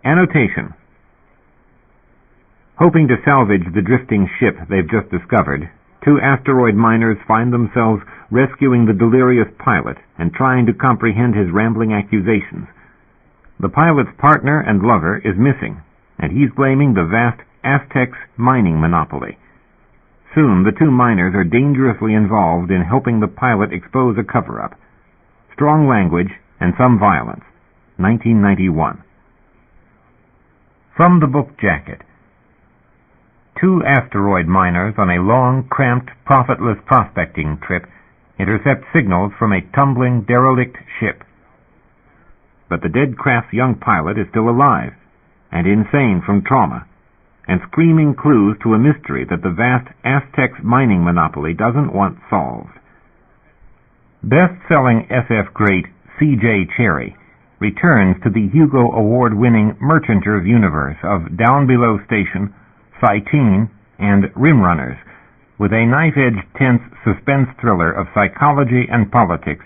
Annotation. Hoping to salvage the drifting ship they've just discovered, two asteroid miners find themselves rescuing the delirious pilot and trying to comprehend his rambling accusations. The pilot's partner and lover is missing, and he's blaming the vast Aztecs mining monopoly. Soon the two miners are dangerously involved in helping the pilot expose a cover-up. Strong language and some violence. 1991. From the book jacket. Two asteroid miners on a long, cramped, profitless prospecting trip intercept signals from a tumbling, derelict ship. But the dead craft's young pilot is still alive and insane from trauma, and screaming clues to a mystery that the vast Aztecs mining monopoly doesn't want solved. Best-selling SF great C.J. Cherryh returns to the Hugo Award-winning Merchanters universe of Down Below Station, Cytine, and Rimrunners, with a knife-edged, tense suspense thriller of psychology and politics,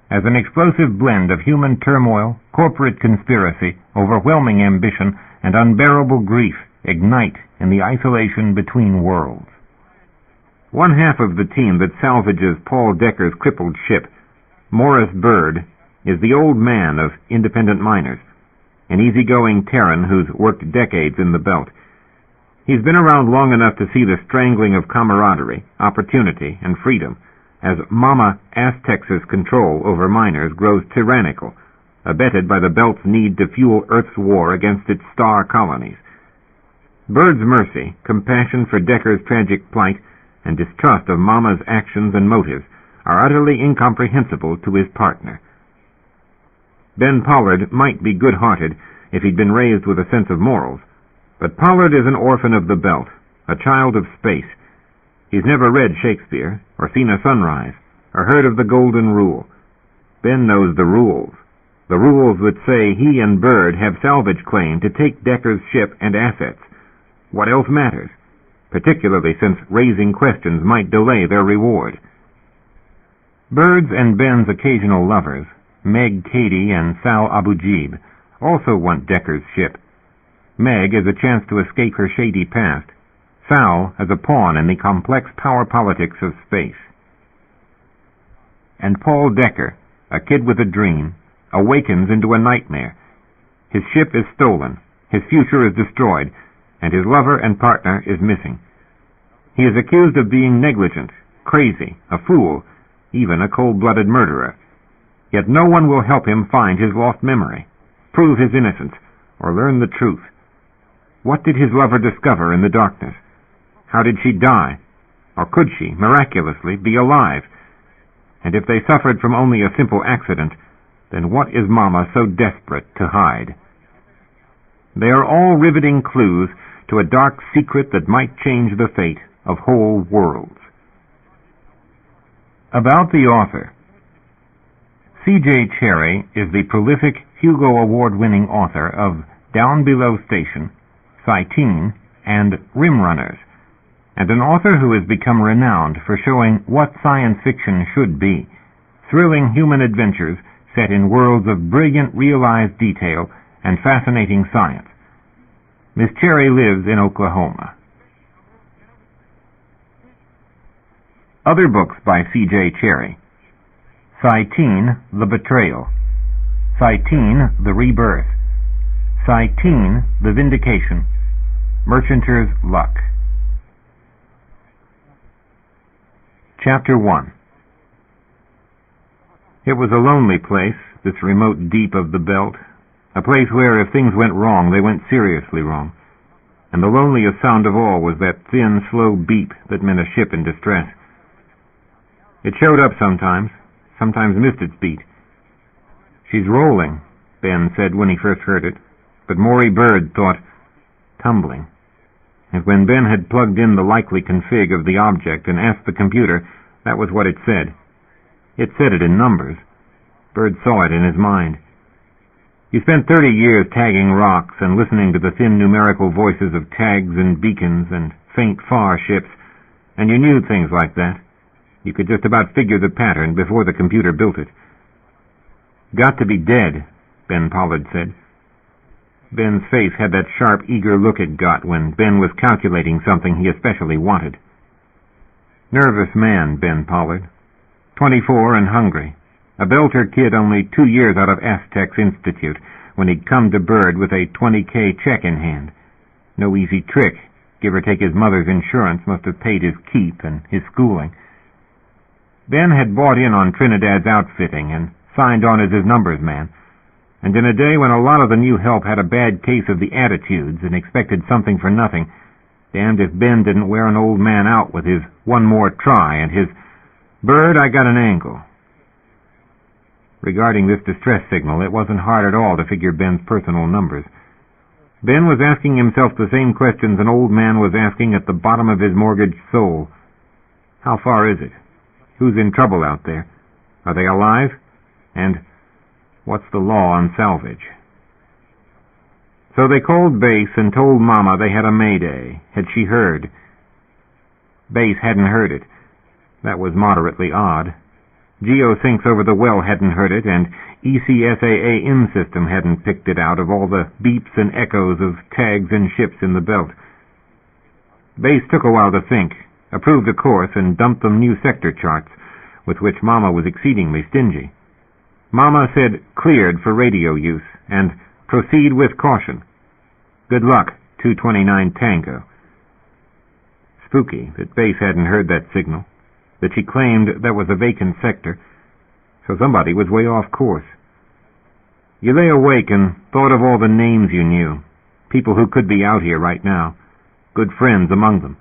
as an explosive blend of human turmoil, corporate conspiracy, overwhelming ambition, and unbearable grief ignite in the isolation between worlds. One half of the team that salvages Paul Decker's crippled ship, Morris Bird, is the old man of independent miners, an easygoing Terran who's worked decades in the belt. He's been around long enough to see the strangling of camaraderie, opportunity, and freedom, as Mama Aztec's control over miners grows tyrannical, abetted by the belt's need to fuel Earth's war against its star colonies. Bird's mercy, compassion for Decker's tragic plight, and distrust of Mama's actions and motives are utterly incomprehensible to his partner. Ben Pollard might be good-hearted if he'd been raised with a sense of morals, but Pollard is an orphan of the belt, a child of space. He's never read Shakespeare, or seen a sunrise, or heard of the Golden Rule. Ben knows the rules that say he and Bird have salvage claim to take Decker's ship and assets. What else matters, particularly since raising questions might delay their reward? Bird's and Ben's occasional lovers, Meg Cady and Sal Abujib, also want Decker's ship. Meg is a chance to escape her shady past. Sal as a pawn in the complex power politics of space. And Paul Decker, a kid with a dream, awakens into a nightmare. His ship is stolen, his future is destroyed, and his lover and partner is missing. He is accused of being negligent, crazy, a fool, even a cold-blooded murderer. Yet no one will help him find his lost memory, prove his innocence, or learn the truth. What did his lover discover in the darkness? How did she die? Or could she, miraculously, be alive? And if they suffered from only a simple accident, then what is Mama so desperate to hide? They are all riveting clues to a dark secret that might change the fate of whole worlds. About the author. C.J. Cherryh is the prolific Hugo Award-winning author of Down Below Station, Cytine, and Rimrunners, and an author who has become renowned for showing what science fiction should be, thrilling human adventures set in worlds of brilliant realized detail and fascinating science. Miss Cherryh lives in Oklahoma. Other books by C.J. Cherryh. Cytine, The Betrayal. Cytine, The Rebirth. Cytine, The Vindication. Merchanter's Luck. Chapter 1. It was a lonely place, this remote deep of the belt, a place where if things went wrong, they went seriously wrong, and the loneliest sound of all was that thin, slow beep that meant a ship in distress. It showed up sometimes missed its beat. "She's rolling," Ben said when he first heard it, but Maury Bird thought, "tumbling." And when Ben had plugged in the likely config of the object and asked the computer, that was what it said. It said it in numbers. Bird saw it in his mind. You spent 30 years tagging rocks and listening to the thin numerical voices of tags and beacons and faint far ships, and you knew things like that. You could just about figure the pattern before the computer built it. "Got to be dead," Ben Pollard said. Ben's face had that sharp, eager look it got when Ben was calculating something he especially wanted. Nervous man, Ben Pollard. 24 and hungry. A Belter kid only 2 years out of Aztecs Institute when he'd come to Bird with a $20K check in hand. No easy trick. Give or take his mother's insurance must have paid his keep and his schooling. Ben had bought in on Trinidad's outfitting and signed on as his numbers man. And in a day when a lot of the new help had a bad case of the attitudes and expected something for nothing, damned if Ben didn't wear an old man out with his one more try and his, "Bird, I got an angle." Regarding this distress signal, it wasn't hard at all to figure Ben's personal numbers. Ben was asking himself the same questions an old man was asking at the bottom of his mortgaged soul. How far is it? Who's in trouble out there? Are they alive? And what's the law on salvage? So they called Base and told Mama they had a mayday. Had she heard? Base hadn't heard it. That was moderately odd. Geosyncs over the well hadn't heard it, and ECSAAM system hadn't picked it out of all the beeps and echoes of tags and ships in the belt. Base took a while to think, approved a course, and dumped them new sector charts, with which Mama was exceedingly stingy. Mama said cleared for radio use, and proceed with caution. Good luck, 229 Tango. Spooky that Base hadn't heard that signal, that she claimed that was a vacant sector, so somebody was way off course. You lay awake and thought of all the names you knew, people who could be out here right now, good friends among them,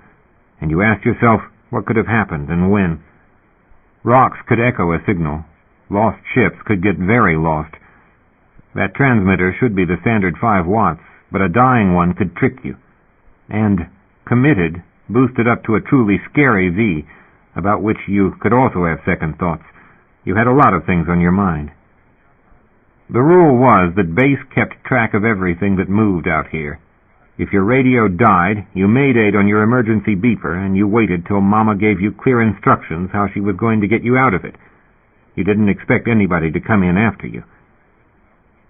and you asked yourself what could have happened and when. Rocks could echo a signal. Lost ships could get very lost. That transmitter should be the standard 5 watts, but a dying one could trick you. And committed boosted up to a truly scary V, about which you could also have second thoughts. You had a lot of things on your mind. The rule was that Base kept track of everything that moved out here. If your radio died, you maydayed on your emergency beeper, and you waited till Mama gave you clear instructions how she was going to get you out of it. You didn't expect anybody to come in after you.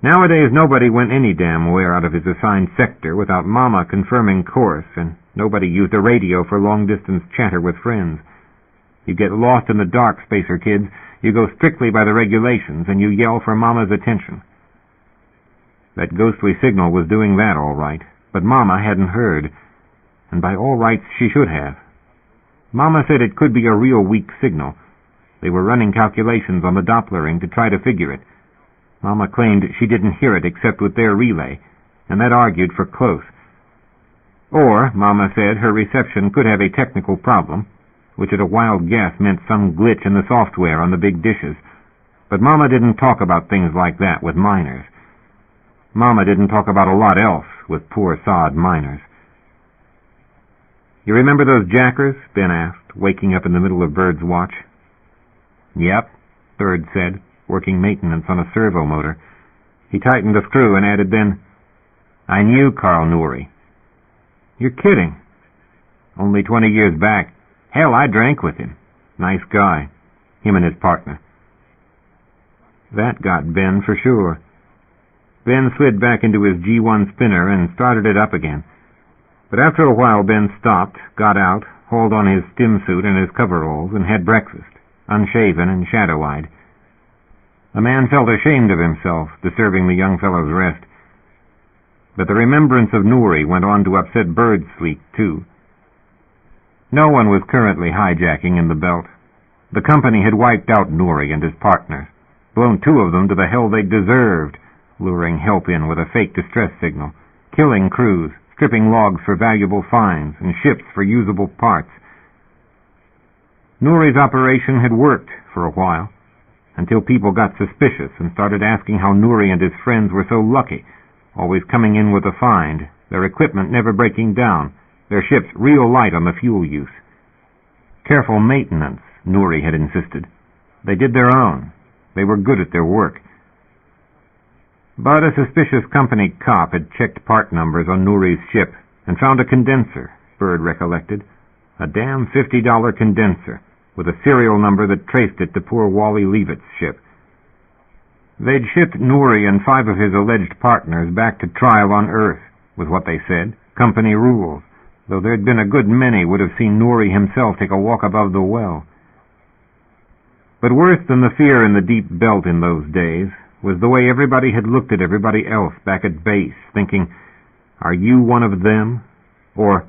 Nowadays, nobody went any damn where out of his assigned sector without Mama confirming course, and nobody used a radio for long-distance chatter with friends. You get lost in the dark, spacer kids. You go strictly by the regulations, and you yell for Mama's attention. That ghostly signal was doing that all right, but Mama hadn't heard, and by all rights she should have. Mama said it could be a real weak signal. They were running calculations on the Dopplering to try to figure it. Mama claimed she didn't hear it except with their relay, and that argued for close. Or, Mama said, her reception could have a technical problem, which at a wild guess meant some glitch in the software on the big dishes. But Mama didn't talk about things like that with miners. Mama didn't talk about a lot else with poor sod miners. You remember those jackers? Ben asked, waking up in the middle of Bird's watch. Yep, Bird said, working maintenance on a servo motor. He tightened the screw and added then, I knew Carl Nouri. You're kidding. Only 20 years back. Hell, I drank with him. Nice guy. Him and his partner. That got Ben for sure. Ben slid back into his G1 spinner and started it up again. But after a while Ben stopped, got out, hauled on his stim suit and his coveralls, and had breakfast, unshaven and shadow-eyed. The man felt ashamed of himself, disturbing the young fellow's rest. But the remembrance of Nouri went on to upset Bird's sleep, too. No one was currently hijacking in the belt. The company had wiped out Nouri and his partners, blown 2 of them to the hell they deserved, luring help in with a fake distress signal, killing crews, stripping logs for valuable finds, and ships for usable parts. Nouri's operation had worked for a while, until people got suspicious and started asking how Nouri and his friends were so lucky, always coming in with a find, their equipment never breaking down, their ships real light on the fuel use. Careful maintenance, Nouri had insisted. They did their own. They were good at their work. But a suspicious company cop had checked part numbers on Nouri's ship and found a condenser, Bird recollected. A damn $50 condenser, with a serial number that traced it to poor Wally Leavitt's ship. They'd shipped Nouri and 5 of his alleged partners back to trial on Earth, with what they said, company rules, though there'd been a good many would have seen Nouri himself take a walk above the well. But worse than the fear in the deep belt in those days was the way everybody had looked at everybody else back at base, thinking, "Are you one of them? Or,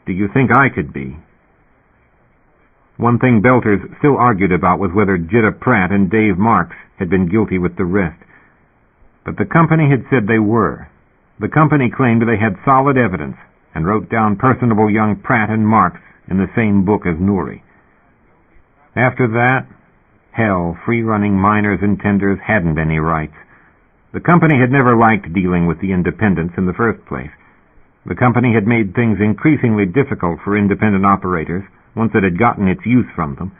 do you think I could be?" One thing Belters still argued about was whether Jitta Pratt and Dave Marks had been guilty with the rest. But the company had said they were. The company claimed they had solid evidence and wrote down personable young Pratt and Marks in the same book as Nouri. After that, hell, free-running miners and tenders hadn't any rights. The company had never liked dealing with the independents in the first place. The company had made things increasingly difficult for independent operators once it had gotten its use from them,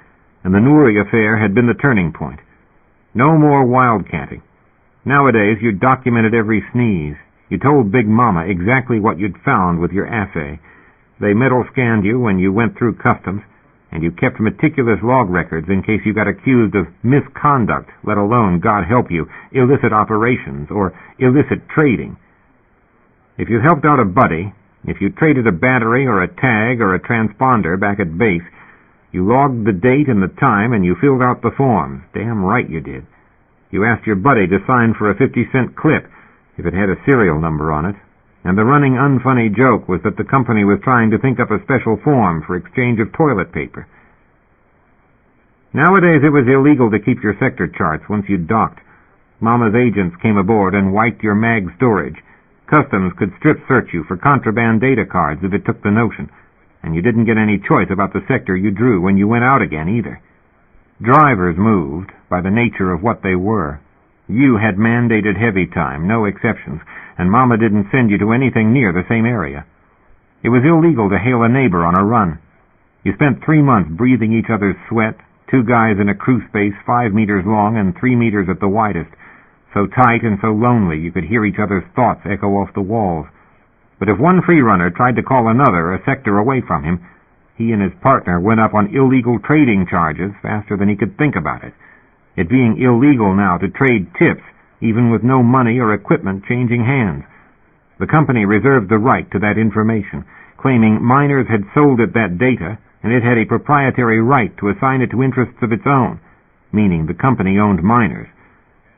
and the Nouri affair had been the turning point. No more wildcatting. Nowadays, you documented every sneeze. You told Big Mama exactly what you'd found with your assay. They metal scanned you when you went through customs, and you kept meticulous log records in case you got accused of misconduct, let alone, God help you, illicit operations or illicit trading. If you helped out a buddy, if you traded a battery or a tag or a transponder back at base, you logged the date and the time and you filled out the forms. Damn right you did. You asked your buddy to sign for a 50-cent clip if it had a serial number on it, and the running unfunny joke was that the company was trying to think up a special form for exchange of toilet paper. Nowadays it was illegal to keep your sector charts once you docked. Mama's agents came aboard and wiped your mag storage. Customs could strip search you for contraband data cards if it took the notion, and you didn't get any choice about the sector you drew when you went out again either. Drivers moved by the nature of what they were. You had mandated heavy time, no exceptions, and Mama didn't send you to anything near the same area. It was illegal to hail a neighbor on a run. You spent 3 months breathing each other's sweat, 2 guys in a crew space 5 meters long and 3 meters at the widest, so tight and so lonely you could hear each other's thoughts echo off the walls. But if one free runner tried to call another a sector away from him, he and his partner went up on illegal trading charges faster than he could think about it. It being illegal now to trade tips, even with no money or equipment changing hands. The company reserved the right to that information, claiming miners had sold it that data, and it had a proprietary right to assign it to interests of its own, meaning the company owned miners.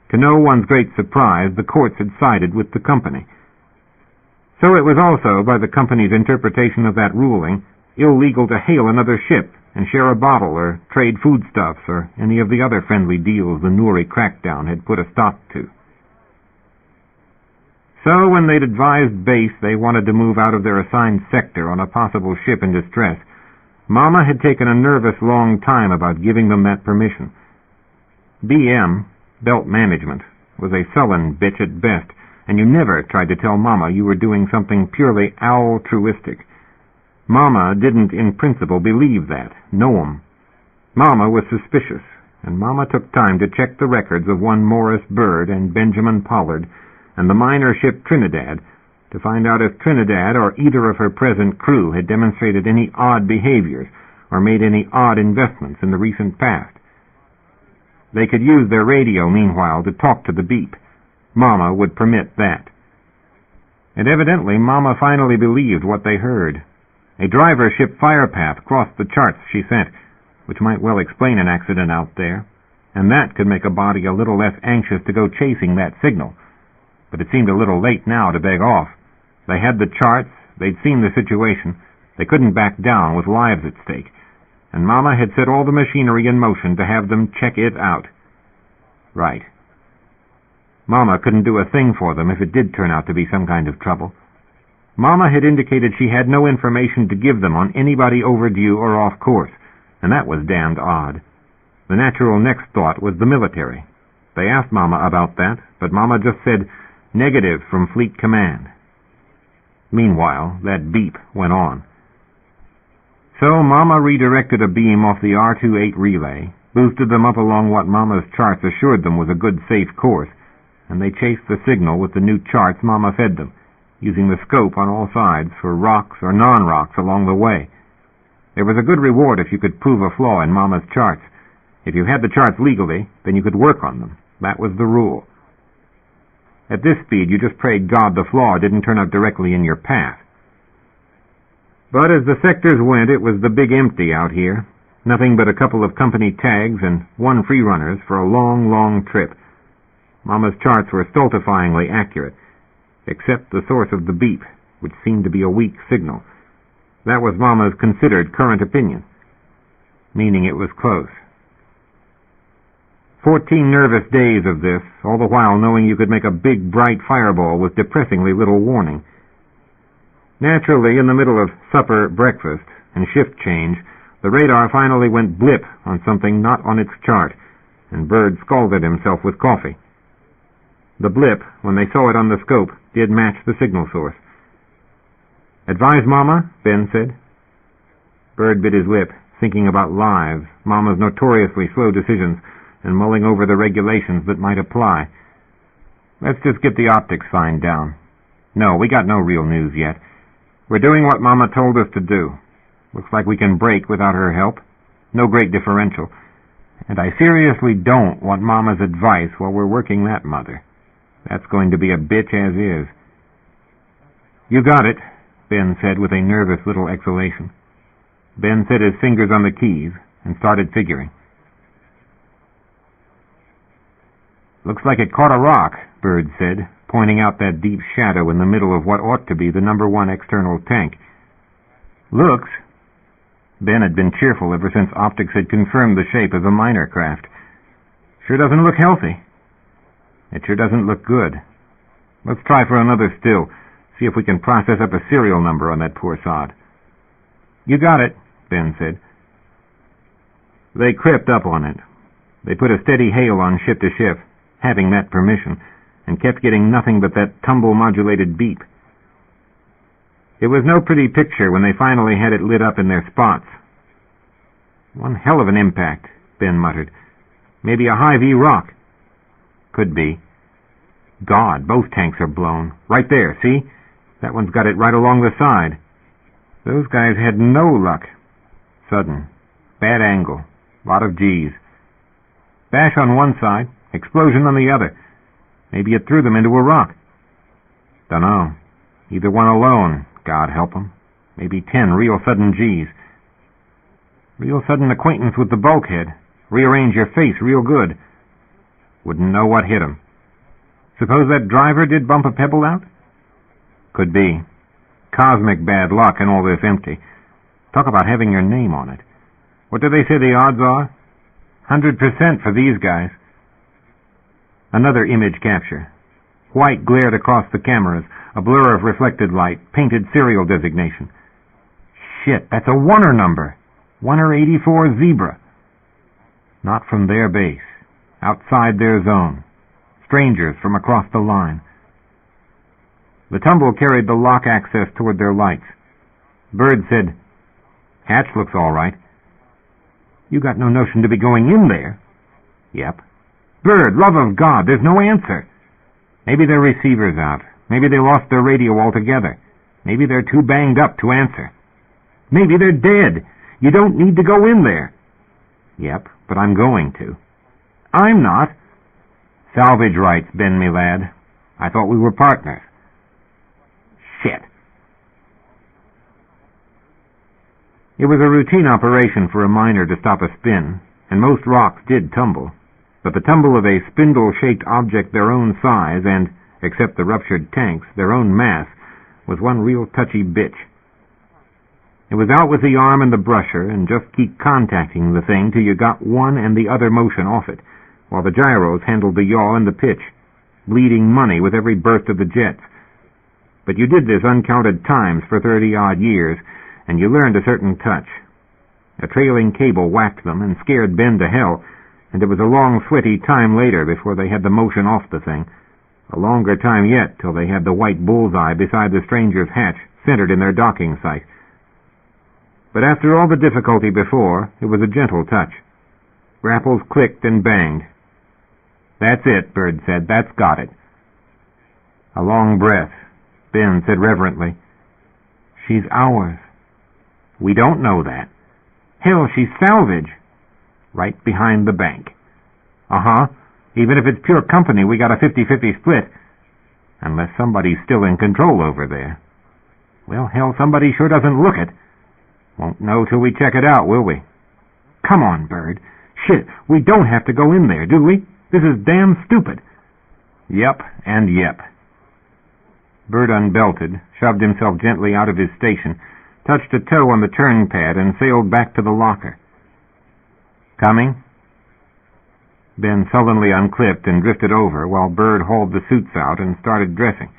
To no one's great surprise, the courts had sided with the company. So it was also, by the company's interpretation of that ruling, illegal to hail another ship and share a bottle or trade foodstuffs or any of the other friendly deals the Nouri crackdown had put a stop to. So when they'd advised base they wanted to move out of their assigned sector on a possible ship in distress, Mama had taken a nervous long time about giving them that permission. BM, Belt Management, was a sullen bitch at best, and you never tried to tell Mama you were doing something purely altruistic. Mama didn't in principle believe that, know 'em. Mama was suspicious, and Mama took time to check the records of one Morris Bird and Benjamin Pollard and the miner ship Trinidad to find out if Trinidad or either of her present crew had demonstrated any odd behaviors or made any odd investments in the recent past. They could use their radio, meanwhile, to talk to the beep. Mama would permit that. And evidently Mama finally believed what they heard. A driver ship firepath crossed the charts she sent, which might well explain an accident out there, and that could make a body a little less anxious to go chasing that signal. But it seemed a little late now to beg off. They had the charts, they'd seen the situation, they couldn't back down with lives at stake, and Mama had set all the machinery in motion to have them check it out. Right. Mama couldn't do a thing for them if it did turn out to be some kind of trouble. Mama had indicated she had no information to give them on anybody overdue or off course, and that was damned odd. The natural next thought was the military. They asked Mama about that, but Mama just said, "Negative from Fleet Command." Meanwhile, that beep went on. So Mama redirected a beam off the R28 relay, boosted them up along what Mama's charts assured them was a good, safe course, and they chased the signal with the new charts Mama fed them, using the scope on all sides for rocks or non-rocks along the way. There was a good reward if you could prove a flaw in Mama's charts. If you had the charts legally, then you could work on them. That was the rule. At this speed, you just prayed God the flaw didn't turn up directly in your path. But as the sectors went, it was the big empty out here. Nothing but a couple of company tags and one free runners for a long, long trip. Mama's charts were stultifyingly accurate, except the source of the beep, which seemed to be a weak signal. That was Mama's considered current opinion, meaning it was close. 14 nervous days of this, all the while knowing you could make a big, bright fireball with depressingly little warning. Naturally, in the middle of supper, breakfast, and shift change, the radar finally went blip on something not on its chart, and Bird scalded himself with coffee. The blip, when they saw it on the scope, did match the signal source. "Advise Mama?" Ben said. Bird bit his lip, thinking about lives, Mama's notoriously slow decisions, and mulling over the regulations that might apply. "Let's just get the optics sign down. No, we got no real news yet. We're doing what Mama told us to do. Looks like we can break without her help. No great differential. And I seriously don't want Mama's advice while we're working that mother. That's going to be a bitch as is." "You got it," Ben said with a nervous little exhalation. Ben set his fingers on the keys and started figuring. "Looks like it caught a rock," Bird said, pointing out that deep shadow in the middle of what ought to be the number one external tank. "Looks." Ben had been cheerful ever since optics had confirmed the shape of a minor craft. "Sure doesn't look healthy." "It sure doesn't look good. Let's try for another still, see if we can process up a serial number on that poor sod." "You got it," Ben said. They crept up on it. They put a steady hail on ship to ship, having that permission, and kept getting nothing but that tumble-modulated beep. It was no pretty picture when they finally had it lit up in their spots. "One hell of an impact," Ben muttered. "Maybe a high-V rock." "Could be." "God, both tanks are blown. Right there, see? That one's got it right along the side. Those guys had no luck. Sudden. Bad angle. Lot of G's. Bash on one side, explosion on the other. Maybe it threw them into a rock. Dunno. Either one alone, God help 'em. Maybe 10 real sudden G's. Real sudden acquaintance with the bulkhead. Rearrange your face real good. Wouldn't know what hit 'em. Suppose that driver did bump a pebble out? Could be. Cosmic bad luck and all this empty. Talk about having your name on it. What do they say the odds are? 100% for these guys. Another image capture. White glared across the cameras, a blur of reflected light, painted serial designation. Shit, that's a oneer number. Oneer 84 Zebra. Not from their base. Outside their zone. Strangers from across the line. The tumble carried the lock access toward their lights. Bird said, "Hatch looks all right." "You got no notion to be going in there?" "Yep." "Bird, love of God, there's no answer." "Maybe their receiver's out. Maybe they lost their radio altogether. Maybe they're too banged up to answer. Maybe they're dead. You don't need to go in there." "Yep, but I'm going to." "I'm not." "Salvage rights, Ben, me lad. I thought we were partners." "Shit." It was a routine operation for a miner to stop a spin, and most rocks did tumble, but the tumble of a spindle-shaped object their own size and, except the ruptured tanks, their own mass, was one real touchy bitch. It was out with the arm and the brusher, and just keep contacting the thing till you got one and the other motion off it, while the gyros handled the yaw and the pitch, bleeding money with every burst of the jets. But you did this uncounted times for 30-odd years, and you learned a certain touch. A trailing cable whacked them and scared Ben to hell, and it was a long, sweaty time later before they had the motion off the thing. A longer time yet till they had the white bullseye beside the stranger's hatch centered in their docking site. But after all the difficulty before, it was a gentle touch. Grapples clicked and banged. "That's it," Bird said. "That's got it." A long breath. Ben said reverently, "She's ours." "We don't know that." "Hell, she's salvage." "Right behind the bank." "Uh-huh. Even if it's pure company, we got a 50-50 split. Unless somebody's still in control over there. Well, hell, somebody sure doesn't look it. Won't know till we check it out, will we? Come on, Bird. Shit, we don't have to go in there, do we? This is damn stupid. Yep, and yep. Bird unbelted, shoved himself gently out of his station, touched a toe on the turn pad, and sailed back to the locker. Coming? Ben sullenly unclipped and drifted over while Bird hauled the suits out and started dressing.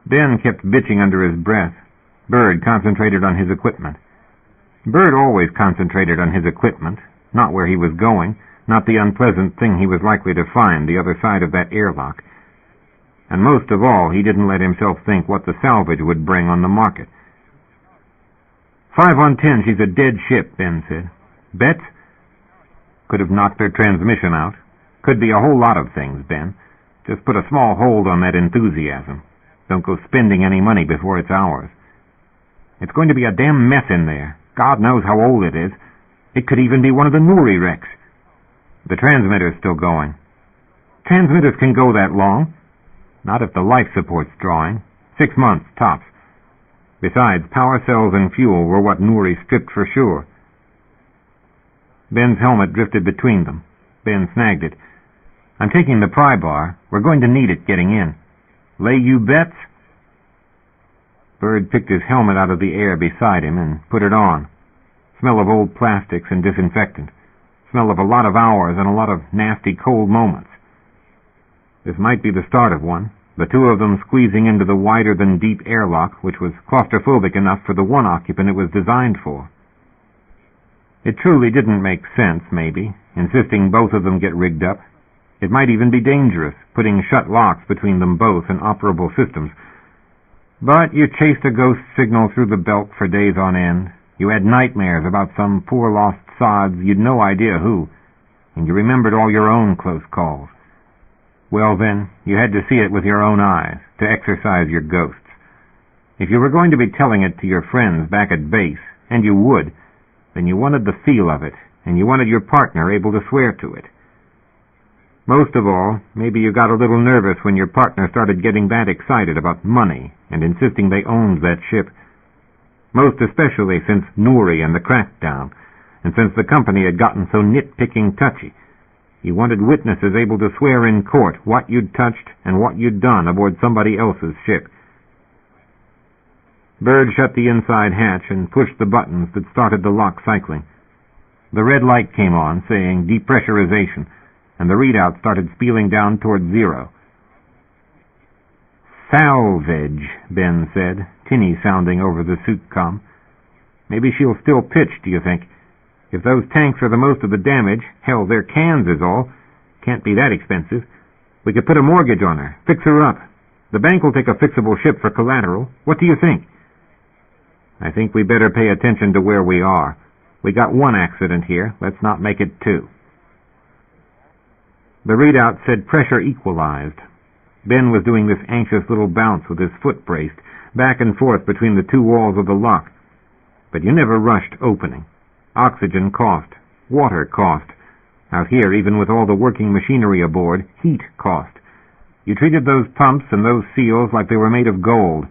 Ben kept bitching under his breath. Bird concentrated on his equipment. Bird always concentrated on his equipment, not where he was going, not the unpleasant thing he was likely to find the other side of that airlock. And most of all, he didn't let himself think what the salvage would bring on the market. 5 on 10, she's a dead ship, Ben said. Bets? Could have knocked their transmission out. Could be a whole lot of things, Ben. Just put a small hold on that enthusiasm. Don't go spending any money before it's ours. It's going to be a damn mess in there. God knows how old it is. It could even be one of the Nuri wrecks. The transmitter's still going. Transmitters can go that long. Not if the life support's drawing. 6 months, tops. Besides, power cells and fuel were what Nuri stripped for sure. Ben's helmet drifted between them. Ben snagged it. I'm taking the pry bar. We're going to need it getting in. Lay you bets? Bird picked his helmet out of the air beside him and put it on. Smell of old plastics and disinfectant. Smell of a lot of hours and a lot of nasty cold moments. This might be the start of one, the two of them squeezing into the wider-than-deep airlock, which was claustrophobic enough for the one occupant it was designed for. It truly didn't make sense, maybe, insisting both of them get rigged up. It might even be dangerous, putting shut locks between them both and operable systems. But you chased a ghost signal through the belt for days on end. You had nightmares about some poor lost sods you'd no idea who, and you remembered all your own close calls. Well then, you had to see it with your own eyes, to exercise your ghosts. If you were going to be telling it to your friends back at base, and you would, then you wanted the feel of it, and you wanted your partner able to swear to it. Most of all, maybe you got a little nervous when your partner started getting that excited about money and insisting they owned that ship. Most especially since Nuri and the crackdown, and since the company had gotten so nitpicking touchy. You wanted witnesses able to swear in court what you'd touched and what you'd done aboard somebody else's ship. Bird shut the inside hatch and pushed the buttons that started the lock cycling. The red light came on, saying depressurization, and the readout started spieling down toward 0. Salvage, Ben said, tinny sounding over the suit comm. Maybe she'll still pitch, do you think? If those tanks are the most of the damage, hell, they're cans is all. Can't be that expensive. We could put a mortgage on her, fix her up. The bank will take a fixable ship for collateral. What do you think? I think we better pay attention to where we are. We got one accident here. Let's not make it 2. The readout said pressure equalized. Ben was doing this anxious little bounce with his foot braced, back and forth between the 2 walls of the lock. But you never rushed opening. Oxygen cost. Water cost. Out here, even with all the working machinery aboard, heat cost. You treated those pumps and those seals like they were made of gold.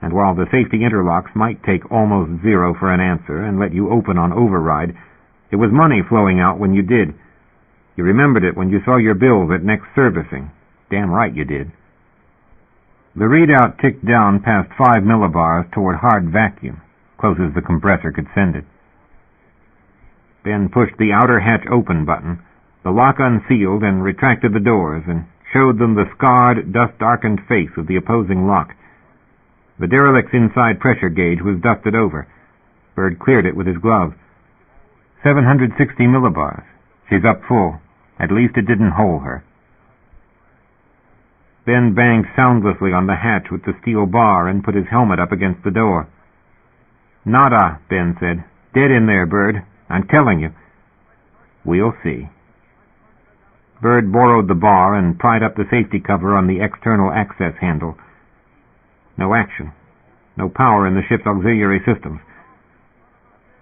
And while the safety interlocks might take almost 0 for an answer and let you open on override, it was money flowing out when you did. You remembered it when you saw your bills at next servicing. Damn right you did. The readout ticked down past 5 millibars toward hard vacuum, close as the compressor could send it. Ben pushed the outer hatch open button. The lock unsealed and retracted the doors and showed them the scarred, dust-darkened face of the opposing lock. The derelict's inside pressure gauge was dusted over. Bird cleared it with his glove. 760 millibars. She's up full. At least it didn't hole her. Ben banged soundlessly on the hatch with the steel bar and put his helmet up against the door. Nada, Ben said. Dead in there, Bird. I'm telling you. We'll see. Bird borrowed the bar and pried up the safety cover on the external access handle. No action. No power in the ship's auxiliary systems.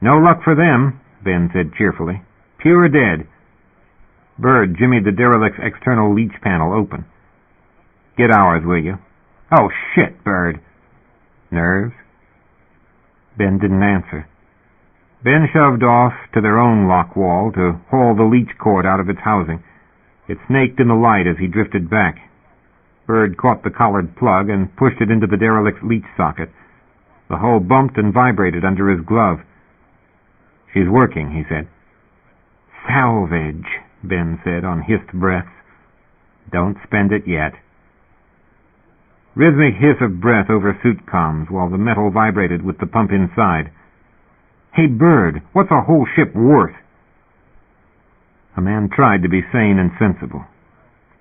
No luck for them, Ben said cheerfully. Pure dead. Bird jimmied the derelict's external leech panel open. "Get ours, will you?" "Oh, shit, Bird." "Nerves?" Ben didn't answer. Ben shoved off to their own lock wall to haul the leech cord out of its housing. It snaked in the light as he drifted back. Bird caught the collared plug and pushed it into the derelict's leech socket. The hull bumped and vibrated under his glove. "She's working," he said. "Salvage," Ben said on hissed breaths. "Don't spend it yet." Rhythmic hiss of breath over suit comms while the metal vibrated with the pump inside. "Hey, Bird, what's a whole ship worth?" A man tried to be sane and sensible.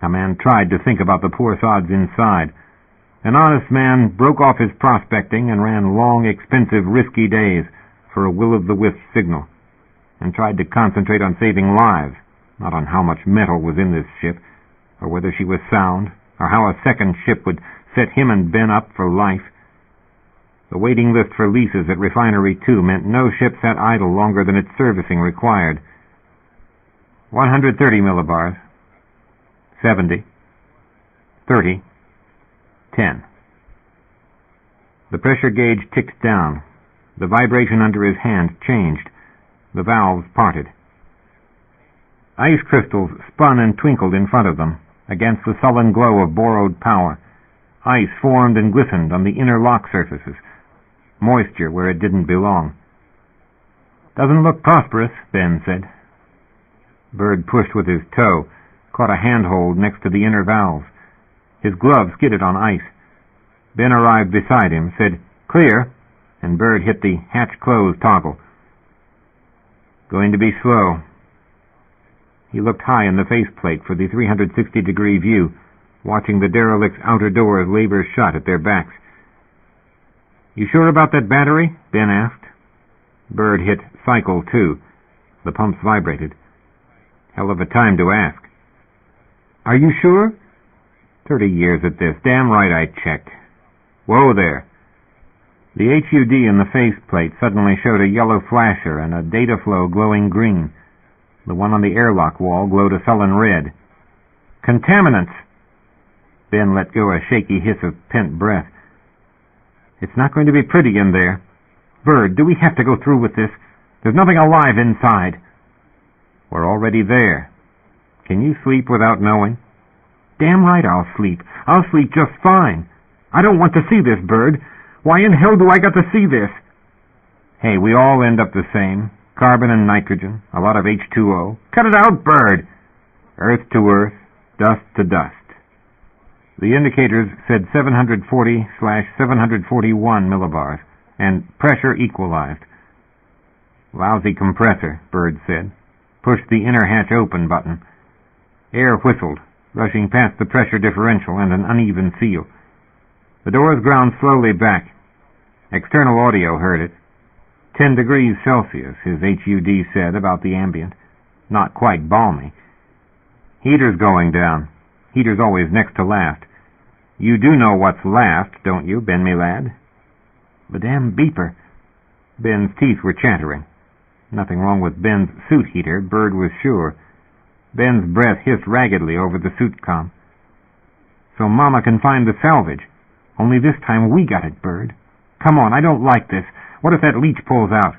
A man tried to think about the poor sods inside. An honest man broke off his prospecting and ran long, expensive, risky days for a will-o'-the-wisp signal, and tried to concentrate on saving lives, not on how much metal was in this ship, or whether she was sound, or how a second ship would set him and Ben up for life. The waiting list for leases at Refinery 2 meant no ship sat idle longer than its servicing required. 130 millibars. 70. 30. 10. The pressure gauge ticked down. The vibration under his hand changed. The valves parted. Ice crystals spun and twinkled in front of them, against the sullen glow of borrowed power. Ice formed and glistened on the inner lock surfaces. Moisture where it didn't belong. "Doesn't look prosperous," Ben said. Bird pushed with his toe, caught a handhold next to the inner valves. His glove skidded on ice. Ben arrived beside him, said, "Clear," and Bird hit the hatch-close toggle. "Going to be slow." He looked high in the faceplate for the 360-degree view, watching the derelict's outer doors labor shut at their backs. "You sure about that battery?" Ben asked. Bird hit cycle 2. The pumps vibrated. Hell of a time to ask. "Are you sure?" 30 years at this. Damn right I checked. Whoa there. The HUD in the faceplate suddenly showed a yellow flasher and a data flow glowing green. The one on the airlock wall glowed a sullen red. "Contaminants!" Ben let go a shaky hiss of pent breath. "It's not going to be pretty in there. Bird, do we have to go through with this? There's nothing alive inside." "We're already there. Can you sleep without knowing?" "Damn right I'll sleep. I'll sleep just fine. I don't want to see this, Bird. Why in hell do I got to see this?" "Hey, we all end up the same. Carbon and nitrogen, a lot of H2O. Cut it out, Bird!" "Earth to earth, dust to dust." The indicators said 740/741 millibars, and pressure equalized. "Lousy compressor," Bird said. Pushed the inner hatch open button. Air whistled, rushing past the pressure differential and an uneven seal. The doors ground slowly back. External audio heard it. 10 degrees Celsius, his HUD said about the ambient. Not quite balmy. "Heater's going down." Heater's always next to last. "You do know what's last, don't you, Ben, me lad?" "The damn beeper." Ben's teeth were chattering. Nothing wrong with Ben's suit heater, Bird was sure. Ben's breath hissed raggedly over the suit comm. "So Mama can find the salvage. Only this time we got it, Bird. Come on, I don't like this. What if that leech pulls out?"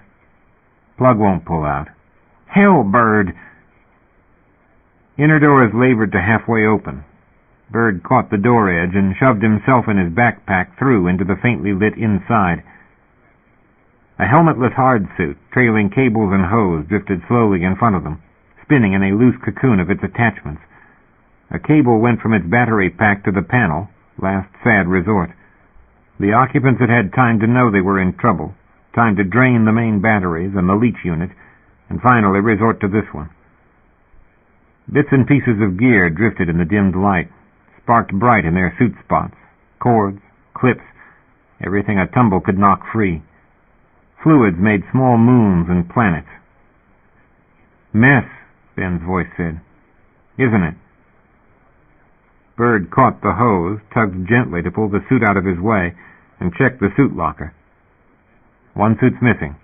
"Plug won't pull out." "Hell, Bird!" Inner doors labored to halfway open. Bird caught the door edge and shoved himself and his backpack through into the faintly lit inside. A helmetless hard suit, trailing cables and hose, drifted slowly in front of them, spinning in a loose cocoon of its attachments. A cable went from its battery pack to the panel, last sad resort. The occupants had had time to know they were in trouble, time to drain the main batteries and the leech unit, and finally resort to this one. Bits and pieces of gear drifted in the dimmed light, sparked bright in their suit spots, cords, clips, everything a tumble could knock free. Fluids made small moons and planets. "Mess," Ben's voice said. "Isn't it?" Bird caught the hose, tugged gently to pull the suit out of his way, and checked the suit locker. "One suit's missing."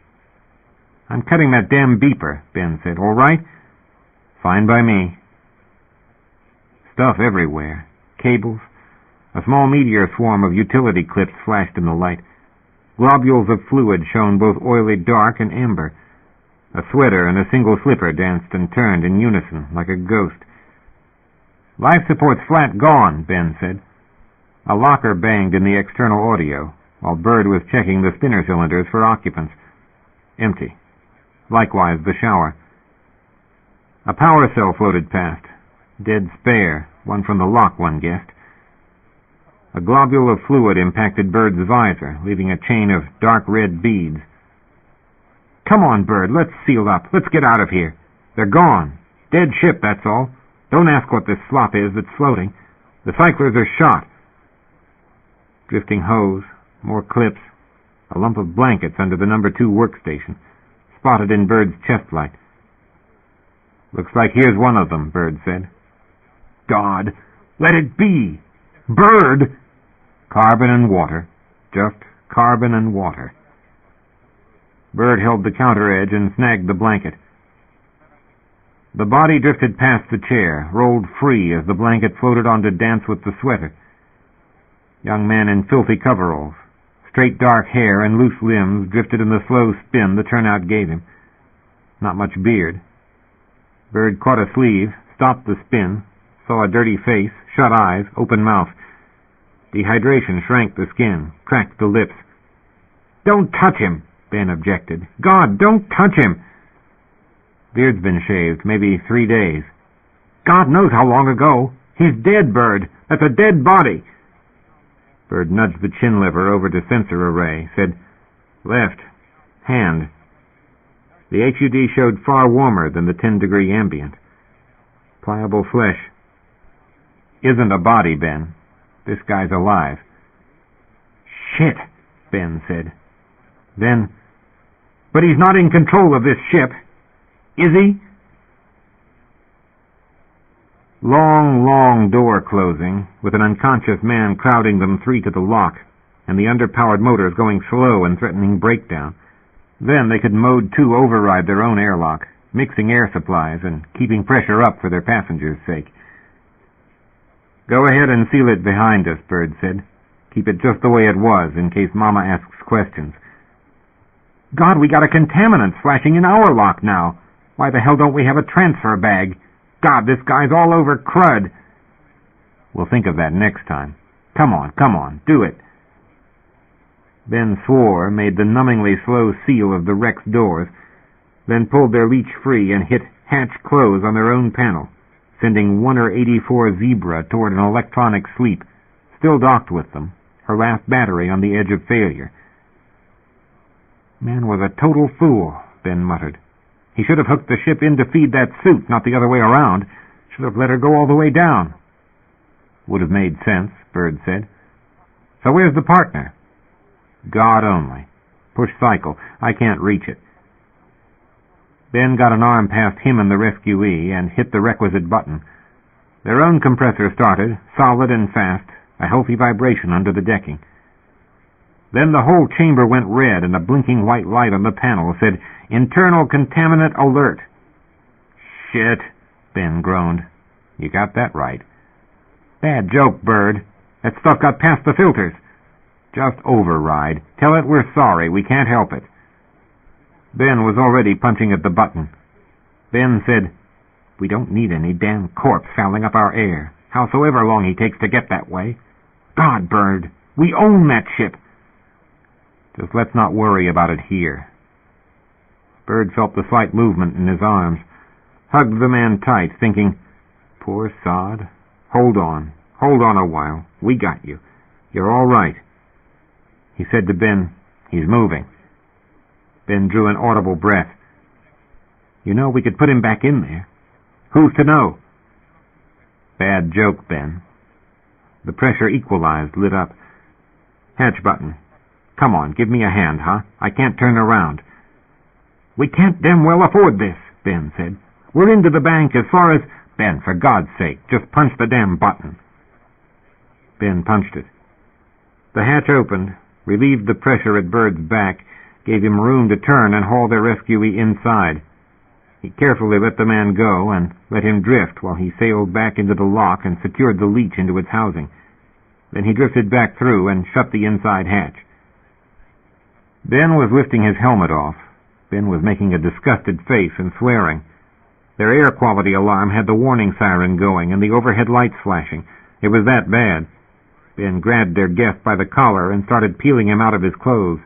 "I'm cutting that damn beeper," Ben said. "All right?" "Fine by me." Stuff everywhere. Cables. A small meteor swarm of utility clips flashed in the light. Globules of fluid shone both oily dark and amber. A sweater and a single slipper danced and turned in unison like a ghost. "Life support's flat gone," Ben said. A locker banged in the external audio, while Bird was checking the spinner cylinders for occupants. Empty. Likewise the shower. A power cell floated past. Dead spare, one from the lock, one guessed. A globule of fluid impacted Bird's visor, leaving a chain of dark red beads. "Come on, Bird, let's seal up. Let's get out of here. They're gone. Dead ship, that's all. Don't ask what this slop is that's floating. The cyclers are shot." Drifting hose, more clips, a lump of blankets under the number 2 workstation, spotted in Bird's chest light. "Looks like here's one of them," Bird said. "God, let it be! Bird!" Carbon and water. Just carbon and water. Bird held the counter edge and snagged the blanket. The body drifted past the chair, rolled free as the blanket floated on to dance with the sweater. Young man in filthy coveralls. Straight dark hair and loose limbs drifted in the slow spin the turnout gave him. Not much beard. Bird caught a sleeve, stopped the spin, saw a dirty face, shut eyes, open mouth. Dehydration shrank the skin, cracked the lips. "Don't touch him," Ben objected. "God, don't touch him." Beard's been shaved, maybe 3 days. "God knows how long ago. He's dead, Bird. That's a dead body." Bird nudged the chin lever over to sensor array, said, "Left. Hand." The HUD showed far warmer than the 10-degree ambient. Pliable flesh. "Isn't a body, Ben. This guy's alive." "Shit," Ben said. Then, "But he's not in control of this ship. Is he?" Long, long door closing, with an unconscious man crowding them 3 to the lock, and the underpowered motors going slow and threatening breakdown. Then they could Mode 2 override their own airlock, mixing air supplies and keeping pressure up for their passengers' sake. "Go ahead and seal it behind us," Bird said. "Keep it just the way it was, in case Mama asks questions." "God, we got a contaminant splashing in our lock now. Why the hell don't we have a transfer bag? God, this guy's all over crud." "We'll think of that next time. Come on, do it." Ben swore, made the numbingly slow seal of the wreck's doors, then pulled their leech free and hit hatch close on their own panel, sending 184 Zebra toward an electronic sleep, still docked with them, her last battery on the edge of failure. "Man was a total fool," Ben muttered. "He should have hooked the ship in to feed that suit, not the other way around. Should have let her go all the way down." "Would have made sense," Bird said. "So where's the partner?" "God only. Push cycle. I can't reach it." Ben got an arm past him and the rescuee and hit the requisite button. Their own compressor started, solid and fast, a healthy vibration under the decking. Then the whole chamber went red, and a blinking white light on the panel said, "Internal contaminant alert." "Shit," Ben groaned. "You got that right." "Bad joke, Bird. That stuff got past the filters." "Just override. Tell it we're sorry. We can't help it." Ben was already punching at the button. Ben said, "We don't need any damn corpse fouling up our air, howsoever long he takes to get that way. God, Bird, we own that ship. Just let's not worry about it here." Bird felt the slight movement in his arms, hugged the man tight, thinking, "Poor sod. Hold on a while. We got you. You're all right." He said to Ben, "He's moving." Ben drew an audible breath. "You know, we could put him back in there." "Who's to know?" "Bad joke, Ben." The pressure equalized, lit up. "Hatch button. Come on, give me a hand, huh? I can't turn around." "We can't damn well afford this," Ben said. "We're into the bank as far as—" "Ben, for God's sake, just punch the damn button." Ben punched it. The hatch opened, relieved the pressure at Bird's back, gave him room to turn and haul their rescuee inside. He carefully let the man go and let him drift while he sailed back into the lock and secured the leech into its housing. Then he drifted back through and shut the inside hatch. Ben was lifting his helmet off. Ben was making a disgusted face and swearing. Their air quality alarm had the warning siren going and the overhead lights flashing. It was that bad. Ben grabbed their guest by the collar and started peeling him out of his clothes.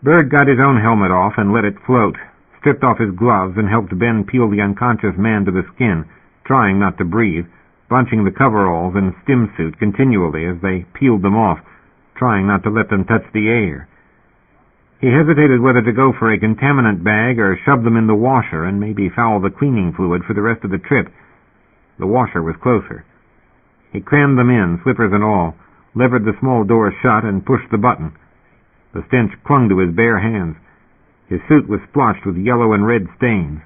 Bird got his own helmet off and let it float, stripped off his gloves, and helped Ben peel the unconscious man to the skin, trying not to breathe, bunching the coveralls and stim suit continually as they peeled them off, trying not to let them touch the air. He hesitated whether to go for a contaminant bag or shove them in the washer and maybe foul the cleaning fluid for the rest of the trip. The washer was closer. He crammed them in, slippers and all, levered the small door shut, and pushed the button. The stench clung to his bare hands. His suit was splotched with yellow and red stains.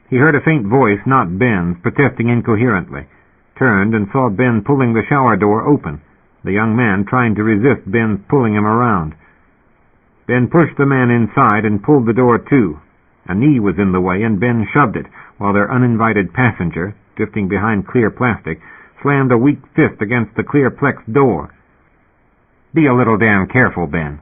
He heard a faint voice, not Ben's, protesting incoherently, turned and saw Ben pulling the shower door open, the young man trying to resist Ben's pulling him around. Ben pushed the man inside and pulled the door to. A knee was in the way, and Ben shoved it, while their uninvited passenger, drifting behind clear plastic, slammed a weak fist against the clear plex door. "Be a little damn careful, Ben."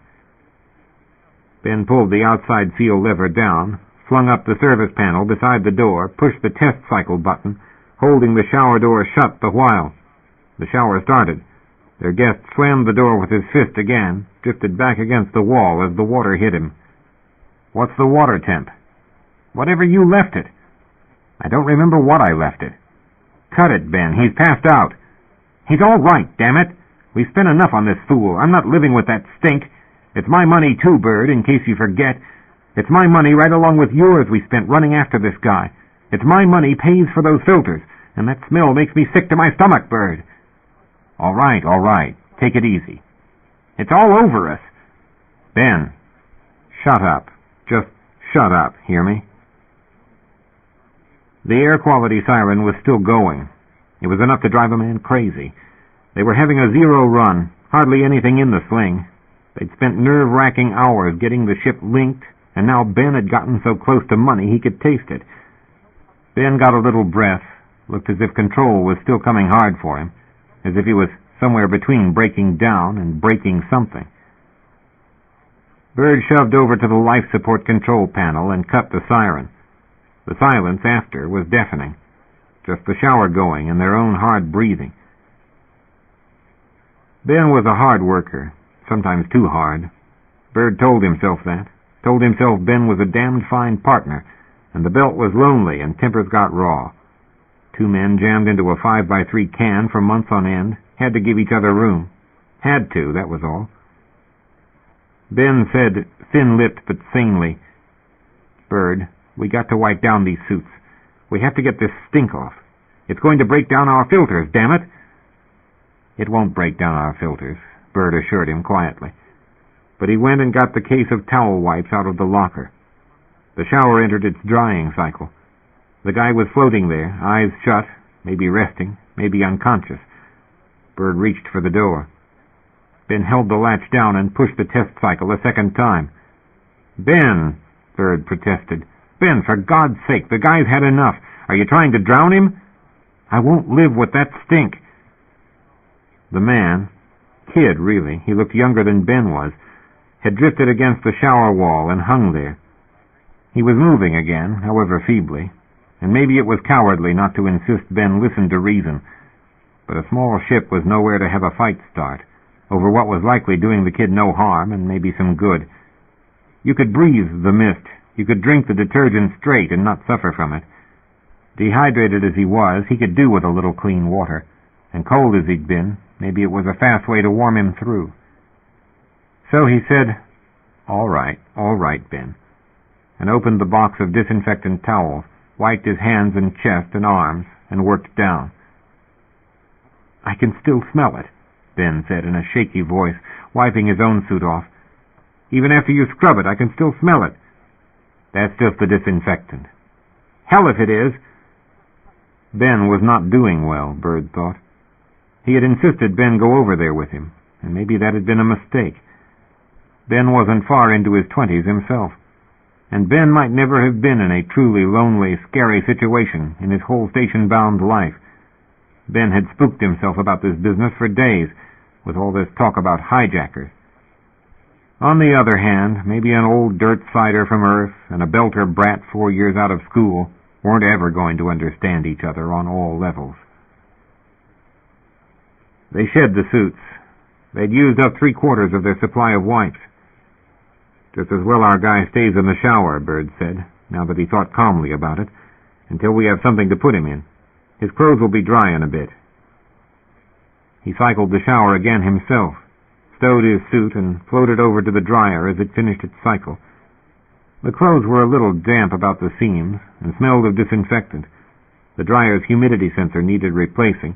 Ben pulled the outside seal lever down, flung up the service panel beside the door, pushed the test cycle button, holding the shower door shut the while. The shower started. Their guest slammed the door with his fist again, drifted back against the wall as the water hit him. "What's the water temp?" "Whatever you left it." "I don't remember what I left it." "Cut it, Ben. He's passed out." "He's all right, damn it. We've spent enough on this fool. I'm not living with that stink. It's my money too, Bird, in case you forget. It's my money right along with yours we spent running after this guy. It's my money pays for those filters, and that smell makes me sick to my stomach, Bird." All right. Take it easy." "It's all over us." "Ben, shut up. Just shut up, hear me?" The air quality siren was still going. It was enough to drive a man crazy. They were having a zero run, hardly anything in the sling. They'd spent nerve-wracking hours getting the ship linked, and now Ben had gotten so close to money he could taste it. Ben got a little breath, looked as if control was still coming hard for him, as if he was somewhere between breaking down and breaking something. Bird shoved over to the life support control panel and cut the siren. The silence after was deafening, just the shower going and their own hard breathing. Ben was a hard worker, sometimes too hard. Bird told himself that, told himself Ben was a damned fine partner, and the belt was lonely and tempers got raw. Two men jammed into a 5x3 can for months on end, had to give each other room. Had to, that was all. Ben said, thin-lipped but sanely, "Bird, we got to wipe down these suits. We have to get this stink off. It's going to break down our filters, damn it." "It won't break down our filters," Bird assured him quietly. But he went and got the case of towel wipes out of the locker. The shower entered its drying cycle. The guy was floating there, eyes shut, maybe resting, maybe unconscious. Bird reached for the door. Ben held the latch down and pushed the test cycle a second time. "Ben," Bird protested. "Ben, for God's sake, the guy's had enough. Are you trying to drown him?" "I won't live with that stink." The man, kid really, he looked younger than Ben was, had drifted against the shower wall and hung there. He was moving again, however feebly, and maybe it was cowardly not to insist Ben listen to reason, but a small ship was nowhere to have a fight start over what was likely doing the kid no harm and maybe some good. You could breathe the mist, you could drink the detergent straight and not suffer from it. Dehydrated as he was, he could do with a little clean water, and cold as he'd been, maybe it was a fast way to warm him through. So he said, all right, Ben," and opened the box of disinfectant towels, wiped his hands and chest and arms, and worked down. "I can still smell it," Ben said in a shaky voice, wiping his own suit off. "Even after you scrub it, I can still smell it." "That's just the disinfectant." "Hell if it is." Ben was not doing well, Bird thought. He had insisted Ben go over there with him, and maybe that had been a mistake. Ben wasn't far into his 20s himself. and Ben might never have been in a truly lonely, scary situation in his whole station-bound life. Ben had spooked himself about this business for days, with all this talk about hijackers. On the other hand, maybe an old dirt-sider from Earth and a belter brat 4 years out of school weren't ever going to understand each other on all levels. They shed the suits. They'd used up 3/4 of their supply of wipes. "Just as well our guy stays in the shower," Bird said, now that he thought calmly about it, "until we have something to put him in. His clothes will be dry in a bit." He cycled the shower again himself, stowed his suit, and floated over to the dryer as it finished its cycle. The clothes were a little damp about the seams and smelled of disinfectant. The dryer's humidity sensor needed replacing,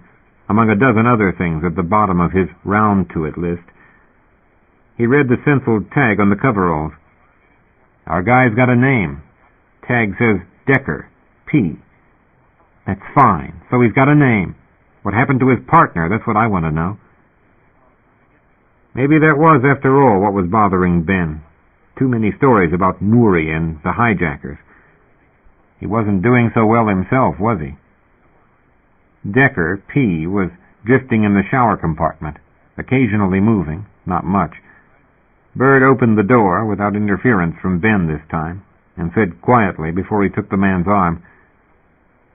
among a dozen other things at the bottom of his round-to-it list. He read the stenciled tag on the coveralls. "Our guy's got a name. Tag says Decker, P. That's fine. So he's got a name. What happened to his partner? That's what I want to know." Maybe that was, after all, what was bothering Ben. Too many stories about Nouri and the hijackers. He wasn't doing so well himself, was he? Decker, P., was drifting in the shower compartment, occasionally moving, not much. Bird opened the door, without interference from Ben this time, and said quietly before he took the man's arm,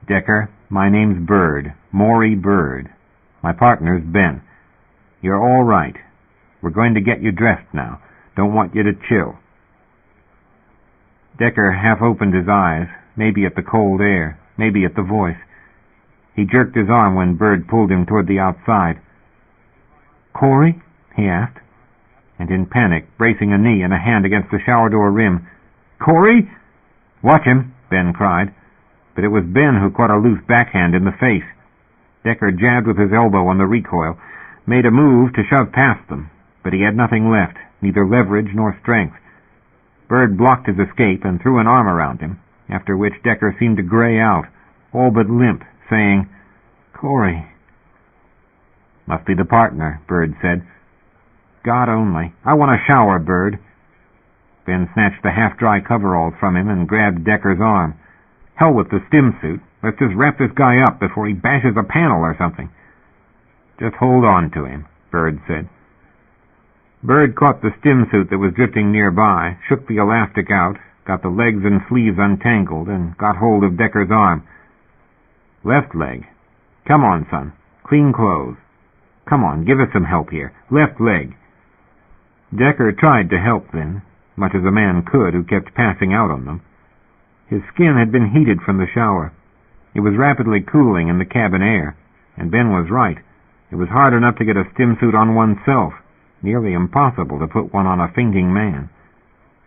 "Decker, my name's Bird, Maury Bird. My partner's Ben. You're all right. We're going to get you dressed now. Don't want you to chill." Decker half opened his eyes, maybe at the cold air, maybe at the voice. He jerked his arm when Bird pulled him toward the outside. "Corey?" he asked, and in panic, bracing a knee and a hand against the shower door rim. "Corey?" "Watch him," Ben cried. But it was Ben who caught a loose backhand in the face. Decker jabbed with his elbow on the recoil, made a move to shove past them, but he had nothing left, neither leverage nor strength. Bird blocked his escape and threw an arm around him, after which Decker seemed to gray out, all but limp, saying, "Corey." "Must be the partner," Bird said. "God only. I want a shower, Bird." Ben snatched the half-dry coveralls from him and grabbed Decker's arm. "Hell with the stim suit. Let's just wrap this guy up before he bashes a panel or something." "Just hold on to him," Bird said. Bird caught the stim suit that was drifting nearby, shook the elastic out, got the legs and sleeves untangled, and got hold of Decker's arm. "Left leg. Come on, son. Clean clothes. Come on, give us some help here. Left leg." Decker tried to help then, much as a man could who kept passing out on them. His skin had been heated from the shower. It was rapidly cooling in the cabin air, and Ben was right. It was hard enough to get a stim suit on oneself, nearly impossible to put one on a fainting man.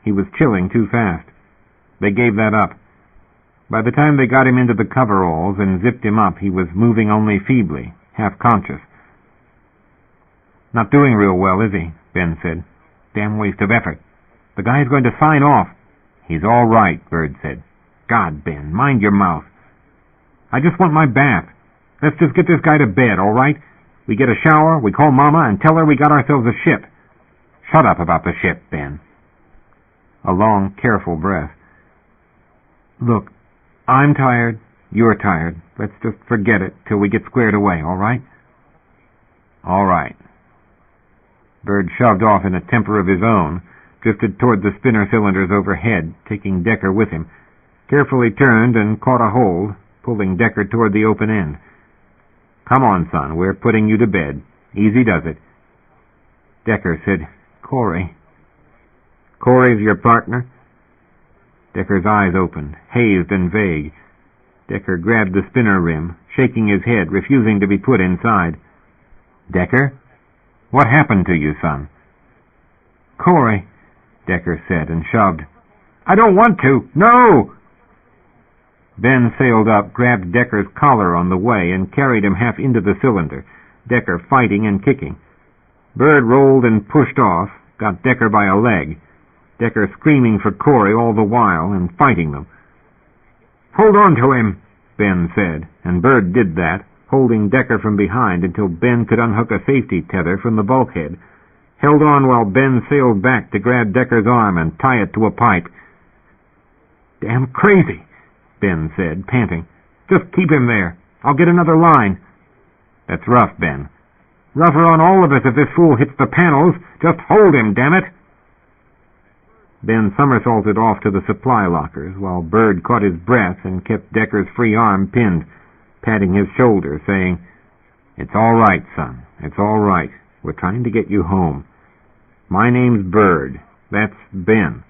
He was chilling too fast. They gave that up. By the time they got him into the coveralls and zipped him up, he was moving only feebly, half-conscious. "Not doing real well, is he?" Ben said. "Damn waste of effort. The guy's going to sign off." "He's all right," Bird said. "God, Ben, mind your mouth." "I just want my bath. Let's just get this guy to bed, all right? We get a shower, we call Mama, and tell her we got ourselves a ship." "Shut up about the ship, Ben." A long, careful breath. "Look, I'm tired, you're tired. Let's just forget it till we get squared away, all right?" "All right." Bird shoved off in a temper of his own, drifted toward the spinner cylinders overhead, taking Decker with him, carefully turned and caught a hold, pulling Decker toward the open end. "Come on, son, we're putting you to bed. Easy does it." Decker said, "Corey." "Corey's your partner?" Decker's eyes opened, hazed and vague. Decker grabbed the spinner rim, shaking his head, refusing to be put inside. "Decker? What happened to you, son?" "Corey," Decker said, and shoved. "I don't want to! No!" Ben sailed up, grabbed Decker's collar on the way, and carried him half into the cylinder, Decker fighting and kicking. Bird rolled and pushed off, got Decker by a leg, Decker screaming for Corey all the while and fighting them. "Hold on to him," Ben said, and Bird did that, holding Decker from behind until Ben could unhook a safety tether from the bulkhead, held on while Ben sailed back to grab Decker's arm and tie it to a pipe. Damn crazy, Ben said, panting. Just keep him there. I'll get another line. That's rough, Ben. Rougher on all of us if this fool hits the panels. Just hold him, damn it. Ben somersaulted off to the supply lockers, while Bird caught his breath and kept Decker's free arm pinned, patting his shoulder, saying, "It's all right, son. It's all right. We're trying to get you home. My name's Bird. That's Ben.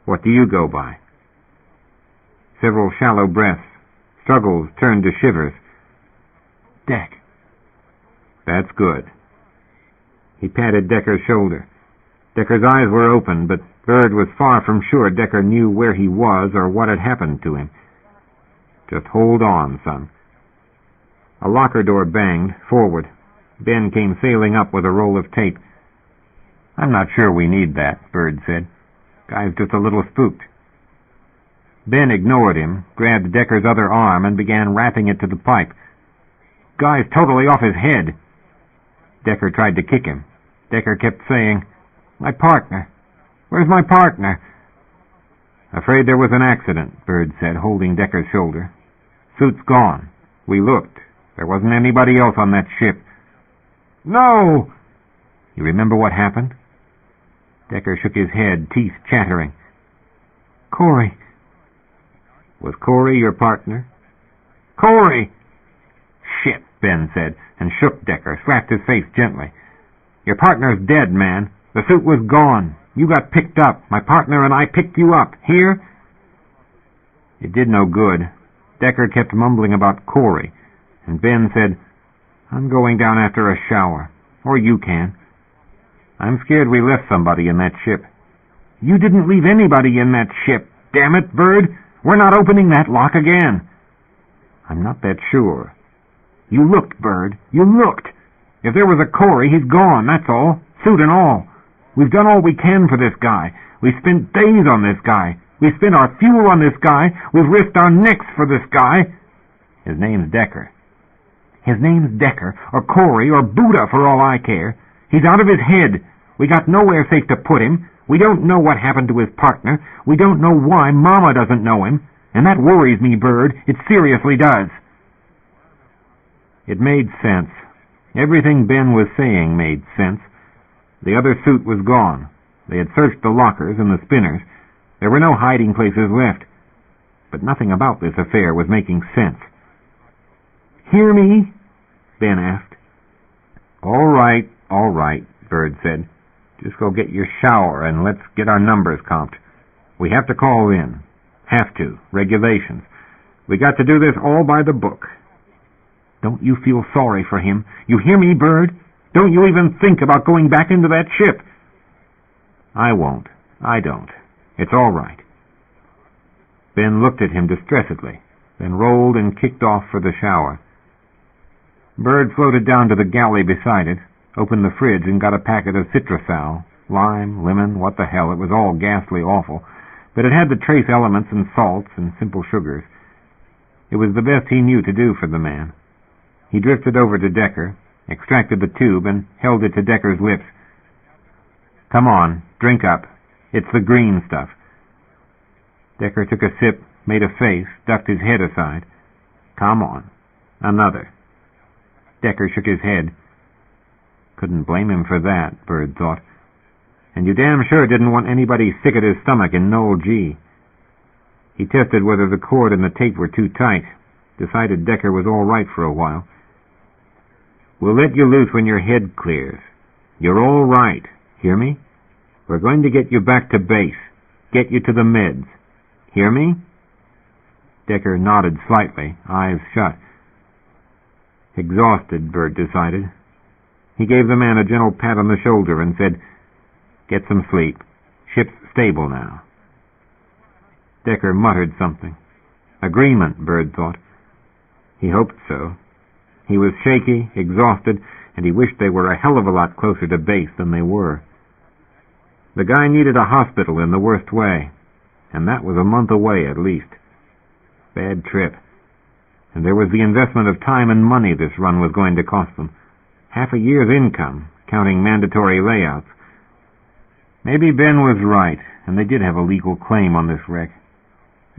What do you go by?" Several shallow breaths. Struggles turned to shivers. "Deck." "That's good." He patted Decker's shoulder. Decker's eyes were open, but Bird was far from sure Decker knew where he was or what had happened to him. "Just hold on, son." A locker door banged, forward. Ben came sailing up with a roll of tape. "I'm not sure we need that," Bird said. "Guy's just a little spooked." Ben ignored him, grabbed Decker's other arm, and began wrapping it to the pipe. "Guy's totally off his head." Decker tried to kick him. Decker kept saying, "My partner. Where's my partner?" "Afraid there was an accident," Bird said, holding Decker's shoulder. "Suit's gone. We looked. There wasn't anybody else on that ship." "No!" "You remember what happened?" Decker shook his head, teeth chattering. "Corey." "Was Corey your partner?" "Corey!" "Shit," Ben said, and shook Decker, slapped his face gently. "Your partner's dead, man. The suit was gone. You got picked up. My partner and I picked you up. Here?" It did no good. Decker kept mumbling about Corey, and Ben said, "I'm going down after a shower. Or you can. I'm scared we left somebody in that ship." "You didn't leave anybody in that ship. Damn it, Bird. We're not opening that lock again." "I'm not that sure." "You looked, Bird. You looked. If there was a Corey, he's gone, that's all. Suit and all. We've done all we can for this guy. We've spent days on this guy. We've spent our fuel on this guy. We've risked our necks for this guy." "His name's Decker." "His name's Decker, or Corey, or Buddha, for all I care. He's out of his head. We got nowhere safe to put him. We don't know what happened to his partner. We don't know why Mama doesn't know him. And that worries me, Bird. It seriously does." It made sense. Everything Ben was saying made sense. The other suit was gone. They had searched the lockers and the spinners. There were no hiding places left. But nothing about this affair was making sense. "Hear me?" Ben asked. All right, Bird said. "Just go get your shower and let's get our numbers comped. We have to call in. Have to. Regulations. We got to do this all by the book." "Don't you feel sorry for him? You hear me, Bird? Don't you even think about going back into that ship?" "I won't. I don't. It's all right." Ben looked at him distressedly, then rolled and kicked off for the shower. Bird floated down to the galley beside it, opened the fridge and got a packet of Citrusal, lime, lemon, what the hell, it was all ghastly awful, but it had the trace elements and salts and simple sugars. It was the best he knew to do for the man. He drifted over to Decker, extracted the tube, and held it to Decker's lips. "Come on, drink up. It's the green stuff." Decker took a sip, made a face, ducked his head aside. "Come on. Another." Decker shook his head. Couldn't blame him for that, Bird thought. And you damn sure didn't want anybody sick at his stomach in Knoll G. He tested whether the cord and the tape were too tight, decided Decker was all right for a while. "We'll let you loose when your head clears. You're all right. Hear me? We're going to get you back to base. Get you to the meds. Hear me?" Decker nodded slightly, eyes shut. Exhausted, Bird decided. He gave the man a gentle pat on the shoulder and said, "Get some sleep. Ship's stable now." Decker muttered something. Agreement, Bird thought. He hoped so. He was shaky, exhausted, and he wished they were a hell of a lot closer to base than they were. The guy needed a hospital in the worst way, and that was a month away at least. Bad trip. And there was the investment of time and money this run was going to cost them. Half a year's income, counting mandatory layouts. Maybe Ben was right, and they did have a legal claim on this wreck.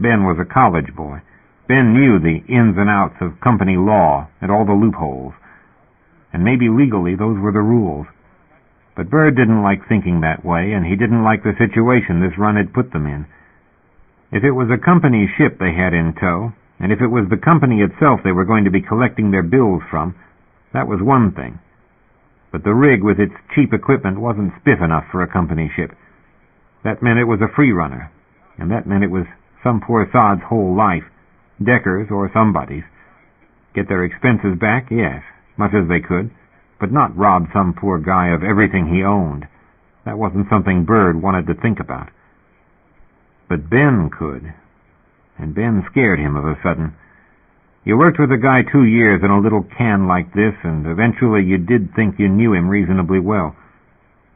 Ben was a college boy. Ben knew the ins and outs of company law and all the loopholes. And maybe legally those were the rules. But Bird didn't like thinking that way, and he didn't like the situation this run had put them in. If it was a company ship they had in tow, and if it was the company itself they were going to be collecting their bills from, that was one thing. But the rig with its cheap equipment wasn't spiff enough for a company ship. That meant it was a free runner, and that meant it was some poor sod's whole life, Decker's or somebody's. Get their expenses back, yes, much as they could, but not rob some poor guy of everything he owned. That wasn't something Bird wanted to think about. But Ben could, and Ben scared him of a sudden. You worked with a guy 2 years in a little can like this, and eventually you did think you knew him reasonably well.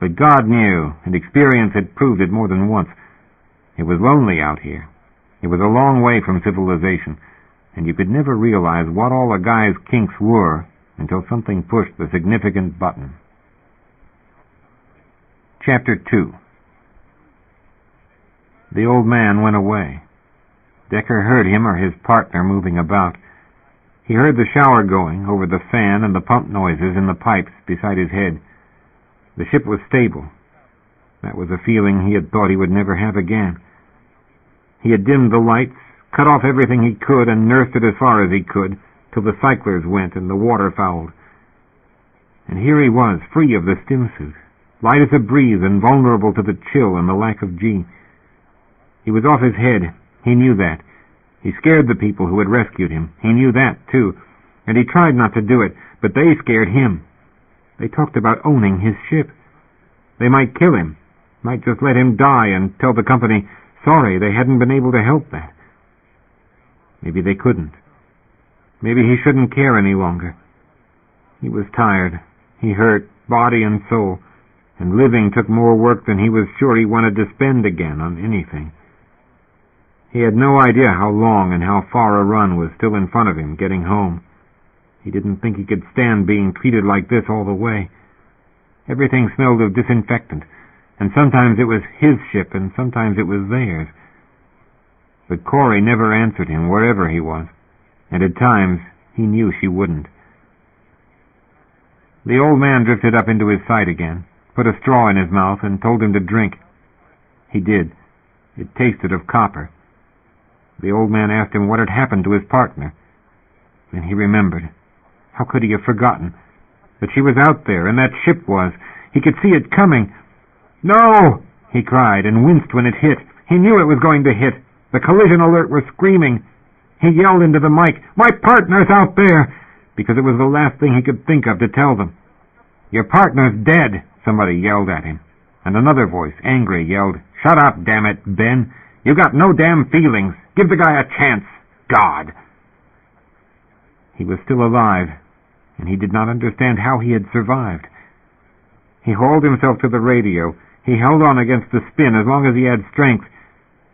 But God knew, and experience had proved it more than once. It was lonely out here. It was a long way from civilization, and you could never realize what all a guy's kinks were until something pushed the significant button. Chapter 2. The old man went away. Decker heard him or his partner moving about. He heard the shower going over the fan and the pump noises in the pipes beside his head. The ship was stable. That was a feeling he had thought he would never have again. He had dimmed the lights, cut off everything he could, and nursed it as far as he could, till the cyclers went and the water fouled. And here he was, free of the stim suit, light as a breeze and vulnerable to the chill and the lack of G. He was off his head. He knew that. He scared the people who had rescued him. He knew that, too. And he tried not to do it, but they scared him. They talked about owning his ship. They might kill him, might just let him die and tell the company, sorry, they hadn't been able to help that. Maybe they couldn't. Maybe he shouldn't care any longer. He was tired. He hurt, body and soul, and living took more work than he was sure he wanted to spend again on anything. He had no idea how long and how far a run was still in front of him getting home. He didn't think he could stand being treated like this all the way. Everything smelled of disinfectant, and sometimes it was his ship and sometimes it was theirs. But Corey never answered him wherever he was, and at times he knew she wouldn't. The old man drifted up into his sight again, put a straw in his mouth, and told him to drink. He did. It tasted of copper. The old man asked him what had happened to his partner. Then he remembered. How could he have forgotten? That she was out there, and that ship was. He could see it coming. No! He cried, and winced when it hit. He knew it was going to hit. The collision alert was screaming. He yelled into the mic, "My partner's out there!" because it was the last thing he could think of to tell them. "Your partner's dead," somebody yelled at him. And another voice, angry, yelled, "Shut up, damn it, Ben. You got no damn feelings. Give the guy a chance. God!" He was still alive, and he did not understand how he had survived. He hauled himself to the radio. He held on against the spin as long as he had strength.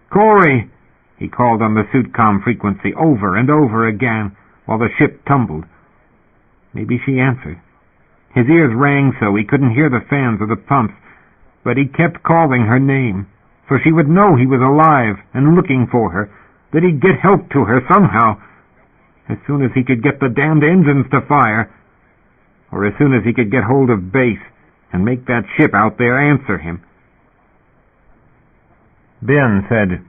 "Corey!" he called on the suitcom frequency over and over again while the ship tumbled. Maybe she answered. His ears rang so he couldn't hear the fans or the pumps, but he kept calling her name, so she would know he was alive and looking for her, that he'd get help to her somehow, as soon as he could get the damned engines to fire, or as soon as he could get hold of base and make that ship out there answer him. Ben said,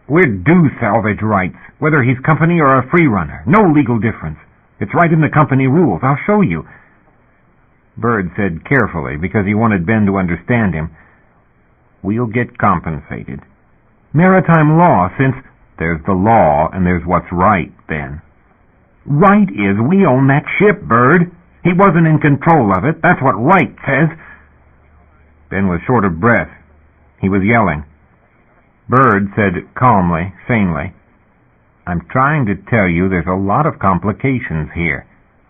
"We're due salvage rights, whether he's company or a free runner. No legal difference. It's right in the company rules. I'll show you." Bird said carefully, because he wanted Ben to understand him, "We'll get compensated. Maritime law, since..." "There's the law, and there's what's right, Ben." "Right is we own that ship, Bird. He wasn't in control of it. That's what right says." Ben was short of breath. He was yelling. Bird said calmly, sanely, "I'm trying to tell you there's a lot of complications here.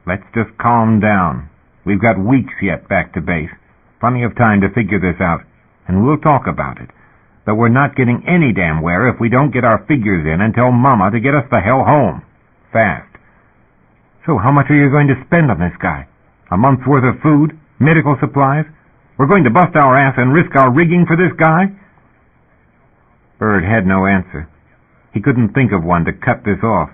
Let's just calm down. We've got weeks yet back to base. Plenty of time to figure this out, and we'll talk about it. But we're not getting any damn where if we don't get our figures in and tell Mama to get us the hell home. Fast." "So how much are you going to spend on this guy? A month's worth of food? Medical supplies? We're going to bust our ass and risk our rigging for this guy?" Bird had no answer. He couldn't think of one to cut this off.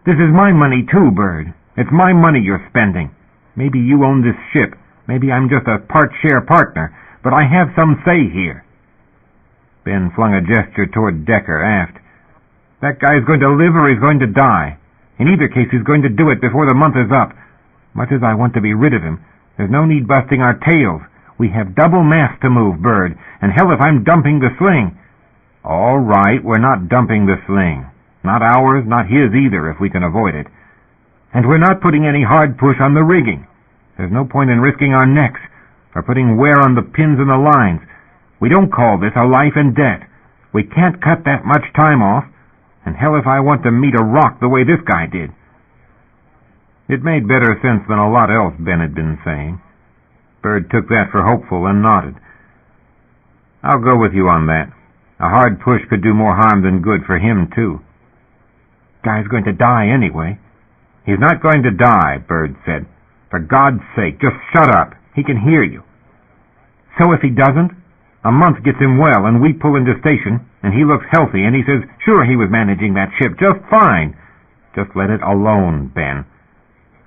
"This is my money too, Bird. It's my money you're spending. Maybe you own this ship. Maybe I'm just a part-share partner, but I have some say here." Ben flung a gesture toward Decker, aft. "That guy's going to live or he's going to die. In either case, he's going to do it before the month is up. Much as I want to be rid of him, there's no need busting our tails. We have double masts to move, Bird, and hell if I'm dumping the sling." "All right, we're not dumping the sling. Not ours, not his either, if we can avoid it. And we're not putting any hard push on the rigging. There's no point in risking our necks, or putting wear on the pins and the lines. We don't call this a life and debt. We can't cut that much time off, and hell if I want to meet a rock the way this guy did." It made better sense than a lot else Ben had been saying. Bird took that for hopeful and nodded. "I'll go with you on that. A hard push could do more harm than good for him, too." "Guy's going to die anyway." "He's not going to die," Bird said. "For God's sake, just shut up. He can hear you." "So if he doesn't? A month gets him well, and we pull into station, and he looks healthy, and he says, sure, he was managing that ship just fine." "Just let it alone, Ben."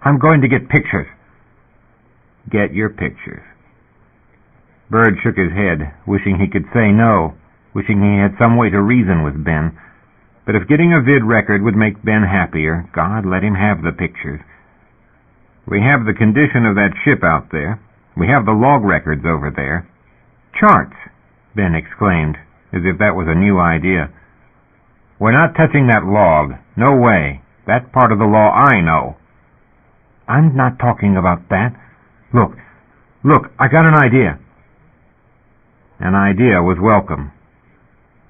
"I'm going to get pictures." "Get your pictures." Bird shook his head, wishing he could say no, wishing he had some way to reason with Ben. But if getting a vid record would make Ben happier, God, let him have the pictures. "We have the condition of that ship out there. We have the log records over there." "Charts," Ben exclaimed, as if that was a new idea. "We're not touching that log. No way. That part of the law I know." "I'm not talking about that. Look, I got an idea." An idea was welcome.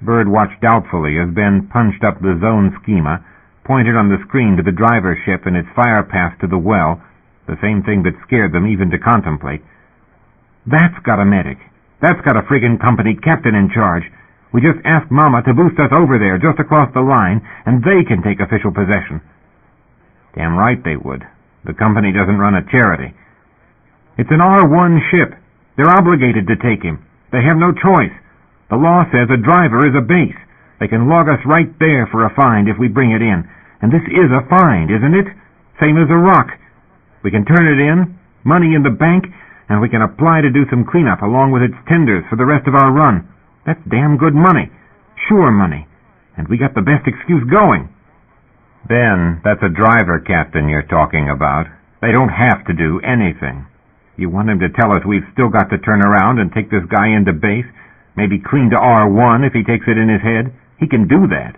Bird watched doubtfully as Ben punched up the zone schema, pointed on the screen to the driver's ship and its fire path to the well, the same thing that scared them even to contemplate. "That's got a medic. That's got a friggin' company captain in charge. We just asked Mama to boost us over there just across the line, and they can take official possession." "Damn right they would. The company doesn't run a charity." "It's an R1 ship. They're obligated to take him. They have no choice. The law says a driver is a base. They can log us right there for a find if we bring it in. And this is a find, isn't it? Same as a rock. We can turn it in, money in the bank, and we can apply to do some cleanup along with its tenders for the rest of our run. That's damn good money. Sure money. And we got the best excuse going." "Ben, that's a driver captain you're talking about. They don't have to do anything. You want him to tell us we've still got to turn around and take this guy into base? Maybe clean to R1 if he takes it in his head? He can do that.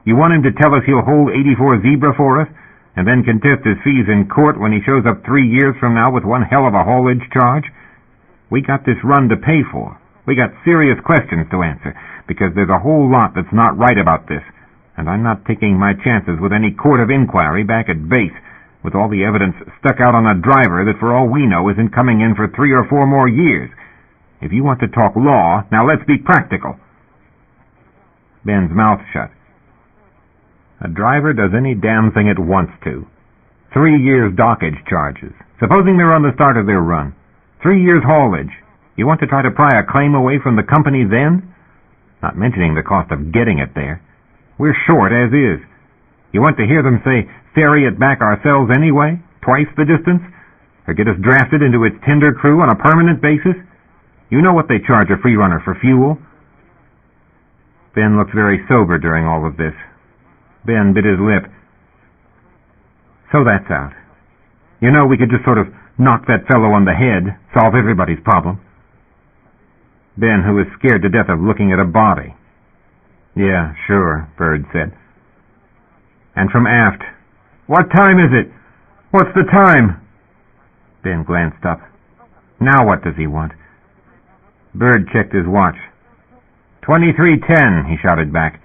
You want him to tell us he'll hold 84 Zebra for us, and then contest his fees in court when he shows up 3 years from now with one hell of a haulage charge? We got this run to pay for. We got serious questions to answer, because there's a whole lot that's not right about this, and I'm not taking my chances with any court of inquiry back at base, with all the evidence stuck out on a driver that for all we know isn't coming in for 3 or 4 more years. If you want to talk law, now let's be practical." Ben's mouth shut. "A driver does any damn thing it wants to. 3 years dockage charges. Supposing they're on the start of their run. 3 years haulage. You want to try to pry a claim away from the company then? Not mentioning the cost of getting it there. We're short as is. You want to hear them say, ferry it back ourselves anyway, twice the distance? Or get us drafted into its tender crew on a permanent basis? You know what they charge a free runner for fuel." Ben looked very sober during all of this. Ben bit his lip. "So that's out. You know, we could just sort of knock that fellow on the head, solve everybody's problem." Ben, who was scared to death of looking at a body. "Yeah, sure," Bird said. And from aft, "What time is it? What's the time?" Ben glanced up. Now what does he want? Bird checked his watch. 23:10, he shouted back.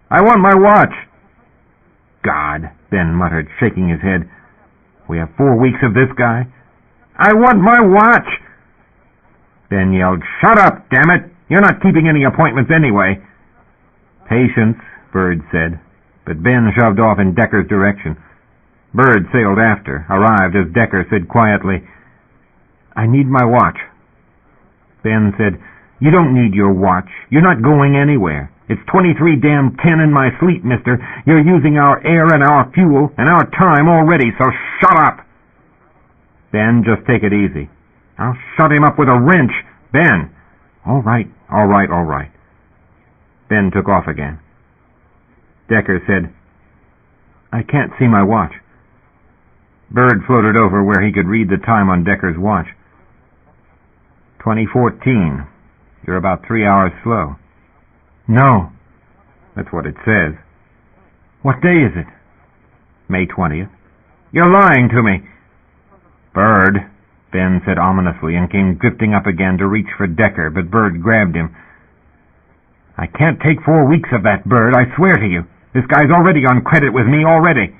"I want my watch." "God," Ben muttered, shaking his head. "We have 4 weeks of this guy." "I want my watch!" Ben yelled, "Shut up, damn it! You're not keeping any appointments anyway." "Patience," Bird said, but Ben shoved off in Decker's direction. Bird sailed after, arrived as Decker said quietly, "I need my watch." Ben said, "You don't need your watch. You're not going anywhere. It's 23 damn 10 in my sleep, mister. You're using our air and our fuel and our time already, so shut up. Ben, just take it easy. I'll shut him up with a wrench. Ben. All right. Ben took off again. Decker said, I can't see my watch. Bird floated over where he could read the time on Decker's watch. 2014. You're about 3 hours slow. No. That's what it says. What day is it? May 20th. You're lying to me. Bird, Ben said ominously and came drifting up again to reach for Decker, but Bird grabbed him. I can't take 4 weeks of that, Bird, I swear to you. This guy's already on credit with me already.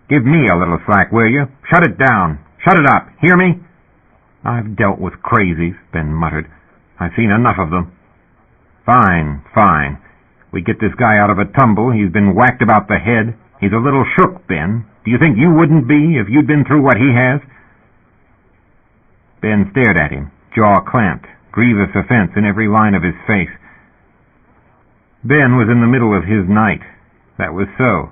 Give me a little slack, will you? Shut it down. Shut it up. Hear me? I've dealt with crazies, Ben muttered. I've seen enough of them. Fine. We get this guy out of a tumble. He's been whacked about the head. He's a little shook, Ben. Do you think you wouldn't be if you'd been through what he has? Ben stared at him, jaw clamped, grievous offense in every line of his face. Ben was in the middle of his night. That was so.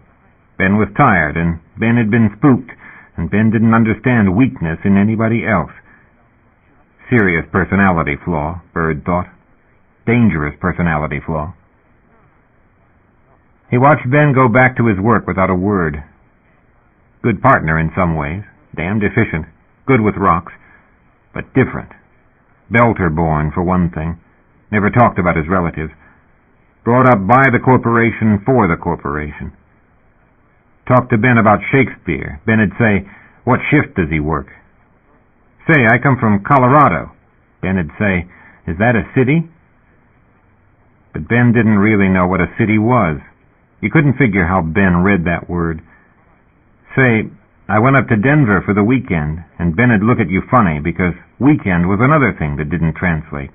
Ben was tired, and Ben had been spooked, and Ben didn't understand weakness in anybody else. Serious personality flaw, Bird thought. Dangerous personality flaw. He watched Ben go back to his work without a word. Good partner in some ways, damned efficient, good with rocks, but different. Belter born, for one thing. Never talked about his relatives. Brought up by the corporation for the corporation. Talked to Ben about Shakespeare. Ben'd say, what shift does he work? Say, I come from Colorado. Ben'd say, is that a city? But Ben didn't really know what a city was. You couldn't figure how Ben read that word. Say, I went up to Denver for the weekend, and Ben'd look at you funny because weekend was another thing that didn't translate.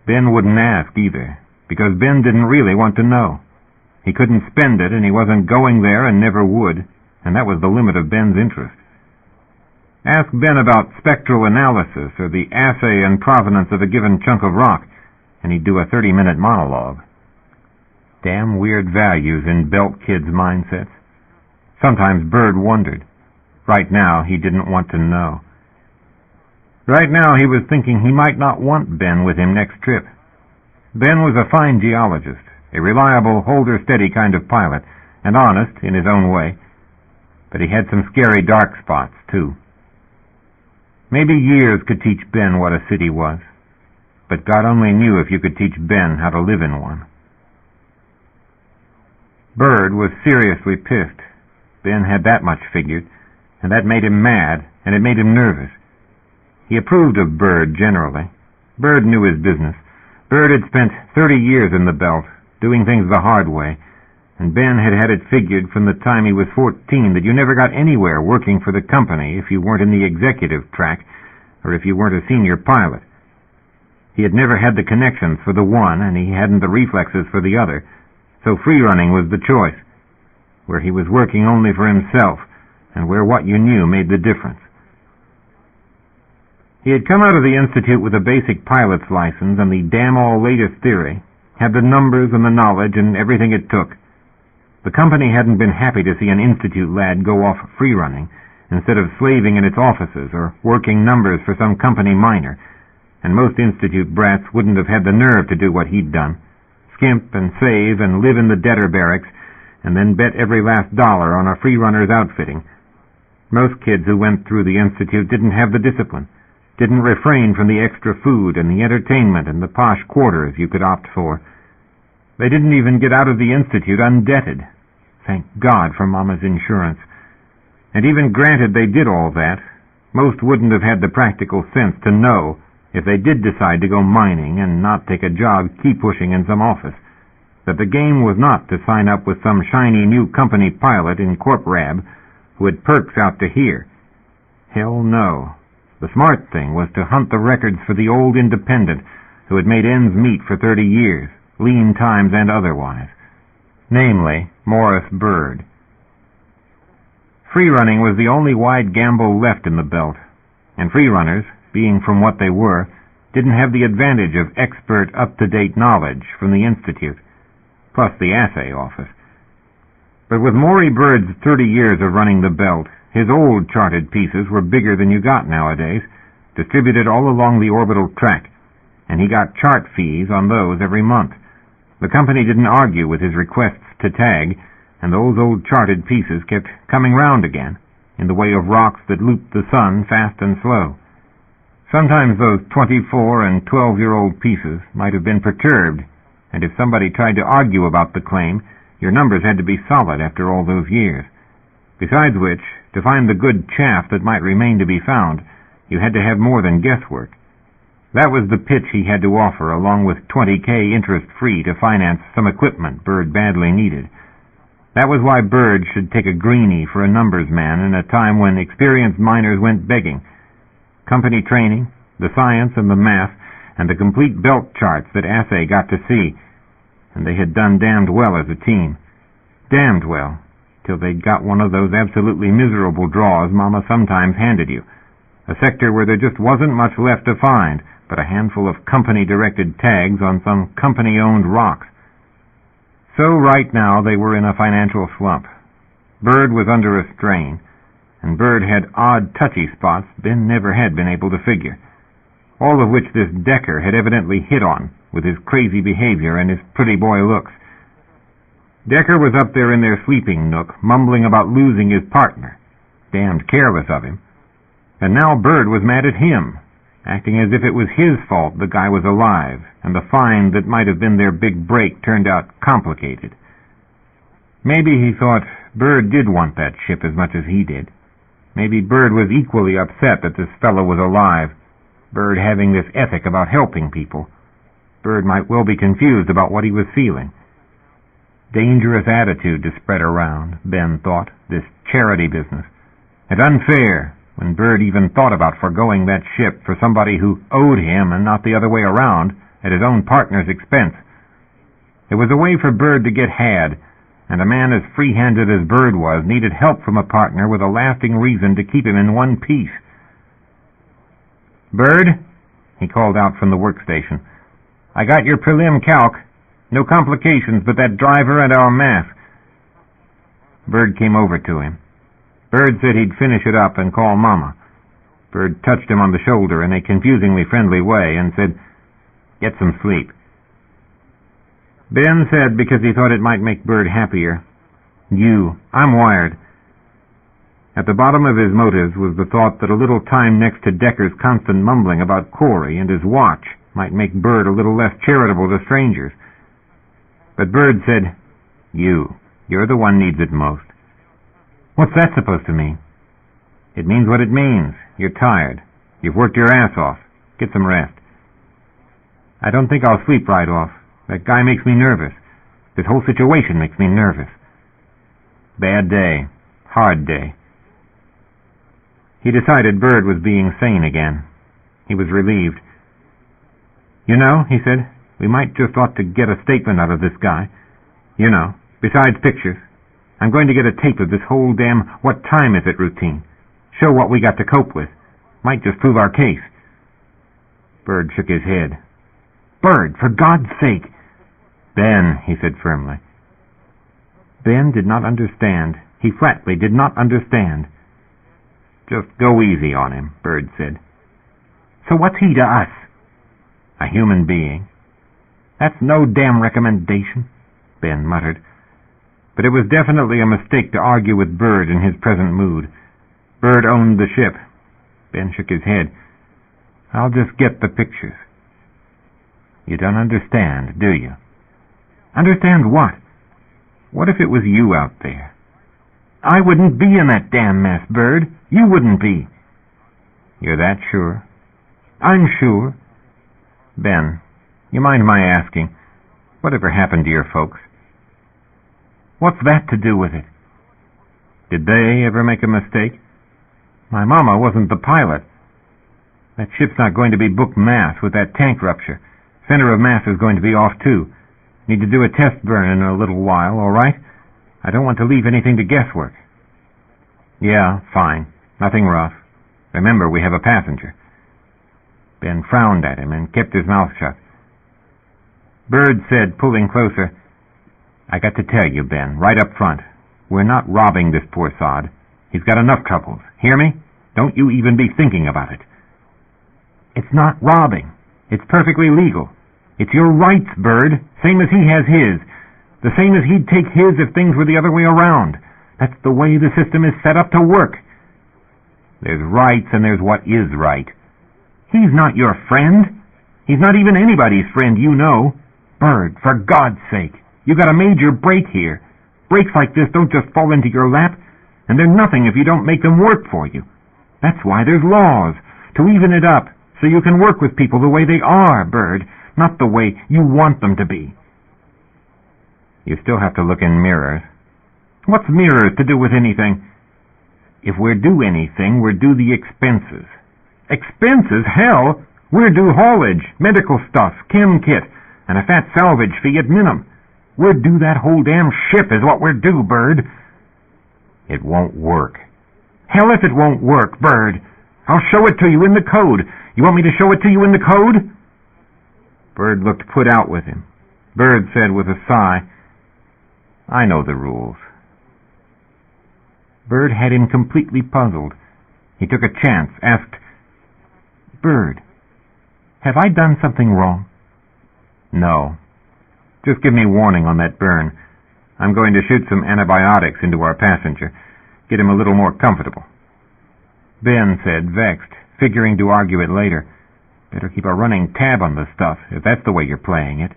Ben wouldn't ask either, because Ben didn't really want to know. He couldn't spend it, and he wasn't going there and never would, and that was the limit of Ben's interest. Ask Ben about spectral analysis or the assay and provenance of a given chunk of rock, and he'd do a 30-minute monologue. Damn weird values in Belt kids' mindsets. Sometimes Bird wondered. Right now, he didn't want to know. Right now, he was thinking he might not want Ben with him next trip. Ben was a fine geologist, a reliable, hold-her-steady kind of pilot, and honest in his own way. But he had some scary dark spots, too. Maybe years could teach Ben what a city was, but God only knew if you could teach Ben how to live in one. Bird was seriously pissed. Ben had that much figured, and that made him mad, and it made him nervous. He approved of Bird generally. Bird knew his business. Bird had spent 30 years in the Belt, doing things the hard way, and Ben had had it figured from the time he was 14 that you never got anywhere working for the company if you weren't in the executive track, or if you weren't a senior pilot. He had never had the connections for the one, and he hadn't the reflexes for the other, so free-running was the choice, where he was working only for himself, and where what you knew made the difference. He had come out of the Institute with a basic pilot's license and the damn-all-latest theory, had the numbers and the knowledge and everything it took. The company hadn't been happy to see an Institute lad go off free-running instead of slaving in its offices or working numbers for some company minor, and most Institute brats wouldn't have had the nerve to do what he'd done, skimp and save and live in the debtor barracks and then bet every last dollar on a free-runner's outfitting. Most kids who went through the Institute didn't have the discipline, didn't refrain from the extra food and the entertainment and the posh quarters you could opt for. They didn't even get out of the Institute undebted. Thank God for Mama's insurance. And even granted they did all that, most wouldn't have had the practical sense to know, if they did decide to go mining and not take a job key pushing in some office, that the game was not to sign up with some shiny new company pilot in Corp Rab who had perks out to here. Hell no. The smart thing was to hunt the records for the old independent who had made ends meet for 30 years, lean times and otherwise, namely Morris Bird. Free-running was the only wide gamble left in the Belt, and free-runners, being from what they were, didn't have the advantage of expert, up-to-date knowledge from the Institute. plus the assay office. But with Maury Bird's 30 years of running the belt, his old charted pieces were bigger than you got nowadays, distributed all along the orbital track, and he got chart fees on those every month. The company didn't argue with his requests to tag, and those old charted pieces kept coming round again, in the way of rocks that looped the sun fast and slow. Sometimes those 24- and 12-year-old pieces might have been perturbed, and if somebody tried to argue about the claim, your numbers had to be solid after all those years. Besides which, to find the good chaff that might remain to be found, you had to have more than guesswork. That was the pitch he had to offer, along with $20,000 interest-free to finance some equipment Bird badly needed. That was why Bird should take a greenie for a numbers man in a time when experienced miners went begging. Company training, the science and the math, and the complete belt charts that Assay got to see, and they had done damned well as a team. Damned well, till they'd got one of those absolutely miserable draws Mama sometimes handed you, a sector where there just wasn't much left to find but a handful of company-directed tags on some company-owned rocks. So right now they were in a financial slump. Bird was under a strain, and Bird had odd touchy spots Ben never had been able to figure, all of which this Decker had evidently hit on with his crazy behavior and his pretty boy looks. Decker was up there in their sleeping nook, mumbling about losing his partner. Damned careless of him. And now Bird was mad at him, acting as if it was his fault the guy was alive, and the find that might have been their big break turned out complicated. Maybe he thought Bird did want that ship as much as he did. Maybe Bird was equally upset that this fellow was alive, Bird having this ethic about helping people. Bird might well be confused about what he was feeling. Dangerous attitude to spread around, Ben thought, this charity business. And unfair, when Bird even thought about forgoing that ship for somebody who owed him and not the other way around, at his own partner's expense. It was a way for Bird to get had, and a man as free-handed as Bird was needed help from a partner with a lasting reason to keep him in one piece. "Bird," he called out from the workstation, "I got your prelim calc. No complications but that driver and our math." Bird came over to him. Bird said he'd finish it up and call Mama. Bird touched him on the shoulder in a confusingly friendly way and said, "Get some sleep." Ben said, because he thought it might make Bird happier, "I'm wired." At the bottom of his motives was the thought that a little time next to Decker's constant mumbling about Corey and his watch might make Bird a little less charitable to strangers. But Bird said, You're the one needs it most." "What's that supposed to mean?" "It means what it means. You're tired. You've worked your ass off. Get some rest." "I don't think I'll sleep right off. That guy makes me nervous. This whole situation makes me nervous." Bad day. Hard day. He decided Bird was being sane again. He was relieved. He said, "we might just ought to get a statement out of this guy. Besides pictures. I'm going to get a tape of this whole damn what time is it routine. Show what we got to cope with. Might just prove our case." Bird shook his head. "Bird, for God's sake!" "Ben," he said firmly. Ben did not understand. He flatly did not understand. "Just go easy on him," Bird said. "So what's he to us?" "A human being." "That's no damn recommendation," Ben muttered. But it was definitely a mistake to argue with Bird in his present mood. Bird owned the ship. Ben shook his head. "I'll just get the pictures." "You don't understand, do you?" "Understand what?" "What if it was you out there?" "I wouldn't be in that damn mess, Bird. You wouldn't be." "You're that sure?" "I'm sure." "Ben, you mind my asking, whatever happened to your folks?" "What's that to do with it?" "Did they ever make a mistake?" "My mama wasn't the pilot. That ship's not going to be booked mass with that tank rupture. Center of mass is going to be off, too. Need to do a test burn in a little while, all right? I don't want to leave anything to guesswork." "Yeah, fine. Nothing rough. Remember, we have a passenger." Ben frowned at him and kept his mouth shut. Bird said, pulling closer, I got to tell you, Ben, right up front, we're not robbing this poor sod. He's got enough troubles. Hear me? Don't you even be thinking about it. It's not robbing. It's perfectly legal. It's your rights, Bird, same as he has his. The same as he'd take his if things were the other way around. That's the way the system is set up to work. There's rights and there's what is right. He's not your friend. He's not even anybody's friend, you know. Bird, for God's sake, you got a major break here. Breaks like this don't just fall into your lap, and they're nothing if you don't make them work for you. That's why there's laws, to even it up, so you can work with people the way they are, Bird, not the way you want them to be. You still have to look in mirrors. What's mirrors to do with anything? If we're due anything, we're due the expenses. Expenses? Hell! We're due haulage, medical stuff, chem kit, and a fat salvage fee at minimum. We're due that whole damn ship is what we're due, Bird. It won't work. Hell if it won't work, Bird. I'll show it to you in the code. You want me to show it to you in the code? Bird looked put out with him. Bird said with a sigh, I know the rules. Bird had him completely puzzled. He took a chance, asked, Bird, have I done something wrong? No. Just give me warning on that burn. I'm going to shoot some antibiotics into our passenger. Get him a little more comfortable. Ben said, vexed, figuring to argue it later. Better keep a running tab on the stuff, if that's the way you're playing it.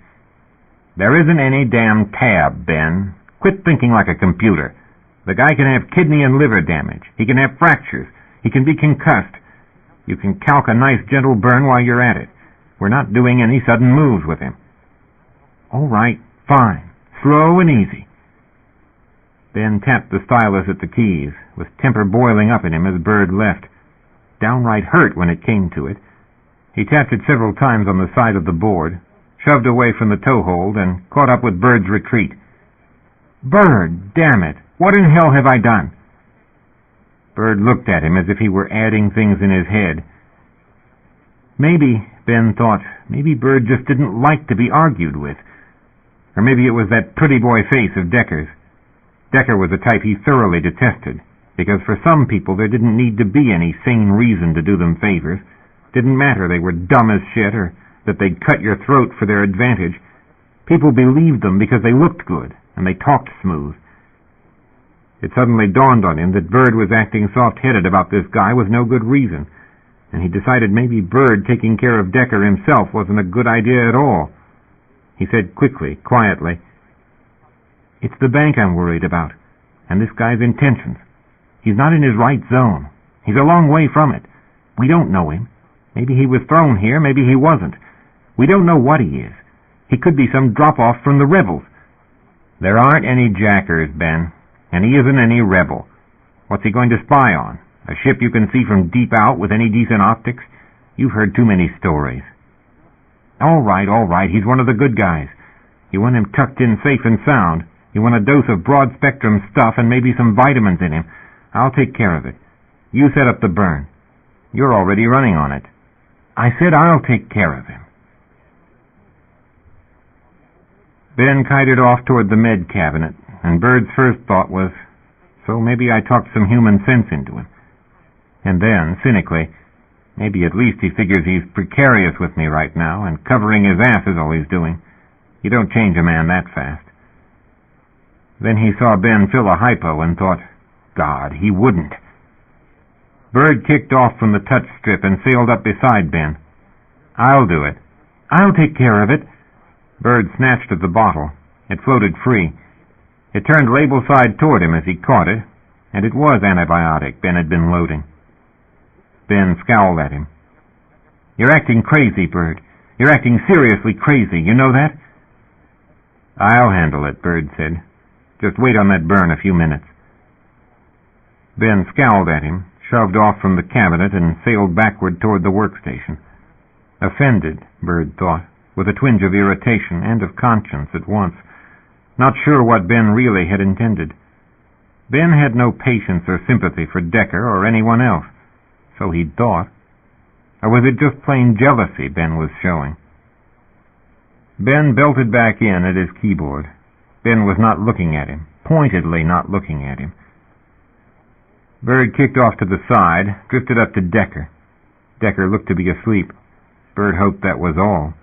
There isn't any damn tab, Ben. Quit thinking like a computer. The guy can have kidney and liver damage. He can have fractures. He can be concussed. You can calc a nice gentle burn while you're at it. We're not doing any sudden moves with him. All right, fine. Slow and easy. Ben tapped the stylus at the keys, with temper boiling up in him as Bird left. Downright hurt when it came to it. He tapped it several times on the side of the board, shoved away from the toehold, and caught up with Bird's retreat. Bird, damn it! What in hell have I done? Bird looked at him as if he were adding things in his head. Maybe, Ben thought, maybe Bird just didn't like to be argued with. Or maybe it was that pretty boy face of Decker's. Decker was a type he thoroughly detested, because for some people there didn't need to be any sane reason to do them favors. Didn't matter they were dumb as shit or that they'd cut your throat for their advantage. People believed them because they looked good and they talked smooth. It suddenly dawned on him that Bird was acting soft-headed about this guy with no good reason, and he decided maybe Bird taking care of Decker himself wasn't a good idea at all. He said quickly, quietly, It's the bank I'm worried about, and this guy's intentions. He's not in his right zone. He's a long way from it. We don't know him. Maybe he was thrown here, maybe he wasn't. We don't know what he is. He could be some drop-off from the rebels. There aren't any jackers, Ben, and he isn't any rebel. What's he going to spy on? A ship you can see from deep out with any decent optics? You've heard too many stories. All right, he's one of the good guys. You want him tucked in safe and sound. You want a dose of broad-spectrum stuff and maybe some vitamins in him. I'll take care of it. You set up the burn. You're already running on it. I said I'll take care of him. Ben kited off toward the med cabinet, and Bird's first thought was, so maybe I talked some human sense into him. And then, cynically, maybe at least he figures he's precarious with me right now, and covering his ass is all he's doing. You don't change a man that fast. Then he saw Ben fill a hypo and thought, God, he wouldn't. Bird kicked off from the touch strip and sailed up beside Ben. I'll do it. I'll take care of it. Bird snatched at the bottle. It floated free. It turned label side toward him as he caught it, and it was antibiotic Ben had been loading. Ben scowled at him. You're acting crazy, Bird. You're acting seriously crazy. You know that? I'll handle it, Bird said. Just wait on that burn a few minutes. Ben scowled at him, shoved off from the cabinet, and sailed backward toward the workstation. Offended, Bird thought, with a twinge of irritation and of conscience at once, not sure what Ben really had intended. Ben had no patience or sympathy for Decker or anyone else, so he'd thought. Or was it just plain jealousy Ben was showing? Ben belted back in at his keyboard. Ben was not looking at him, pointedly not looking at him. Bird kicked off to the side, drifted up to Decker. Decker looked to be asleep. Bird hoped that was all.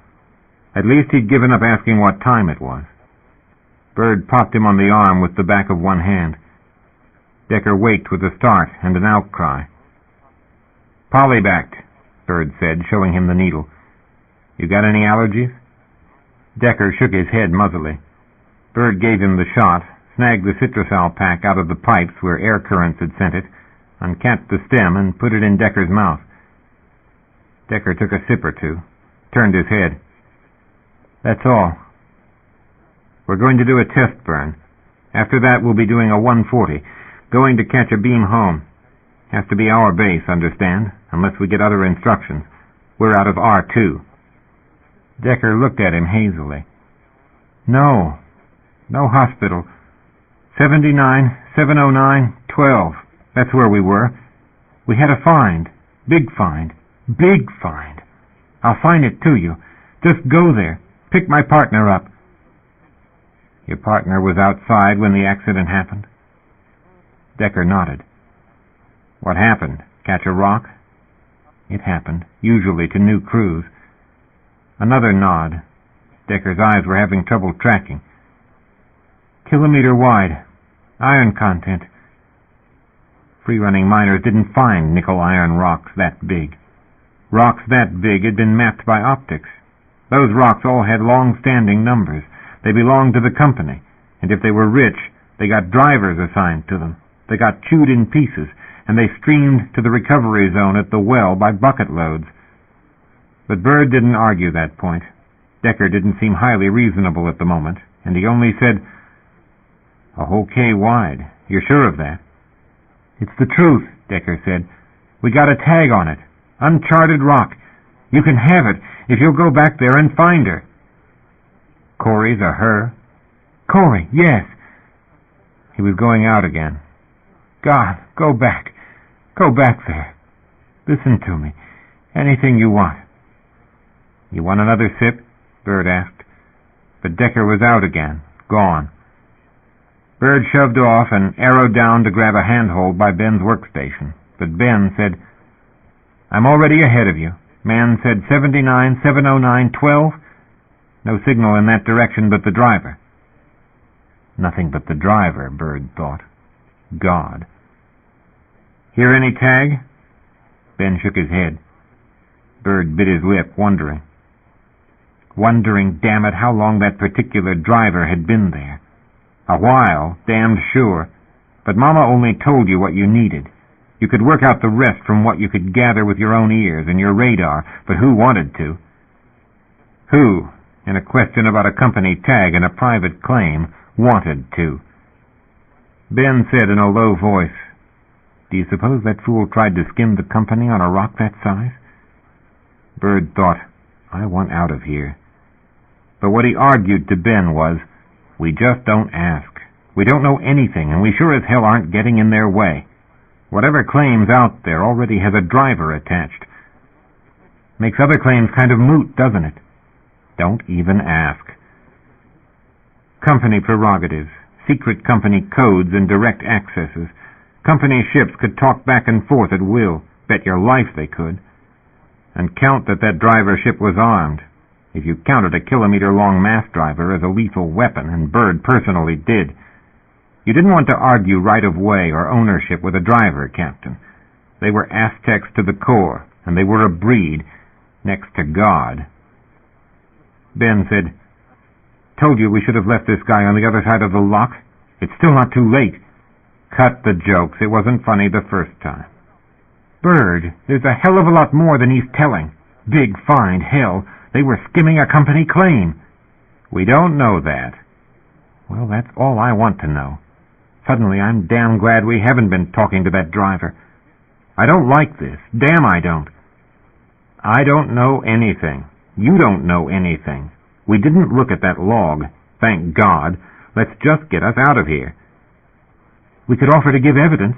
At least he'd given up asking what time it was. Bird popped him on the arm with the back of one hand. Decker waked with a start and an outcry. "Polybacked," Bird said, showing him the needle. "You got any allergies?" Decker shook his head muzzily. Bird gave him the shot, snagged the Citrusal pack out of the pipes where air currents had sent it, uncapped the stem, and put it in Decker's mouth. Decker took a sip or two, turned his head. "That's all. We're going to do a test burn. After that, we'll be doing a 140, going to catch a beam home. Has to be our base, understand, unless we get other instructions. We're out of R2. Decker looked at him hazily. No hospital. 79, 709, 12. That's where we were. We had a find. Big find. Big find. I'll sign it to you. Just go there. Pick my partner up." "Your partner was outside when the accident happened?" Decker nodded. "What happened? Catch a rock?" "It happened, usually to new crews." Another nod. Decker's eyes were having trouble tracking. "Kilometer wide. Iron content." Free-running miners didn't find nickel-iron rocks that big. Rocks that big had been mapped by optics. Those rocks all had long-standing numbers. They belonged to the company, and if they were rich, they got drivers assigned to them. They got chewed in pieces, and they streamed to the recovery zone at the well by bucket loads. But Bird didn't argue that point. Decker didn't seem highly reasonable at the moment, and he only said, "A whole K wide. You're sure of that?" "It's the truth," Decker said. "We got a tag on it. Uncharted rock. You can have it if you'll go back there and find her." "Corey's a her?" "Corey, yes." He was going out again. "God, go back. Go back there. Listen to me. Anything you want." "You want another sip?" Bird asked. But Decker was out again, gone. Bird shoved off and arrowed down to grab a handhold by Ben's workstation. But Ben said, "I'm already ahead of you. Man said 79, 709, 12. No signal in that direction but the driver." Nothing but the driver, Bird thought. God. "Hear any tag?" Ben shook his head. Bird bit his lip, wondering, damn it, how long that particular driver had been there. A while, damned sure, but Mama only told you what you needed. You could work out the rest from what you could gather with your own ears and your radar, but who wanted to? Who, in a question about a company tag and a private claim, wanted to? Ben said in a low voice, "Do you suppose that fool tried to skim the company on a rock that size?" Bird thought, I want out of here. But what he argued to Ben was, we just don't ask. We don't know anything, and we sure as hell aren't getting in their way. Whatever claim's out there already has a driver attached. Makes other claims kind of moot, doesn't it? Don't even ask. Company prerogatives, secret company codes and direct accesses. Company ships could talk back and forth at will. Bet your life they could. And count that driver ship was armed. If you counted a kilometer-long mass driver as a lethal weapon, and Bird personally did. You didn't want to argue right-of-way or ownership with a driver captain. They were Aztecs to the core, and they were a breed next to God. Ben said, "Told you we should have left this guy on the other side of the lock. It's still not too late." "Cut the jokes. It wasn't funny the first time." "Bird, there's a hell of a lot more than he's telling. Big find, hell. They were skimming a company claim." "We don't know that." "Well, that's all I want to know. Suddenly I'm damn glad we haven't been talking to that driver. I don't like this. Damn I don't." "I don't know anything. You don't know anything. We didn't look at that log. Thank God. Let's just get us out of here." "We could offer to give evidence."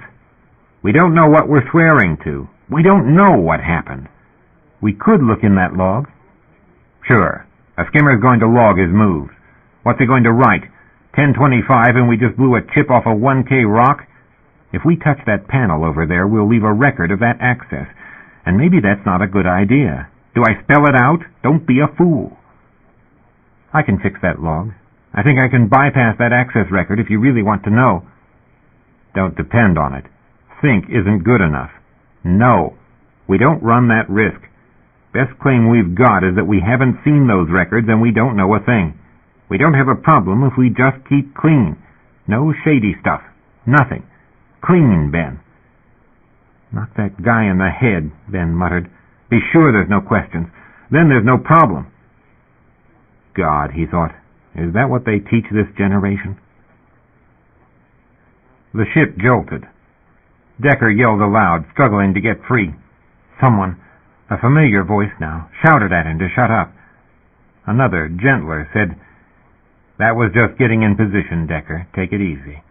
"We don't know what we're swearing to. We don't know what happened." "We could look in that log." "Sure. A skimmer's going to log his moves. What's he going to write? 10:25 and we just blew a chip off a 1K rock? If we touch that panel over there, we'll leave a record of that access. And maybe that's not a good idea. Do I spell it out? Don't be a fool. I can fix that log. I think I can bypass that access record if you really want to know. Don't depend on it. Think isn't good enough. No. We don't run that risk. Best claim we've got is that we haven't seen those records and we don't know a thing. We don't have a problem if we just keep clean. No shady stuff. Nothing. Clean, Ben. Knock that guy in the head, Ben muttered. Be sure there's no questions. Then there's no problem. God, he thought, is that what they teach this generation? The ship jolted. Decker yelled aloud, struggling to get free. Someone, a familiar voice now, shouted at him to shut up. Another, gentler, said, "That was just getting in position, Decker. Take it easy."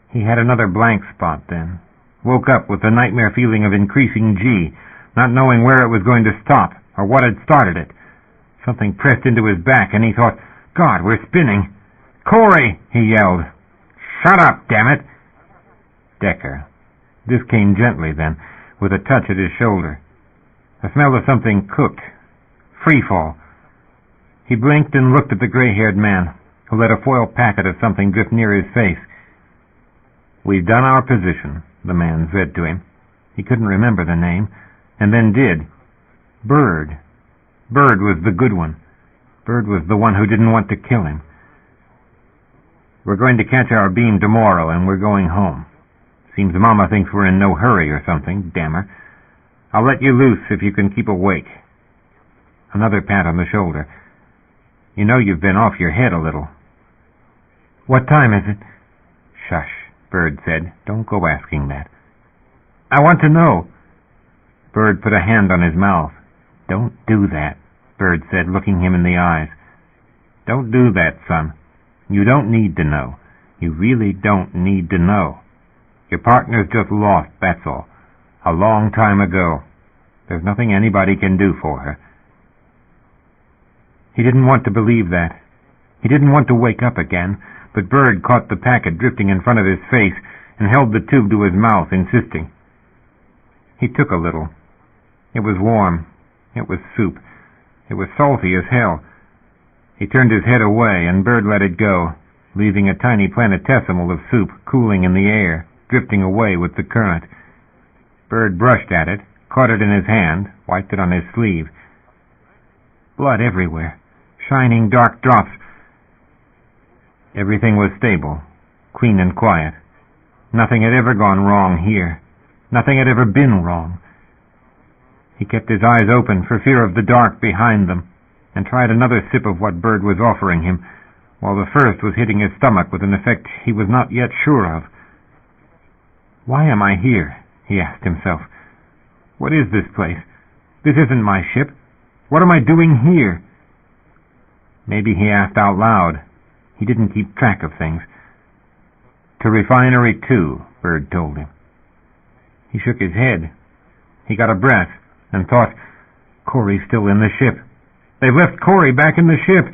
He had another blank spot then. Woke up with the nightmare feeling of increasing G, not knowing where it was going to stop or what had started it. Something pressed into his back, and he thought, God, we're spinning. "Corey!" he yelled. "Shut up, damn it!" Decker. This came gently then, with a touch at his shoulder. A smell of something cooked. Free fall. He blinked and looked at the gray-haired man, who let a foil packet of something drift near his face. "We've done our position," the man said to him. He couldn't remember the name, and then did. Bird. Bird was the good one. Bird was the one who didn't want to kill him. "We're going to catch our beam tomorrow, and we're going home. Seems Mama thinks we're in no hurry or something, damn her. I'll let you loose if you can keep awake." Another pat on the shoulder. "You know you've been off your head a little." "What time is it?" "Shush," Bird said. "Don't go asking that." "I want to know." Bird put a hand on his mouth. "Don't do that," Bird said, looking him in the eyes. "Don't do that, son. You don't need to know. You really don't need to know. Your partner's just lost, that's all. A long time ago. There's nothing anybody can do for her." He didn't want to believe that. He didn't want to wake up again, but Bird caught the packet drifting in front of his face and held the tube to his mouth, insisting. He took a little. It was warm. It was soup. It was salty as hell. He turned his head away, and Bird let it go, leaving a tiny planetesimal of soup cooling in the air, drifting away with the current. Bird brushed at it, caught it in his hand, wiped it on his sleeve. Blood everywhere. Shining dark drops. Everything was stable, clean and quiet. Nothing had ever gone wrong here. Nothing had ever been wrong. He kept his eyes open for fear of the dark behind them, and tried another sip of what Bird was offering him, while the first was hitting his stomach with an effect he was not yet sure of. "Why am I here?" he asked himself. "What is this place? This isn't my ship. What am I doing here?" Maybe he asked out loud. He didn't keep track of things. "To Refinery 2, Bird told him. He shook his head. He got a breath and thought, Corey's still in the ship. They've left Corey back in the ship.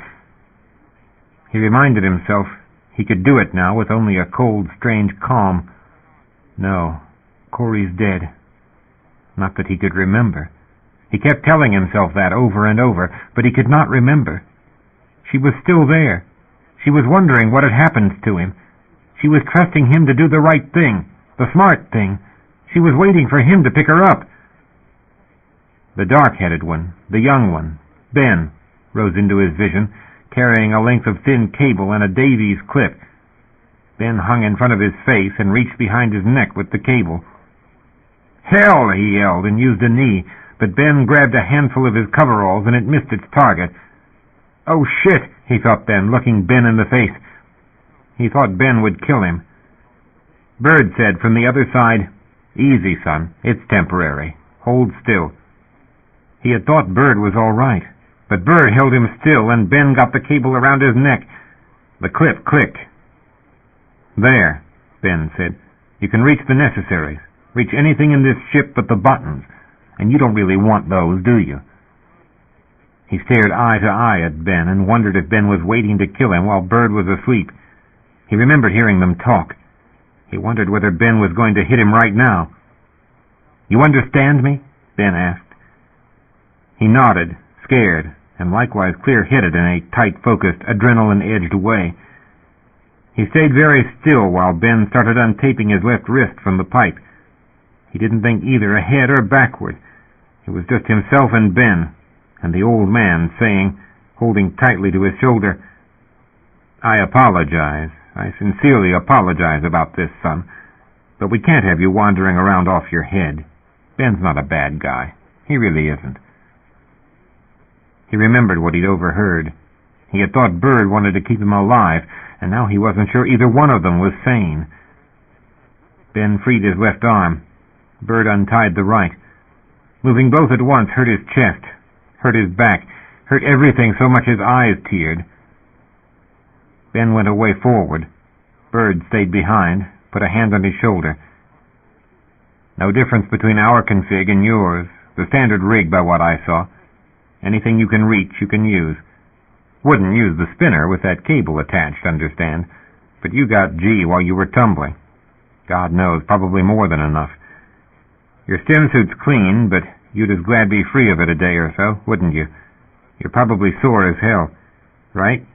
He reminded himself he could do it now with only a cold, strange calm. No, Corey's dead. Not that he could remember. He kept telling himself that over and over, but he could not remember. She was still there. She was wondering what had happened to him. She was trusting him to do the right thing, the smart thing. She was waiting for him to pick her up. The dark-headed one, the young one, Ben, rose into his vision, carrying a length of thin cable and a Davies clip. Ben hung in front of his face and reached behind his neck with the cable. "Hell!" he yelled and used a knee, but Ben grabbed a handful of his coveralls and it missed its target. "Oh, shit," he thought then, looking Ben in the face. He thought Ben would kill him. Bird said from the other side, "Easy, son. It's temporary. Hold still." He had thought Bird was all right, but Bird held him still, and Ben got the cable around his neck. The clip clicked. "There," Ben said. "You can reach the necessaries. Reach anything in this ship but the buttons. And you don't really want those, do you?" He stared eye to eye at Ben and wondered if Ben was waiting to kill him while Bird was asleep. He remembered hearing them talk. He wondered whether Ben was going to hit him right now. "You understand me?" Ben asked. He nodded, scared, and likewise clear-headed in a tight-focused, adrenaline-edged way. He stayed very still while Ben started untaping his left wrist from the pipe. He didn't think either ahead or backward. It was just himself and Ben, and the old man saying, holding tightly to his shoulder, "I apologize. I sincerely apologize about this, son. But we can't have you wandering around off your head. Ben's not a bad guy. He really isn't." He remembered what he'd overheard. He had thought Bird wanted to keep him alive, and now he wasn't sure either one of them was sane. Ben freed his left arm. Bird untied the right. Moving both at once hurt his chest, hurt his back, hurt everything so much his eyes teared. Ben went away forward. Bird stayed behind, put a hand on his shoulder. "No difference between our config and yours. The standard rig by what I saw. Anything you can reach, you can use. Wouldn't use the spinner with that cable attached, understand? But you got G while you were tumbling. God knows, probably more than enough. Your stim suit's clean, but you'd as glad be free of it a day or so, wouldn't you? You're probably sore as hell, right?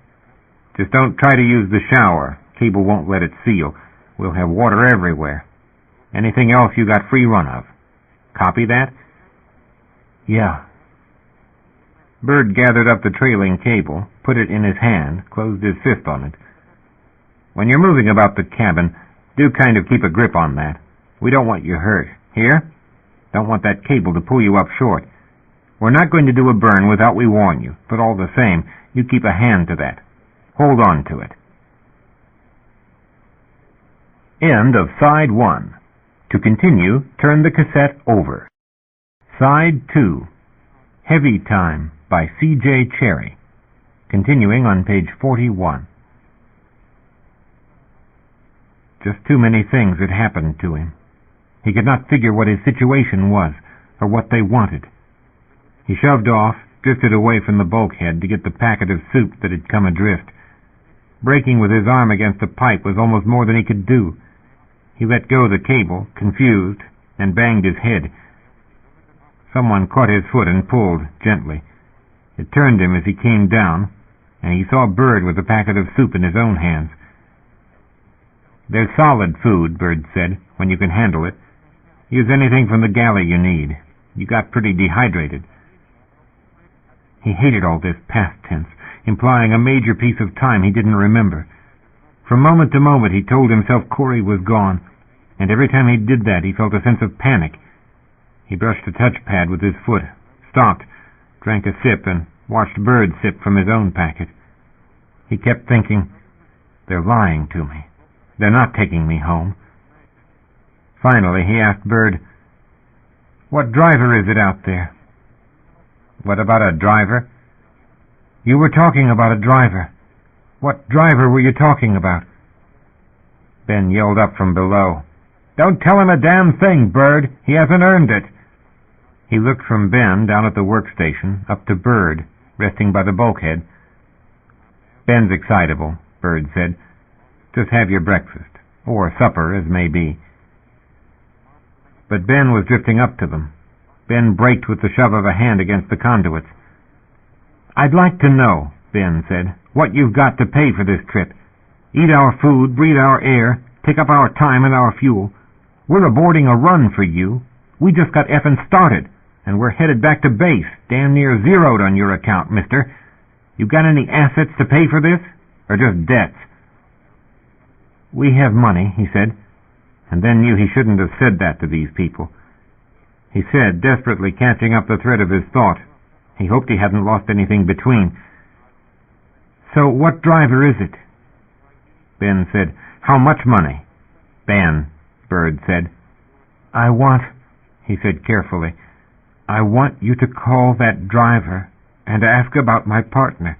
Just don't try to use the shower. Cable won't let it seal. We'll have water everywhere. Anything else you got free run of. Copy that?" "Yeah." Bird gathered up the trailing cable, put it in his hand, closed his fist on it. "When you're moving about the cabin, do kind of keep a grip on that. We don't want you hurt. Hear? Don't want that cable to pull you up short. We're not going to do a burn without we warn you, but all the same, you keep a hand to that. Hold on to it." End of Side 1. To continue, turn the cassette over. Side 2. Heavy Time by C.J. Cherryh. Continuing on page 41. Just too many things had happened to him. He could not figure what his situation was, or what they wanted. He shoved off, drifted away from the bulkhead to get the packet of soup that had come adrift. Breaking with his arm against a pipe was almost more than he could do. He let go the cable, confused, and banged his head. Someone caught his foot and pulled, gently. It turned him as he came down, and he saw Bird with the packet of soup in his own hands. "There's solid food," Bird said, "when you can handle it. Use anything from the galley you need. You got pretty dehydrated." He hated all this past tense, implying a major piece of time he didn't remember. From moment to moment he told himself Corey was gone, and every time he did that he felt a sense of panic. He brushed the touchpad with his foot, stopped, drank a sip, and watched Bird sip from his own packet. He kept thinking, "They're lying to me. They're not taking me home." Finally he asked Bird, "What driver is it out there?" "What about a driver?" "You were talking about a driver. What driver were you talking about?" Ben yelled up from below, "Don't tell him a damn thing, Bird. He hasn't earned it." He looked from Ben down at the workstation up to Bird, resting by the bulkhead. "Ben's excitable," Bird said. "Just have your breakfast, or supper, as may be." But Ben was drifting up to them. Ben braked with the shove of a hand against the conduits. "I'd like to know," Ben said, "what you've got to pay for this trip. Eat our food, breathe our air, take up our time and our fuel. We're aborting a run for you. We just got effing started, and we're headed back to base, damn near zeroed on your account, mister. You got any assets to pay for this, or just debts?" "We have money," he said, and then knew he shouldn't have said that to these people. He said, desperately catching up the thread of his thought. He hoped he hadn't lost anything between. "So what driver is it?" Ben said, "How much money?" "Ben," Bird said. "I want," he said carefully, "I want you to call that driver and ask about my partner."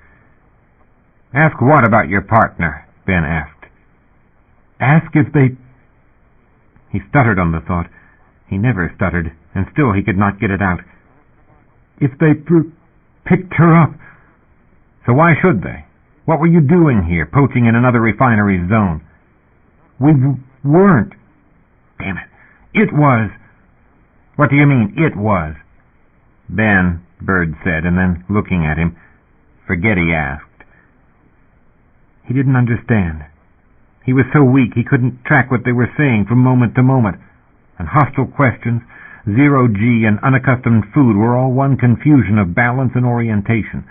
"Ask what about your partner?" Ben asked. "Ask if they—" He stuttered on the thought. He never stuttered, and still he could not get it out. "If they Picked her up. So why should they? What were you doing here, poaching in another refinery's zone? We weren't. Damn it. It was. What do you mean, it was? Ben, Bird said, and then, looking at him, forget he asked. He didn't understand. He was so weak he couldn't track what they were saying from moment to moment, and hostile questions, zero-G, and unaccustomed food were all one confusion of balance and orientation.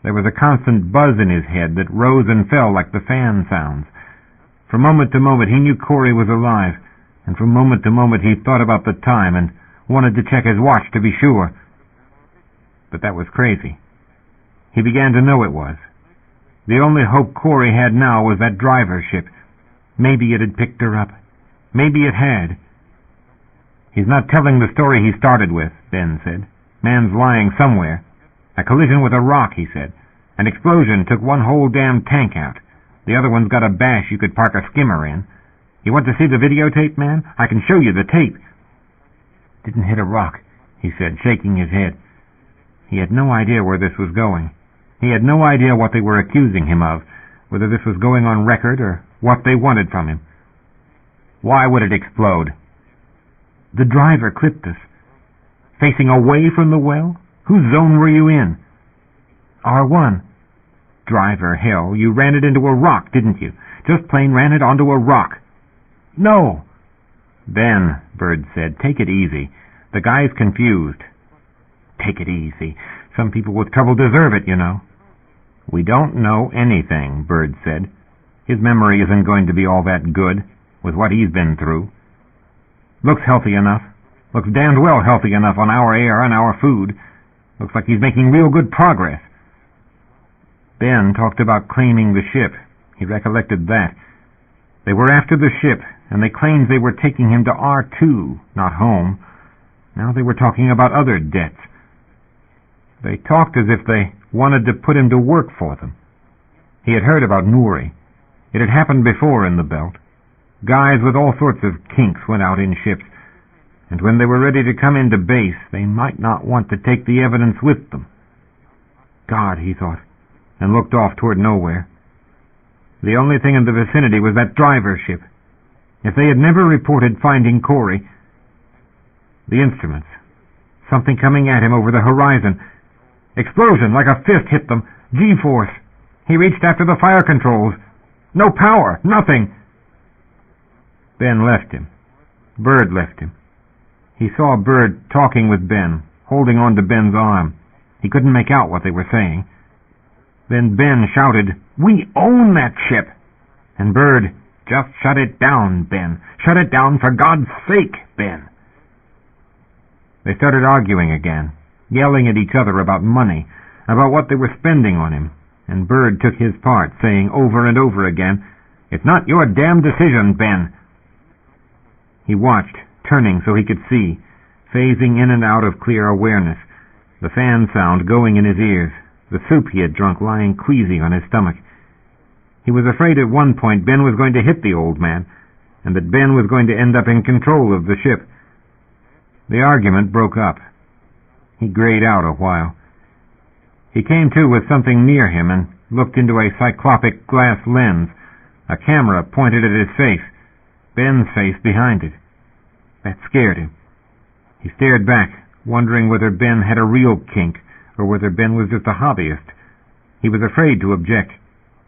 There was a constant buzz in his head that rose and fell like the fan sounds. From moment to moment he knew Corey was alive, and from moment to moment he thought about the time and wanted to check his watch to be sure. But that was crazy. He began to know it was. The only hope Corey had now was that driver ship. Maybe it had picked her up. Maybe it had. He's not telling the story he started with, Ben said. Man's lying somewhere. A collision with a rock, he said. An explosion took one whole damn tank out. The other one's got a bash you could park a skimmer in. You want to see the videotape, man? I can show you the tape. Didn't hit a rock, he said, shaking his head. He had no idea where this was going. He had no idea what they were accusing him of, whether this was going on record or what they wanted from him. Why would it explode? The driver clipped us. Facing away from the well? Whose zone were you in? R1. Driver, hell, you ran it into a rock, didn't you? Just plain ran it onto a rock. No. Ben, Bird said, take it easy. The guy's confused. Take it easy. Some people with trouble deserve it, you know. We don't know anything, Bird said. His memory isn't going to be all that good, with what he's been through. Looks healthy enough. Looks damned well healthy enough on our air and our food. Looks like he's making real good progress. Ben talked about claiming the ship. He recollected that. They were after the ship, and they claimed they were taking him to R2, not home. Now they were talking about other debts. They talked as if they wanted to put him to work for them. He had heard about Nouri. It had happened before in the belt. Guys with all sorts of kinks went out in ships, and when they were ready to come into base, they might not want to take the evidence with them. God, he thought, and looked off toward nowhere. The only thing in the vicinity was that driver ship. If they had never reported finding Corey, the instruments, something coming at him over the horizon. Explosion, like a fist hit them. G-force. He reached after the fire controls. No power, nothing. Ben left him. Bird left him. He saw Bird talking with Ben, holding on to Ben's arm. He couldn't make out what they were saying. Then Ben shouted, "We own that ship!" And Bird, "Just shut it down, Ben. Shut it down for God's sake, Ben." They started arguing again, yelling at each other about money, about what they were spending on him, and Bird took his part, saying over and over again, "It's not your damn decision, Ben." He watched, turning so he could see, phasing in and out of clear awareness, the fan sound going in his ears, the soup he had drunk lying queasy on his stomach. He was afraid at one point Ben was going to hit the old man, and that Ben was going to end up in control of the ship. The argument broke up. He grayed out a while. He came to with something near him and looked into a cyclopic glass lens, a camera pointed at his face, Ben's face behind it. That scared him. He stared back, wondering whether Ben had a real kink or whether Ben was just a hobbyist. He was afraid to object.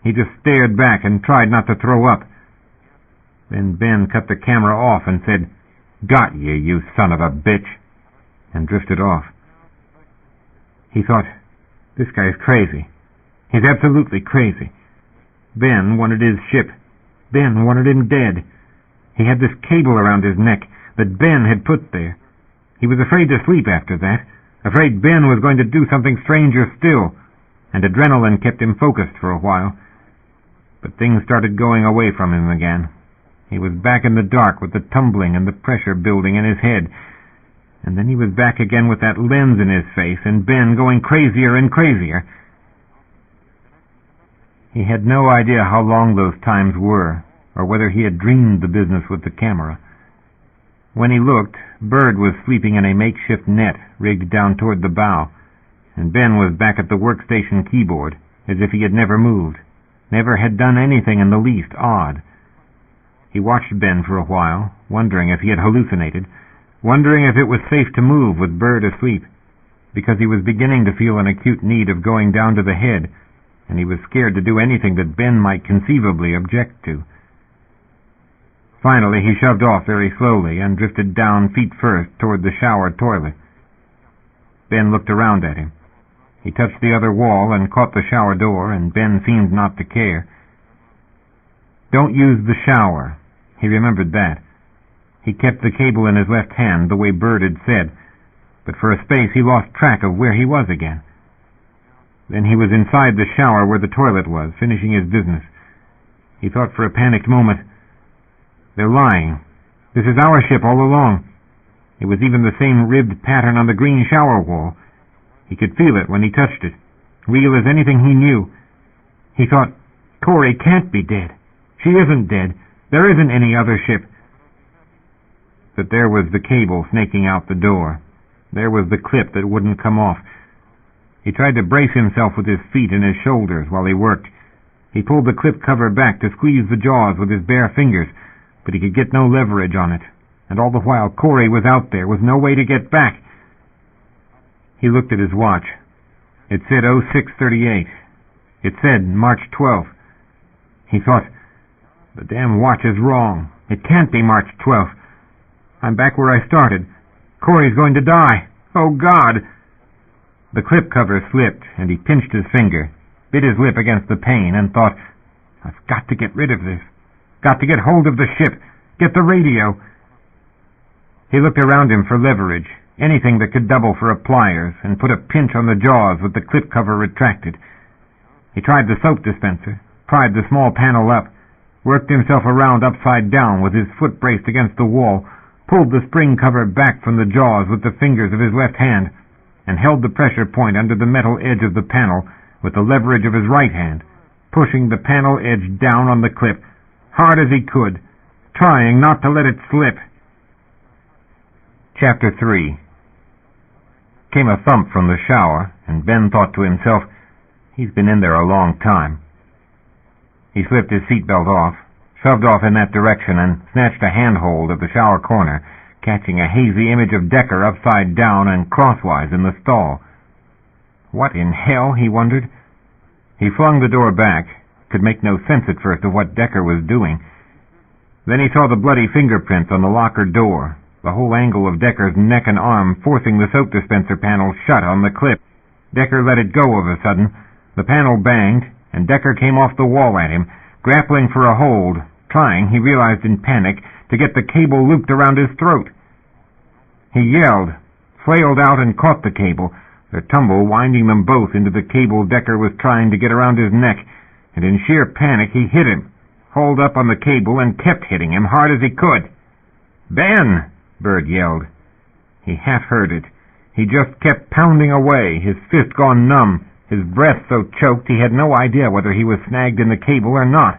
He just stared back and tried not to throw up. Then Ben cut the camera off and said, "Got you, you son of a bitch," and drifted off. He thought, this guy's crazy. He's absolutely crazy. Ben wanted his ship. Ben wanted him dead. He had this cable around his neck that Ben had put there. He was afraid to sleep after that, afraid Ben was going to do something stranger still, and adrenaline kept him focused for a while. But things started going away from him again. He was back in the dark with the tumbling and the pressure building in his head, and then he was back again with that lens in his face and Ben going crazier and crazier. He had no idea how long those times were, or whether he had dreamed the business with the camera. When he looked, Bird was sleeping in a makeshift net rigged down toward the bow. and Ben was back at the workstation keyboard, as if he had never moved, never had done anything in the least odd. He watched Ben for a while, wondering if he had hallucinated, wondering if it was safe to move with Bird asleep, because he was beginning to feel an acute need of going down to the head, and he was scared to do anything that Ben might conceivably object to. Finally, he shoved off very slowly and drifted down feet first toward the shower toilet. Ben looked around at him. He touched the other wall and caught the shower door, and Ben seemed not to care. Don't use the shower. He remembered that. He kept the cable in his left hand, the way Bird had said, but for a space he lost track of where he was again. Then he was inside the shower where the toilet was, finishing his business. He thought for a panicked moment, "They're lying. This is our ship all along." It was even the same ribbed pattern on the green shower wall. He could feel it when he touched it, real as anything he knew. He thought, "Corey can't be dead. She isn't dead. There isn't any other ship." But there was the cable snaking out the door. There was the clip that wouldn't come off. He tried to brace himself with his feet and his shoulders while he worked. He pulled the clip cover back to squeeze the jaws with his bare fingers, but he could get no leverage on it, and all the while Corey was out there with no way to get back. He looked at his watch. It said 06:38. It said March 12th. He thought, "The damn watch is wrong. It can't be March 12th. I'm back where I started. Corey's going to die. Oh, God!" The clip cover slipped, and he pinched his finger, bit his lip against the pain, and thought, "I've got to get rid of this. Got to get hold of the ship. Get the radio." He looked around him for leverage, anything that could double for a pliers, and put a pinch on the jaws with the clip cover retracted. He tried the soap dispenser, pried the small panel up, worked himself around upside down with his foot braced against the wall, pulled the spring cover back from the jaws with the fingers of his left hand, and held the pressure point under the metal edge of the panel with the leverage of his right hand, pushing the panel edge down on the clip, hard as he could, trying not to let it slip. Chapter 3. Came a thump from the shower, and Ben thought to himself, "He's been in there a long time." He slipped his seatbelt off, shoved off in that direction, and snatched a handhold of the shower corner, catching a hazy image of Decker upside down and crosswise in the stall. What in hell, he wondered. He flung the door back, could make no sense at first of what Decker was doing. Then he saw the bloody fingerprints on the locker door, the whole angle of Decker's neck and arm forcing the soap dispenser panel shut on the clip. Decker let it go of a sudden. The panel banged, and Decker came off the wall at him, grappling for a hold, trying, he realized in panic, to get the cable looped around his throat. He yelled, flailed out and caught the cable, their tumble winding them both into the cable Decker was trying to get around his neck, and in sheer panic he hit him, hauled up on the cable and kept hitting him hard as he could. "Ben!" Bird yelled. He half heard it. He just kept pounding away, his fist gone numb, his breath so choked he had no idea whether he was snagged in the cable or not.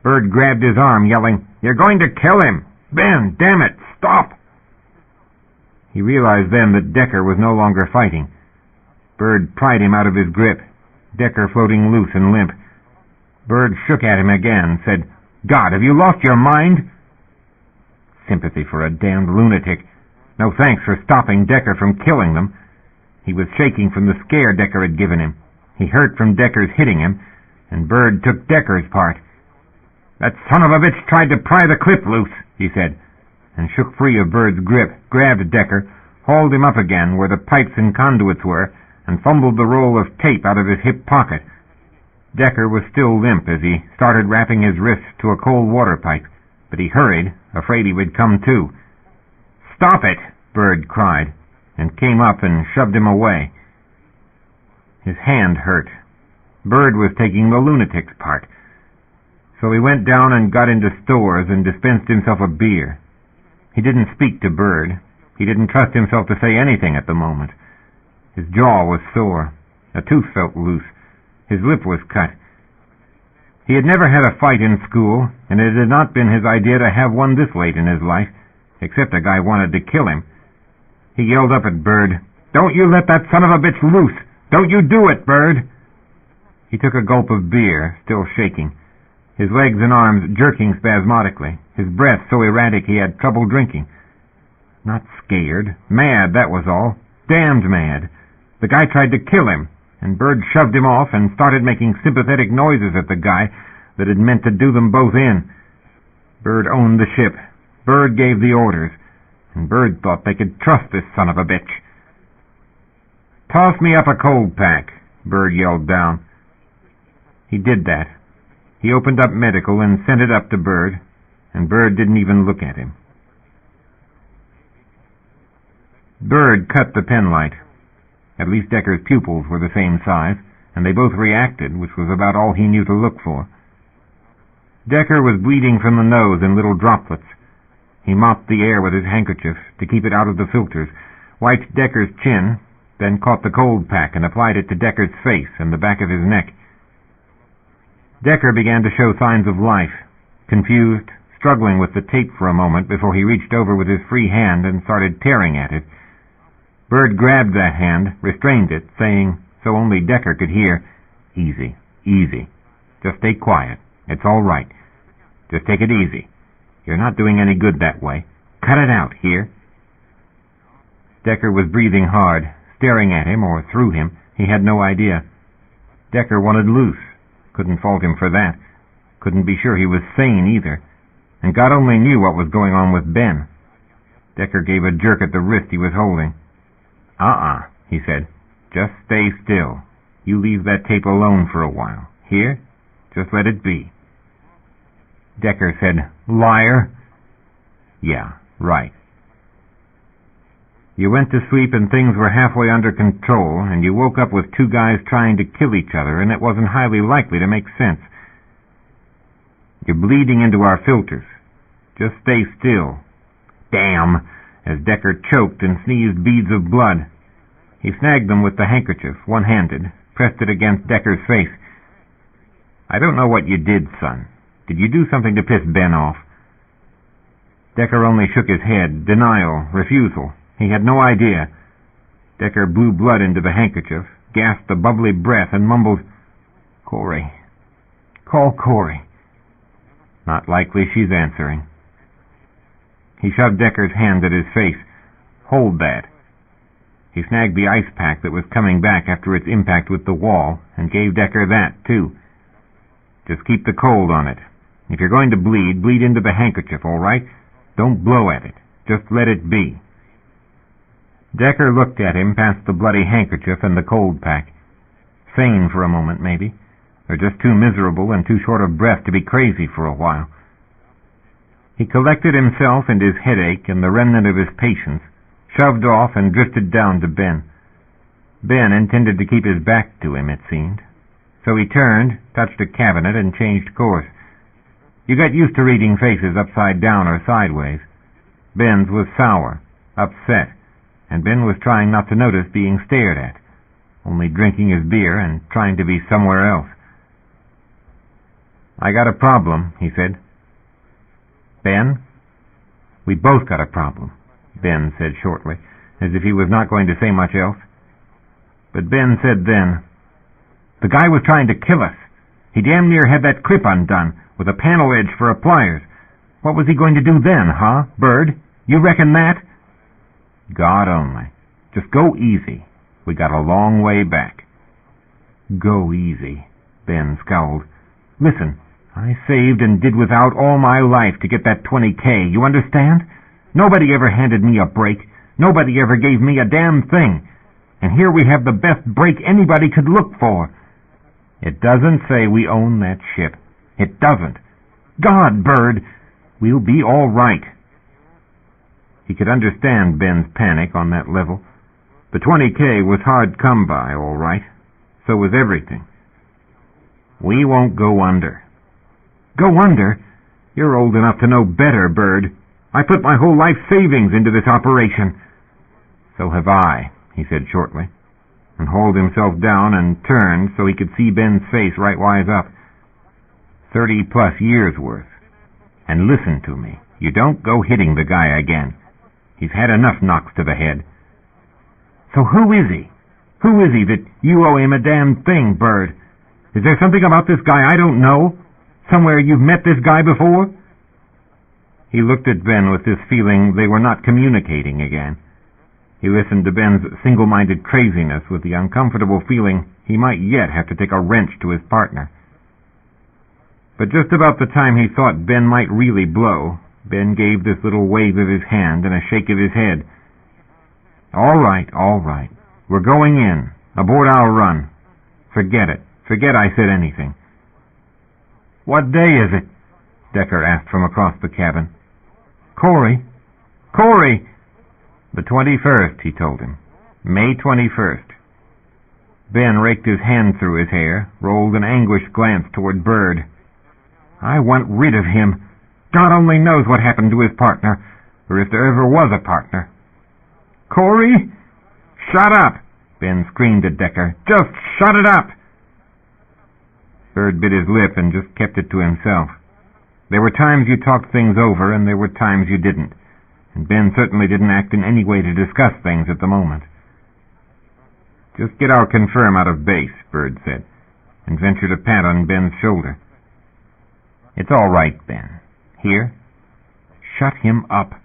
Bird grabbed his arm, yelling, "You're going to kill him! Ben, damn it, stop!" He realized then that Decker was no longer fighting. Bird pried him out of his grip, Decker floating loose and limp. Bird shook at him again, said, "God, have you lost your mind?" Sympathy for a damned lunatic. No thanks for stopping Decker from killing them. He was shaking from the scare Decker had given him. He hurt from Decker's hitting him, and Bird took Decker's part. "That son of a bitch tried to pry the clip loose," he said, and shook free of Bird's grip, grabbed Decker, hauled him up again where the pipes and conduits were, and fumbled the roll of tape out of his hip pocket. Decker was still limp as he started wrapping his wrist to a cold water pipe, but he hurried, afraid he would come to. "Stop it!" Bird cried, and came up and shoved him away. His hand hurt. Bird was taking the lunatic's part. So he went down and got into stores and dispensed himself a beer. He didn't speak to Bird. He didn't trust himself to say anything at the moment. His jaw was sore. A tooth felt loose. His lip was cut. He had never had a fight in school, and it had not been his idea to have one this late in his life, except a guy wanted to kill him. He yelled up at Bird, "Don't you let that son of a bitch loose! Don't you do it, Bird! He took a gulp of beer, still shaking, his legs and arms jerking spasmodically, his breath so erratic he had trouble drinking. Not scared. Mad, that was all. Damned mad. The guy tried to kill him, and Bird shoved him off and started making sympathetic noises at the guy that had meant to do them both in. Bird owned the ship. Bird gave the orders, and Bird thought they could trust this son of a bitch. "Toss me up a cold pack," Bird yelled down. He did that. He opened up medical and sent it up to Bird, and Bird didn't even look at him. Bird cut the penlight. At least Decker's pupils were the same size, and they both reacted, which was about all he knew to look for. Decker was bleeding from the nose in little droplets. He mopped the air with his handkerchief to keep it out of the filters, wiped Decker's chin, then caught the cold pack and applied it to Decker's face and the back of his neck. Decker began to show signs of life, confused, struggling with the tape for a moment before he reached over with his free hand and started tearing at it. Bird grabbed that hand, restrained it, saying, so only Decker could hear, "Easy, easy. Just stay quiet. It's all right. Just take it easy. You're not doing any good that way. Cut it out, hear?" Decker was breathing hard, staring at him or through him. He had no idea. Decker wanted loose. Couldn't fault him for that. Couldn't be sure he was sane either. And God only knew what was going on with Ben. Decker gave a jerk at the wrist he was holding. He said. "Just stay still. You leave that tape alone for a while. Hear? Just let it be." Decker said, "Liar." "Yeah, right. You went to sleep and things were halfway under control, and you woke up with two guys trying to kill each other, and it wasn't highly likely to make sense. You're bleeding into our filters. Just stay still." "Damn!" as Decker choked and sneezed beads of blood. He snagged them with the handkerchief, one-handed, pressed it against Decker's face. "I don't know what you did, son. Did you do something to piss Ben off?" Decker only shook his head, denial, refusal. He had no idea. Decker blew blood into the handkerchief, gasped a bubbly breath, and mumbled, "Corey. Call Corey." Not likely she's answering. He shoved Decker's hand at his face. "Hold that." He snagged the ice pack that was coming back after its impact with the wall, and gave Decker that, too. "Just keep the cold on it. If you're going to bleed, bleed into the handkerchief, all right? Don't blow at it. Just let it be." Decker looked at him past the bloody handkerchief and the cold pack. Sane for a moment, maybe, or just too miserable and too short of breath to be crazy for a while. He collected himself and his headache and the remnant of his patience, shoved off and drifted down to Ben. Ben intended to keep his back to him, it seemed. So he turned, touched a cabinet, and changed course. You got used to reading faces upside down or sideways. Ben's was sour, upset, and Ben was trying not to notice being stared at, only drinking his beer and trying to be somewhere else. "I got a problem," he said. "Ben?" "We both got a problem," Ben said shortly, as if he was not going to say much else. But Ben said then, "The guy was trying to kill us. He damn near had that clip undone, with a panel edge for a pliers. What was he going to do then, huh, Bird? You reckon that?" "God only. Just go easy. We got a long way back." "Go easy," Ben scowled. "Listen, I saved and did without all my life to get that 20K, you understand? Nobody ever handed me a break. Nobody ever gave me a damn thing. And here we have the best break anybody could look for." "It doesn't say we own that ship. It doesn't. God, Bird, we'll be all right." He could understand Ben's panic on that level. The 20K was hard come by, all right. So was everything. "We won't go under." "Go under? You're old enough to know better, Bird. I put my whole life savings into this operation." "So have I," he said shortly, and hauled himself down and turned so he could see Ben's face right-wise up. 30+ years worth. "And listen to me. You don't go hitting the guy again. He's had enough knocks to the head." "So who is he? Who is he that you owe him a damn thing, Bird? Is there something about this guy I don't know? Somewhere you've met this guy before?" He looked at Ben with this feeling they were not communicating again. He listened to Ben's single-minded craziness with the uncomfortable feeling he might yet have to take a wrench to his partner. But just about the time he thought Ben might really blow, Ben gave this little wave of his hand and a shake of his head. All right. We're going in. Aboard our run. Forget it. Forget I said anything." "What day is it?" Decker asked from across the cabin. Corey! "The 21st, he told him. May 21st. Ben raked his hand through his hair, rolled an anguished glance toward Bird. "I want rid of him. God only knows what happened to his partner, or if there ever was a partner." "Corey!" "Shut up!" Ben screamed at Decker. "Just shut it up!" Bird bit his lip and just kept it to himself. There were times you talked things over, and there were times you didn't, and Ben certainly didn't act in any way to discuss things at the moment. "Just get our confirm out of base," Bird said, and ventured a pat on Ben's shoulder. "It's all right, Ben. Here?" "Shut him up,"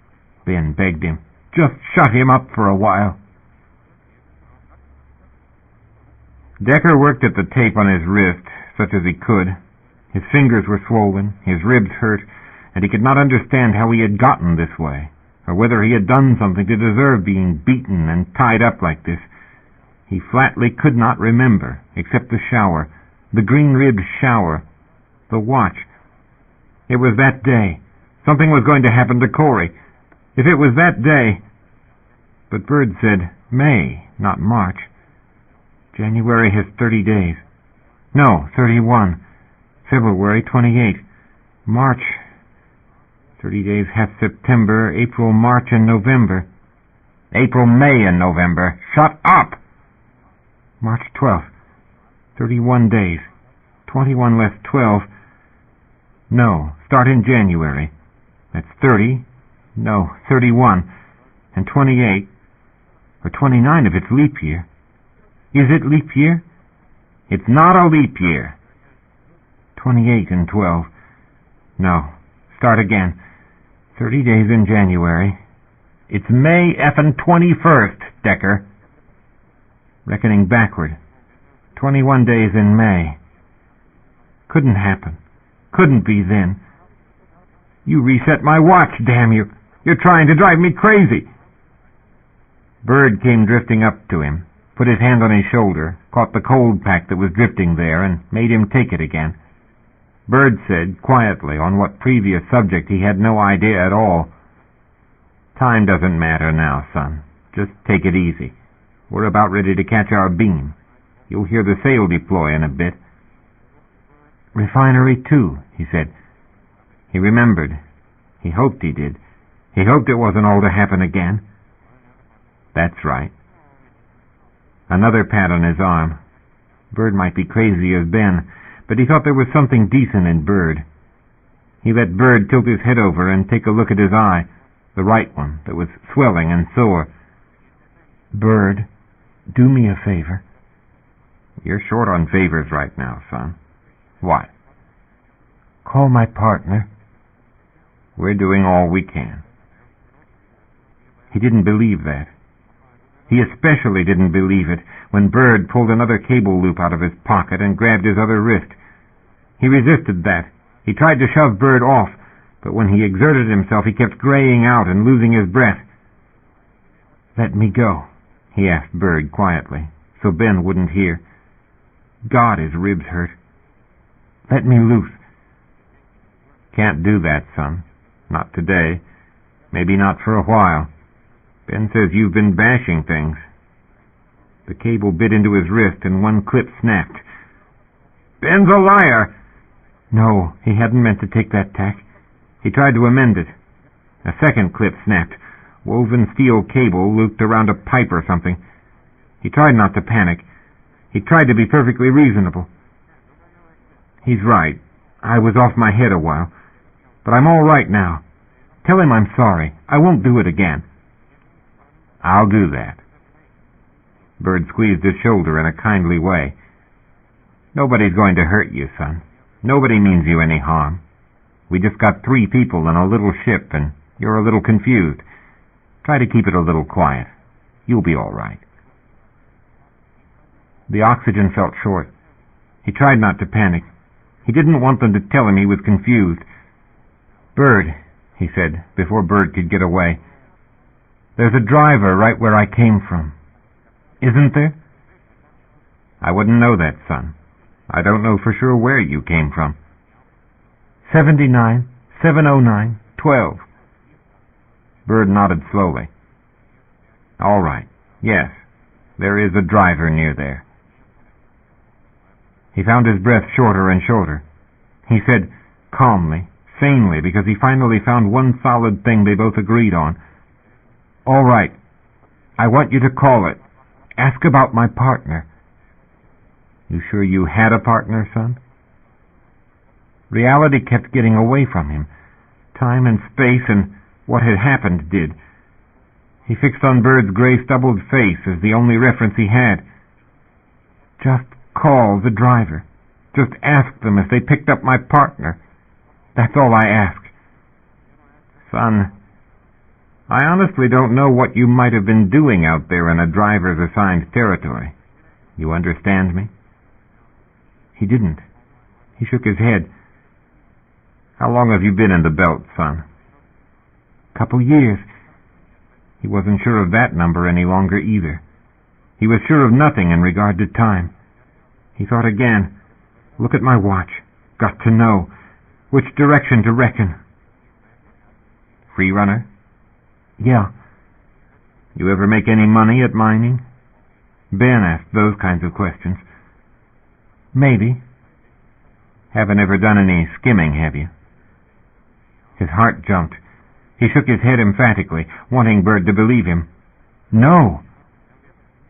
Ben begged him. "Just shut him up for a while." Decker worked at the tape on his wrist, such as he could. His fingers were swollen, his ribs hurt, and he could not understand how he had gotten this way, or whether he had done something to deserve being beaten and tied up like this. He flatly could not remember, except the shower, the green-ribbed shower, the watch. It was that day. Something was going to happen to Corey. If it was that day... But Bird said May, not March. January has 30 days. No, 31. February, 28. March. 30 days hath September, April, March, and November. April, May, and November. Shut up! March 12th. 31 days. 21 less 12. No, start in January. That's 30. No, 31. And 28. Or 29 if it's leap year. Is it leap year? It's not a leap year. 28 and 12. No, start again. 30 days in January. It's May effing 21st, Decker. Reckoning backward. 21 days in May. Couldn't happen. Couldn't be then. You reset my watch, damn you. You're trying to drive me crazy. Bird came drifting up to him, put his hand on his shoulder, caught the cold pack that was drifting there, and made him take it again. Bird said, quietly, on what previous subject he had no idea at all, "Time doesn't matter now, son. Just take it easy. We're about ready to catch our beam. You'll hear the sail deploy in a bit." "Refinery, too," he said. He remembered. He hoped he did. He hoped it wasn't all to happen again. That's right. Another pat on his arm. Bird might be crazy as Ben, but he thought there was something decent in Bird. He let Bird tilt his head over and take a look at his eye, the right one that was swelling and sore. "Bird, do me a favor." "You're short on favors right now, son." "What?" "Call my partner." "We're doing all we can." He didn't believe that. He especially didn't believe it when Bird pulled another cable loop out of his pocket and grabbed his other wrist. He resisted that. He tried to shove Bird off, but when he exerted himself he kept graying out and losing his breath. "Let me go," he asked Bird quietly, so Ben wouldn't hear. God, his ribs hurt. "Let me loose." "Can't do that, son. Not today. Maybe not for a while. Ben says you've been bashing things." The cable bit into his wrist and one clip snapped. "Ben's a liar!" No, he hadn't meant to take that tack. He tried to amend it. A second clip snapped. Woven steel cable looped around a pipe or something. He tried not to panic. He tried to be perfectly reasonable. "He's right. I was off my head a while. But I'm all right now. Tell him I'm sorry. I won't do it again." "I'll do that." Bird squeezed his shoulder in a kindly way. "Nobody's going to hurt you, son. Nobody means you any harm. We just got 3 people in a little ship, and you're a little confused. Try to keep it a little quiet. You'll be all right." The oxygen felt short. He tried not to panic. He didn't want them to tell him he was confused. "Bird," he said, before Bird could get away, "there's a driver right where I came from. Isn't there?" "I wouldn't know that, son. I don't know for sure where you came from." 79, 709, 12. Bird nodded slowly. "All right. Yes, there is a driver near there." He found his breath shorter and shorter. He said, calmly, sanely, because he finally found one solid thing they both agreed on, "All right. I want you to call it. Ask about my partner." "You sure you had a partner, son?" Reality kept getting away from him. Time and space and what had happened did. He fixed on Bird's gray stubbled face as the only reference he had. "Just call the driver. Just ask them if they picked up my partner. That's all I ask." "Son, I honestly don't know what you might have been doing out there in a driver's assigned territory. You understand me?" He didn't. He shook his head. "How long have you been in the belt, son?" "Couple years." He wasn't sure of that number any longer either. He was sure of nothing in regard to time. He thought again. Look at my watch. Got to know. Which direction to reckon? "Free runner?" "Yeah." "You ever make any money at mining?" Ben asked those kinds of questions. "Maybe." "Haven't ever done any skimming, have you?" His heart jumped. He shook his head emphatically, wanting Bird to believe him. "No."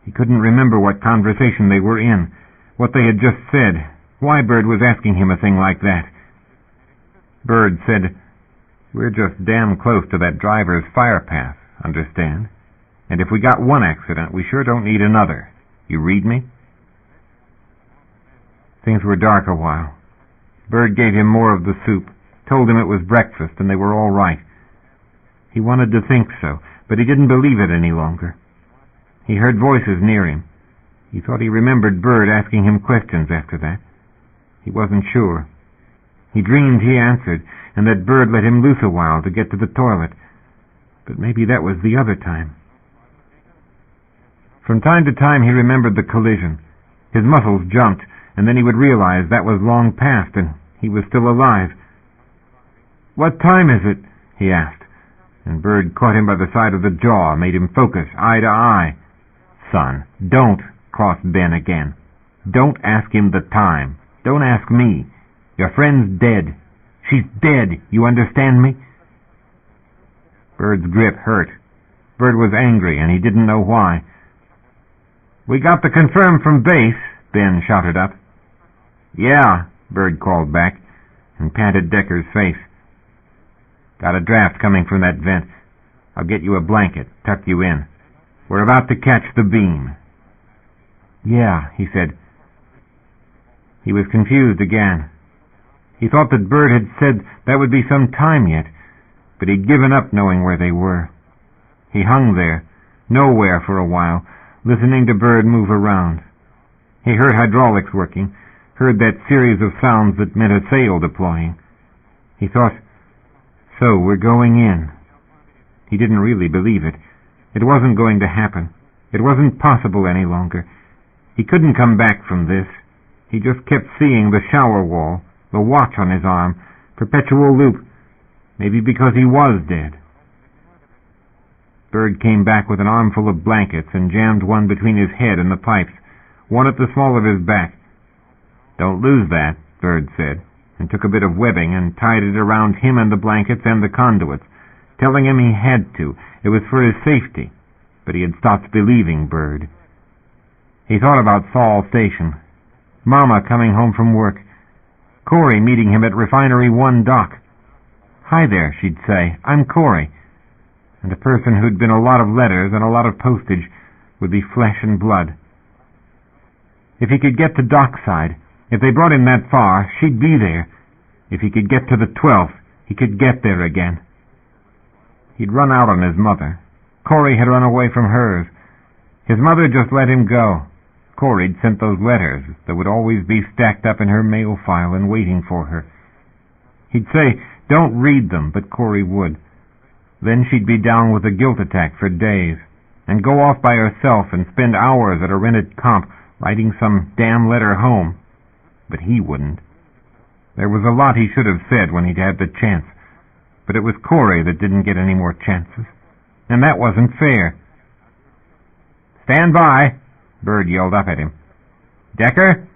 He couldn't remember what conversation they were in, what they had just said, why Bird was asking him a thing like that. Bird said, "We're just damn close to that driver's fire path, understand? And if we got one accident, we sure don't need another. You read me?" Things were dark a while. Bird gave him more of the soup, told him it was breakfast and they were all right. He wanted to think so, but he didn't believe it any longer. He heard voices near him. He thought he remembered Bird asking him questions after that. He wasn't sure. He dreamed he answered, and that Bird let him loose a while to get to the toilet. But maybe that was the other time. From time to time he remembered the collision. His muscles jumped, and then he would realize that was long past, and he was still alive. "What time is it?" he asked, and Bird caught him by the side of the jaw, made him focus, eye to eye. "Son, don't cross Ben again. Don't ask him the time. Don't ask me. Your friend's dead. She's dead. You understand me?" Bird's grip hurt. Bird was angry, and he didn't know why. "We got the confirm from base," Ben shouted up. "Yeah," Bird called back, and patted Decker's face. "Got a draft coming from that vent. I'll get you a blanket, tuck you in. We're about to catch the beam." "Yeah," he said. He was confused again. He thought that Bird had said that would be some time yet, but he'd given up knowing where they were. He hung there, nowhere for a while, listening to Bird move around. He heard hydraulics working, heard that series of sounds that meant a sail deploying. He thought, so we're going in. He didn't really believe it. It wasn't going to happen. It wasn't possible any longer. He couldn't come back from this. He just kept seeing the shower wall, the watch on his arm, perpetual loop, maybe because he was dead. Bird came back with an armful of blankets and jammed one between his head and the pipes, one at the small of his back. "Don't lose that," Bird said, and took a bit of webbing and tied it around him and the blankets and the conduits, telling him he had to. It was for his safety, but he had stopped believing Bird. He thought about Saul Station, Mama coming home from work, Corey meeting him at Refinery 1 dock. "Hi there," she'd say, "I'm Corey." And a person who'd been a lot of letters and a lot of postage would be flesh and blood. If he could get to Dockside, if they brought him that far, she'd be there. If he could get to the 12th, he could get there again. He'd run out on his mother. Corey had run away from hers. His mother just let him go. Corey'd sent those letters that would always be stacked up in her mail file and waiting for her. He'd say, "Don't read them," but Corey would. Then she'd be down with a guilt attack for days, and go off by herself and spend hours at a rented comp writing some damn letter home. But he wouldn't. There was a lot he should have said when he'd had the chance, but it was Corey that didn't get any more chances, and that wasn't fair. "Stand by," Bird yelled up at him. "Decker?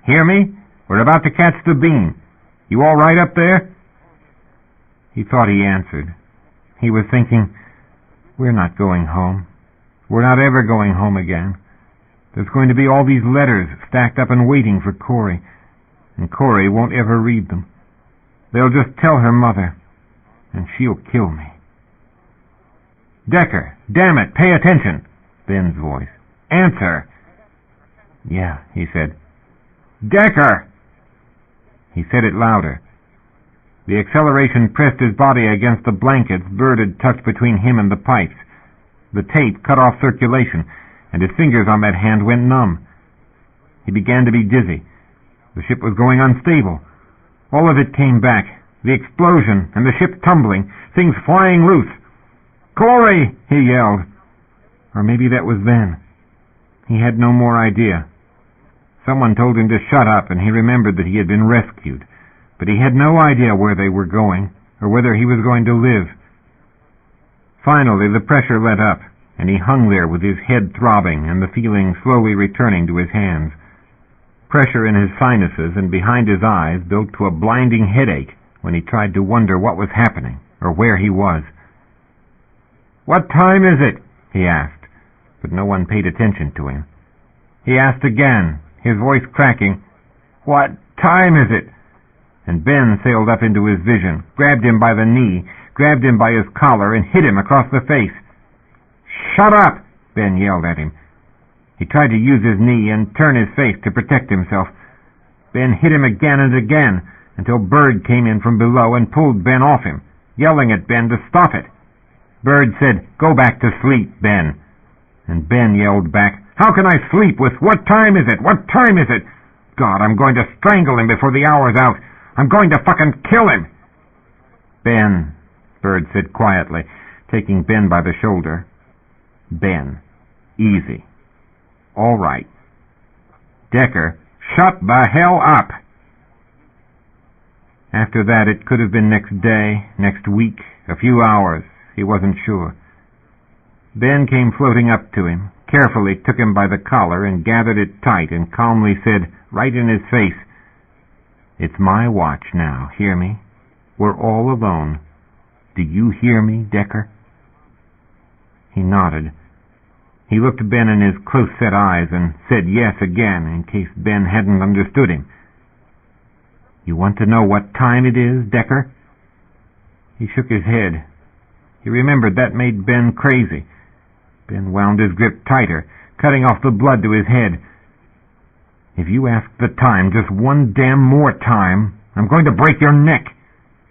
Hear me? We're about to catch the beam. You all right up there?" He thought he answered. He was thinking, we're not going home. We're not ever going home again. There's going to be all these letters stacked up and waiting for Corey, and Corey won't ever read them. They'll just tell her mother, and she'll kill me. "Decker, damn it, pay attention," Ben's voice. "Answer." "Yeah," he said. "Decker!" He said it louder. The acceleration pressed his body against the blankets Bird had tucked between him and the pipes. The tape cut off circulation, and his fingers on that hand went numb. He began to be dizzy. The ship was going unstable. All of it came back. The explosion, and the ship tumbling, things flying loose. "Corey!" he yelled. Or maybe that was then. He had no more idea. Someone told him to shut up, and he remembered that he had been rescued. But he had no idea where they were going, or whether he was going to live. Finally, the pressure let up, and he hung there with his head throbbing and the feeling slowly returning to his hands. Pressure in his sinuses and behind his eyes built to a blinding headache when he tried to wonder what was happening, or where he was. "What time is it?" he asked, but no one paid attention to him. He asked again, his voice cracking, "What time is it?" And Ben sailed up into his vision, grabbed him by the knee, grabbed him by his collar, and hit him across the face. "Shut up!" Ben yelled at him. He tried to use his knee and turn his face to protect himself. Ben hit him again and again, until Bird came in from below and pulled Ben off him, yelling at Ben to stop it. Bird said, "Go back to sleep, Ben." And Ben yelled back, "How can I sleep with what time is it? What time is it? God, I'm going to strangle him before the hour's out. I'm going to fucking kill him." "Ben," Bird said quietly, taking Ben by the shoulder. "Ben, easy. All right. Decker, shut the hell up." After that, it could have been next day, next week, a few hours. He wasn't sure. Ben came floating up to him, carefully took him by the collar and gathered it tight and calmly said, right in his face, "It's my watch now, hear me? We're all alone. Do you hear me, Decker?" He nodded. He looked Ben in his close-set eyes and said yes again, in case Ben hadn't understood him. "You want to know what time it is, Decker?" He shook his head. He remembered that made Ben crazy. Ben wound his grip tighter, cutting off the blood to his head. "If you ask the time just one damn more time, I'm going to break your neck.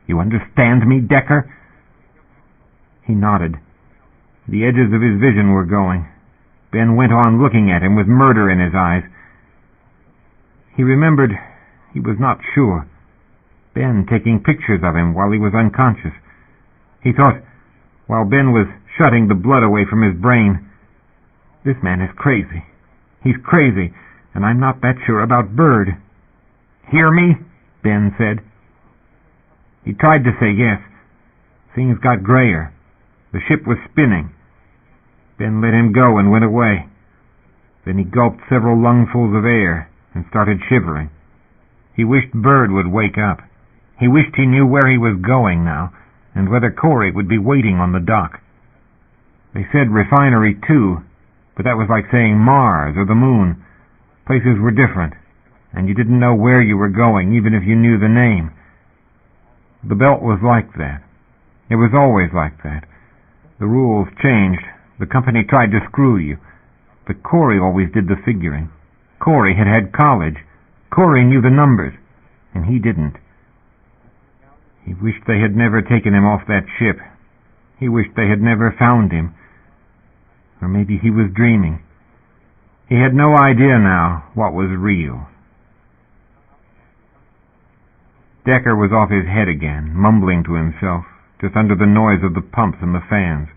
You understand me, Decker?" He nodded. The edges of his vision were going. Ben went on looking at him with murder in his eyes. He remembered he was not sure. Ben taking pictures of him while he was unconscious. He thought, while Ben was shutting the blood away from his brain, "This man is crazy. He's crazy, and I'm not that sure about Bird." "Hear me?" Ben said. He tried to say yes. Things got grayer. The ship was spinning. Ben let him go and went away. Then he gulped several lungfuls of air and started shivering. He wished Bird would wake up. He wished he knew where he was going now, and whether Corey would be waiting on the dock. They said refinery too, but that was like saying Mars or the moon. Places were different, and you didn't know where you were going, even if you knew the name. The belt was like that. It was always like that. The rules changed. The company tried to screw you, but Corey always did the figuring. Corey had had college. Corey knew the numbers, and he didn't. He wished they had never taken him off that ship. He wished they had never found him. Or maybe he was dreaming. He had no idea now what was real. Decker was off his head again, mumbling to himself, just under the noise of the pumps and the fans.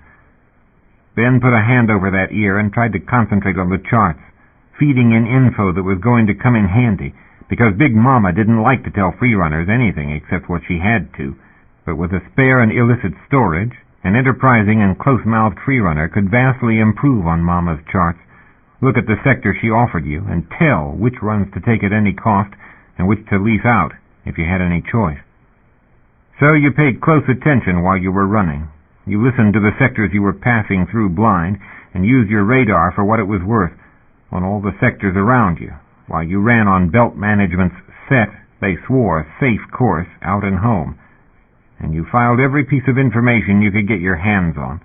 Ben put a hand over that ear and tried to concentrate on the charts, feeding in info that was going to come in handy, because Big Mama didn't like to tell freerunners anything except what she had to. But with a spare and illicit storage, an enterprising and close-mouthed freerunner could vastly improve on Mama's charts, look at the sector she offered you, and tell which runs to take at any cost and which to lease out if you had any choice. So you paid close attention while you were running. You listened to the sectors you were passing through blind and used your radar for what it was worth on all the sectors around you, while you ran on Belt Management's set, they swore, safe course out and home. And you filed every piece of information you could get your hands on,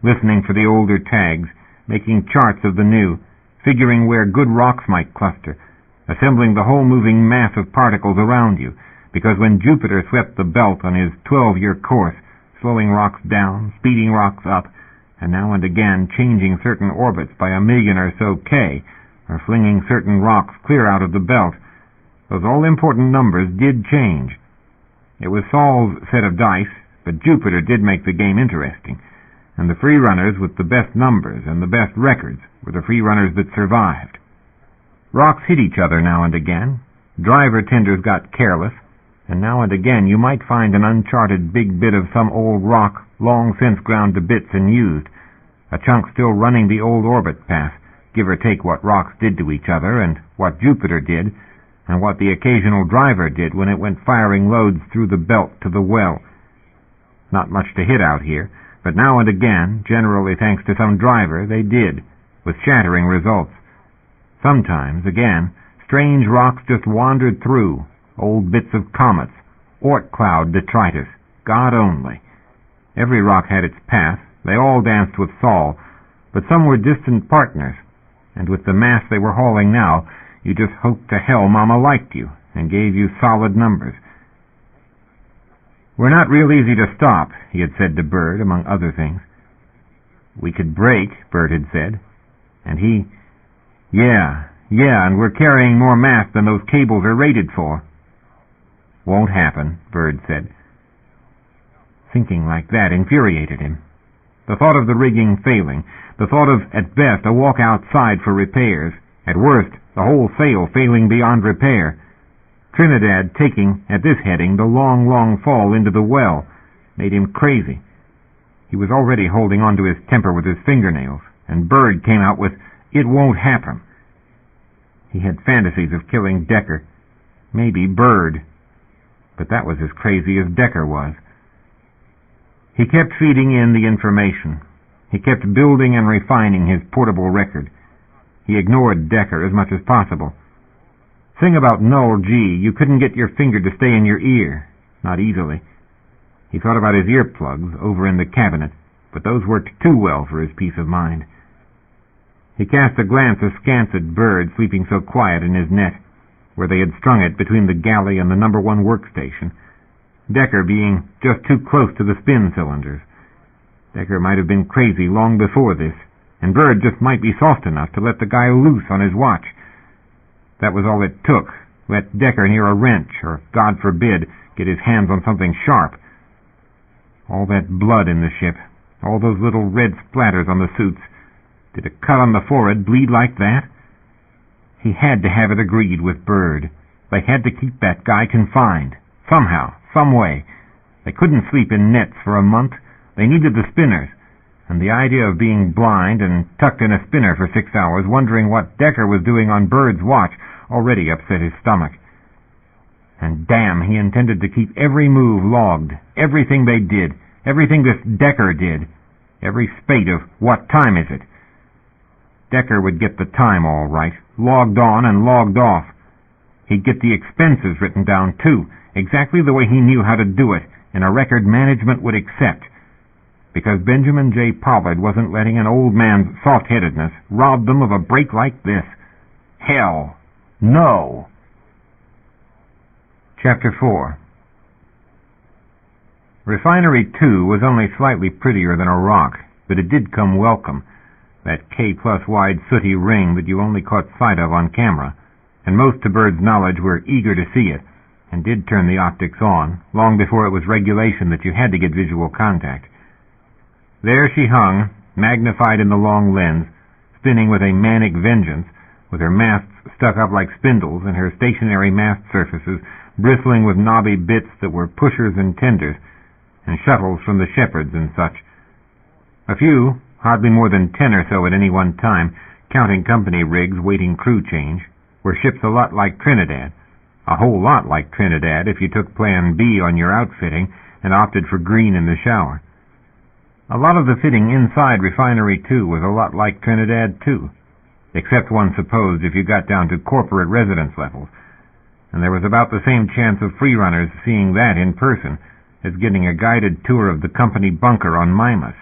listening for the older tags, making charts of the new, figuring where good rocks might cluster, assembling the whole moving mass of particles around you, because when Jupiter swept the belt on his 12-year course, slowing rocks down, speeding rocks up, and now and again changing certain orbits by 1,000,000 or so K, or flinging certain rocks clear out of the belt, those all-important numbers did change. It was Saul's set of dice, but Jupiter did make the game interesting, and the free runners with the best numbers and the best records were the free runners that survived. Rocks hit each other now and again. Driver tenders got careless, and now and again you might find an uncharted big bit of some old rock long since ground to bits and used, a chunk still running the old orbit path, give or take what rocks did to each other and what Jupiter did, and what the occasional driver did when it went firing loads through the belt to the well. Not much to hit out here, but now and again, generally thanks to some driver, they did, with shattering results. Sometimes, again, strange rocks just wandered through, old bits of comets, Oort cloud detritus, God only. Every rock had its path, they all danced with Saul, but some were distant partners, and with the mass they were hauling now, you just hoped to hell Mama liked you and gave you solid numbers. "We're not real easy to stop," he had said to Bird, among other things. "We could break," Bird had said, and he, Yeah, and we're carrying more mass than those cables are rated for." "Won't happen," Bird said. Thinking like that infuriated him. The thought of the rigging failing, the thought of, at best, a walk outside for repairs, at worst, the whole sail failing beyond repair, Trinidad taking, at this heading, the long, long fall into the well, made him crazy. He was already holding on to his temper with his fingernails, and Bird came out with, "It won't happen." He had fantasies of killing Decker, maybe Bird, but that was as crazy as Decker was. He kept feeding in the information. He kept building and refining his portable record. He ignored Decker as much as possible. Thing about Null G, you couldn't get your finger to stay in your ear. Not easily. He thought about his earplugs over in the cabinet, but those worked too well for his peace of mind. He cast a glance askance at Bird sleeping so quiet in his net, where they had strung it between the galley and the number 1 workstation, Decker being just too close to the spin cylinders. Decker might have been crazy long before this, and Bird just might be soft enough to let the guy loose on his watch. That was all it took. Let Decker near a wrench, or, God forbid, get his hands on something sharp. All that blood in the ship, all those little red splatters on the suits. Did a cut on the forehead bleed like that? He had to have it agreed with Bird. They had to keep that guy confined. Somehow, some way. They couldn't sleep in nets for a month. They needed the spinners. And the idea of being blind and tucked in a spinner for 6 hours, wondering what Decker was doing on Bird's watch, already upset his stomach. And damn, he intended to keep every move logged, everything they did, everything this Decker did, every spate of "what time is it?" Decker would get the time all right, logged on and logged off. He'd get the expenses written down, too, exactly the way he knew how to do it, in a record management would accept. Because Benjamin J. Pollard wasn't letting an old man's soft-headedness rob them of a break like this. Hell, No. Chapter 4. Refinery 2 was only slightly prettier than a rock, but it did come welcome, that K-plus wide sooty ring that you only caught sight of on camera, and most to Bird's knowledge were eager to see it, and did turn the optics on, long before it was regulation that you had to get visual contact. There she hung, magnified in the long lens, spinning with a manic vengeance, with her masts stuck up like spindles and her stationary mast surfaces bristling with knobby bits that were pushers and tenders, and shuttles from the shepherds and such. A few, hardly more than 10 or so at any one time, counting company rigs waiting crew change, were ships a lot like Trinidad, a whole lot like Trinidad if you took Plan B on your outfitting and opted for green in the shower. A lot of the fitting inside Refinery 2 was a lot like Trinidad too, except one supposed if you got down to corporate residence levels, and there was about the same chance of freerunners seeing that in person as getting a guided tour of the company bunker on Mimas.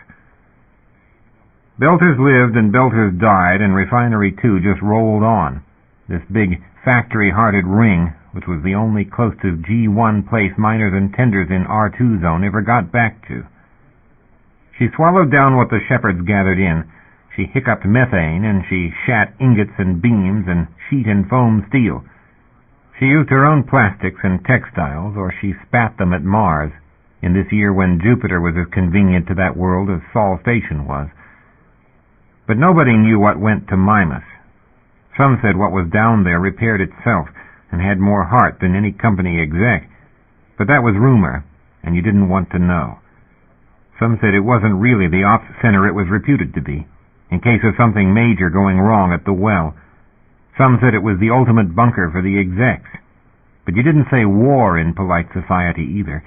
Belters lived and Belters died, and Refinery 2 just rolled on, this big factory-hearted ring, which was the only close to G1 place miners and tenders in R2 zone ever got back to. She swallowed down what the shepherds gathered in. She hiccuped methane, and she shat ingots and beams and sheet and foam steel. She used her own plastics and textiles, or she spat them at Mars, in this year when Jupiter was as convenient to that world as Sol Station was. But nobody knew what went to Mimas. Some said what was down there repaired itself and had more heart than any company exec, but that was rumor, and you didn't want to know. Some said it wasn't really the ops center it was reputed to be, in case of something major going wrong at the well. Some said it was the ultimate bunker for the execs. But you didn't say war in polite society either,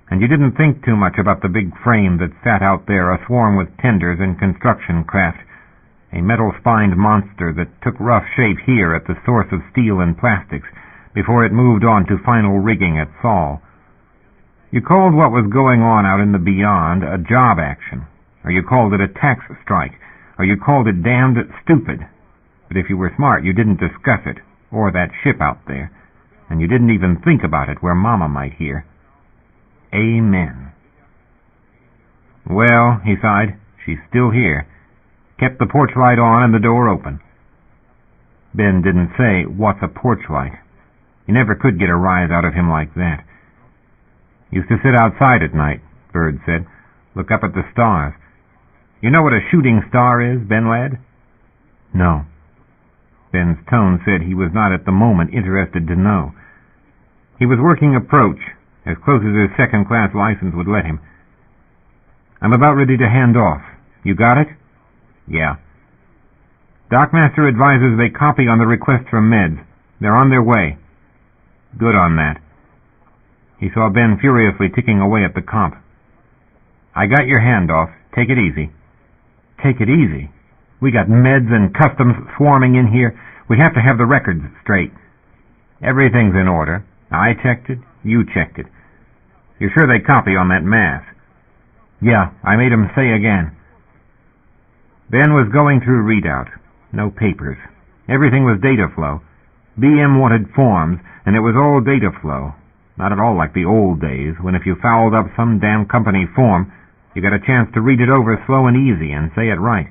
and you didn't think too much about the big frame that sat out there aswarm with tenders and construction craft, a metal-spined monster that took rough shape here at the source of steel and plastics before it moved on to final rigging at Sol. You called what was going on out in the beyond a job action, or you called it a tax strike, or you called it damned stupid. But if you were smart, you didn't discuss it, or that ship out there, and you didn't even think about it where Mama might hear. Amen. Well, he sighed, she's still here. Kept the porch light on and the door open. Ben didn't say, "What's a porch light?" You never could get a rise out of him like that. Used to sit outside at night, Bird said, look up at the stars. You know what a shooting star is, Ben lad? No. Ben's tone said he was not at the moment interested to know. He was working approach, as close as his second-class license would let him. I'm about ready to hand off. You got it? Yeah. Dockmaster advises they copy on the request from meds. They're on their way. Good on that. He saw Ben furiously ticking away at the comp. I got your handoff. Take it easy. Take it easy? We got meds and customs swarming in here. We have to have the records straight. Everything's in order. I checked it. You checked it. You're sure they copy on that mass? Yeah, I made 'em say again. Ben was going through readout. No papers. Everything was data flow. BM wanted forms, and it was all data flow. Not at all like the old days, when if you fouled up some damn company form, you got a chance to read it over slow and easy and say it right.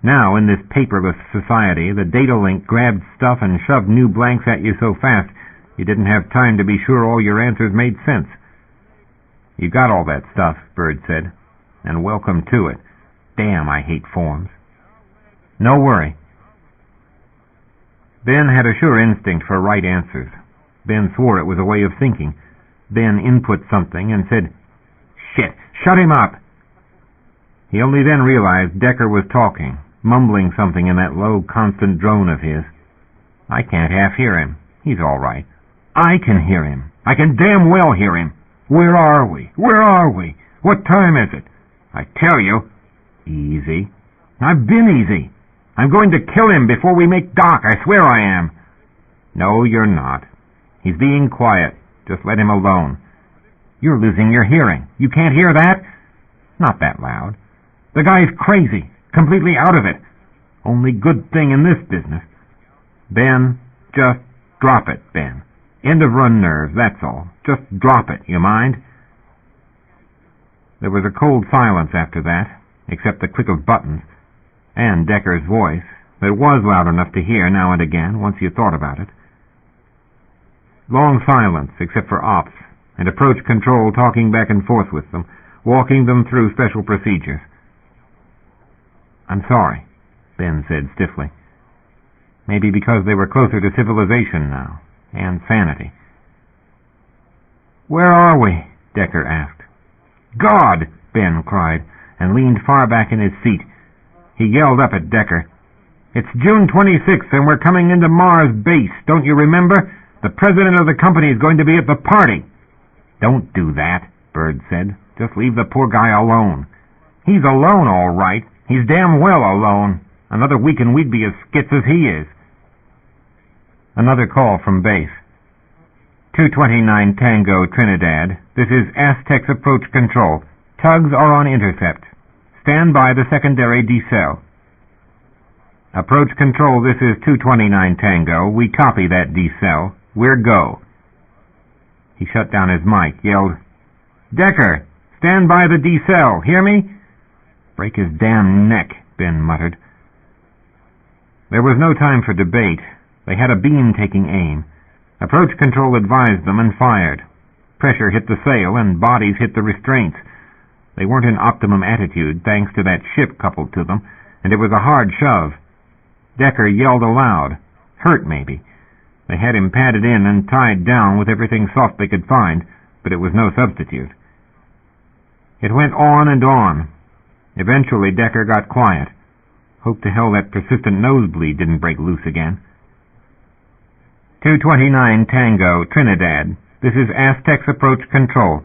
Now, in this paperless society, the data link grabbed stuff and shoved new blanks at you so fast you didn't have time to be sure all your answers made sense. You got all that stuff, Bird said, and welcome to it. Damn, I hate forms. No worry. Ben had a sure instinct for right answers. Ben swore it was a way of thinking. Ben input something and said, Shit, shut him up! He only then realized Decker was talking, mumbling something in that low, constant drone of his. I can't half hear him. He's all right. I can hear him. I can damn well hear him. Where are we? Where are we? What time is it? I tell you. Easy. I've been easy. I'm going to kill him before we make dock. I swear I am. No, you're not. He's being quiet. Just let him alone. You're losing your hearing. You can't hear that? Not that loud. The guy's crazy. Completely out of it. Only good thing in this business. Ben, Just drop it, Ben. End of run nerves, that's all. Just drop it, you mind? There was a cold silence after that, except the click of buttons, and Decker's voice, that was loud enough to hear now and again, once you thought about it. Long silence, except for Ops, and approach control talking back and forth with them, walking them through special procedures. "I'm sorry," Ben said stiffly. Maybe because they were closer to civilization now, and sanity. "Where are we?" Decker asked. "God!" Ben cried, and leaned far back in his seat. He yelled up at Decker. "It's June 26th, and we're coming into Mars base. Don't you remember? The president of the company is going to be at the party." "Don't do that," Bird said. "Just leave the poor guy alone." "He's alone, all right. He's damn well alone. Another week and we'd be as skits as he is." Another call from base. 229 Tango, Trinidad. This is Aztec's approach control. Tugs are on intercept. Stand by the secondary decel. Approach control, this is 229 Tango. We copy that decel. We're go. He shut down his mic, yelled, "Decker, stand by the decel. Hear me?" "Break his damn neck," Ben muttered. There was no time for debate. They had a beam taking aim. Approach control advised them and fired. Pressure hit the sail and bodies hit the restraints. They weren't in optimum attitude, thanks to that ship coupled to them, and it was a hard shove. Decker yelled aloud. Hurt, maybe. They had him padded in and tied down with everything soft they could find, but it was no substitute. It went on and on. Eventually Decker got quiet. Hope to hell that persistent nosebleed didn't break loose again. 229 Tango, Trinidad. This is Aztec's approach control.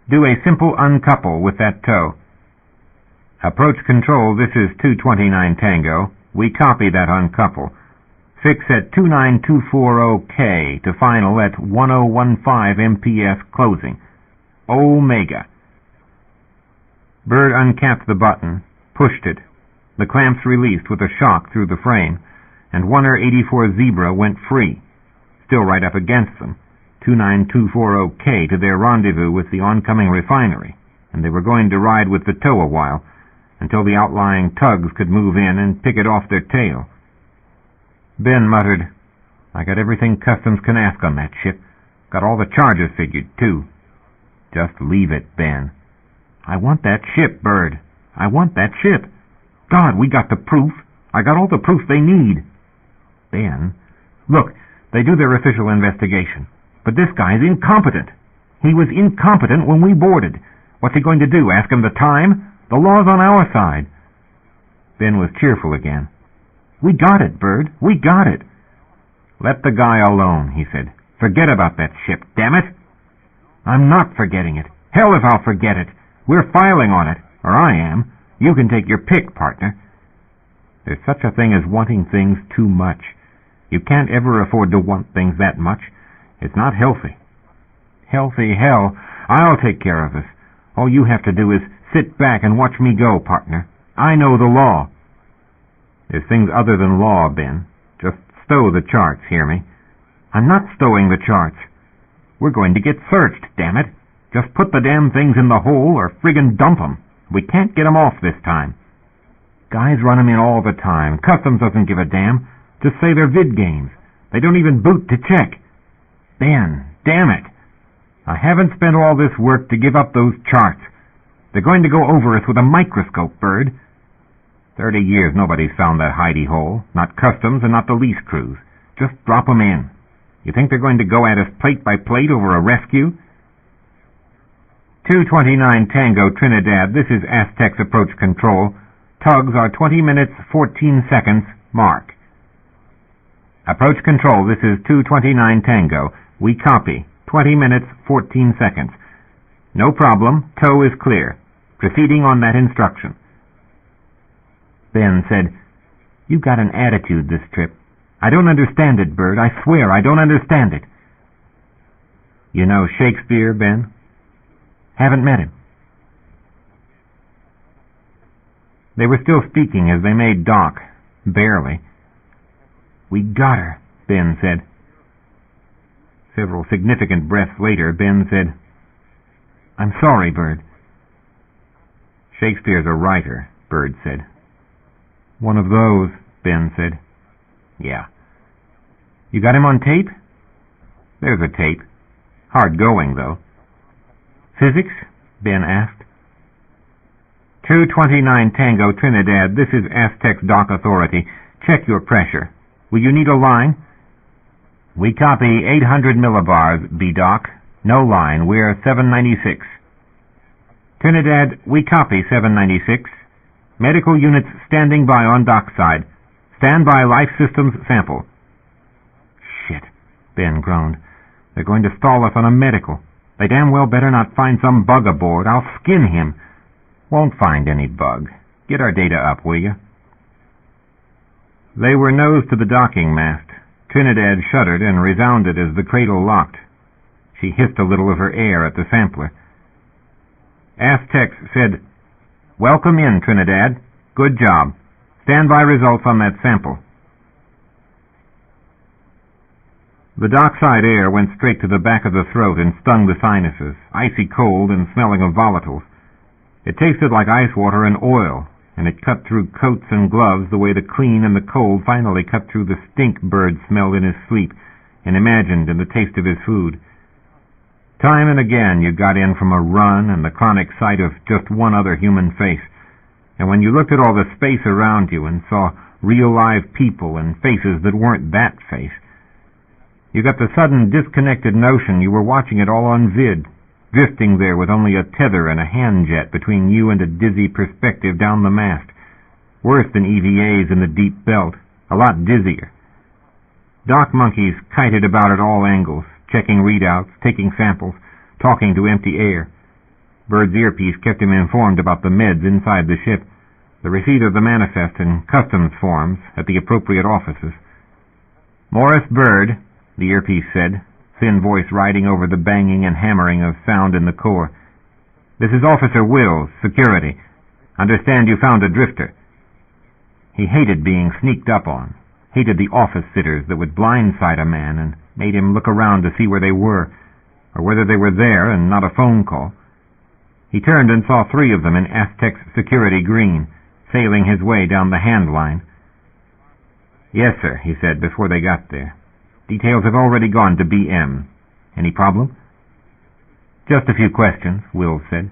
Do a simple uncouple with that tow. Approach control, this is 229 Tango. We copy that uncouple. Fix at 29240K to final at 1015 MPS closing. Omega. Bird uncapped the button, pushed it. The clamps released with a shock through the frame, and Oneer 84 Zebra went free, still right up against them, 29240K to their rendezvous with the oncoming refinery, and they were going to ride with the tow a while, until the outlying tugs could move in and pick it off their tail. Ben muttered, I got everything Customs can ask on that ship. Got all the charges figured, too. Just leave it, Ben. I want that ship, Bird. I want that ship. God, we got the proof. I got all the proof they need. Ben, look, they do their official investigation. But this guy's incompetent. He was incompetent when we boarded. What's he going to do, ask him the time? The law's on our side. Ben was cheerful again. We got it, Bird. We got it. Let the guy alone, he said. Forget about that ship, damn it. I'm not forgetting it. Hell if I'll forget it. We're filing on it, or I am. You can take your pick, partner. There's such a thing as wanting things too much. You can't ever afford to want things that much. It's not healthy. Healthy, hell. I'll take care of us. All you have to do is sit back and watch me go, partner. I know the law. There's things other than law, Ben. Just stow the charts, hear me? I'm not stowing the charts. We're going to get searched, damn it. Just put the damn things in the hole or friggin' dump 'em. We can't get 'em off this time. Guys run 'em in all the time. Customs doesn't give a damn. Just say they're vid games. They don't even boot to check. Ben, damn it. I haven't spent all this work to give up those charts. They're going to go over us with a microscope, Bird. 30 years nobody's found that hidey hole. Not Customs and not the lease crews. Just drop 'em in. You think they're going to go at us plate by plate over a rescue? 229 Tango, Trinidad. This is Aztec's approach control. Tugs are 20 minutes, 14 seconds, mark. Approach control, this is 229 Tango. We copy. 20 minutes, 14 seconds. No problem. Tow is clear. Proceeding on that instruction. Ben said, You got an attitude this trip. I don't understand it, Bird. I swear I don't understand it. You know Shakespeare, Ben? Haven't met him. They were still speaking as they made dock. Barely. We got her, Ben said. Several significant breaths later, Ben said, "I'm sorry, Bird." "Shakespeare's a writer," Bird said. "One of those," Ben said. "Yeah." "You got him on tape?" "There's a tape. Hard going, though." "Physics?" Ben asked. 229 Tango Trinidad, this is Aztec's dock authority. Check your pressure. Will you need a line? "We copy 800 millibars, B-Doc. No line. We're 796. Trinidad, we copy 796. Medical units standing by on dockside. Standby life systems sample." "Shit," Ben groaned. "They're going to stall us on a medical. They damn well better not find some bug aboard. I'll skin him." "Won't find any bug. Get our data up, will you?" They were nose to the docking mast. Trinidad shuddered and resounded as the cradle locked. She hissed a little of her air at the sampler. Aztecs said, "Welcome in, Trinidad. Good job. Stand by results on that sample." The dockside air went straight to the back of the throat and stung the sinuses, icy cold and smelling of volatiles. It tasted like ice water and oil, and it cut through coats and gloves the way the clean and the cold finally cut through the stink Bird smelled in his sleep and imagined in the taste of his food. Time and again you got in from a run and the chronic sight of just one other human face, and when you looked at all the space around you and saw real live people and faces that weren't that face, you got the sudden disconnected notion you were watching it all on vid, drifting there with only a tether and a hand jet between you and a dizzy perspective down the mast. Worse than EVAs in the deep belt, a lot dizzier. Dock monkeys kited about at all angles, checking readouts, taking samples, talking to empty air. Bird's earpiece kept him informed about the meds inside the ship, the receipt of the manifest and customs forms at the appropriate offices. "Morris Bird," the earpiece said, thin voice riding over the banging and hammering of sound in the core. "This is Officer Wills, security. Understand you found a drifter." He hated being sneaked up on, hated the office sitters that would blindside a man and made him look around to see where they were, or whether they were there and not a phone call. He turned and saw 3 of them in Aztec's security green, sailing his way down the hand line. "Yes, sir," he said before they got there. "Details have already gone to BM. Any problem?" "Just a few questions," Wills said,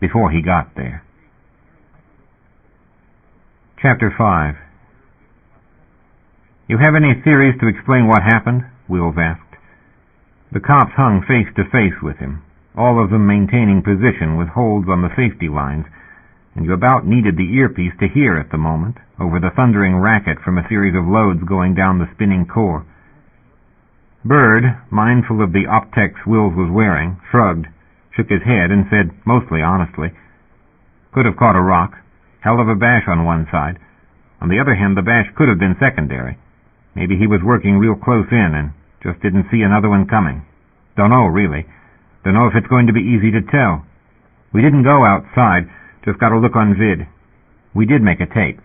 before he got there. Chapter 5. "You have any theories to explain what happened?" Wills asked. The cops hung face to face with him, all of them maintaining position with holds on the safety lines, and you about needed the earpiece to hear at the moment, over the thundering racket from a series of loads going down the spinning core. Bird, mindful of the optics Wills was wearing, shrugged, shook his head, and said, mostly honestly, "Could have caught a rock. Hell of a bash on one side. On the other hand, the bash could have been secondary. Maybe he was working real close in and just didn't see another one coming. Dunno, really. Dunno if it's going to be easy to tell. We didn't go outside, just got a look on vid. We did make a tape.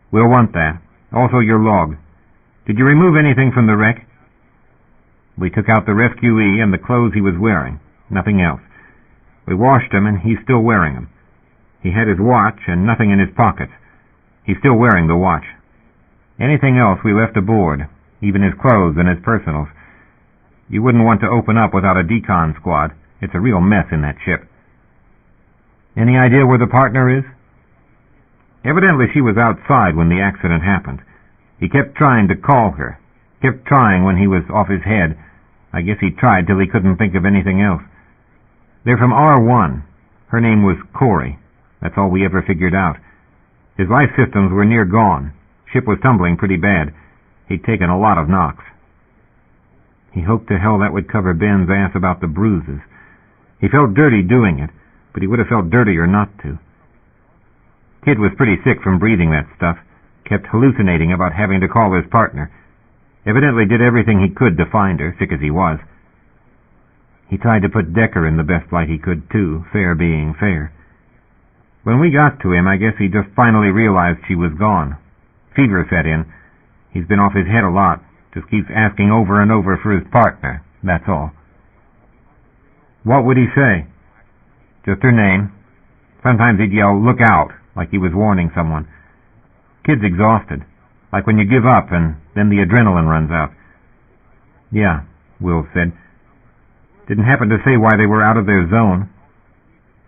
We'll want that. Also your log. Did you remove anything from the wreck?" "We took out the rescuee and the clothes he was wearing. Nothing else. We washed him and he's still wearing them. He had his watch and nothing in his pockets. He's still wearing the watch. Anything else we left aboard, even his clothes and his personals. You wouldn't want to open up without a decon squad. It's a real mess in that ship." "Any idea where the partner is?" "Evidently she was outside when the accident happened. He kept trying to call her. Kept trying when he was off his head. I guess he tried till he couldn't think of anything else. They're from R1. Her name was Corey. That's all we ever figured out. His life systems were near gone. Ship was tumbling pretty bad. He'd taken a lot of knocks." He hoped to hell that would cover Ben's ass about the bruises. He felt dirty doing it, but he would have felt dirtier not to. Kid was pretty sick from breathing that stuff. Kept hallucinating about having to call his partner. Evidently did everything he could to find her, sick as he was. He tried to put Decker in the best light he could, too, fair being fair. When we got to him, I guess he just finally realized she was gone. Fever set in. He's been off his head a lot. Just keeps asking over and over for his partner, that's all. What would he say? Just her name. Sometimes he'd yell, "Look out," like he was warning someone. Kid's exhausted, like when you give up and then the adrenaline runs out. Yeah, Will said. Didn't happen to say why they were out of their zone.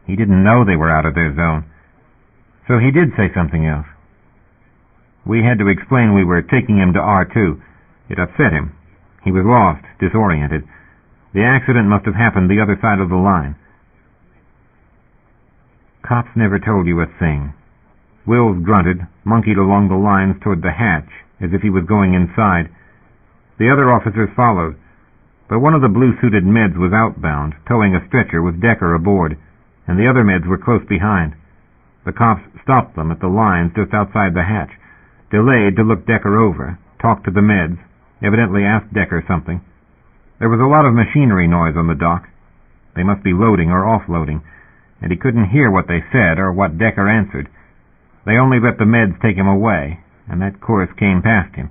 He didn't know they were out of their zone. So he did say something else. We had to explain we were taking him to R2. It upset him. He was lost, disoriented. The accident must have happened the other side of the line. Cops never told you a thing. Wills grunted, monkeyed along the lines toward the hatch, as if he was going inside. The other officers followed, but one of the blue-suited meds was outbound, towing a stretcher with Decker aboard, and the other meds were close behind. The cops stopped them at the lines just outside the hatch, delayed to look Decker over, talked to the meds, evidently asked Decker something. There was a lot of machinery noise on the dock. They must be loading or offloading, and he couldn't hear what they said or what Decker answered. They only let the meds take him away, and that course came past him.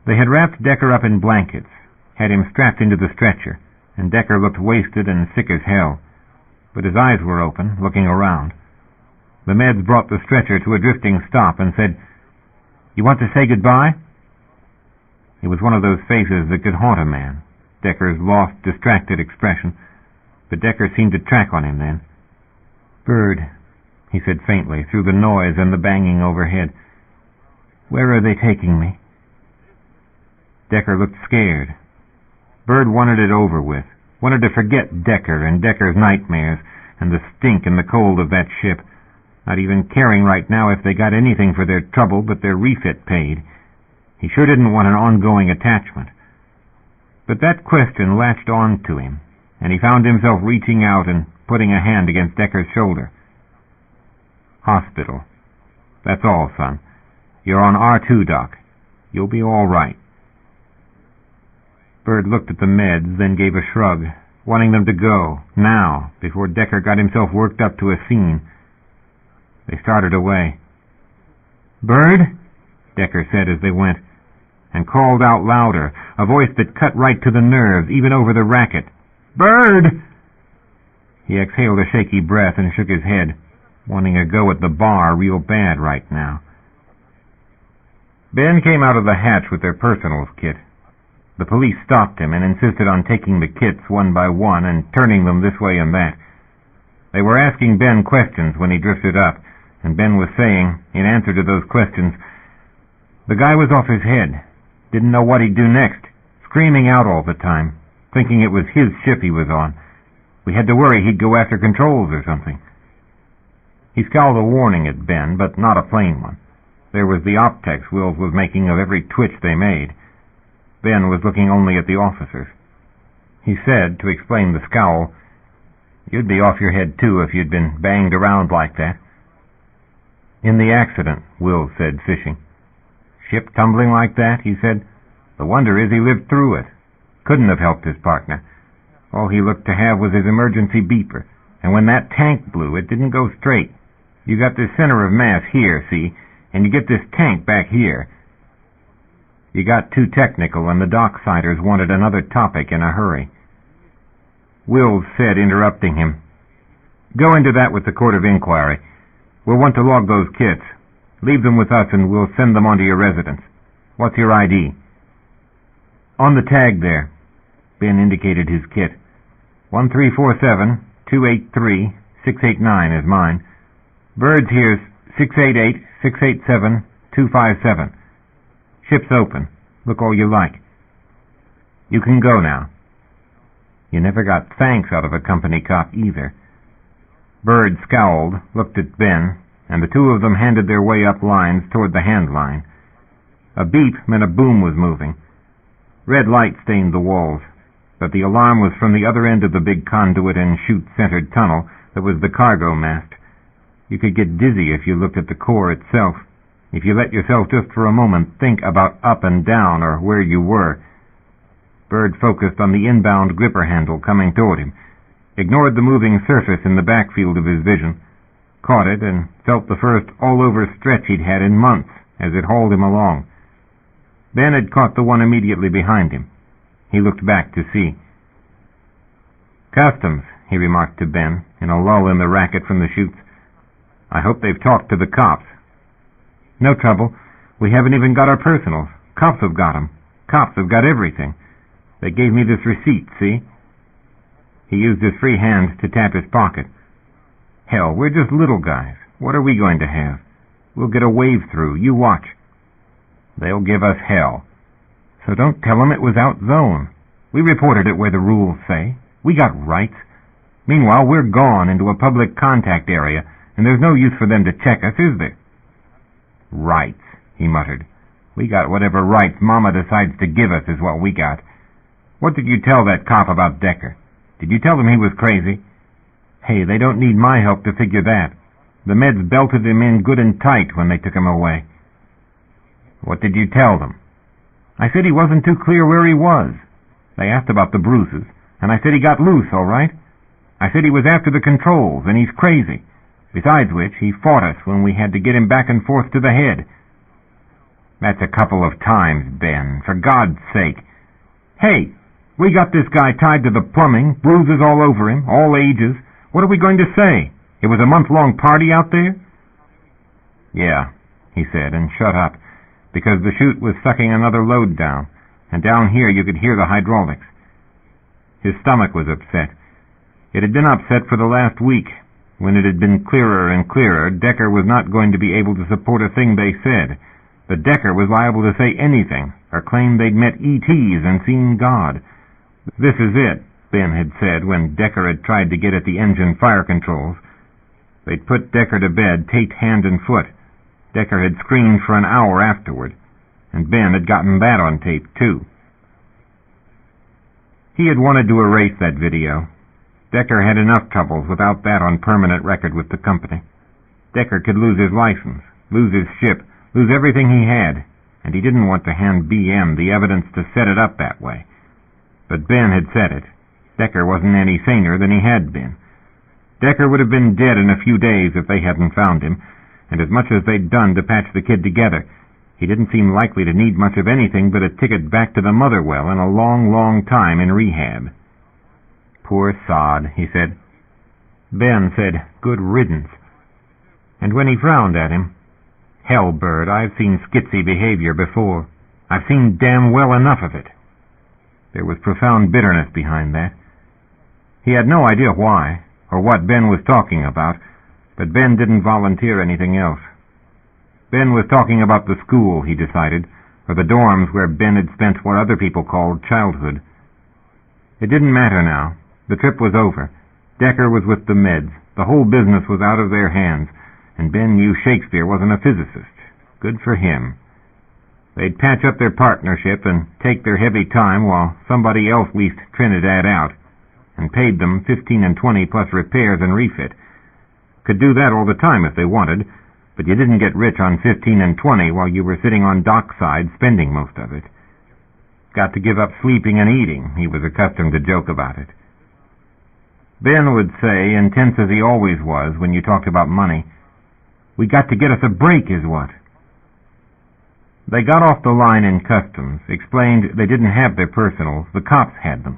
They had wrapped Decker up in blankets, had him strapped into the stretcher, and Decker looked wasted and sick as hell, but his eyes were open, looking around. The meds brought the stretcher to a drifting stop and said, "You want to say goodbye?" It was one of those faces that could haunt a man, Decker's lost, distracted expression, but Decker seemed to track on him then. "Bird," he said faintly, through the noise and the banging overhead. "Where are they taking me?" Decker looked scared. Bird wanted it over with, wanted to forget Decker and Decker's nightmares and the stink and the cold of that ship, not even caring right now if they got anything for their trouble but their refit paid. He sure didn't want an ongoing attachment. But that question latched on to him, and he found himself reaching out and putting a hand against Decker's shoulder. "Hospital. That's all, son. You're on R2, Doc. You'll be all right." Bird looked at the meds, then gave a shrug, wanting them to go, now, before Decker got himself worked up to a scene. They started away. "Bird?" Decker said as they went, and called out louder, a voice that cut right to the nerves, even over the racket. "Bird!" He exhaled a shaky breath and shook his head, wanting a go at the bar real bad right now. Ben came out of the hatch with their personals kit. The police stopped him and insisted on taking the kits one by one and turning them this way and that. They were asking Ben questions when he drifted up, and Ben was saying, in answer to those questions, the guy was off his head, didn't know what he'd do next, screaming out all the time, thinking it was his ship he was on. We had to worry he'd go after controls or something. He scowled a warning at Ben, but not a plain one. There was the optex Wills was making of every twitch they made. Ben was looking only at the officers. He said, to explain the scowl, "You'd be off your head too if you'd been banged around like that." "In the accident," Wills said, fishing. "Ship tumbling like that," he said. "The wonder is he lived through it. Couldn't have helped his partner. All he looked to have was his emergency beeper, and when that tank blew, it didn't go straight. You got this center of mass here, see, and you get this tank back here. You got too technical, and the docksiders wanted another topic in a hurry." Wills said, interrupting him, "Go into that with the court of inquiry. We'll want to log those kits. Leave them with us and we'll send them on to your residence. What's your ID?" "On the tag there." Ben indicated his kit. 1347-283-689 is mine. Bird's here's 688-687-257. Ship's open. Look all you like. You can go now." You never got thanks out of a company cop either. Bird scowled, looked at Ben, and the two of them handed their way up lines toward the hand line. A beep meant a boom was moving. Red light stained the walls, but the alarm was from the other end of the big conduit and chute-centered tunnel that was the cargo mast. You could get dizzy if you looked at the core itself, if you let yourself just for a moment think about up and down or where you were. Bird focused on the inbound gripper handle coming toward him, ignored the moving surface in the backfield of his vision, caught it, and felt the first all-over stretch he'd had in months as it hauled him along. Ben had caught the one immediately behind him. He looked back to see. "Customs," he remarked to Ben, in a lull in the racket from the chutes. "I hope they've talked to the cops." "No trouble. We haven't even got our personals. Cops have got 'em. Cops have got everything. They gave me this receipt, see?" He used his free hand to tap his pocket. "Hell, we're just little guys. What are we going to have? We'll get a wave through. You watch." "They'll give us hell." "So don't tell 'em it was out zone. We reported it where the rules say. We got rights. Meanwhile, we're gone into a public contact area, and there's no use for them to check us, is there?" "Rights," he muttered. "We got whatever rights Mama decides to give us is what we got. What did you tell that cop about Decker? Did you tell him he was crazy?" "Hey, they don't need my help to figure that. The meds belted him in good and tight when they took him away." "What did you tell them?" "I said he wasn't too clear where he was. They asked about the bruises, and I said he got loose, all right. I said he was after the controls, and he's crazy. Besides which, he fought us when we had to get him back and forth to the head." "That's a couple of times, Ben. For God's sake." "Hey, we got this guy tied to the plumbing, bruises all over him, all ages. What are we going to say? It was a month-long party out there?" "Yeah," he said, and shut up, because the chute was sucking another load down, and down here you could hear the hydraulics. His stomach was upset. It had been upset for the last week. When it had been clearer and clearer, Decker was not going to be able to support a thing they said. But Decker was liable to say anything, or claim they'd met ETs and seen God. "This is it," Ben had said when Decker had tried to get at the engine fire controls. They'd put Decker to bed, taped hand and foot. Decker had screamed for an hour afterward, and Ben had gotten that on tape, too. He had wanted to erase that video. Decker had enough troubles without that on permanent record with the company. Decker could lose his license, lose his ship, lose everything he had, and he didn't want to hand BM the evidence to set it up that way. But Ben had said it. Decker wasn't any saner than he had been. Decker would have been dead in a few days if they hadn't found him, and as much as they'd done to patch the kid together, he didn't seem likely to need much of anything but a ticket back to the Motherwell and a long, long time in rehab. "Poor sod," he said. Ben said, "Good riddance." And when he frowned at him, "Hell, Bird, I've seen skitsy behavior before. I've seen damn well enough of it." There was profound bitterness behind that. He had no idea why, or what Ben was talking about, but Ben didn't volunteer anything else. Ben was talking about the school, he decided, or the dorms where Ben had spent what other people called childhood. It didn't matter now. The trip was over. Decker was with the meds. The whole business was out of their hands, and Ben knew Shakespeare wasn't a physicist. Good for him. They'd patch up their partnership and take their heavy time while somebody else leased Trinidad out, and paid them 15 and 20 plus repairs and refit. Could do that all the time if they wanted, but you didn't get rich on 15 and 20 while you were sitting on dockside spending most of it. Got to give up sleeping and eating, he was accustomed to joke about it. Ben would say, intense as he always was when you talked about money, "We got to get us a break, is what." They got off the line in customs, explained they didn't have their personals, the cops had them.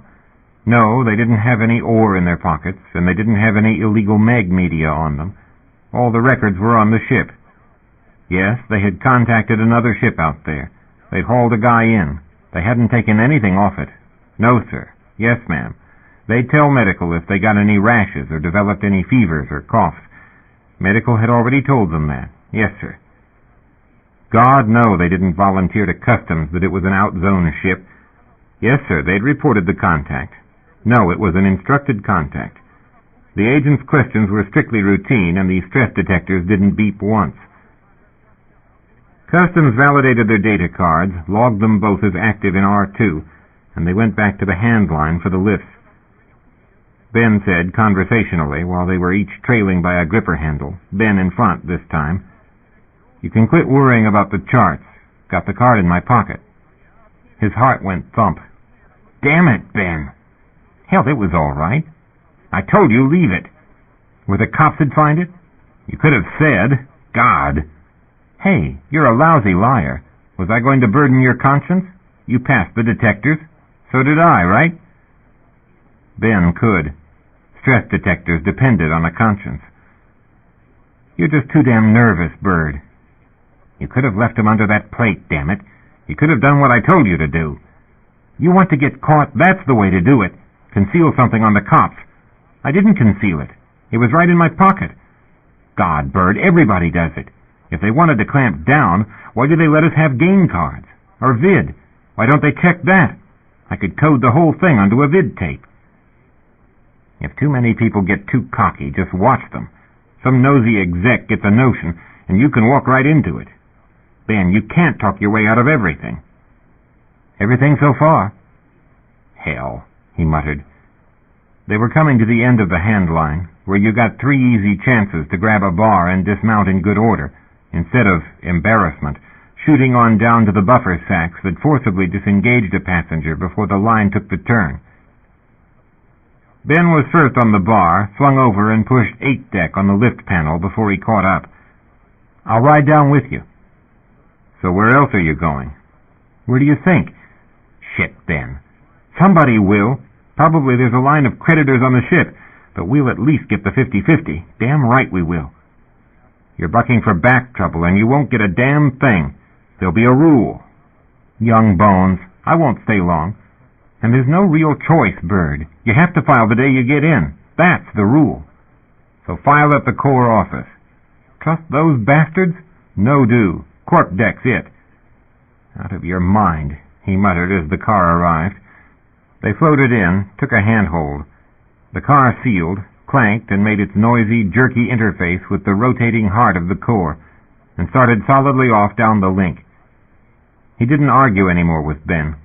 No, they didn't have any ore in their pockets, and they didn't have any illegal mag media on them. All the records were on the ship. Yes, they had contacted another ship out there. They'd hauled a guy in. They hadn't taken anything off it. No, sir. Yes, ma'am. They'd tell medical if they got any rashes or developed any fevers or coughs. Medical had already told them that. Yes, sir. God, no, they didn't volunteer to customs that it was an out-zone ship. Yes, sir, they'd reported the contact. No, it was an instructed contact. The agent's questions were strictly routine, and the stress detectors didn't beep once. Customs validated their data cards, logged them both as active in R2, and they went back to the hand line for the lifts. Ben said, conversationally, while they were each trailing by a gripper handle, Ben in front this time, "You can quit worrying about the charts. Got the card in my pocket." His heart went thump. "Damn it, Ben." "Hell, it was all right. I told you, leave it." "Where the cops would find it?" "You could have said, God." "Hey, you're a lousy liar. Was I going to burden your conscience? You passed the detectors. So did I, right? Ben could. Stress detectors depended on a conscience. You're just too damn nervous, Bird. You could have left him under that plate, damn it. You could have done what I told you to do. You want to get caught, that's the way to do it. Conceal something on the cops. I didn't conceal it. It was right in my pocket. God, Bird, everybody does it. If they wanted to clamp down, why do they let us have game cards? Or vid? Why don't they check that? I could code the whole thing onto a vid tape. If too many people get too cocky, just watch them. Some nosy exec gets a notion, and you can walk right into it. Ben, you can't talk your way out of everything. Everything so far? Hell, he muttered. They were coming to the end of the hand line, where you got 3 easy chances to grab a bar and dismount in good order, instead of embarrassment, shooting on down to the buffer sacks that forcibly disengaged a passenger before the line took the turn. Ben was first on the bar, swung over and pushed 8 deck on the lift panel before he caught up. I'll ride down with you. So where else are you going? Where do you think? Shit, Ben. Somebody will. Probably there's a line of creditors on the ship, but we'll at least get the 50-50. Damn right we will. You're bucking for back trouble, and you won't get a damn thing. There'll be a rule. Young bones, I won't stay long. And there's no real choice, Bird. You have to file the day you get in. That's the rule. So file at the Corps office. Trust those bastards? No do. Corp deck's it. Out of your mind, he muttered as the car arrived. They floated in, took a handhold. The car sealed, clanked, and made its noisy, jerky interface with the rotating heart of the Corps, and started solidly off down the link. He didn't argue any more with Ben.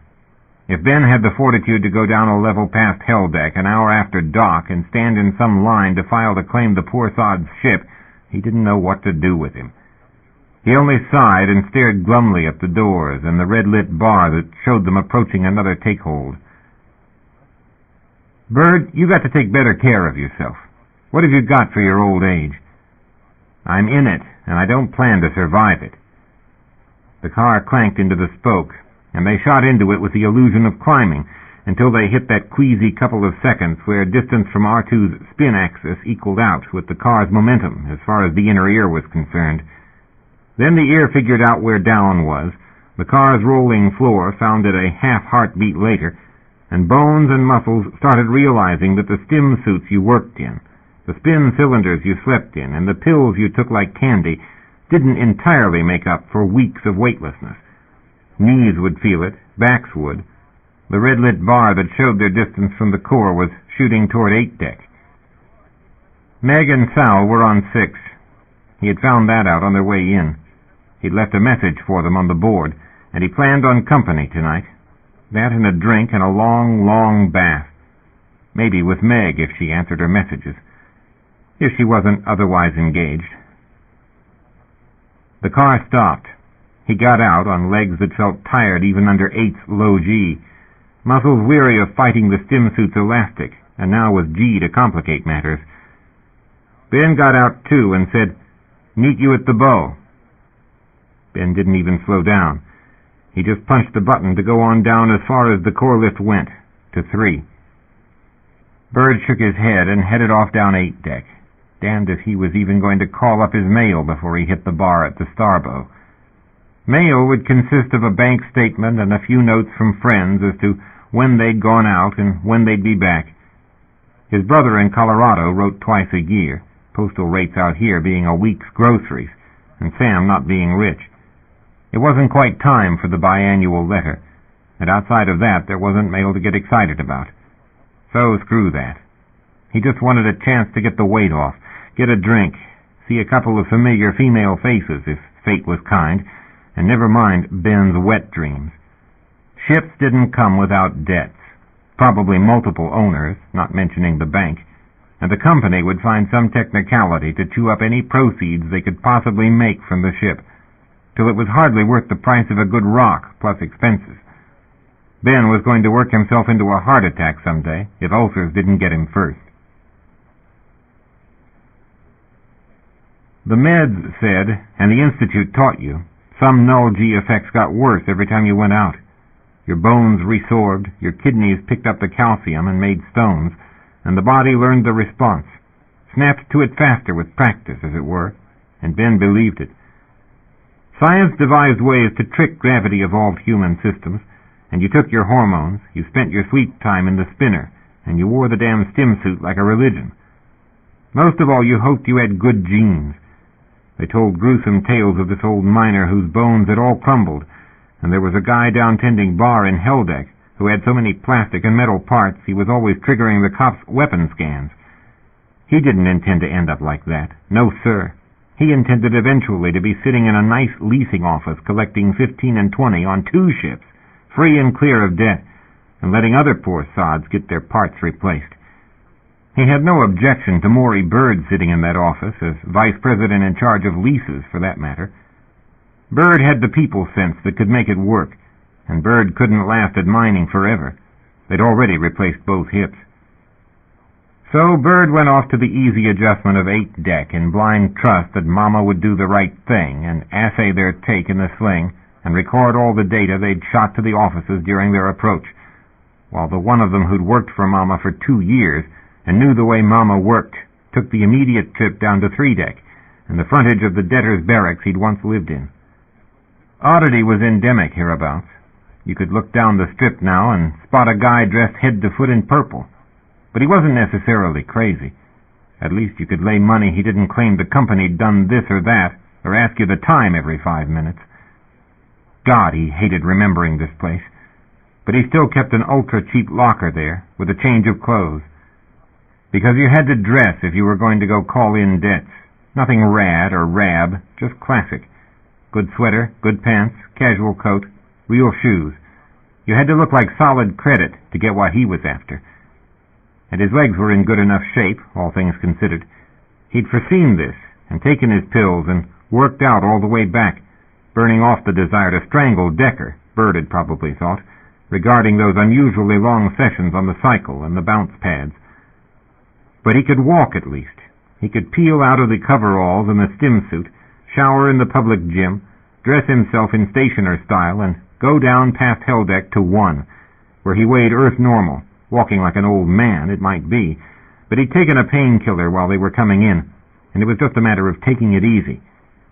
If Ben had the fortitude to go down a level past Hell Deck an hour after dock and stand in some line to file to claim the poor sod's ship, he didn't know what to do with him. He only sighed and stared glumly at the doors and the red-lit bar that showed them approaching another take-hold. Bird, you got to take better care of yourself. What have you got for your old age? I'm in it, and I don't plan to survive it. The car clanked into the spoke, and they shot into it with the illusion of climbing until they hit that queasy couple of seconds where distance from R2's spin axis equaled out with the car's momentum as far as the inner ear was concerned. Then the ear figured out where down was, the car's rolling floor found it a half-heartbeat later, and bones and muscles started realizing that the stim suits you worked in, the spin cylinders you slept in, and the pills you took like candy didn't entirely make up for weeks of weightlessness. Knees would feel it, backs would. The red-lit bar that showed their distance from the Corps was shooting toward 8 deck. Meg and Sal were on 6. He had found that out on their way in. He'd left a message for them on the board, and he planned on company tonight. That and a drink and a long, long bath. Maybe with Meg if she answered her messages. If she wasn't otherwise engaged. The car stopped. He got out on legs that felt tired even under 8's low G, muscles weary of fighting the stim suit's elastic, and now with G to complicate matters. Ben got out too and said, "Meet you at the bow." Ben didn't even slow down. He just punched the button to go on down as far as the Corps lift went, to 3. Bird shook his head and headed off down 8 deck. Damned if he was even going to call up his mail before he hit the bar at the starbow. Mail would consist of a bank statement and a few notes from friends as to when they'd gone out and when they'd be back. His brother in Colorado wrote twice a year, postal rates out here being a week's groceries, and Sam not being rich. It wasn't quite time for the biannual letter, and outside of that there wasn't mail to get excited about. So screw that. He just wanted a chance to get the weight off, get a drink, see a couple of familiar female faces if fate was kind, and never mind Ben's wet dreams. Ships didn't come without debts, probably multiple owners, not mentioning the bank, and the company would find some technicality to chew up any proceeds they could possibly make from the ship, till it was hardly worth the price of a good rock plus expenses. Ben was going to work himself into a heart attack someday if ulcers didn't get him first. The meds said, and the Institute taught you, Some null-G effects got worse every time you went out. Your bones resorbed, your kidneys picked up the calcium and made stones, and the body learned the response, snapped to it faster with practice, as it were, and Ben believed it. Science devised ways to trick gravity-evolved human systems, and you took your hormones, you spent your sleep time in the spinner, and you wore the damn stim suit like a religion. Most of all, you hoped you had good genes. They told gruesome tales of this old miner whose bones had all crumbled, and there was a guy down tending bar in Helldeck who had so many plastic and metal parts he was always triggering the cops' weapon scans. He didn't intend to end up like that. No, sir. He intended eventually to be sitting in a nice leasing office collecting 15 and 20 on 2 ships, free and clear of debt, and letting other poor sods get their parts replaced. He had no objection to Maury Bird sitting in that office as vice president in charge of leases, for that matter. Bird had the people sense that could make it work, and Bird couldn't last at mining forever. They'd already replaced both hips. So Bird went off to the easy adjustment of 8 deck in blind trust that Mama would do the right thing and assay their take in the sling and record all the data they'd shot to the offices during their approach, while the one of them who'd worked for Mama for 2 years and knew the way Mama worked took the immediate trip down to 3 deck and the frontage of the debtor's barracks he'd once lived in. Oddity was endemic hereabouts. You could look down the strip now and spot a guy dressed head to foot in purple. But he wasn't necessarily crazy. At least you could lay money he didn't claim the company'd done this or that, or ask you the time every 5 minutes. God, he hated remembering this place. But he still kept an ultra-cheap locker there, with a change of clothes. Because you had to dress if you were going to go call in debts. Nothing rad or rab, just classic. Good sweater, good pants, casual coat, real shoes. You had to look like solid credit to get what he was after. And his legs were in good enough shape, all things considered. He'd foreseen this, and taken his pills, and worked out all the way back, burning off the desire to strangle Decker, Bird had probably thought, regarding those unusually long sessions on the cycle and the bounce pads. But he could walk at least. He could peel out of the coveralls and the stim suit, shower in the public gym, dress himself in stationer style, and go down past Helldeck to 1, where he weighed Earth normal, walking like an old man, it might be, but he'd taken a painkiller while they were coming in, and it was just a matter of taking it easy.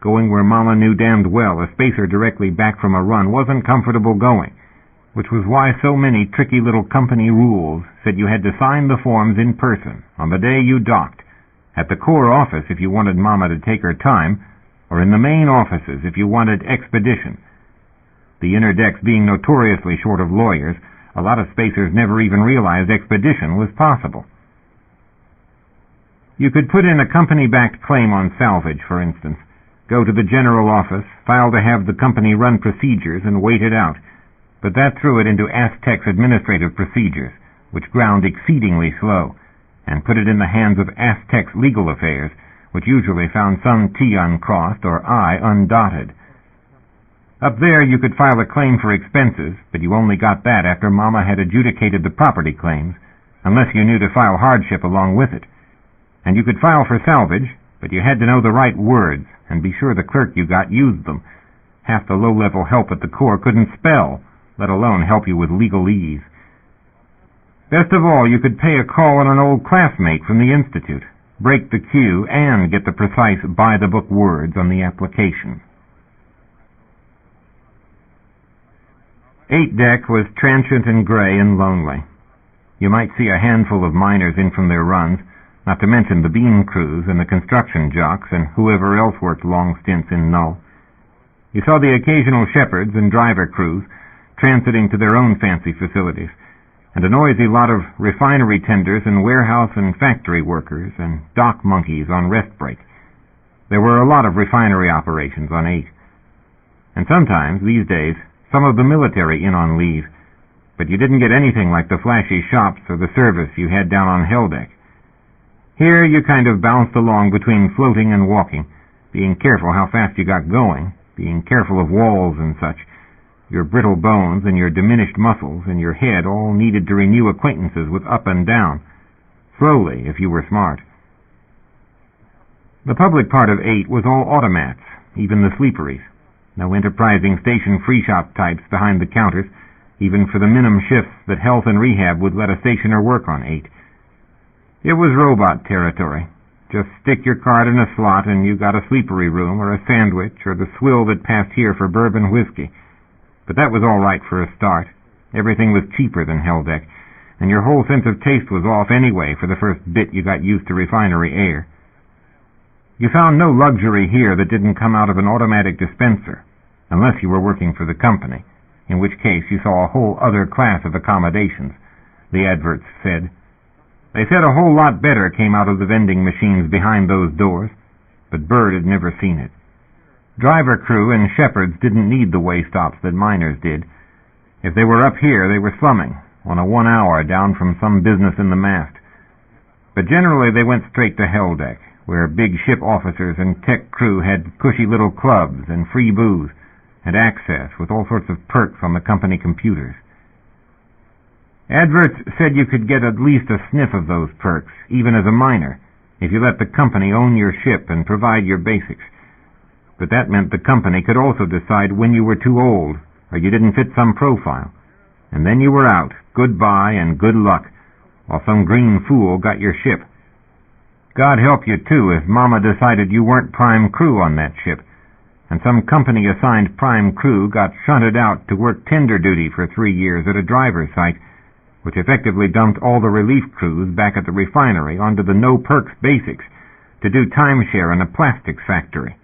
Going where Mama knew damned well a spacer directly back from a run wasn't comfortable going, which was why so many tricky little company rules said you had to sign the forms in person on the day you docked, at the core office if you wanted Mama to take her time, or in the main offices if you wanted expedition. The inner decks being notoriously short of lawyers, a lot of spacers never even realized expedition was possible. You could put in a company-backed claim on salvage, for instance, go to the general office, file to have the company run procedures, and wait it out. But that threw it into Aztec's administrative procedures, which ground exceedingly slow, and put it in the hands of Aztec's legal affairs, which usually found some T uncrossed or I undotted. Up there you could file a claim for expenses, but you only got that after Mama had adjudicated the property claims, unless you knew to file hardship along with it. And you could file for salvage, but you had to know the right words, and be sure the clerk you got used them. Half the low-level help at the Corps couldn't spell, let alone help you with legalese. Best of all, you could pay a call on an old classmate from the Institute, break the queue, and get the precise by-the-book words on the application. 8 deck was transient and gray and lonely. You might see a handful of miners in from their runs, not to mention the beam crews and the construction jocks and whoever else worked long stints in Null. You saw the occasional shepherds and driver crews transiting to their own fancy facilities, and a noisy lot of refinery tenders and warehouse and factory workers and dock monkeys on rest break. There were a lot of refinery operations on 8. And sometimes, these days, some of the military in on leave, but you didn't get anything like the flashy shops or the service you had down on Helldeck. Here you kind of bounced along between floating and walking, being careful how fast you got going, being careful of walls and such. Your brittle bones and your diminished muscles and your head all needed to renew acquaintances with up and down, slowly if you were smart. The public part of 8 was all automats, even the sleeperies. No enterprising station free shop types behind the counters, even for the minimum shifts that health and rehab would let a stationer work on 8. It was robot territory. Just stick your card in a slot and you got a sleepery room or a sandwich or the swill that passed here for bourbon whiskey. But that was all right for a start. Everything was cheaper than Helldeck, and your whole sense of taste was off anyway for the first bit you got used to refinery air. You found no luxury here that didn't come out of an automatic dispenser, unless you were working for the company, in which case you saw a whole other class of accommodations, the adverts said. They said a whole lot better came out of the vending machines behind those doors, but Bird had never seen it. Driver crew and shepherds didn't need the way stops that miners did. If they were up here, they were slumming, on a 1 hour down from some business in the mast. But generally they went straight to Helldeck, where big ship officers and tech crew had cushy little clubs and free booze, and access with all sorts of perks on the company computers. Adverts said you could get at least a sniff of those perks, even as a miner, if you let the company own your ship and provide your basics. But that meant the company could also decide when you were too old, or you didn't fit some profile. And then you were out, goodbye and good luck, while some green fool got your ship. God help you, too, if Mama decided you weren't prime crew on that ship, and some company-assigned prime crew got shunted out to work tender duty for 3 years at a driver's site, which effectively dumped all the relief crews back at the refinery onto the no-perks basics to do timeshare in a plastics factory.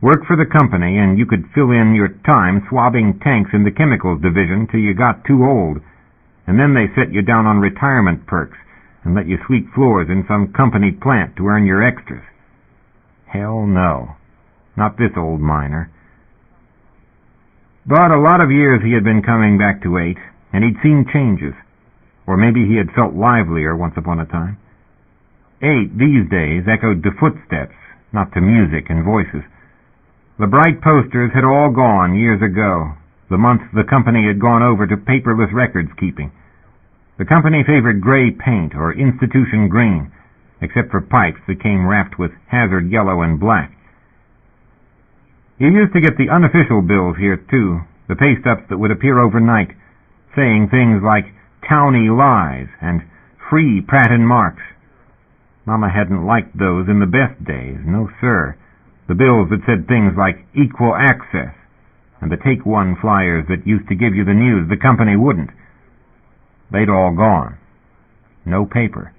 Work for the company, and you could fill in your time swabbing tanks in the chemicals division till you got too old, and then they set you down on retirement perks and let you sweep floors in some company plant to earn your extras. Hell no. Not this old miner. But a lot of years he had been coming back to 8, and he'd seen changes. Or maybe he had felt livelier once upon a time. 8 these days echoed to footsteps, not to music and voices. The bright posters had all gone years ago, the month the company had gone over to paperless records keeping. The company favored gray paint or institution green, except for pipes that came wrapped with hazard yellow and black. You used to get the unofficial bills here, too, the pay-stubs that would appear overnight, saying things like towny lies and free Pratt & Marks. Mama hadn't liked those in the best days, no sir. The bills that said things like equal access, and the Take One flyers that used to give you the news the company wouldn't. They'd all gone. No paper.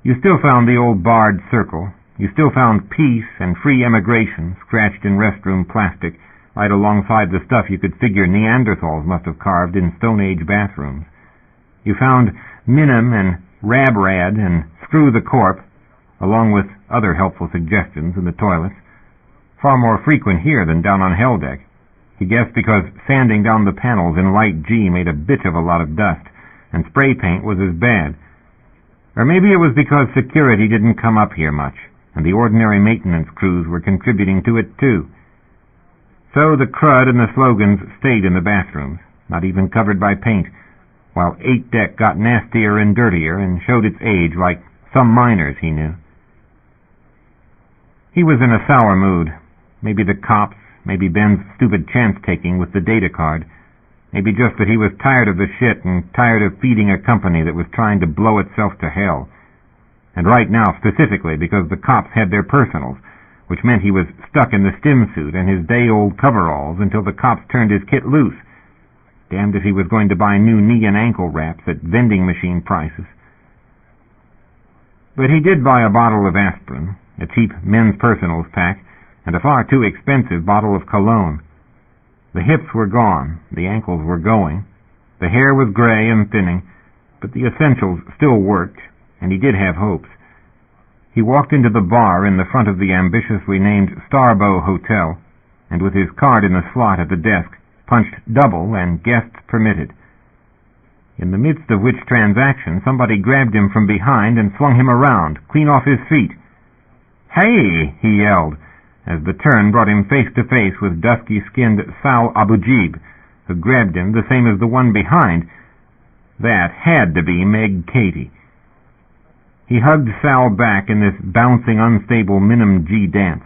You still found the old barred circle. You still found peace and free emigration scratched in restroom plastic right alongside the stuff you could figure Neanderthals must have carved in Stone Age bathrooms. You found Minim and Rabrad and Screw the Corp, along with other helpful suggestions in the toilets, far more frequent here than down on Helldeck. He guessed because sanding down the panels in light G made a bitch of a lot of dust, and spray paint was as bad. Or maybe it was because security didn't come up here much, and the ordinary maintenance crews were contributing to it too. So the crud and the slogans stayed in the bathrooms, not even covered by paint, while 8-deck got nastier and dirtier and showed its age like some miners he knew. He was in a sour mood. Maybe the cops, maybe Ben's stupid chance-taking with the data card, maybe just that he was tired of the shit and tired of feeding a company that was trying to blow itself to hell. And right now specifically because the cops had their personals, which meant he was stuck in the stim suit and his day-old coveralls until the cops turned his kit loose. Damned if he was going to buy new knee and ankle wraps at vending machine prices. But he did buy a bottle of aspirin, a cheap men's personals pack, and a far too expensive bottle of cologne. The hips were gone, the ankles were going, the hair was gray and thinning, but the essentials still worked, and he did have hopes. He walked into the bar in the front of the ambitiously named Starbow Hotel, and with his card in the slot at the desk, punched double and guests permitted. In the midst of which transaction, somebody grabbed him from behind and flung him around, clean off his feet. "Hey!" he yelled, as the turn brought him face to face with dusky-skinned Sal Abujib, who grabbed him the same as the one behind. That had to be Meg Katie. He hugged Sal back in this bouncing, unstable Minim G dance.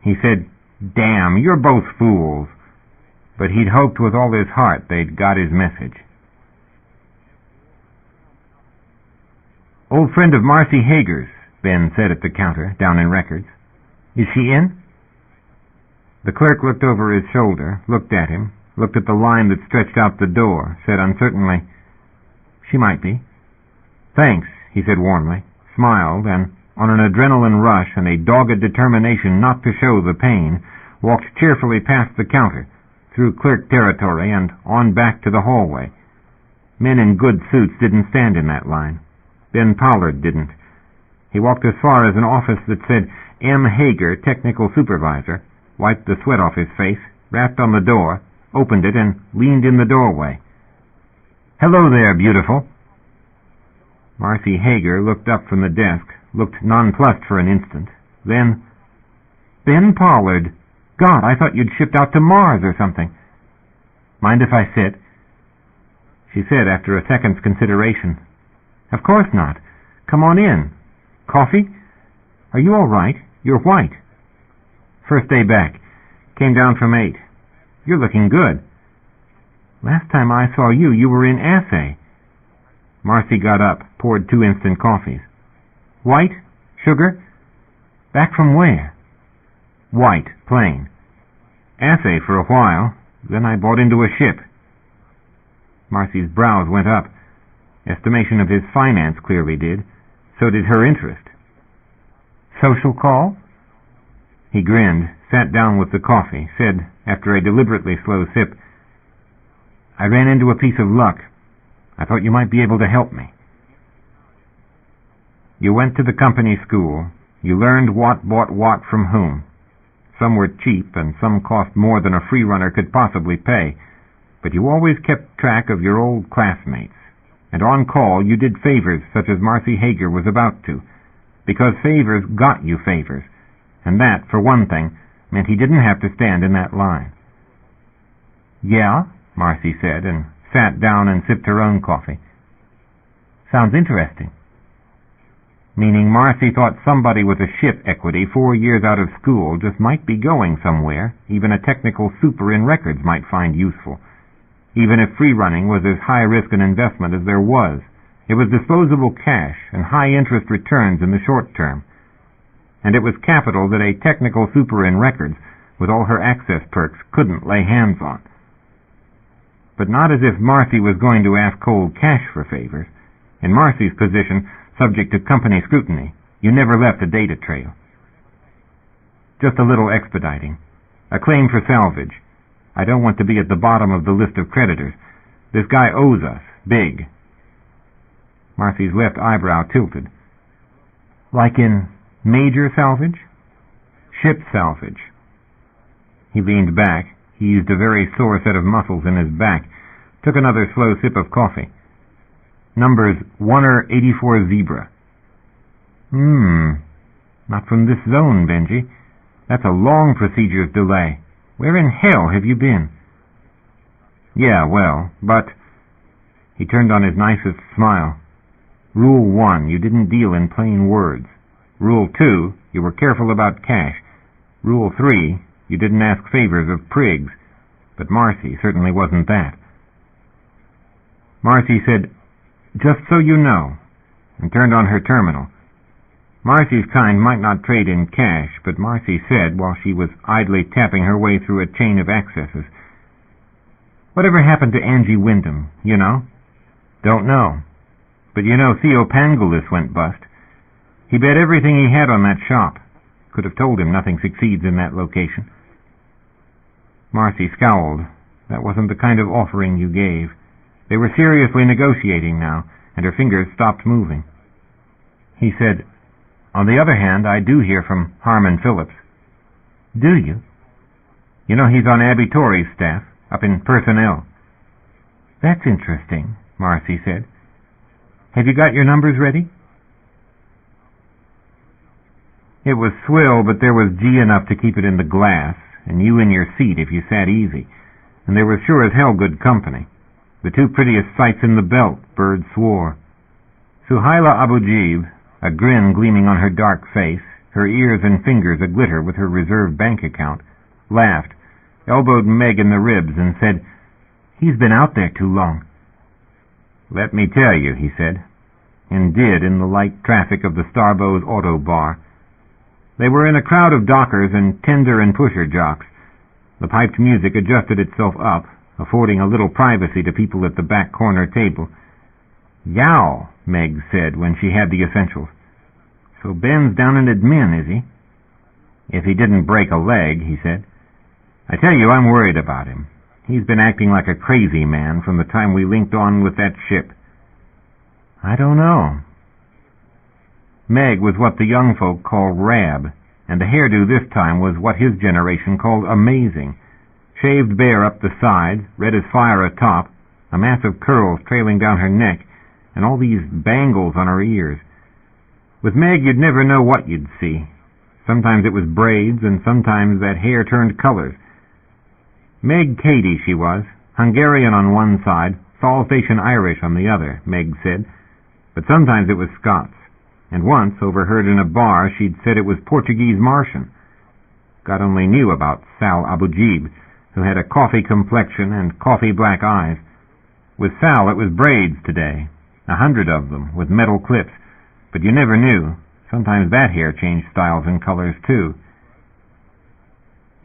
He said, Damn, you're both fools. But he'd hoped with all his heart they'd got his message. Old friend of Marcy Hager's, Ben said at the counter, down in records. Is she in? The clerk looked over his shoulder, looked at him, looked at the line that stretched out the door, said uncertainly, She might be. Thanks, he said warmly, smiled, and, on an adrenaline rush and a dogged determination not to show the pain, walked cheerfully past the counter, through clerk territory, and on back to the hallway. Men in good suits didn't stand in that line. Ben Pollard didn't. He walked as far as an office that said M. Hager, Technical Supervisor, wiped the sweat off his face, rapped on the door, opened it, and leaned in the doorway. Hello there, beautiful. Marcy Hager looked up from the desk, looked nonplussed for an instant. Then, Ben Pollard. God, I thought you'd shipped out to Mars or something. Mind if I sit? She said after a second's consideration. Of course not. Come on in. Coffee? Are you all right? You're white. First day back. Came down from 8. You're looking good. Last time I saw you, you were in assay. Marcy got up, poured 2 instant coffees. White? Sugar? Back from where? White, plain. Assay for a while, then I bought into a ship. Marcy's brows went up. Estimation of his finance clearly did. So did her interest. Social call? He grinned, sat down with the coffee, said, after a deliberately slow sip, I ran into a piece of luck. I thought you might be able to help me. You went to the company school. You learned what bought what from whom. Some were cheap, and some cost more than a free runner could possibly pay, but you always kept track of your old classmates. And on call you did favors such as Marcy Hager was about to, because favors got you favors, and that, for one thing, meant he didn't have to stand in that line. Yeah, Marcy said, and sat down and sipped her own coffee. Sounds interesting. Meaning Marcy thought somebody with a ship equity 4 years out of school just might be going somewhere even a technical super in records might find useful. Even if free running was as high risk an investment as there was, it was disposable cash and high interest returns in the short term. And it was capital that a technical super in records, with all her access perks, couldn't lay hands on. But not as if Marcy was going to ask cold cash for favors. In Marcy's position, subject to company scrutiny, you never left a data trail. Just a little expediting. A claim for salvage. I don't want to be at the bottom of the list of creditors. This guy owes us, big. Marcy's left eyebrow tilted. Like in major salvage? Ship salvage. He leaned back. He used a very sore set of muscles in his back. Took another slow sip of coffee. Numbers 184 Zebra. Not from this zone, Benji. That's a long procedure's delay. Where in hell have you been? Yeah, well, but... He turned on his nicest smile. Rule 1, you didn't deal in plain words. Rule 2, you were careful about cash. Rule 3, you didn't ask favors of prigs. But Marcy certainly wasn't that. Marcy said, just so you know, and turned on her terminal. Marcy's kind might not trade in cash, but Marcy said, while she was idly tapping her way through a chain of accesses, whatever happened to Angie Wyndham, you know? Don't know. But you know Theo Pangelis went bust. He bet everything he had on that shop. Could have told him nothing succeeds in that location. Marcy scowled. That wasn't the kind of offering you gave. They were seriously negotiating now, and her fingers stopped moving. He said, on the other hand, I do hear from Harmon Phillips. Do you? You know he's on Abby Torrey's staff, up in personnel. That's interesting, Marcy said. Have you got your numbers ready? It was swill, but there was G enough to keep it in the glass, and you in your seat if you sat easy. And there was sure as hell good company. The 2 prettiest sights in the belt, Bird swore. Suhaila Abujib, a grin gleaming on her dark face, her ears and fingers aglitter with her reserve bank account, laughed, elbowed Meg in the ribs, and said, "He's been out there too long." "Let me tell you," he said, and did in the light traffic of the Starbo's Auto Bar. They were in a crowd of dockers and tender and pusher jocks. The piped music adjusted itself up, affording a little privacy to people at the back corner table. "Yow," Meg said when she had the essentials. "So Ben's down in admin, is he?" "If he didn't break a leg," he said. "I tell you, I'm worried about him. He's been acting like a crazy man from the time we linked on with that ship." "I don't know." Meg was what the young folk call rab, and the hairdo this time was what his generation called amazing. Shaved bare up the sides, red as fire atop, a mass of curls trailing down her neck, and all these bangles on her ears. With Meg you'd never know what you'd see. Sometimes it was braids, and sometimes that hair turned colors. Meg Cady she was, Hungarian on one side, Salvation Irish on the other, Meg said, but sometimes it was Scots, and once, overheard in a bar, she'd said it was Portuguese Martian. God only knew about Sal Abujib, who had a coffee complexion and coffee black eyes. With Sal it was braids today, 100 of them, with metal clips, but you never knew. Sometimes that hair changed styles and colors too.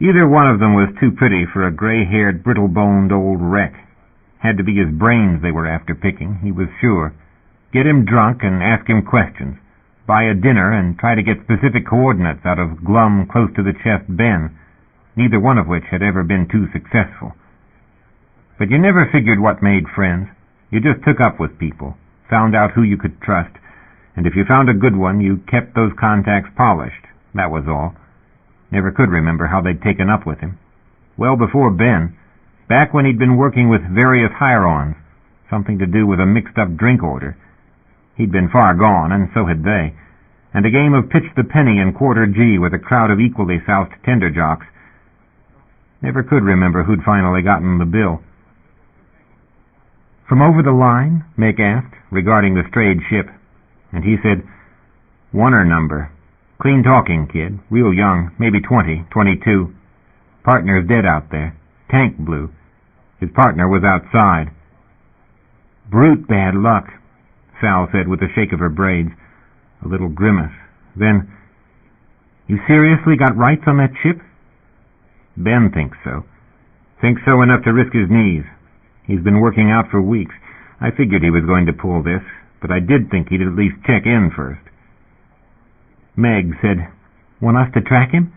Either one of them was too pretty for a gray-haired, brittle-boned old wreck. Had to be his brains they were after picking, he was sure. Get him drunk and ask him questions. Buy a dinner and try to get specific coordinates out of glum, close-to-the-chest Ben, neither one of which had ever been too successful. But you never figured what made friends. You just took up with people, found out who you could trust, and if you found a good one, you kept those contacts polished. That was all. Never could remember how they'd taken up with him. Well before Ben, back when he'd been working with various hire-ons, something to do with a mixed-up drink order. He'd been far gone, and so had they, and a game of pitch the penny and quarter G with a crowd of equally soused tender jocks. Never could remember who'd finally gotten the bill. "From over the line?" Meg asked, regarding the strayed ship, and he said, "Oneer number. Clean talking kid, real young, maybe 20, 22. Partner's dead out there. Tank blew. His partner was outside." "Brute bad luck," Sal said with a shake of her braids, a little grimace. Then, "You seriously got rights on that ship?" "Ben thinks so. Thinks so enough to risk his knees. He's been working out for weeks. I figured he was going to pull this, but I did think he'd at least check in first." Meg said, "Want us to track him?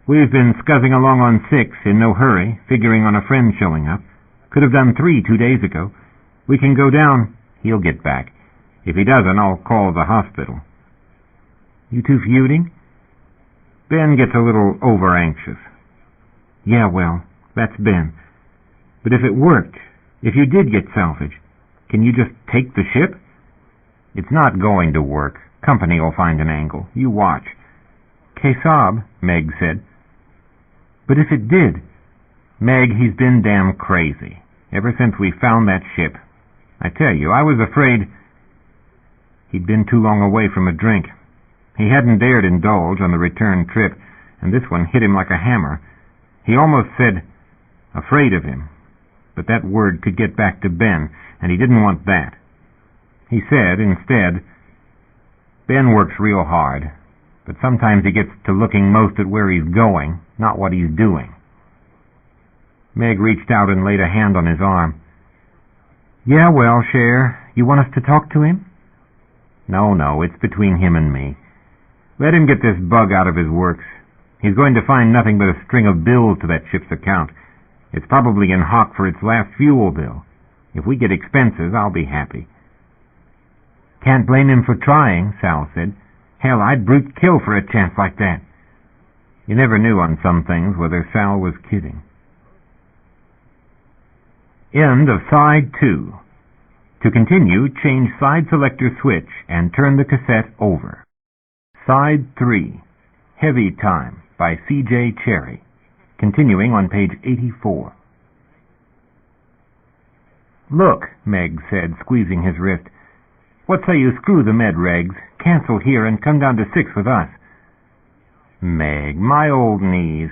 We've been scuzzing along on 6, in no hurry, figuring on a friend showing up. Could have done 3 2 days ago. We can go down." "He'll get back. If he doesn't, I'll call the hospital." "You two feuding?" "Ben gets a little over-anxious." "Yeah, well, that's Ben. But if it worked, if you did get salvage, can you just take the ship?" "It's not going to work. Company will find an angle. You watch." "Kesab," Meg said. "But if it did?" "Meg, he's been damn crazy, ever since we found that ship. I tell you, I was afraid—" He'd been too long away from a drink. He hadn't dared indulge on the return trip, and this one hit him like a hammer. He almost said, "afraid of him," but that word could get back to Ben, and he didn't want that. He said, instead, "Ben works real hard, but sometimes he gets to looking most at where he's going, not what he's doing." Meg reached out and laid a hand on his arm. "Yeah, well, Cher, you want us to talk to him?" No, it's between him and me. Let him get this bug out of his works. He's going to find nothing but a string of bills to that ship's account. It's probably in hock for its last fuel bill. If we get expenses, I'll be happy." "Can't blame him for trying," Sal said. "Hell, I'd brute kill for a chance like that." You never knew on some things whether Sal was kidding. End of Side 2. To continue, change side selector switch and turn the cassette over. Side 3. Heavy Time by C.J. Cherryh. Continuing on page 84. "Look," Meg said, squeezing his wrist. "What say you screw the med regs, cancel here, and come down to 6 with us?" "Meg, my old knees."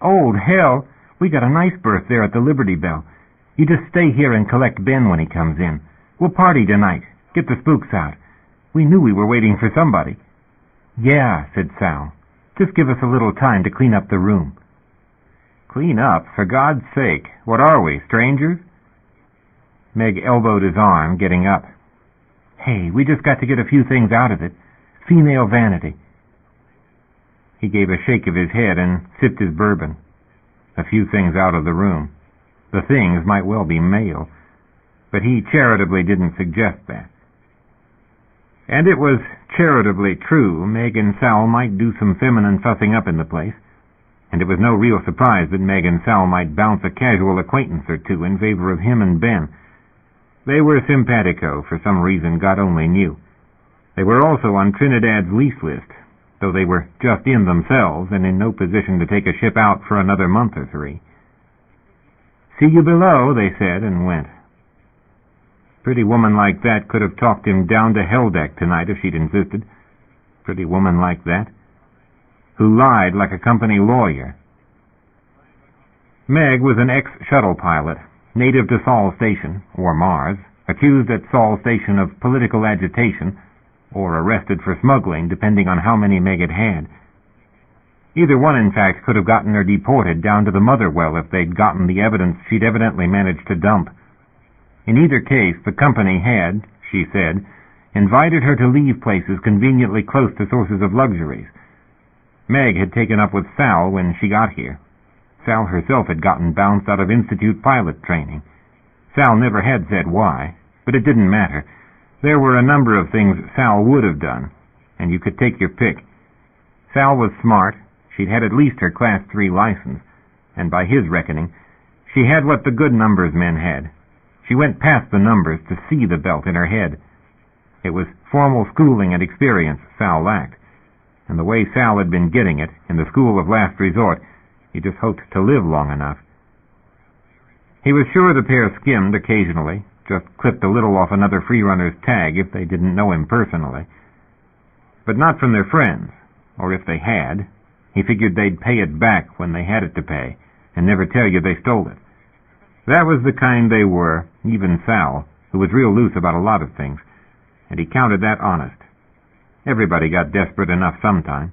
Old hell! We got a nice berth there at the Liberty Bell. You just stay here and collect Ben when he comes in. We'll party tonight. Get the spooks out. We knew we were waiting for somebody." "Yeah," said Sal. "Just give us a little time to clean up the room." "Clean up? For God's sake. What are we, strangers?" Meg elbowed his arm, getting up. "Hey, we just got to get a few things out of it. Female vanity." He gave a shake of his head and sipped his bourbon. A few things out of the room. The things might well be male, but he charitably didn't suggest that. And it was charitably true. Meg and Sal might do some feminine fussing up in the place, and it was no real surprise that Meg and Sal might bounce a casual acquaintance or two in favor of him and Ben. They were simpatico for some reason God only knew. They were also on Trinidad's lease list, though they were just in themselves and in no position to take a ship out for another month or 3. "See you below," they said, and went. Pretty woman like that could have talked him down to hell deck tonight if she'd insisted. Pretty woman like that, who lied like a company lawyer. Meg was an ex-shuttle pilot, native to Sol Station, or Mars, accused at Sol Station of political agitation, or arrested for smuggling, depending on how many Meg had had. Either one, in fact, could have gotten her deported down to the mother well if they'd gotten the evidence she'd evidently managed to dump. In either case, the company had, she said, invited her to leave places conveniently close to sources of luxuries. Meg had taken up with Sal when she got here. Sal herself had gotten bounced out of Institute pilot training. Sal never had said why, but it didn't matter. There were a number of things Sal would have done, and you could take your pick. Sal was smart. She'd had at least her Class 3 license, and by his reckoning, she had what the good numbers men had. She went past the numbers to see the belt in her head. It was formal schooling and experience Sal lacked, and the way Sal had been getting it, in the school of last resort, he just hoped to live long enough. He was sure the pair skimmed occasionally, just clipped a little off another free-runner's tag if they didn't know him personally. But not from their friends, or if they had, he figured they'd pay it back when they had it to pay, and never tell you they stole it. That was the kind they were, even Sal, who was real loose about a lot of things, and he counted that honest. Everybody got desperate enough sometime.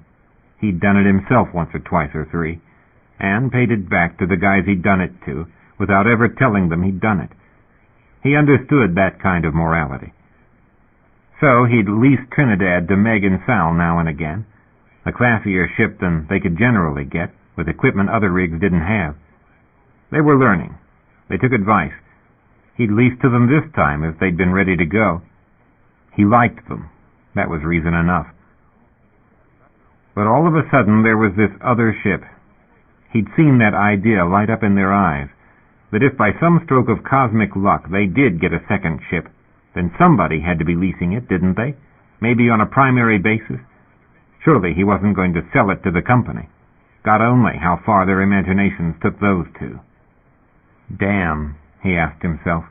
He'd done it himself once or twice or 3, and paid it back to the guys he'd done it to, without ever telling them he'd done it. He understood that kind of morality. So he'd lease Trinidad to Meg and Sal now and again, a classier ship than they could generally get, with equipment other rigs didn't have. They were learning. They took advice. He'd lease to them this time if they'd been ready to go. He liked them. That was reason enough. But all of a sudden there was this other ship. He'd seen that idea light up in their eyes, that if by some stroke of cosmic luck they did get a second ship, then somebody had to be leasing it, didn't they? Maybe on a primary basis? Surely he wasn't going to sell it to the company. God only how far their imaginations took those two. Damn, he asked himself.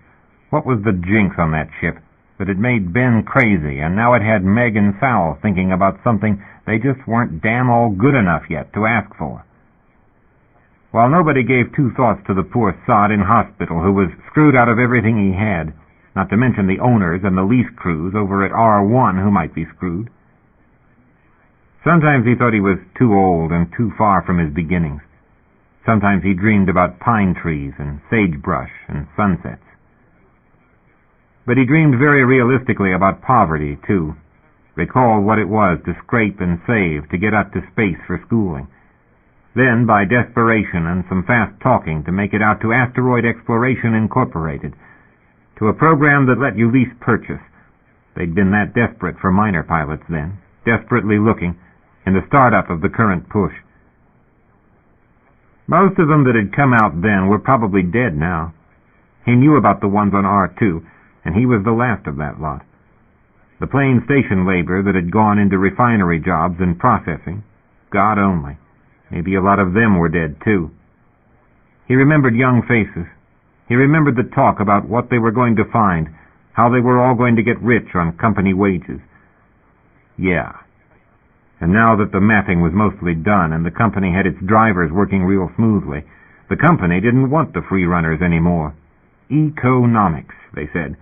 What was the jinx on that ship that had made Ben crazy, and now it had Meg and Sal thinking about something they just weren't damn all good enough yet to ask for? While nobody gave 2 thoughts to the poor sod in hospital who was screwed out of everything he had, not to mention the owners and the lease crews over at R1 who might be screwed. Sometimes he thought he was too old and too far from his beginnings. Sometimes he dreamed about pine trees and sagebrush and sunsets. But he dreamed very realistically about poverty, too. Recalled what it was to scrape and save to get up to space for schooling. Then, by desperation and some fast talking, to make it out to Asteroid Exploration Incorporated, to a program that let you lease purchase. They'd been that desperate for minor pilots then, desperately looking, in the startup of the current push. Most of them that had come out then were probably dead now. He knew about the ones on R2, and he was the last of that lot. The plain station labor that had gone into refinery jobs and processing, God only. Maybe a lot of them were dead, too. He remembered young faces. He remembered the talk about what they were going to find, how they were all going to get rich on company wages. Yeah. And now that the mapping was mostly done and the company had its drivers working real smoothly, the company didn't want the free runners anymore. Economics, they said.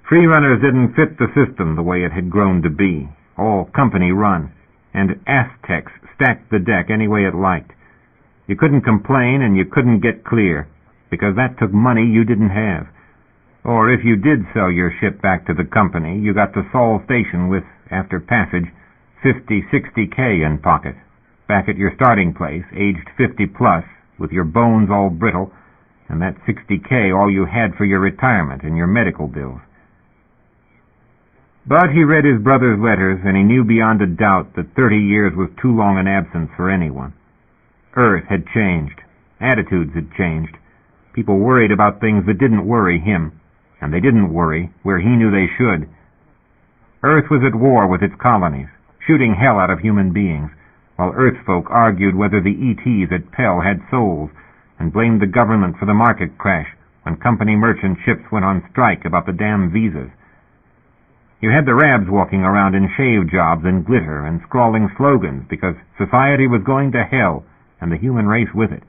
Free runners didn't fit the system the way it had grown to be, all company run, and Aztecs stacked the deck any way it liked. You couldn't complain and you couldn't get clear, because that took money you didn't have. Or if you did sell your ship back to the company, you got to Sol Station with, after passage, 50, 60K in pocket, back at your starting place, aged 50 plus, with your bones all brittle, and that 60K all you had for your retirement and your medical bills. But he read his brother's letters, and he knew beyond a doubt that 30 years was too long an absence for anyone. Earth had changed. Attitudes had changed. People worried about things that didn't worry him, and they didn't worry where he knew they should. Earth was at war with its colonies, shooting hell out of human beings, while Earth folk argued whether the ETs at Pell had souls, and blamed the government for the market crash when company merchant ships went on strike about the damn visas. You had the Rabs walking around in shave jobs and glitter and scrawling slogans because society was going to hell and the human race with it.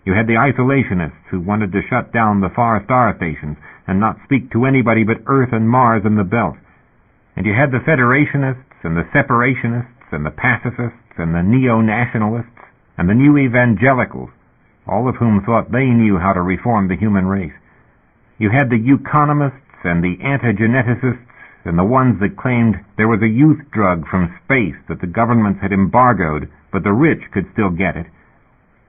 You had the isolationists who wanted to shut down the far star stations and not speak to anybody but Earth and Mars and the Belt. And you had the Federationists and the Separationists and the Pacifists and the Neo-Nationalists and the New Evangelicals, all of whom thought they knew how to reform the human race. You had the Euconomists and the Anti-Geneticists and the ones that claimed there was a youth drug from space that the governments had embargoed, but the rich could still get it.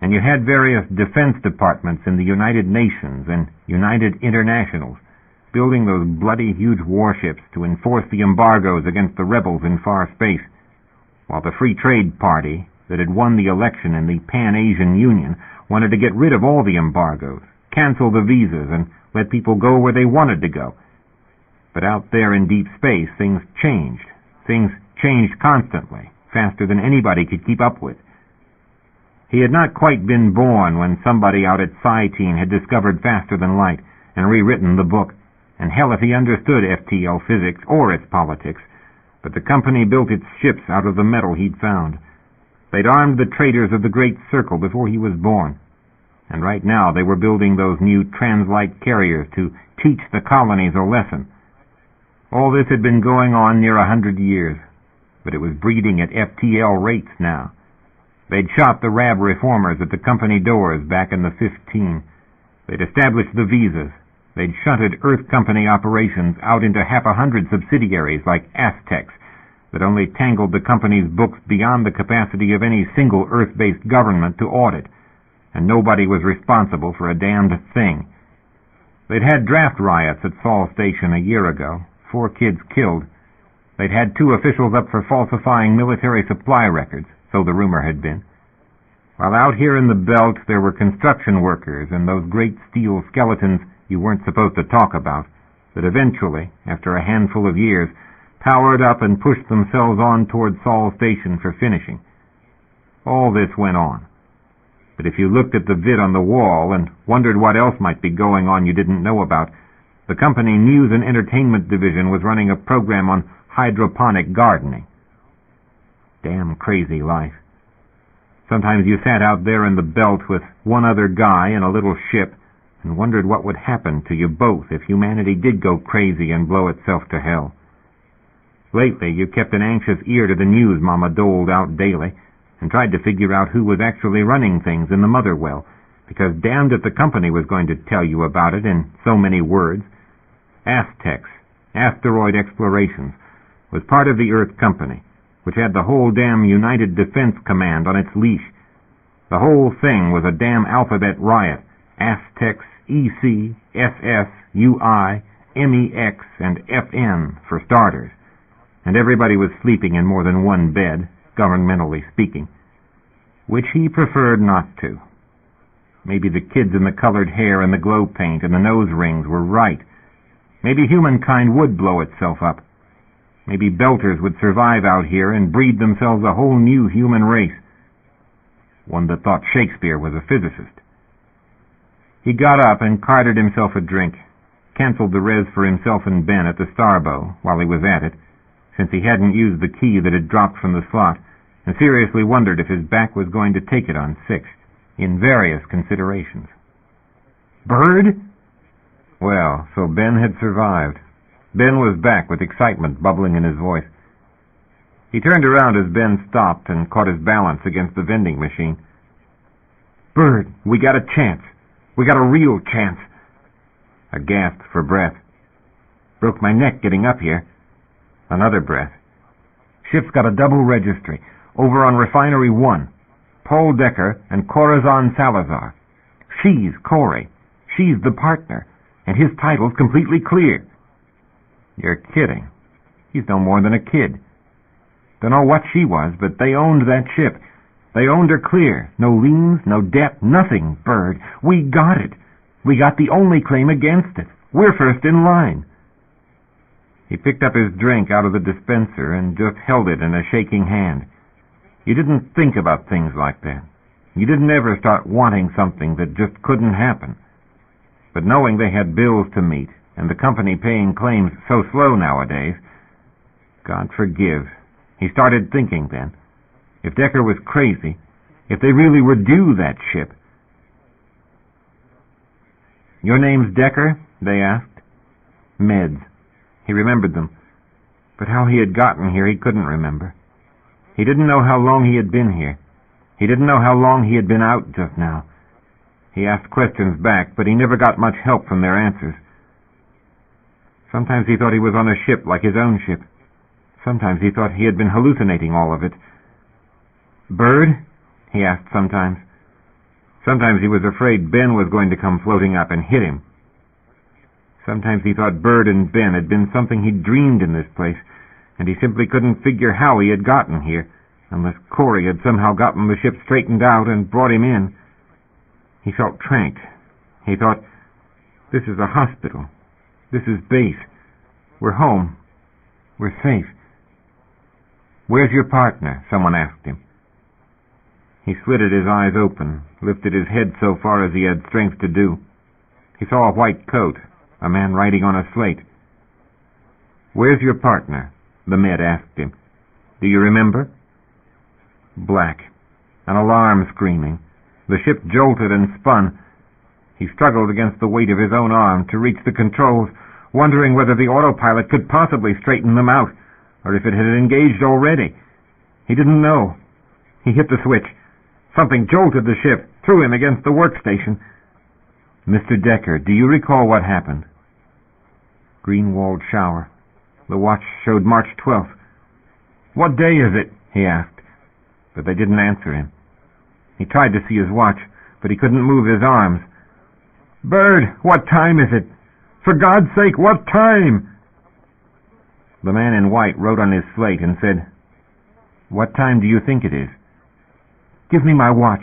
And you had various defense departments in the United Nations and United Internationals building those bloody huge warships to enforce the embargoes against the rebels in far space, while the Free Trade Party that had won the election in the Pan-Asian Union wanted to get rid of all the embargoes, cancel the visas, and let people go where they wanted to go. But out there in deep space, things changed. Things changed constantly, faster than anybody could keep up with. He had not quite been born when somebody out at Sci-Teen had discovered faster than light and rewritten the book, and hell if he understood FTL physics or its politics, but the company built its ships out of the metal he'd found. They'd armed the traders of the Great Circle before he was born, and right now they were building those new translight carriers to teach the colonies a lesson. All this had been going on near 100 years, but it was breeding at FTL rates now. They'd shot the Rab reformers at the company doors back in the 15. They'd established the visas. They'd shunted Earth Company operations out into 100 subsidiaries like Aztecs that only tangled the company's books beyond the capacity of any single Earth-based government to audit, and nobody was responsible for a damned thing. They'd had draft riots at Sol Station a year ago. 4 kids killed. They'd had 2 officials up for falsifying military supply records, so the rumor had been. While out here in the Belt there were construction workers and those great steel skeletons you weren't supposed to talk about, that eventually, after a handful of years, powered up and pushed themselves on toward Sol Station for finishing. All this went on. But if you looked at the vid on the wall and wondered what else might be going on you didn't know about, the company News and Entertainment Division was running a program on hydroponic gardening. Damn crazy life. Sometimes you sat out there in the Belt with one other guy in a little ship and wondered what would happen to you both if humanity did go crazy and blow itself to hell. Lately, you kept an anxious ear to the news Mama doled out daily and tried to figure out who was actually running things in the mother well, because damned if the company was going to tell you about it in so many words. Aztecs, Asteroid Explorations, was part of the Earth Company, which had the whole damn United Defense Command on its leash. The whole thing was a damn alphabet riot. Aztecs, EC, SS, UI, MEX, and FN for starters. And everybody was sleeping in more than one bed, governmentally speaking, which he preferred not to. Maybe the kids in the colored hair and the glow paint and the nose rings were right. Maybe humankind would blow itself up. Maybe Belters would survive out here and breed themselves a whole new human race. One that thought Shakespeare was a physicist. He got up and carted himself a drink, canceled the res for himself and Ben at the Starbow while he was at it, since he hadn't used the key that had dropped from the slot, and seriously wondered if his back was going to take it on 6, in various considerations. Bird? Well, so Ben had survived. Ben was back with excitement bubbling in his voice. He turned around as Ben stopped and caught his balance against the vending machine. Bird, we got a chance. We got a real chance. A gasp for breath. Broke my neck getting up here. Another breath. Ship's got a double registry. Over on Refinery 1. Paul Decker and Corazon Salazar. She's Corey. She's the partner. And his title's completely clear. You're kidding. He's no more than a kid. Dunno what she was, but they owned that ship. They owned her clear. No liens, no debt, nothing, Bird. We got it. We got the only claim against it. We're first in line. He picked up his drink out of the dispenser and just held it in a shaking hand. You didn't think about things like that. You didn't ever start wanting something that just couldn't happen. But knowing they had bills to meet, and the company paying claims so slow nowadays, God forgive. He started thinking then, if Decker was crazy, if they really were due that ship. Your name's Decker? They asked. Meds. He remembered them, but how he had gotten here he couldn't remember. He didn't know how long he had been here. He didn't know how long he had been out just now. He asked questions back, but he never got much help from their answers. Sometimes he thought he was on a ship like his own ship. Sometimes he thought he had been hallucinating all of it. Bird? He asked sometimes. Sometimes he was afraid Ben was going to come floating up and hit him. Sometimes he thought Bird and Ben had been something he'd dreamed in this place, and he simply couldn't figure how he had gotten here, unless Corey had somehow gotten the ship straightened out and brought him in. He felt tranked. He thought, this is a hospital. This is base. We're home. We're safe. Where's your partner? Someone asked him. He slitted his eyes open, lifted his head so far as he had strength to do. He saw a white coat, a man writing on a slate. Where's your partner? The med asked him. Do you remember? Black. An alarm screaming. The ship jolted and spun. He struggled against the weight of his own arm to reach the controls, wondering whether the autopilot could possibly straighten them out, or if it had engaged already. He didn't know. He hit the switch. Something jolted the ship, threw him against the workstation. Mr. Decker, do you recall what happened? Green-walled shower. The watch showed March 12th. What day is it? He asked. But they didn't answer him. He tried to see his watch, but he couldn't move his arms. Bird, what time is it? For God's sake, what time? The man in white wrote on his slate and said, What time do you think it is? Give me my watch.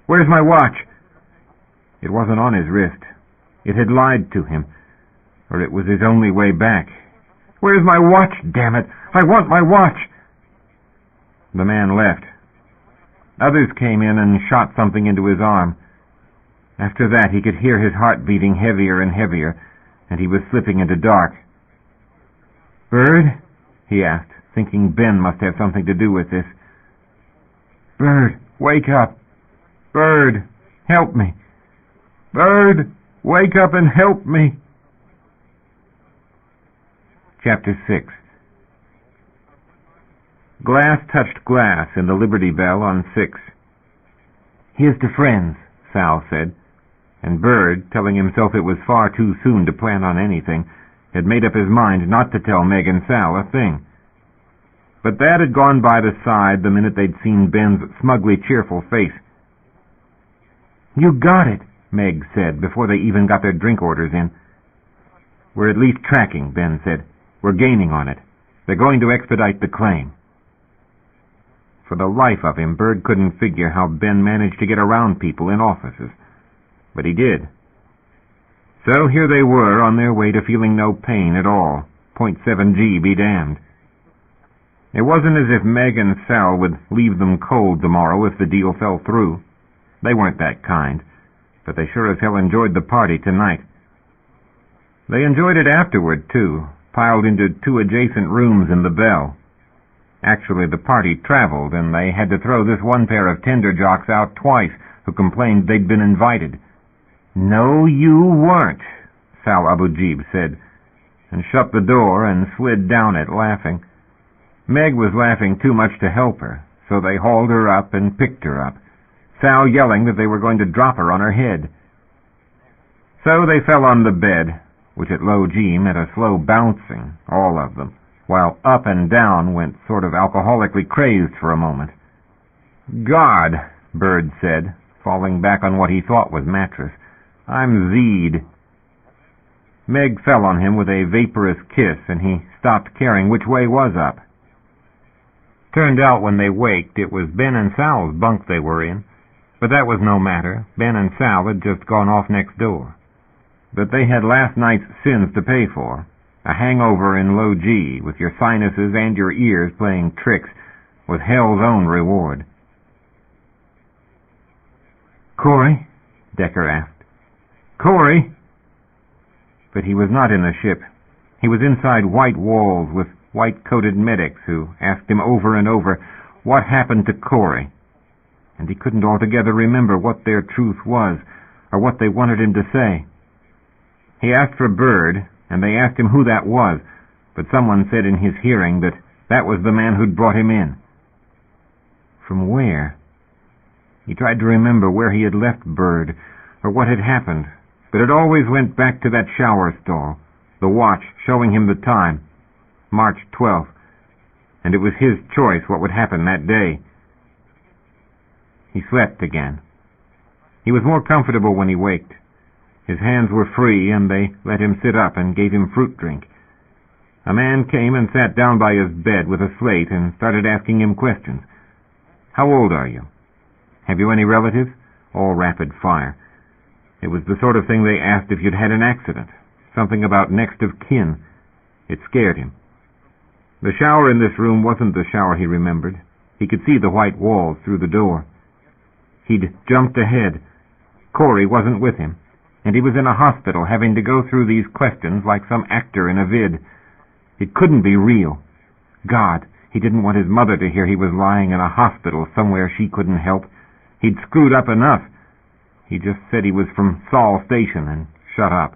Where's my watch? It wasn't on his wrist. It had lied to him, or it was his only way back. Where's my watch, damn it? I want my watch! The man left. Others came in and shot something into his arm. After that, he could hear his heart beating heavier and heavier, and he was slipping into dark. Bird? He asked, thinking Ben must have something to do with this. Bird, wake up. Bird, help me. Bird, wake up and help me. Chapter 6. Glass touched glass in the Liberty Bell on 6. Here's to friends, Sal said, and Bird, telling himself it was far too soon to plan on anything, had made up his mind not to tell Meg and Sal a thing. But that had gone by the side the minute they'd seen Ben's smugly cheerful face. You got it, Meg said, before they even got their drink orders in. We're at least tracking, Ben said. We're gaining on it. They're going to expedite the claim. For the life of him, Bird couldn't figure how Ben managed to get around people in offices. But he did. So here they were, on their way to feeling no pain at all. 0.7G be damned. It wasn't as if Meg and Sal would leave them cold tomorrow if the deal fell through. They weren't that kind, but they sure as hell enjoyed the party tonight. They enjoyed it afterward, too, piled into 2 adjacent rooms in the Bell. Actually, the party traveled, and they had to throw this one pair of tender jocks out twice, who complained they'd been invited. "No, you weren't," Sal Abujib said, and shut the door and slid down it, laughing. Meg was laughing too much to help her, so they hauled her up and picked her up, Sal yelling that they were going to drop her on her head. So they fell on the bed, which at low G meant a slow bouncing, all of them, while up and down went sort of alcoholically crazed for a moment. "God," Bird said, falling back on what he thought was mattress, "I'm Z'd." Meg fell on him with a vaporous kiss, and he stopped caring which way was up. Turned out when they waked it was Ben and Sal's bunk they were in, but that was no matter. Ben and Sal had just gone off next door. But they had last night's sins to pay for. A hangover in low G, with your sinuses and your ears playing tricks, was hell's own reward. "Corey?" Decker asked. "Corey?" But he was not in the ship. He was inside white walls with white-coated medics who asked him over and over, what happened to Corey? And he couldn't altogether remember what their truth was, or what they wanted him to say. He asked for Bird, and they asked him who that was, but someone said in his hearing that that was the man who'd brought him in. From where? He tried to remember where he had left Bird, or what had happened, but it always went back to that shower stall, the watch showing him the time, March 12th, and it was his choice what would happen that day. He slept again. He was more comfortable when he waked. His hands were free, and they let him sit up and gave him fruit drink. A man came and sat down by his bed with a slate and started asking him questions. "How old are you? Have you any relatives?" All rapid fire. It was the sort of thing they asked if you'd had an accident, something about next of kin. It scared him. The shower in this room wasn't the shower he remembered. He could see the white walls through the door. He'd jumped ahead. Corey wasn't with him, and he was in a hospital having to go through these questions like some actor in a vid. It couldn't be real. God, he didn't want his mother to hear he was lying in a hospital somewhere she couldn't help. He'd screwed up enough. He just said he was from Saul Station and shut up.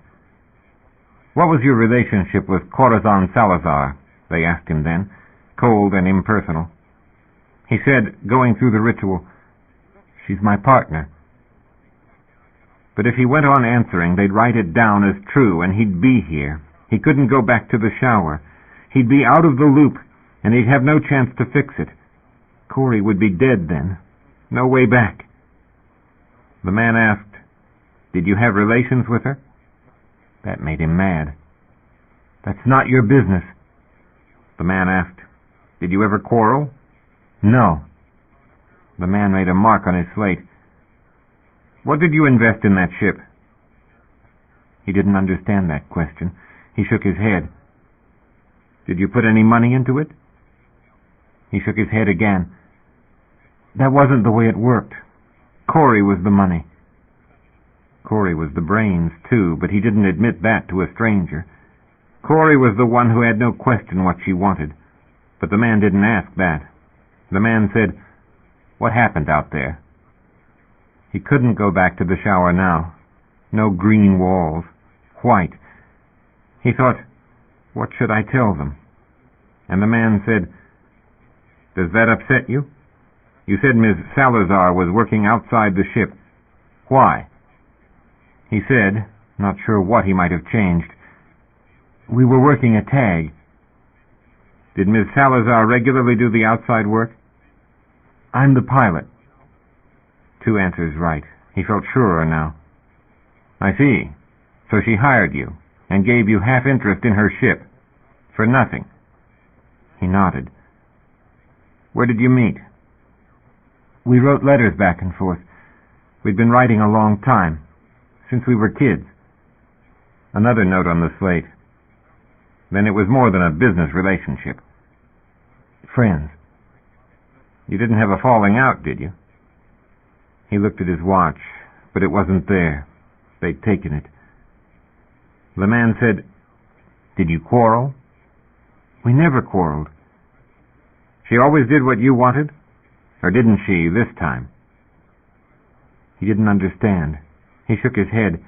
"What was your relationship with Corazon Salazar?" they asked him then, cold and impersonal. He said, going through the ritual, "She's my partner." But if he went on answering, they'd write it down as true, and he'd be here. He couldn't go back to the shower. He'd be out of the loop, and he'd have no chance to fix it. Corey would be dead then. No way back. The man asked, "Did you have relations with her?" That made him mad. "That's not your business." The man asked, "Did you ever quarrel?" "No." The man made a mark on his slate. "What did you invest in that ship?" He didn't understand that question. He shook his head. "Did you put any money into it?" He shook his head again. "That wasn't the way it worked. Corey was the money." Corey was the brains, too, but he didn't admit that to a stranger. Corey was the one who had no question what she wanted, but the man didn't ask that. The man said, "What happened out there?" He couldn't go back to the shower now. No green walls. White. He thought, what should I tell them? And the man said, "Does that upset you? You said Ms. Salazar was working outside the ship. Why?" He said, not sure what he might have changed, "We were working a tag." "Did Ms. Salazar regularly do the outside work?" "I'm the pilot." Two answers right. He felt surer now. "I see. So she hired you and gave you half interest in her ship. For nothing." He nodded. "Where did you meet?" "We wrote letters back and forth. We'd been writing a long time. Since we were kids." Another note on the slate. "Then it was more than a business relationship." "Friends." "You didn't have a falling out, did you?" He looked at his watch, but it wasn't there. They'd taken it. The man said, "Did you quarrel?" We never quarreled. She always did what you wanted? Or didn't she this time? He didn't understand. He shook his head.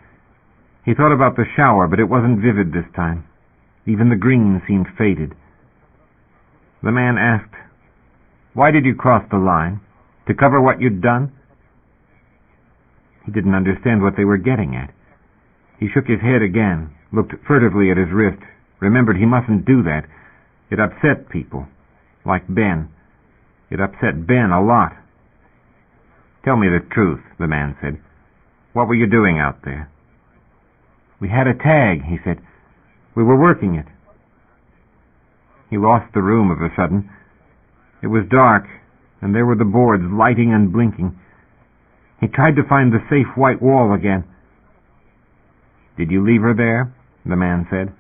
He thought about the shower, but it wasn't vivid this time. Even the green seemed faded. The man asked, "Why did you cross the line? To cover what you'd done?" He didn't understand what they were getting at. He shook his head again, looked furtively at his wrist, remembered he mustn't do that. It upset people, like Ben. It upset Ben a lot. "Tell me the truth," the man said. "What were you doing out there?" "We had a tag," he said. "We were working it." He lost the room of a sudden. It was dark, and there were the boards lighting and blinking. He tried to find the safe white wall again. "Did you leave her there?" the man said.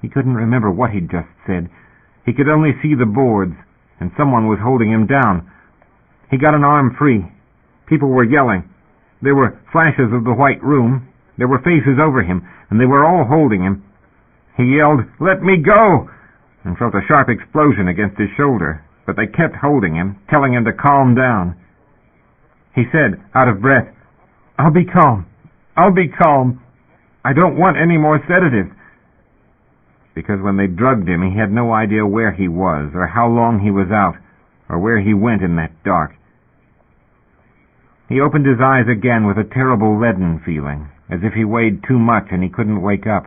He couldn't remember what he'd just said. He could only see the boards, and someone was holding him down. He got an arm free. People were yelling. There were flashes of the white room. There were faces over him, and they were all holding him. He yelled, "Let me go!" and felt a sharp explosion against his shoulder, but they kept holding him, telling him to calm down. He said, out of breath, "I'll be calm. I'll be calm. I don't want any more sedatives." Because when they drugged him, he had no idea where he was, or how long he was out, or where he went in that dark. He opened his eyes again with a terrible leaden feeling, as if he weighed too much and he couldn't wake up.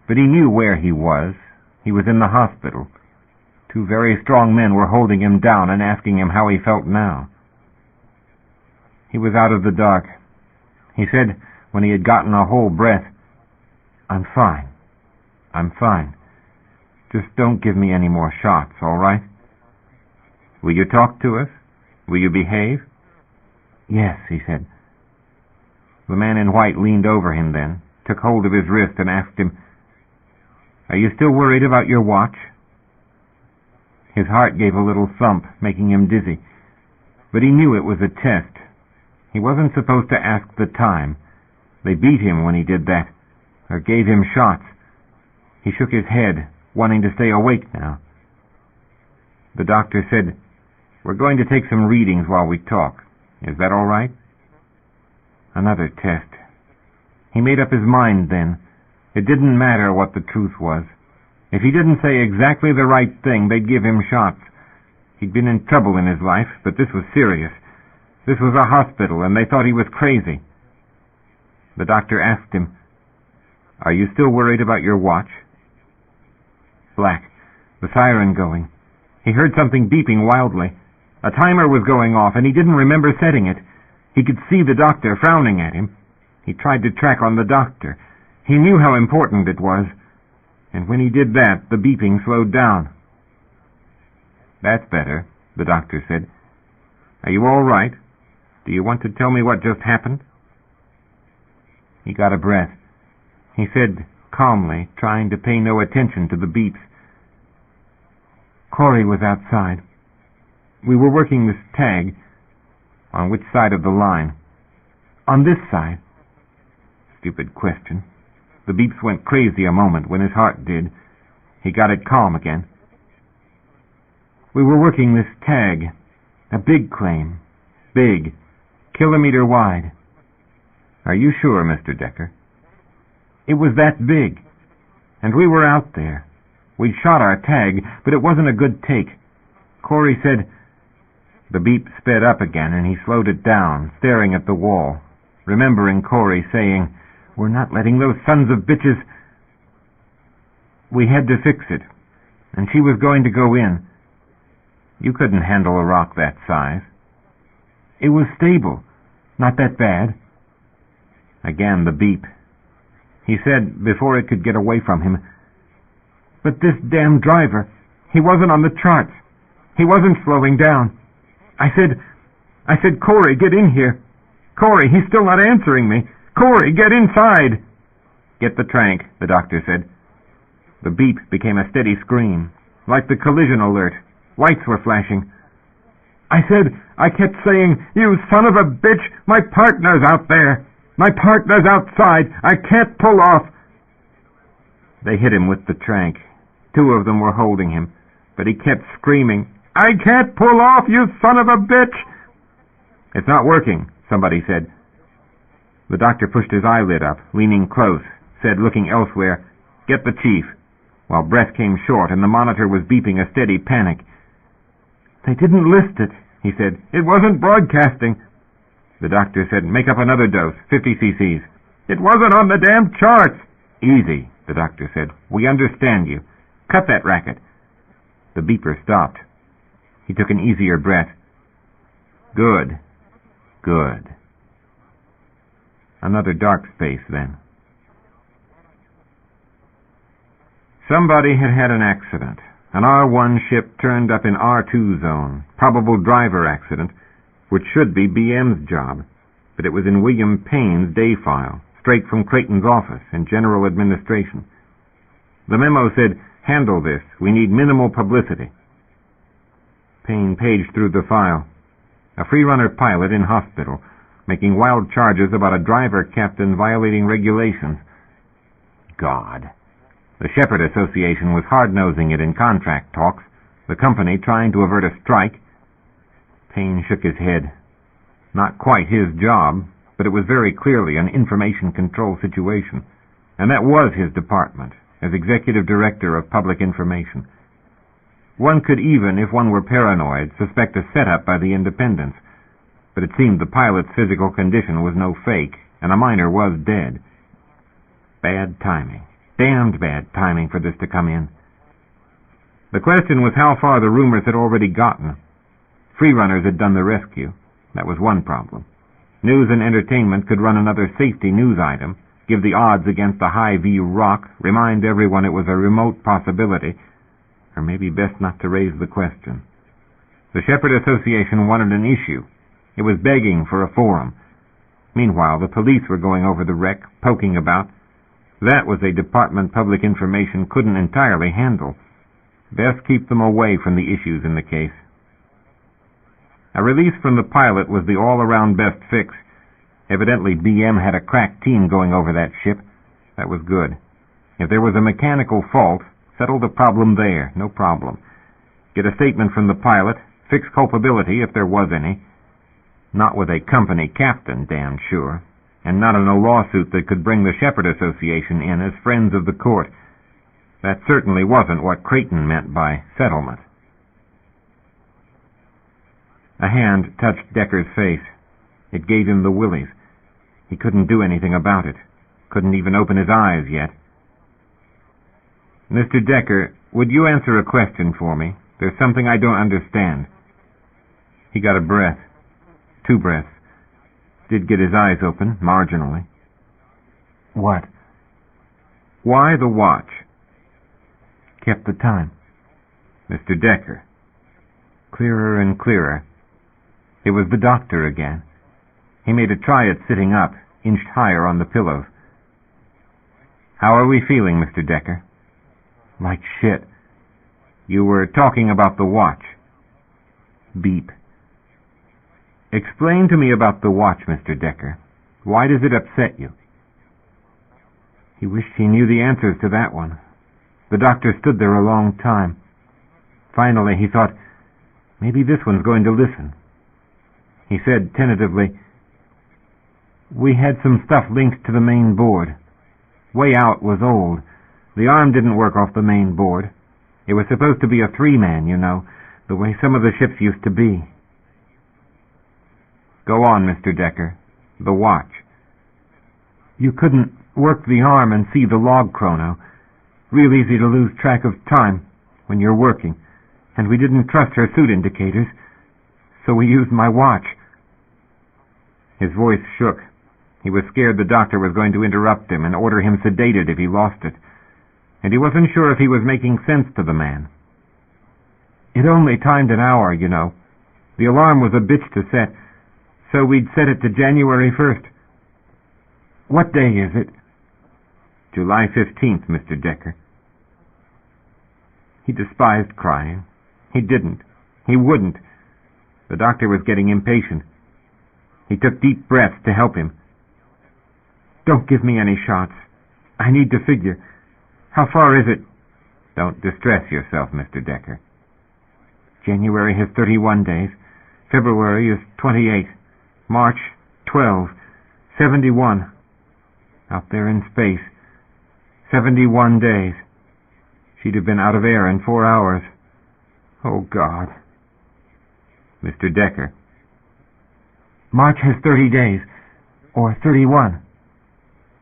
But he knew where he was. He was in the hospital. Two very strong men were holding him down and asking him how he felt now. He was out of the dark. He said, when he had gotten a whole breath, "I'm fine. I'm fine. Just don't give me any more shots, all right? Will you talk to us? Will you behave?" "Yes," he said. The man in white leaned over him then, took hold of his wrist and asked him, "Are you still worried about your watch?" His heart gave a little thump, making him dizzy. But he knew it was a test. He wasn't supposed to ask the time. They beat him when he did that, or gave him shots. He shook his head, wanting to stay awake now. The doctor said, "We're going to take some readings while we talk. Is that all right?" Another test. He made up his mind then. It didn't matter what the truth was. If he didn't say exactly the right thing, they'd give him shots. He'd been in trouble in his life, but this was serious. This was a hospital, and they thought he was crazy. The doctor asked him, "Are you still worried about your watch?" Black. The siren going. He heard something beeping wildly. A timer was going off, and he didn't remember setting it. He could see the doctor frowning at him. He tried to track on the doctor. He knew how important it was. And when he did that, the beeping slowed down. "That's better," the doctor said. "Are you all right? Do you want to tell me what just happened?" He got a breath. He said calmly, trying to pay no attention to the beeps, "Corey was outside. We were working this tag." "On which side of the line?" "On this side." Stupid question. The beeps went crazy a moment when his heart did. He got it calm again. "We were working this tag. A big claim. Big. Kilometer wide." "Are you sure, Mr. Decker?" "It was that big. And we were out there. We'd shot our tag, but it wasn't a good take. Corey said..." The beep sped up again, and he slowed it down, staring at the wall, remembering Corey saying, "We're not letting those sons of bitches..." "We had to fix it, and she was going to go in. You couldn't handle a rock that size." "It was stable. Not that bad." Again the beep. He said, before it could get away from him, "But this damn driver, he wasn't on the charts. He wasn't slowing down. I said, Corey, get in here. Corey, he's still not answering me. Corey, get inside." "Get the trank," the doctor said. The beep became a steady scream, like the collision alert. Lights were flashing. I kept saying, 'You son of a bitch, my partner's out there. My partner's outside. I can't pull off.'" They hit him with the trank. Two of them were holding him, but he kept screaming, "I can't pull off, you son of a bitch!" "It's not working," somebody said. The doctor pushed his eyelid up, leaning close, said, looking elsewhere, "Get the chief," while breath came short and the monitor was beeping a steady panic. "They didn't list it," he said. "It wasn't broadcasting." The doctor said, "Make up another dose, 50 cc's. "It wasn't on the damn charts." "Easy," the doctor said. "We understand you. Cut that racket." The beeper stopped. He took an easier breath. Good. Good. Another dark space, then. Somebody had had an accident. An R1 ship turned up in R2 zone. Probable driver accident, which should be BM's job, but it was in William Payne's day file, straight from Creighton's office in General Administration. The memo said, "Handle this. We need minimal publicity." Payne paged through the file. A free-runner pilot in hospital, making wild charges about a driver captain violating regulations. God. The Shepherd Association was hard-nosing it in contract talks, the company trying to avert a strike. Payne shook his head. Not quite his job, but it was very clearly an information control situation, and that was his department, as Executive Director of Public Information. One could even, if one were paranoid, suspect a setup by the independents, but it seemed the pilot's physical condition was no fake, and a miner was dead. Bad timing. Damned bad timing for this to come in. The question was how far the rumors had already gotten. Free-runners had done the rescue. That was one problem. News and Entertainment could run another safety news item, give the odds against a high-V rock, remind everyone it was a remote possibility, or maybe best not to raise the question. The Shepherd Association wanted an issue. It was begging for a forum. Meanwhile, the police were going over the wreck, poking about. That was a department public information couldn't entirely handle. Best keep them away from the issues in the case. A release from the pilot was the all-around best fix. Evidently, BM had a crack team going over that ship. That was good. If there was a mechanical fault, settle the problem there, no problem. Get a statement from the pilot, fix culpability if there was any. Not with a company captain, damn sure, and not in a lawsuit that could bring the Shepherd Association in as friends of the court. That certainly wasn't what Creighton meant by settlement. A hand touched Decker's face. It gave him the willies. He couldn't do anything about it. Couldn't even open his eyes yet. "Mr. Decker, would you answer a question for me? There's something I don't understand." He got a breath. 2 breaths. Did get his eyes open, marginally. "What?" "Why the watch?" "Kept the time." "Mr. Decker." Clearer and clearer. It was the doctor again. He made a try at sitting up, inched higher on the pillows. "How are we feeling, Mr. Decker?" "Like shit." "You were talking about the watch." Beep. "Explain to me about the watch, Mr. Decker. Why does it upset you?" He wished he knew the answers to that one. The doctor stood there a long time. Finally, he thought, maybe this one's going to listen. He said tentatively, "We had some stuff linked to the main board. Way out was old. The arm didn't work off the main board. It was supposed to be a 3-man, you know, the way some of the ships used to be." "Go on, Mr. Decker. The watch." "You couldn't work the arm and see the log chrono. Real easy to lose track of time when you're working. And we didn't trust her suit indicators, so we used my watch." His voice shook. He was scared the doctor was going to interrupt him and order him sedated if he lost it. And he wasn't sure if he was making sense to the man. "It only timed an hour, you know. The alarm was a bitch to set, so we'd set it to January 1st. What day is it?" "July 15th, Mr. Decker." He despised crying. He didn't. He wouldn't. The doctor was getting impatient. He took deep breaths to help him. "Don't give me any shots. I need to figure. How far is it?" Don't distress yourself, Mr. Decker. January has 31 days. February is 28. March, 12. 71. Out there in space. 71 days. She'd have been out of air in 4 hours. Oh, God. Mr. Decker. March has 30 days. Or 31.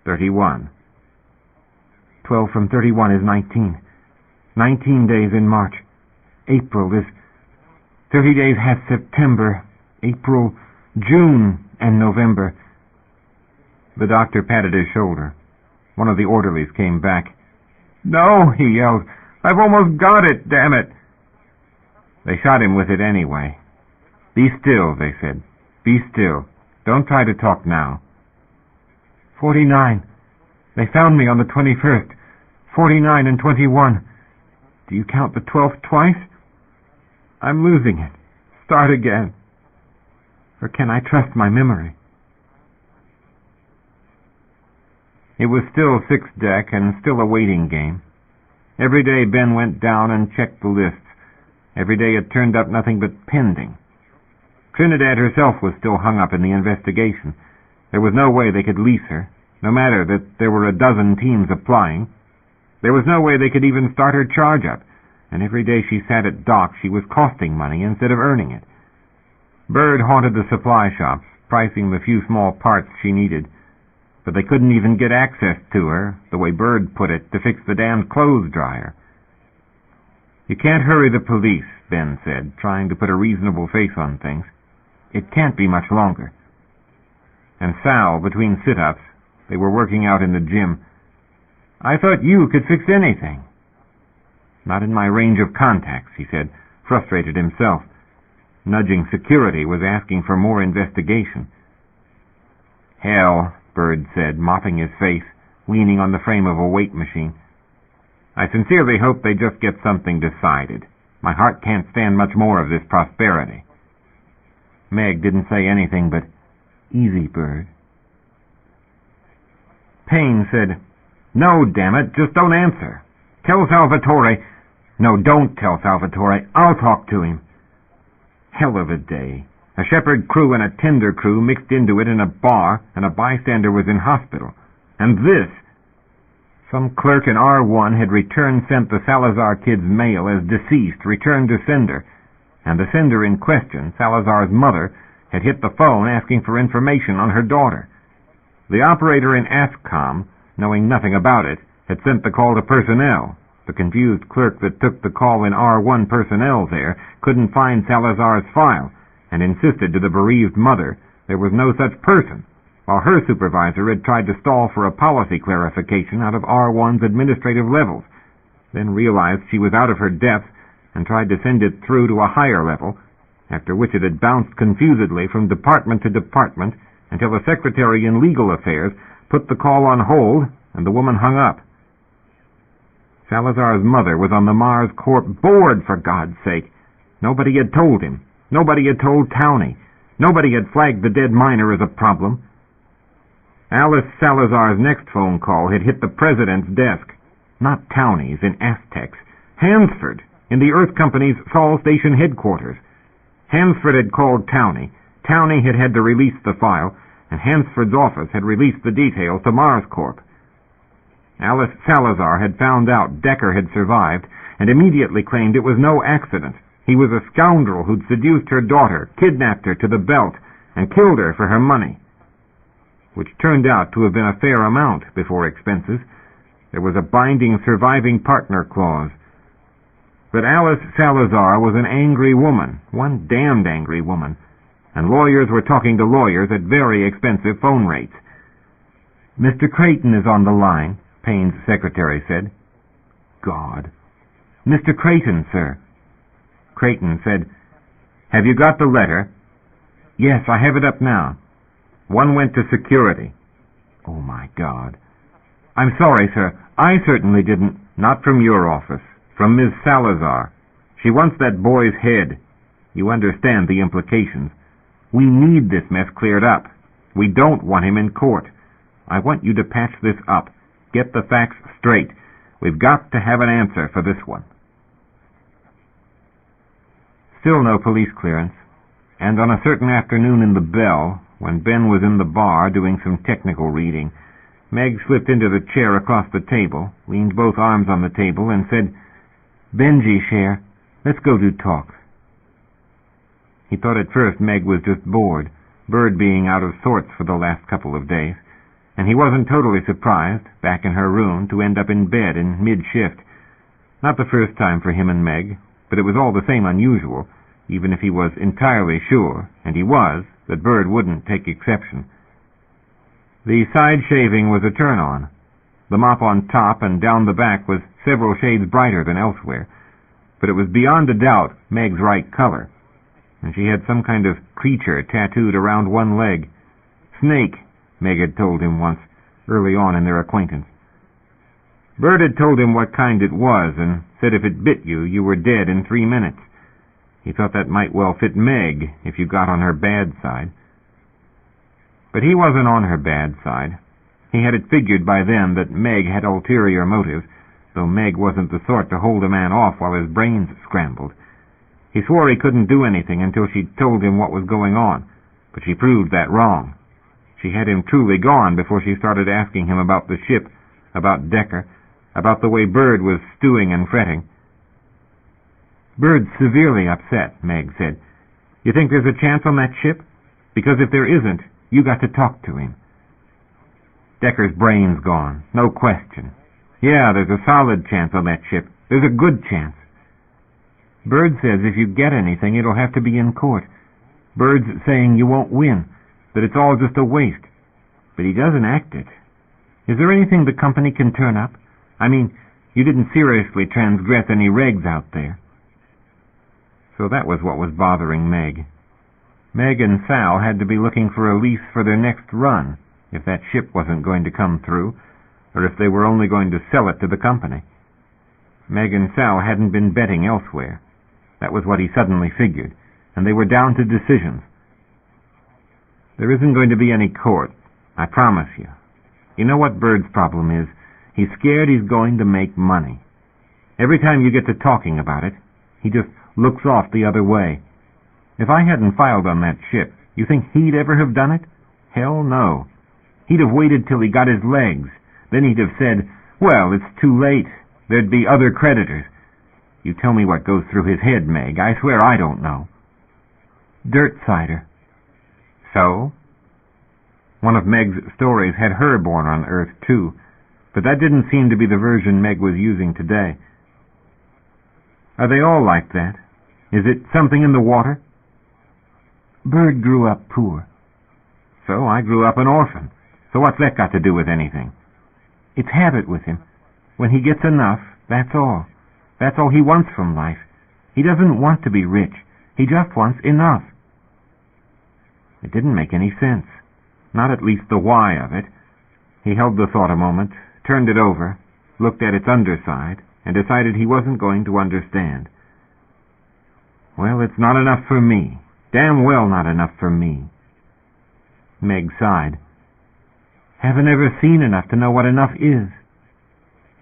31. 12 from 31 is 19. 19 days in March. April is 30 days has September, April, June, and November. The doctor patted his shoulder. One of the orderlies came back. No, he yelled. I've almost got it, damn it. They shot him with it anyway. Be still, they said. Be still. Don't try to talk now. 49. They found me on the 21st. 49 and 21. Do you count the 12th twice? I'm losing it. Start again. Or can I trust my memory? It was still 6th deck and still a waiting game. Every day Ben went down and checked the lists. Every day it turned up nothing but pending. Trinidad herself was still hung up in the investigation. There was no way they could lease her, no matter that there were a dozen teams applying. There was no way they could even start her charge up, and every day she sat at dock she was costing money instead of earning it. Bird haunted the supply shops, pricing the few small parts she needed, but they couldn't even get access to her, the way Bird put it, to fix the damned clothes dryer. You can't hurry the police, Ben said, trying to put a reasonable face on things. It can't be much longer. And Sal, between sit-ups, they were working out in the gym. I thought you could fix anything. Not in my range of contacts, he said, frustrated himself. Nudging security was asking for more investigation. Hell, Bird said, mopping his face, leaning on the frame of a weight machine. I sincerely hope they just get something decided. My heart can't stand much more of this prosperity. Meg didn't say anything but, easy, Bird. Payne said, no, damn it, just don't answer. Tell Salvatore. No, don't tell Salvatore. I'll talk to him. Hell of a day. A shepherd crew and a tender crew mixed into it in a bar, and a bystander was in hospital. And this. Some clerk in R1 had sent the Salazar kid's mail as deceased, returned to sender, and the sender in question, Salazar's mother, had hit the phone asking for information on her daughter. The operator in ASCOM, knowing nothing about it, had sent the call to personnel. The confused clerk that took the call in R1 personnel there couldn't find Salazar's file, and insisted to the bereaved mother there was no such person, while her supervisor had tried to stall for a policy clarification out of R1's administrative levels, then realized she was out of her depth and tried to send it through to a higher level, after which it had bounced confusedly from department to department until a secretary in legal affairs put the call on hold and the woman hung up. Salazar's mother was on the Mars Corp board, for God's sake. Nobody had told him. Nobody had told Towney. Nobody had flagged the dead miner as a problem. Alice Salazar's next phone call had hit the president's desk. Not Towney's in Aztecs. Hansford, in the Earth Company's Sol Station headquarters. Hansford had called Towney. Towney had had to release the file, and Hansford's office had released the details to Mars Corp. Alice Salazar had found out Decker had survived, and immediately claimed it was no accident. He was a scoundrel who'd seduced her daughter, kidnapped her to the belt, and killed her for her money, which turned out to have been a fair amount before expenses. There was a binding surviving partner clause. But Alice Salazar was an angry woman, one damned angry woman, and lawyers were talking to lawyers at very expensive phone rates. Mr. Creighton is on the line, Payne's secretary said. God. Mr. Creighton, sir. Creighton said, have you got the letter? Yes, I have it up now. One went to security. Oh, my God. I'm sorry, sir. I certainly didn't. Not from your office. From Ms. Salazar. She wants that boy's head. You understand the implications. We need this mess cleared up. We don't want him in court. I want you to patch this up. Get the facts straight. We've got to have an answer for this one. Still no police clearance, and on a certain afternoon in the Bell, when Ben was in the bar doing some technical reading, Meg slipped into the chair across the table, leaned both arms on the table, and said, "Benji, Cher, let's go do talks." He thought at first Meg was just bored, Bird being out of sorts for the last couple of days, and he wasn't totally surprised, back in her room, to end up in bed in mid-shift. Not the first time for him and Meg, but it was all the same unusual, even if he was entirely sure, and he was, that Bird wouldn't take exception. The side shaving was a turn-on. The mop on top and down the back was several shades brighter than elsewhere, but it was beyond a doubt Meg's right color, and she had some kind of creature tattooed around one leg. Snake, Meg had told him once, early on in their acquaintance. Bird had told him what kind it was, and said if it bit you, you were dead in 3 minutes. He thought that might well fit Meg if you got on her bad side. But he wasn't on her bad side. He had it figured by then that Meg had ulterior motives, though Meg wasn't the sort to hold a man off while his brains scrambled. He swore he couldn't do anything until she'd told him what was going on, but she proved that wrong. She had him truly gone before she started asking him about the ship, about Decker, about the way Bird was stewing and fretting. "Bird's severely upset," Meg said. "You think there's a chance on that ship? Because if there isn't, you got to talk to him." "Decker's brain's gone, no question. Yeah, there's a solid chance on that ship. There's a good chance. Bird says if you get anything, it'll have to be in court. Bird's saying you won't win, that it's all just a waste. But he doesn't act it. Is there anything the company can turn up? I mean, you didn't seriously transgress any regs out there." So that was what was bothering Meg. Meg and Sal had to be looking for a lease for their next run, if that ship wasn't going to come through, or if they were only going to sell it to the company. Meg and Sal hadn't been betting elsewhere. That was what he suddenly figured, and they were down to decisions. "There isn't going to be any court, I promise you. You know what Bird's problem is? He's scared he's going to make money. Every time you get to talking about it, he just looks off the other way. If I hadn't filed on that ship, you think he'd ever have done it? Hell no. He'd have waited till he got his legs. Then he'd have said, well, it's too late. There'd be other creditors. You tell me what goes through his head, Meg. I swear I don't know." "Dirt cider." "So?" One of Meg's stories had her born on Earth, too, but that didn't seem to be the version Meg was using today. "Are they all like that? Is it something in the water?" "Bird grew up poor." "So I grew up an orphan. So what's that got to do with anything?" "It's habit with him. When he gets enough, that's all. That's all he wants from life. He doesn't want to be rich. He just wants enough." It didn't make any sense. Not at least the why of it. He held the thought a moment, turned it over, looked at its underside, and decided he wasn't going to understand. "Well, it's not enough for me. Damn well not enough for me." Meg sighed. "Haven't ever seen enough to know what enough is."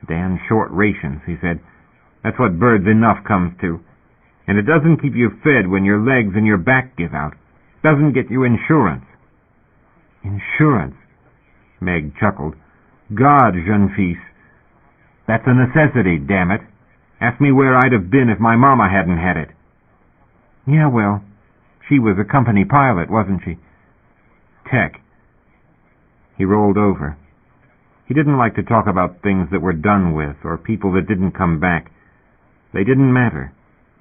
"Damn short rations," he said. "That's what Bird's enough comes to. And it doesn't keep you fed when your legs and your back give out. Doesn't get you insurance." "Insurance?" Meg chuckled. "God, jeune fils. That's a necessity, damn it. Ask me where I'd have been if my mama hadn't had it." "Yeah, well, she was a company pilot, wasn't she?" "Tech." He rolled over. He didn't like to talk about things that were done with or people that didn't come back. They didn't matter,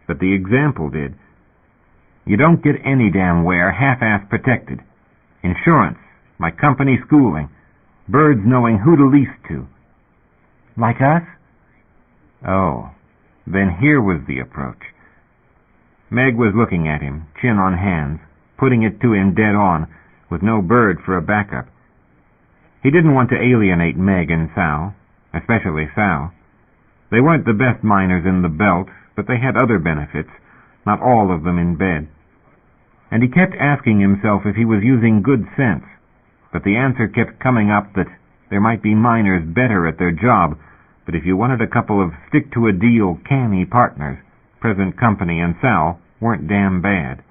but the example did. You don't get any damn where half-ass protected. Insurance, my company schooling, Birds knowing who to lease to. "Like us?" Oh, then here was the approach. Meg was looking at him, chin on hands, putting it to him dead on, with no Bird for a backup. He didn't want to alienate Meg and Sal, especially Sal. They weren't the best miners in the belt, but they had other benefits, not all of them in bed. And he kept asking himself if he was using good sense, but the answer kept coming up that there might be miners better at their job, but if you wanted a couple of stick-to-a-deal canny partners, present company and Sal weren't damn bad.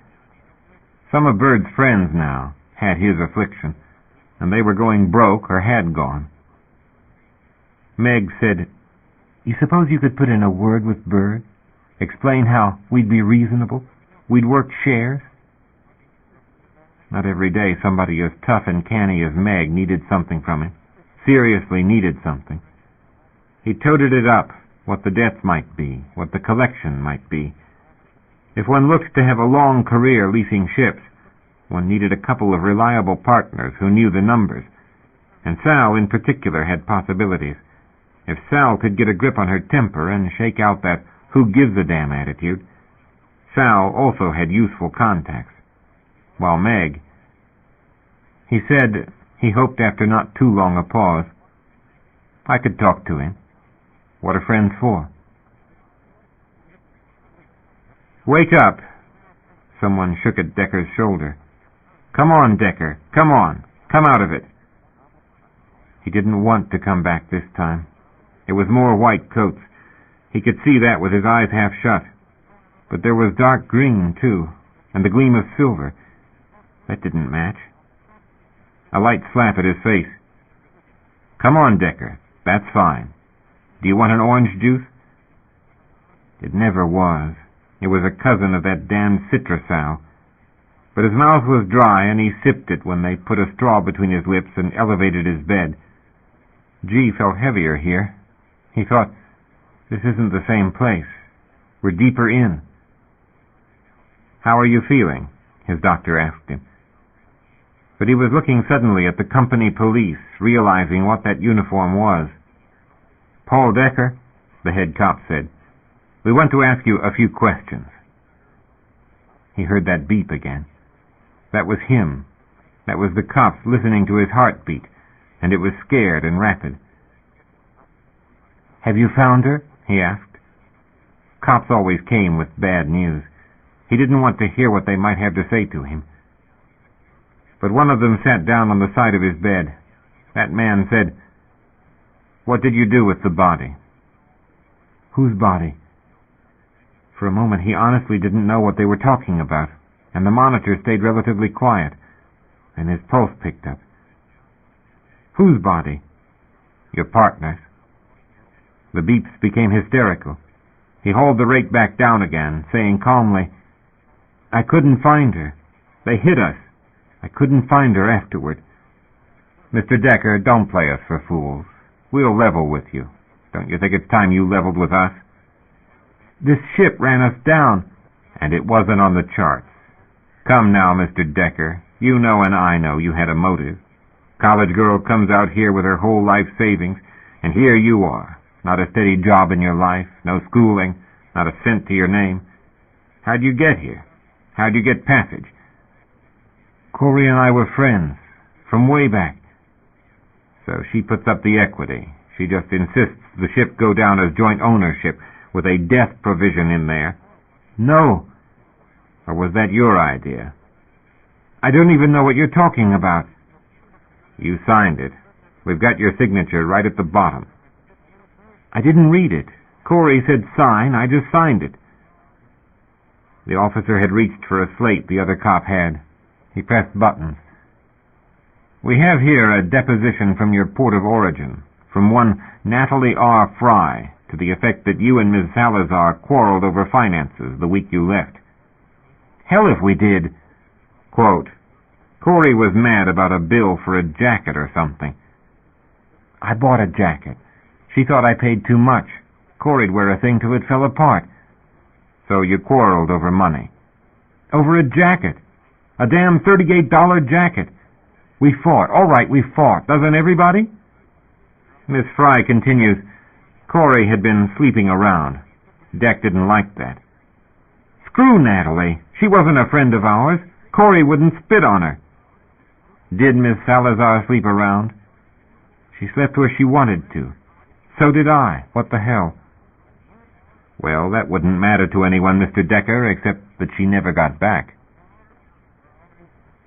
Some of Bird's friends now had his affliction, and they were going broke or had gone. Meg said, "You suppose you could put in a word with Bird? Explain how we'd be reasonable? We'd work shares?" Not every day somebody as tough and canny as Meg needed something from him. Seriously needed something. He toted it up, what the debts might be, what the collection might be. If one looked to have a long career leasing ships, one needed a couple of reliable partners who knew the numbers, and Sal in particular had possibilities. If Sal could get a grip on her temper and shake out that who-gives-a-damn attitude, Sal also had useful contacts. While Meg... He said he hoped after not too long a pause, "I could talk to him. What are friends for?" "Wake up!" Someone shook at Decker's shoulder. "Come on, Decker, come on, come out of it." He didn't want to come back this time. It was more white coats. He could see that with his eyes half shut. But there was dark green, too, and the gleam of silver. That didn't match. A light slap at his face. "Come on, Decker, that's fine. Do you want an orange juice?" It never was. It was a cousin of that damned Citrusal. But his mouth was dry, and he sipped it when they put a straw between his lips and elevated his bed. G felt heavier here. He thought, this isn't the same place. We're deeper in. "How are you feeling?" his doctor asked him. But he was looking suddenly at the company police, realizing what that uniform was. "Paul Decker," the head cop said, "we want to ask you a few questions." He heard that beep again. That was him. That was the cops listening to his heartbeat, and it was scared and rapid. "Have you found her?" he asked. Cops always came with bad news. He didn't want to hear what they might have to say to him. But one of them sat down on the side of his bed. That man said, "What did you do with the body?" "Whose body?" For a moment he honestly didn't know what they were talking about, and the monitor stayed relatively quiet. Then his pulse picked up. "Whose body?" "Your partner's." The beeps became hysterical. He hauled the rake back down again, saying calmly, "I couldn't find her. They hit us. I couldn't find her afterward." "Mr. Decker, don't play us for fools. We'll level with you. Don't you think it's time you leveled with us?" "This ship ran us down." "And it wasn't on the charts. Come now, Mr. Decker. You know and I know you had a motive. College girl comes out here with her whole life savings, and here you are. Not a steady job in your life, no schooling, not a cent to your name. How'd you get here? How'd you get passage?" "Corey and I were friends, from way back." "So she puts up the equity. She just insists the ship go down as joint ownership, with a death provision in there." "No." "Or was that your idea?" "I don't even know what you're talking about." "You signed it. We've got your signature right at the bottom." "I didn't read it. Corey said sign. I just signed it." The officer had reached for a slate the other cop had. He pressed buttons. "We have here a deposition from your port of origin, from one Natalie R. Fry, to the effect that you and Ms. Salazar quarreled over finances the week you left." "Hell if we did." Quote, "Corey was mad about a bill for a jacket or something." "I bought a jacket. She thought I paid too much. Corey'd wear a thing till it fell apart." "So you quarreled over money?" "Over a jacket. A damn $38 jacket. We fought. All right, we fought. Doesn't everybody?" Miss Fry continues, "Corey had been sleeping around. Deck didn't like that." "Screw Natalie. She wasn't a friend of ours. Corey wouldn't spit on her." "Did Miss Salazar sleep around?" "She slept where she wanted to. So did I. What the hell?" "Well, that wouldn't matter to anyone, Mr. Decker, except that she never got back."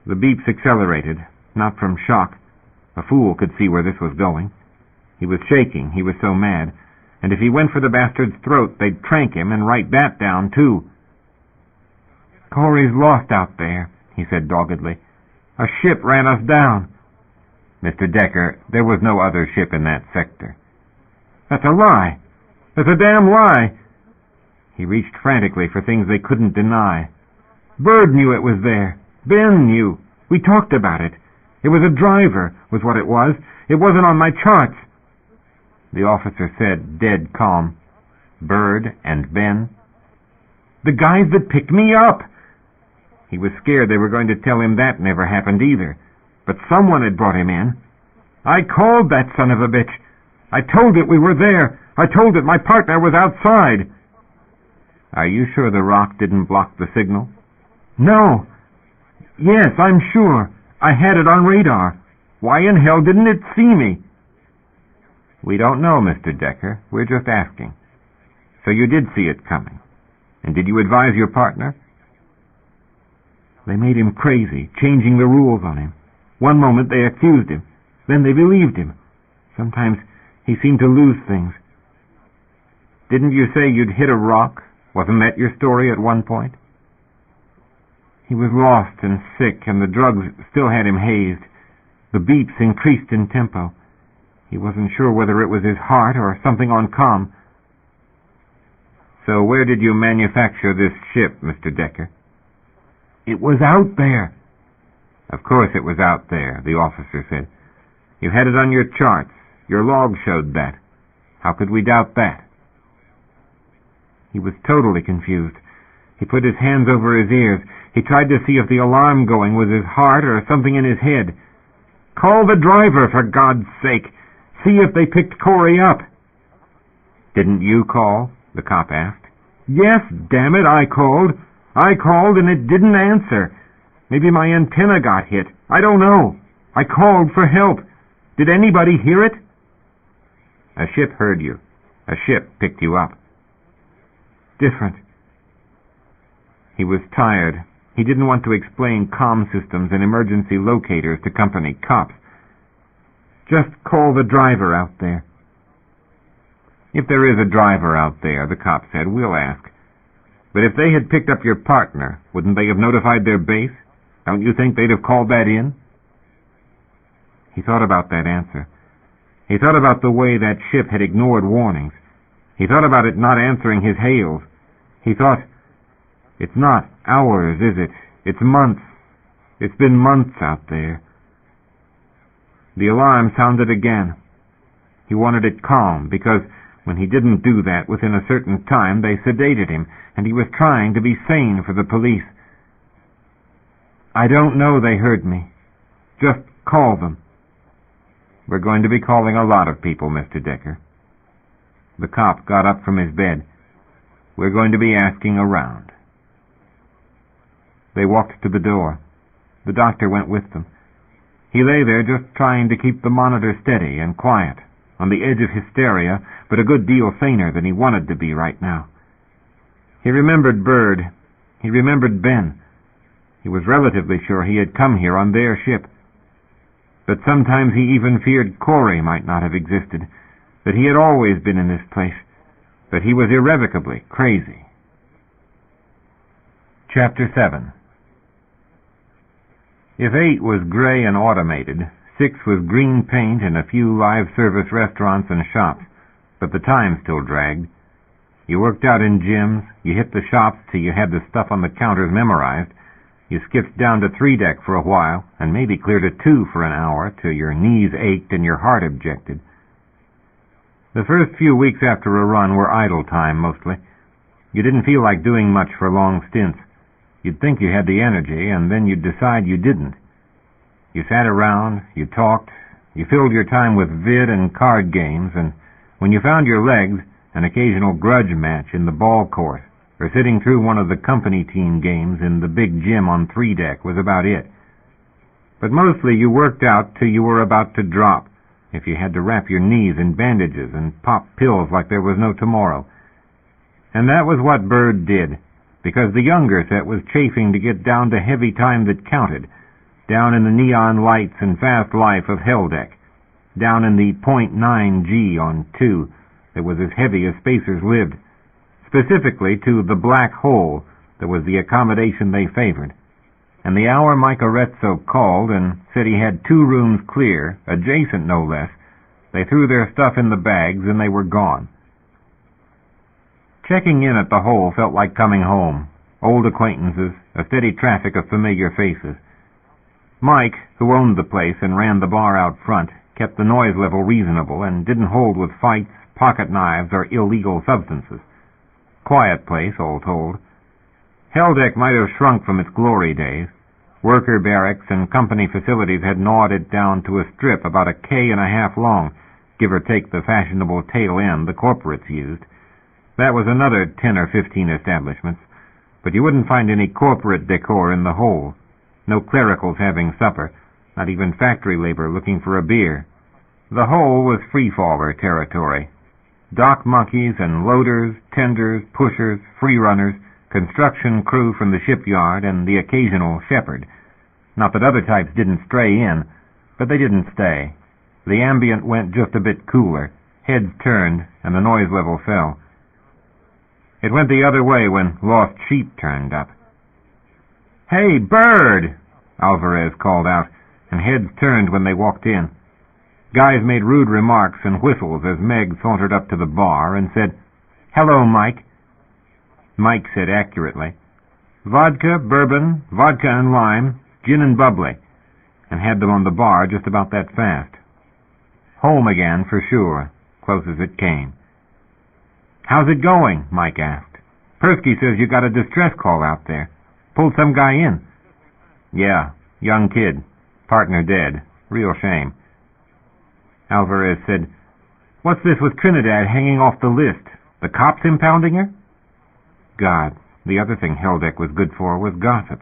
The beeps accelerated, not from shock. A fool could see where this was going. He was shaking. He was so mad. and if he went for the bastard's throat, they'd trank him and write that down, too. "Corey's lost out there," he said doggedly. "A ship ran us down." "Mr. Decker, there was no other ship in that sector." "That's a lie. That's a damn lie." He reached frantically for things they couldn't deny. "Bird knew it was there. Ben knew. We talked about it. It was a driver, was what it was. It wasn't on my charts." The officer said, dead calm, "Bird and Ben?" "The guys that picked me up." He was scared they were going to tell him that never happened either. But someone had brought him in. "I called that son of a bitch. I told it we were there. I told it my partner was outside." "Are you sure the rock didn't block the signal?" "No. Yes, I'm sure. I had it on radar. Why in hell didn't it see me?" "We don't know, Mr. Decker. We're just asking. So you did see it coming. And did you advise your partner?" "They made him crazy, changing the rules on him. One moment they accused him, then they believed him. Sometimes he seemed to lose things." "Didn't you say you'd hit a rock? Wasn't that your story at one point?" "He was lost and sick, and the drugs still had him hazed. The beats increased in tempo. He wasn't sure whether it was his heart or something on comm." "So where did you manufacture this ship, Mr. Decker?" "It was out there." "Of course it was out there," the officer said. "You had it on your charts. Your log showed that. How could we doubt that?" He was totally confused. He put his hands over his ears. He tried to see if the alarm going was his heart or something in his head. "Call the driver, for God's sake. See if they picked Corey up." "Didn't you call?" the cop asked. "Yes, damn it, I called. I called and it didn't answer. Maybe my antenna got hit. I don't know. I called for help. Did anybody hear it?" "A ship heard you. A ship picked you up." "Different." He was tired. He didn't want to explain comm systems and emergency locators to company cops. "Just call the driver out there." "If there is a driver out there," the cop said, "we'll ask. But if they had picked up your partner, wouldn't they have notified their base? Don't you think they'd have called that in?" He thought about that answer. He thought about the way that ship had ignored warnings. He thought about it not answering his hails. He thought, "It's not hours, is it? It's months. It's been months out there." The alarm sounded again. He wanted it calm, because when he didn't do that within a certain time, they sedated him, and he was trying to be sane for the police. "I don't know they heard me. Just call them." "We're going to be calling a lot of people, Mr. Decker." The cop got up from his bed. "We're going to be asking around." They walked to the door. The doctor went with them. He lay there just trying to keep the monitor steady and quiet, on the edge of hysteria, but a good deal saner than he wanted to be right now. He remembered Bird. He remembered Ben. He was relatively sure he had come here on their ship. But sometimes he even feared Corey might not have existed, that he had always been in this place, that he was irrevocably crazy. Chapter 7. If 8 was gray and automated, 6 was green paint and a few live service restaurants and shops, but the time still dragged. You worked out in gyms, you hit the shops till you had the stuff on the counters memorized, you skipped down to 3-deck for a while, and maybe cleared to 2 for an hour till your knees ached and your heart objected. The first few weeks after a run were idle time, mostly. You didn't feel like doing much for long stints. You'd think you had the energy, and then you'd decide you didn't. You sat around, you talked, you filled your time with vid and card games, and when you found your legs, an occasional grudge match in the ball course, or sitting through one of the company team games in the big gym on 3-deck was about it. But mostly you worked out till you were about to drop, if you had to wrap your knees in bandages and pop pills like there was no tomorrow. And that was what Bird did, because the younger set was chafing to get down to heavy time that counted, down in the neon lights and fast life of Hell Deck, down in the .9 G on 2, that was as heavy as spacers lived. Specifically to the black hole that was the accommodation they favored. And the hour Mike Arezzo called and said he had 2 rooms clear, adjacent no less, they threw their stuff in the bags and they were gone. Checking in at the hole felt like coming home. Old acquaintances, a steady traffic of familiar faces. Mike, who owned the place and ran the bar out front, kept the noise level reasonable and didn't hold with fights, pocket knives, or illegal substances. Quiet place, all told. Helldeck might have shrunk from its glory days. Worker barracks and company facilities had gnawed it down to a strip about a K.5 long, give or take the fashionable tail end the corporates used. That was another 10 or 15 establishments, but you wouldn't find any corporate decor in the hole. No clericals having supper, not even factory labor looking for a beer. The hole was free-faller territory. Dock monkeys and loaders, tenders, pushers, free-runners, construction crew from the shipyard, and the occasional shepherd. Not that other types didn't stray in, but they didn't stay. The ambient went just a bit cooler, heads turned, and the noise level fell. It went the other way when lost sheep turned up. "Hey, Bird!" Alvarez called out, and heads turned when they walked in. Guys made rude remarks and whistles as Meg sauntered up to the bar and said, "Hello, Mike." Mike said accurately, "Vodka, bourbon, vodka and lime, gin and bubbly," and had them on the bar just about that fast. Home again, for sure, close as it came. "How's it going?" Mike asked. "Persky says you got a distress call out there. Pulled some guy in." "Yeah, young kid. Partner dead. Real shame." Alvarez said, "What's this with Trinidad hanging off the list? The cops impounding her?" God, the other thing Helldeck was good for was gossip.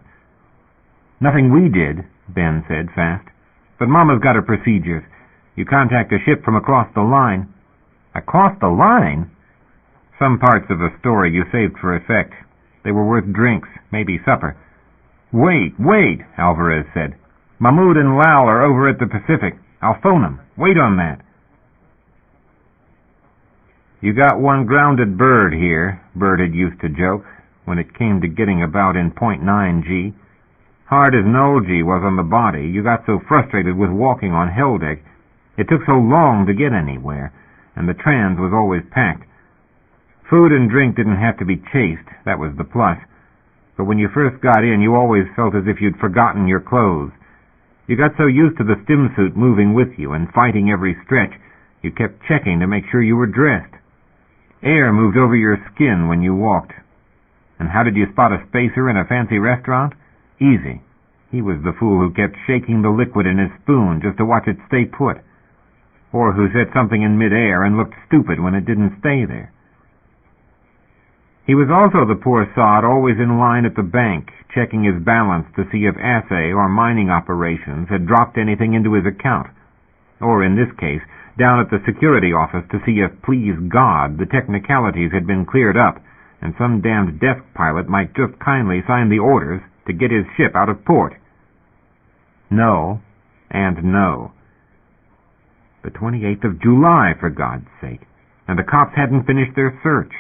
"Nothing we did," Ben said fast. "But Mama's got her procedures. You contact a ship from across the line." "Across the line?" "Some parts of a story you saved for effect. They were worth drinks, maybe supper." Wait, Alvarez said. "Mahmoud and Lal are over at the Pacific. I'll phone them. Wait on that." "You got one grounded bird here," Bird had used to joke, when it came to getting about in .9 G. Hard as 0 G was on the body, you got so frustrated with walking on Helldeck, it took so long to get anywhere, and the trans was always packed. Food and drink didn't have to be chased, that was the plus. But when you first got in, you always felt as if you'd forgotten your clothes. You got so used to the stim suit moving with you and fighting every stretch, you kept checking to make sure you were dressed. Air moved over your skin when you walked. And how did you spot a spacer in a fancy restaurant? Easy. He was the fool who kept shaking the liquid in his spoon just to watch it stay put. Or who set something in midair and looked stupid when it didn't stay there. He was also the poor sod always in line at the bank, checking his balance to see if assay or mining operations had dropped anything into his account. Or, in this case, down at the security office to see if, please God, the technicalities had been cleared up, and some damned desk pilot might just kindly sign the orders to get his ship out of port. No, and no. The 28th of July, for God's sake, and the cops hadn't finished their search.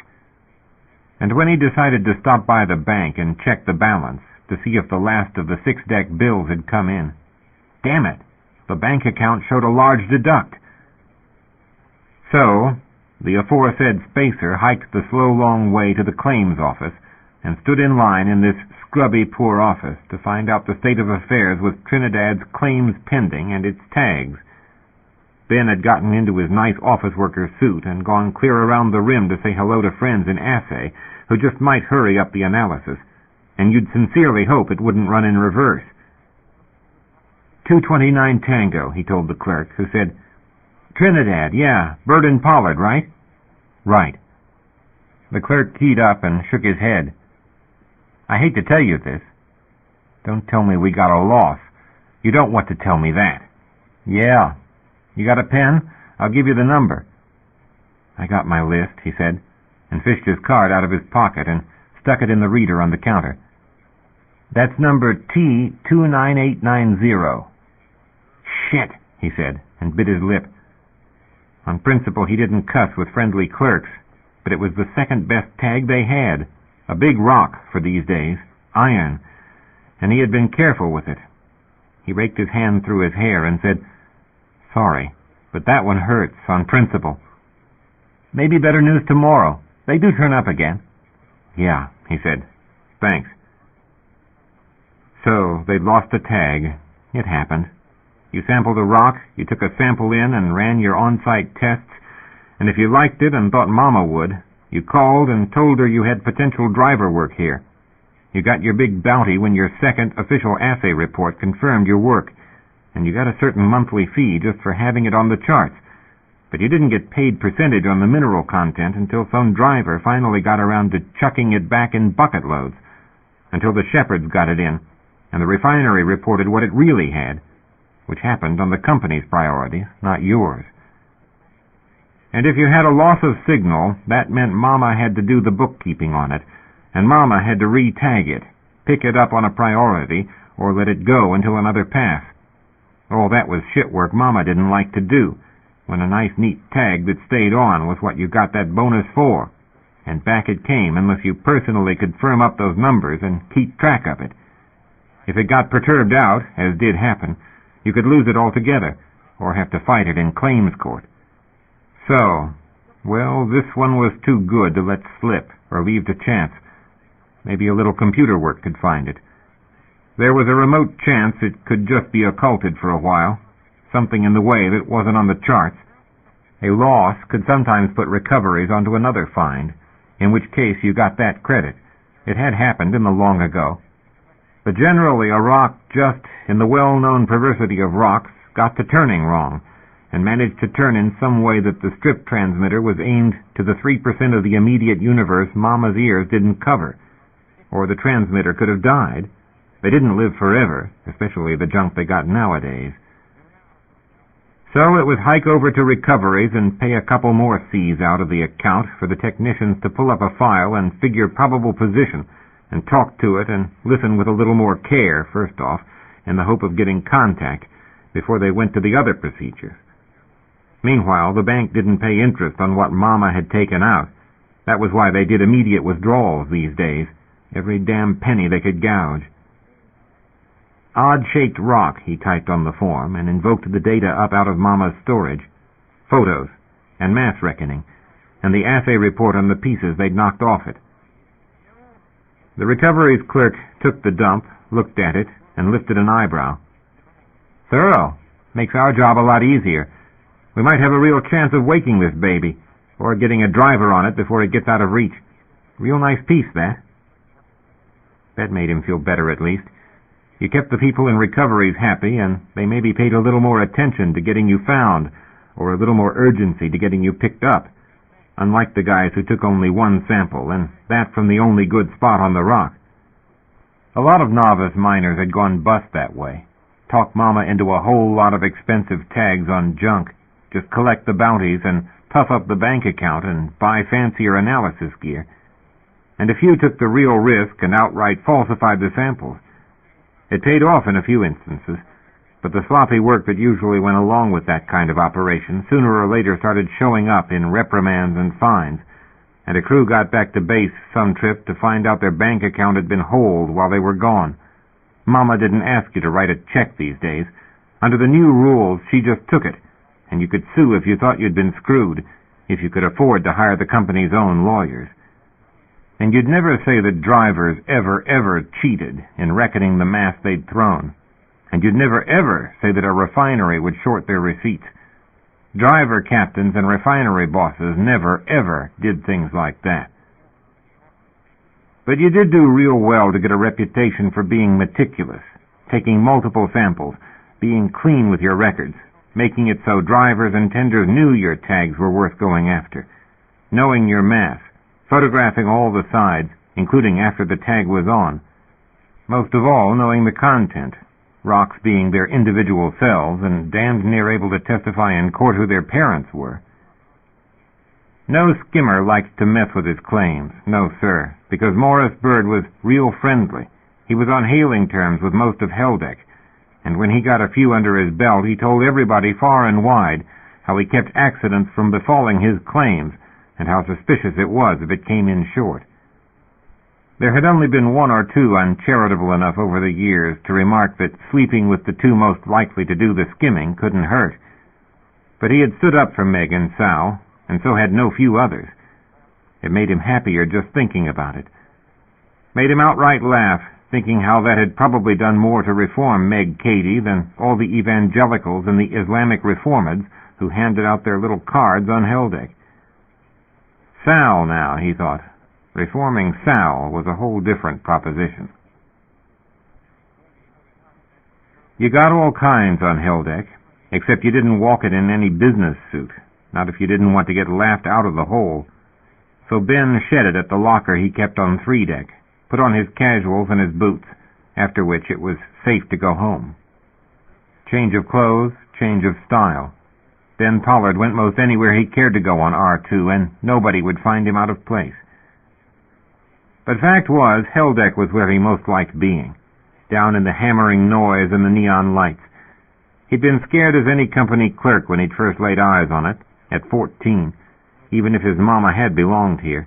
And when he decided to stop by the bank and check the balance to see if the last of the 6-deck bills had come in, damn it, the bank account showed a large deduct. So, the aforesaid spacer hiked the slow long way to the claims office and stood in line in this scrubby poor office to find out the state of affairs with Trinidad's claims pending and its tags. Ben had gotten into his nice office worker suit and gone clear around the rim to say hello to friends in assay who just might hurry up the analysis, and you'd sincerely hope it wouldn't run in reverse. 229 Tango, he told the clerk, who said, "Trinidad, yeah, Bird and Pollard, right?" "Right." The clerk keyed up and shook his head. "I hate to tell you this. Don't tell me we got a loss. You don't want to tell me that." "Yeah. You got a pen? I'll give you the number." "I got my list," he said, and fished his card out of his pocket and stuck it in the reader on the counter. "That's number T29890. "Shit," he said, and bit his lip. On principle, he didn't cuss with friendly clerks, but it was the second-best tag they had. A big rock for these days, iron, and he had been careful with it. He raked his hand through his hair and said, "Sorry, but that one hurts on principle. Maybe better news tomorrow. They do turn up again." "Yeah," he said. "Thanks." So they'd lost a tag. It happened. You sampled a rock, you took a sample in and ran your on-site tests, and if you liked it and thought Mama would, you called and told her you had potential driver work here. You got your big bounty when your second official assay report confirmed your work, and you got a certain monthly fee just for having it on the charts. But you didn't get paid percentage on the mineral content until some driver finally got around to chucking it back in bucket loads, until the shepherds got it in, and the refinery reported what it really had, which happened on the company's priorities, not yours. And if you had a loss of signal, that meant Mama had to do the bookkeeping on it, and Mama had to re-tag it, pick it up on a priority, or let it go until another pass. All that was shit work Mama didn't like to do, when a nice neat tag that stayed on was what you got that bonus for. And back it came unless you personally could firm up those numbers and keep track of it. If it got perturbed out, as did happen, you could lose it altogether, or have to fight it in claims court. So, well, this one was too good to let slip or leave to chance. Maybe a little computer work could find it. There was a remote chance it could just be occulted for a while, something in the way that wasn't on the charts. A loss could sometimes put recoveries onto another find, in which case you got that credit. It had happened in the long ago. But generally a rock just, in the well-known perversity of rocks, got to turning wrong, and managed to turn in some way that the strip transmitter was aimed to the 3% of the immediate universe Mama's ears didn't cover. Or the transmitter could have died. They didn't live forever, especially the junk they got nowadays. So it was hike over to recoveries and pay a couple more C's out of the account for the technicians to pull up a file and figure probable position, and talk to it and listen with a little more care, first off, in the hope of getting contact, before they went to the other procedures. Meanwhile, the bank didn't pay interest on what Mama had taken out. That was why they did immediate withdrawals these days, every damn penny they could gouge. Odd-shaped rock, he typed on the form, and invoked the data up out of Mama's storage, photos, and mass reckoning, and the assay report on the pieces they'd knocked off it. The recoveries clerk took the dump, looked at it, and lifted an eyebrow. "Thorough. Makes our job a lot easier. We might have a real chance of waking this baby, or getting a driver on it before it gets out of reach. Real nice piece, that." That made him feel better, at least. You kept the people in recoveries happy, and they maybe paid a little more attention to getting you found, or a little more urgency to getting you picked up, unlike the guys who took only one sample, and that from the only good spot on the rock. A lot of novice miners had gone bust that way. Talk Mama into a whole lot of expensive tags on junk, just collect the bounties and puff up the bank account and buy fancier analysis gear. And a few took the real risk and outright falsified the samples. It paid off in a few instances, but the sloppy work that usually went along with that kind of operation sooner or later started showing up in reprimands and fines, and a crew got back to base some trip to find out their bank account had been holed while they were gone. Mama didn't ask you to write a check these days. Under the new rules, she just took it, and you could sue if you thought you'd been screwed, if you could afford to hire the company's own lawyers. And you'd never say that drivers ever cheated in reckoning the mass they'd thrown. And you'd never ever say that a refinery would short their receipts. Driver captains and refinery bosses never ever did things like that. But you did do real well to get a reputation for being meticulous, taking multiple samples, being clean with your records, making it so drivers and tenders knew your tags were worth going after, knowing your mass, photographing all the sides, including after the tag was on. Most of all, knowing the content, rocks being their individual selves and damned near able to testify in court who their parents were. No skimmer liked to mess with his claims, no sir, because Morris Bird was real friendly. He was on hailing terms with most of Heldeck, and when he got a few under his belt, he told everybody far and wide how he kept accidents from befalling his claims, and how suspicious it was if it came in short. There had only been one or two uncharitable enough over the years to remark that sleeping with the two most likely to do the skimming couldn't hurt. But he had stood up for Meg and Sal, and so had no few others. It made him happier just thinking about it. Made him outright laugh, thinking how that had probably done more to reform Meg Cady than all the evangelicals and the Islamic reformeds who handed out their little cards on Hell Deck. Sal now, he thought. Reforming Sal was a whole different proposition. You got all kinds on Hell Deck, except you didn't walk it in any business suit, not if you didn't want to get laughed out of the hole. So Ben shedded at the locker he kept on 3 Deck, put on his casuals and his boots, after which it was safe to go home. Change of clothes, change of style. Ben Pollard went most anywhere he cared to go on R2, and nobody would find him out of place. But fact was, Hell Deck was where he most liked being, down in the hammering noise and the neon lights. He'd been scared as any company clerk when he'd first laid eyes on it, at 14, even if his mama had belonged here.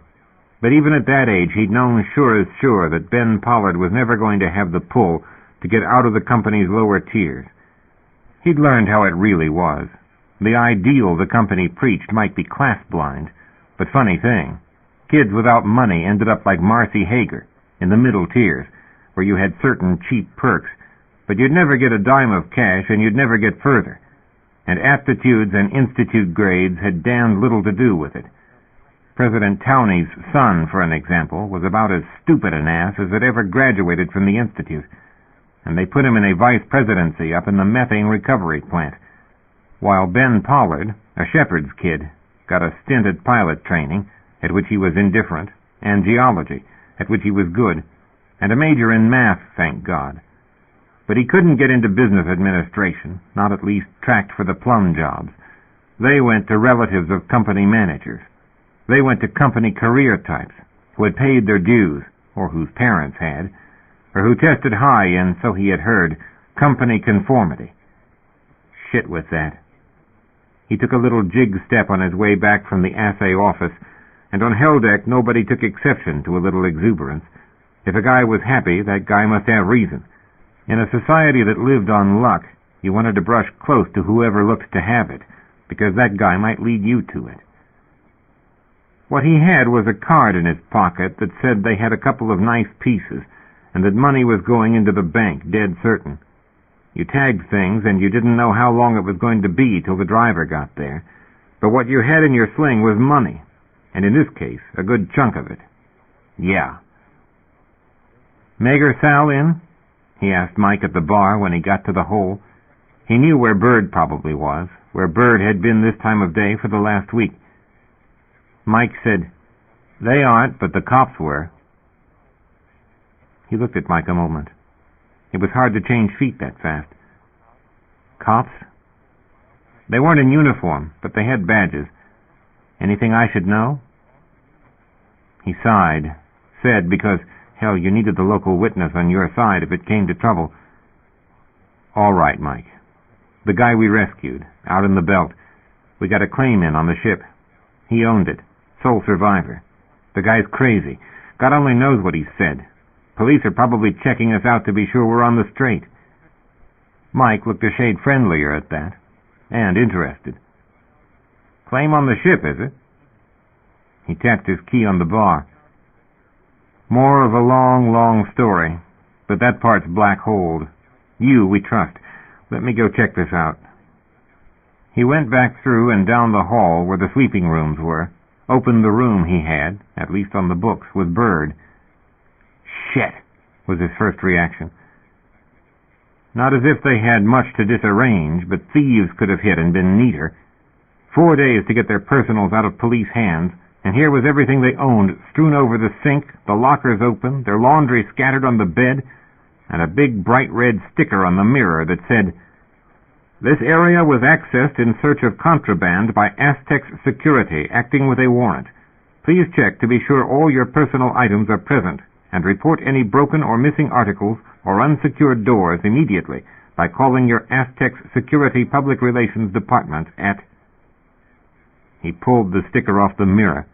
But even at that age, he'd known sure as sure that Ben Pollard was never going to have the pull to get out of the company's lower tiers. He'd learned how it really was. The ideal the company preached might be class-blind, but funny thing, kids without money ended up like Marcy Hager, in the middle tiers, where you had certain cheap perks, but you'd never get a dime of cash and you'd never get further, and aptitudes and institute grades had damned little to do with it. President Towney's son, for an example, was about as stupid an ass as had ever graduated from the institute, and they put him in a vice presidency up in the methane recovery plant, while Ben Pollard, a shepherd's kid, got a stint at pilot training, at which he was indifferent, and geology, at which he was good, and a major in math, thank God. But he couldn't get into business administration, not at least tracked for the plum jobs. They went to relatives of company managers. They went to company career types, who had paid their dues, or whose parents had, or who tested high in, so he had heard, company conformity. Shit with that. He took a little jig step on his way back from the assay office, and on Hell Deck nobody took exception to a little exuberance. If a guy was happy, that guy must have reason. In a society that lived on luck, you wanted to brush close to whoever looked to have it, because that guy might lead you to it. What he had was a card in his pocket that said they had a couple of nice pieces, and that money was going into the bank, dead certain. You tagged things, and you didn't know how long it was going to be till the driver got there, but what you had in your sling was money, and in this case, a good chunk of it. Yeah. Meg or Sal in? He asked Mike at the bar when he got to the hole. He knew where Bird probably was, where Bird had been this time of day for the last week. Mike said, "They aren't, but the cops were." He looked at Mike a moment. It was hard to change feet that fast. Cops? They weren't in uniform, but they had badges. Anything I should know? He sighed, said, because, hell, you needed the local witness on your side if it came to trouble. All right, Mike. The guy we rescued, out in the belt. We got a claim in on the ship. He owned it. Sole survivor. The guy's crazy. God only knows what he said. Police are probably checking us out to be sure we're on the straight. Mike looked a shade friendlier at that, and interested. Claim on the ship, is it? He tapped his key on the bar. More of a long, long story, but that part's black-holed. You, we trust. Let me go check this out. He went back through and down the hall where the sleeping rooms were, opened the room he had, at least on the books, with Bird. Shit, was his first reaction. Not as if they had much to disarrange, but thieves could have hit and been neater. 4 days to get their personals out of police hands, and here was everything they owned strewn over the sink, the lockers open, their laundry scattered on the bed, and a big bright red sticker on the mirror that said, "This area was accessed in search of contraband by Aztec Security acting with a warrant. Please check to be sure all your personal items are present, and report any broken or missing articles or unsecured doors immediately by calling your Aztec Security Public Relations Department at..." He pulled the sticker off the mirror.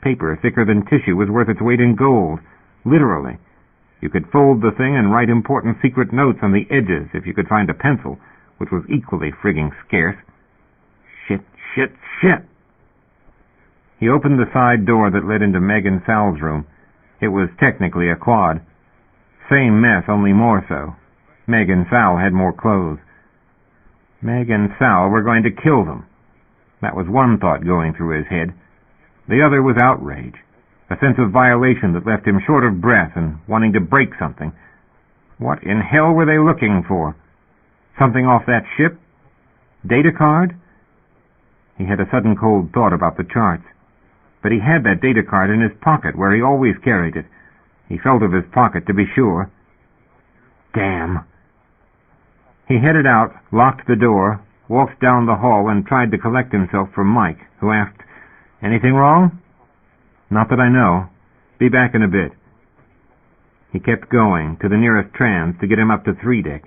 Paper thicker than tissue was worth its weight in gold. Literally. You could fold the thing and write important secret notes on the edges if you could find a pencil, which was equally frigging scarce. Shit, shit, shit! He opened the side door that led into Meg and Sal's room. It was technically a quad. Same mess, only more so. Meg and Sal had more clothes. Meg and Sal were going to kill them. That was one thought going through his head. The other was outrage, a sense of violation that left him short of breath and wanting to break something. What in hell were they looking for? Something off that ship? Data card? He had a sudden cold thought about the charts. But he had that data card in his pocket where he always carried it. He felt of his pocket to be sure. Damn. He headed out, locked the door, walked down the hall, and tried to collect himself from Mike, who asked, "Anything wrong?" "Not that I know. Be back in a bit." He kept going to the nearest trans to get him up to 3-deck.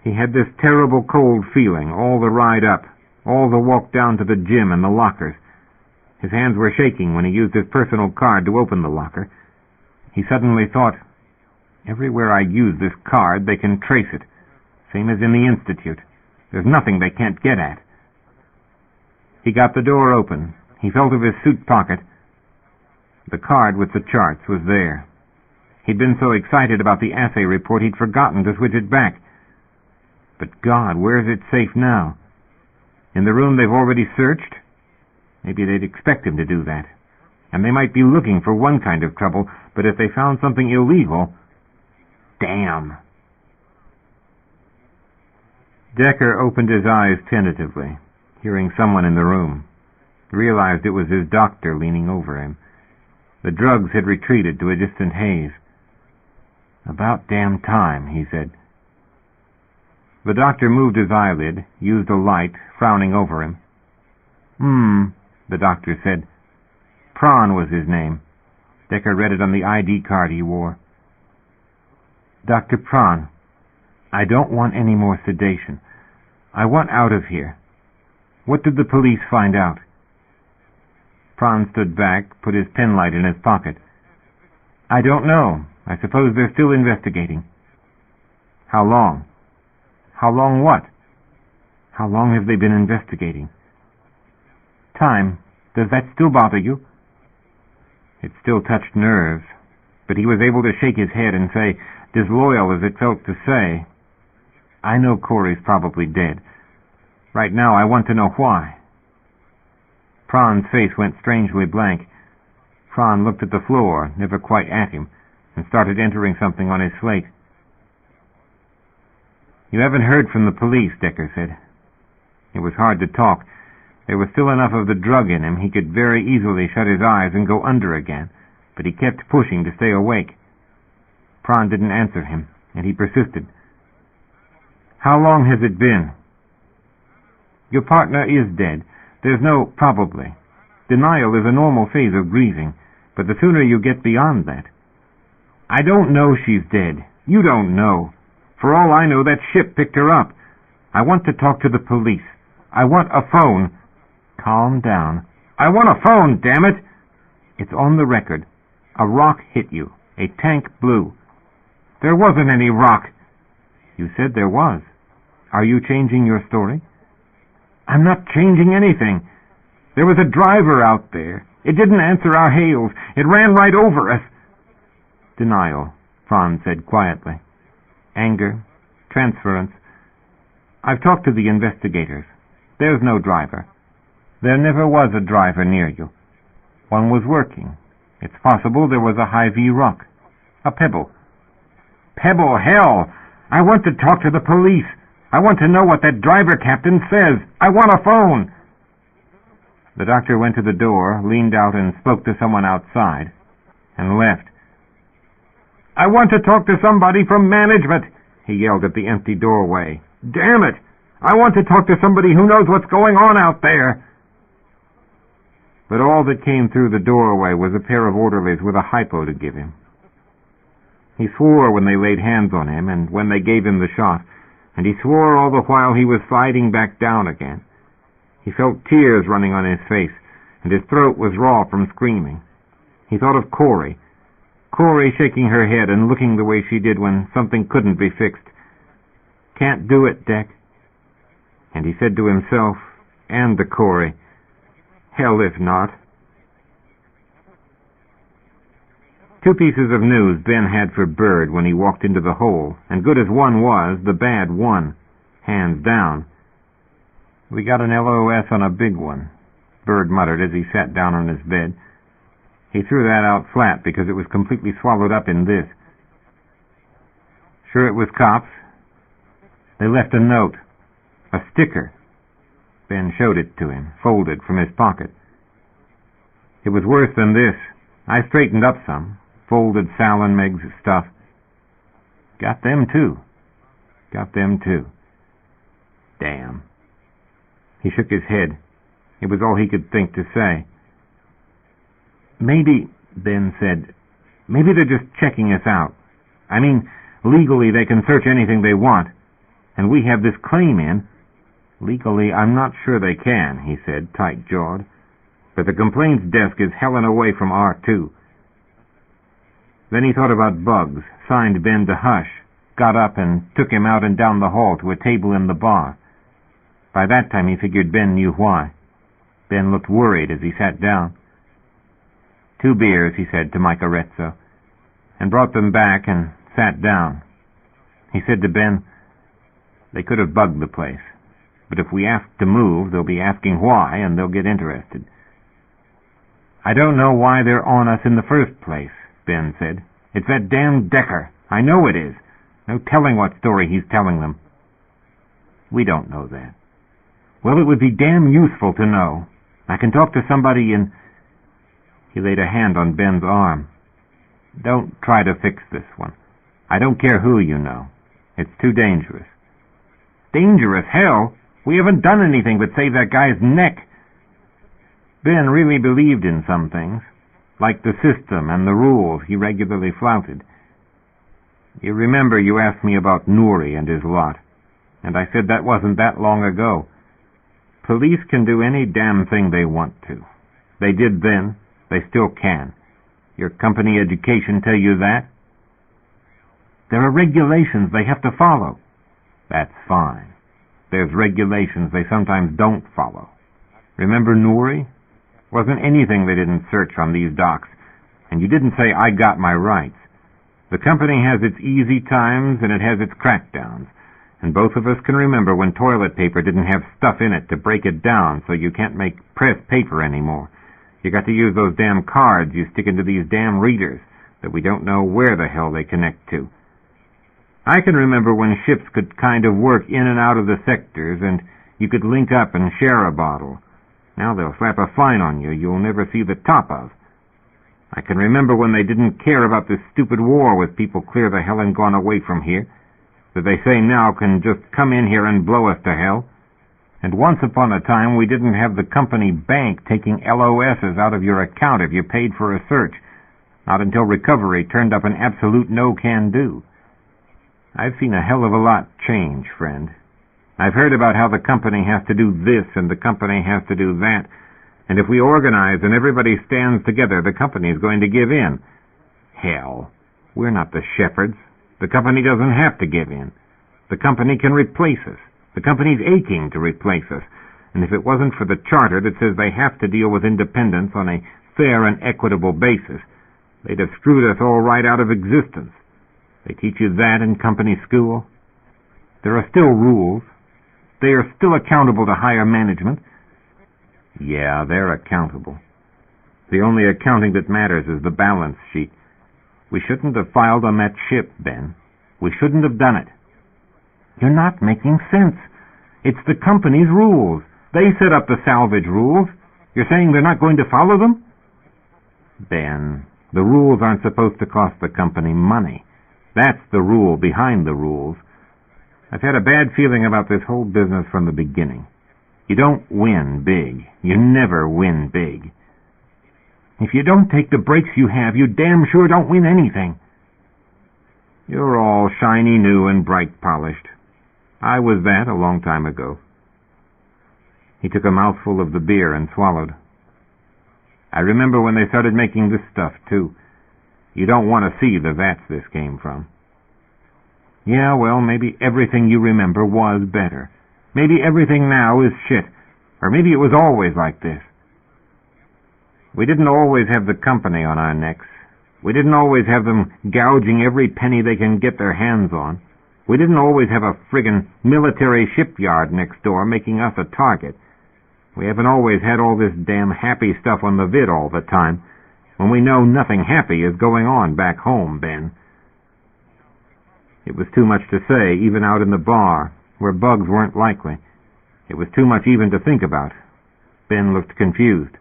He had this terrible cold feeling all the ride up, all the walk down to the gym and the lockers. His hands were shaking when he used his personal card to open the locker. He suddenly thought, everywhere I use this card, they can trace it. Same as in the Institute. There's nothing they can't get at. He got the door open. He felt of his suit pocket. The card with the charts was there. He'd been so excited about the assay report he'd forgotten to switch it back. But God, where's it safe now? In the room they've already searched? Maybe they'd expect him to do that. And they might be looking for one kind of trouble, but if they found something illegal... Damn! Decker opened his eyes tentatively, hearing someone in the room. He realized it was his doctor leaning over him. The drugs had retreated to a distant haze. "About damn time," he said. The doctor moved his eyelid, used a light, frowning over him. The doctor said. Prawn was his name. Decker read it on the ID card he wore. "Dr. Prawn, I don't want any more sedation. I want out of here. What did the police find out?" Prawn stood back, put his penlight in his pocket. "I don't know. I suppose they're still investigating." "How long?" "How long what?" "How long have they been investigating?" "Time. Does that still bother you?" It still touched nerves, but he was able to shake his head and say, disloyal as it felt to say, "I know Corey's probably dead. Right now I want to know why." Prawn's face went strangely blank. Prawn looked at the floor, never quite at him, and started entering something on his slate. "You haven't heard from the police," Decker said. It was hard to talk. There was still enough of the drug in him he could very easily shut his eyes and go under again, but he kept pushing to stay awake. Prawn didn't answer him, and he persisted. "How long has it been?" "Your partner is dead. There's no probably. Denial is a normal phase of grieving, but the sooner you get beyond that." "I don't know she's dead. You don't know. For all I know, that ship picked her up. I want to talk to the police. I want a phone." "Calm down." "I want a phone, damn it!" "It's on the record. A rock hit you. A tank blew." "There wasn't any rock." "You said there was. Are you changing your story?" "I'm not changing anything. There was a driver out there. It didn't answer our hails. It ran right over us." "Denial," Franz said quietly. "Anger. Transference. I've talked to the investigators. There's no driver. There never was a driver near you. One was working. It's possible there was a high-V rock. A pebble." "Pebble, hell! I want to talk to the police. I want to know what that driver captain says. I want a phone." The doctor went to the door, leaned out and spoke to someone outside, and left. "I want to talk to somebody from management," he yelled at the empty doorway. "Damn it! I want to talk to somebody who knows what's going on out there." But all that came through the doorway was a pair of orderlies with a hypo to give him. He swore when they laid hands on him and when they gave him the shot, and he swore all the while he was sliding back down again. He felt tears running on his face, and his throat was raw from screaming. He thought of Corey shaking her head and looking the way she did when something couldn't be fixed. "Can't do it, Deck." And he said to himself and to Corey, "Hell if not." Two pieces of news Ben had for Bird when he walked into the hole, and good as one was, the bad won, hands down. "We got an LOS on a big one," Bird muttered as he sat down on his bed. He threw that out flat because it was completely swallowed up in this. "Sure it was cops?" "They left a note. A sticker." Ben showed it to him, folded from his pocket. "It was worse than this. I straightened up some. Folded Sal and Meg's stuff." Got them too." "Damn." He shook his head. It was all he could think to say. "Maybe," Ben said, "maybe they're just checking us out. I mean, legally they can search anything they want, and we have this claim in." "Legally, I'm not sure they can," he said, tight-jawed. "But the complaints desk is hellen away from R2. Then he thought about Bugs, signed Ben to hush, got up and took him out and down the hall to a table in the bar. By that time he figured Ben knew why. Ben looked worried as he sat down. "2 beers," he said to Mike Arezzo, and brought them back and sat down. He said to Ben, "They could have bugged the place, but if we ask to move, they'll be asking why, and they'll get interested." "I don't know why they're on us in the first place," Ben said. "It's that damn Decker. I know it is. No telling what story he's telling them." "We don't know that." "Well, it would be damn useful to know. I can talk to somebody in..." He laid a hand on Ben's arm. "Don't try to fix this one. I don't care who you know. It's too dangerous." "Dangerous? Hell! We haven't done anything but save that guy's neck." Ben really believed in some things, like the system and the rules he regularly flouted. "You remember you asked me about Nouri and his lot, and I said that wasn't that long ago. Police can do any damn thing they want to. They did then. They still can. Your company education tell you that?" "There are regulations they have to follow." "That's fine. There's regulations they sometimes don't follow. Remember Nouri? Wasn't anything they didn't search on these docks, and you didn't say, 'I got my rights.' The company has its easy times and it has its crackdowns, and both of us can remember when toilet paper didn't have stuff in it to break it down so you can't make press paper anymore. You got to use those damn cards you stick into these damn readers that we don't know where the hell they connect to. I can remember when ships could kind of work in and out of the sectors and you could link up and share a bottle. Now they'll slap a fine on you you'll never see the top of. I can remember when they didn't care about this stupid war with people clear the hell and gone away from here, that they say now can just come in here and blow us to hell. And once upon a time we didn't have the company bank taking LOSs out of your account if you paid for a search, not until recovery turned up an absolute no-can-do. I've seen a hell of a lot change, friend. I've heard about how the company has to do this and the company has to do that, and if we organize and everybody stands together, the company is going to give in. Hell, we're not the shepherds. The company doesn't have to give in. The company can replace us. The company's aching to replace us, and if it wasn't for the charter that says they have to deal with independence on a fair and equitable basis, they'd have screwed us all right out of existence. They teach you that in company school? There are still rules. They are still accountable to higher management. Yeah, they're accountable. The only accounting that matters is the balance sheet. We shouldn't have filed on that ship, Ben. We shouldn't have done it. You're not making sense. It's the company's rules. They set up the salvage rules. You're saying they're not going to follow them? Ben, the rules aren't supposed to cost the company money. That's the rule behind the rules. I've had a bad feeling about this whole business from the beginning. You don't win big. You never win big. If you don't take the breaks you have, you damn sure don't win anything. You're all shiny new and bright polished. I was that a long time ago. He took a mouthful of the beer and swallowed. "I remember when they started making this stuff, too. You don't want to see the vats this came from." "Yeah, well, maybe everything you remember was better. Maybe everything now is shit. Or maybe it was always like this." "We didn't always have the company on our necks. We didn't always have them gouging every penny they can get their hands on. We didn't always have a friggin' military shipyard next door making us a target. We haven't always had all this damn happy stuff on the vid all the time, when we know nothing happy is going on back home, Ben." It was too much to say, even out in the bar, where bugs weren't likely. It was too much even to think about. Ben looked confused.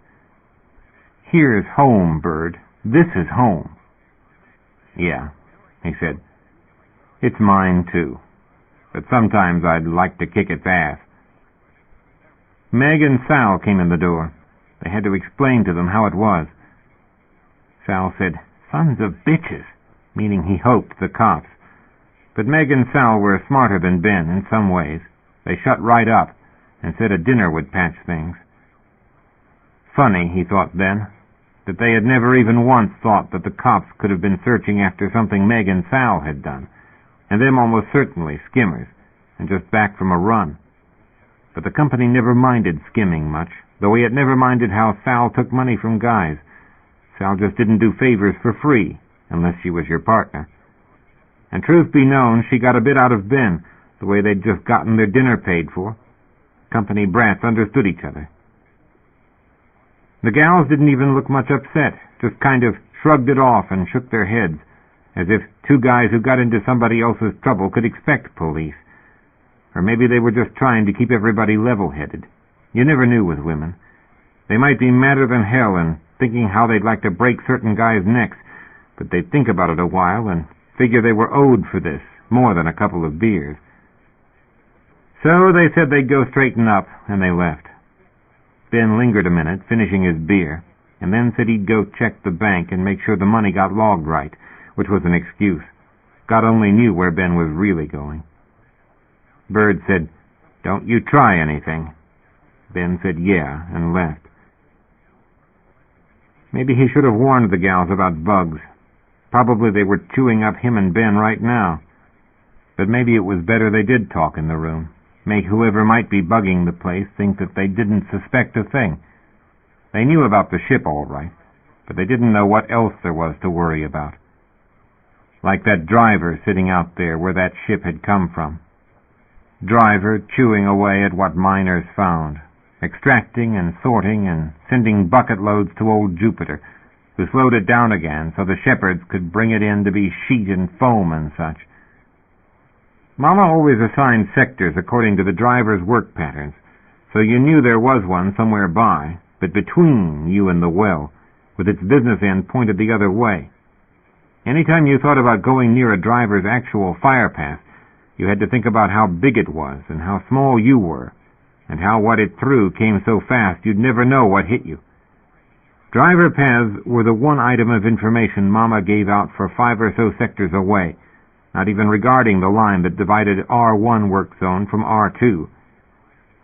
"Here's home, Bird. This is home." "Yeah," he said. "It's mine, too. But sometimes I'd like to kick its ass." Meg and Sal came in the door. They had to explain to them how it was. Sal said, "Sons of bitches," meaning he hoped the cops. But Meg and Sal were smarter than Ben in some ways. They shut right up and said a dinner would patch things. Funny, he thought then, that they had never even once thought that the cops could have been searching after something Meg and Sal had done, and them almost certainly skimmers, and just back from a run. But the company never minded skimming much, though he had never minded how Sal took money from guys. Sal just didn't do favors for free, unless she was your partner. And truth be known, she got a bit out of Ben, the way they'd just gotten their dinner paid for. Company brats understood each other. The gals didn't even look much upset, just kind of shrugged it off and shook their heads, as if two guys who got into somebody else's trouble could expect police. Or maybe they were just trying to keep everybody level-headed. You never knew with women. They might be madder than hell and thinking how they'd like to break certain guys' necks, but they'd think about it a while and figure they were owed for this, more than a couple of beers. So they said they'd go straighten up, and they left. Ben lingered a minute, finishing his beer, and then said he'd go check the bank and make sure the money got logged right, which was an excuse. God only knew where Ben was really going. Bird said, "Don't you try anything." Ben said yeah, and left. Maybe he should have warned the gals about bugs. Probably they were chewing up him and Ben right now. But maybe it was better they did talk in the room. Make whoever might be bugging the place think that they didn't suspect a thing. They knew about the ship all right, but they didn't know what else there was to worry about. Like that driver sitting out there where that ship had come from. Driver chewing away at what miners found, extracting and sorting and sending bucket loads to old Jupiter, who slowed it down again so the shepherds could bring it in to be sheet and foam and such. Mama always assigned sectors according to the driver's work patterns, so you knew there was one somewhere by, but between you and the well, with its business end pointed the other way. Anytime you thought about going near a driver's actual fire path, you had to think about how big it was and how small you were, and how what it threw came so fast you'd never know what hit you. Driver paths were the one item of information Mama gave out for 5 or so sectors away, not even regarding the line that divided R1 work zone from R2.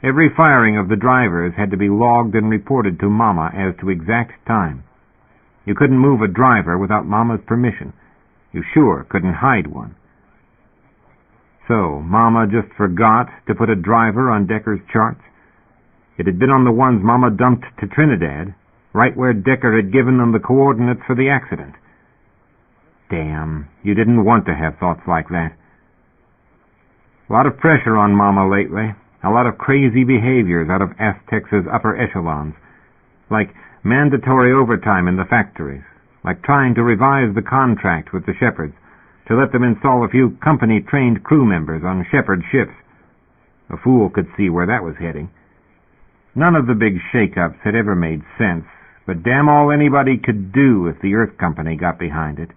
Every firing of the drivers had to be logged and reported to Mama as to exact time. You couldn't move a driver without Mama's permission. You sure couldn't hide one. So, Mama just forgot to put a driver on Decker's charts. It had been on the ones Mama dumped to Trinidad, right where Decker had given them the coordinates for the accident. Damn, you didn't want to have thoughts like that. A lot of pressure on Mama lately. A lot of crazy behaviors out of Aztex's upper echelons. Like mandatory overtime in the factories. Like trying to revise the contract with the shepherds to let them install a few company-trained crew members on shepherd ships. A fool could see where that was heading. None of the big shake-ups had ever made sense, but damn all anybody could do if the Earth Company got behind it.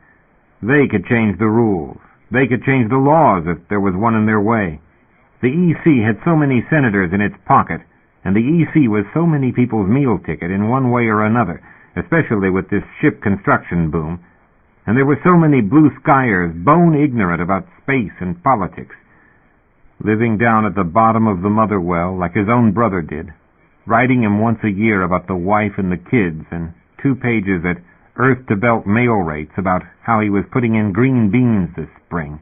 They could change the rules. They could change the laws if there was one in their way. The EC had so many senators in its pocket, and the EC was so many people's meal ticket in one way or another, especially with this ship construction boom, and there were so many blue skiers bone ignorant about space and politics, living down at the bottom of the mother well like his own brother did, writing him once a year about the wife and the kids, and 2 pages at Earth-to-Belt mail rates about how he was putting in green beans this spring.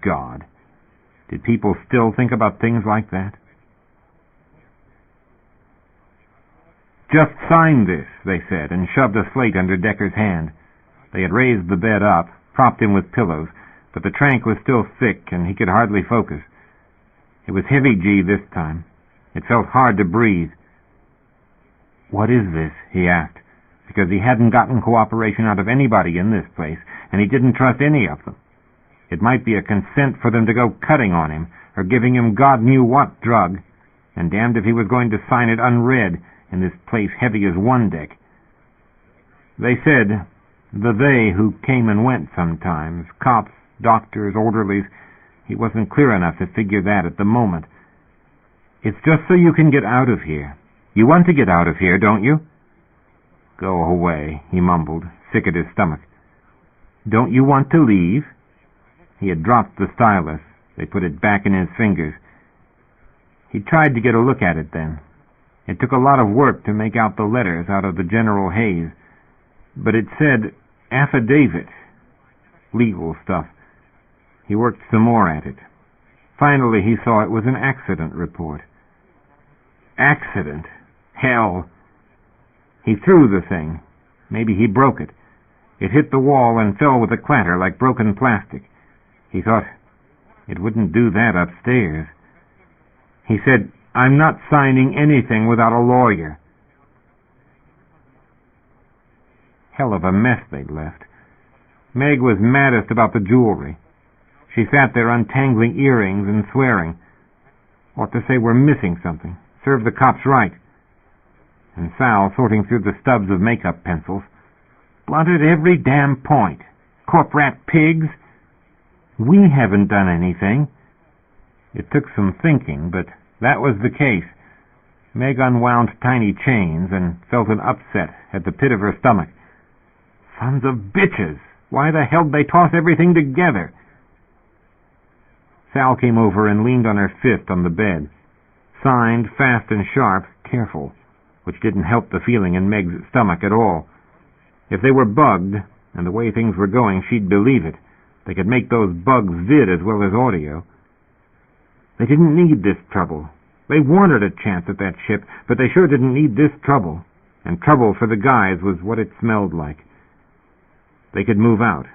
God, did people still think about things like that? "Just sign this," they said, and shoved a slate under Decker's hand. They had raised the bed up, propped him with pillows, but the trank was still thick, and he could hardly focus. It was heavy G this time. It felt hard to breathe. "What is this?" he asked, because he hadn't gotten cooperation out of anybody in this place, and he didn't trust any of them. It might be a consent for them to go cutting on him, or giving him God knew what drug, and damned if he was going to sign it unread in this place heavy as one deck. They said, the they who came and went sometimes, cops, doctors, orderlies, he wasn't clear enough to figure that at the moment. "It's just so you can get out of here. You want to get out of here, don't you?" "Go away," he mumbled, sick at his stomach. "Don't you want to leave?" He had dropped the stylus. They put it back in his fingers. He tried to get a look at it then. It took a lot of work to make out the letters out of the general haze. But it said, affidavit. Legal stuff. He worked some more at it. Finally he saw it was an accident report. Accident? Hell! He threw the thing. Maybe he broke it. It hit the wall and fell with a clatter like broken plastic. He thought, it wouldn't do that upstairs. He said, "I'm not signing anything without a lawyer." Hell of a mess they'd left. Meg was maddest about the jewelry. She sat there untangling earrings and swearing. Ought to say we're missing something. Serve the cops right. And Sal, sorting through the stubs of makeup pencils. Blunted every damn point. Corp-rat pigs. We haven't done anything. It took some thinking, but that was the case. Meg unwound tiny chains and felt an upset at the pit of her stomach. Sons of bitches! Why the hell'd they toss everything together? Sal came over and leaned on her fist on the bed. Signed, fast and sharp, careful, which didn't help the feeling in Meg's stomach at all. If they were bugged, and the way things were going, she'd believe it. They could make those bugs vid as well as audio. They didn't need this trouble. They wanted a chance at that ship, but they sure didn't need this trouble. And trouble for the guys was what it smelled like. They could move out.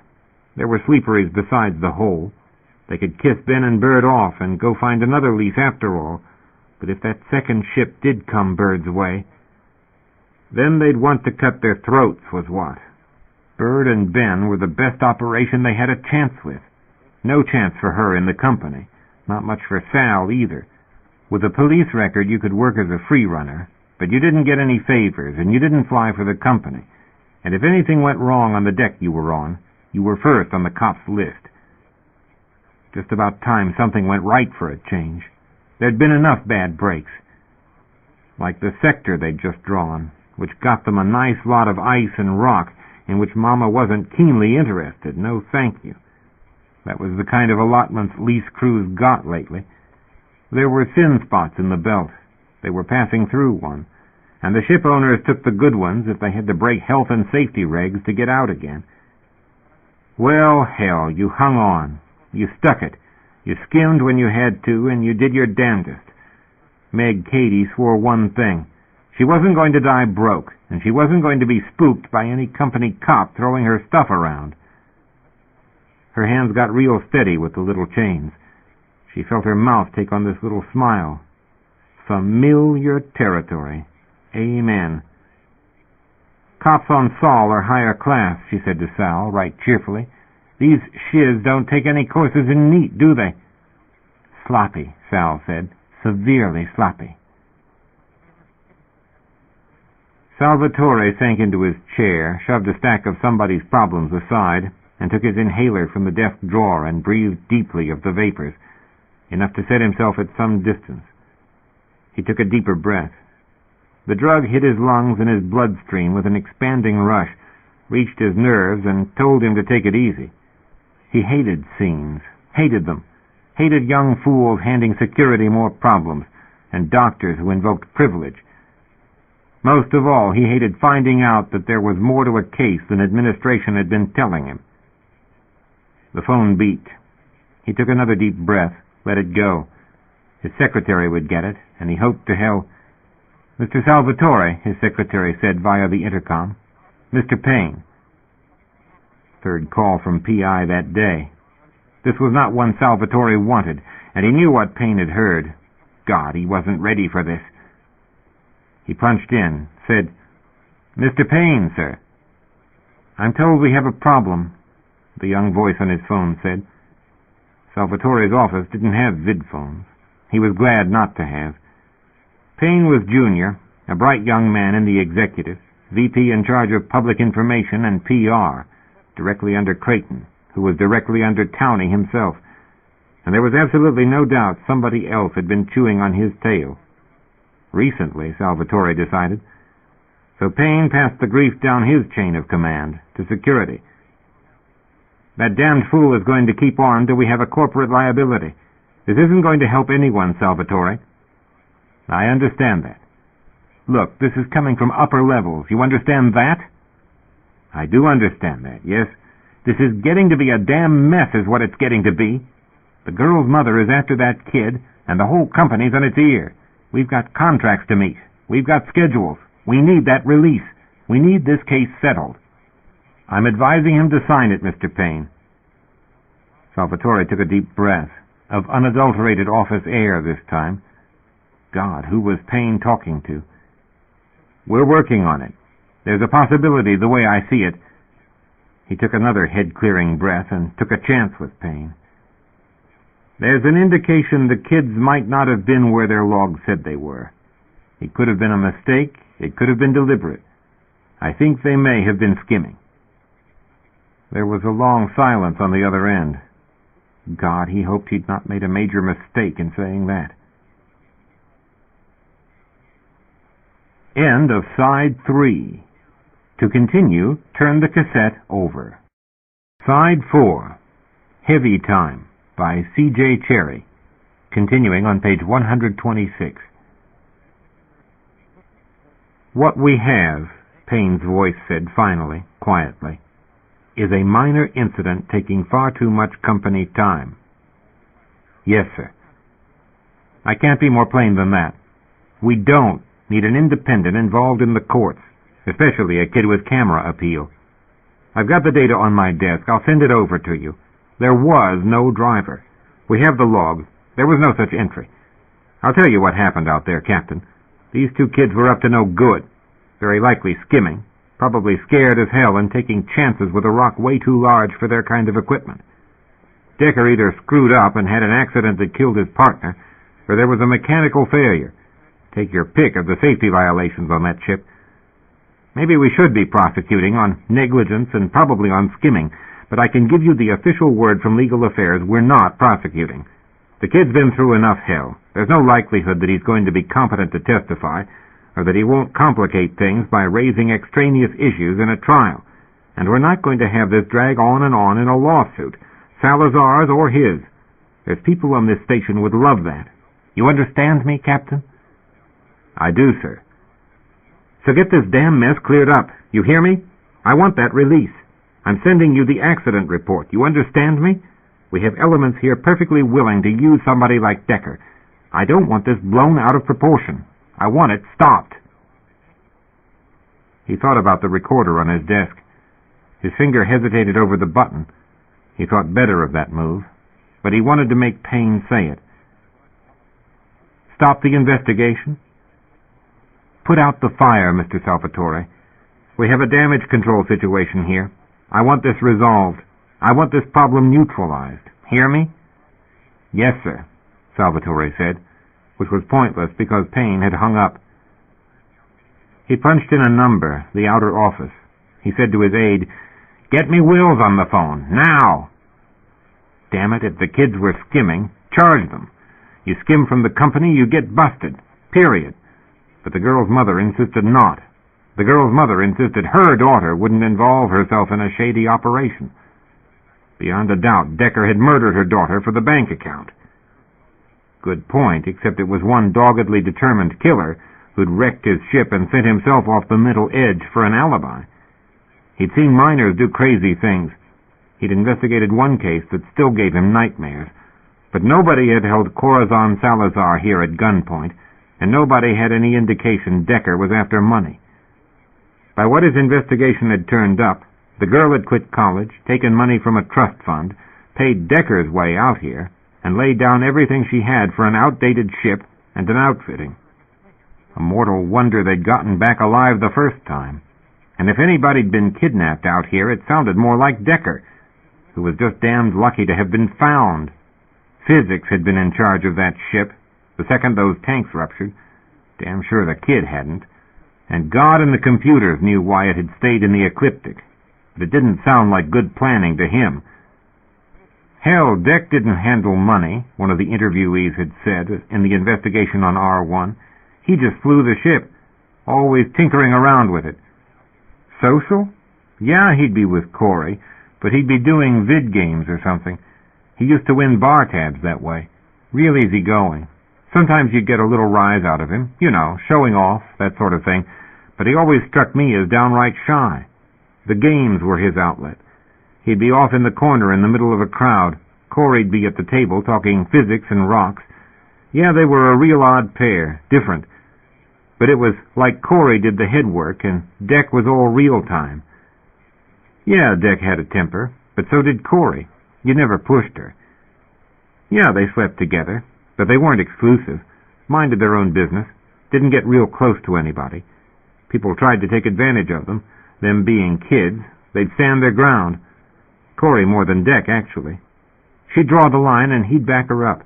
There were sleeperies besides the hole. They could kiss Ben and Bird off and go find another lease after all. But if that second ship did come Bird's way, then they'd want to cut their throats was what. Bird and Ben were the best operation they had a chance with. No chance for her in the company. Not much for Sal either. With a police record you could work as a free runner, but you didn't get any favors and you didn't fly for the company. And if anything went wrong on the deck you were on, you were first on the cops' list. Just about time something went right for a change. There'd been enough bad breaks. Like the sector they'd just drawn, which got them a nice lot of ice and rock in which Mama wasn't keenly interested. No thank you. That was the kind of allotments lease crews got lately. There were thin spots in the belt. They were passing through one. And the ship owners took the good ones if they had to break health and safety regs to get out again. Well, hell, you hung on. You stuck it. You skimmed when you had to, and you did your damnedest. Meg Cady swore one thing. She wasn't going to die broke, and she wasn't going to be spooked by any company cop throwing her stuff around. Her hands got real steady with the little chains. She felt her mouth take on this little smile. Familiar territory. Amen. Cops on Sol are higher class, she said to Sal, right cheerfully. These shiz don't take any courses in neat, do they? Sloppy, Sal said. Severely sloppy. Salvatore sank into his chair, shoved a stack of somebody's problems aside, and took his inhaler from the desk drawer and breathed deeply of the vapors, enough to set himself at some distance. He took a deeper breath. The drug hit his lungs and his bloodstream with an expanding rush, reached his nerves, and told him to take it easy. He hated scenes, hated them, hated young fools handing security more problems, and doctors who invoked privilege, Most of all, he hated finding out that there was more to a case than administration had been telling him. The phone beeped. He took another deep breath, let it go. His secretary would get it, and he hoped to hell. "Mr. Salvatore," his secretary said via the intercom. "Mr. Payne." Third call from PI that day. This was not one Salvatore wanted, and he knew what Payne had heard. God, he wasn't ready for this. He punched in, said, "Mr. Payne, sir." "I'm told we have a problem," the young voice on his phone said. Salvatore's office didn't have vidphones. He was glad not to have. Payne was junior, a bright young man in the executive, VP in charge of public information and PR, directly under Creighton, who was directly under Towney himself. And there was absolutely no doubt somebody else had been chewing on his tail. Recently, Salvatore decided. So Payne passed the grief down his chain of command to security. "That damned fool is going to keep on till we have a corporate liability. This isn't going to help anyone, Salvatore." "I understand that." "Look, this is coming from upper levels. You understand that?" "I do understand that, yes. This is getting to be a damn mess is what it's getting to be. The girl's mother is after that kid, and the whole company's on its ear. We've got contracts to meet. We've got schedules. We need that release. We need this case settled. I'm advising him to sign it, Mr. Payne." Salvatore took a deep breath, of unadulterated office air this time. God, who was Payne talking to? "We're working on it. There's a possibility the way I see it." He took another head-clearing breath and took a chance with Payne. "There's an indication the kids might not have been where their log said they were. It could have been a mistake. It could have been deliberate. I think they may have been skimming." There was a long silence on the other end. God, he hoped he'd not made a major mistake in saying that. End of Side 3. To continue, turn the cassette over. Side 4. Heavy Time by C.J. Cherryh. Continuing on page 126. "What we have," Payne's voice said finally, quietly, "is a minor incident taking far too much company time." "Yes, sir." "I can't be more plain than that. We don't need an independent involved in the courts, especially a kid with camera appeal. I've got the data on my desk. I'll send it over to you. There was no driver. We have the logs. There was no such entry. I'll tell you what happened out there, Captain. These two kids were up to no good. Very likely skimming. Probably scared as hell and taking chances with a rock way too large for their kind of equipment. Decker either screwed up and had an accident that killed his partner, or there was a mechanical failure. Take your pick of the safety violations on that ship. Maybe we should be prosecuting on negligence and probably on skimming, but I can give you the official word from Legal Affairs: we're not prosecuting. The kid's been through enough hell. There's no likelihood that he's going to be competent to testify, or that he won't complicate things by raising extraneous issues in a trial. And we're not going to have this drag on in a lawsuit, Salazar's or his. There's people on this station would love that. You understand me, Captain?" "I do, sir." "So get this damn mess cleared up. You hear me? I want that release. I'm sending you the accident report. You understand me? We have elements here perfectly willing to use somebody like Decker. I don't want this blown out of proportion. I want it stopped." He thought about the recorder on his desk. His finger hesitated over the button. He thought better of that move, but he wanted to make Payne say it. "Stop the investigation?" "Put out the fire, Mr. Salvatore. We have a damage control situation here. I want this resolved. I want this problem neutralized. Hear me?" "Yes, sir," Salvatore said, which was pointless because Payne had hung up. He punched in a number, the outer office. He said to his aide, "Get me Wills on the phone, now!" Damn it, if the kids were skimming, charge them. You skim from the company, you get busted. Period. But the girl's mother insisted not. The girl's mother insisted her daughter wouldn't involve herself in a shady operation. Beyond a doubt, Decker had murdered her daughter for the bank account. Good point, except it was one doggedly determined killer who'd wrecked his ship and sent himself off the middle edge for an alibi. He'd seen miners do crazy things. He'd investigated one case that still gave him nightmares. But nobody had held Corazon Salazar here at gunpoint, and nobody had any indication Decker was after money. By what his investigation had turned up, the girl had quit college, taken money from a trust fund, paid Decker's way out here, and laid down everything she had for an outdated ship and an outfitting. A mortal wonder they'd gotten back alive the first time. And if anybody'd been kidnapped out here, it sounded more like Decker, who was just damned lucky to have been found. Physics had been in charge of that ship the second those tanks ruptured. Damn sure the kid hadn't. And God and the computers knew why it had stayed in the ecliptic. But it didn't sound like good planning to him. Hell, Deck didn't handle money, one of the interviewees had said in the investigation on R1. He just flew the ship, always tinkering around with it. Social? Yeah, he'd be with Corey, but he'd be doing vid games or something. He used to win bar tabs that way. Real easygoing. Sometimes you'd get a little rise out of him, showing off, that sort of thing, but he always struck me as downright shy. The games were his outlet. He'd be off in the corner in the middle of a crowd. Corey'd be at the table talking physics and rocks. Yeah, they were a real odd pair, different. But it was like Corey did the head work and Deck was all real time. Yeah, Deck had a temper, but so did Corey. You never pushed her. Yeah, they slept together, but they weren't exclusive, minded their own business, didn't get real close to anybody. People tried to take advantage of them being kids. They'd stand their ground. Corey more than Deck, actually. She'd draw the line and he'd back her up.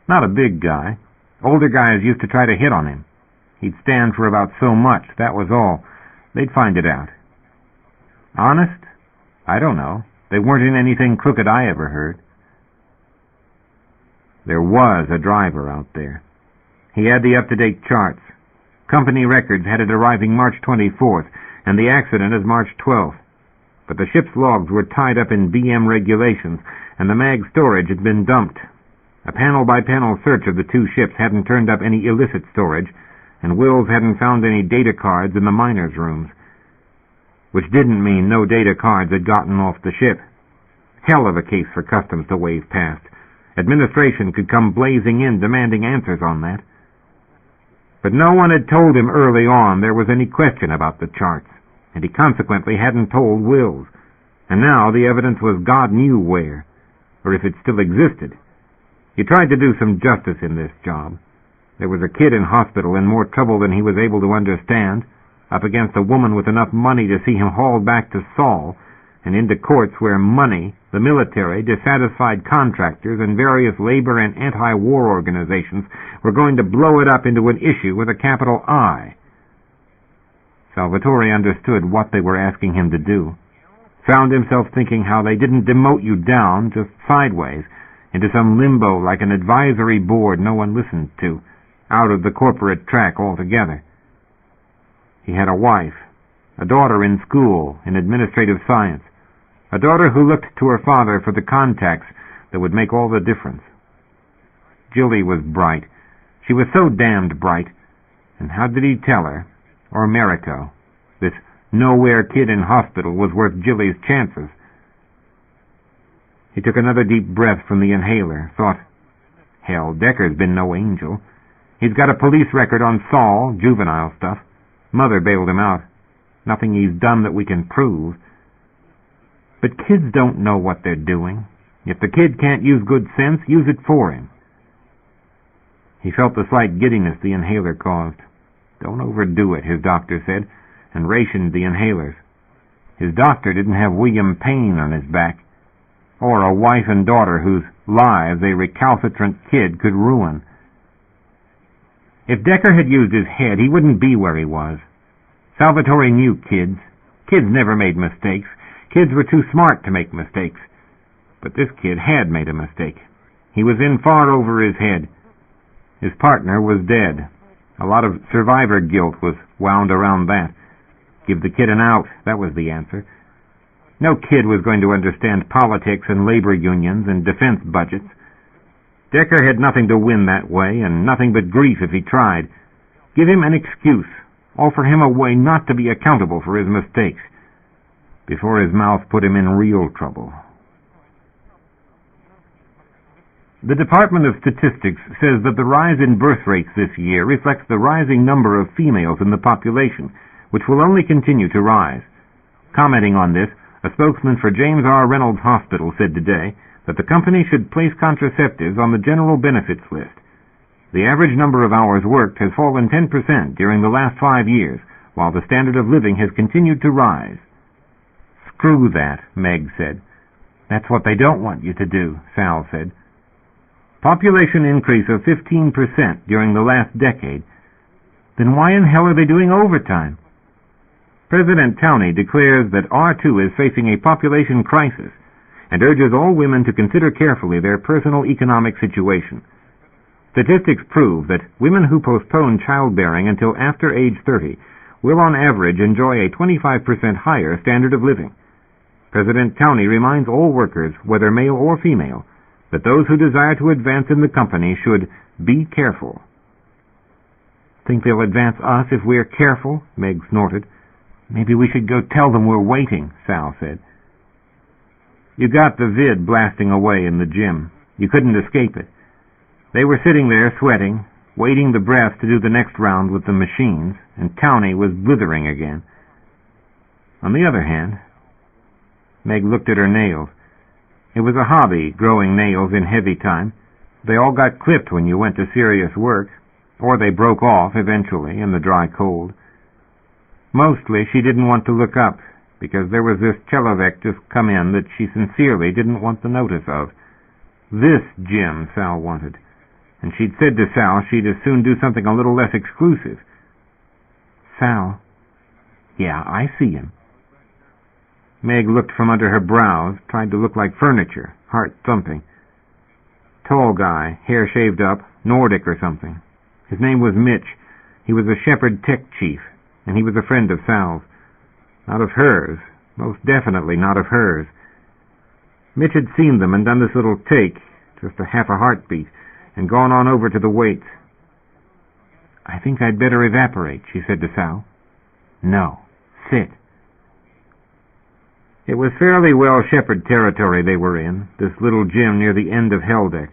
Not a big guy. Older guys used to try to hit on him. He'd stand for about so much, that was all. They'd find it out. Honest? I don't know. They weren't in anything crooked I ever heard. There was a driver out there. He had the up-to-date charts. Company records had it arriving March 24th, and the accident is March 12th. But the ship's logs were tied up in BM regulations, and the mag storage had been dumped. A panel-by-panel search of the two ships hadn't turned up any illicit storage, and Wills hadn't found any data cards in the miners' rooms. Which didn't mean no data cards had gotten off the ship. Hell of a case for customs to wave past. Administration could come blazing in demanding answers on that. But no one had told him early on there was any question about the charts, and he consequently hadn't told Wills. And now the evidence was God knew where, or if it still existed. He tried to do some justice in this job. There was a kid in hospital in more trouble than he was able to understand, up against a woman with enough money to see him hauled back to Saul, and into courts where money, the military, dissatisfied contractors, and various labor and anti-war organizations were going to blow it up into an issue with a capital I. Salvatore understood what they were asking him to do, found himself thinking how they didn't demote you down, just sideways, into some limbo like an advisory board no one listened to, out of the corporate track altogether. He had a wife, a daughter in school in administrative science, a daughter who looked to her father for the contacts that would make all the difference. Jilly was bright. She was so damned bright. And how did he tell her, or Mariko, this nowhere kid in hospital was worth Jilly's chances? He took another deep breath from the inhaler, thought, hell, Decker's been no angel. He's got a police record on Saul, juvenile stuff. Mother bailed him out. Nothing he's done that we can prove. But kids don't know what they're doing. If the kid can't use good sense, use it for him. He felt the slight giddiness the inhaler caused. Don't overdo it, his doctor said, and rationed the inhalers. His doctor didn't have William Payne on his back, or a wife and daughter whose lives a recalcitrant kid could ruin. If Decker had used his head, he wouldn't be where he was. Salvatore knew kids. Kids never made mistakes. Kids were too smart to make mistakes. But this kid had made a mistake. He was in far over his head. His partner was dead. A lot of survivor guilt was wound around that. Give the kid an out, that was the answer. No kid was going to understand politics and labor unions and defense budgets. Decker had nothing to win that way, and nothing but grief if he tried. Give him an excuse. Offer him a way not to be accountable for his mistakes, before his mouth put him in real trouble. The Department of Statistics says that the rise in birth rates this year reflects the rising number of females in the population, which will only continue to rise. Commenting on this, a spokesman for James R. Reynolds Hospital said today that the company should place contraceptives on the general benefits list. The average number of hours worked has fallen 10% during the last 5 years, while the standard of living has continued to rise. Screw that, Meg said. That's what they don't want you to do, Sal said. Population increase of 15% during the last decade. Then why in hell are they doing overtime? President Towney declares that R2 is facing a population crisis and urges all women to consider carefully their personal economic situation. Statistics prove that women who postpone childbearing until after age 30 will on average enjoy a 25% higher standard of living. President Towney reminds all workers, whether male or female, that those who desire to advance in the company should be careful. Think they'll advance us if we're careful? Meg snorted. Maybe we should go tell them we're waiting, Sal said. You got the vid blasting away in the gym. You couldn't escape it. They were sitting there sweating, waiting the breath to do the next round with the machines, and Towney was blithering again. On the other hand, Meg looked at her nails. It was a hobby, growing nails in heavy time. They all got clipped when you went to serious work, or they broke off eventually in the dry cold. Mostly she didn't want to look up, because there was this Cherryh just come in that she sincerely didn't want the notice of. This gym Sal wanted, and she'd said to Sal she'd as soon do something a little less exclusive. Sal. Yeah, I see him. Meg looked from under her brows, tried to look like furniture, heart thumping. Tall guy, hair shaved up, Nordic or something. His name was Mitch. He was a Shepherd Tech chief, and he was a friend of Sal's. Not of hers, most definitely not of hers. Mitch had seen them and done this little take, just a half a heartbeat, and gone on over to the weights. I think I'd better evaporate, she said to Sal. No, sit. It was fairly well shepherd territory they were in, this little gym near the end of Helldeck.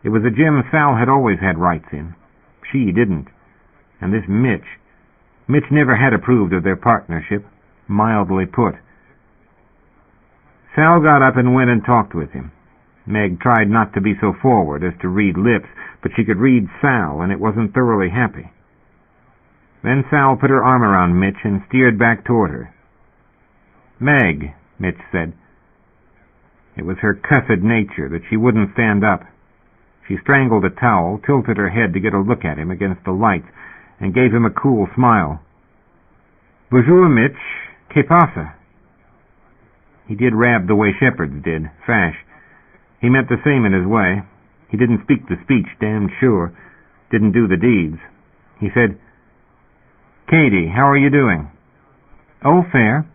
It was a gym Sal had always had rights in. She didn't. And this Mitch never had approved of their partnership, mildly put. Sal got up and went and talked with him. Meg tried not to be so forward as to read lips, but she could read Sal, and it wasn't thoroughly happy. Then Sal put her arm around Mitch and steered back toward her. Meg, Mitch said. It was her cussed nature that she wouldn't stand up. She strangled a towel, tilted her head to get a look at him against the lights, and gave him a cool smile. Bonjour, Mitch. Que pasa? He did rab the way shepherds did, fash. He meant the same in his way. He didn't speak the speech, damned sure. Didn't do the deeds. He said, Katie, how are you doing? Oh, fair.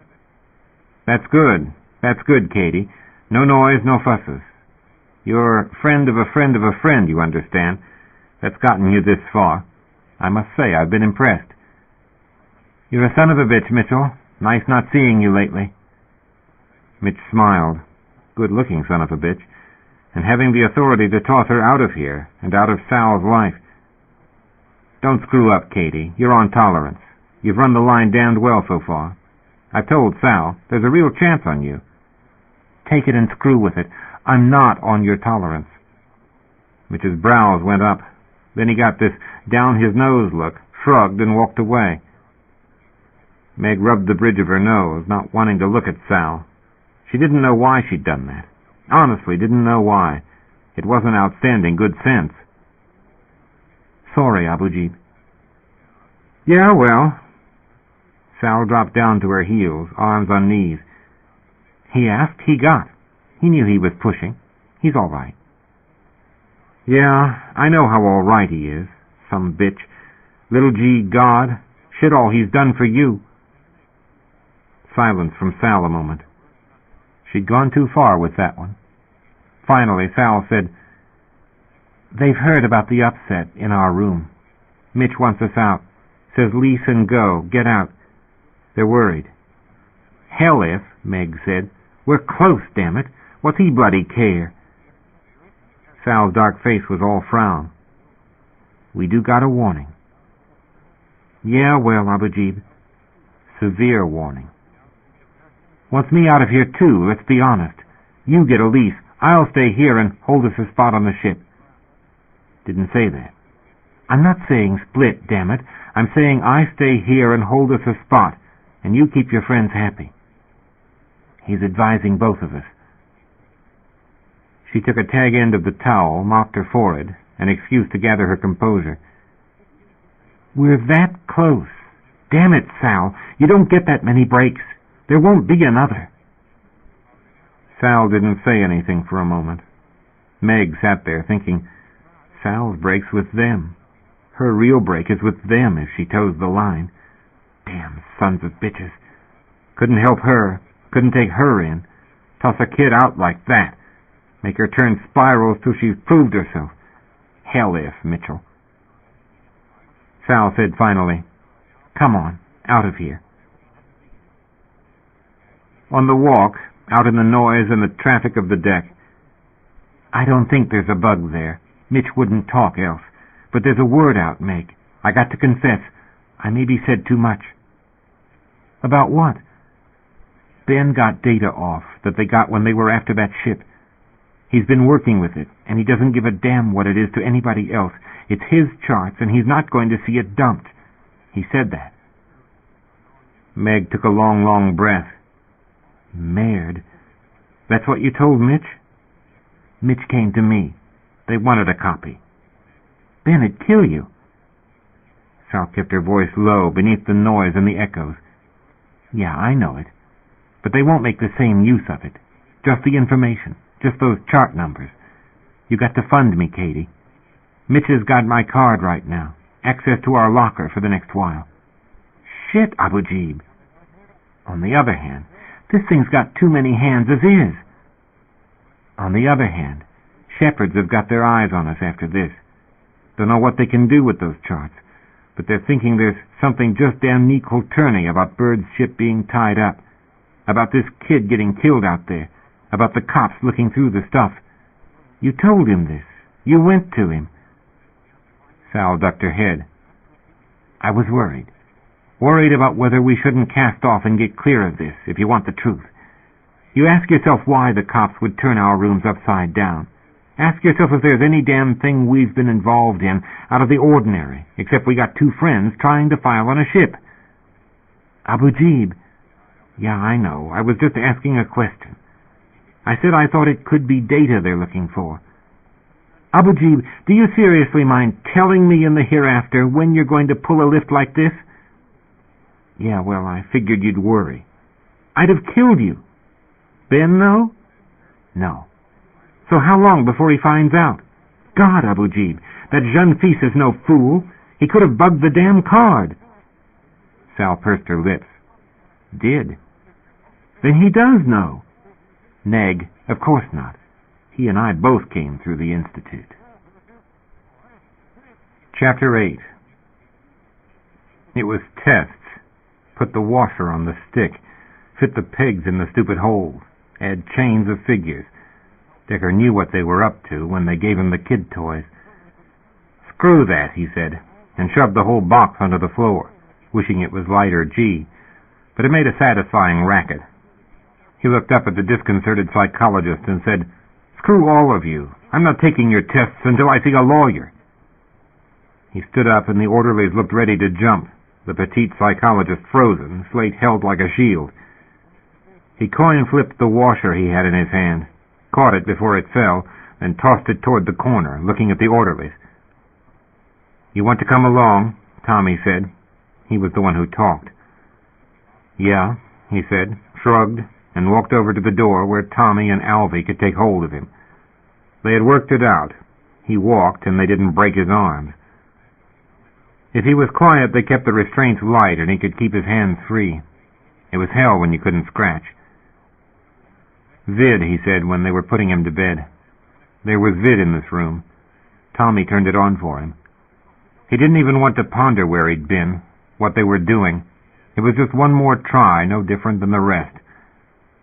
That's good. That's good, Katie. No noise, no fusses. You're friend of a friend of a friend, you understand. That's gotten you this far. I must say, I've been impressed. You're a son of a bitch, Mitchell. Nice not seeing you lately. Mitch smiled. Good-looking son of a bitch. And having the authority to toss her out of here, and out of Sal's life. Don't screw up, Katie. You're on tolerance. You've run the line damned well so far. I've told Sal, there's a real chance on you. Take it and screw with it. I'm not on your tolerance. Mitch's brows went up. Then he got this down-his-nose look, shrugged, and walked away. Meg rubbed the bridge of her nose, not wanting to look at Sal. She didn't know why she'd done that. Honestly, didn't know why. It wasn't outstanding good sense. Sorry, Abujib. Yeah, well. Sal dropped down to her heels, arms on knees. He asked, he got. He knew he was pushing. He's all right. Yeah, I know how all right he is. Some bitch. Little G God. Shit all he's done for you. Silence from Sal a moment. She'd gone too far with that one. Finally, Sal said, They've heard about the upset in our room. Mitch wants us out. Says lease and go. Get out. They're worried. Hell if, Meg said. We're close, damn it. What's he bloody care? Sal's dark face was all frown. We do got a warning. Yeah, well, Abujib. Severe warning. Wants me out of here, too, let's be honest. You get a lease. I'll stay here and hold us a spot on the ship. Didn't say that. I'm not saying split, damn it. I'm saying I stay here and hold us a spot, and you keep your friends happy. He's advising both of us. She took a tag end of the towel, mopped her forehead, an excuse to gather her composure. We're that close. Damn it, Sal. You don't get that many breaks. There won't be another. Sal didn't say anything for a moment. Meg sat there thinking, Sal's break's with them. Her real break is with them if she toes the line. Damn sons of bitches. Couldn't help her. Couldn't take her in. Toss a kid out like that. Make her turn spirals till she's proved herself. Hell if, Mitchell. Sal said finally, Come on, out of here. On the walk, out in the noise and the traffic of the deck, I don't think there's a bug there. Mitch wouldn't talk else. But there's a word out, Meg. I got to confess, I maybe said too much. About what? Ben got data off that they got when they were after that ship. He's been working with it, and he doesn't give a damn what it is to anybody else. It's his charts, and he's not going to see it dumped. He said that. Meg took a long, long breath. Merd. That's what you told Mitch? Mitch came to me. They wanted a copy. Ben, it'd kill you. Sal kept her voice low beneath the noise and the echoes. Yeah, I know it. But they won't make the same use of it. Just the information. Just those chart numbers. You got to fund me, Katie. Mitch has got my card right now. Access to our locker for the next while. Shit, Abujib. On the other hand, this thing's got too many hands as is. On the other hand, Shepherds have got their eyes on us after this. Don't know what they can do with those charts, but they're thinking there's something just damn neat Colturny about Bird's ship being tied up, about this kid getting killed out there, about the cops looking through the stuff. You told him this. You went to him. Sal ducked her head. I was worried. Worried about whether we shouldn't cast off and get clear of this, if you want the truth. You ask yourself why the cops would turn our rooms upside down. Ask yourself if there's any damn thing we've been involved in out of the ordinary, except we got two friends trying to file on a ship. Abujib. Yeah, I know. I was just asking a question. I said I thought it could be data they're looking for. Abujib, do you seriously mind telling me in the hereafter when you're going to pull a lift like this? Yeah, well, I figured you'd worry. I'd have killed you. Ben, though? No. So how long before he finds out? God, Abujib, that jeune fils is no fool. He could have bugged the damn card. Sal pursed her lips. Did. Then he does know. Neg, of course not. He and I both came through the Institute. Chapter 8. It was tests. Put the washer on the stick. Fit the pegs in the stupid holes. Add chains of figures. Decker knew what they were up to when they gave him the kid toys. Screw that, he said, and shoved the whole box onto the floor, wishing it was lighter G, but it made a satisfying racket. He looked up at the disconcerted psychologist and said, Screw all of you. I'm not taking your tests until I see a lawyer. He stood up and the orderlies looked ready to jump, the petite psychologist frozen, slate held like a shield. He coin-flipped the washer he had in his hand, caught it before it fell, and tossed it toward the corner, looking at the orderlies. You want to come along? Tommy said. He was the one who talked. Yeah, he said, shrugged, and walked over to the door where Tommy and Alvy could take hold of him. They had worked it out. He walked, and they didn't break his arms. If he was quiet, they kept the restraints light, and he could keep his hands free. It was hell when you couldn't scratch. Vid, he said when they were putting him to bed. There was vid in this room. Tommy turned it on for him. He didn't even want to ponder where he'd been. what they were doing. It was just one more try, no different than the rest.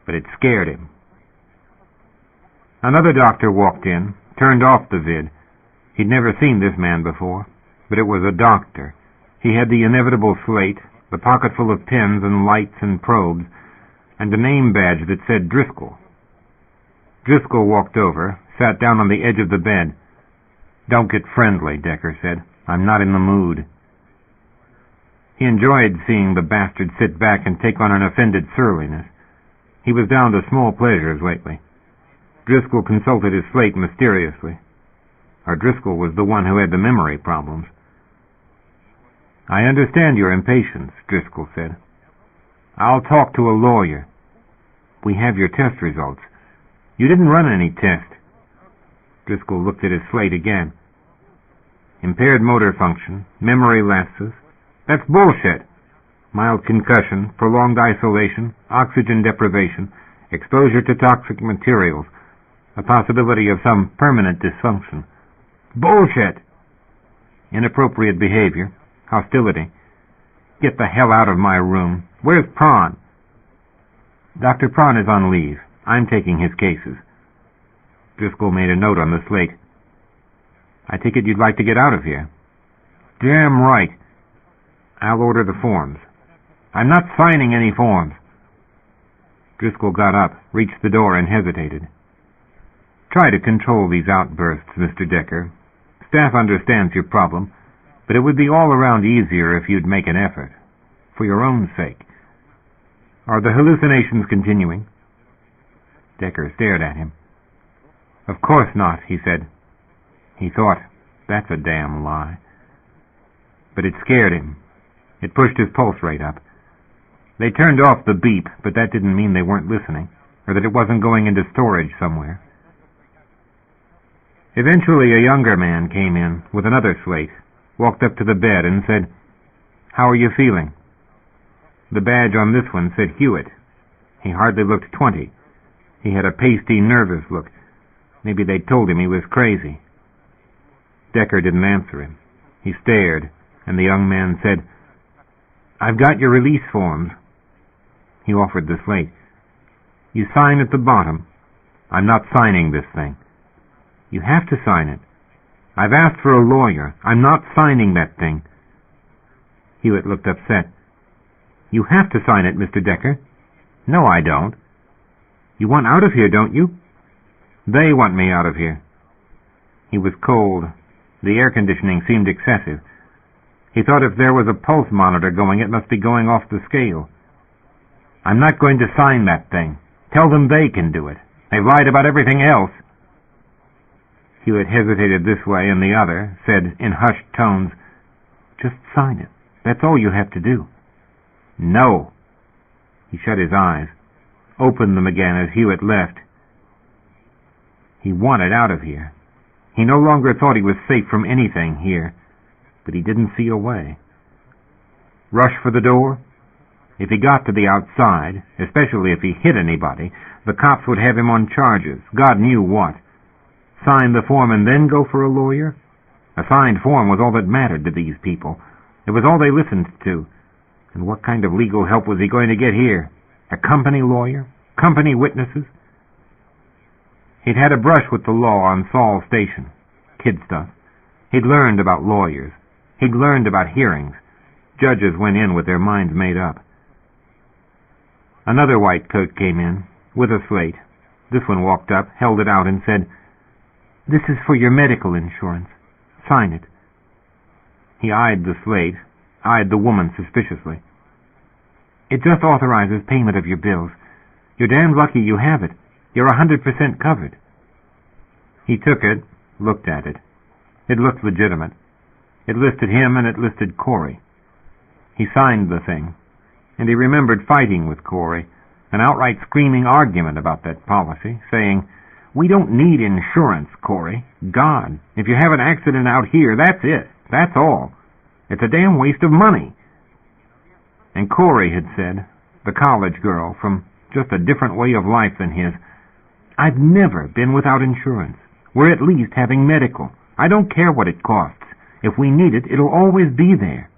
But it scared him. Another doctor walked in, turned off the vid. He'd never seen this man before, but it was a doctor. He had the inevitable slate, the pocket full of pens and lights and probes, and a name badge that said Driscoll. Driscoll walked over, sat down on the edge of the bed. "Don't get friendly," Decker said. "I'm not in the mood." He enjoyed seeing the bastard sit back and take on an offended surliness. He was down to small pleasures lately. Driscoll consulted his slate mysteriously. Or Driscoll was the one who had the memory problems. "I understand your impatience," Driscoll said. "I'll talk to a lawyer." "We have your test results." "You didn't run any test." Driscoll looked at his slate again. "Impaired motor function, memory lapses." "That's bullshit." "Mild concussion, prolonged isolation, oxygen deprivation, exposure to toxic materials, a possibility of some permanent dysfunction." "Bullshit." "Inappropriate behavior, hostility." "Get the hell out of my room. Where's Prawn?" "Dr. Prawn is on leave. I'm taking his cases." Driscoll made a note on the slate. "I take it you'd like to get out of here." "Damn right." "I'll order the forms." "I'm not signing any forms." Driscoll got up, reached the door, and hesitated. "Try to control these outbursts, Mr. Decker. Staff understands your problem, but it would be all around easier if you'd make an effort. For your own sake. Are the hallucinations continuing?" Decker stared at him. "Of course not," he said. He thought, that's a damn lie. But it scared him. It pushed his pulse rate up. They turned off the beep, but that didn't mean they weren't listening, or that it wasn't going into storage somewhere. Eventually a younger man came in with another slate, walked up to the bed and said, "How are you feeling?" The badge on this one said Hewitt. He hardly looked 20. He had a pasty, nervous look. Maybe they'd told him he was crazy. Decker didn't answer him. He stared, and the young man said, "I've got your release forms." He offered the slate. "You sign at the bottom." "I'm not signing this thing." "You have to sign it." "I've asked for a lawyer. I'm not signing that thing." Hewitt looked upset. "You have to sign it, Mr. Decker." "No, I don't." "You want out of here, don't you?" "They want me out of here." He was cold. The air conditioning seemed excessive. He thought if there was a pulse monitor going, it must be going off the scale. "I'm not going to sign that thing. Tell them they can do it. They've lied about everything else." Hewitt hesitated this way and the other, said in hushed tones, "Just sign it. That's all you have to do." "No." He shut his eyes, opened them again as Hewitt left. He wanted out of here. He no longer thought he was safe from anything here, but he didn't see a way. Rush for the door? If he got to the outside, especially if he hit anybody, the cops would have him on charges, God knew what. Sign the form and then go for a lawyer? A signed form was all that mattered to these people. It was all they listened to. And what kind of legal help was he going to get here? A company lawyer? Company witnesses? He'd had a brush with the law on Saul Station. Kid stuff. He'd learned about lawyers. He'd learned about hearings. Judges went in with their minds made up. Another white coat came in, with a slate. This one walked up, held it out, and said, "This is for your medical insurance. Sign it." He eyed the slate, eyed the woman suspiciously. "It just authorizes payment of your bills. You're damned lucky you have it. You're 100% covered." He took it, looked at it. It looked legitimate. It listed him and it listed Corey. He signed the thing, and he remembered fighting with Corey, an outright screaming argument about that policy, saying, "We don't need insurance, Corey. God, if you have an accident out here, that's it. That's all. It's a damn waste of money." And Corey had said, the college girl from just a different way of life than his, "I've never been without insurance. We're at least having medical. I don't care what it costs. If we need it, it'll always be there."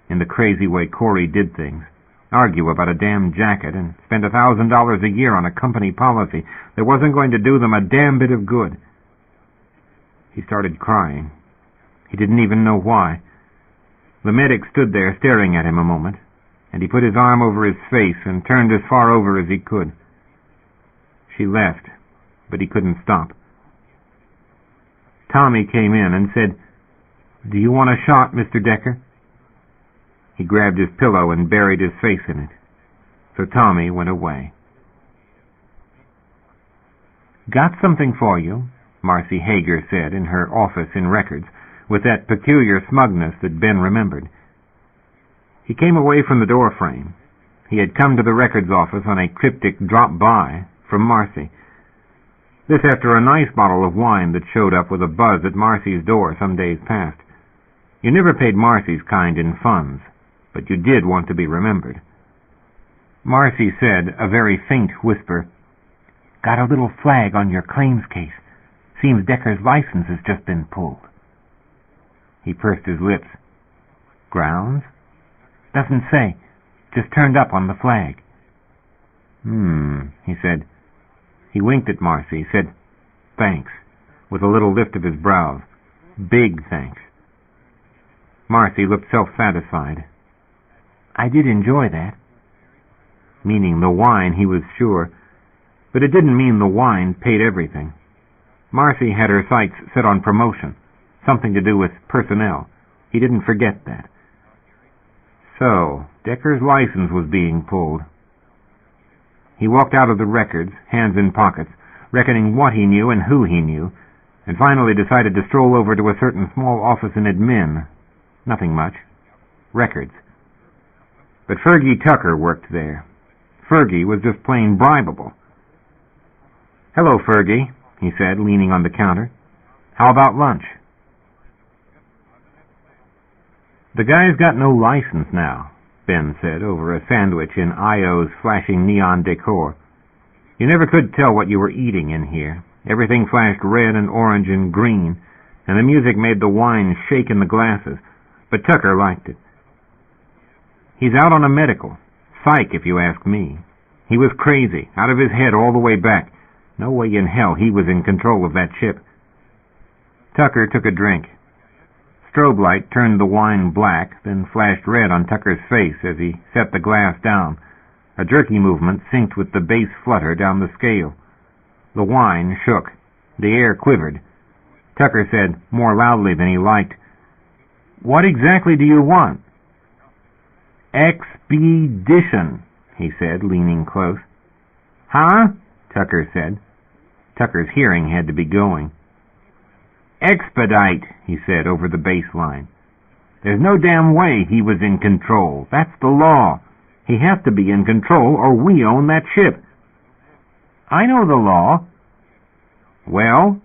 in the crazy way Corey did things. Argue about a damn jacket and spend $1,000 a year on a company policy that wasn't going to do them a damn bit of good. He started crying. He didn't even know why. The medic stood there staring at him a moment, and he put his arm over his face and turned as far over as he could. She left, but he couldn't stop. Tommy came in and said, "Do you want a shot, Mr. Decker?" He grabbed his pillow and buried his face in it. So Tommy went away. "Got something for you," Marcy Hager said in her office in records, with that peculiar smugness that Ben remembered. He came away from the door frame. He had come to the records office on a cryptic drop-by from Marcy. This after a nice bottle of wine that showed up with a buzz at Marcy's door some days past. You never paid Marcy's kind in funds, but you did want to be remembered. Marcy said, a very faint whisper, "Got a little flag on your claims case. Seems Decker's license has just been pulled." He pursed his lips. "Grounds?" "Doesn't say. Just turned up on the flag." He said. He winked at Marcy, said, "Thanks," with a little lift of his brows. "Big thanks." Marcy looked self-satisfied. "I did enjoy that." Meaning the wine, he was sure, but it didn't mean the wine paid everything. Marcy had her sights set on promotion, something to do with personnel. He didn't forget that. So, Decker's license was being pulled. He walked out of the records, hands in pockets, reckoning what he knew and who he knew, and finally decided to stroll over to a certain small office in admin. Nothing much. Records. But Fergie Tucker worked there. Fergie was just plain bribable. "Hello, Fergie," he said, leaning on the counter. "How about lunch?" "The guy's got no license now," Ben said over a sandwich in I.O.'s flashing neon decor. "You never could tell what you were eating in here. Everything flashed red and orange and green, and the music made the wine shake in the glasses, but Tucker liked it. He's out on a medical. Psych, if you ask me. He was crazy, out of his head all the way back. No way in hell he was in control of that ship." Tucker took a drink. Strobe light turned the wine black, then flashed red on Tucker's face as he set the glass down. A jerky movement synced with the bass flutter down the scale. The wine shook. The air quivered. Tucker said, more loudly than he liked, "What exactly do you want?" "Expedition," he said, leaning close. "Huh?" Tucker said. Tucker's hearing had to be going. "Expedite," he said over the bass line. "There's no damn way he was in control. That's the law. He has to be in control or we own that ship." "I know the law." "Well?"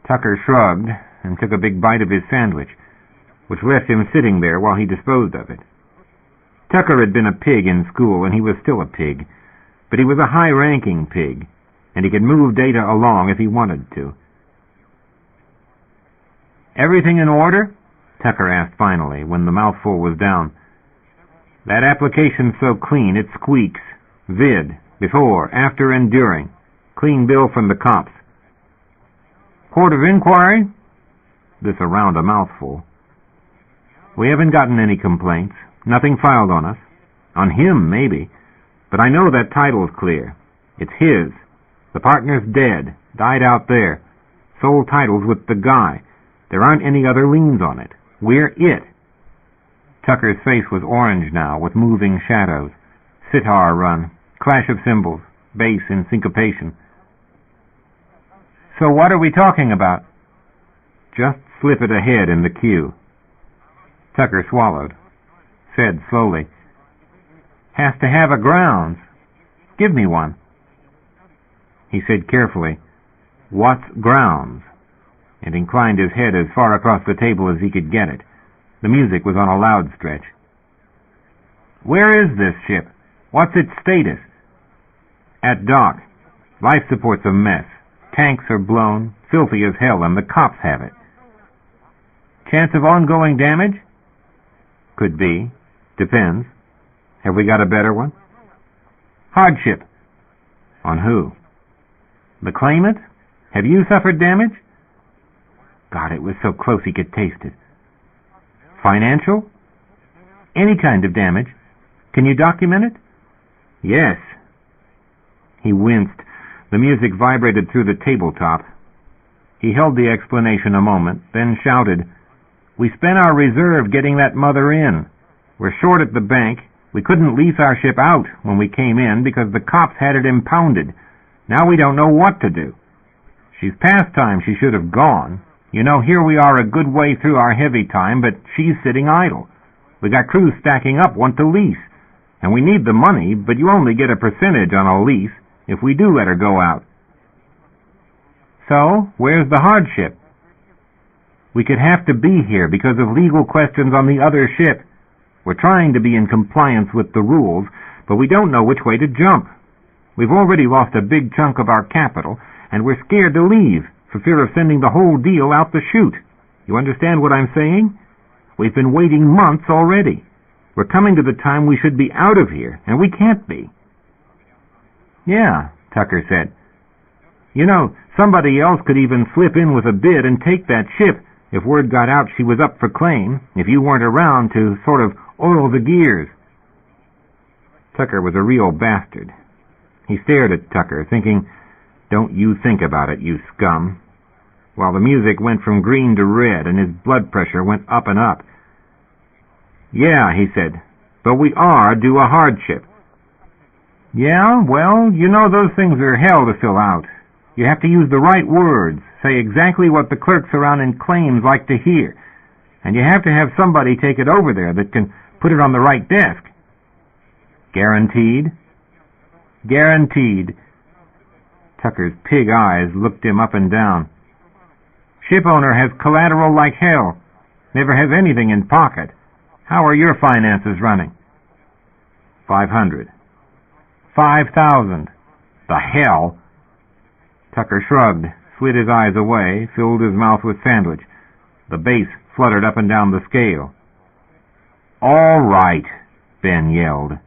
Tucker shrugged and took a big bite of his sandwich, which left him sitting there while he disposed of it. Tucker had been a pig in school, and he was still a pig, but he was a high-ranking pig, and he could move data along if he wanted to. "Everything in order?" Tucker asked finally, when the mouthful was down. "That application's so clean it squeaks. Vid, before, after, and during. Clean bill from the cops." "Court of inquiry?" This around a mouthful. "We haven't gotten any complaints. Nothing filed on us. On him, maybe. But I know that title's clear. It's his. The partner's dead. Died out there. Sole title's with the guy. There aren't any other liens on it. We're it." Tucker's face was orange now, with moving shadows. Sitar run. Clash of cymbals. Bass in syncopation. "So what are we talking about?" "Just slip it ahead in the queue." Tucker swallowed. Said slowly, "Has to have a grounds. Give me one." He said carefully, "What's grounds?" and inclined his head as far across the table as he could get it. The music was on a loud stretch. "Where is this ship? What's its status?" "At dock. Life support's a mess. Tanks are blown, filthy as hell, and the cops have it." "Chance of ongoing damage?" Could be. Depends. Have we got a better one? Hardship. On who? The claimant? Have you suffered damage? God, it was so close he could taste it. Financial? Any kind of damage. Can you document it? Yes. He winced. The music vibrated through the tabletop. He held the explanation a moment, then shouted, "We spent our reserve getting that mother in. We're short at the bank. We couldn't lease our ship out when we came in because the cops had it impounded. Now we don't know what to do. She's past time she should have gone. You know, here we are a good way through our heavy time, but she's sitting idle. We got crews stacking up, want to lease. And we need the money, but you only get a percentage on a lease if we do let her go out." So, where's the hardship? We could have to be here because of legal questions on the other ship. We're trying to be in compliance with the rules, but we don't know which way to jump. We've already lost a big chunk of our capital, and we're scared to leave for fear of sending the whole deal out the chute. You understand what I'm saying? We've been waiting months already. We're coming to the time we should be out of here, and we can't be. Yeah, Tucker said. You know, somebody else could even slip in with a bid and take that ship if word got out she was up for claim, if you weren't around to sort of oil the gears. Tucker was a real bastard. He stared at Tucker, thinking, "Don't you think about it, you scum," while the music went from green to red and his blood pressure went up and up. "Yeah," he said, "but we are due a hardship." "Yeah, well, you know those things are hell to fill out. You have to use the right words, say exactly what the clerks around in claims like to hear, and you have to have somebody take it over there that can put it on the right desk." "Guaranteed?" "Guaranteed." Tucker's pig eyes looked him up and down. "Ship owner has collateral like hell. Never has anything in pocket. How are your finances running?" 500. 5,000. The hell! Tucker shrugged, slid his eyes away, filled his mouth with sandwich. The bass fluttered up and down the scale. "All right," Ben yelled.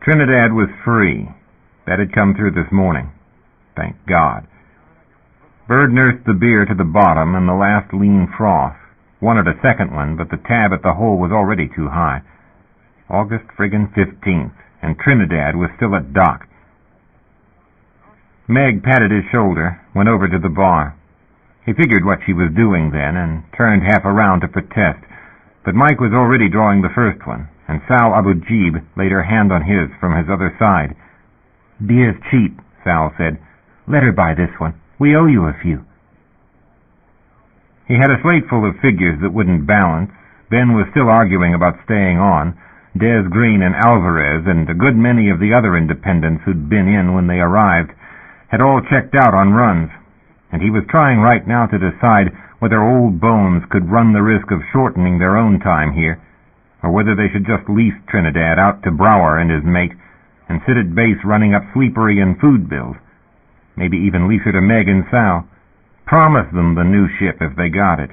Trinidad was free. That had come through this morning. Thank God. Bird nursed the beer to the bottom and the last lean froth. Wanted a second one, but the tab at the hole was already too high. August friggin' 15th, and Trinidad was still at dock. Meg patted his shoulder, went over to the bar. He figured what she was doing then, and turned half around to protest, but Mike was already drawing the first one, and Sal Abu Jib laid her hand on his from his other side. "Beer's cheap," Sal said. "Let her buy this one. We owe you a few." He had a slate full of figures that wouldn't balance. Ben was still arguing about staying on. Des Green and Alvarez and a good many of the other independents who'd been in when they arrived had all checked out on runs, and he was trying right now to decide whether old bones could run the risk of shortening their own time here, or whether they should just lease Trinidad out to Brower and his mate and sit at base running up sleepery and food bills. Maybe even lease her to Meg and Sal. Promise them the new ship if they got it.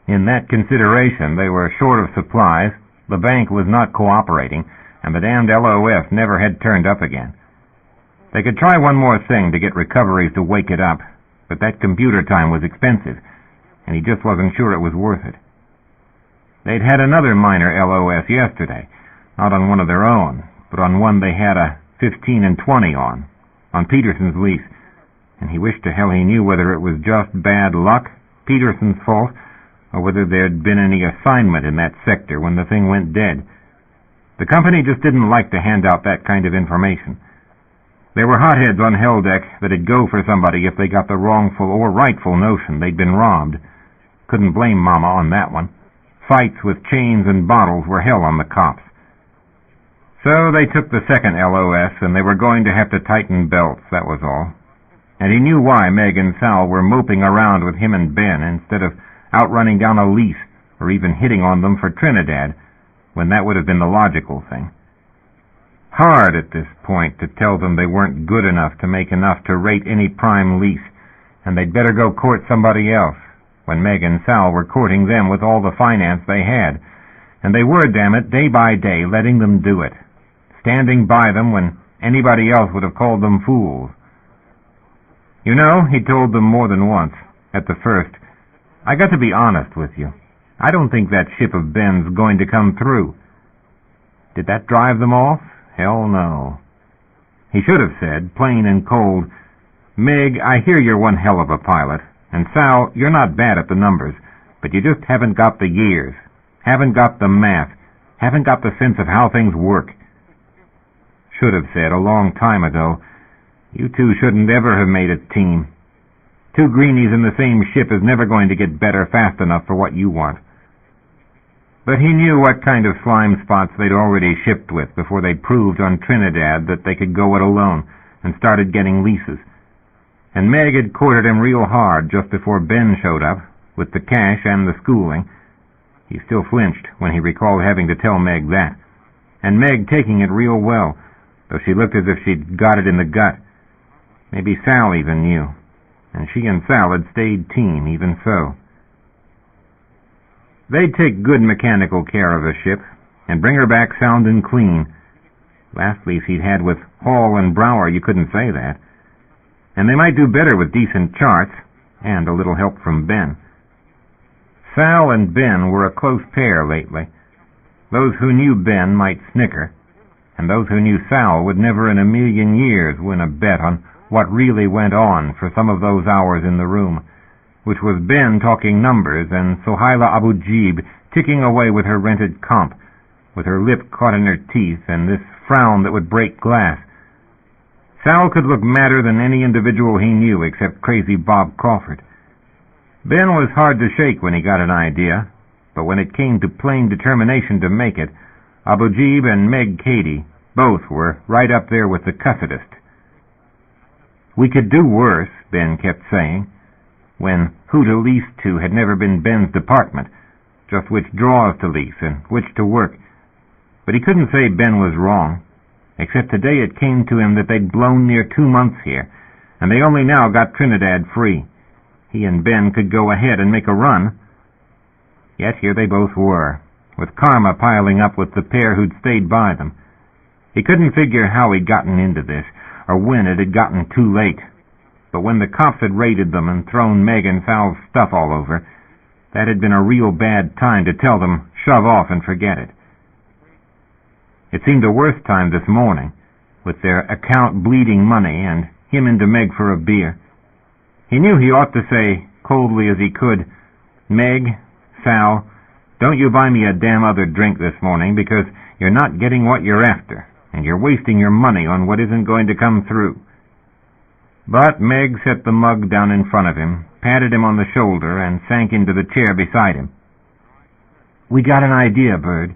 In that consideration, they were short of supplies, the bank was not cooperating, and the damned LOF never had turned up again. They could try one more thing to get recoveries to wake it up, but that computer time was expensive, and he just wasn't sure it was worth it. They'd had another minor LOS yesterday, not on one of their own, but on one they had a 15 and 20 on Peterson's lease, and he wished to hell he knew whether it was just bad luck, Peterson's fault, or whether there'd been any assignment in that sector when the thing went dead. The company just didn't like to hand out that kind of information. There were hotheads on Helldeck that'd go for somebody if they got the wrongful or rightful notion they'd been robbed. Couldn't blame Mama on that one. Fights with chains and bottles were hell on the cops. So they took the second LOS, and they were going to have to tighten belts, that was all. And he knew why Meg and Sal were moping around with him and Ben instead of outrunning down a lease or even hitting on them for Trinidad, when that would have been the logical thing. Hard at this point to tell them they weren't good enough to make enough to rate any prime lease, and they'd better go court somebody else, when Meg and Sal were courting them with all the finance they had, and they were, damn it, day by day letting them do it, standing by them when anybody else would have called them fools. You know, he told them more than once, at the first, I got to be honest with you. I don't think that ship of Ben's going to come through. Did that drive them off? Hell no. He should have said, plain and cold, Meg, I hear you're one hell of a pilot, and Sal, you're not bad at the numbers, but you just haven't got the years, haven't got the math, haven't got the sense of how things work. Should have said a long time ago, you two shouldn't ever have made a team. Two greenies in the same ship is never going to get better fast enough for what you want. But he knew what kind of slime spots they'd already shipped with before they proved on Trinidad that they could go it alone and started getting leases. And Meg had courted him real hard just before Ben showed up, with the cash and the schooling. He still flinched when he recalled having to tell Meg that, and Meg taking it real well, though she looked as if she'd got it in the gut. Maybe Sal even knew, and she and Sal had stayed team even so. They'd take good mechanical care of the ship and bring her back sound and clean. Last lease he'd had with Hall and Brower, you couldn't say that. And they might do better with decent charts and a little help from Ben. Sal and Ben were a close pair lately. Those who knew Ben might snicker, and those who knew Sal would never in a million years win a bet on what really went on for some of those hours in the room, which was Ben talking numbers and Sohaila Abu Jeeb ticking away with her rented comp, with her lip caught in her teeth and this frown that would break glass. Sal could look madder than any individual he knew except crazy Bob Crawford. Ben was hard to shake when he got an idea, but when it came to plain determination to make it, Abu Jeeb and Meg Cady both were right up there with the cussedest. We could do worse, Ben kept saying, when who to lease to had never been Ben's department, just which draws to lease and which to work. But he couldn't say Ben was wrong, except today it came to him that they'd blown near 2 months here, and they only now got Trinidad free. He and Ben could go ahead and make a run. Yet here they both were, with karma piling up with the pair who'd stayed by them. He couldn't figure how he'd gotten into this, or when it had gotten too late. But when the cops had raided them and thrown Meg and Sal's stuff all over, that had been a real bad time to tell them, shove off and forget it. It seemed a worse time this morning, with their account bleeding money and him into Meg for a beer. He knew he ought to say, coldly as he could, Meg, Sal, don't you buy me a damn other drink this morning, because you're not getting what you're after, and you're wasting your money on what isn't going to come through. But Meg set the mug down in front of him, patted him on the shoulder, and sank into the chair beside him. We got an idea, Bird.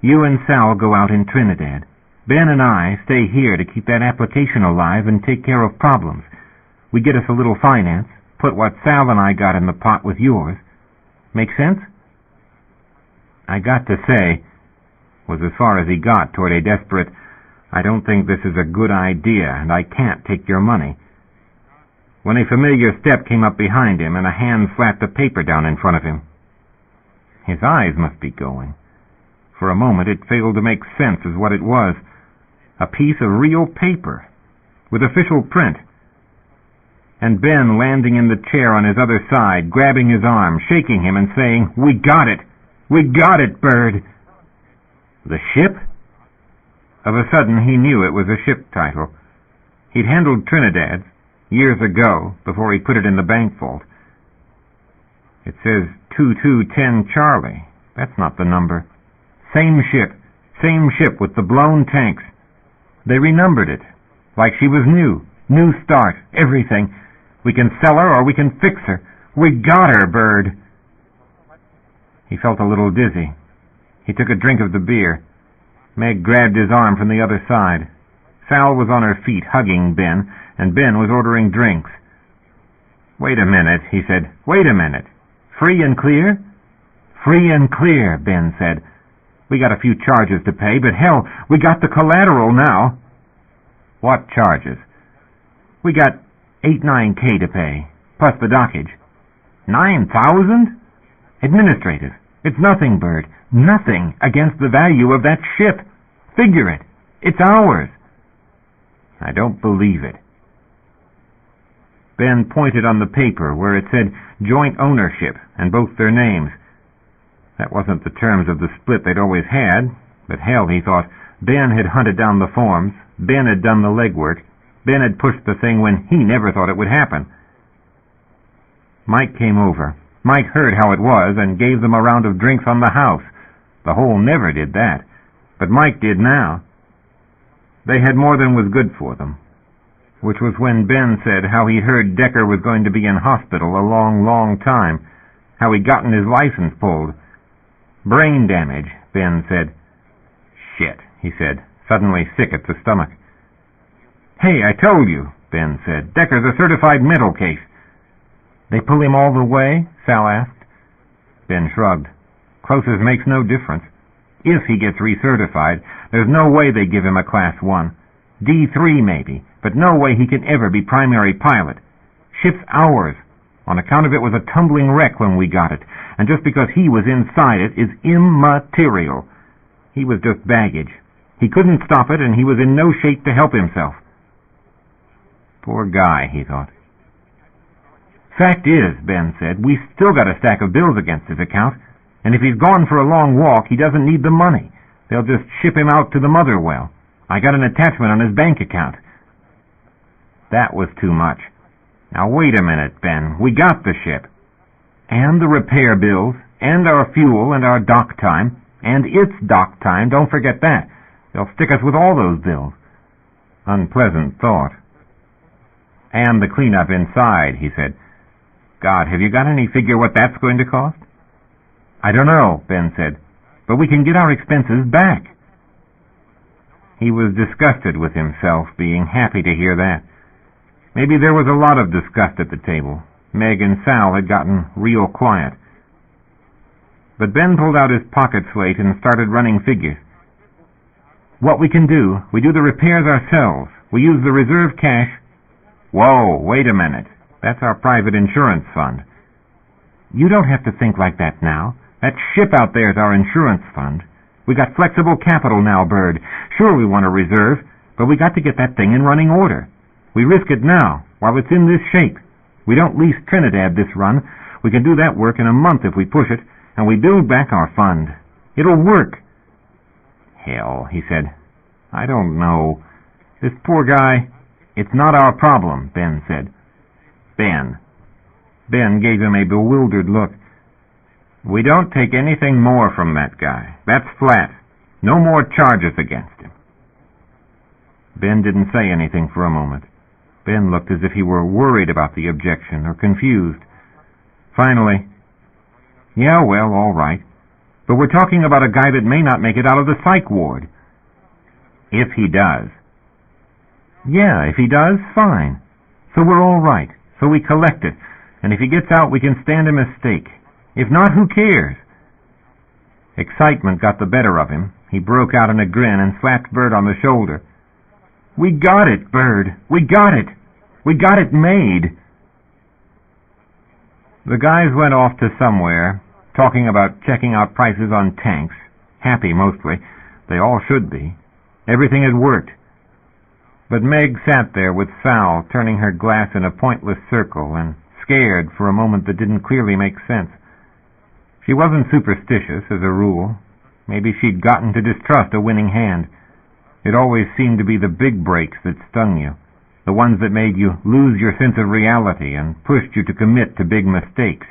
You and Sal go out in Trinidad. Ben and I stay here to keep that application alive and take care of problems. We get us a little finance, put what Sal and I got in the pot with yours. Make sense? I got to say, was as far as he got toward a desperate, I don't think this is a good idea, and I can't take your money, when a familiar step came up behind him and a hand slapped a paper down in front of him. His eyes must be going. For a moment it failed to make sense as what it was. A piece of real paper, with official print. And Ben landing in the chair on his other side, grabbing his arm, shaking him and saying, We got it! We got it, Bird! The ship? Of a sudden he knew it was a ship title. He'd handled Trinidad years ago, before he put it in the bank vault. It says 2210 Charlie. That's not the number. Same ship with the blown tanks. They renumbered it, like she was new. New start, everything. We can sell her or we can fix her. We got her, Bird. He felt a little dizzy. He took a drink of the beer. Meg grabbed his arm from the other side. Sal was on her feet, hugging Ben, and Ben was ordering drinks. Wait a minute, he said. Wait a minute. Free and clear? Free and clear, Ben said. We got a few charges to pay, but hell, we got the collateral now. What charges? We got $8-9K to pay, plus the dockage. 9,000? Administrative. It's nothing, Bird. Nothing against the value of that ship. Figure it. It's ours. I don't believe it. Ben pointed on the paper where it said joint ownership and both their names. That wasn't the terms of the split they'd always had, but hell, he thought, Ben had hunted down the forms, Ben had done the legwork, Ben had pushed the thing when he never thought it would happen. Mike came over. Mike heard how it was and gave them a round of drinks on the house. The Hole never did that, but Mike did now. They had more than was good for them, which was when Ben said how he heard Decker was going to be in hospital a long, long time, how he'd gotten his license pulled. Brain damage, Ben said. Shit, he said, suddenly sick at the stomach. Hey, I told you, Ben said. Decker's a certified mental case. They pull him all the way? Sal asked. Ben shrugged. Closest makes no difference. If he gets recertified, there's no way they give him a Class 1. D3 maybe, but no way he can ever be primary pilot. Ship's ours. On account of it was a tumbling wreck when we got it, and just because he was inside it is immaterial. He was just baggage. He couldn't stop it, and he was in no shape to help himself. Poor guy, he thought. Fact is, Ben said, we still got a stack of bills against his account, and if he's gone for a long walk, he doesn't need the money. They'll just ship him out to the Motherwell. I got an attachment on his bank account. That was too much. Now wait a minute, Ben. We got the ship. And the repair bills, and our fuel, and our dock time, and its dock time, don't forget that. They'll stick us with all those bills. Unpleasant thought. And the cleanup inside, he said. God, have you got any figure what that's going to cost? I don't know, Ben said, but we can get our expenses back. He was disgusted with himself, being happy to hear that. Maybe there was a lot of disgust at the table. Meg and Sal had gotten real quiet. But Ben pulled out his pocket slate and started running figures. What we can do, we do the repairs ourselves. We use the reserve cash. Whoa, wait a minute. That's our private insurance fund. You don't have to think like that now. That ship out there is our insurance fund. We got flexible capital now, Bird. Sure, we want a reserve, but we got to get that thing in running order. We risk it now, while it's in this shape. We don't lease Trinidad this run. We can do that work in a month if we push it, and we build back our fund. It'll work. Hell, he said. I don't know. This poor guy... It's not our problem, Ben said. Ben. Ben gave him a bewildered look. We don't take anything more from that guy. That's flat. No more charges against him. Ben didn't say anything for a moment. Ben looked as if he were worried about the objection or confused. Finally, yeah, well, all right. But we're talking about a guy that may not make it out of the psych ward. If he does. Yeah, if he does, fine. So we're all right. So we collect it. And if he gets out, we can stand him a stake. If not, who cares? Excitement got the better of him. He broke out in a grin and slapped Bird on the shoulder. We got it, Bird. We got it. We got it made. The guys went off to somewhere, talking about checking out prices on tanks. Happy, mostly. They all should be. Everything had worked. But Meg sat there with Sal, turning her glass in a pointless circle, and scared for a moment that didn't clearly make sense. She wasn't superstitious, as a rule. Maybe she'd gotten to distrust a winning hand. It always seemed to be the big breaks that stung you, the ones that made you lose your sense of reality and pushed you to commit to big mistakes,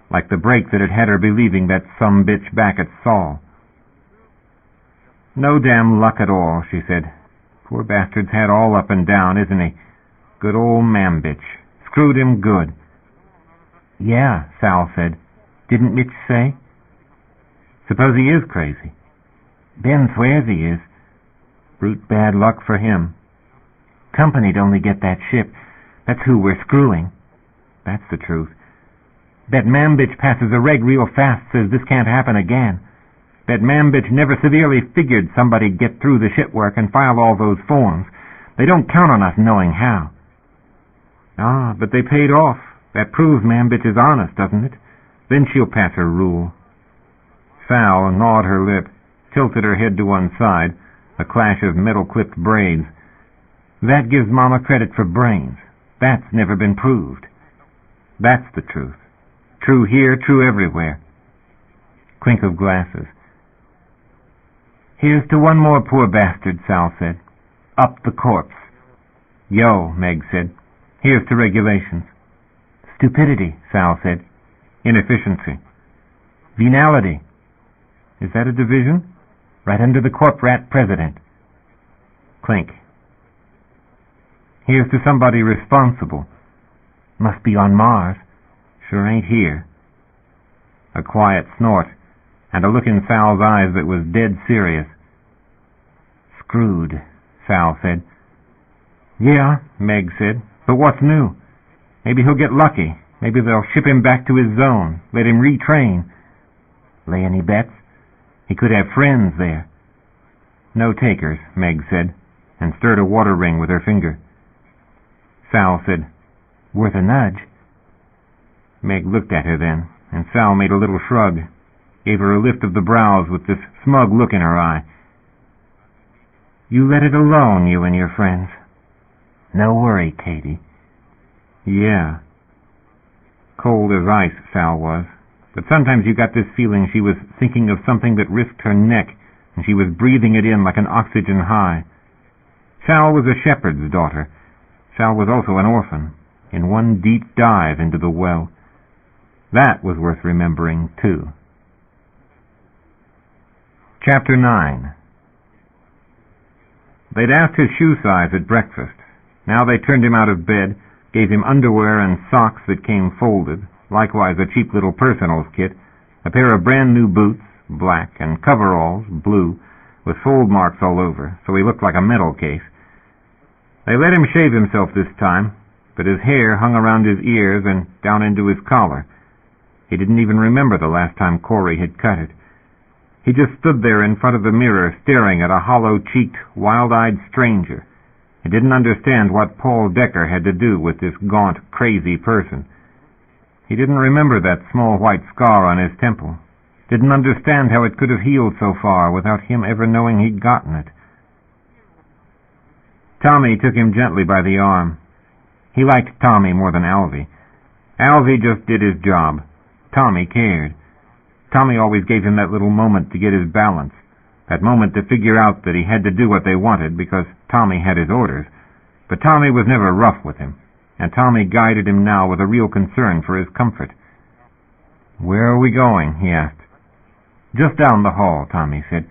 like the break that had her believing that some bitch back at Saul. No damn luck at all, she said. Poor bastard's had all up and down, isn't he? Good old man-bitch. Screwed him good. Yeah, Sal said. Didn't Mitch say? Suppose he is crazy. Ben swears he is. Brute bad luck for him. Company'd only get that ship. That's who we're screwing. That's the truth. That man-bitch passes a reg real fast, says this can't happen again. That man-bitch never severely figured somebody'd get through the shit work and file all those forms. They don't count on us knowing how. Ah, but they paid off. That proves ma'am bitch is honest, doesn't it? Then she'll pass her rule." Sal gnawed her lip, tilted her head to one side, a clash of metal-clipped braids. "That gives Mama credit for brains. That's never been proved. That's the truth. True here, true everywhere." Clink of glasses. "Here's to one more poor bastard," Sal said. "Up the corpse." "Yo," Meg said. "Here's to regulations." "Stupidity," Sal said. "Inefficiency." "Venality." "Is that a division?" "Right under the corp rat president." Clink. "Here's to somebody responsible." "Must be on Mars. Sure ain't here." A quiet snort, and a look in Sal's eyes that was dead serious. "Screwed," Sal said. "Yeah," Meg said, "but what's new? Maybe he'll get lucky. Maybe they'll ship him back to his zone, let him retrain." "Lay any bets? He could have friends there." "No takers," Meg said, and stirred a water ring with her finger. Sal said, "Worth a nudge." Meg looked at her then, and Sal made a little shrug, gave her a lift of the brows with this smug look in her eye. "You let it alone, you and your friends." "No worry, Katie." "Yeah." Cold as ice, Sal was, but sometimes you got this feeling she was thinking of something that risked her neck, and she was breathing it in like an oxygen high. Sal was a shepherd's daughter. Sal was also an orphan, in one deep dive into the well. That was worth remembering, too. Chapter 9. They'd asked his shoe size at breakfast. Now they turned him out of bed, gave him underwear and socks that came folded, likewise a cheap little personals kit, a pair of brand-new boots, black, and coveralls, blue, with fold marks all over, so he looked like a metal case. They let him shave himself this time, but his hair hung around his ears and down into his collar. He didn't even remember the last time Corey had cut it. He just stood there in front of the mirror, staring at a hollow-cheeked, wild-eyed stranger. He didn't understand what Paul Decker had to do with this gaunt, crazy person. He didn't remember that small white scar on his temple. Didn't understand how it could have healed so far without him ever knowing he'd gotten it. Tommy took him gently by the arm. He liked Tommy more than Alvy. Alvy just did his job. Tommy cared. Tommy always gave him that little moment to get his balance, that moment to figure out that he had to do what they wanted because Tommy had his orders. But Tommy was never rough with him, and Tommy guided him now with a real concern for his comfort. "Where are we going?" he asked. "Just down the hall," Tommy said.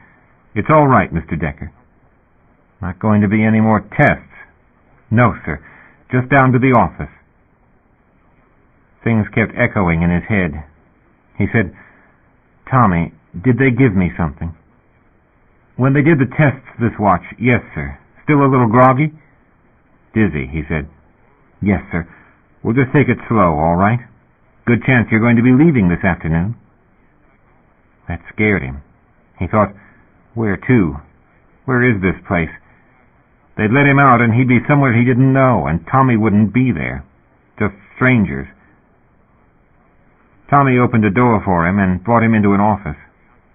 "It's all right, Mr. Decker." "Not going to be any more tests?" "No, sir. Just down to the office." Things kept echoing in his head. He said, "Tommy, did they give me something?" "When they did the tests this watch, yes, sir. Still a little groggy?" "Dizzy," he said. "Yes, sir. We'll just take it slow, all right? Good chance you're going to be leaving this afternoon." That scared him. He thought, where to? Where is this place? They'd let him out and he'd be somewhere he didn't know, and Tommy wouldn't be there. Just strangers. Tommy opened a door for him and brought him into an office.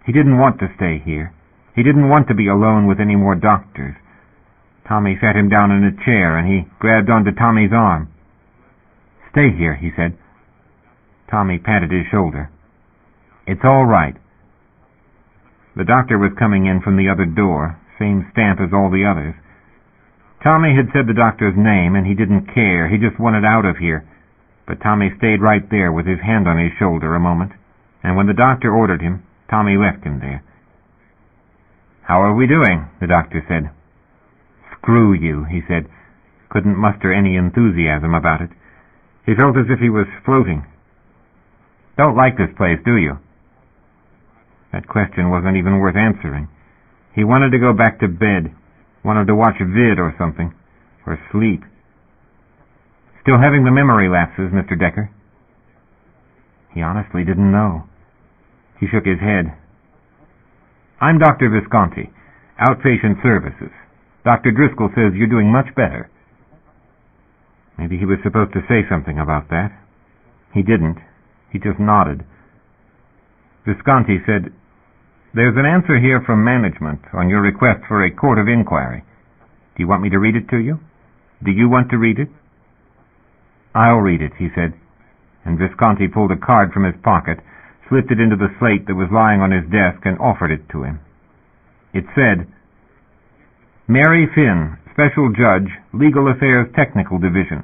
He didn't want to stay here. He didn't want to be alone with any more doctors. Tommy sat him down in a chair and he grabbed onto Tommy's arm. "Stay here," he said. Tommy patted his shoulder. "It's all right." The doctor was coming in from the other door, same stamp as all the others. Tommy had said the doctor's name and he didn't care. He just wanted out of here. But Tommy stayed right there with his hand on his shoulder a moment, and when the doctor ordered him, Tommy left him there. "How are we doing?" the doctor said. "Screw you," he said. Couldn't muster any enthusiasm about it. He felt as if he was floating. "Don't like this place, do you?" That question wasn't even worth answering. He wanted to go back to bed, wanted to watch vid or something, or sleep. "Still having the memory lapses, Mr. Decker?" He honestly didn't know. He shook his head. "I'm Dr. Visconti, outpatient services. Dr. Driscoll says you're doing much better." Maybe he was supposed to say something about that. He didn't. He just nodded. Visconti said, "There's an answer here from management on your request for a court of inquiry. Do you want me to read it to you? Do you want to read it?" "I'll read it," he said, and Visconti pulled a card from his pocket, slipped it into the slate that was lying on his desk, and offered it to him. It said, "Mary Finn, Special Judge, Legal Affairs Technical Division.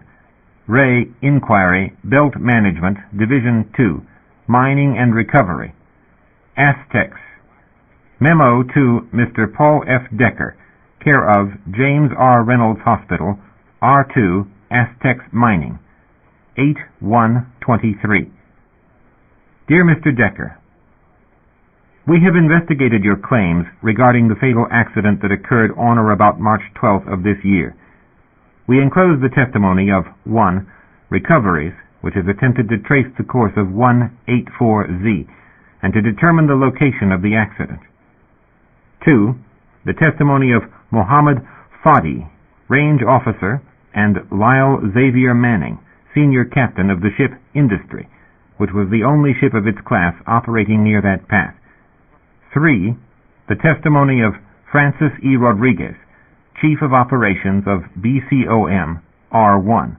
Ray, Inquiry, Belt Management, Division 2, Mining and Recovery. Aztecs. Memo to Mr. Paul F. Decker, care of James R. Reynolds Hospital, R2, Aztecs Mining. 8/1/23. Dear Mr. Decker, we have investigated your claims regarding the fatal accident that occurred on or about March 12th of this year. We enclose the testimony of 1. Recoveries, which has attempted to trace the course of 184Z and to determine the location of the accident. 2. The testimony of Mohammed Fadi, Range Officer, and Lyle Xavier Manning, Senior Captain of the ship Industry, which was the only ship of its class operating near that path. 3. The testimony of Francis E. Rodriguez, Chief of Operations of BCOM R1.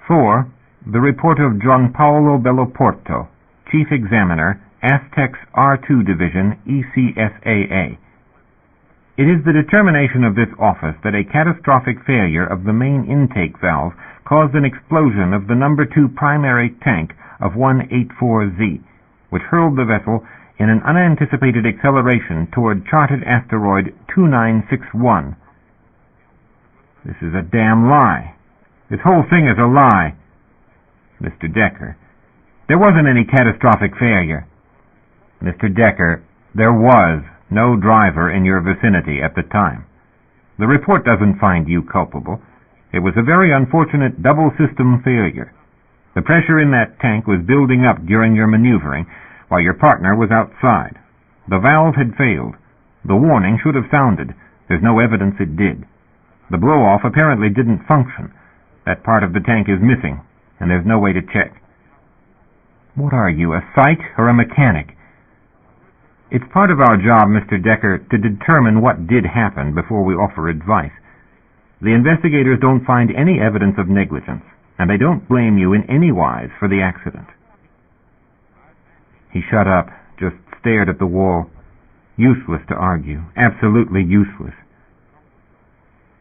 4. The report of Gianpaolo Belloporto, Chief Examiner, Aztecs R2 Division, ECSAA. It is the determination of this office that a catastrophic failure of the main intake valve caused an explosion of the number 2 primary tank of 184Z, which hurled the vessel in an unanticipated acceleration toward charted asteroid 2961. This is a damn lie. This whole thing is a lie. Mr. Decker, there wasn't any catastrophic failure. Mr. Decker, there was no driver in your vicinity at the time. The report doesn't find you culpable. It was a very unfortunate double-system failure. The pressure in that tank was building up during your maneuvering while your partner was outside. The valve had failed. The warning should have sounded. There's no evidence it did. The blow-off apparently didn't function. That part of the tank is missing, and there's no way to check. What are you, a psych or a mechanic? It's part of our job, Mr. Decker, to determine what did happen before we offer advice. The investigators don't find any evidence of negligence, and they don't blame you in any wise for the accident. He shut up, just stared at the wall. Useless to argue, absolutely useless.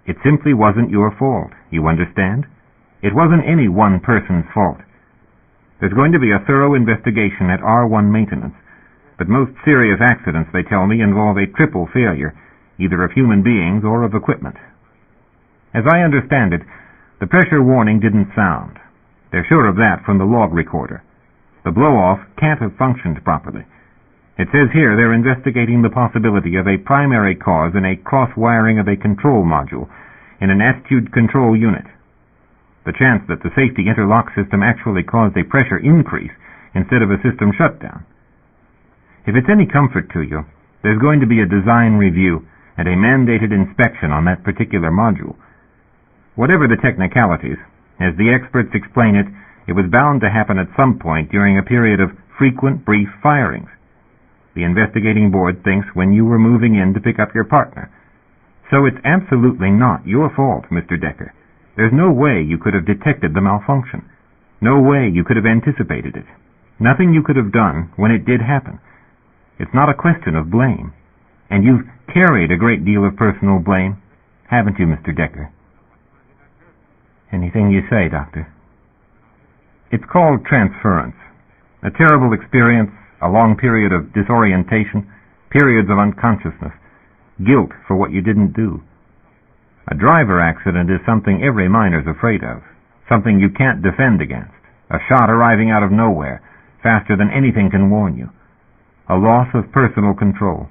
It simply wasn't your fault, you understand? It wasn't any one person's fault. There's going to be a thorough investigation at R1 Maintenance, but most serious accidents, they tell me, involve a triple failure, either of human beings or of equipment. As I understand it, the pressure warning didn't sound. They're sure of that from the log recorder. The blow-off can't have functioned properly. It says here they're investigating the possibility of a primary cause in a cross-wiring of a control module in an attitude control unit. The chance that the safety interlock system actually caused a pressure increase instead of a system shutdown. If it's any comfort to you, there's going to be a design review and a mandated inspection on that particular module. Whatever the technicalities, as the experts explain it, it was bound to happen at some point during a period of frequent brief firings. The investigating board thinks when you were moving in to pick up your partner. So it's absolutely not your fault, Mr. Decker. There's no way you could have detected the malfunction. No way you could have anticipated it. Nothing you could have done when it did happen. It's not a question of blame. And you've carried a great deal of personal blame, haven't you, Mr. Decker? Anything you say, Doctor. It's called transference. A terrible experience, a long period of disorientation, periods of unconsciousness, guilt for what you didn't do. A driver accident is something every miner's afraid of, something you can't defend against, a shot arriving out of nowhere, faster than anything can warn you. A loss of personal control.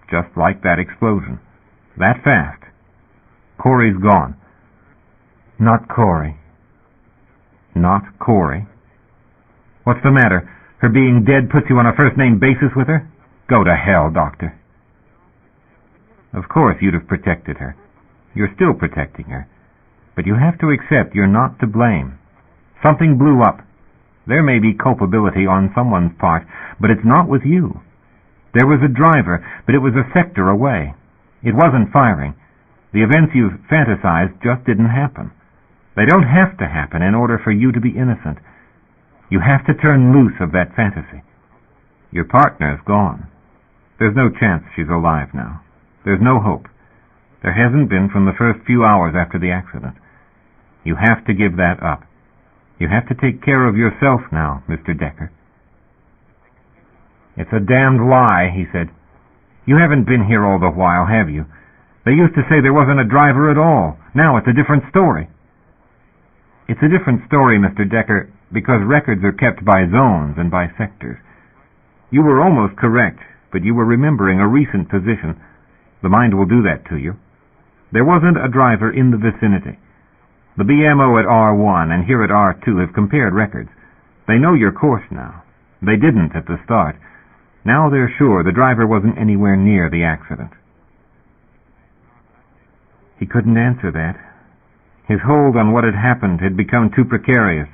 Just like that explosion. That fast. Corey's gone. Not Corey. Not Corey. What's the matter? Her being dead puts you on a first-name basis with her? Go to hell, Doctor. Of course you'd have protected her. You're still protecting her. But you have to accept you're not to blame. Something blew up. There may be culpability on someone's part, but it's not with you. There was a driver, but it was a sector away. It wasn't firing. The events you've fantasized just didn't happen. They don't have to happen in order for you to be innocent. You have to turn loose of that fantasy. Your partner's gone. There's no chance she's alive now. There's no hope. There hasn't been from the first few hours after the accident. You have to give that up. You have to take care of yourself now, Mr. Decker. It's a damned lie, he said. You haven't been here all the while, have you? They used to say there wasn't a driver at all. Now it's a different story. It's a different story, Mr. Decker, because records are kept by zones and by sectors. You were almost correct, but you were remembering a recent position. The mind will do that to you. There wasn't a driver in the vicinity. The BMO at R1 and here at R2 have compared records. They know your course now. They didn't at the start. Now they're sure the driver wasn't anywhere near the accident. He couldn't answer that. His hold on what had happened had become too precarious.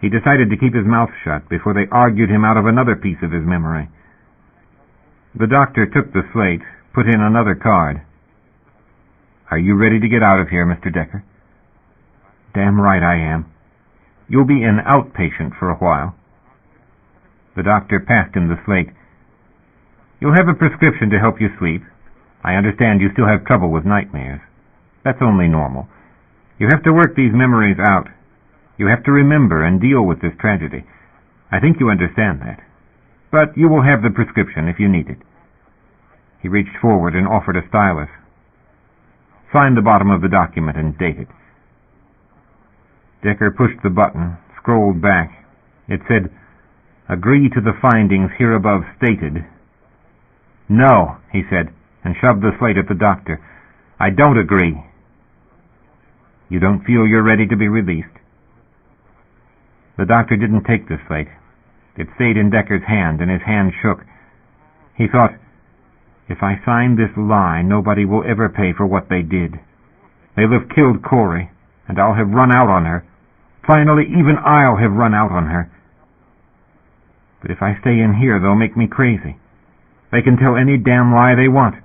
He decided to keep his mouth shut before they argued him out of another piece of his memory. The doctor took the slate, put in another card. Are you ready to get out of here, Mr. Decker? Damn right I am. You'll be an outpatient for a while. The doctor passed him the slate. You'll have a prescription to help you sleep. I understand you still have trouble with nightmares. That's only normal. You have to work these memories out. You have to remember and deal with this tragedy. I think you understand that. But you will have the prescription if you need it. He reached forward and offered a stylus. Sign the bottom of the document and date it. Decker pushed the button, scrolled back. It said, "Agree to the findings here above stated." "No," he said, and shoved the slate at the doctor. "I don't agree." "You don't feel you're ready to be released?" The doctor didn't take the slate. It stayed in Decker's hand, and his hand shook. He thought, if I sign this lie, nobody will ever pay for what they did. They'll have killed Corey, and I'll have run out on her. Finally, even I'll have run out on her. But if I stay in here, they'll make me crazy. They can tell any damn lie they want.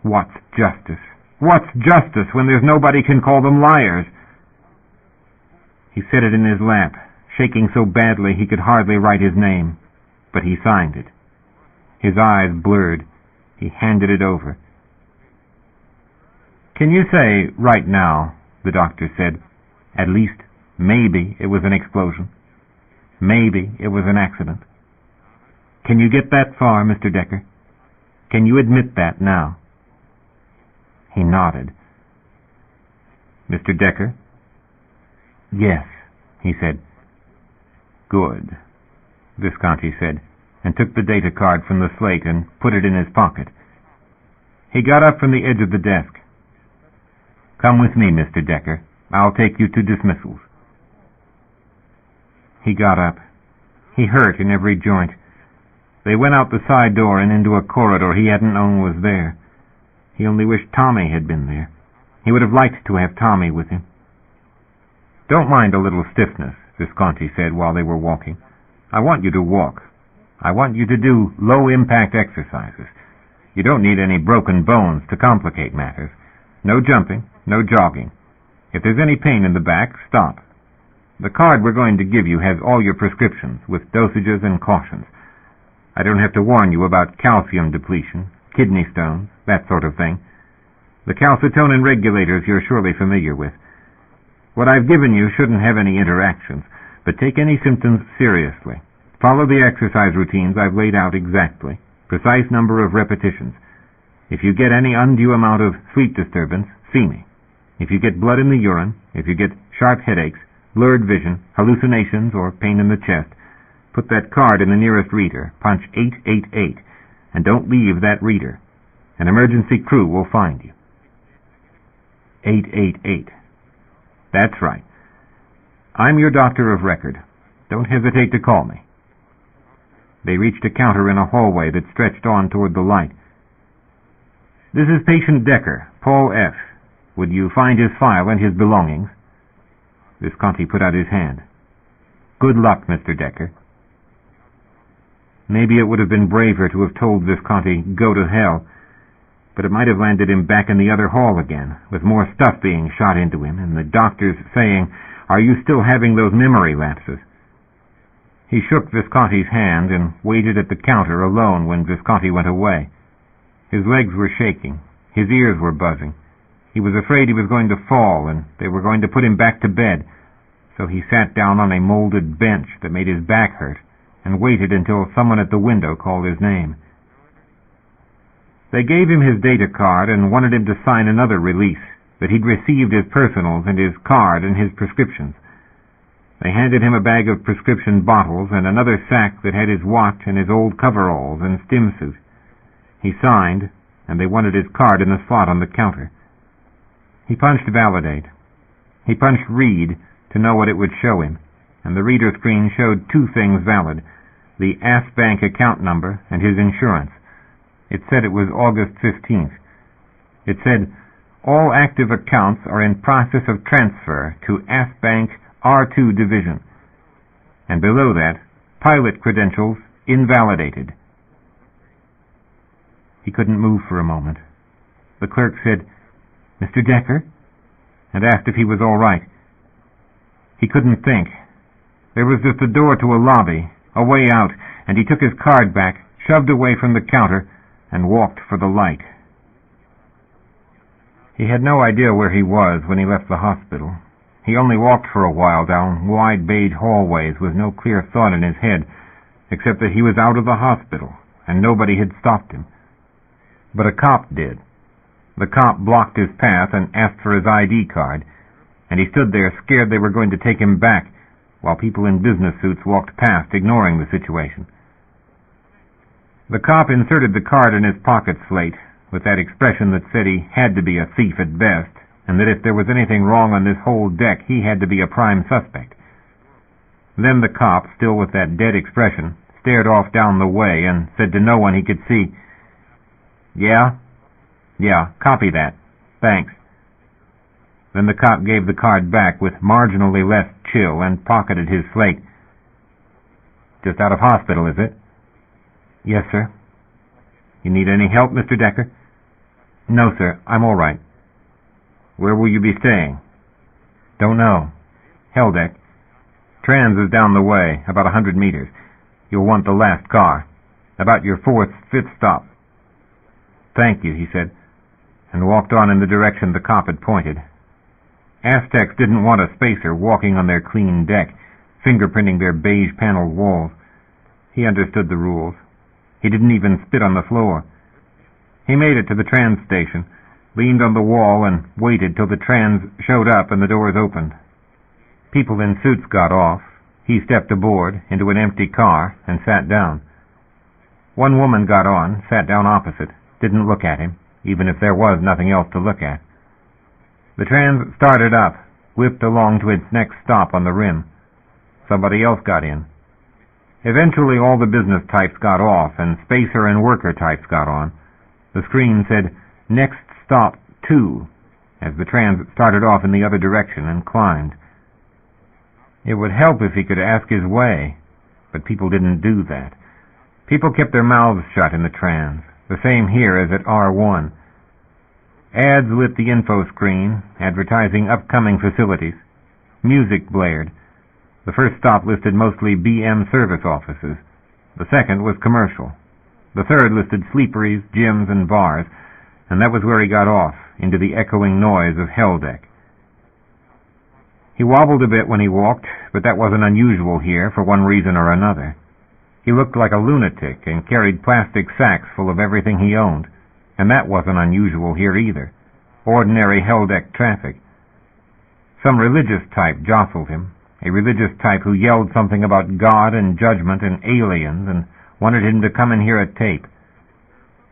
What's justice? What's justice when there's nobody can call them liars? He set it in his lap, shaking so badly he could hardly write his name, but he signed it. His eyes blurred. He handed it over. "Can you say, right now," the doctor said, "at least maybe it was an explosion? Maybe it was an accident? Can you get that far, Mr. Decker? Can you admit that now?" He nodded. "Mr. Decker?" "Yes," he said. "Good," Visconti said, and took the data card from the slate and put it in his pocket. He got up from the edge of the desk. "Come with me, Mr. Decker. I'll take you to dismissals." He got up. He hurt in every joint. They went out the side door and into a corridor he hadn't known was there. He only wished Tommy had been there. He would have liked to have Tommy with him. "Don't mind a little stiffness," Visconti said while they were walking. "I want you to walk. I want you to do low-impact exercises. You don't need any broken bones to complicate matters. No jumping, no jogging. If there's any pain in the back, stop. The card we're going to give you has all your prescriptions with dosages and cautions. I don't have to warn you about calcium depletion, kidney stones, that sort of thing. The calcitonin regulators you're surely familiar with. What I've given you shouldn't have any interactions, but take any symptoms seriously. Follow the exercise routines I've laid out exactly, precise number of repetitions. If you get any undue amount of sleep disturbance, see me. If you get blood in the urine, if you get sharp headaches, blurred vision, hallucinations, or pain in the chest, put that card in the nearest reader, punch 888, and don't leave that reader. An emergency crew will find you." 888. That's right. I'm your doctor of record. Don't hesitate to call me. They reached a counter in a hallway that stretched on toward the light. "This is patient Decker, Paul F. Would you find his file and his belongings?" Visconti put out his hand. Good luck, Mr. Decker. Maybe it would have been braver to have told Visconti, go to hell, but it might have landed him back in the other hall again, with more stuff being shot into him, and the doctors saying, "Are you still having those memory lapses?" He shook Visconti's hand and waited at the counter alone when Visconti went away. His legs were shaking. His ears were buzzing. He was afraid he was going to fall, and they were going to put him back to bed, so he sat down on a molded bench that made his back hurt and waited until someone at the window called his name. They gave him his data card and wanted him to sign another release, that he'd received his personals and his card and his prescriptions. They handed him a bag of prescription bottles and another sack that had his watch and his old coveralls and stim suit. He signed, and they wanted his card in the slot on the counter. He punched Validate. He punched Read to know what it would show him, and the reader screen showed two things valid: the Ask Bank account number and his insurance. It said it was August 15th. It said, "All active accounts are in process of transfer to Ask Bank R2 Division." And below that, pilot credentials invalidated. He couldn't move for a moment. The clerk said, "Mr. Decker?" and asked if he was all right. He couldn't think. There was just a door to a lobby, a way out, and he took his card back, shoved away from the counter, and walked for the light. He had no idea where he was when he left the hospital. He only walked for a while down wide beige hallways with no clear thought in his head, except that he was out of the hospital, and nobody had stopped him. But a cop did. The cop blocked his path and asked for his ID card, and he stood there scared they were going to take him back, while people in business suits walked past, ignoring the situation. The cop inserted the card in his pocket slate, with that expression that said he had to be a thief at best, and that if there was anything wrong on this whole deck, he had to be a prime suspect. Then the cop, still with that dead expression, stared off down the way and said to no one he could see, "Yeah? Yeah, copy that. Thanks." Then the cop gave the card back with marginally less chill and pocketed his slate. "Just out of hospital, is it?" "Yes, sir." "You need any help, Mr. Decker?" "No, sir. I'm all right." "Where will you be staying?" "Don't know. Helldeck. Trans is down the way, about 100 meters. You'll want the last car. About your fourth, fifth stop." "Thank you," he said, and walked on in the direction the cop had pointed. Aztecs didn't want a spacer walking on their clean deck, fingerprinting their beige-paneled walls. He understood the rules. He didn't even spit on the floor. He made it to the trans station, leaned on the wall, and waited till the trans showed up and the doors opened. People in suits got off. He stepped aboard, into an empty car, and sat down. One woman got on, sat down opposite, didn't look at him, even if there was nothing else to look at. The trans started up, whipped along to its next stop on the rim. Somebody else got in. Eventually all the business types got off, and spacer and worker types got on. The screen said, "Next stop 2, as the trans started off in the other direction and climbed. It would help if he could ask his way, but people didn't do that. People kept their mouths shut in the trans, the same here as at R1. Ads lit the info screen, advertising upcoming facilities. Music blared. The first stop listed mostly BM service offices. The second was commercial. The third listed sleeperies, gyms, and bars, and that was where he got off, into the echoing noise of Helldeck. He wobbled a bit when he walked, but that wasn't unusual here for one reason or another. He looked like a lunatic and carried plastic sacks full of everything he owned, and that wasn't unusual here either. Ordinary Helldeck traffic. Some religious type jostled him, a religious type who yelled something about God and judgment and aliens and wanted him to come and hear a tape.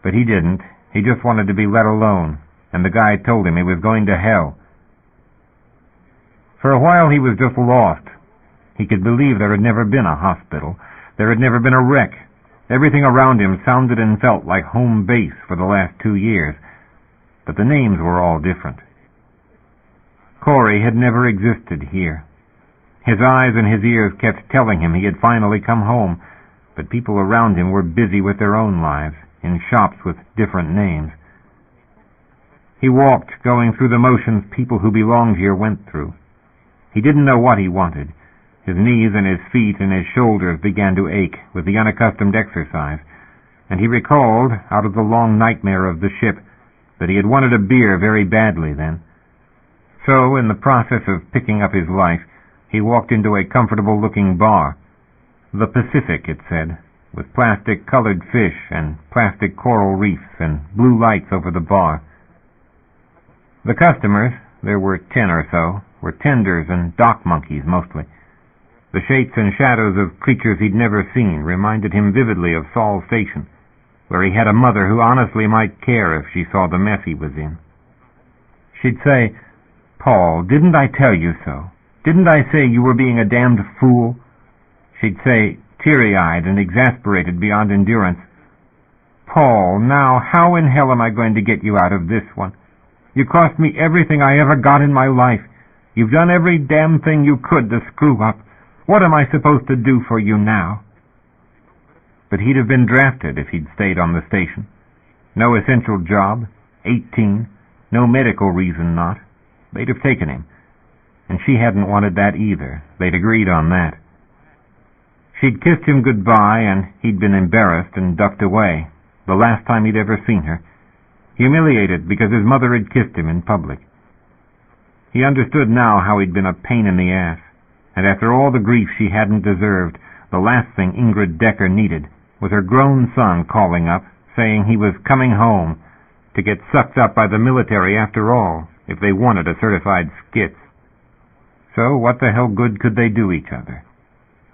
But he didn't. He just wanted to be let alone, and the guy told him he was going to hell. For a while he was just lost. He could believe there had never been a hospital. There had never been a wreck. Everything around him sounded and felt like home base for the last 2 years, but the names were all different. Corey had never existed here. His eyes and his ears kept telling him he had finally come home, but people around him were busy with their own lives, in shops with different names. He walked, going through the motions people who belonged here went through. He didn't know what he wanted. His knees and his feet and his shoulders began to ache with the unaccustomed exercise, and he recalled, out of the long nightmare of the ship, that he had wanted a beer very badly then. So, in the process of picking up his life, he walked into a comfortable-looking bar. The Pacific, it said, with plastic-colored fish and plastic coral reefs and blue lights over the bar. The customers, there were 10 or so, were tenders and dock monkeys mostly. The shapes and shadows of creatures he'd never seen reminded him vividly of Saul's Station, where he had a mother who honestly might care if she saw the mess he was in. She'd say, "Paul, didn't I tell you so? Didn't I say you were being a damned fool?" She'd say, teary-eyed and exasperated beyond endurance, "Paul, now how in hell am I going to get you out of this one? You cost me everything I ever got in my life. You've done every damn thing you could to screw up. What am I supposed to do for you now?" But he'd have been drafted if he'd stayed on the station. No essential job, 18, no medical reason not. They'd have taken him. And she hadn't wanted that either. They'd agreed on that. She'd kissed him goodbye, and he'd been embarrassed and ducked away, the last time he'd ever seen her, humiliated because his mother had kissed him in public. He understood now how he'd been a pain in the ass, and after all the grief she hadn't deserved, the last thing Ingrid Decker needed was her grown son calling up, saying he was coming home to get sucked up by the military after all, if they wanted a certified skits. So what the hell good could they do each other?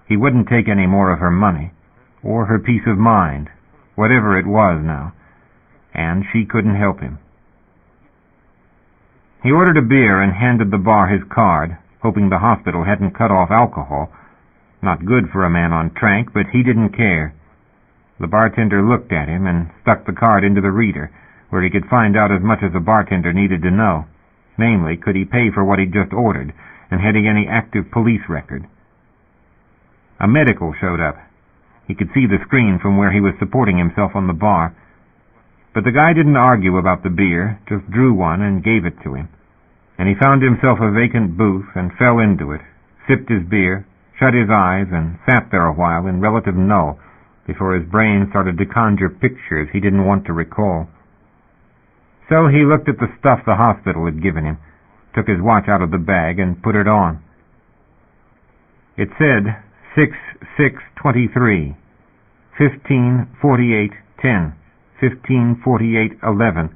He wouldn't take any more of her money, or her peace of mind, whatever it was now, and she couldn't help him. He ordered a beer and handed the bar his card, hoping the hospital hadn't cut off alcohol. Not good for a man on trank, but he didn't care. The bartender looked at him and stuck the card into the reader, where he could find out as much as a bartender needed to know. Namely, could he pay for what he'd just ordered, and had he any active police record. A medical showed up. He could see the screen from where he was supporting himself on the bar. But the guy didn't argue about the beer, just drew one and gave it to him. And he found himself a vacant booth and fell into it, sipped his beer, shut his eyes, and sat there a while in relative null before his brain started to conjure pictures he didn't want to recall. So he looked at the stuff the hospital had given him, took his watch out of the bag, and put it on. It said 6/6/23, 15:48:10, 15:48:11.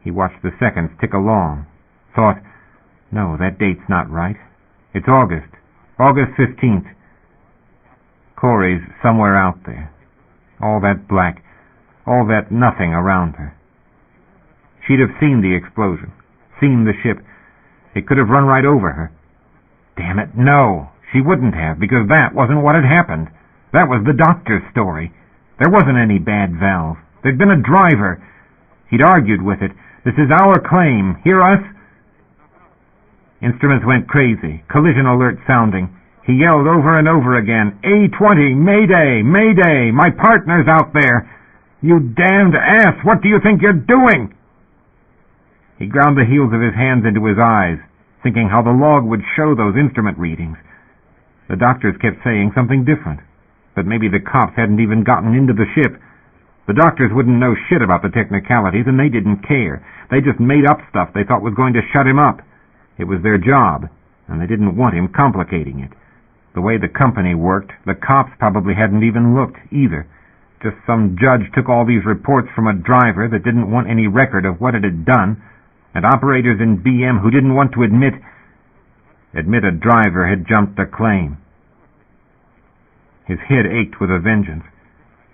He watched the seconds tick along, thought, no, that date's not right. It's August 15th. Corey's somewhere out there. All that black, all that nothing around her. She'd have seen the explosion, seen the ship. It could have run right over her. Damn it, no, she wouldn't have, because that wasn't what had happened. That was the doctor's story. There wasn't any bad valve. There'd been a driver. He'd argued with it. This is our claim. Hear us? Instruments went crazy, collision alert sounding. He yelled over and over again, A-20, Mayday, Mayday, my partner's out there. You damned ass, what do you think you're doing? He ground the heels of his hands into his eyes, thinking how the log would show those instrument readings. The doctors kept saying something different, but maybe the cops hadn't even gotten into the ship. The doctors wouldn't know shit about the technicalities, and they didn't care. They just made up stuff they thought was going to shut him up. It was their job, and they didn't want him complicating it. The way the company worked, the cops probably hadn't even looked either. Just some judge took all these reports from a driver that didn't want any record of what it had done, and operators in BM who didn't want to admit a driver had jumped a claim. His head ached with a vengeance.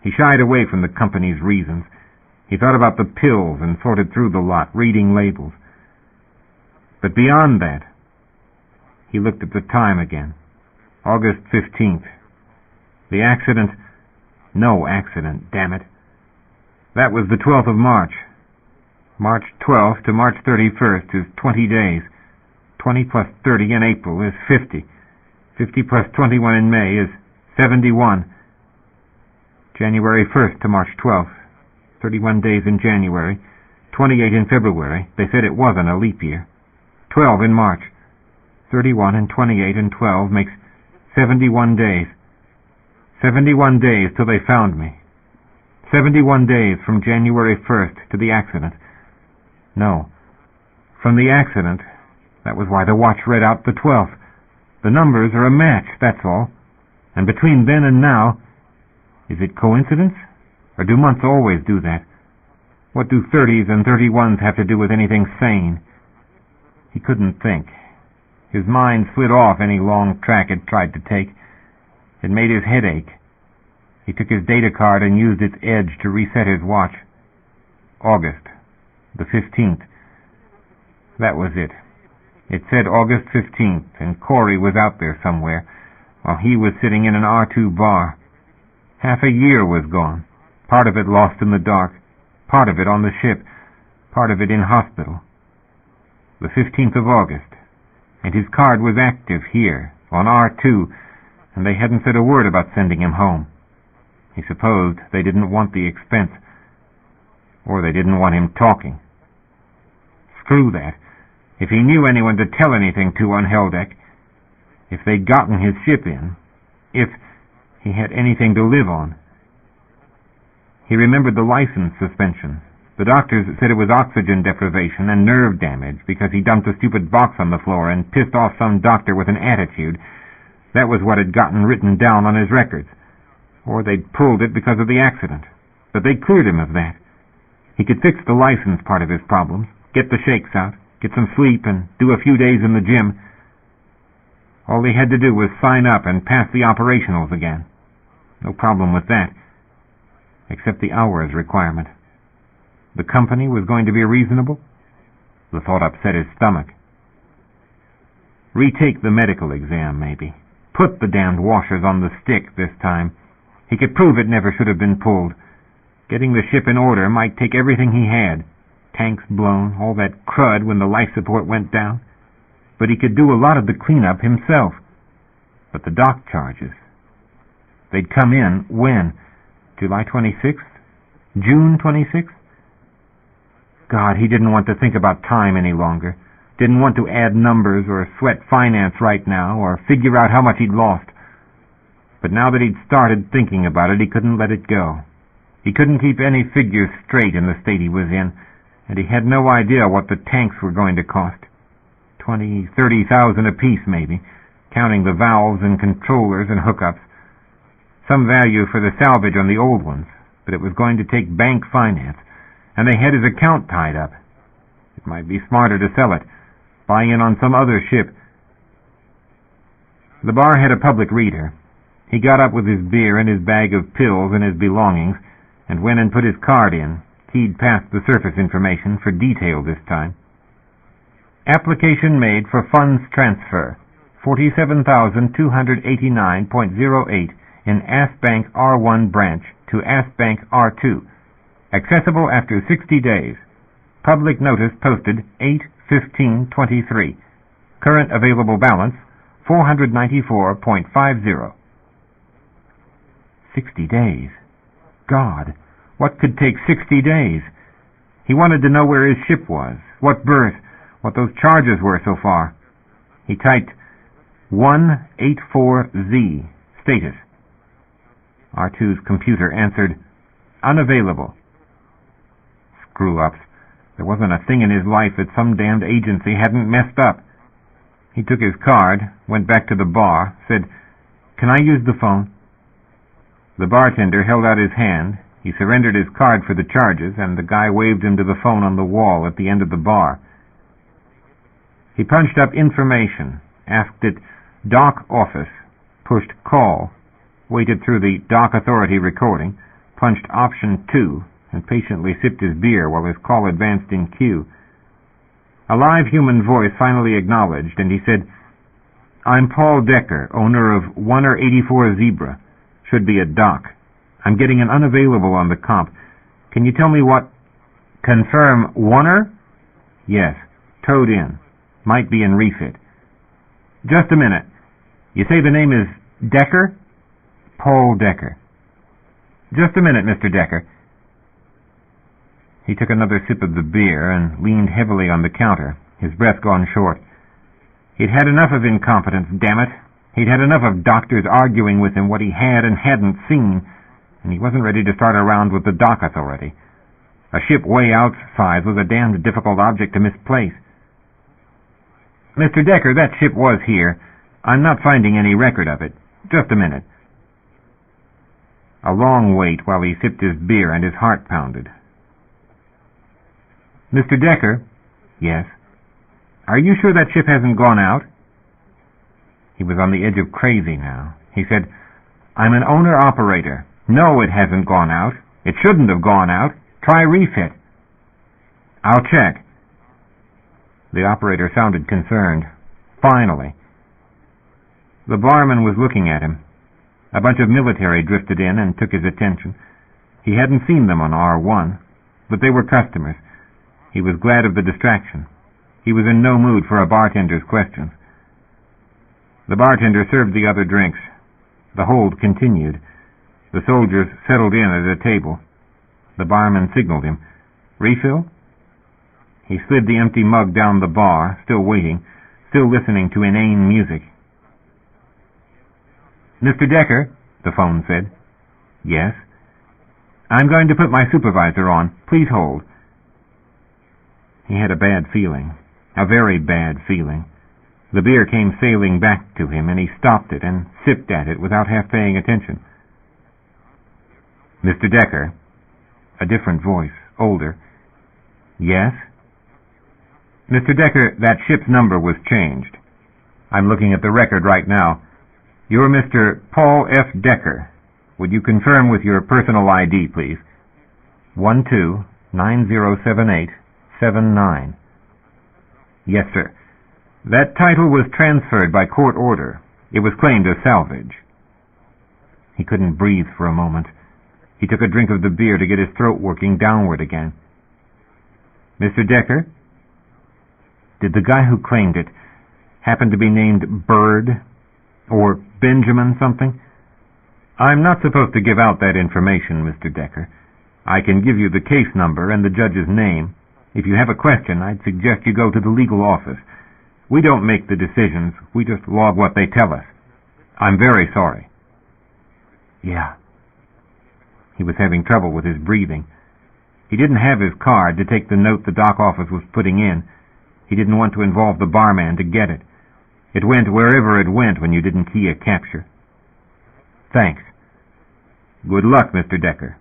He shied away from the company's reasons. He thought about the pills and sorted through the lot, reading labels. But beyond that, he looked at the time again. August 15th. The accident? No accident, damn it. That was the 12th of March. March 12th to March 31st is 20 days. 20 plus 30 in April is 50. 50 plus 21 in May is 71. January 1st to March 12th. 31 days in January. 28 in February. They said it wasn't a leap year. 12 in March. 31 and 28 and 12 makes 71 days. 71 days till they found me. 71 days from January 1st to the accident. No. From the accident, that was why the watch read out the 12th. The numbers are a match, that's all. And between then and now, is it coincidence? Or do months always do that? What do 30s and 31s have to do with anything sane? He couldn't think. His mind slid off any long track it tried to take. It made his head ache. He took his data card and used its edge to reset his watch. August, the 15th. That was it. It said August 15th, and Corey was out there somewhere, while he was sitting in an R2 bar. Half a year was gone. Part of it lost in the dark, part of it on the ship, part of it in hospital. The 15th of August, and his card was active here, on R2, and they hadn't said a word about sending him home. He supposed they didn't want the expense, or they didn't want him talking. Screw that. If he knew anyone to tell anything to on Heldeck, if they'd gotten his ship in, if he had anything to live on. He remembered the license suspension. The doctors said it was oxygen deprivation and nerve damage because he dumped a stupid box on the floor and pissed off some doctor with an attitude. That was what had gotten written down on his records. Or they'd pulled it because of the accident. But they cleared him of that. He could fix the license part of his problems, get the shakes out, get some sleep, and do a few days in the gym. All he had to do was sign up and pass the operationals again. No problem with that, except the hours requirement. The company was going to be reasonable? The thought upset his stomach. Retake the medical exam, maybe. Put the damned washers on the stick this time. He could prove it never should have been pulled. Getting the ship in order might take everything he had. Tanks blown, all that crud when the life support went down. But he could do a lot of the cleanup himself. But the dock charges. They'd come in when? July 26th? June 26th? God, he didn't want to think about time any longer. Didn't want to add numbers or sweat finance right now or figure out how much he'd lost. But now that he'd started thinking about it, he couldn't let it go. He couldn't keep any figures straight in the state he was in, and he had no idea what the tanks were going to cost. 20,000, 30,000 apiece, maybe, counting the valves and controllers and hookups. Some value for the salvage on the old ones, but it was going to take bank finance, and they had his account tied up. It might be smarter to sell it, buy in on some other ship. The bar had a public reader. He got up with his beer and his bag of pills and his belongings, and went and put his card in, keyed past the surface information for detail this time. Application made for funds transfer, $47,289.08 in Asbank R1 branch to Asbank R2. Accessible after 60 days. Public notice posted 8/15/23. Current available balance, $494.50. 60 days. God, what could take 60 days? He wanted to know where his ship was, what berth, what those charges were so far. He typed 184Z, status. R2's computer answered, unavailable. Screw-ups. There wasn't a thing in his life that some damned agency hadn't messed up. He took his card, went back to the bar, said, "Can I use the phone?" The bartender held out his hand. He surrendered his card for the charges, and the guy waved him to the phone on the wall at the end of the bar. He punched up information, asked it dock office, pushed call, waited through the dock authority recording, punched option 2, and patiently sipped his beer while his call advanced in queue. A live human voice finally acknowledged, and he said, "I'm Paul Decker, owner of 184 Zebra. Should be at dock. I'm getting an unavailable on the comp. Can you tell me what..." "Confirm Oneer?" "Yes. Towed in. Might be in refit." "Just a minute." You say the name is Decker? Paul Decker. Just a minute, Mr. Decker. He took another sip of the beer and leaned heavily on the counter, his breath gone short. He'd had enough of incompetence, damn it. He'd had enough of doctors arguing with him what he had and hadn't seen, and he wasn't ready to start around with the dock authority. A ship way outside was a damned difficult object to misplace. Mr. Decker, that ship was here. I'm not finding any record of it. Just a minute. A long wait while he sipped his beer and his heart pounded. Mr. Decker? Yes. Are you sure that ship hasn't gone out? He was on the edge of crazy now. He said, I'm an owner-operator. No, it hasn't gone out. It shouldn't have gone out. Try refit. I'll check. The operator sounded concerned. Finally. The barman was looking at him. A bunch of military drifted in and took his attention. He hadn't seen them on R1, but they were customers. He was glad of the distraction. He was in no mood for a bartender's questions. The bartender served the other drinks. The hold continued. The soldiers settled in at a table. The barman signaled him. Refill? He slid the empty mug down the bar, still waiting, still listening to inane music. Mr. Decker, the phone said. Yes? I'm going to put my supervisor on. Please hold. He had a bad feeling. A very bad feeling. The beer came sailing back to him, and he stopped it and sipped at it without half paying attention. Mr. Decker. A different voice, older. Yes? Mr. Decker, that ship's number was changed. I'm looking at the record right now. You're Mr. Paul F. Decker. Would you confirm with your personal ID, please? 12907879. Yes, sir. That title was transferred by court order. It was claimed as salvage. He couldn't breathe for a moment. He took a drink of the beer to get his throat working downward again. Mr. Decker? Did the guy who claimed it happen to be named Bird? Or Benjamin something? I'm not supposed to give out that information, Mr. Decker. I can give you the case number and the judge's name. If you have a question, I'd suggest you go to the legal office. We don't make the decisions. We just log what they tell us. I'm very sorry. Yeah. He was having trouble with his breathing. He didn't have his card to take the note the dock office was putting in. He didn't want to involve the barman to get it. It went wherever it went when you didn't key a capture. Thanks. Good luck, Mr. Decker.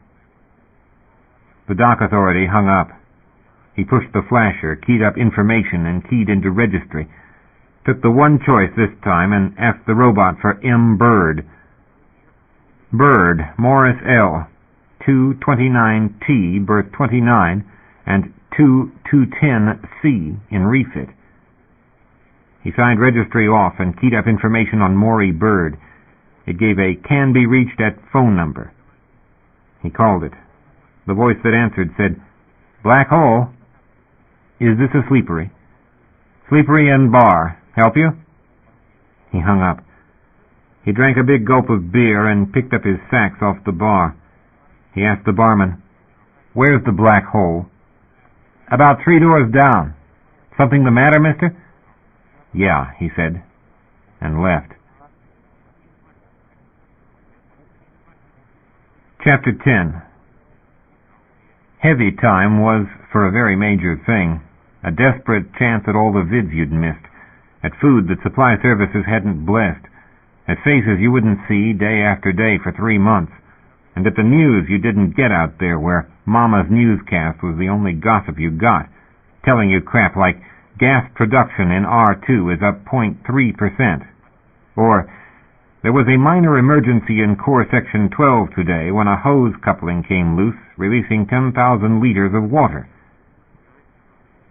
The dock authority hung up. He pushed the flasher, keyed up information, and keyed into registry. Took the one choice this time and asked the robot for M. Bird. Bird, Morris L. 229T, berth 29, and 2210C in refit. He signed registry off and keyed up information on Maury Bird. It gave a can-be-reached-at phone number. He called it. The voice that answered said, Black Hole. Is this a sleepery? Sleepery and bar. Help you? He hung up. He drank a big gulp of beer and picked up his sacks off the bar. He asked the barman, Where's the Black Hole? About 3 doors down. Something the matter, mister? Yeah, he said, and left. Chapter 10. Heavy time was for a very major thing, a desperate chance at all the vids you'd missed, at food that supply services hadn't blessed, at faces you wouldn't see day after day for 3 months, and at the news you didn't get out there where Mama's newscast was the only gossip you got, telling you crap like gas production in R2 is up 0.3%, or there was a minor emergency in Core Section 12 today when a hose coupling came loose, releasing 10,000 liters of water.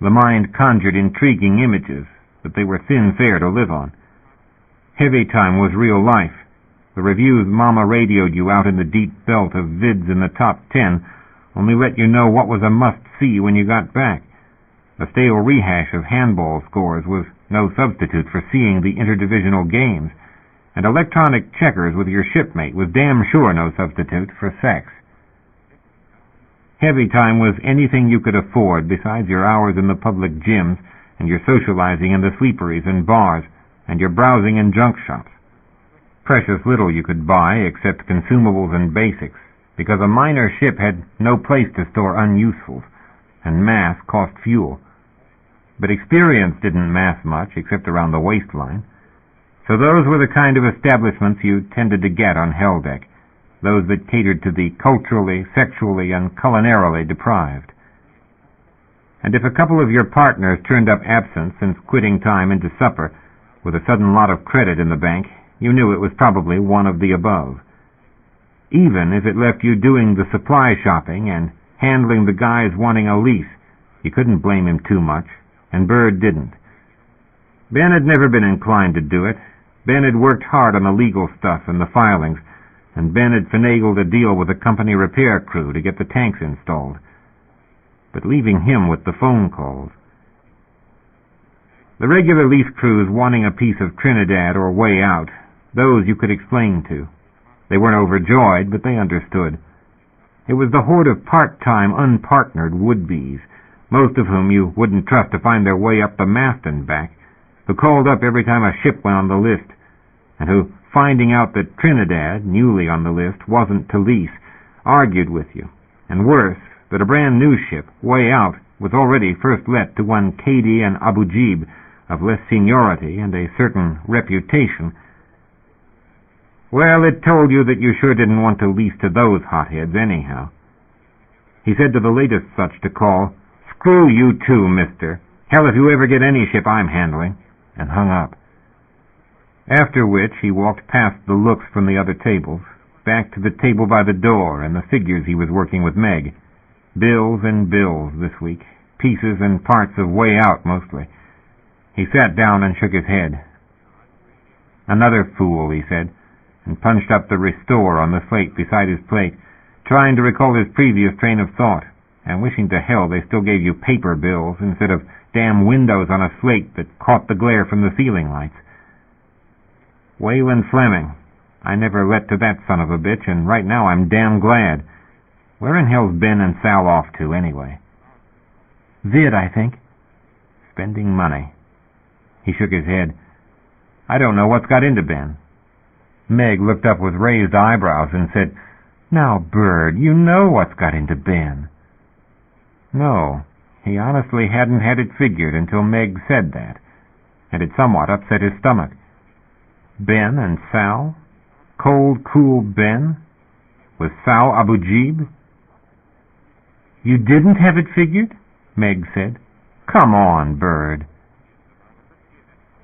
The mind conjured intriguing images, but they were thin fare to live on. Heavy time was real life. The reviews Mama radioed you out in the deep belt of vids in the top 10 only let you know what was a must-see when you got back. A stale rehash of handball scores was no substitute for seeing the interdivisional games, and electronic checkers with your shipmate was damn sure no substitute for sex. Heavy time was anything you could afford besides your hours in the public gyms and your socializing in the sleeperies and bars and your browsing in junk shops. Precious little you could buy except consumables and basics, because a minor ship had no place to store unusefuls, and mass cost fuel. But experience didn't mass much except around the waistline. So those were the kind of establishments you tended to get on Hell Deck, those that catered to the culturally, sexually, and culinarily deprived. And if a couple of your partners turned up absent since quitting time into supper with a sudden lot of credit in the bank, you knew it was probably one of the above. Even if it left you doing the supply shopping and handling the guys wanting a lease, you couldn't blame him too much, and Bird didn't. Ben had never been inclined to do it. Ben had worked hard on the legal stuff and the filings, and Ben had finagled a deal with a company repair crew to get the tanks installed. But leaving him with the phone calls. The regular lease crews wanting a piece of Trinidad or way out, those you could explain to. They weren't overjoyed, but they understood. It was the horde of part-time, unpartnered would-bes, most of whom you wouldn't trust to find their way up the mast and back, who called up every time a ship went on the list, and who, finding out that Trinidad, newly on the list, wasn't to lease, argued with you, and worse, that a brand new ship, way out, was already first let to one Cady and Abu Jib, of less seniority and a certain reputation. Well, it told you that you sure didn't want to lease to those hotheads anyhow. He said to the latest such to call, "Screw you too, mister. Hell, if you ever get any ship I'm handling," and hung up. After which he walked past the looks from the other tables, back to the table by the door and the figures he was working with Meg. Bills and bills this week, pieces and parts of way out mostly. He sat down and shook his head. "Another fool," he said, and punched up the Restore on the slate beside his plate, trying to recall his previous train of thought, and wishing to hell they still gave you paper bills instead of damn windows on a slate that caught the glare from the ceiling lights. Waylon Fleming. I never let to that son of a bitch, and right now I'm damn glad. Where in hell's Ben and Sal off to, anyway? Vid, I think. Spending money. He shook his head. I don't know what's got into Ben. Meg looked up with raised eyebrows and said, "Now, Bird, you know what's got into Ben." No, he honestly hadn't had it figured until Meg said that, and it somewhat upset his stomach. Ben and Sal? Cold, cool Ben? With Sal Abu Jib? "You didn't have it figured?" Meg said. "Come on, Bird."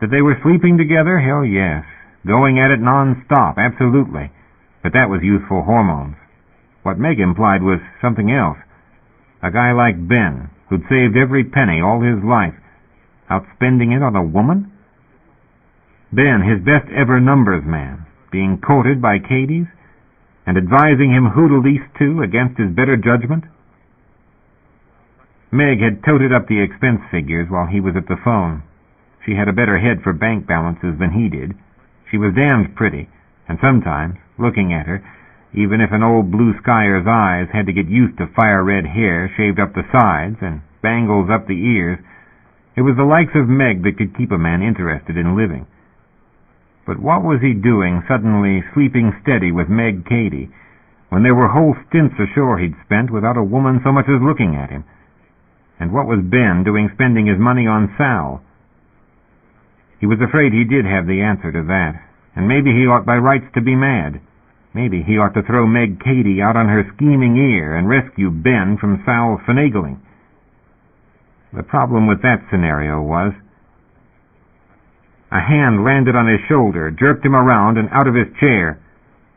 That they were sleeping together? Hell yes. Going at it non-stop, absolutely. But that was youthful hormones. What Meg implied was something else. A guy like Ben, who'd saved every penny all his life, outspending it on a woman? Ben, his best ever numbers man, being courted by Cadies, and advising him who to lease to against his better judgment? Meg had toted up the expense figures while he was at the phone. She had a better head for bank balances than he did. She was damned pretty, and sometimes, looking at her, even if an old blue-skier's eyes had to get used to fire-red hair shaved up the sides and bangles up the ears, it was the likes of Meg that could keep a man interested in living. But what was he doing suddenly sleeping steady with Meg Cady, when there were whole stints ashore he'd spent without a woman so much as looking at him? And what was Ben doing spending his money on Sal? He was afraid he did have the answer to that, and maybe he ought by rights to be mad. Maybe he ought to throw Meg Cady out on her scheming ear and rescue Ben from Sal's finagling. The problem with that scenario was, a hand landed on his shoulder, jerked him around and out of his chair.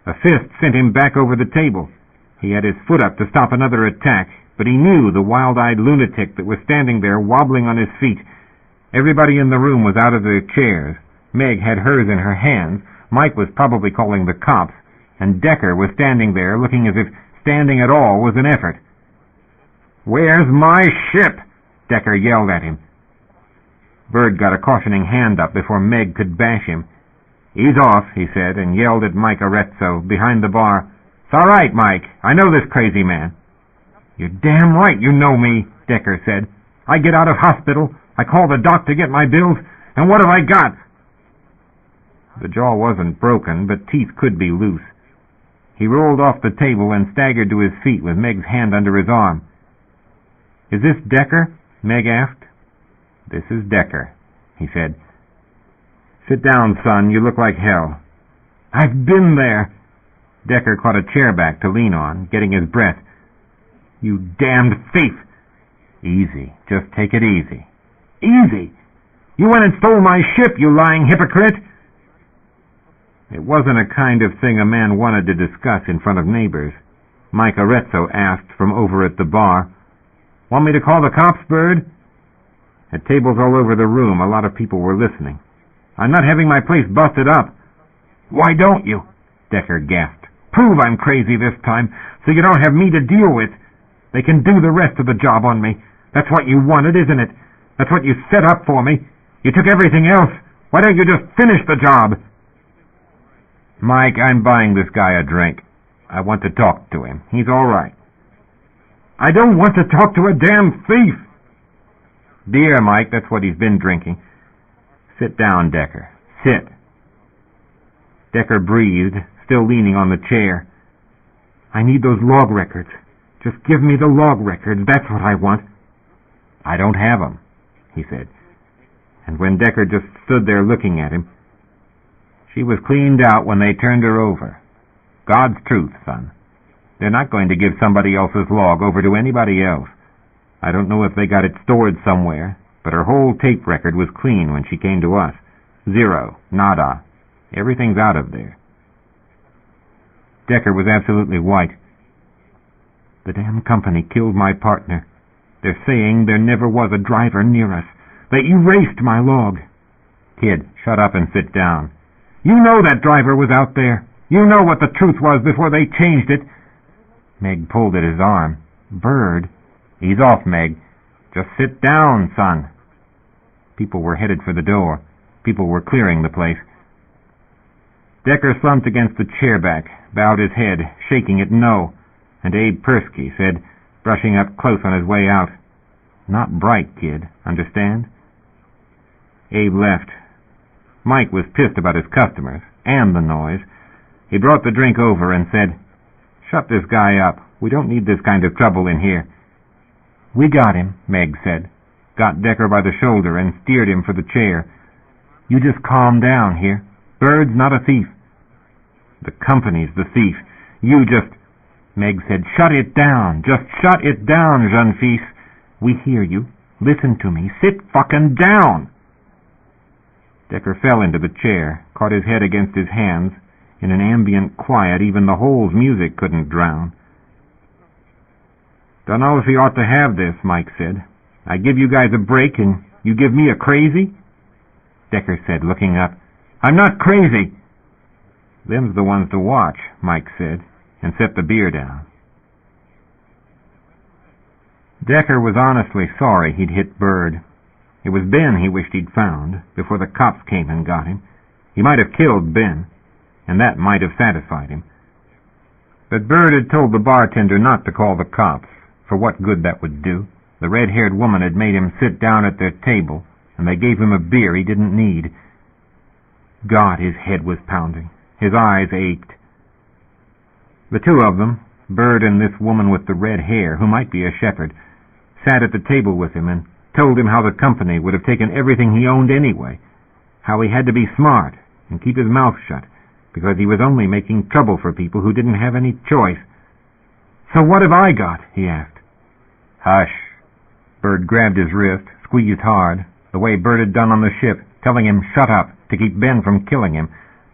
A fist sent him back over the table. He had his foot up to stop another attack, but he knew the wild-eyed lunatic that was standing there wobbling on his feet. Everybody in the room was out of their chairs. Meg had hers in her hands. Mike was probably calling the cops, and Decker was standing there looking as if standing at all was an effort. "Where's my ship?" Decker yelled at him. Bird got a cautioning hand up before Meg could bash him. "Ease off," he said, and yelled at Mike Arezzo behind the bar. "It's all right, Mike. I know this crazy man." "You're damn right you know me," Decker said. "I get out of hospital, I call the doc to get my bills, and what have I got?" The jaw wasn't broken, but teeth could be loose. He rolled off the table and staggered to his feet with Meg's hand under his arm. "Is this Decker?" Meg asked. "This is Decker," he said. "Sit down, son. You look like hell." "I've been there." Decker caught a chair back to lean on, getting his breath. "You damned thief!" "Easy. Just take it easy." "Easy? You went and stole my ship, you lying hypocrite!" It wasn't a kind of thing a man wanted to discuss in front of neighbors. Mike Arezzo asked from over at the bar. "Want me to call the cops, Bird?" At tables all over the room, a lot of people were listening. "I'm not having my place busted up." "Why don't you?" Decker gasped. "Prove I'm crazy this time, so you don't have me to deal with. They can do the rest of the job on me. That's what you wanted, isn't it? That's what you set up for me. You took everything else. Why don't you just finish the job?" "Mike, I'm buying this guy a drink. I want to talk to him. He's all right." "I don't want to talk to a damn thief." "Beer, Mike. That's what he's been drinking." "Sit down, Decker. Sit." Decker breathed, still leaning on the chair. "I need those log records. Just give me the log records. That's what I want." "I don't have them," he said. And when Decker just stood there looking at him, "She was cleaned out when they turned her over. God's truth, son. They're not going to give somebody else's log over to anybody else. I don't know if they got it stored somewhere, but her whole tape record was clean when she came to us. Zero. Nada. Everything's out of there." Decker was absolutely white. "The damn company killed my partner. They're saying there never was a driver near us. They erased my log." "Kid, shut up and sit down." "You know that driver was out there. You know what the truth was before they changed it." Meg pulled at his arm. "Bird." "Ease off, Meg. Just sit down, son." People were headed for the door. People were clearing the place. Decker slumped against the chair back, bowed his head, shaking it no, and Abe Persky said, brushing up close on his way out, "Not bright, kid. Understand?" Abe left. Mike was pissed about his customers, and the noise. He brought the drink over and said, "Shut this guy up. We don't need this kind of trouble in here." "We got him," Meg said, got Decker by the shoulder and steered him for the chair. "You just calm down here. Bird's not a thief." "The company's the thief. You just—" Meg said, "Shut it down. Just shut it down, jeune fils. We hear you. Listen to me. Sit fucking down." Decker fell into the chair, caught his head against his hands, in an ambient quiet even the Hole's music couldn't drown. "Dunno if he ought to have this," Mike said. "I give you guys a break, and you give me a crazy?" Decker said, looking up. "I'm not crazy." "Them's the ones to watch," Mike said, and set the beer down. Decker was honestly sorry he'd hit Bird. It was Ben he wished he'd found, before the cops came and got him. He might have killed Ben, and that might have satisfied him. But Bird had told the bartender not to call the cops, for what good that would do. The red-haired woman had made him sit down at their table, and they gave him a beer he didn't need. God, his head was pounding. His eyes ached. The two of them, Bird and this woman with the red hair, who might be a shepherd, sat at the table with him and told him how the company would have taken everything he owned anyway, how he had to be smart and keep his mouth shut, because he was only making trouble for people who didn't have any choice. "So what have I got?" he asked. "Hush." Bird grabbed his wrist, squeezed hard, the way Bird had done on the ship, telling him shut up to keep Ben from killing him,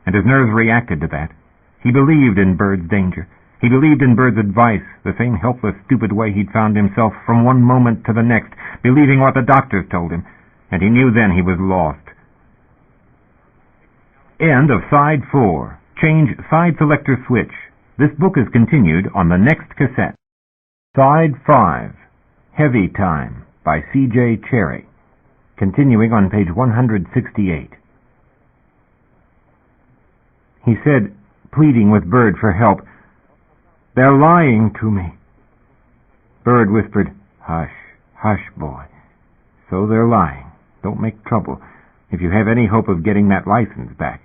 and his nerves reacted to that. He believed in Bird's danger. He believed in Bird's advice, the same helpless, stupid way he'd found himself from one moment to the next, believing what the doctors told him, and he knew then he was lost. End of Side 4. Change side selector switch. This book is continued on the next cassette. Side 5. Heavy Time by C.J. Cherryh. Continuing on page 168. He said, pleading with Bird for help, "They're lying to me." Bird whispered, "Hush, hush, boy. So they're lying. Don't make trouble if you have any hope of getting that license back."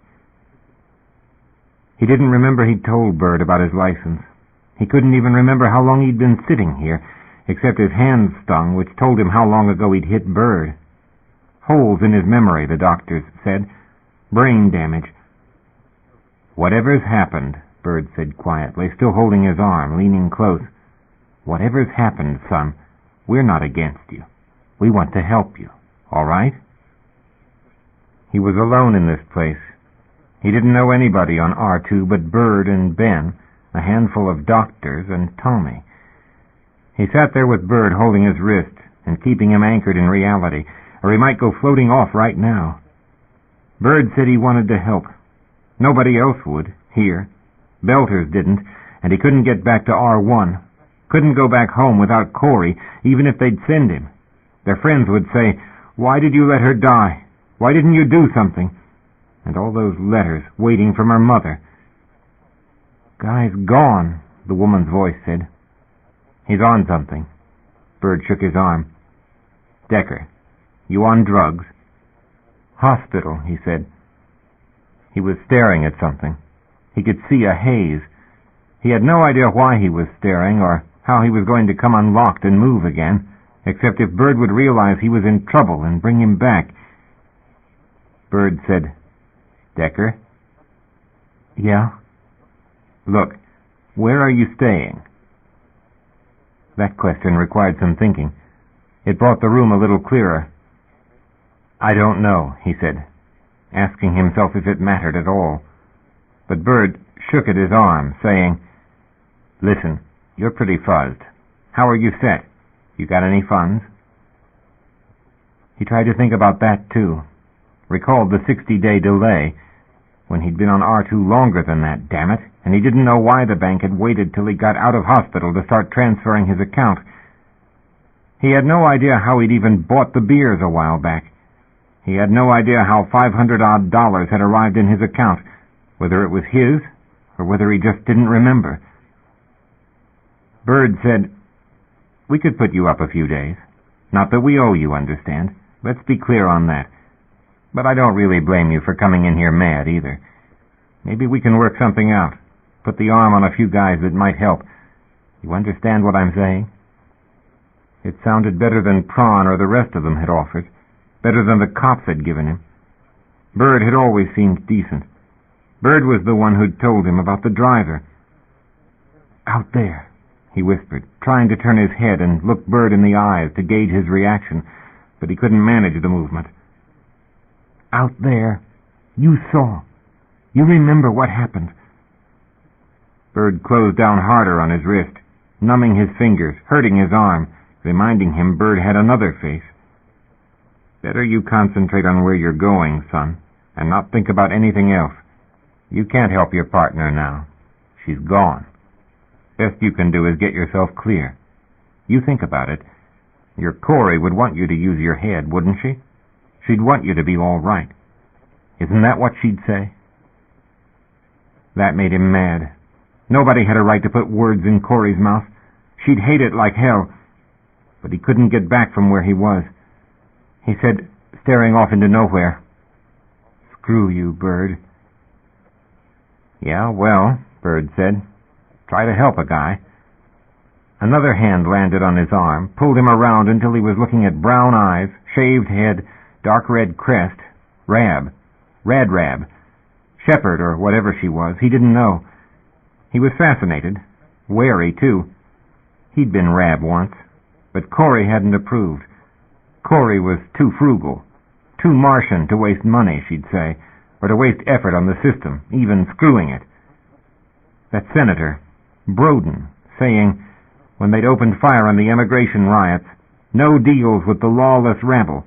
He didn't remember he'd told Bird about his license. He couldn't even remember how long he'd been sitting here, except his hand stung, which told him how long ago he'd hit Bird. Holes in his memory, the doctors said. Brain damage. "Whatever's happened," Bird said quietly, still holding his arm, leaning close. "Whatever's happened, son, we're not against you. We want to help you. All right?" He was alone in this place. He didn't know anybody on R2 but Bird and Ben, a handful of doctors, and Tommy. He sat there with Bird holding his wrist and keeping him anchored in reality, or he might go floating off right now. Bird said he wanted to help. Nobody else would, here. Belters didn't, and he couldn't get back to R1. Couldn't go back home without Corey, even if they'd send him. Their friends would say, "Why did you let her die? Why didn't you do something?" And all those letters waiting from her mother. "Guy's gone," the woman's voice said. "He's on something." Bird shook his arm. "Decker, you on drugs?" "Hospital," he said. He was staring at something. He could see a haze. He had no idea why he was staring or how he was going to come unlocked and move again, except if Bird would realize he was in trouble and bring him back. Bird said, "Decker?" "Yeah?" "Look, where are you staying?" That question required some thinking. It brought the room a little clearer. "I don't know," he said, asking himself if it mattered at all. But Bird shook at his arm, saying, "Listen, you're pretty fuzzed. How are you set? You got any funds?" He tried to think about that, too. Recalled the 60-day delay, when he'd been on R2 longer than that, damn it, and he didn't know why the bank had waited till he got out of hospital to start transferring his account. He had no idea how he'd even bought the beers a while back. He had no idea how $500-odd had arrived in his account, whether it was his or whether he just didn't remember. Bird said, "We could put you up a few days. Not that we owe you, understand. Let's be clear on that. But I don't really blame you for coming in here mad, either. Maybe we can work something out. Put the arm on a few guys that might help. You understand what I'm saying?" It sounded better than Prawn or the rest of them had offered, better than the cops had given him. Bird had always seemed decent. Bird was the one who'd told him about the driver. "Out there," he whispered, trying to turn his head and look Bird in the eyes to gauge his reaction, but he couldn't manage the movement. "Out there. You saw. You remember what happened." Bird closed down harder on his wrist, numbing his fingers, hurting his arm, reminding him Bird had another face. "Better you concentrate on where you're going, son, and not think about anything else. You can't help your partner now. She's gone. Best you can do is get yourself clear. You think about it. Your Corey would want you to use your head, wouldn't she? She'd want you to be all right. Isn't that what she'd say?" That made him mad. Nobody had a right to put words in Corey's mouth. She'd hate it like hell. But he couldn't get back from where he was. He said, staring off into nowhere, "Screw you, Bird." "Yeah, well," Bird said, "try to help a guy." Another hand landed on his arm, pulled him around until he was looking at brown eyes, shaved head, dark red crest, Rab, Red Rab, Shepherd or whatever she was. He didn't know. He was fascinated, wary too. He'd been Rab once, but Corey hadn't approved. Corey was too frugal, too Martian to waste money, she'd say, or to waste effort on the system, even screwing it. That senator, Broden, saying, when they'd opened fire on the immigration riots, "No deals with the lawless rabble."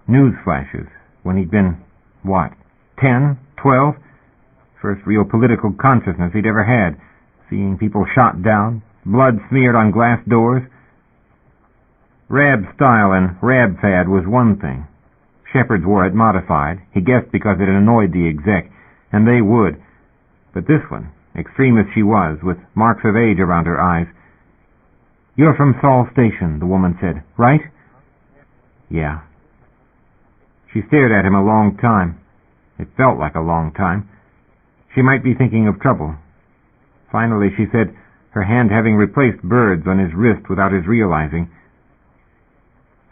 News flashes, when he'd been, 10, 12? First real political consciousness he'd ever had, seeing people shot down, blood smeared on glass doors. Rab style and Rab fad was one thing. Shepherds wore it modified, he guessed because it annoyed the exec, and they would. But this one, extreme as she was, with marks of age around her eyes. "You're from Saul Station," the woman said, "right?" "Yeah." She stared at him a long time. It felt like a long time. She might be thinking of trouble. Finally she said, her hand having replaced Bird's on his wrist without his realizing,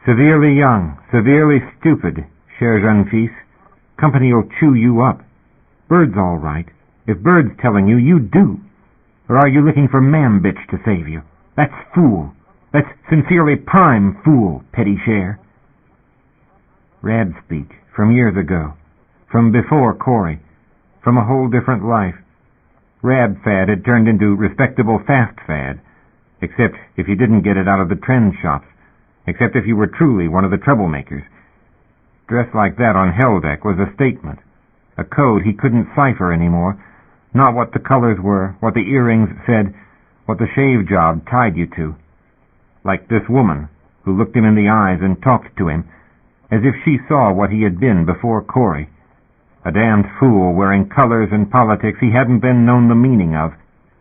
"Severely young, severely stupid, cher jeune fils. Company'll chew you up. Bird's all right. If Bird's telling you, you do. Or are you looking for ma'am bitch to save you? That's fool. That's sincerely prime fool, petty cher." Rab speak, from years ago, from before Corey, from a whole different life. Rab fad had turned into respectable fast fad, except if you didn't get it out of the trend shops, except if you were truly one of the troublemakers. Dress like that on Hell Deck was a statement, a code he couldn't cipher anymore, not what the colors were, what the earrings said, what the shave job tied you to. Like this woman, who looked him in the eyes and talked to him, as if she saw what he had been before Corey. A damned fool wearing colors and politics he hadn't then known the meaning of.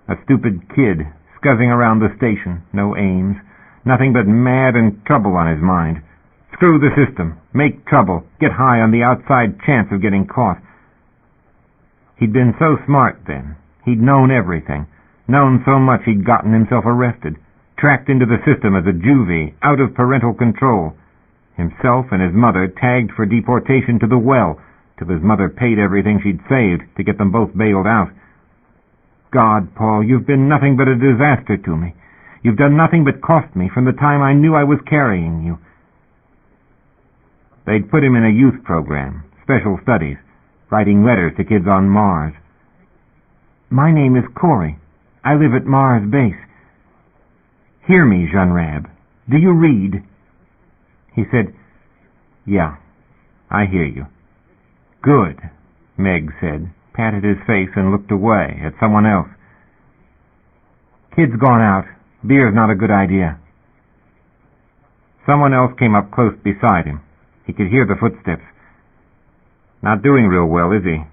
A stupid kid, scuzzing around the station, no aims, nothing but mad and trouble on his mind. Screw the system, make trouble, get high on the outside chance of getting caught. He'd been so smart then. He'd known everything, known so much he'd gotten himself arrested, tracked into the system as a juvie, out of parental control. Himself and his mother tagged for deportation to the well, till his mother paid everything she'd saved to get them both bailed out. God, Paul, you've been nothing but a disaster to me. You've done nothing but cost me from the time I knew I was carrying you. They'd put him in a youth program, special studies, writing letters to kids on Mars. "My name is Corey. I live at Mars Base. Hear me, Jean Rab. Do you read?" He said, "Yeah, I hear you." "Good," Meg said, patted his face and looked away at someone else. "Kid's gone out. Beer's not a good idea." Someone else came up close beside him. He could hear the footsteps. "Not doing real well, is he?"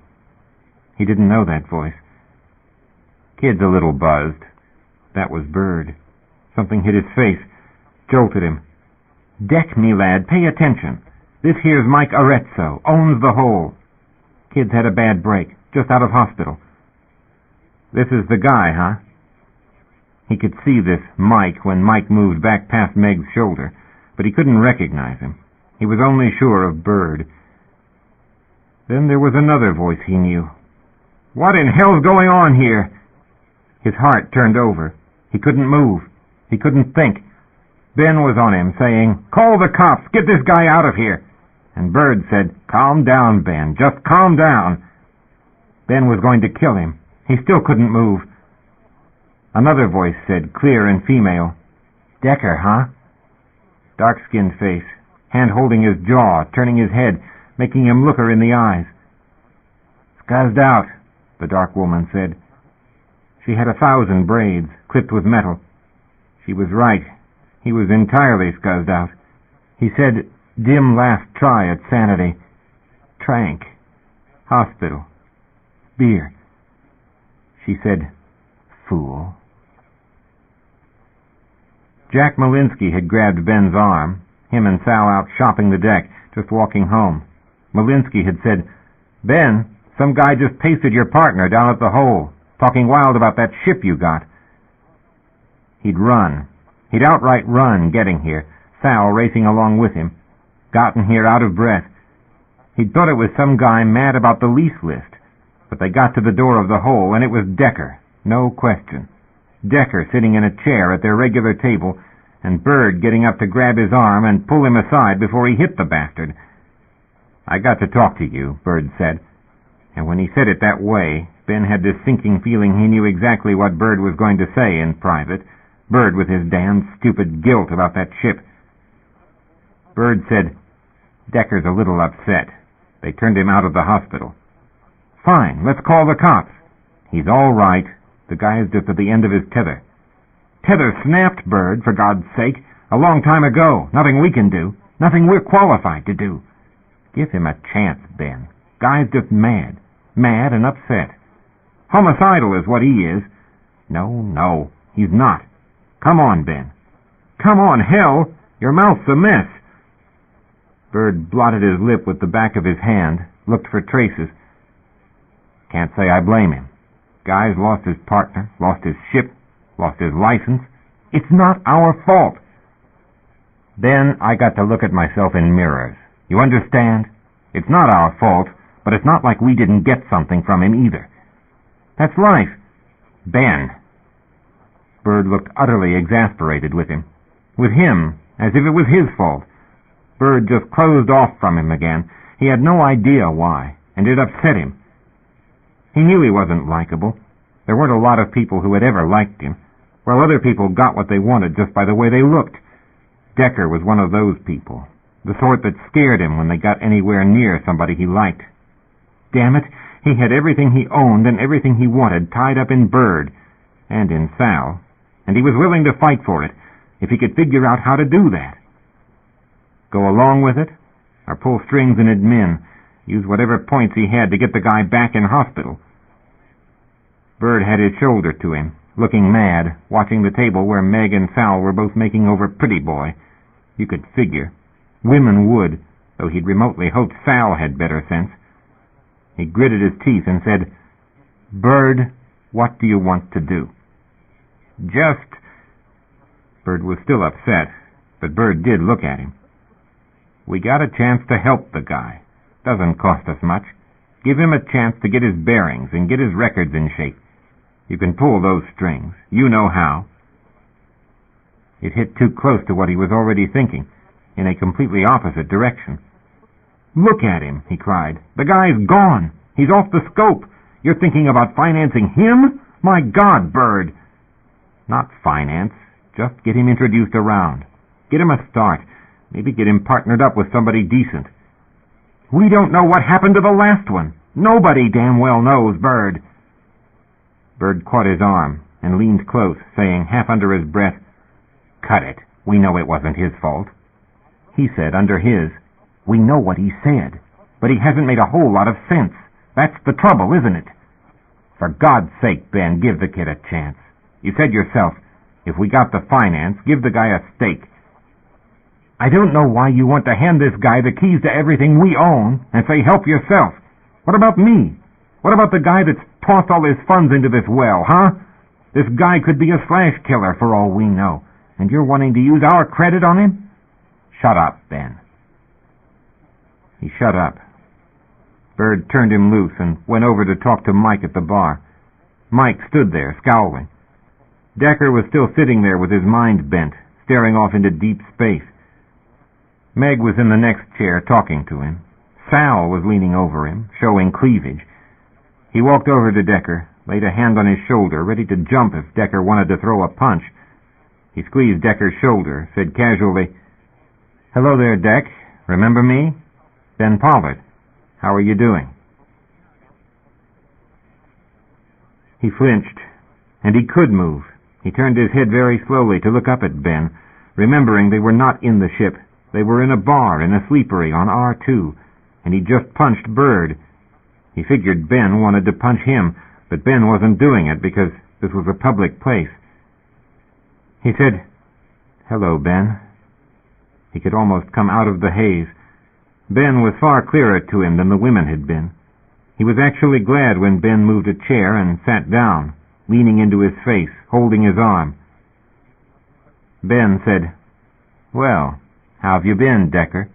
He didn't know that voice. "Kid's a little buzzed." That was Bird. Something hit his face, jolted him. "Deck, me lad, pay attention. This here's Mike Arezzo, owns the hole. Kid's had a bad break, just out of hospital." "This is the guy, huh?" He could see this Mike when Mike moved back past Meg's shoulder, but he couldn't recognize him. He was only sure of Bird. Then there was another voice he knew. "What in hell's going on here?" His heart turned over. He couldn't move. He couldn't think. Ben was on him, saying, "Call the cops. Get this guy out of here." And Bird said, "Calm down, Ben. Just calm down." Ben was going to kill him. He still couldn't move. Another voice said, clear and female, "Decker, huh?" Dark-skinned face, hand holding his jaw, turning his head, making him look her in the eyes. "Scuzzed out," the dark woman said. She had 1,000 braids, clipped with metal. She was right. He was entirely scuzzed out. He said, "Dim last try at sanity. Trank. Hospital. Beer." She said, "Fool." Jack Malinsky had grabbed Ben's arm, him and Sal out shopping the deck, just walking home. Malinsky had said, "Ben, some guy just pasted your partner down at the hole, talking wild about that ship you got." He'd run. He'd outright run getting here, Sal racing along with him. Gotten here out of breath. He'd thought it was some guy mad about the lease list, but they got to the door of the hole, and it was Decker, no question. Decker sitting in a chair at their regular table, and Bird getting up to grab his arm and pull him aside before he hit the bastard. "I got to talk to you," Bird said. And when he said it that way, Ben had this sinking feeling he knew exactly what Bird was going to say in private. Bird with his damned stupid guilt about that ship. Bird said, "Decker's a little upset. They turned him out of the hospital." "Fine, let's call the cops." "He's all right. The guy's just at the end of his tether." "Tether snapped, Bird, for God's sake. A long time ago. Nothing we can do. Nothing we're qualified to do." "Give him a chance, Ben. Guy's just mad. Mad and upset. Homicidal is what he is. No, he's not. Come on, Ben. Come on, hell! Your mouth's a mess. Bird blotted his lip with the back of his hand, looked for traces. Can't say I blame him. Guy's lost his partner, lost his ship, lost his license. It's not our fault. Then I got to look at myself in mirrors. You understand? It's not our fault, but it's not like we didn't get something from him either. That's life. Ben. Bird looked utterly exasperated with him. With him, as if it was his fault. Bird just closed off from him again. He had no idea why, and it upset him. He knew he wasn't likable. There weren't a lot of people who had ever liked him, while other people got what they wanted just by the way they looked. Decker was one of those people, the sort that scared him when they got anywhere near somebody he liked. Damn it, he had everything he owned and everything he wanted tied up in Bird, and in Sal, and he was willing to fight for it if he could figure out how to do that. Go along with it, or pull strings and admin, use whatever points he had to get the guy back in hospital. Bird had his shoulder to him, looking mad, watching the table where Meg and Sal were both making over Pretty Boy. You could figure. Women would, though he'd remotely hoped Sal had better sense. He gritted his teeth and said, "Bird, what do you want to do?" "Just..." Bird was still upset, but Bird did look at him. "We got a chance to help the guy. Doesn't cost us much. Give him a chance to get his bearings and get his records in shape. You can pull those strings. You know how." It hit too close to what he was already thinking, in a completely opposite direction. "Look at him," he cried. "The guy's gone. He's off the scope. You're thinking about financing him? My God, Bird!" "Not finance. Just get him introduced around. Get him a start. Maybe get him partnered up with somebody decent." "We don't know what happened to the last one. Nobody damn well knows, Bird." Bird caught his arm and leaned close, saying half under his breath, "Cut it. We know it wasn't his fault." He said under his, "We know what he said, but he hasn't made a whole lot of sense. That's the trouble, isn't it? For God's sake, Ben, give the kid a chance. You said yourself, if we got the finance, give the guy a stake. I don't know why you want to hand this guy the keys to everything we own and say help yourself. What about me? What about the guy that's tossed all his funds into this well, huh? This guy could be a slash killer for all we know, and you're wanting to use our credit on him? Shut up, Ben." He shut up. Bird turned him loose and went over to talk to Mike at the bar. Mike stood there, scowling. Decker was still sitting there with his mind bent, staring off into deep space. Meg was in the next chair talking to him. Sal was leaning over him, showing cleavage. He walked over to Decker, laid a hand on his shoulder, ready to jump if Decker wanted to throw a punch. He squeezed Decker's shoulder, said casually, "Hello there, Deck. Remember me? Ben Pollard. How are you doing?" He flinched, and he could move. He turned his head very slowly to look up at Ben, remembering they were not in the ship. They were in a bar in a sleepery on R2, and he just punched Bird. He figured Ben wanted to punch him, but Ben wasn't doing it because this was a public place. He said, "Hello, Ben." He could almost come out of the haze. Ben was far clearer to him than the women had been. He was actually glad when Ben moved a chair and sat down, leaning into his face, holding his arm. Ben said, "Well, how have you been, Decker?"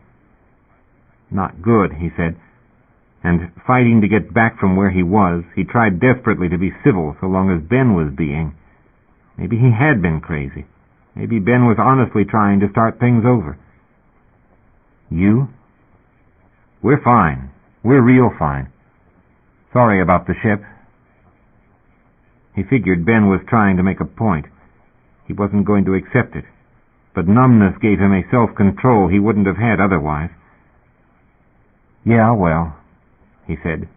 "Not good," he said, and fighting to get back from where he was, he tried desperately to be civil so long as Ben was being. Maybe he had been crazy. Maybe Ben was honestly trying to start things over. "You?" "We're fine. We're real fine. Sorry about the ship." He figured Ben was trying to make a point. He wasn't going to accept it, but numbness gave him a self-control he wouldn't have had otherwise. "Yeah, well," he said.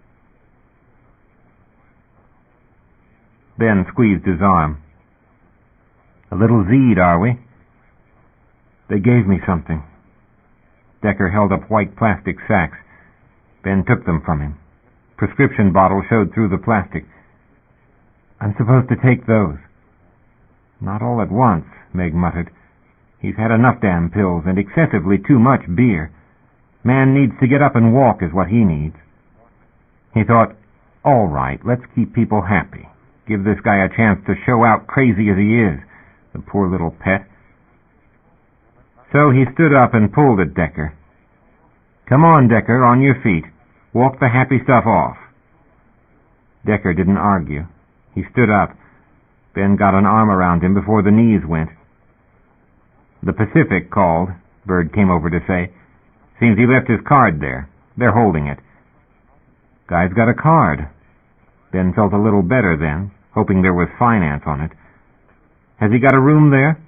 Ben squeezed his arm. "A little Z'd, are we?" "They gave me something." Decker held up white plastic sacks. Ben took them from him. Prescription bottle showed through the plastic. I'm supposed to take those. Not all at once, Meg muttered. He's had enough damn pills and excessively too much beer. Man needs to get up and walk is what he needs. He thought, all right, let's keep people happy. Give this guy a chance to show out crazy as he is, the poor little pet. So he stood up and pulled at Decker. Come on, Decker, on your feet. Walk the happy stuff off. Decker didn't argue. He stood up. Ben got an arm around him before the knees went. The Pacific called, Bird came over to say. Seems he left his card there. They're holding it. Guy's got a card. Ben felt a little better then, hoping there was finance on it. Has he got a room there?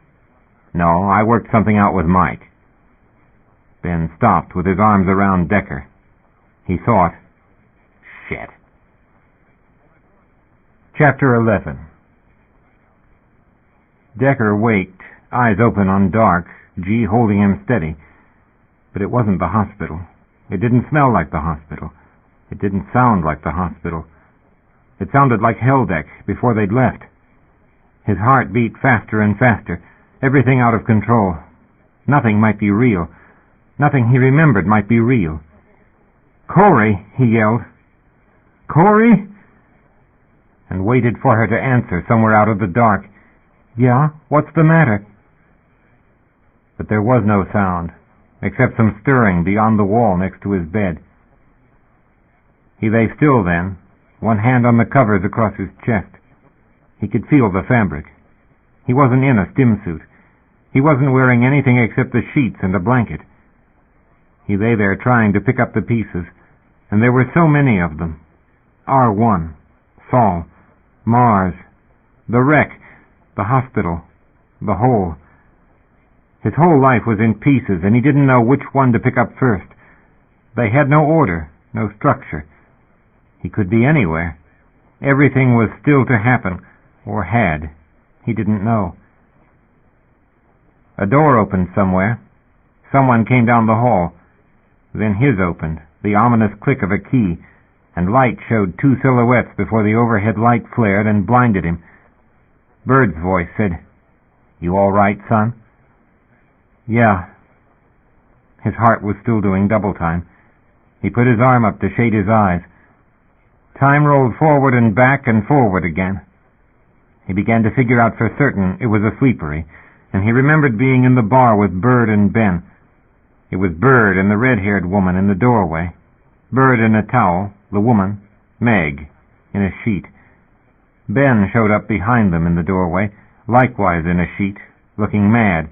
No, I worked something out with Mike. Ben stopped with his arms around Decker. He thought, shit. Chapter 11. Decker waked, eyes open on dark, G holding him steady. But it wasn't the hospital. It didn't smell like the hospital. It didn't sound like the hospital. It sounded like Helldeck before they'd left. His heart beat faster and faster, everything out of control. Nothing might be real. Nothing he remembered might be real. Corey, he yelled. Corey? And waited for her to answer somewhere out of the dark. Yeah, what's the matter? But there was no sound, except some stirring beyond the wall next to his bed. He lay still then, one hand on the covers across his chest. He could feel the fabric. He wasn't in a stim suit. He wasn't wearing anything except the sheets and a blanket. He lay there trying to pick up the pieces, and there were so many of them. R1, Saul, Mars, the wreck, the hospital, the hole. His whole life was in pieces, and he didn't know which one to pick up first. They had no order, no structure. He could be anywhere. Everything was still to happen, or had. He didn't know. A door opened somewhere. Someone came down the hall. Then his opened, the ominous click of a key, and light showed two silhouettes before the overhead light flared and blinded him. Bird's voice said, "You all right, son?" "Yeah." His heart was still doing double time. He put his arm up to shade his eyes. Time rolled forward and back and forward again. He began to figure out for certain it was a sleepery, and he remembered being in the bar with Bird and Ben. It was Bird and the red-haired woman in the doorway. Bird in a towel, the woman, Meg, in a sheet. Ben showed up behind them in the doorway, likewise in a sheet, looking mad.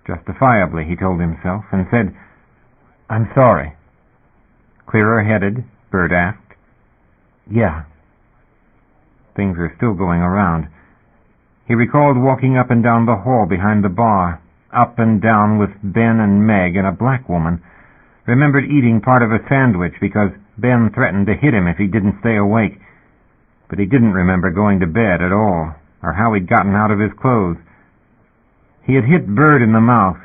Justifiably, he told himself, and said, "I'm sorry." "Clearer-headed?" Bird asked. "Yeah." Things were still going around. He recalled walking up and down the hall behind the bar, up and down with Ben and Meg and a black woman. Remembered eating part of a sandwich because Ben threatened to hit him if he didn't stay awake. But he didn't remember going to bed at all, or how he'd gotten out of his clothes. He had hit Bird in the mouth.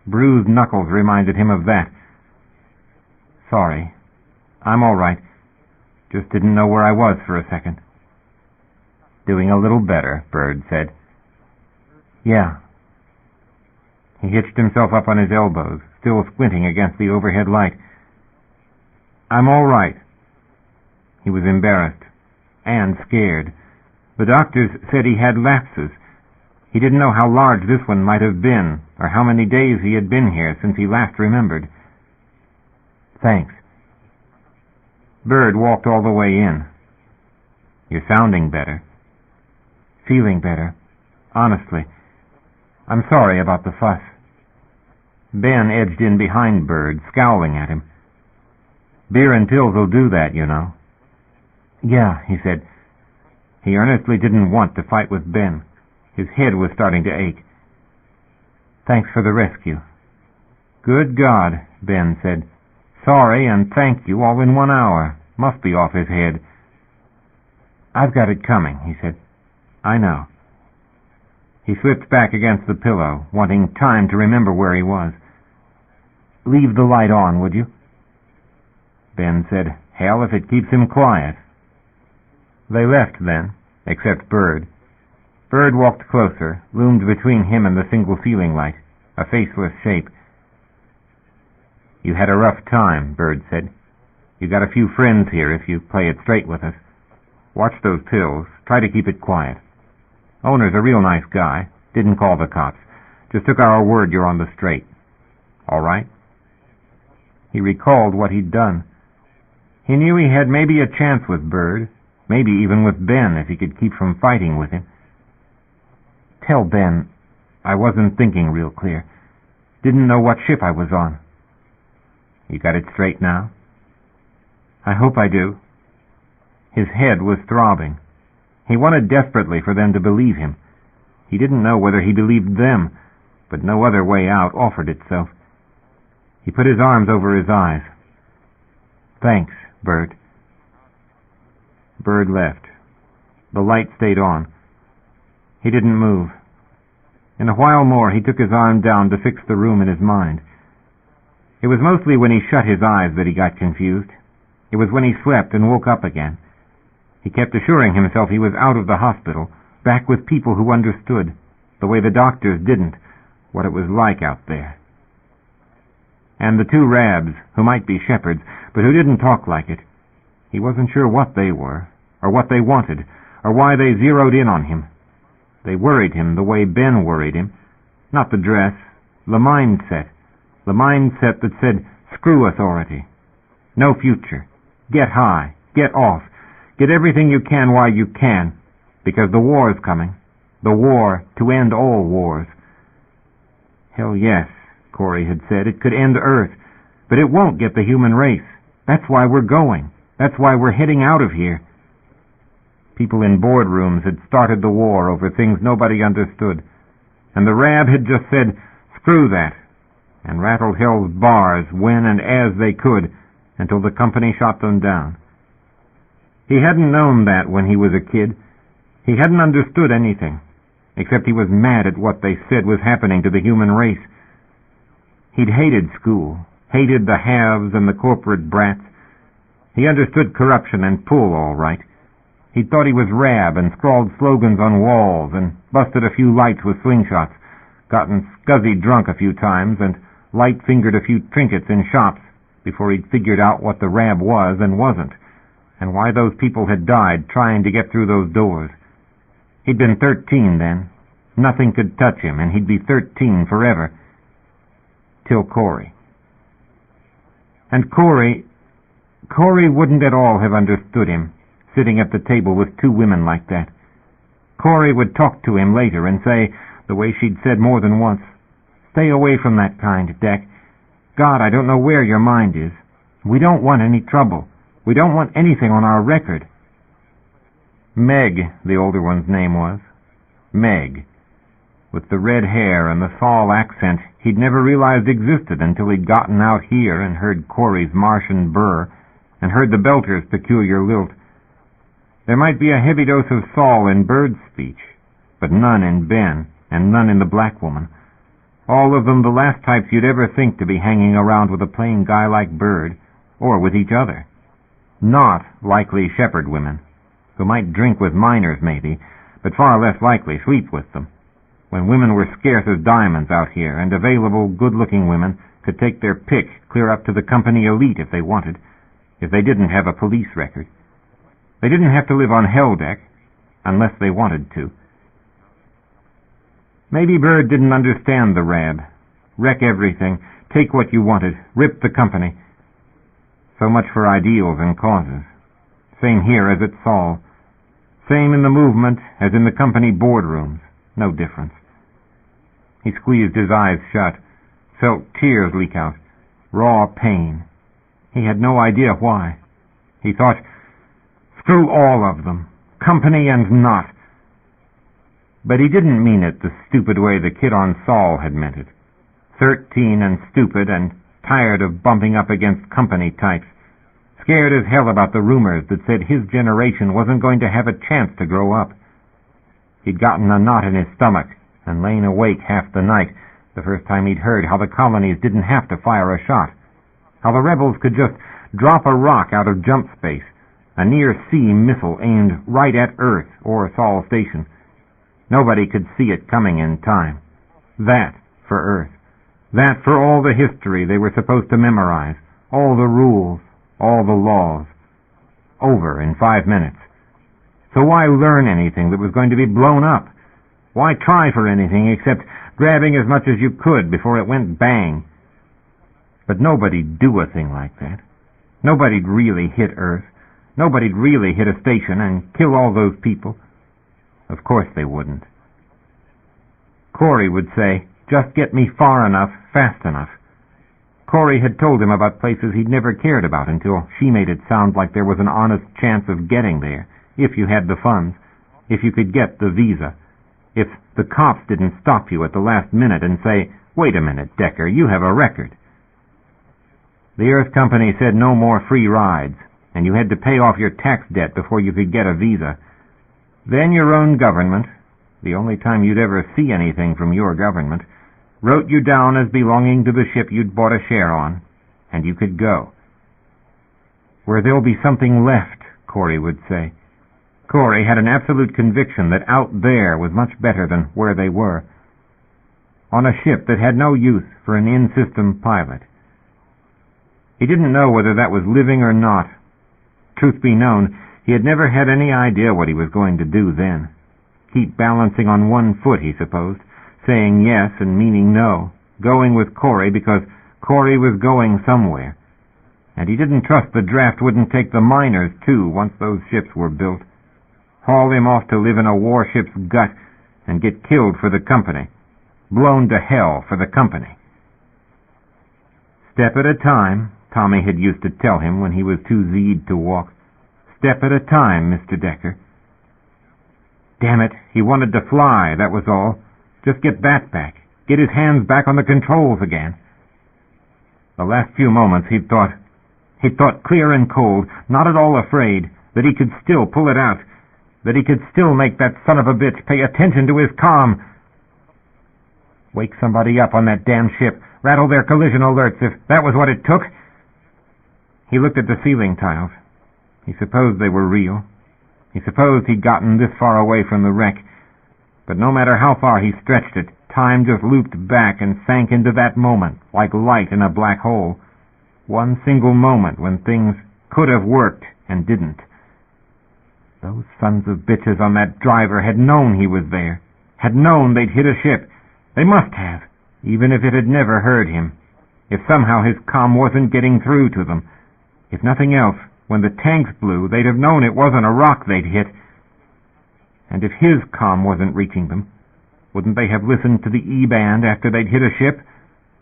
Bruised knuckles reminded him of that. "Sorry. I'm all right. Just didn't know where I was for a second." "Doing a little better," Bird said. "Yeah." He hitched himself up on his elbows, still squinting against the overhead light. "I'm all right." He was embarrassed and scared. The doctors said he had lapses. He didn't know how large this one might have been, or how many days he had been here since he last remembered. "Thanks." Bird walked all the way in. "You're sounding better." "Feeling better. Honestly. I'm sorry about the fuss." Ben edged in behind Bird, scowling at him. "Beer and pills will do that, you know." "Yeah," he said. He earnestly didn't want to fight with Ben. His head was starting to ache. "Thanks for the rescue." "Good God," Ben said. "Sorry and thank you all in 1 hour. Must be off his head." "I've got it coming," he said. "I know." He slipped back against the pillow, wanting time to remember where he was. "Leave the light on, would you?" Ben said, "Hell, if it keeps him quiet." They left then, except Bird. Bird walked closer, loomed between him and the single ceiling light, a faceless shape. "You had a rough time," Bird said. "You got a few friends here if you play it straight with us. Watch those pills. Try to keep it quiet. Owner's a real nice guy. Didn't call the cops. Just took our word you're on the straight. All right?" He recalled what he'd done. He knew he had maybe a chance with Bird, maybe even with Ben if he could keep from fighting with him. "Tell Ben I wasn't thinking real clear. Didn't know what ship I was on." "You got it straight now?" "I hope I do." His head was throbbing. He wanted desperately for them to believe him. He didn't know whether he believed them, but no other way out offered itself. He put his arms over his eyes. "Thanks, Bird." Bird left. The light stayed on. He didn't move. In a while more he took his arm down to fix the room in his mind. It was mostly when he shut his eyes that he got confused. It was when he slept and woke up again. He kept assuring himself he was out of the hospital, back with people who understood, the way the doctors didn't, what it was like out there. And the two Rabs, who might be shepherds, but who didn't talk like it. He wasn't sure what they were, or what they wanted, or why they zeroed in on him. They worried him the way Ben worried him. Not the dress, the mindset. The mindset that said, screw authority. No future. Get high. Get off. Get everything you can while you can, because the war's coming. The war to end all wars. Hell yes, Corey had said, it could end Earth, but it won't get the human race. That's why we're going. That's why we're heading out of here. People in boardrooms had started the war over things nobody understood, and the Rab had just said, screw that, and rattled hell's bars when and as they could until the company shot them down. He hadn't known that when he was a kid. He hadn't understood anything, except he was mad at what they said was happening to the human race. He'd hated school, hated the haves and the corporate brats. He understood corruption and pull all right. He thought he was Rab and scrawled slogans on walls and busted a few lights with slingshots, gotten scuzzy drunk a few times, and light-fingered a few trinkets in shops before he'd figured out what the Rab was and wasn't, and why those people had died trying to get through those doors. He'd been 13 then. Nothing could touch him, and he'd be 13 forever. Till Corey. And Corey wouldn't at all have understood him, sitting at the table with two women like that. Corey would talk to him later and say, the way she'd said more than once, "Stay away from that kind, Deck. God, I don't know where your mind is. We don't want any trouble. We don't want anything on our record." Meg, the older one's name was. Meg. With the red hair and the Saul accent he'd never realized existed until he'd gotten out here and heard Corey's Martian burr and heard the Belter's peculiar lilt. There might be a heavy dose of Saul in Bird's speech, but none in Ben, and none in the black woman. All of them the last types you'd ever think to be hanging around with a plain guy like Bird, or with each other. Not likely shepherd women, who might drink with minors maybe, but far less likely sleep with them. When women were scarce as diamonds out here, and available, good-looking women could take their pick clear up to the company elite if they wanted, if they didn't have a police record. They didn't have to live on Hell Deck, unless they wanted to. Maybe Bird didn't understand the Rab. Wreck everything, take what you wanted, rip the company. So much for ideals and causes. Same here as at Saul. Same in the movement as in the company boardrooms. No difference. He squeezed his eyes shut, felt tears leak out, raw pain. He had no idea why. He thought, screw all of them, company and not. But he didn't mean it the stupid way the kid on Saul had meant it. 13 and stupid and tired of bumping up against company types. Scared as hell about the rumors that said his generation wasn't going to have a chance to grow up. He'd gotten a knot in his stomach and lain awake half the night the first time he'd heard how the colonies didn't have to fire a shot, how the rebels could just drop a rock out of jump space, a near-sea missile aimed right at Earth or Sol Station. Nobody could see it coming in time. That for Earth. That for all the history they were supposed to memorize, all the rules, all the laws. Over in 5 minutes. So why learn anything that was going to be blown up? Why try for anything except grabbing as much as you could before it went bang? But nobody'd do a thing like that. Nobody'd really hit Earth. Nobody'd really hit a station and kill all those people. Of course they wouldn't. Corey would say, "Just get me far enough, fast enough." Corey had told him about places he'd never cared about until she made it sound like there was an honest chance of getting there, if you had the funds, if you could get the visa, if the cops didn't stop you at the last minute and say, "Wait a minute, Decker, you have a record." The Earth Company said no more free rides, and you had to pay off your tax debt before you could get a visa. Then your own government, the only time you'd ever see anything from your government, wrote you down as belonging to the ship you'd bought a share on, and you could go. "Where there'll be something left," Corey would say. Corey had an absolute conviction that out there was much better than where they were. On a ship that had no use for an in-system pilot. He didn't know whether that was living or not. Truth be known, he had never had any idea what he was going to do then. Keep balancing on one foot, he supposed, saying yes and meaning no, going with Corey because Corey was going somewhere. And he didn't trust the draft wouldn't take the miners, too, once those ships were built. Haul him off to live in a warship's gut and get killed for the company. Blown to hell for the company. Step at a time, Tommy had used to tell him when he was too Z'd to walk. Step at a time, Mr. Decker. Damn it, he wanted to fly, that was all. Just get that back. Get his hands back on the controls again. The last few moments he'd thought clear and cold, not at all afraid, that he could still pull it out, that he could still make that son of a bitch pay attention to his comm. Wake somebody up on that damn ship, rattle their collision alerts if that was what it took. He looked at the ceiling tiles. He supposed they were real. He supposed he'd gotten this far away from the wreck. But no matter how far he stretched it, time just looped back and sank into that moment, like light in a black hole. One single moment when things could have worked and didn't. Those sons of bitches on that driver had known he was there, had known they'd hit a ship. They must have, even if it had never heard him. If somehow his comm wasn't getting through to them. If nothing else, when the tanks blew, they'd have known it wasn't a rock they'd hit. And if his comm wasn't reaching them, wouldn't they have listened to the E-band after they'd hit a ship?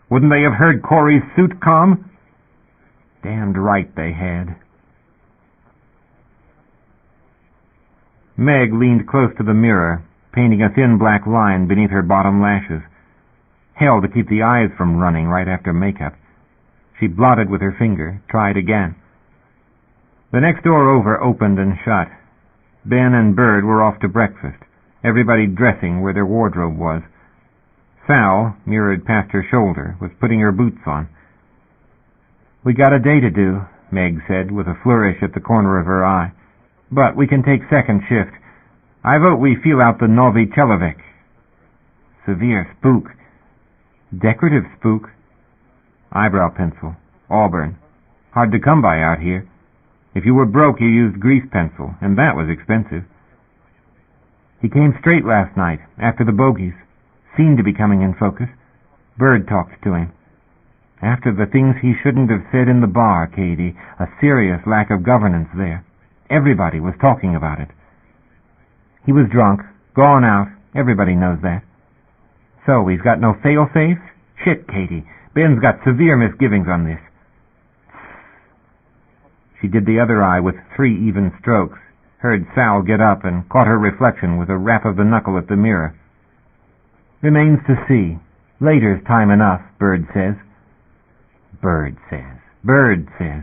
Wouldn't they have heard Corey's suit comm? Damned right they had. Meg leaned close to the mirror, painting a thin black line beneath her bottom lashes. Hell to keep the eyes from running right after makeup. She blotted with her finger, tried again. The next door over opened and shut. Ben and Bird were off to breakfast, everybody dressing where their wardrobe was. Sal, mirrored past her shoulder, was putting her boots on. "We got a day to do," Meg said, with a flourish at the corner of her eye. "But we can take second shift. I vote we feel out the Novi Chelovek." Severe spook. Decorative spook. Eyebrow pencil. Auburn. Hard to come by out here. If you were broke, you used grease pencil, and that was expensive. He came straight last night, after the bogies. Seemed to be coming in focus. Bird talked to him. After the things he shouldn't have said in the bar, Katie, a serious lack of governance there. Everybody was talking about it. He was drunk, gone out, everybody knows that. So he's got no fail-safes? Shit, Katie, Ben's got severe misgivings on this. She did the other eye with 3 even strokes, heard Sal get up and caught her reflection with a rap of the knuckle at the mirror. "Remains to see. Later's time enough," Bird says. Bird says.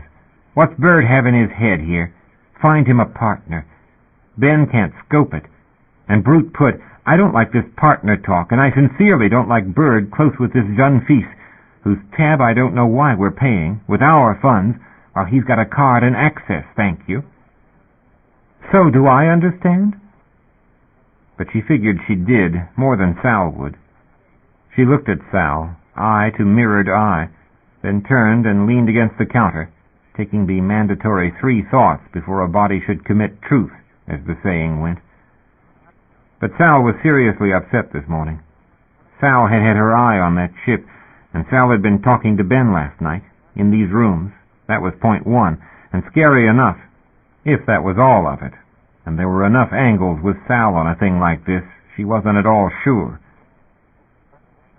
What's Bird have in his head here? Find him a partner. Ben can't scope it. And Brute put, "I don't like this partner talk, and I sincerely don't like Bird close with this jeune fils, whose tab I don't know why we're paying, with our funds, while he's got a card and access, thank you." So do I understand? But she figured she did, more than Sal would. She looked at Sal, eye to mirrored eye, then turned and leaned against the counter, taking the mandatory 3 thoughts before a body should commit truth, as the saying went. But Sal was seriously upset this morning. Sal had had her eye on that ship, and Sal had been talking to Ben last night, in these rooms. That was point 1, and scary enough, if that was all of it. And there were enough angles with Sal on a thing like this, she wasn't at all sure.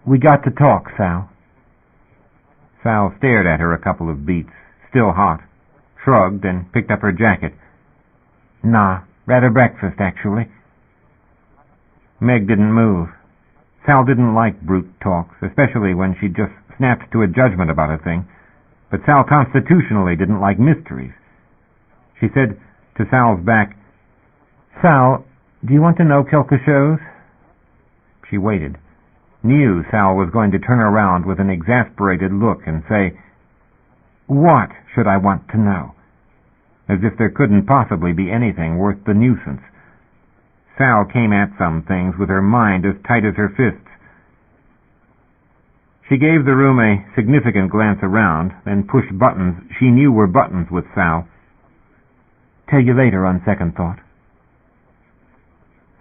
We got to talk, Sal. Sal stared at her a couple of beats, still hot, shrugged, and picked up her jacket. Nah, rather breakfast, actually. Meg didn't move. Sal didn't like brute talks, especially when she just snapped to a judgment about a thing, but Sal constitutionally didn't like mysteries. She said to Sal's back, Sal, do you want to know quelque chose? She waited, knew Sal was going to turn around with an exasperated look and say, What should I want to know? As if there couldn't possibly be anything worth the nuisance. Sal came at some things with her mind as tight as her fists. She gave the room a significant glance around, then pushed buttons she knew were buttons with Sal. Tell you later on second thought.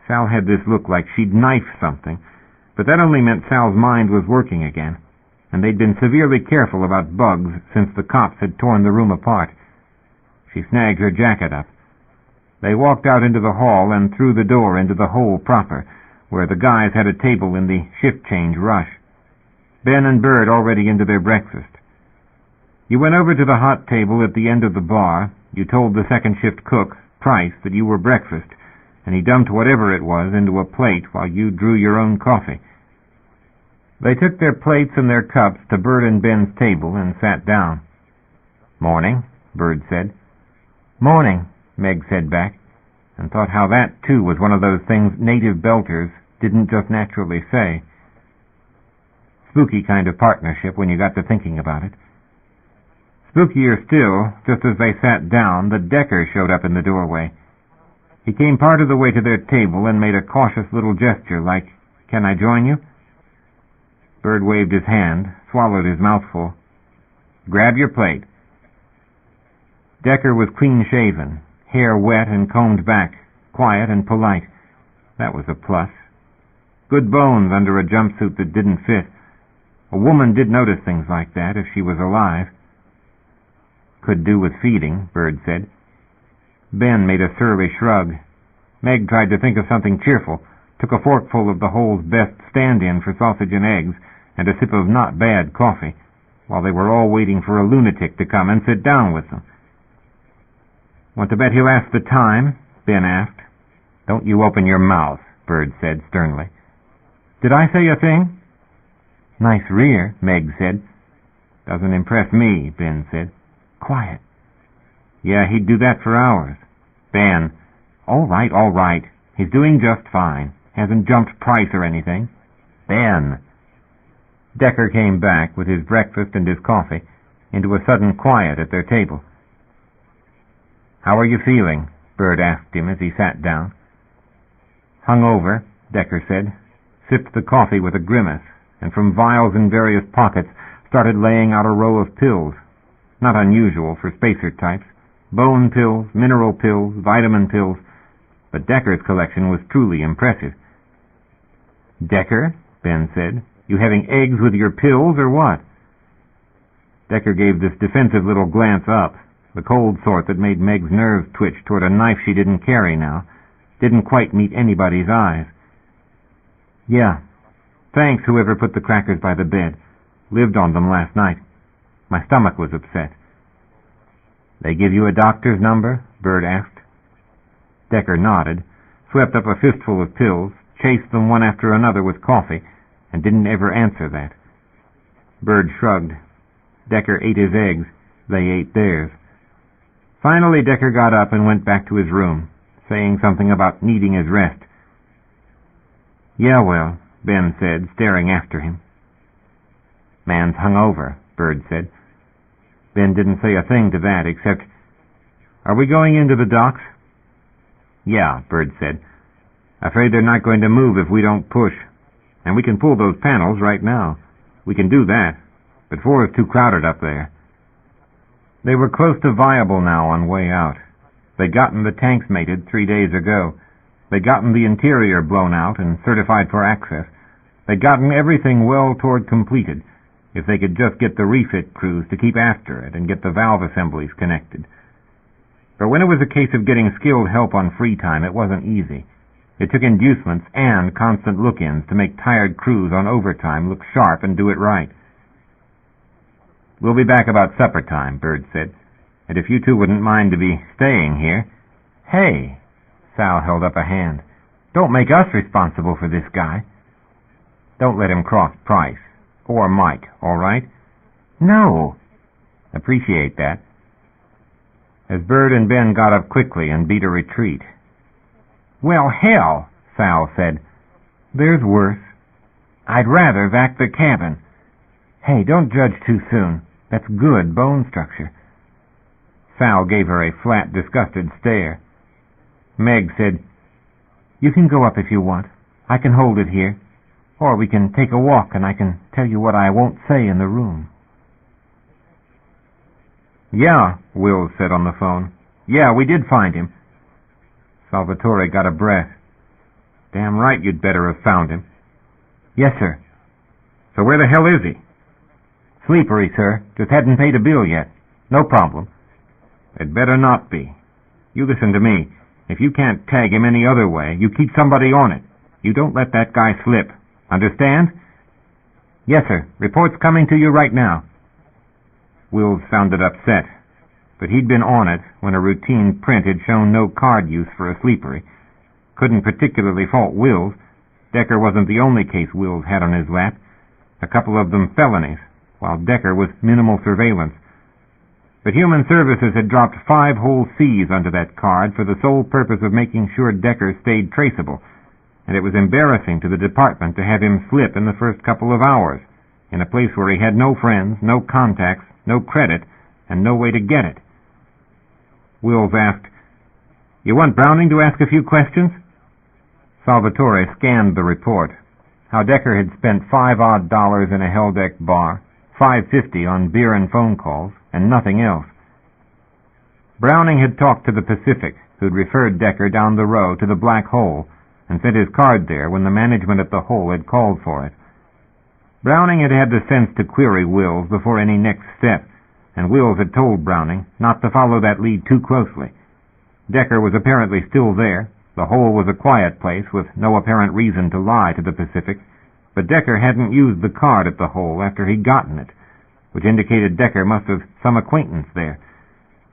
Sal had this look like she'd knifed something, but that only meant Sal's mind was working again, and they'd been severely careful about bugs since the cops had torn the room apart. She snagged her jacket up. They walked out into the hall and through the door into the hole proper, where the guys had a table in the shift change rush. Ben and Bird already into their breakfast. You went over to the hot table at the end of the bar. You told the second shift cook, Price, that you were breakfast, and he dumped whatever it was into a plate while you drew your own coffee. They took their plates and their cups to Bird and Ben's table and sat down. Morning, Bird said. Morning, Meg said back, and thought how that, too, was one of those things native belters didn't just naturally say. Spooky kind of partnership when you got to thinking about it. Spookier still, just as they sat down, the Decker showed up in the doorway. He came part of the way to their table and made a cautious little gesture like, Can I join you? Bird waved his hand, swallowed his mouthful. Grab your plate. Decker was clean-shaven, hair wet and combed back, quiet and polite. That was a plus. Good bones under a jumpsuit that didn't fit. A woman did notice things like that if she was alive. Could do with feeding, Bird said. Ben made a surly shrug. Meg tried to think of something cheerful, took a forkful of the hole's best stand-in for sausage and eggs, and a sip of not bad coffee, while they were all waiting for a lunatic to come and sit down with them. Want to bet he'll ask the time? Ben asked. Don't you open your mouth, Bird said sternly. Did I say a thing? Nice rear, Meg said. Doesn't impress me, Ben said. Quiet. Yeah, he'd do that for hours. Ben. All right. He's doing just fine. Hasn't jumped Price or anything. Ben. Decker came back with his breakfast and his coffee into a sudden quiet at their table. How are you feeling? Bird asked him as he sat down. Hungover, Decker said, sipped the coffee with a grimace, and from vials in various pockets started laying out a row of pills. Not unusual for spacer types. Bone pills, mineral pills, vitamin pills. But Decker's collection was truly impressive. Decker, Ben said, you having eggs with your pills or what? Decker gave this defensive little glance up, the cold sort that made Meg's nerves twitch toward a knife she didn't carry now. Didn't quite meet anybody's eyes. Yeah. Thanks, whoever put the crackers by the bed. Lived on them last night. My stomach was upset. They give you a doctor's number? Bird asked. Decker nodded, swept up a fistful of pills, chased them one after another with coffee, and didn't ever answer that. Bird shrugged. Decker ate his eggs. They ate theirs. Finally, Decker got up and went back to his room, saying something about needing his rest. Yeah, well, Ben said, staring after him. Man's hungover, Bird said. Ben didn't say a thing to that except, Are we going into the docks? Yeah, Bird said. Afraid they're not going to move if we don't push. And we can pull those panels right now. We can do that, but 4 is too crowded up there. They were close to viable now on way out. They'd gotten the tanks mated 3 days ago. They'd gotten the interior blown out and certified for access. They'd gotten everything well toward completed, if they could just get the refit crews to keep after it and get the valve assemblies connected. But when it was a case of getting skilled help on free time, it wasn't easy. It took inducements and constant look-ins to make tired crews on overtime look sharp and do it right. We'll be back about supper time, Bird said, and if you two wouldn't mind to be staying here. Hey, Sal held up a hand. Don't make us responsible for this guy. Don't let him cross Price. Or Mike, all right? No. Appreciate that. As Bird and Ben got up quickly and beat a retreat. Well, hell, Sal said. There's worse. I'd rather vac the cabin. Hey, don't judge too soon. That's good bone structure. Sal gave her a flat, disgusted stare. Meg said, You can go up if you want. I can hold it here. Or we can take a walk and I can tell you what I won't say in the room. Yeah, Will said on the phone. Yeah, we did find him. Salvatore got a breath. Damn right you'd better have found him. Yes, sir. So where the hell is he? Sleepery, sir. Just hadn't paid a bill yet. No problem. It better not be. You listen to me. If you can't tag him any other way, you keep somebody on it. You don't let that guy slip. Understand? Yes, sir. Report's coming to you right now. Will sounded upset, but he'd been on it when a routine print had shown no card use for a sleepery. Couldn't particularly fault Wills. Decker wasn't the only case Wills had on his lap. A couple of them felonies, while Decker was minimal surveillance. But Human Services had dropped 5 whole C's onto that card for the sole purpose of making sure Decker stayed traceable, and it was embarrassing to the department to have him slip in the first couple of hours, in a place where he had no friends, no contacts, no credit, and no way to get it. Wills asked, You want Browning to ask a few questions? Salvatore scanned the report. How Decker had spent $5 odd in a Hell-Deck bar, $5.50 on beer and phone calls, and nothing else. Browning had talked to the Pacific, who'd referred Decker down the row to the Black Hole, and sent his card there when the management at the Hole had called for it. Browning had had the sense to query Wills before any next step, and Wills had told Browning not to follow that lead too closely. Decker was apparently still there. The Hole was a quiet place with no apparent reason to lie to the Pacific, but Decker hadn't used the card at the Hole after he'd gotten it, which indicated Decker must have some acquaintance there,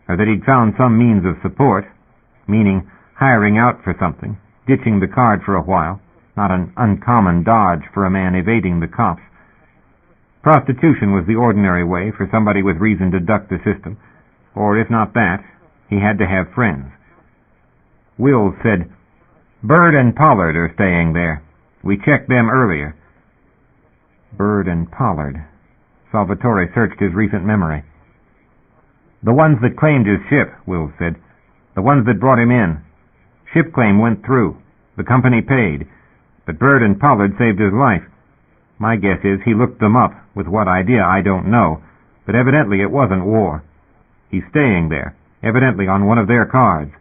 or that he'd found some means of support, meaning hiring out for something, ditching the card for a while, not an uncommon dodge for a man evading the cops. Prostitution was the ordinary way for somebody with reason to duck the system, or if not that, he had to have friends. Wills said, Bird and Pollard are staying there. We checked them earlier. Bird and Pollard. Salvatore searched his recent memory. The ones that claimed his ship, Wills said. The ones that brought him in. Ship claim went through. The company paid. But Bird and Pollard saved his life. My guess is he looked them up. With what idea, I don't know. But evidently it wasn't war. He's staying there, evidently on one of their cards.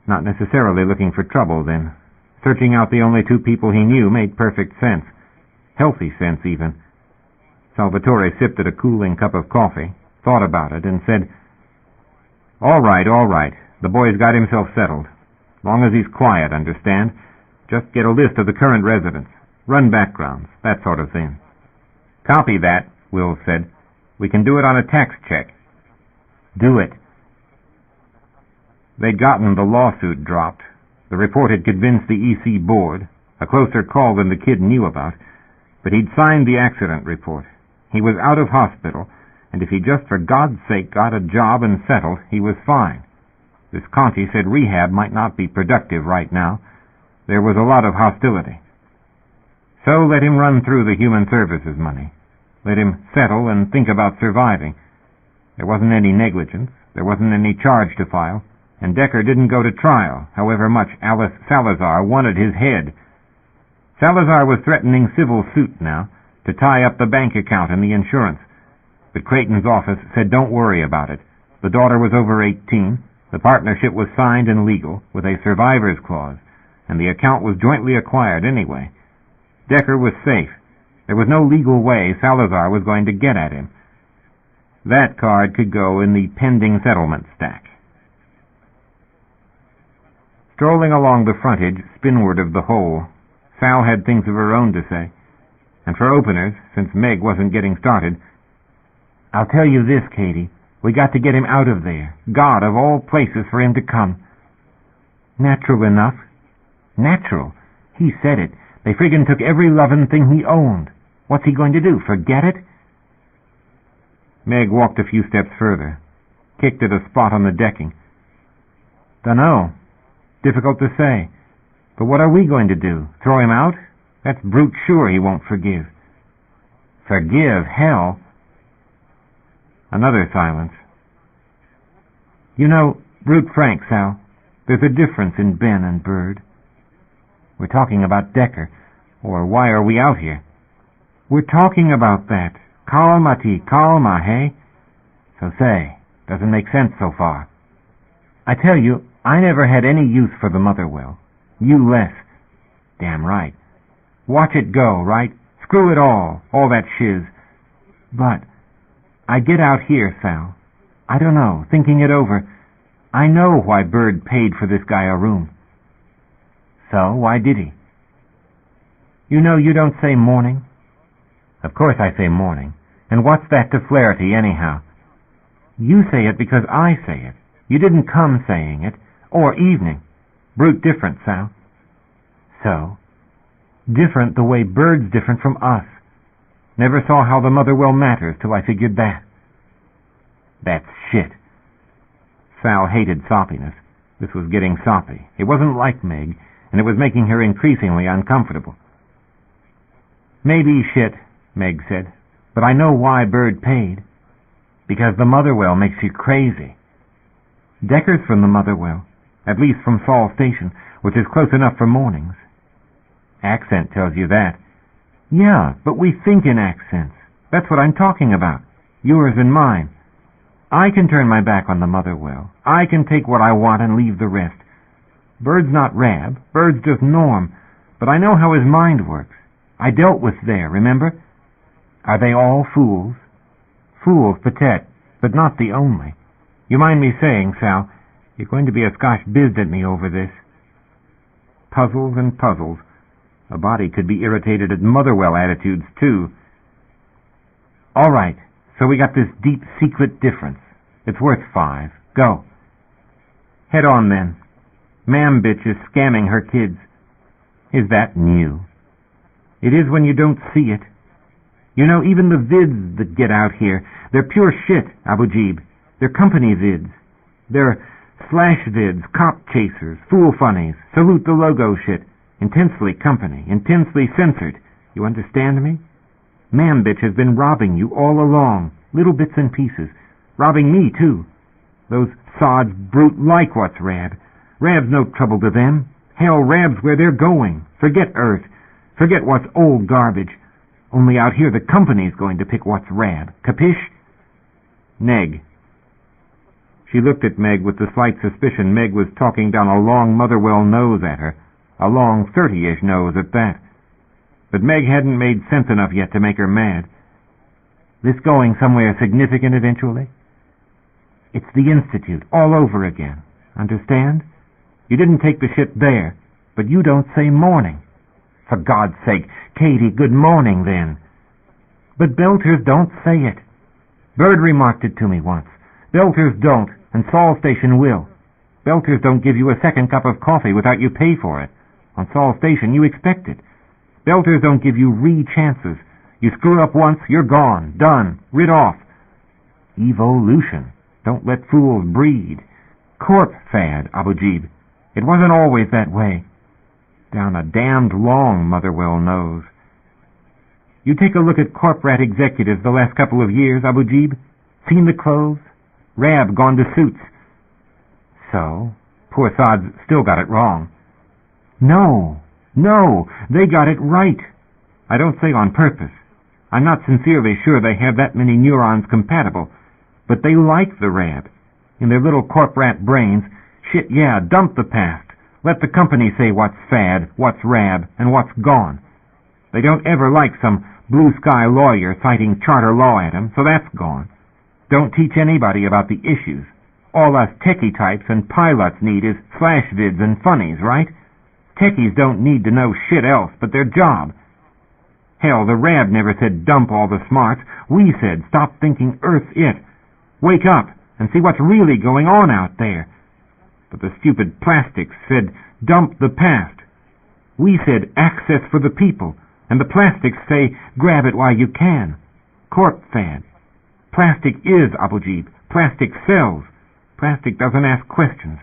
Not necessarily looking for trouble, then. Searching out the only 2 people he knew made perfect sense. Healthy sense, even. Salvatore sipped at a cooling cup of coffee, thought about it, and said, All right. The boy's got himself settled. Long as he's quiet, understand? Just get a list of the current residents. Run backgrounds, that sort of thing. Copy that, Wills said. We can do it on a tax check. Do it. They'd gotten the lawsuit dropped. The report had convinced the EC board, a closer call than the kid knew about, but he'd signed the accident report. He was out of hospital, and if he just for God's sake got a job and settled, he was fine. Visconti said rehab might not be productive right now. There was a lot of hostility. So let him run through the Human Services money. Let him settle and think about surviving. There wasn't any negligence. There wasn't any charge to file. and Decker didn't go to trial, however much Alice Salazar wanted his head. Salazar was threatening civil suit now to tie up the bank account and the insurance, but Creighton's office said don't worry about it. The daughter was over 18, the partnership was signed and legal with a survivor's clause, and the account was jointly acquired anyway. Decker was safe. There was no legal way Salazar was going to get at him. That card could go in the pending settlement stack. Strolling along the frontage, spinward of the hole, Sal had things of her own to say. And for openers, since Meg wasn't getting started, "I'll tell you this, Katie. We got to get him out of there. God, of all places for him to come." "Natural enough." "Natural? He said it. They friggin' took every lovin' thing he owned. What's he going to do, forget it?" Meg walked a few steps further, kicked at a spot on the decking. "Dunno. Difficult to say. But what are we going to do? Throw him out? That's brute sure he won't forgive." "Forgive? Hell." Another silence. "You know, brute frank, Sal, there's a difference in Ben and Bird." "We're talking about Decker. Or why are we out here?" "We're talking about that. Calma-ty, calma, hey? So say, doesn't make sense so far. I tell you, I never had any use for the Motherwell. You less." "Damn right. Watch it go, right? Screw it all that shiz." "But I get out here, Sal. I don't know, thinking it over. I know why Bird paid for this guy a room." "So, why did he?" "You know you don't say morning." "Of course I say morning. And what's that to Flaherty, anyhow?" "You say it because I say it. You didn't come saying it. Or evening. Brute different, Sal." "So? Different the way Bird's different from us. Never saw how the Motherwell matters till I figured that." "That's shit." Sal hated soppiness. This was getting soppy. It wasn't like Meg, and it was making her increasingly uncomfortable. "Maybe shit," Meg said, "but I know why Bird paid. Because the Motherwell makes you crazy. Decker's from the Motherwell, at least from Saul Station, which is close enough for mornings." "Accent tells you that." "Yeah, but we think in accents. That's what I'm talking about. Yours and mine. I can turn my back on the Motherwell. I can take what I want and leave the rest. Bird's not Rab. Bird's just Norm. But I know how his mind works. I dealt with there, remember? Are they all fools?" "Fools, peut-être, but not the only. You mind me saying, Sal, you're going to be a Scotch bizzed at me over this." Puzzles and puzzles. A body could be irritated at Motherwell attitudes, too. "All right, so we got this deep secret difference. It's worth 5. Go." "Head on, then. Ma'am bitch is scamming her kids." "Is that new?" "It is when you don't see it. You know, even the vids that get out here, they're pure shit, Abu Jeeb. They're company vids. They're slash vids, cop chasers, fool funnies, salute the logo shit. Intensely company, intensely censored. You understand me? Ma'am bitch has been robbing you all along, little bits and pieces. Robbing me, too. Those sods brute like what's Rab. Rab's no trouble to them. Hell, Rab's where they're going. Forget Earth. Forget what's old garbage. Only out here the company's going to pick what's Rab. Capish?" "Neg." She looked at Meg with the slight suspicion Meg was talking down a long Motherwell nose at her, a long 30-ish nose at that. But Meg hadn't made sense enough yet to make her mad. "This going somewhere significant eventually?" "It's the Institute, all over again. Understand? You didn't take the shit there, but you don't say morning." "For God's sake, Katie, good morning, then." "But Belters don't say it. Bird remarked it to me once. Belters don't, and Saul Station will. Belters don't give you a second cup of coffee without you pay for it. On Saul Station, you expect it. Belters don't give you re-chances. You screw up once, you're gone, done, rid off. Evolution. Don't let fools breed. Corp fad, Abu Jeeb. It wasn't always that way. Down a damned long Motherwell nose. You take a look at corporate executives the last couple of years, Abu Jeeb. Seen the clothes? Rab gone to suits. So, poor sods still got it wrong. No, they got it right. I don't say on purpose. I'm not sincerely sure they have that many neurons compatible, but they like the rab. In their little corp rat brains, shit, yeah, dump the past. Let the company say what's fad, what's rab, and what's gone. They don't ever like some blue sky lawyer citing charter law at 'em, so that's gone. Don't teach anybody about the issues. All us techie types and pilots need is slash vids and funnies, right? Techies don't need to know shit else but their job. Hell, the rab never said dump all the smarts. We said stop thinking Earth's it. Wake up and see what's really going on out there. But the stupid plastics said dump the past. We said access for the people, and the plastics say grab it while you can. Corp fad. Plastic is Abujib. Plastic sells. Plastic doesn't ask questions.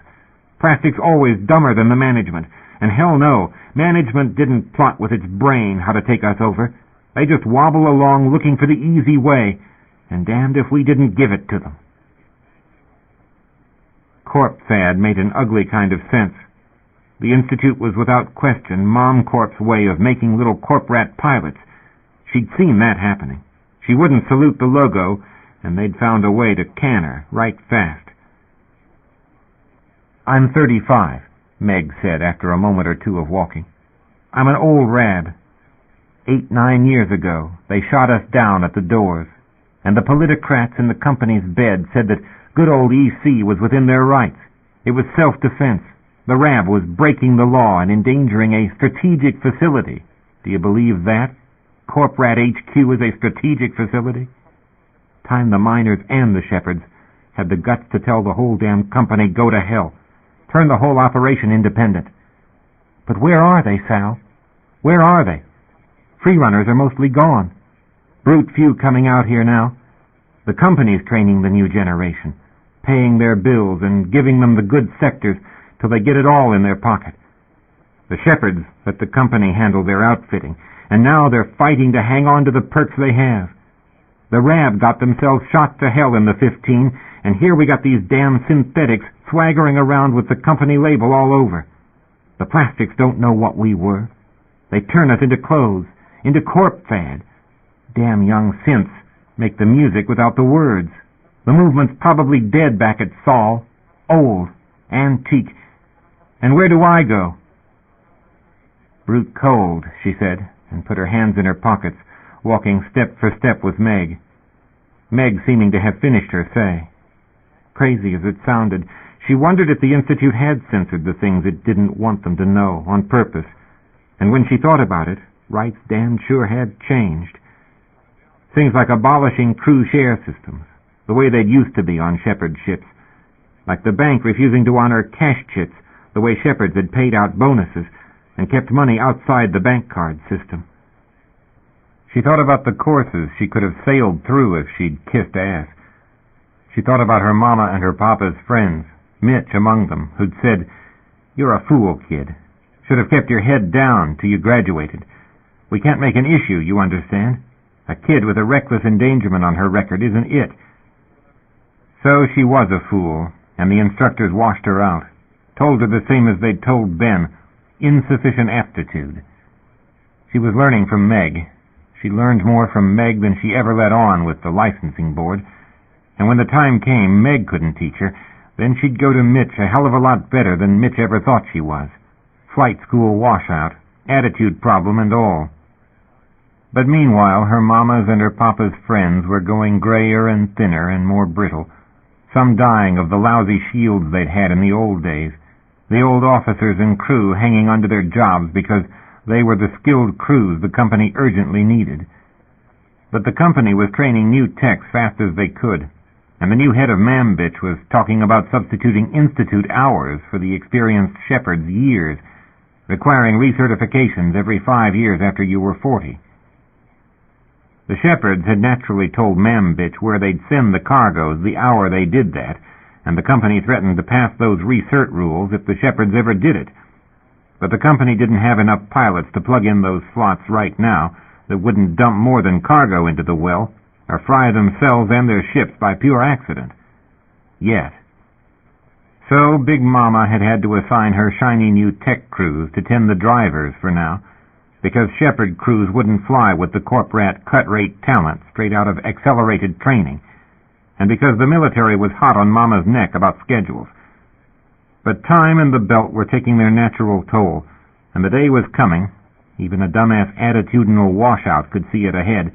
Plastic's always dumber than the management. And hell no, management didn't plot with its brain how to take us over. They just wobble along looking for the easy way, and damned if we didn't give it to them. Corp fad made an ugly kind of sense. The Institute was without question Mom Corp's way of making little corp rat pilots. She'd seen that happening. She wouldn't salute the logo, and they'd found a way to can her right fast. I'm 35, Meg said after a moment or two of walking. I'm an old rab. 8-9 years ago, they shot us down at the doors, and the politicrats in the company's bed said that good old EC was within their rights. It was self-defense. The rab was breaking the law and endangering a strategic facility. Do you believe that? Corprat HQ is a strategic facility? Time the miners and the shepherds had the guts to tell the whole damn company go to hell. Turn the whole operation independent. But where are they, Sal? Where are they? Freerunners are mostly gone. Brute few coming out here now. The company's training the new generation, paying their bills and giving them the good sectors till they get it all in their pocket. The shepherds let the company handle their outfitting, and now they're fighting to hang on to the perks they have. The rab got themselves shot to hell in the 15, and here we got these damn synthetics swaggering around with the company label all over. The plastics don't know what we were. They turn us into clothes, into corp fad. Damn young synths make the music without the words. The movement's probably dead back at Saul. Old, antique. And where do I go? Brute cold, she said, and put her hands in her pockets, walking step for step with Meg. Meg seeming to have finished her say. Crazy as it sounded, she wondered if the Institute had censored the things it didn't want them to know, on purpose. And when she thought about it, rights damn sure had changed. Things like abolishing crew share systems, the way they'd used to be on Shepherd ships. Like the bank refusing to honor cash chits, the way Shepherds had paid out bonuses and kept money outside the bank card system. She thought about the courses she could have sailed through if she'd kissed ass. She thought about her mama and her papa's friends, Mitch among them, who'd said, "You're a fool, kid. Should have kept your head down till you graduated. We can't make an issue, you understand? A kid with a reckless endangerment on her record isn't it." So she was a fool, and the instructors washed her out, told her the same as they'd told Ben, insufficient aptitude. She was learning from Meg. She learned more from Meg than she ever let on with the licensing board, and when the time came Meg couldn't teach her, then she'd go to Mitch a hell of a lot better than Mitch ever thought she was. Flight school washout, attitude problem and all. But meanwhile her mama's and her papa's friends were going grayer and thinner and more brittle, some dying of the lousy shields they'd had in the old days, the old officers and crew hanging onto their jobs because they were the skilled crews the company urgently needed. But the company was training new techs fast as they could, and the new head of Mambitch was talking about substituting Institute hours for the experienced Shepherd's years, requiring recertifications every 5 years after you were 40. The Shepherds had naturally told Mambitch where they'd send the cargoes the hour they did that, and the company threatened to pass those recert rules if the Shepherds ever did it. But the company didn't have enough pilots to plug in those slots right now that wouldn't dump more than cargo into the well, or fry themselves and their ships by pure accident. Yet. So Big Mama had had to assign her shiny new tech crews to tend the drivers for now, because Shepherd crews wouldn't fly with the corp-rat cut-rate talent straight out of accelerated training, and because the military was hot on Mama's neck about schedules. But time and the belt were taking their natural toll, and the day was coming, even a dumbass attitudinal washout could see it ahead,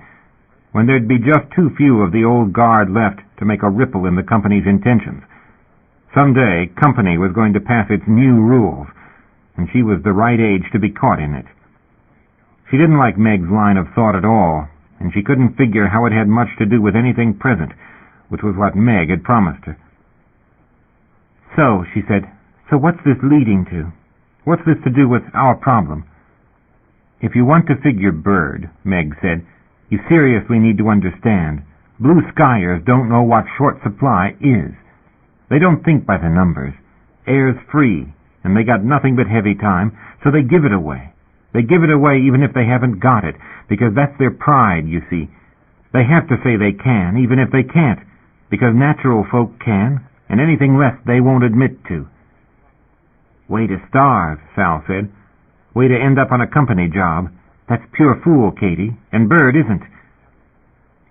when there'd be just too few of the old guard left to make a ripple in the company's intentions. Someday, company was going to pass its new rules, and she was the right age to be caught in it. She didn't like Meg's line of thought at all, and she couldn't figure how it had much to do with anything present, which was what Meg had promised her. "So," she said, "so what's this leading to? What's this to do with our problem?" "If you want to figure Bird," Meg said, "you seriously need to understand. Blue Skyers don't know what short supply is. They don't think by the numbers. Air's free, and they got nothing but heavy time, so they give it away. They give it away even if they haven't got it, because that's their pride, you see. They have to say they can, even if they can't, because natural folk can, and anything less they won't admit to." "Way to starve," Sal said. "Way to end up on a company job. That's pure fool, Katie, and Bird isn't.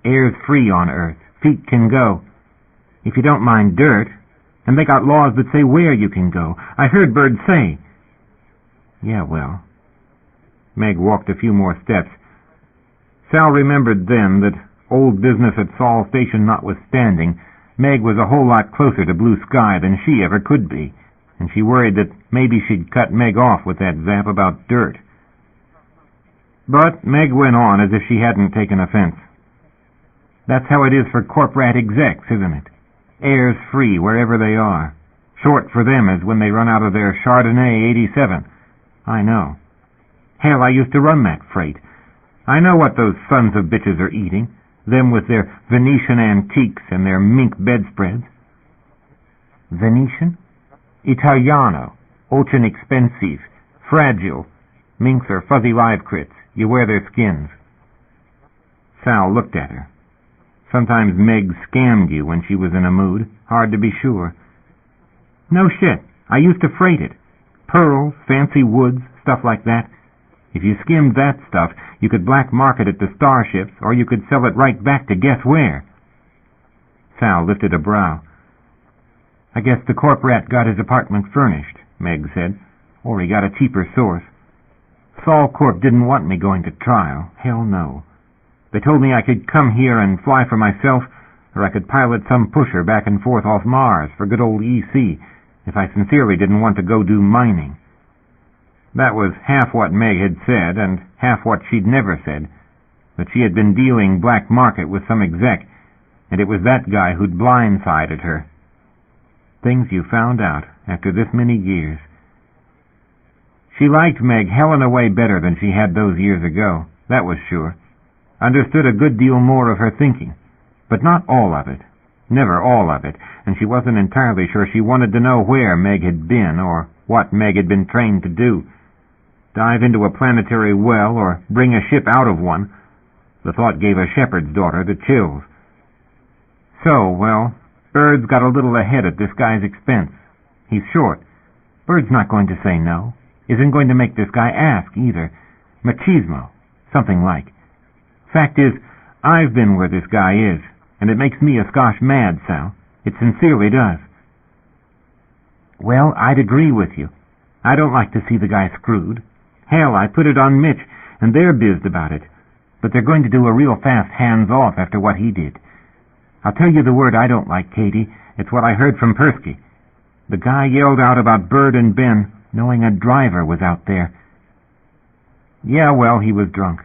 Air's free on Earth. Feet can go. If you don't mind dirt, and they got laws that say where you can go. I heard Bird say." "Yeah, well." Meg walked a few more steps. Sal remembered then that, old business at Saul Station notwithstanding, Meg was a whole lot closer to blue sky than she ever could be, and she worried that maybe she'd cut Meg off with that zap about dirt. But Meg went on as if she hadn't taken offense. "That's how it is for corp-rat execs, isn't it? Air's free wherever they are. Short for them is when they run out of their Chardonnay 87. I know. Hell, I used to run that freight. I know what those sons of bitches are eating, them with their Venetian antiques and their mink bedspreads." "Venetian?" "Italiano. Очень expensive. Fragile. Minks are fuzzy live crits. You wear their skins." Sal looked at her. Sometimes Meg scammed you when she was in a mood. Hard to be sure. "No shit. I used to freight it. Pearls, fancy woods, stuff like that. If you skimmed that stuff, you could black market it to starships, or you could sell it right back to guess where." Sal lifted a brow. "I guess the corp-rat got his apartment furnished," Meg said, "or he got a cheaper source. Saul Corp didn't want me going to trial. Hell no. They told me I could come here and fly for myself, or I could pilot some pusher back and forth off Mars for good old EC if I sincerely didn't want to go do mining." That was half what Meg had said, and half what she'd never said, that she had been dealing black market with some exec, and it was that guy who'd blindsided her. Things you found out after this many years. She liked Meg hell and away better than she had those years ago, that was sure. Understood a good deal more of her thinking, but not all of it. Never all of it, and she wasn't entirely sure she wanted to know where Meg had been or what Meg had been trained to do. Dive into a planetary well or bring a ship out of one. The thought gave a shepherd's daughter the chills. So, well, Bird's got a little ahead at this guy's expense. He's short. Bird's not going to say no. Isn't going to make this guy ask either. Machismo. Something like. Fact is, I've been where this guy is, and it makes me a skosh mad, Sal. It sincerely does. Well, I'd agree with you. I don't like to see the guy screwed. Hell, I put it on Mitch, and they're bizzed about it. But they're going to do a real fast hands-off after what he did. I'll tell you the word I don't like, Katie. It's what I heard from Persky. The guy yelled out about Bird and Ben, knowing a driver was out there. Yeah, well, he was drunk.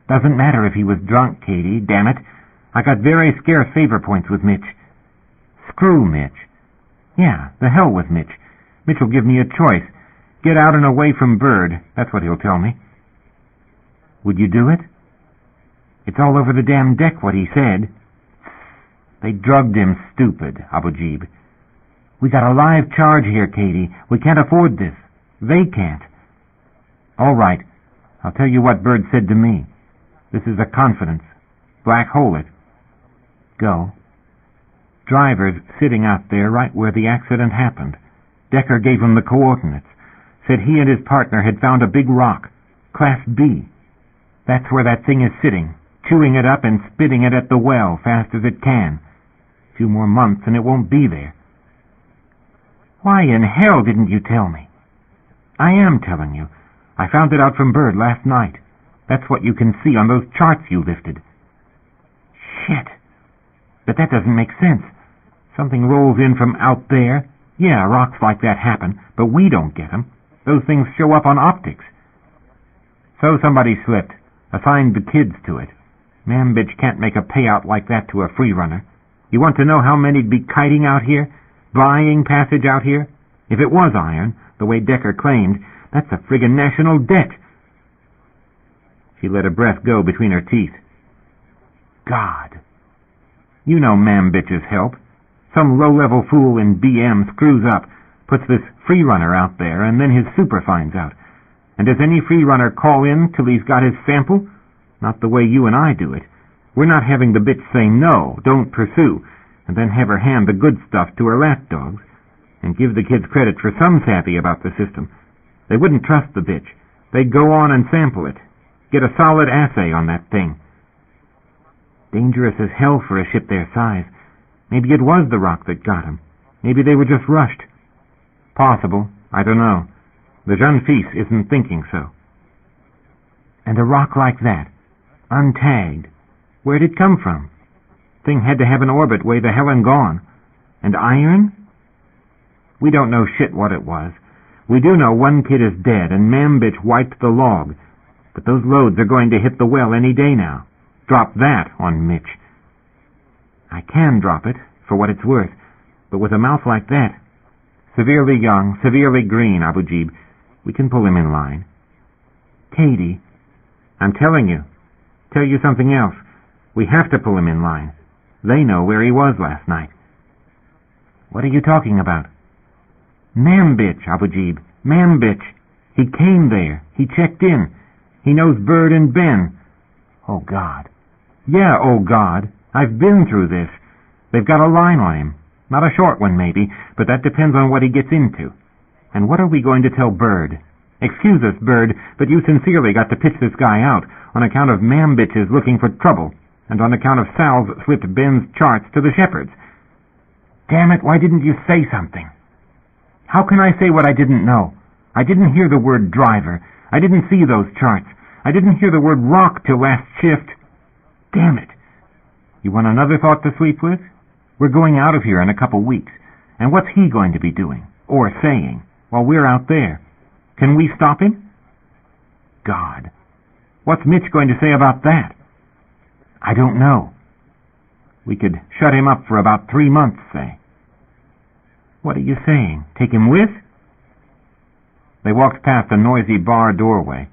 Doesn't matter if he was drunk, Katie, damn it. I got very scarce favor points with Mitch. Screw Mitch. Yeah, the hell with Mitch. Mitch will give me a choice. Get out and away from Bird. That's what he'll tell me. Would you do it? It's all over the damn deck what he said. They drugged him, stupid, Abujib. We got a live charge here, Katie. We can't afford this. They can't. All right. I'll tell you what Bird said to me. This is a confidence. Black hole it. Go. driver's sitting out there right where the accident happened. Decker gave him the coordinates. Said he and his partner had found a big rock, Class B. That's where that thing is sitting, chewing it up and spitting it at the well fast as it can. A few more months and it won't be there. Why in hell didn't you tell me? I am telling you. I found it out from Bird last night. That's what you can see on those charts you lifted. Shit. But that doesn't make sense. Something rolls in from out there. Yeah, rocks like that happen, but we don't get them. Those things show up on optics. So somebody slipped, assigned the kids to it. Man bitch can't make a payout like that to a free runner. You want to know how many'd be kiting out here? Buying passage out here? If it was iron, the way Decker claimed, that's a friggin' national debt. She let a breath go between her teeth. God. You know man bitches help. Some low-level fool in BM screws up, puts this free runner out there, and then his super finds out. And does any free runner call in till he's got his sample? Not the way you and I do it. We're not having the bitch say no, don't pursue, and then have her hand the good stuff to her lapdogs, and give the kids credit for some savvy about the system. They wouldn't trust the bitch. They'd go on and sample it. Get a solid assay on that thing. Dangerous as hell for a ship their size. Maybe it was the rock that got him. Maybe they were just rushed. Possible. I don't know. The jeune fils isn't thinking so. And a rock like that, untagged, where'd it come from? Thing had to have an orbit way the hell and gone. And iron? We don't know shit what it was. We do know one kid is dead and Mambitch wiped the log. But those loads are going to hit the well any day now. Drop that on Mitch. I can drop it, for what it's worth, but with a mouth like that, severely young, severely green, Abu Jib, we can pull him in line. Katie, I'm telling you. Tell you something else. We have to pull him in line. They know where he was last night. What are you talking about? Mambitch, Abu Jib. Mambitch. He came there. He checked in. He knows Bird and Ben. Oh, God. Yeah, oh, God. I've been through this. They've got a line on him. Not a short one, maybe, but that depends on what he gets into. And what are we going to tell Bird? Excuse us, Bird, but you sincerely got to pitch this guy out on account of Mambitches looking for trouble, and on account of Sal's slipped Ben's charts to the shepherds. Damn it, why didn't you say something? How can I say what I didn't know? I didn't hear the word driver. I didn't see those charts. I didn't hear the word rock till last shift. Damn it. You want another thought to sleep with? We're going out of here in a couple weeks, and what's he going to be doing, or saying, while we're out there? Can we stop him? God. What's Mitch going to say about that? I don't know. We could shut him up for about 3 months, say. What are you saying? Take him with? They walked past a noisy bar doorway.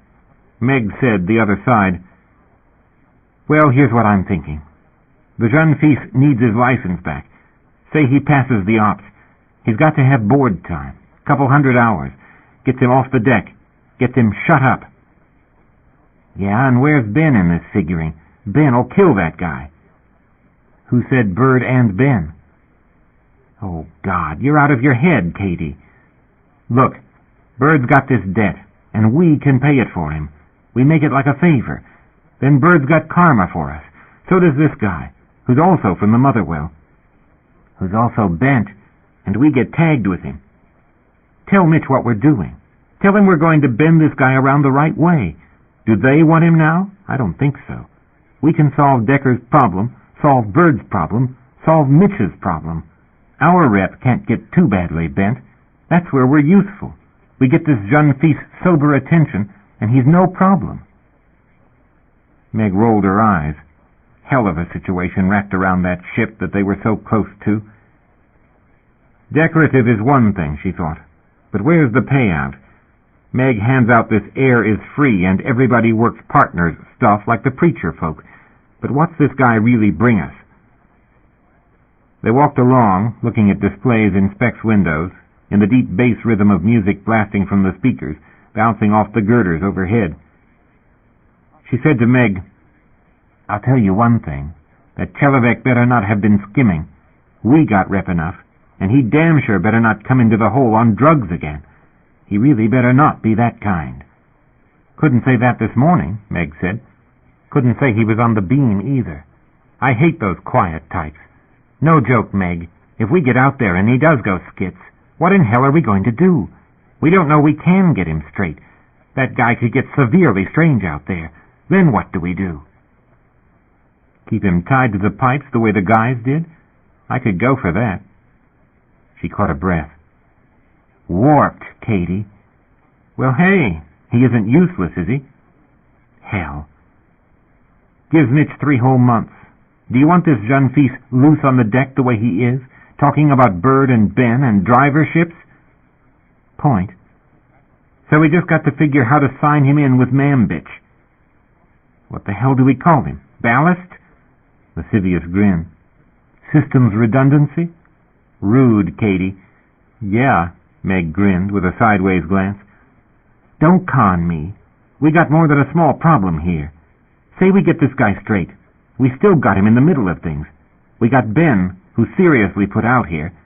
Meg said, the other side, well, here's what I'm thinking. The jeune fils needs his license back. Say he passes the ops. He's got to have board time. Couple 100 hours. Gets him off the deck. Gets him shut up. Yeah, and where's Ben in this figuring? Ben'll kill that guy. Who said Bird and Ben? Oh, God, you're out of your head, Katie. Look, Bird's got this debt, and we can pay it for him. We make it like a favor. Then Bird's got karma for us. So does this guy, who's also from the Motherwell, who's also bent, and we get tagged with him. Tell Mitch what we're doing. Tell him we're going to bend this guy around the right way. Do they want him now? I don't think so. We can solve Decker's problem, solve Bird's problem, solve Mitch's problem. Our rep can't get too badly bent. That's where we're useful. We get this jeune fils sober attention, and he's no problem. Meg rolled her eyes. Hell of a situation wrapped around that ship that they were so close to. Decorative is one thing, she thought. But where's the payout? Meg hands out this air is free and everybody works partners stuff like the preacher folk. But what's this guy really bring us? They walked along, looking at displays in Speck's windows, in the deep bass rhythm of music blasting from the speakers, bouncing off the girders overhead. She said to Meg, I'll tell you one thing, that Cherryh better not have been skimming. We got rep enough, and he damn sure better not come into the hole on drugs again. He really better not be that kind. Couldn't say that this morning, Meg said. Couldn't say he was on the beam either. I hate those quiet types. No joke, Meg. If we get out there and he does go skits, what in hell are we going to do? We don't know we can get him straight. That guy could get severely strange out there. Then what do we do? Keep him tied to the pipes the way the guys did? I could go for that. She caught a breath. Warped, Katie. Well, hey, he isn't useless, is he? Hell. Give Mitch 3 whole months. Do you want this jeune fils loose on the deck the way he is, talking about Bird and Ben and driverships? Point. So we just got to figure how to sign him in with Mambitch. What the hell do we call him? Ballast? Lascivious grin. Systems redundancy? Rude, Katie. Yeah, Meg grinned with a sideways glance. Don't con me. We got more than a small problem here. Say we get this guy straight. We still got him in the middle of things. We got Ben, who's seriously put out here.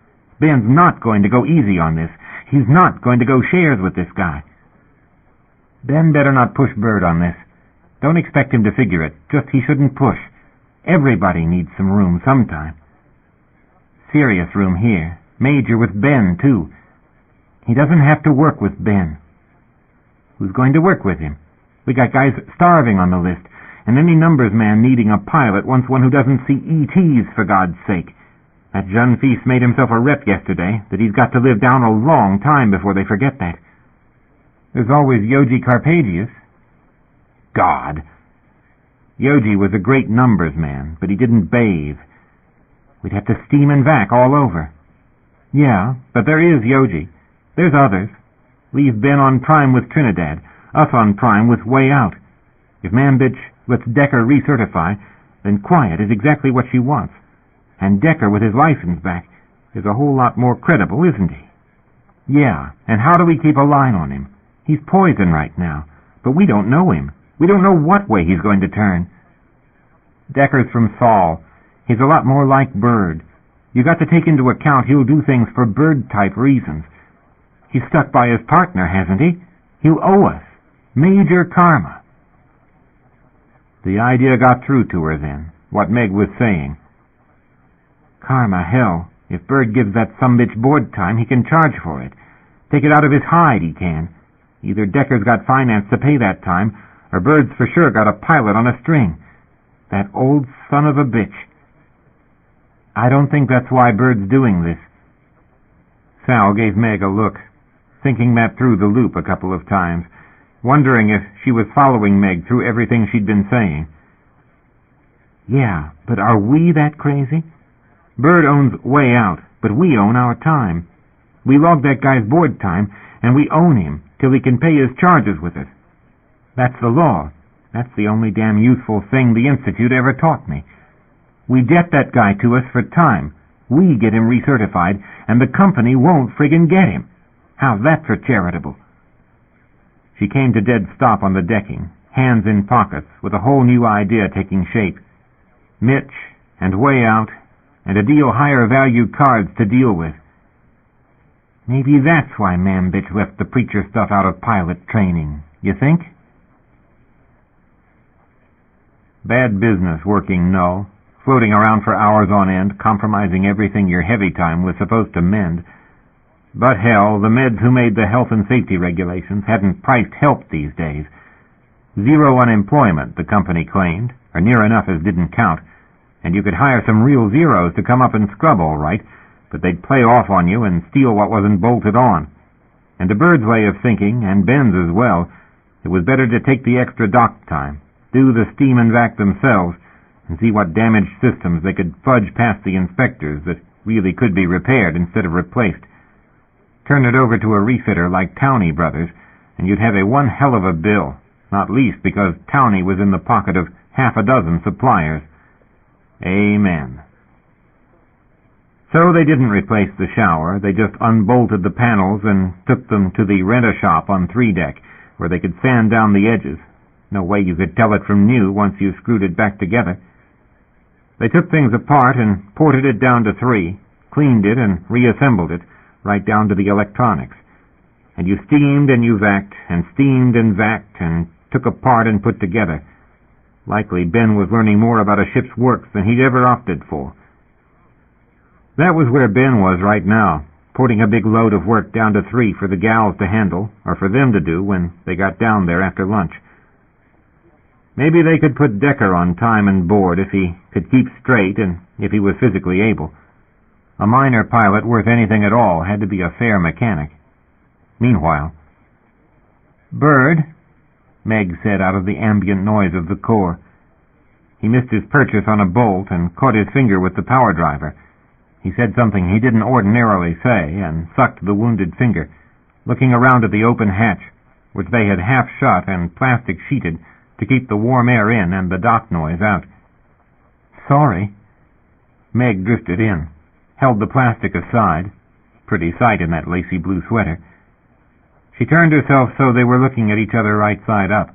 Ben's not going to go easy on this. He's not going to go shares with this guy. Ben better not push Bird on this. Don't expect him to figure it. Just he shouldn't push. Everybody needs some room sometime. Serious room here. Major with Ben, too. He doesn't have to work with Ben. Who's going to work with him? We got guys starving on the list, and any numbers man needing a pilot wants one who doesn't see ETs, for God's sake. That jeune fils made himself a rep yesterday that he's got to live down a long time before they forget that. There's always Yogi Carpagius. God. Yogi was a great numbers man, but he didn't bathe. We'd have to steam and vac all over. Yeah, but there is Yogi. There's others. Leave Ben on prime with Trinidad, us on prime with Way Out. If Mambitch lets Decker recertify, then quiet is exactly what she wants. And Decker, with his license back, is a whole lot more credible, isn't he? Yeah, and how do we keep a line on him? He's poison right now, but we don't know him. We don't know what way he's going to turn. Decker's from Saul. He's a lot more like Bird. You got to take into account he'll do things for Bird-type reasons. He's stuck by his partner, hasn't he? He'll owe us. Major karma. The idea got through to her then, what Meg was saying. Karma, hell. If Bird gives that sumbitch board time, he can charge for it. Take it out of his hide, he can. Either Decker's got finance to pay that time, or Bird's for sure got a pilot on a string. That old son of a bitch. I don't think that's why Bird's doing this. Sal gave Meg a look, thinking that through the loop a couple of times, wondering if she was following Meg through everything she'd been saying. Yeah, but are we that crazy? Bird owns Way Out, but we own our time. We log that guy's board time, and we own him till he can pay his charges with it. That's the law. That's the only damn useful thing the Institute ever taught me. We debt that guy to us for time. We get him recertified, and the company won't friggin' get him. How's that for charitable? She came to dead stop on the decking, hands in pockets, with a whole new idea taking shape. Mitch, and Way Out, and a deal higher value cards to deal with. Maybe that's why Mambitch left the preacher stuff out of pilot training, you think? Bad business working null, floating around for hours on end, compromising everything your heavy time was supposed to mend. But hell, the meds who made the health and safety regulations hadn't priced help these days. 0 unemployment, the company claimed, or near enough as didn't count, and you could hire some real zeros to come up and scrub all right, but they'd play off on you and steal what wasn't bolted on. And to Bird's way of thinking, and Ben's as well, it was better to take the extra dock time, do the steam and vac themselves, and see what damaged systems they could fudge past the inspectors that really could be repaired instead of replaced. Turn it over to a refitter like Towney Brothers, and you'd have a one hell of a bill, not least because Towney was in the pocket of 6 suppliers. Amen. So they didn't replace the shower, they just unbolted the panels and took them to the rent-a-shop on 3 deck, where they could sand down the edges. No way you could tell it from new once you screwed it back together. They took things apart and ported it down to 3, cleaned it and reassembled it, right down to the electronics. And you steamed and you vacked, and steamed and vacked, and took apart and put together. Likely Ben was learning more about a ship's works than he'd ever opted for. That was where Ben was right now, putting a big load of work down to 3 for the gals to handle, or for them to do when they got down there after lunch. Maybe they could put Decker on time and board if he could keep straight and if he was physically able. A minor pilot worth anything at all had to be a fair mechanic. Meanwhile, "Bird," Meg said out of the ambient noise of the core. He missed his purchase on a bolt and caught his finger with the power driver. He said something he didn't ordinarily say and sucked the wounded finger, looking around at the open hatch, which they had half shut and plastic sheeted to keep the warm air in and the dock noise out. "Sorry." Meg drifted in, held the plastic aside. Pretty sight in that lacy blue sweater. She turned herself so they were looking at each other right side up.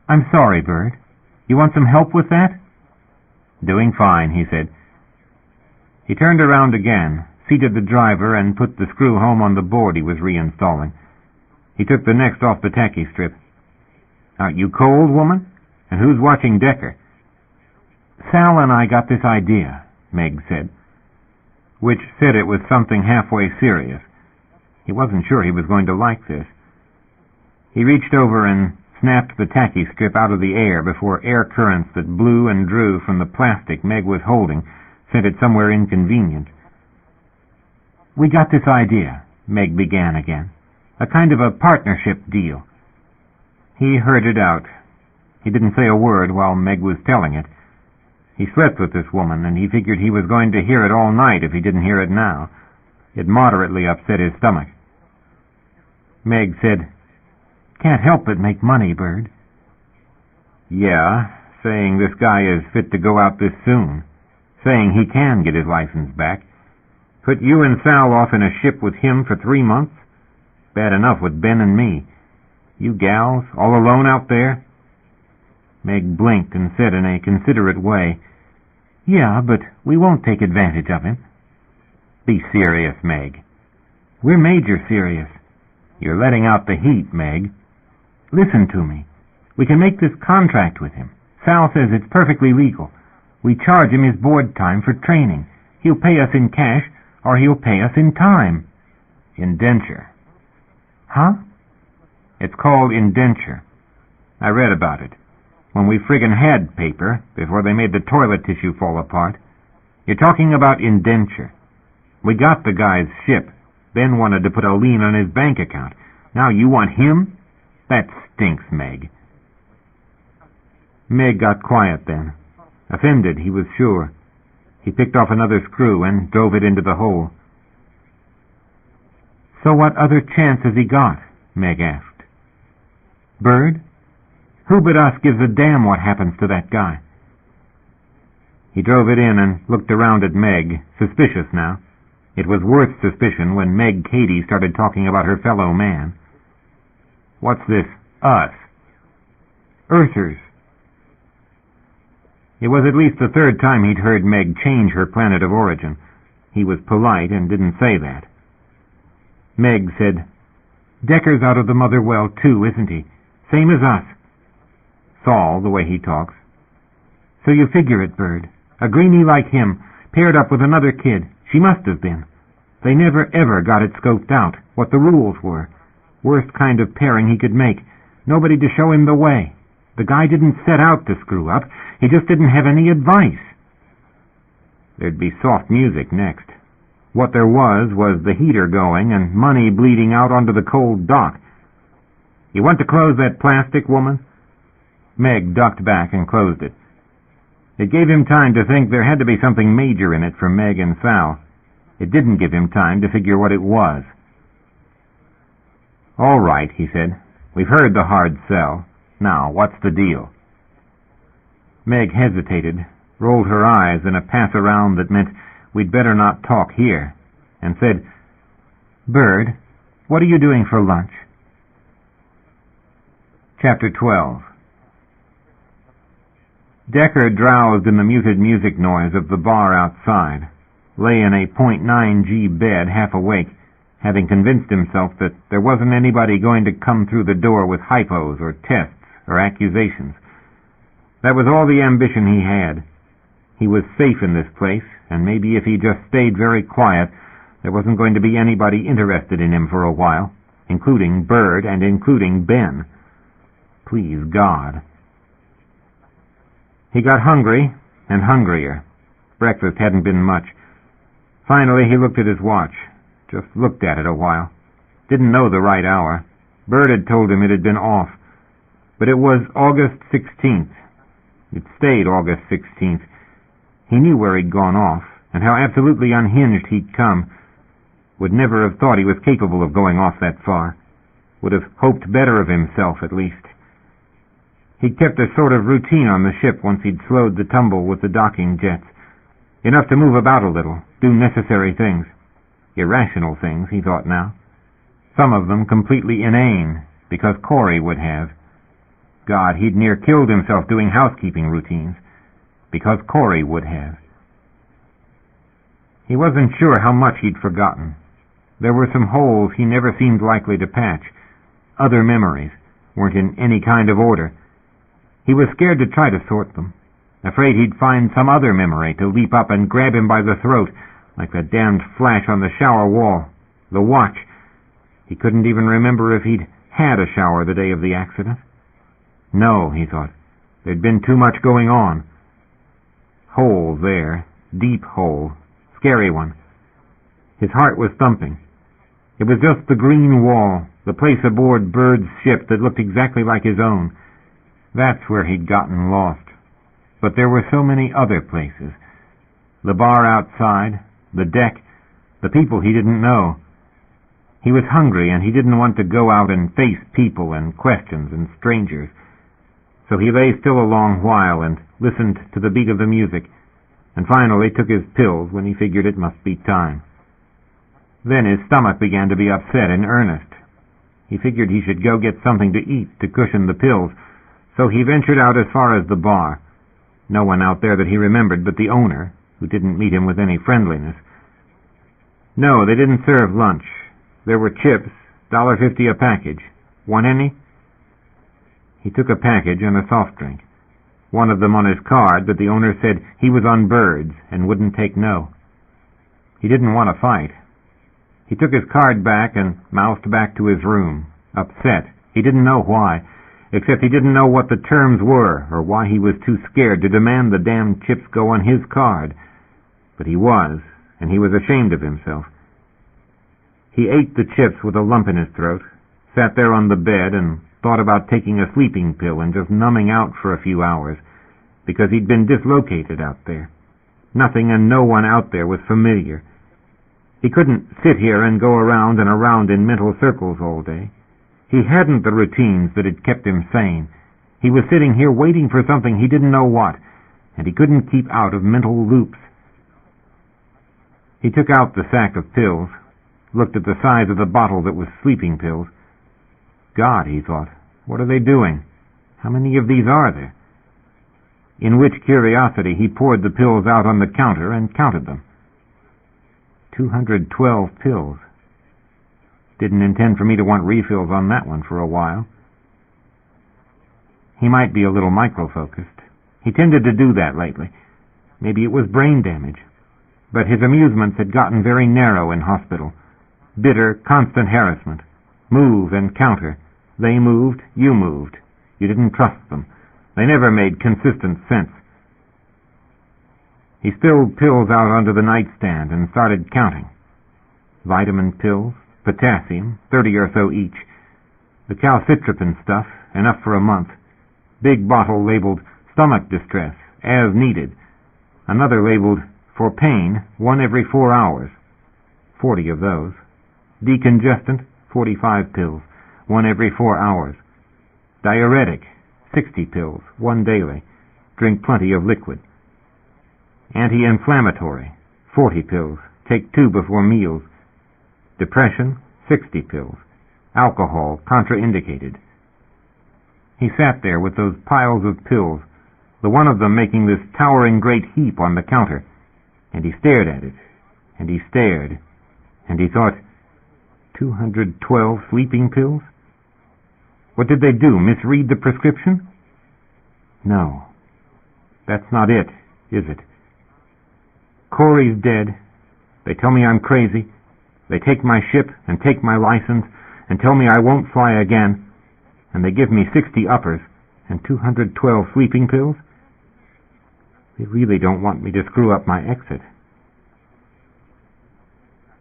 "I'm sorry, Bird. You want some help with that?" "Doing fine," he said. He turned around again, seated the driver, and put the screw home on the board he was reinstalling. He took the next off the tacky strip. "Aren't you cold, woman? And who's watching Decker?" "Sal and I got this idea," Meg said, which said it was something halfway serious. He wasn't sure he was going to like this. He reached over and snapped the tacky strip out of the air before air currents that blew and drew from the plastic Meg was holding sent it somewhere inconvenient. "We got this idea," Meg began again. "A kind of a partnership deal." He heard it out. He didn't say a word while Meg was telling it. He slept with this woman, and he figured he was going to hear it all night if he didn't hear it now. It moderately upset his stomach. Meg said, "Can't help but make money, Bird." "Yeah, saying this guy is fit to go out this soon. Saying he can get his license back. Put you and Sal off in a ship with him for 3 months? Bad enough with Ben and me. You gals, all alone out there?" Meg blinked and said in a considerate way, "Yeah, but we won't take advantage of him." "Be serious, Meg." "We're major serious." "You're letting out the heat, Meg." "Listen to me. We can make this contract with him. Sal says it's perfectly legal. We charge him his board time for training. He'll pay us in cash, or he'll pay us in time." "Indenture." "Huh?" "It's called indenture. I read about it. When we friggin' had paper, before they made the toilet tissue fall apart. You're talking about indenture. We got the guy's ship. Ben wanted to put a lien on his bank account. Now you want him? That stinks, Meg." Meg got quiet then. Offended, he was sure. He picked off another screw and drove it into the hole. "So what other chance has he got?" Meg asked. "Bird? Who but us gives a damn what happens to that guy?" He drove it in and looked around at Meg, suspicious now. It was worth suspicion when Meg Cady started talking about her fellow man. "What's this, us?" "Earthers." It was at least the 3rd time he'd heard Meg change her planet of origin. He was polite and didn't say that. Meg said, "Decker's out of the mother well too, isn't he? Same as us." Saul, the way he talks. "So you figure it, Bird. A greenie like him, paired up with another kid. She must have been. They never ever got it scoped out, what the rules were. Worst kind of pairing he could make. Nobody to show him the way. The guy didn't set out to screw up. He just didn't have any advice." There'd be soft music next. What there was the heater going and money bleeding out onto the cold dock. "You want to close that plastic, woman?" Meg ducked back and closed it. It gave him time to think there had to be something major in it for Meg and Sal. It didn't give him time to figure what it was. "All right," he said. "We've heard the hard sell. Now, what's the deal?" Meg hesitated, rolled her eyes in a pass-around that meant we'd better not talk here, and said, "Bird, what are you doing for lunch?" Chapter 12. Decker drowsed in the muted music noise of the bar outside. lay in a .9G bed, half awake, having convinced himself that there wasn't anybody going to come through the door with hypos or tests or accusations. That was all the ambition he had. He was safe in this place, and maybe if he just stayed very quiet, there wasn't going to be anybody interested in him for a while, including Bird and including Ben. Please God. He got hungry and hungrier. Breakfast hadn't been much. Finally, he looked at his watch. Just looked at it a while. Didn't know the right hour. Bird had told him it had been off. But it was August 16th. It stayed August 16th. He knew where he'd gone off, and how absolutely unhinged he'd come. Would never have thought he was capable of going off that far. Would have hoped better of himself, at least. He'd kept a sort of routine on the ship once he'd slowed the tumble with the docking jets. Enough to move about a little, do necessary things. Irrational things, he thought now. Some of them completely inane, because Corey would have. God, he'd near killed himself doing housekeeping routines, because Corey would have. He wasn't sure how much he'd forgotten. There were some holes he never seemed likely to patch. Other memories weren't in any kind of order. He was scared to try to sort them, afraid he'd find some other memory to leap up and grab him by the throat, like that damned flash on the shower wall. The watch. He couldn't even remember if he'd had a shower the day of the accident. No, he thought. There'd been too much going on. Hole there. Deep hole. Scary one. His heart was thumping. It was just the green wall, the place aboard Bird's ship that looked exactly like his own. That's where he'd gotten lost. But there were so many other places. The bar outside, the deck, the people he didn't know. He was hungry, and he didn't want to go out and face people and questions and strangers. So he lay still a long while and listened to the beat of the music, and finally took his pills when he figured it must be time. Then his stomach began to be upset in earnest. He figured he should go get something to eat to cushion the pills, so he ventured out as far as the bar. No one out there that he remembered but the owner, who didn't meet him with any friendliness. No, they didn't serve lunch. There were chips, $1.50 a package. Want any? He took a package and a soft drink. One of them on his card, but the owner said he was on Birds and wouldn't take no. He didn't want to fight. He took his card back and mouthed back to his room, upset. He didn't know why, except he didn't know what the terms were or why he was too scared to demand the damn chips go on his card. But he was, and he was ashamed of himself. He ate the chips with a lump in his throat, sat there on the bed and thought about taking a sleeping pill and just numbing out for a few hours, because he'd been dislocated out there. Nothing and no one out there was familiar. He couldn't sit here and go around and around in mental circles all day. He hadn't the routines that had kept him sane. He was sitting here waiting for something he didn't know what, and he couldn't keep out of mental loops. He took out the sack of pills, looked at the size of the bottle that was sleeping pills. God, he thought, what are they doing? How many of these are there? In which curiosity he poured the pills out on the counter and counted them. 212 pills. Didn't intend for me to want refills on that one for a while. He might be a little micro-focused. He tended to do that lately. Maybe it was brain damage. But his amusements had gotten very narrow in hospital. Bitter, constant harassment. Move and counter. They moved, you moved. You didn't trust them. They never made consistent sense. He spilled pills out onto the nightstand and started counting. Vitamin pills, potassium, 30 or so each. The calcitripin stuff, enough for a month. Big bottle labeled stomach distress, as needed. Another labeled for pain, 1 every 4 hours. 40 of those. Decongestant, 45 pills, 1 every 4 hours. Diuretic, 60 pills, 1 daily. Drink plenty of liquid. Anti-inflammatory, 40 pills, take 2 before meals. Depression, 60 pills. Alcohol, contraindicated. He sat there with those piles of pills, the one of them making this towering great heap on the counter, and he stared at it, and he stared, and he thought, 212 sleeping pills? What did they do, misread the prescription? No, that's not it, is it? Corey's dead. They tell me I'm crazy. They take my ship and take my license and tell me I won't fly again, and they give me 60 uppers and 212 sleeping pills? They really don't want me to screw up my exit.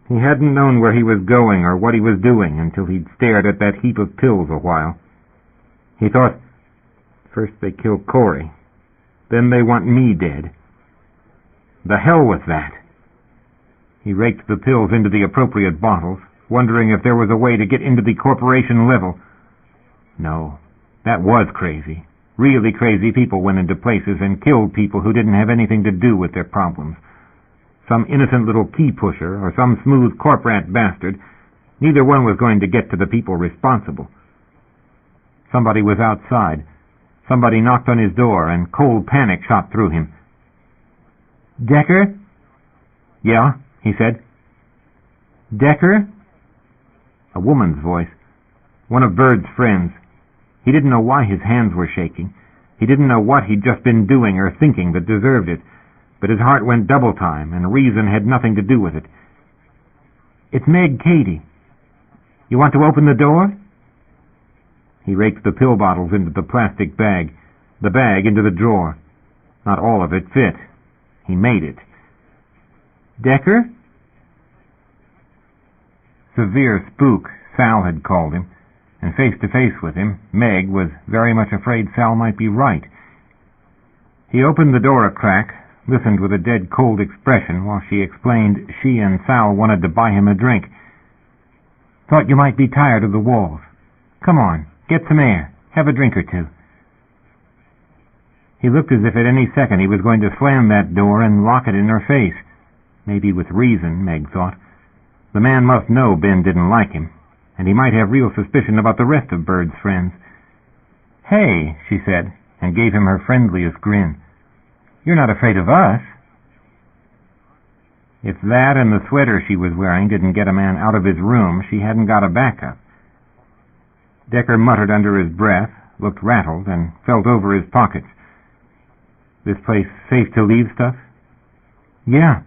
He hadn't known where he was going or what he was doing until he'd stared at that heap of pills a while. He thought, first they kill Corey, then they want me dead. The hell with that. He raked the pills into the appropriate bottles, wondering if there was a way to get into the corporation level. No, that was crazy. Really crazy people went into places and killed people who didn't have anything to do with their problems. Some innocent little key pusher or some smooth corp-rat bastard, neither one was going to get to the people responsible. Somebody was outside. Somebody knocked on his door, and cold panic shot through him. "Decker?" "Yeah," he said. "Decker?" A woman's voice. One of Bird's friends. He didn't know why his hands were shaking. He didn't know what he'd just been doing or thinking that deserved it, but his heart went double time, and reason had nothing to do with it. "It's Meg Cady. You want to open the door?" He raked the pill bottles into the plastic bag, the bag into the drawer. Not all of it fit. He made it. "Decker?" Severe spook, Sal had called him, and face to face with him, Meg was very much afraid Sal might be right. He opened the door a crack, listened with a dead cold expression while she explained she and Sal wanted to buy him a drink. "Thought you might be tired of the walls. Come on, get some air, have a drink or two." He looked as if at any second he was going to slam that door and lock it in her face. Maybe with reason, Meg thought. The man must know Ben didn't like him, and he might have real suspicion about the rest of Bird's friends. "Hey," she said, and gave him her friendliest grin. "You're not afraid of us?" If that and the sweater she was wearing didn't get a man out of his room, she hadn't got a backup. Decker muttered under his breath, looked rattled, and felt over his pockets. "This place safe to leave stuff?" "Yeah.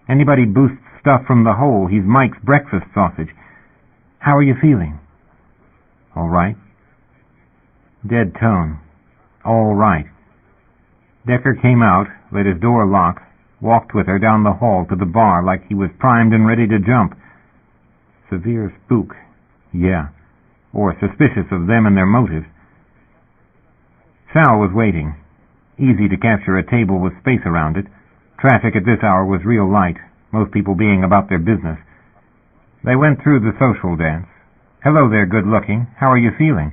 Anybody boosts stuff from the hole, he's Mike's breakfast sausage. How are you feeling?" "All right." Dead tone. "All right." Decker came out, let his door lock, walked with her down the hall to the bar like he was primed and ready to jump. Severe spook. Yeah. Or suspicious of them and their motives. Sal was waiting. Easy to capture a table with space around it. Traffic at this hour was real light, most people being about their business. They went through the social dance. "Hello there, good-looking. How are you feeling?"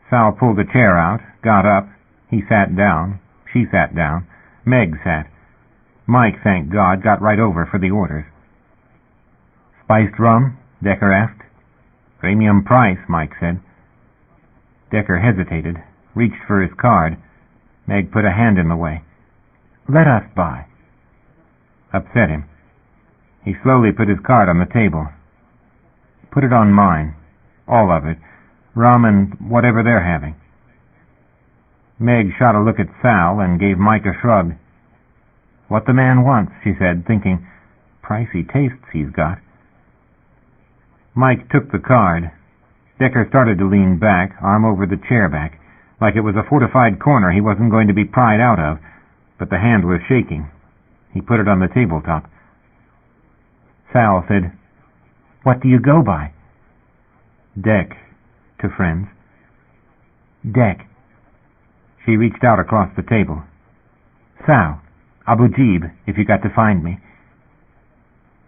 Sal pulled a chair out, got up. He sat down. She sat down. Meg sat. Mike, thank God, got right over for the orders. "Spiced rum?" Decker asked. "Premium price," Mike said. Decker hesitated, reached for his card. Meg put a hand in the way. "Let us buy." Upset him. He slowly put his card on the table. "Put it on mine. All of it. Rum and whatever they're having." Meg shot a look at Sal and gave Mike a shrug. "What the man wants," she said, thinking, "Pricey tastes he's got." Mike took the card. Decker started to lean back, arm over the chair back, like it was a fortified corner he wasn't going to be pried out of, but the hand was shaking. He put it on the tabletop. Sal said, "What do you go by?" "Deck," to friends. "Deck." She reached out across the table. "Sal, Abu Jeeb, if you got to find me."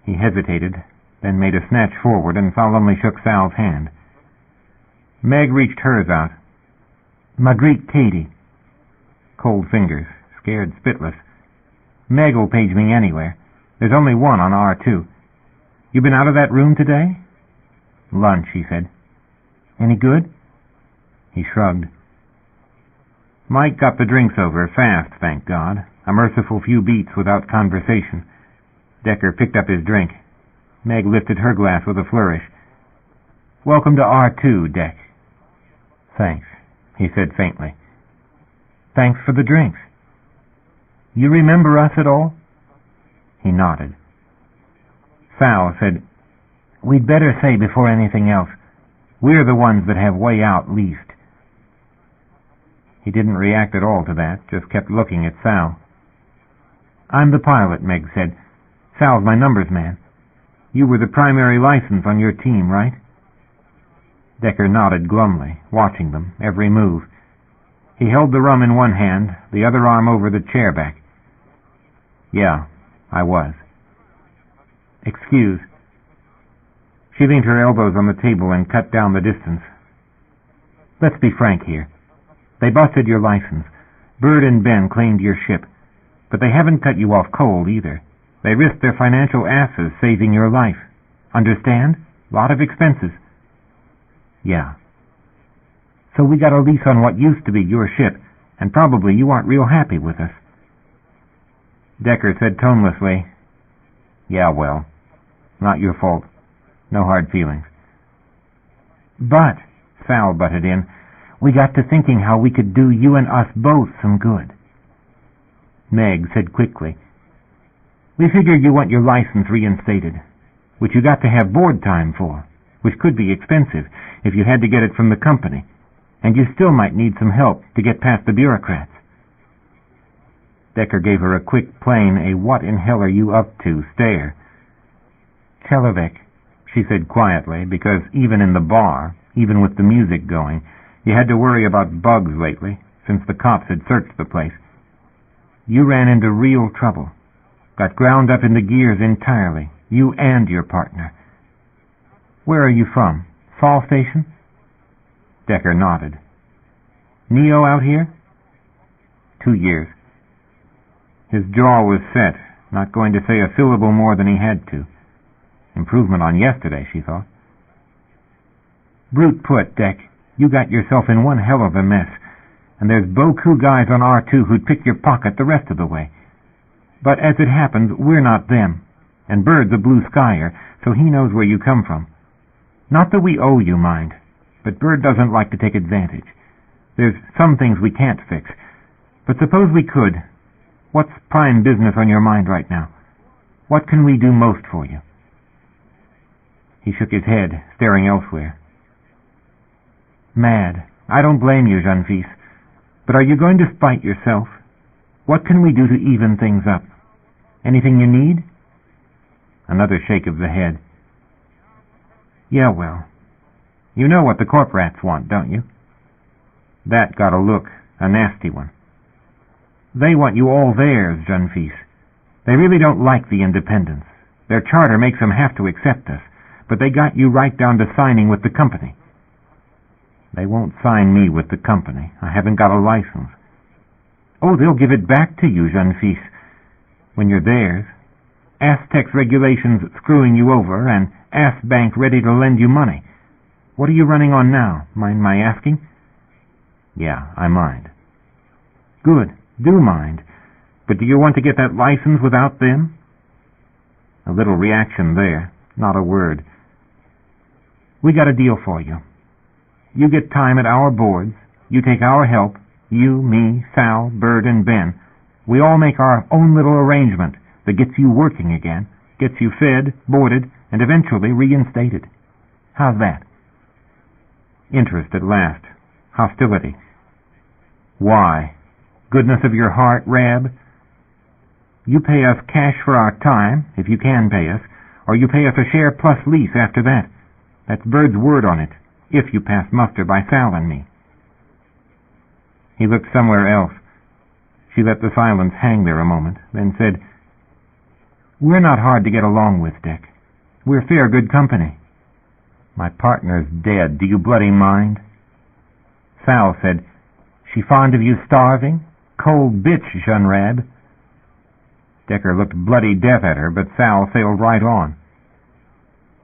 He hesitated, then made a snatch forward and solemnly shook Sal's hand. Meg reached hers out. "Marguerite Cady." Cold fingers, scared spitless. "Meg'll page me anywhere. There's only one on R2. You been out of that room today?" "Lunch," he said. "Any good?" He shrugged. Mike got the drinks over fast, thank God. A merciful few beats without conversation. Decker picked up his drink. Meg lifted her glass with a flourish. "Welcome to R2, Deck." "Thanks," he said faintly. "Thanks for the drinks. You remember us at all?" He nodded. Sal said, "We'd better say before anything else, we're the ones that have way out least." He didn't react at all to that, just kept looking at Sal. "I'm the pilot," Meg said. "Sal's my numbers man. You were the primary license on your team, right?" Decker nodded glumly, watching them, every move. He held the rum in one hand, the other arm over the chair back. "Yeah, I was." "Excuse." She leaned her elbows on the table and cut down the distance. "Let's be frank here. They busted your license. Bird and Ben claimed your ship. But they haven't cut you off cold either. They risked their financial asses saving your life. Understand? Lot of expenses." "Yeah." "So we got a lease on what used to be your ship, and probably you aren't real happy with us." Decker said tonelessly, "Yeah, well, not your fault. No hard feelings." "But," Sal butted in, "we got to thinking how we could do you and us both some good." Meg said quickly, "We figure you want your license reinstated, which you got to have board time for, which could be expensive if you had to get it from the company, and you still might need some help to get past the bureaucrats." Decker gave her a quick, plain, "what in hell are you up to?" stare. "Cherryh," she said quietly, because even in the bar, even with the music going, you had to worry about bugs lately, since the cops had searched the place. "You ran into real trouble. Got ground up in the gears entirely, you and your partner. Where are you from? Fall Station?" Decker nodded. "Neo out here?" 2 years. His jaw was set, not going to say a syllable more than he had to. Improvement on yesterday, she thought. "Brute put, Deck. You got yourself in one hell of a mess, and there's beaucoup guys on R2 who'd pick your pocket the rest of the way. But as it happens, we're not them, and Bird's a blue skyer, so he knows where you come from. Not that we owe you, mind, but Bird doesn't like to take advantage. There's some things we can't fix, but suppose we could. What's prime business on your mind right now? What can we do most for you?" He shook his head, staring elsewhere. "Mad. I don't blame you, jeune fils. But are you going to spite yourself? What can we do to even things up? Anything you need?" Another shake of the head. "Yeah, well, you know what the corporats want, don't you?" That got a look, a nasty one. "They want you all theirs, jeune fils. They really don't like the independents. Their charter makes them have to accept us, but they got you right down to signing with the company." "They won't sign me with the company. I haven't got a license." "Oh, they'll give it back to you, jeune fils, when you're theirs. Aztec's regulations screwing you over, and Bank ready to lend you money. What are you running on now? Mind my asking?" "Yeah, I mind." "Good. Do mind. But do you want to get that license without them?" A little reaction there. Not a word. "We got a deal for you. You get time at our boards. You take our help. You, me, Sal, Bird, and Ben. We all make our own little arrangement that gets you working again, gets you fed, boarded, and eventually reinstated. How's that?" Interest at last. Hostility. "Why? Goodness of your heart, Rab? You pay us cash for our time, if you can pay us, or you pay us a share plus lease after that. That's Bird's word on it, if you pass muster by Sal and me." He looked somewhere else. She let the silence hang there a moment, then said, "We're not hard to get along with, Dick. We're fair good company." "My partner's dead. Do you bloody mind?" Sal said, "She fond of you starving? Cold bitch, jeune Rab." Decker looked bloody death at her, but Sal sailed right on.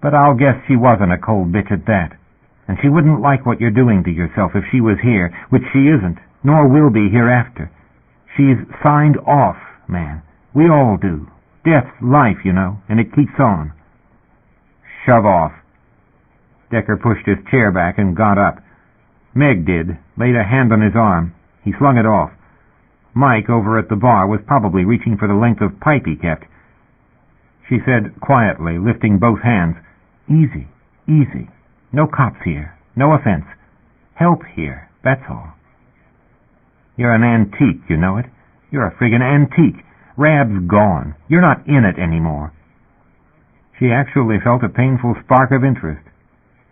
"But I'll guess she wasn't a cold bitch at that. And she wouldn't like what you're doing to yourself if she was here, which she isn't, nor will be hereafter. She's signed off, man. We all do. Death's life, you know, and it keeps on. Shove off. Decker pushed his chair back and got up. Meg did, laid a hand on his arm. He slung it off. Mike, over at the bar, was probably reaching for the length of pipe he kept. She said quietly, lifting both hands, "Easy, easy. No cops here. No offense. Help here, that's all. You're an antique, you know it. You're a friggin' antique. Rab's gone. You're not in it anymore." She actually felt a painful spark of interest.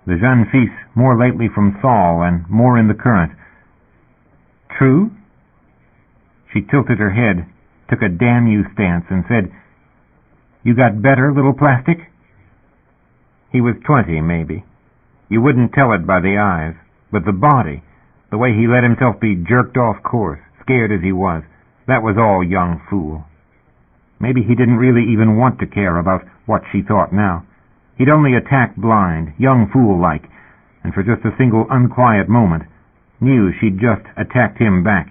The jeune fils more lately from Saul and more in the current. "True?" She tilted her head, took a damn you stance, and said, "You got better, little plastic?" He was 20, maybe. You wouldn't tell it by the eyes, but the body, the way he let himself be jerked off course, scared as he was, that was all young fool. Maybe he didn't really even want to care about what she thought now. He'd only attacked blind, young fool-like, and for just a single unquiet moment, knew she'd just attacked him back.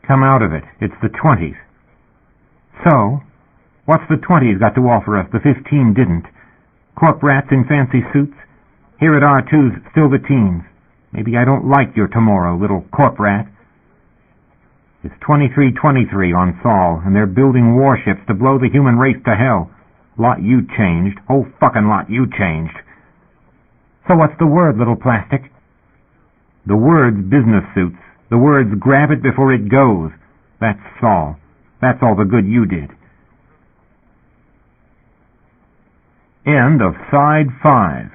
Come out of it. It's the 20s. So, what's the 20s got to offer us the 15 didn't? Corp rats in fancy suits? Here at R2's still the teens. Maybe I don't like your tomorrow, little corp rat. It's 2323 on Saul, and they're building warships to blow the human race to hell. Lot you changed. Whole fucking lot you changed. So what's the word, little plastic? The word's business suits. The word's grab it before it goes. That's Saul. That's all the good you did. End of Side 5.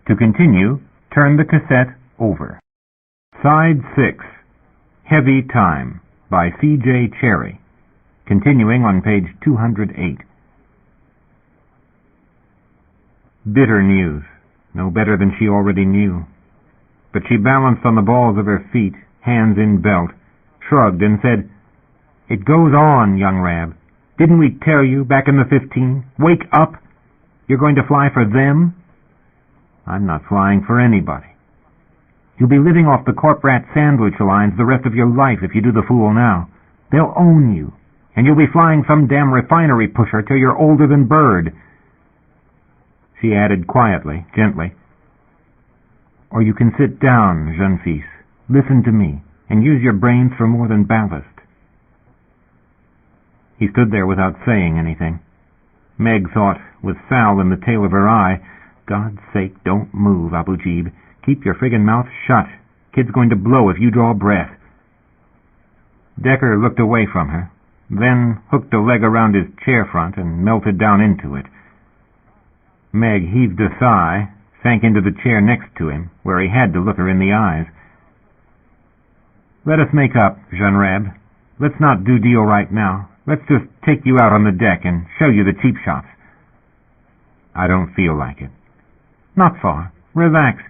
To continue, turn the cassette over. Side 6. Heavy Time by C.J. Cherryh. Continuing on page 208. Bitter news. No better than she already knew. But she balanced on the balls of her feet, hands in belt, shrugged and said, "It goes on, young Rab. Didn't we tell you back in the 15? Wake up! You're going to fly for them?" "I'm not flying for anybody. You'll be living off the corp rat sandwich lines the rest of your life if you do the fool now. They'll own you, and you'll be flying some damn refinery pusher till you're older than Bird." She added quietly, gently, "Or you can sit down, jeune fils, listen to me, and use your brains for more than ballast." He stood there without saying anything. Meg thought, with Sal in the tail of her eye, "God's sake, don't move, Abu Jeeb. Keep your friggin' mouth shut. Kid's going to blow if you draw breath." Decker looked away from her, then hooked a leg around his chair front and melted down into it. Meg heaved a sigh, sank into the chair next to him, where he had to look her in the eyes. "Let us make up, jeune Rab. Let's not do deal right now. Let's just take you out on the deck and show you the cheap shops." "I don't feel like it." "Not far. Relax.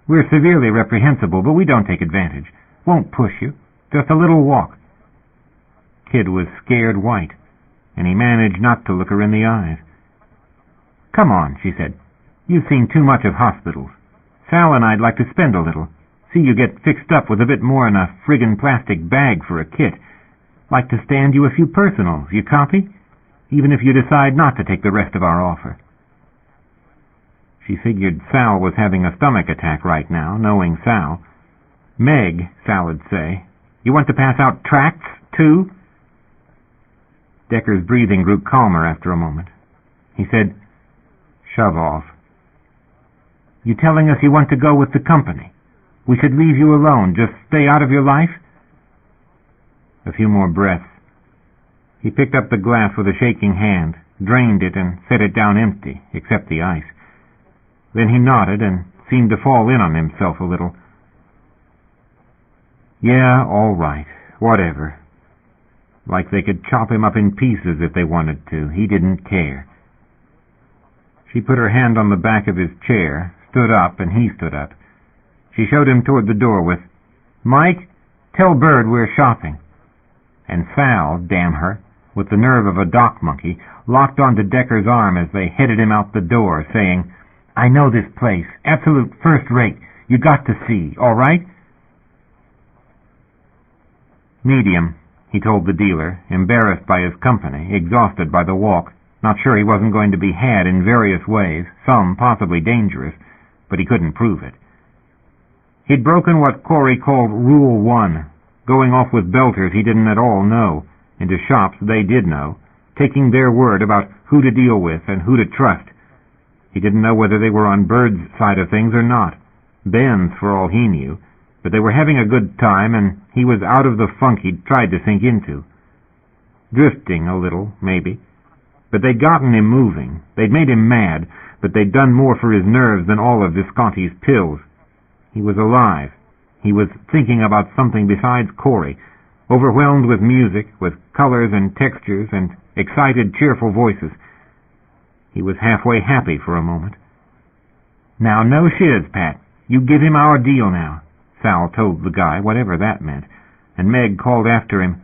We're severely reprehensible, but we don't take advantage. Won't push you. Just a little walk." Kid was scared white, and he managed not to look her in the eyes. "Come on," she said. "You've seen too much of hospitals. Sal and I'd like to spend a little. See you get fixed up with a bit more in a friggin' plastic bag for a kit. Like to stand you a few personals, you copy? Even if you decide not to take the rest of our offer." She figured Sal was having a stomach attack right now, knowing Sal. "Meg," Sal would say, "you want to pass out tracts, too?" Decker's breathing grew calmer after a moment. He said, "Shove off." "You telling us you want to go with the company? We should leave you alone, just stay out of your life?" A few more breaths. He picked up the glass with a shaking hand, drained it, and set it down empty, except the ice. Then he nodded and seemed to fall in on himself a little. "Yeah, all right, whatever." Like they could chop him up in pieces if they wanted to. He didn't care. She put her hand on the back of his chair, stood up, and he stood up. She showed him toward the door with, "Mike, tell Bird we're shopping." And Sal, damn her, with the nerve of a dock monkey, locked onto Decker's arm as they headed him out the door, saying, "I know this place. Absolute first rate. You got to see, all right?" "Medium," he told the dealer, embarrassed by his company, exhausted by the walk, not sure he wasn't going to be had in various ways, some possibly dangerous, but he couldn't prove it. He'd broken what Corey called Rule 1, going off with belters he didn't at all know, into shops they did know, taking their word about who to deal with and who to trust. He didn't know whether they were on Bird's side of things or not. Ben's, for all he knew, but they were having a good time, and he was out of the funk he'd tried to sink into. Drifting a little, maybe. But they'd gotten him moving. They'd made him mad, but they'd done more for his nerves than all of Visconti's pills. He was alive. He was thinking about something besides Corey, overwhelmed with music, with colors and textures and excited, cheerful voices. He was halfway happy for a moment. "Now, no shiz, Pat. You give him our deal now," Sal told the guy, whatever that meant, and Meg called after him,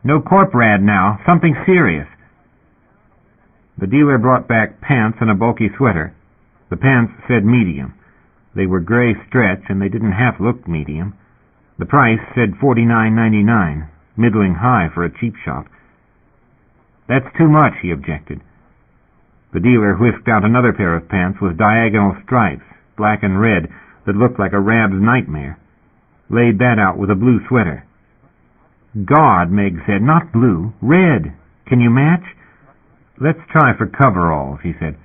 "No corp rad now, something serious." The dealer brought back pants and a bulky sweater. The pants said medium. They were gray stretch, and they didn't half look medium. The price said $49.99, middling high for a cheap shop. "That's too much," he objected. The dealer whisked out another pair of pants with diagonal stripes, black and red, that looked like a Rab's nightmare. Laid that out with a blue sweater. "God," Meg said, "not blue, red. Can you match?" "Let's try for coveralls," he said.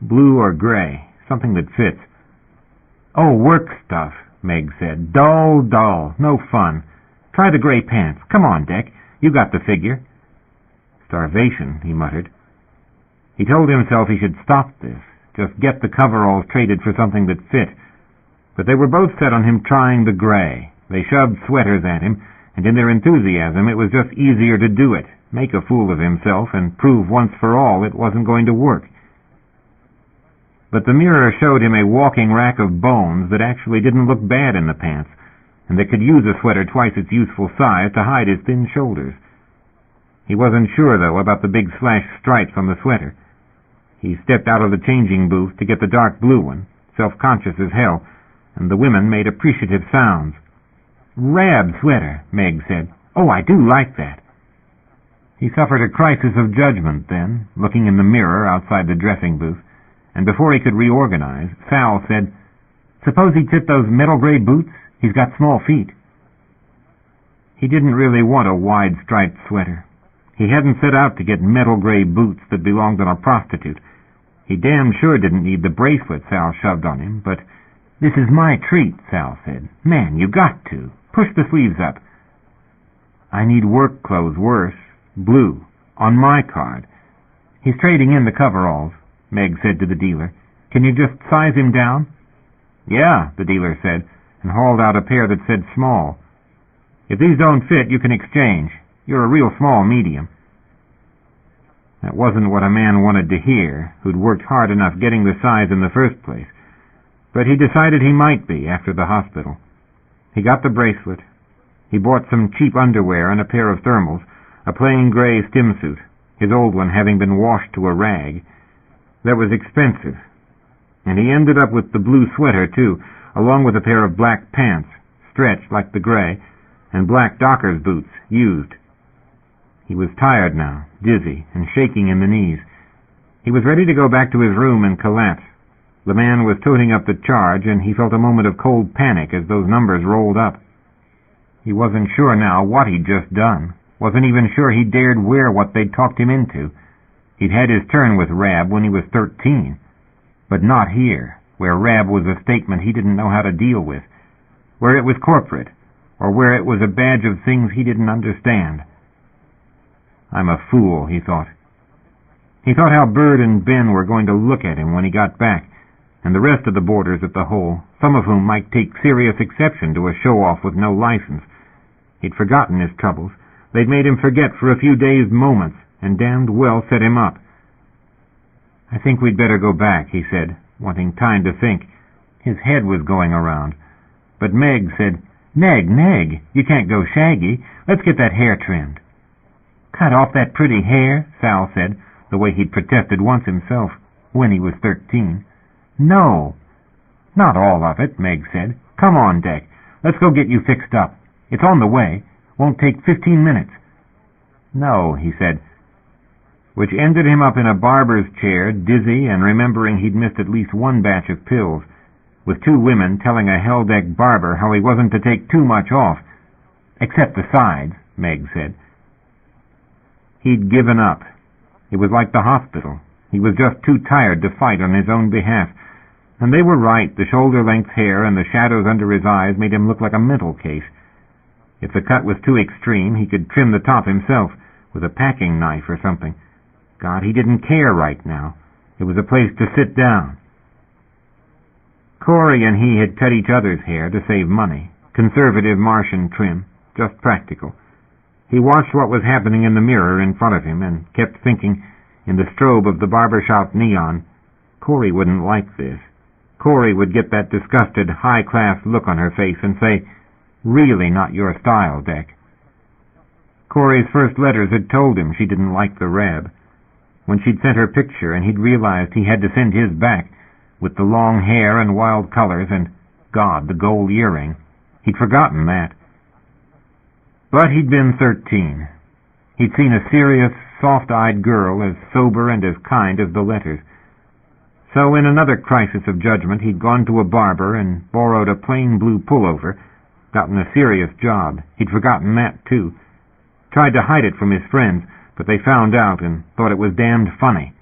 "Blue or gray, something that fits." "Oh, work stuff," Meg said. "Dull, dull, no fun. Try the gray pants. Come on, Dick, you got the figure." "Starvation," he muttered. He told himself he should stop this, just get the coveralls traded for something that fit. But they were both set on him trying the gray. They shoved sweaters at him, and in their enthusiasm it was just easier to do it, make a fool of himself, and prove once for all it wasn't going to work. But the mirror showed him a walking rack of bones that actually didn't look bad in the pants, and that could use a sweater twice its useful size to hide his thin shoulders. He wasn't sure, though, about the big slashed stripes on the sweater. He stepped out of the changing booth to get the dark blue one, self-conscious as hell, and the women made appreciative sounds. "Rab sweater," Meg said. "Oh, I do like that." He suffered a crisis of judgment then, looking in the mirror outside the dressing booth, and before he could reorganize, Sal said, "Suppose he'd fit those metal gray boots? He's got small feet." He didn't really want a wide-striped sweater. He hadn't set out to get metal gray boots that belonged on a prostitute. He damn sure didn't need the bracelet Sal shoved on him, but "This is my treat," Sal said. "Man, you got to. Push the sleeves up." "I need work clothes worse. Blue. On my card." "He's trading in the coveralls," Meg said to the dealer. "Can you just size him down?" "Yeah," the dealer said, and hauled out a pair that said small. "If these don't fit, you can exchange. You're a real small medium." That wasn't what a man wanted to hear, who'd worked hard enough getting the size in the first place. But he decided he might be after the hospital. He got the bracelet. He bought some cheap underwear and a pair of thermals, a plain gray stimsuit, his old one having been washed to a rag. That was expensive. And he ended up with the blue sweater, too, along with a pair of black pants, stretched like the gray, and black Dockers boots, used. He was tired now, dizzy, and shaking in the knees. He was ready to go back to his room and collapse. The man was toting up the charge, and he felt a moment of cold panic as those numbers rolled up. He wasn't sure now what he'd just done. Wasn't even sure he dared wear what they'd talked him into. He'd had his turn with Rab when he was 13. But not here, where Rab was a statement he didn't know how to deal with, where it was corporate, or where it was a badge of things he didn't understand. "I'm a fool," he thought. He thought how Bird and Ben were going to look at him when he got back, and the rest of the boarders at the hole, some of whom might take serious exception to a show-off with no license. He'd forgotten his troubles. They'd made him forget for a few days' moments, and damned well set him up. "I think we'd better go back," he said, wanting time to think. His head was going around. But Meg said, Neg, you can't go shaggy. Let's get that hair trimmed." "Cut off that pretty hair," Sal said, the way he'd protested once himself, when he was 13. "No." "Not all of it," Meg said. "Come on, Dick. Let's go get you fixed up. It's on the way. Won't take 15 minutes. "No," he said, which ended him up in a barber's chair, dizzy and remembering he'd missed at least one batch of pills, with two women telling a hell-deck barber how he wasn't to take too much off. "Except the sides," Meg said. He'd given up. It was like the hospital. He was just too tired to fight on his own behalf. And they were right. The shoulder-length hair and the shadows under his eyes made him look like a mental case. If the cut was too extreme, he could trim the top himself with a packing knife or something. God, he didn't care right now. It was a place to sit down. Corey and he had cut each other's hair to save money. Conservative Martian trim, just practical. He watched what was happening in the mirror in front of him and kept thinking, in the strobe of the barbershop neon, Corey wouldn't like this. Corey would get that disgusted, high-class look on her face and say, "Really not your style, Deck." Corey's first letters had told him she didn't like the Rab. When she'd sent her picture and he'd realized he had to send his back, with the long hair and wild colors and, God, the gold earring, he'd forgotten that. But he'd been 13. He'd seen a serious, soft-eyed girl as sober and as kind as the letters. So in another crisis of judgment, he'd gone to a barber and borrowed a plain blue pullover, gotten a serious job. He'd forgotten that, too. Tried to hide it from his friends, but they found out and thought it was damned funny.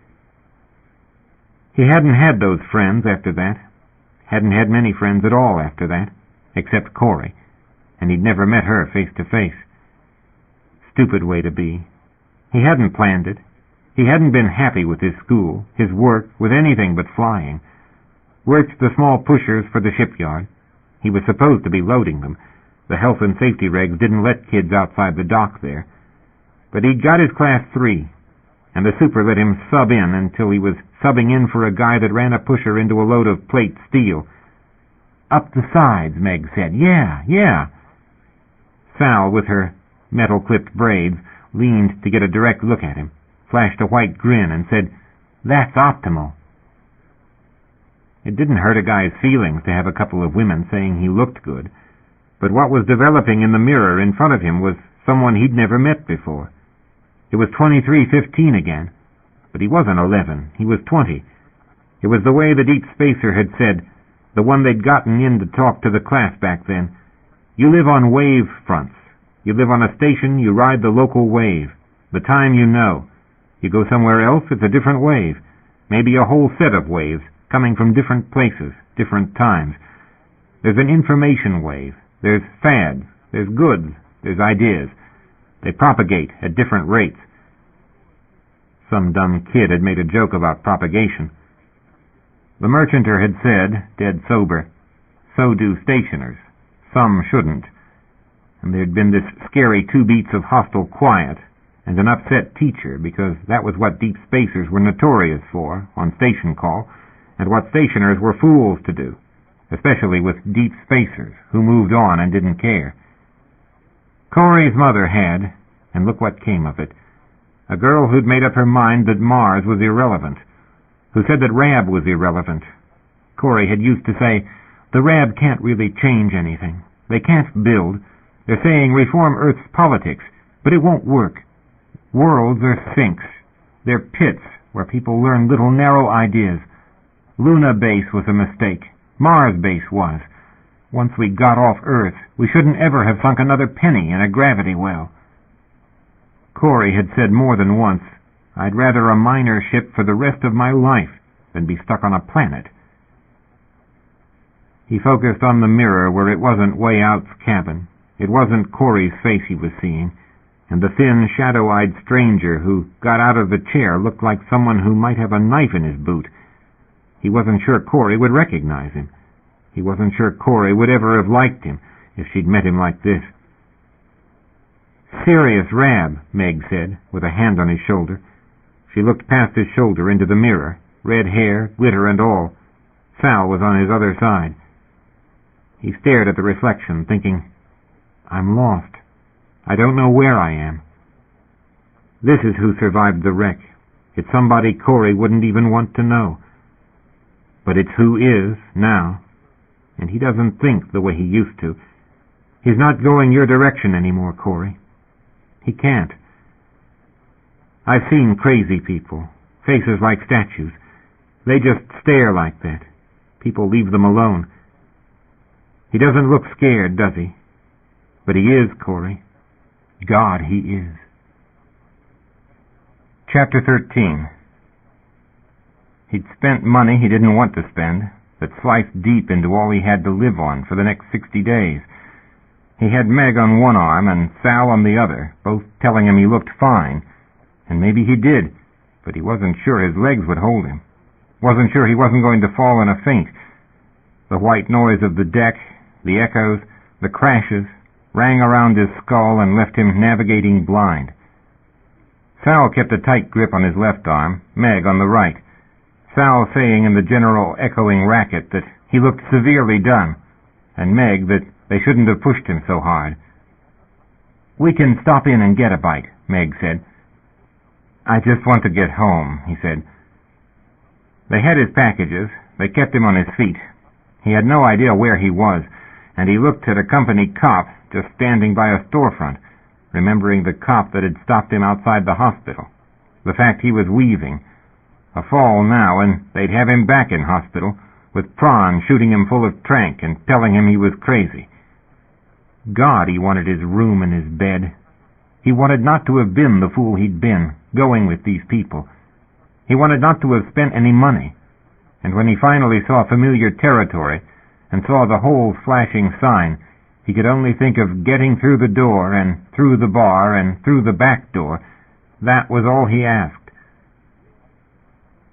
He hadn't had those friends after that. Hadn't had many friends at all after that, except Corey, and he'd never met her face to face. Stupid way to be. He hadn't planned it. He hadn't been happy with his school, his work, with anything but flying. Worked the small pushers for the shipyard. He was supposed to be loading them. The health and safety regs didn't let kids outside the dock there. But he'd got his Class 3, and the super let him sub in until he was subbing in for a guy that ran a pusher into a load of plate steel. "Up the sides," Meg said. Yeah. Sal, with her metal-clipped braids, leaned to get a direct look at him, flashed a white grin, and said, "That's optimal." It didn't hurt a guy's feelings to have a couple of women saying he looked good, but what was developing in the mirror in front of him was someone he'd never met before. It was 23:15 again, but he wasn't 11, he was 20. It was the way the Deep Spacer had said, the one they'd gotten in to talk to the class back then. You live on wave fronts. You live on a station, you ride the local wave. The time you know. You go somewhere else, it's a different wave. Maybe a whole set of waves, coming from different places, different times. There's an information wave. There's fads. There's goods. There's ideas. They propagate at different rates. Some dumb kid had made a joke about propagation. The merchanter had said, dead sober, "So do stationers. Some shouldn't." And there'd been this scary 2 beats of hostile quiet and an upset teacher, because that was what Deep Spacers were notorious for on station call, and what stationers were fools to do, especially with Deep Spacers, who moved on and didn't care. Corey's mother had, and look what came of it. A girl who'd made up her mind that Mars was irrelevant, who said that Rab was irrelevant. Corey had used to say, "The Rab can't really change anything. They can't build. They're saying reform Earth's politics, but it won't work. Worlds are sinks. They're pits where people learn little narrow ideas. Luna Base was a mistake. Mars Base was. Once we got off Earth, we shouldn't ever have sunk another penny in a gravity well." Corey had said more than once, "I'd rather a miner ship for the rest of my life than be stuck on a planet." He focused on the mirror where it wasn't Way Out's cabin. It wasn't Corey's face he was seeing, and the thin, shadow-eyed stranger who got out of the chair looked like someone who might have a knife in his boot. He wasn't sure Corey would recognize him. He wasn't sure Corey would ever have liked him if she'd met him like this. "Serious Rab," Meg said, with a hand on his shoulder. She looked past his shoulder into the mirror, red hair, glitter and all. Sal was on his other side. He stared at the reflection, thinking, "I'm lost. I don't know where I am." This is who survived the wreck. It's somebody Corey wouldn't even want to know. But it's who is, now. And he doesn't think the way he used to. He's not going your direction anymore, Corey. He can't. I've seen crazy people, faces like statues. They just stare like that. People leave them alone. He doesn't look scared, does he? But he is, Corey. God, he is. Chapter 13. He'd spent money he didn't want to spend, that sliced deep into all he had to live on for the next 60 days. He had Meg on one arm and Sal on the other, both telling him he looked fine. And maybe he did, but he wasn't sure his legs would hold him. Wasn't sure he wasn't going to fall in a faint. The white noise of the deck, the echoes, the crashes, rang around his skull and left him navigating blind. Sal kept a tight grip on his left arm, Meg on the right. Sal saying in the general echoing racket that he looked severely done, and Meg that they shouldn't have pushed him so hard. "We can stop in and get a bite," Meg said. "I just want to get home," he said. They had his packages. They kept him on his feet. He had no idea where he was, and he looked at a company cop just standing by a storefront, remembering the cop that had stopped him outside the hospital. The fact he was weaving. A fall now, and they'd have him back in hospital, with Prawn shooting him full of trank and telling him he was crazy. God, he wanted his room and his bed. He wanted not to have been the fool he'd been, going with these people. He wanted not to have spent any money. And when he finally saw familiar territory, and saw the whole flashing sign, he could only think of getting through the door, and through the bar, and through the back door. That was all he asked.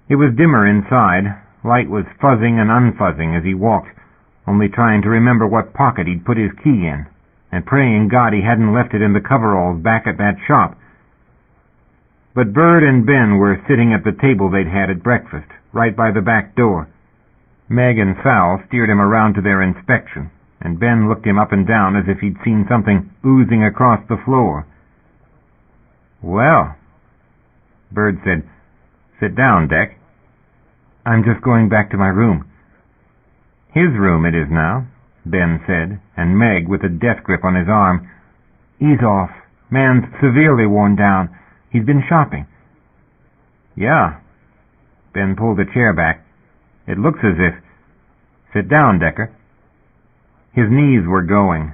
It was dimmer inside. Light was fuzzing and unfuzzing as he walked, only trying to remember what pocket he'd put his key in, and praying God he hadn't left it in the coveralls back at that shop. But Bird and Ben were sitting at the table they'd had at breakfast, right by the back door. Meg and Sal steered him around to their inspection, and Ben looked him up and down as if he'd seen something oozing across the floor. "Well," Bird said, "sit down, Deck." "I'm just going back to my room." "His room it is now," Ben said, and Meg, with a death grip on his arm, "Ease off. Man's severely worn down. He's been shopping." "Yeah." Ben pulled a chair back. "It looks as if—" "Sit down, Decker." His knees were going,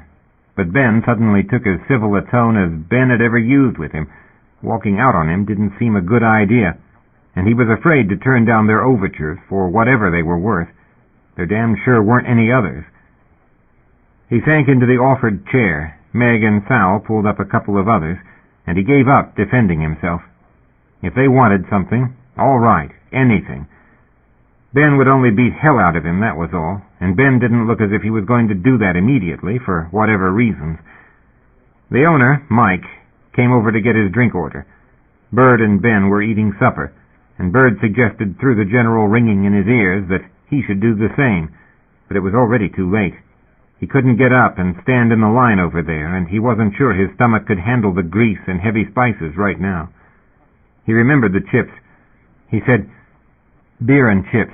but Ben suddenly took as civil a tone as Ben had ever used with him. Walking out on him didn't seem a good idea, and he was afraid to turn down their overtures for whatever they were worth. There damn sure weren't any others. He sank into the offered chair. Meg and Sal pulled up a couple of others, and he gave up defending himself. If they wanted something, all right, anything. Ben would only beat hell out of him, that was all, and Ben didn't look as if he was going to do that immediately, for whatever reasons. The owner, Mike, came over to get his drink order. Bird and Ben were eating supper, and Bird suggested through the general ringing in his ears that he should do the same, but it was already too late. He couldn't get up and stand in the line over there, and he wasn't sure his stomach could handle the grease and heavy spices right now. He remembered the chips. He said, "Beer and chips."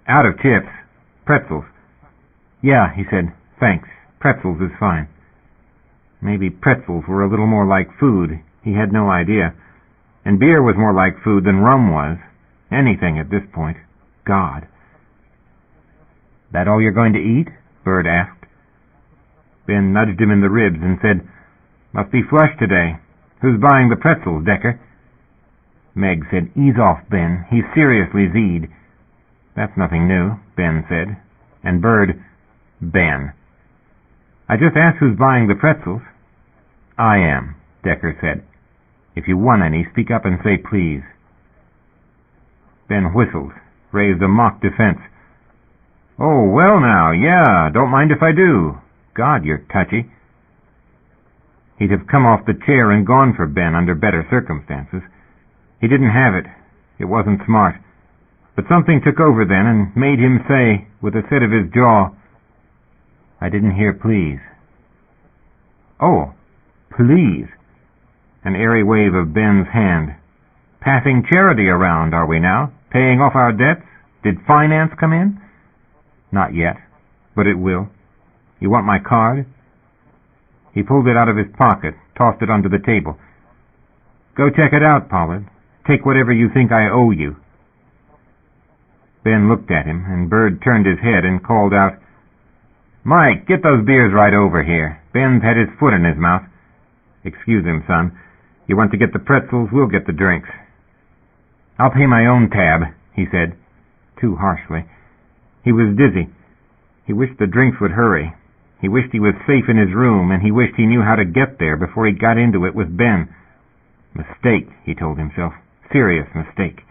"Out of chips. Pretzels." "Yeah," he said, "thanks. Pretzels is fine." Maybe pretzels were a little more like food. He had no idea. And beer was more like food than rum was. Anything at this point. God. "That all you're going to eat?" Bird asked. Ben nudged him in the ribs and said, "Must be flush today. Who's buying the pretzels, Decker?" Meg said, "Ease off, Ben. He's seriously Z'd." "That's nothing new," Ben said. And Bird, "Ben." "I just asked who's buying the pretzels." "I am," Decker said. "If you want any, speak up and say please." Ben whistled, raised a mock defense. "Oh, well now, yeah, don't mind if I do. God, you're touchy." He'd have come off the chair and gone for Ben under better circumstances. He didn't have it. It wasn't smart. But something took over then and made him say, with a set of his jaw, "I didn't hear please." "Oh, please." An airy wave of Ben's hand. "Passing charity around, are we now? Paying off our debts? Did finance come in?" "Not yet, but it will. You want my card?" He pulled it out of his pocket, tossed it onto the table. Go check it out, Pollard. Take whatever you think I owe you. Ben looked at him, and Bird turned his head and called out, "Mike, get those beers right over here. Ben's had his foot in his mouth." "Excuse him, son. You want to get the pretzels, we'll get the drinks." "I'll pay my own tab," he said, too harshly. He was dizzy. He wished the drinks would hurry. He wished he was safe in his room, and he wished he knew how to get there before he got into it with Ben. Mistake, he told himself. Serious mistake.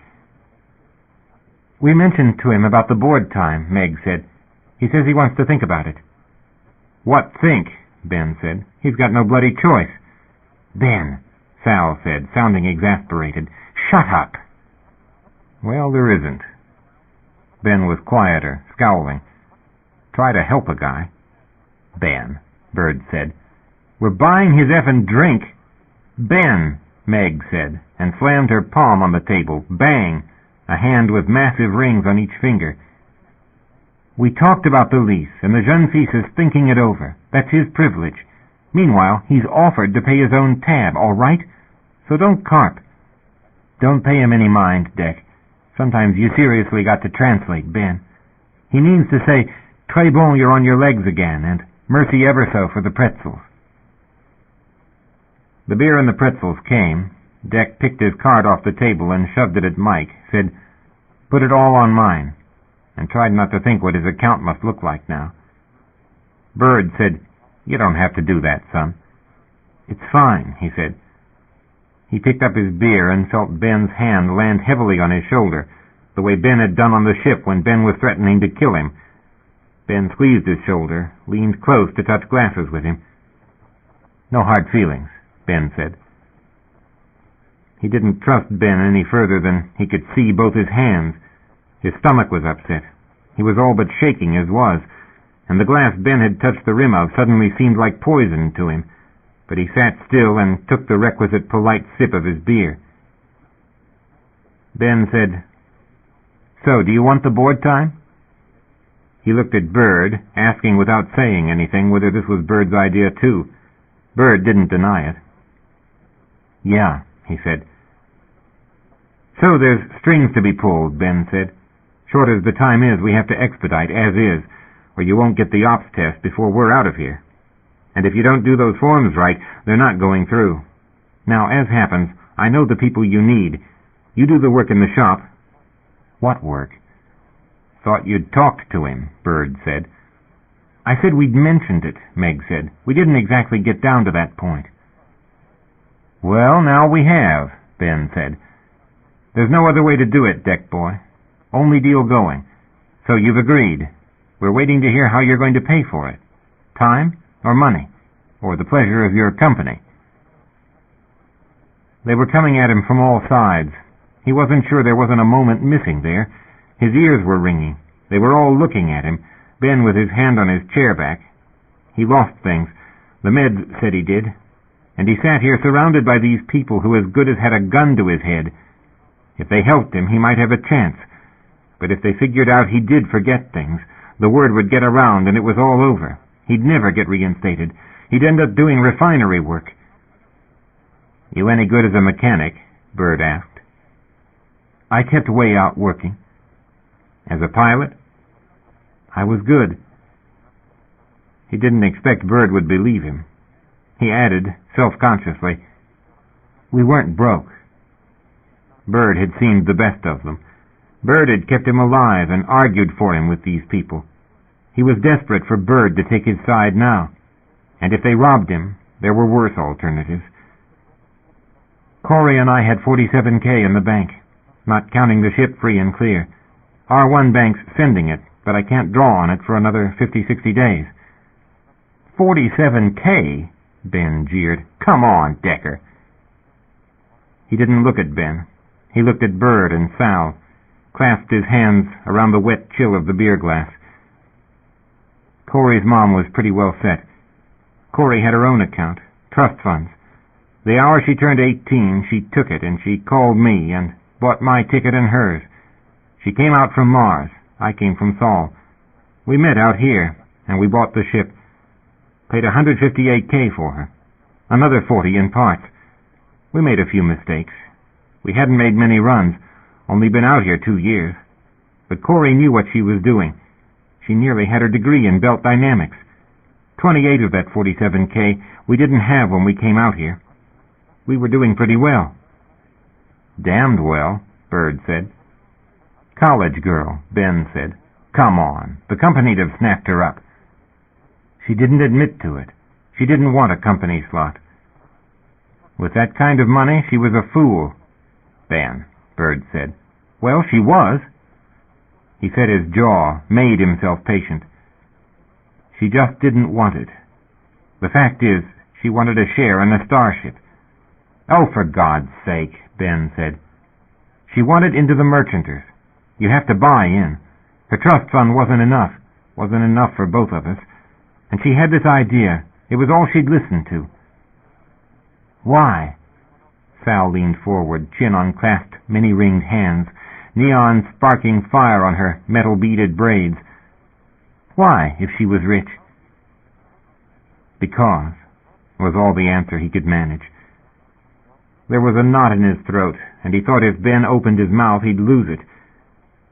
"We mentioned to him about the board time," Meg said. "He says he wants to think about it." "What think?" Ben said. "He's got no bloody choice." "Ben," Sal said, sounding exasperated. "Shut up." "Well, there isn't." Ben was quieter, scowling. "Try to help a guy." "Ben," Bird said. "We're buying his effing drink." "Ben," Meg said, and slammed her palm on the table. Bang! A hand with massive rings on each finger. "We talked about the lease, and the jeune fils is thinking it over. That's his privilege. Meanwhile, he's offered to pay his own tab, all right? So don't carp. Don't pay him any mind, Dick. Sometimes you seriously got to translate Ben. He means to say, 'Très bon, you're on your legs again,' and 'mercy ever so for the pretzels.'" The beer and the pretzels came. Dick picked his card off the table and shoved it at Mike, said, "Put it all on mine," and tried not to think what his account must look like now. Bird said, "You don't have to do that, son." "It's fine," he said. He picked up his beer and felt Ben's hand land heavily on his shoulder, the way Ben had done on the ship when Ben was threatening to kill him. Ben squeezed his shoulder, leaned close to touch glasses with him. "No hard feelings," Ben said. He didn't trust Ben any further than he could see both his hands. His stomach was upset. He was all but shaking as was, and the glass Ben had touched the rim of suddenly seemed like poison to him, but he sat still and took the requisite polite sip of his beer. Ben said, "So, do you want the board time?" He looked at Bird, asking without saying anything whether this was Bird's idea too. Bird didn't deny it. "Yeah," he said. "So there's strings to be pulled," Ben said. "Short as the time is, we have to expedite, as is, or you won't get the ops test before we're out of here. And if you don't do those forms right, they're not going through. Now, as happens, I know the people you need. You do the work in the shop." "What work?" "Thought you'd talked to him," Bird said. "I said we'd mentioned it," Meg said. "We didn't exactly get down to that point." "Well, now we have," Ben said. "There's no other way to do it, deck boy. Only deal going. So you've agreed. We're waiting to hear how you're going to pay for it. Time or money? Or the pleasure of your company?" They were coming at him from all sides. He wasn't sure there wasn't a moment missing there. His ears were ringing. They were all looking at him, Ben with his hand on his chair back. He lost things. The meds said he did. And he sat here surrounded by these people who as good as had a gun to his head. If they helped him, he might have a chance. But if they figured out he did forget things, the word would get around and it was all over. He'd never get reinstated. He'd end up doing refinery work. "You any good as a mechanic?" Bird asked. "I kept way out working." "As a pilot?" "I was good." He didn't expect Bird would believe him. He added, self-consciously, "We weren't broke." Bird had seen the best of them. Bird had kept him alive and argued for him with these people. He was desperate for Bird to take his side now. And if they robbed him, there were worse alternatives. "Corey and I had $47K in the bank, not counting the ship free and clear. R1 Bank's sending it, but I can't draw on it for another 50-60 days. $47K? Ben jeered. "Come on, Decker." He didn't look at Ben. He looked at Bird and Sal, clasped his hands around the wet chill of the beer glass. Corey's mom was pretty well set. Corey had her own account, trust funds. The hour she turned 18, she took it, and she called me and bought my ticket and hers. She came out from Mars. I came from Sol. We met out here, and we bought the ship. Paid $158K for her. Another 40 in parts. We made a few mistakes. We hadn't made many runs, only been out here 2 years. But Corey knew what she was doing. She nearly had her degree in belt dynamics. 28 of that 47K we didn't have when we came out here. We were doing pretty well. Damned well, Bird said. College girl, Ben said. Come on, the company'd have snapped her up. She didn't admit to it. She didn't want a company slot. With that kind of money, she was a fool. Ben, Bird said. Well, she was. He set his jaw, made himself patient. She just didn't want it. The fact is, she wanted a share in the Starship. Oh, for God's sake, Ben said. She wanted into the merchanters. You have to buy in. Her trust fund wasn't enough for both of us. And she had this idea. It was all she'd listened to. Why? Sal leaned forward, chin on clasped, many-ringed hands, neon sparking fire on her metal-beaded braids. Why, if she was rich? Because, was all the answer he could manage. There was a knot in his throat, and he thought if Ben opened his mouth, he'd lose it.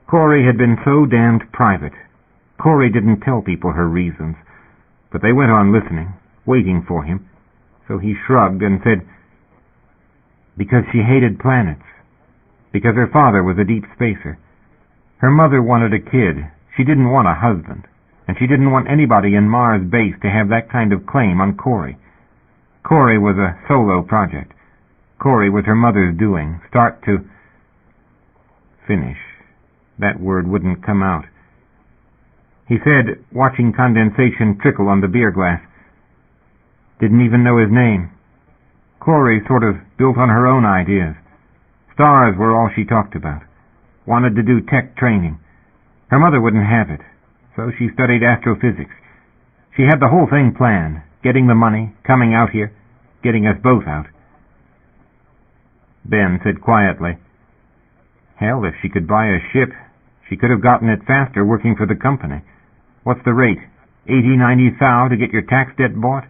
Corey had been so damned private. Corey didn't tell people her reasons, but they went on listening, waiting for him. So he shrugged and said, because she hated planets. Because her father was a deep spacer. Her mother wanted a kid. She didn't want a husband. And she didn't want anybody in Mars base to have that kind of claim on Corey. Corey was a solo project. Corey was her mother's doing, start to finish. That word wouldn't come out. He said, watching condensation trickle on the beer glass, didn't even know his name. Corey sort of built on her own ideas. Stars were all she talked about. Wanted to do tech training. Her mother wouldn't have it, so she studied astrophysics. She had the whole thing planned, getting the money, coming out here, getting us both out. Ben said quietly, hell, if she could buy a ship, she could have gotten it faster working for the company. What's the rate? 80, 90 thou to get your tax debt bought?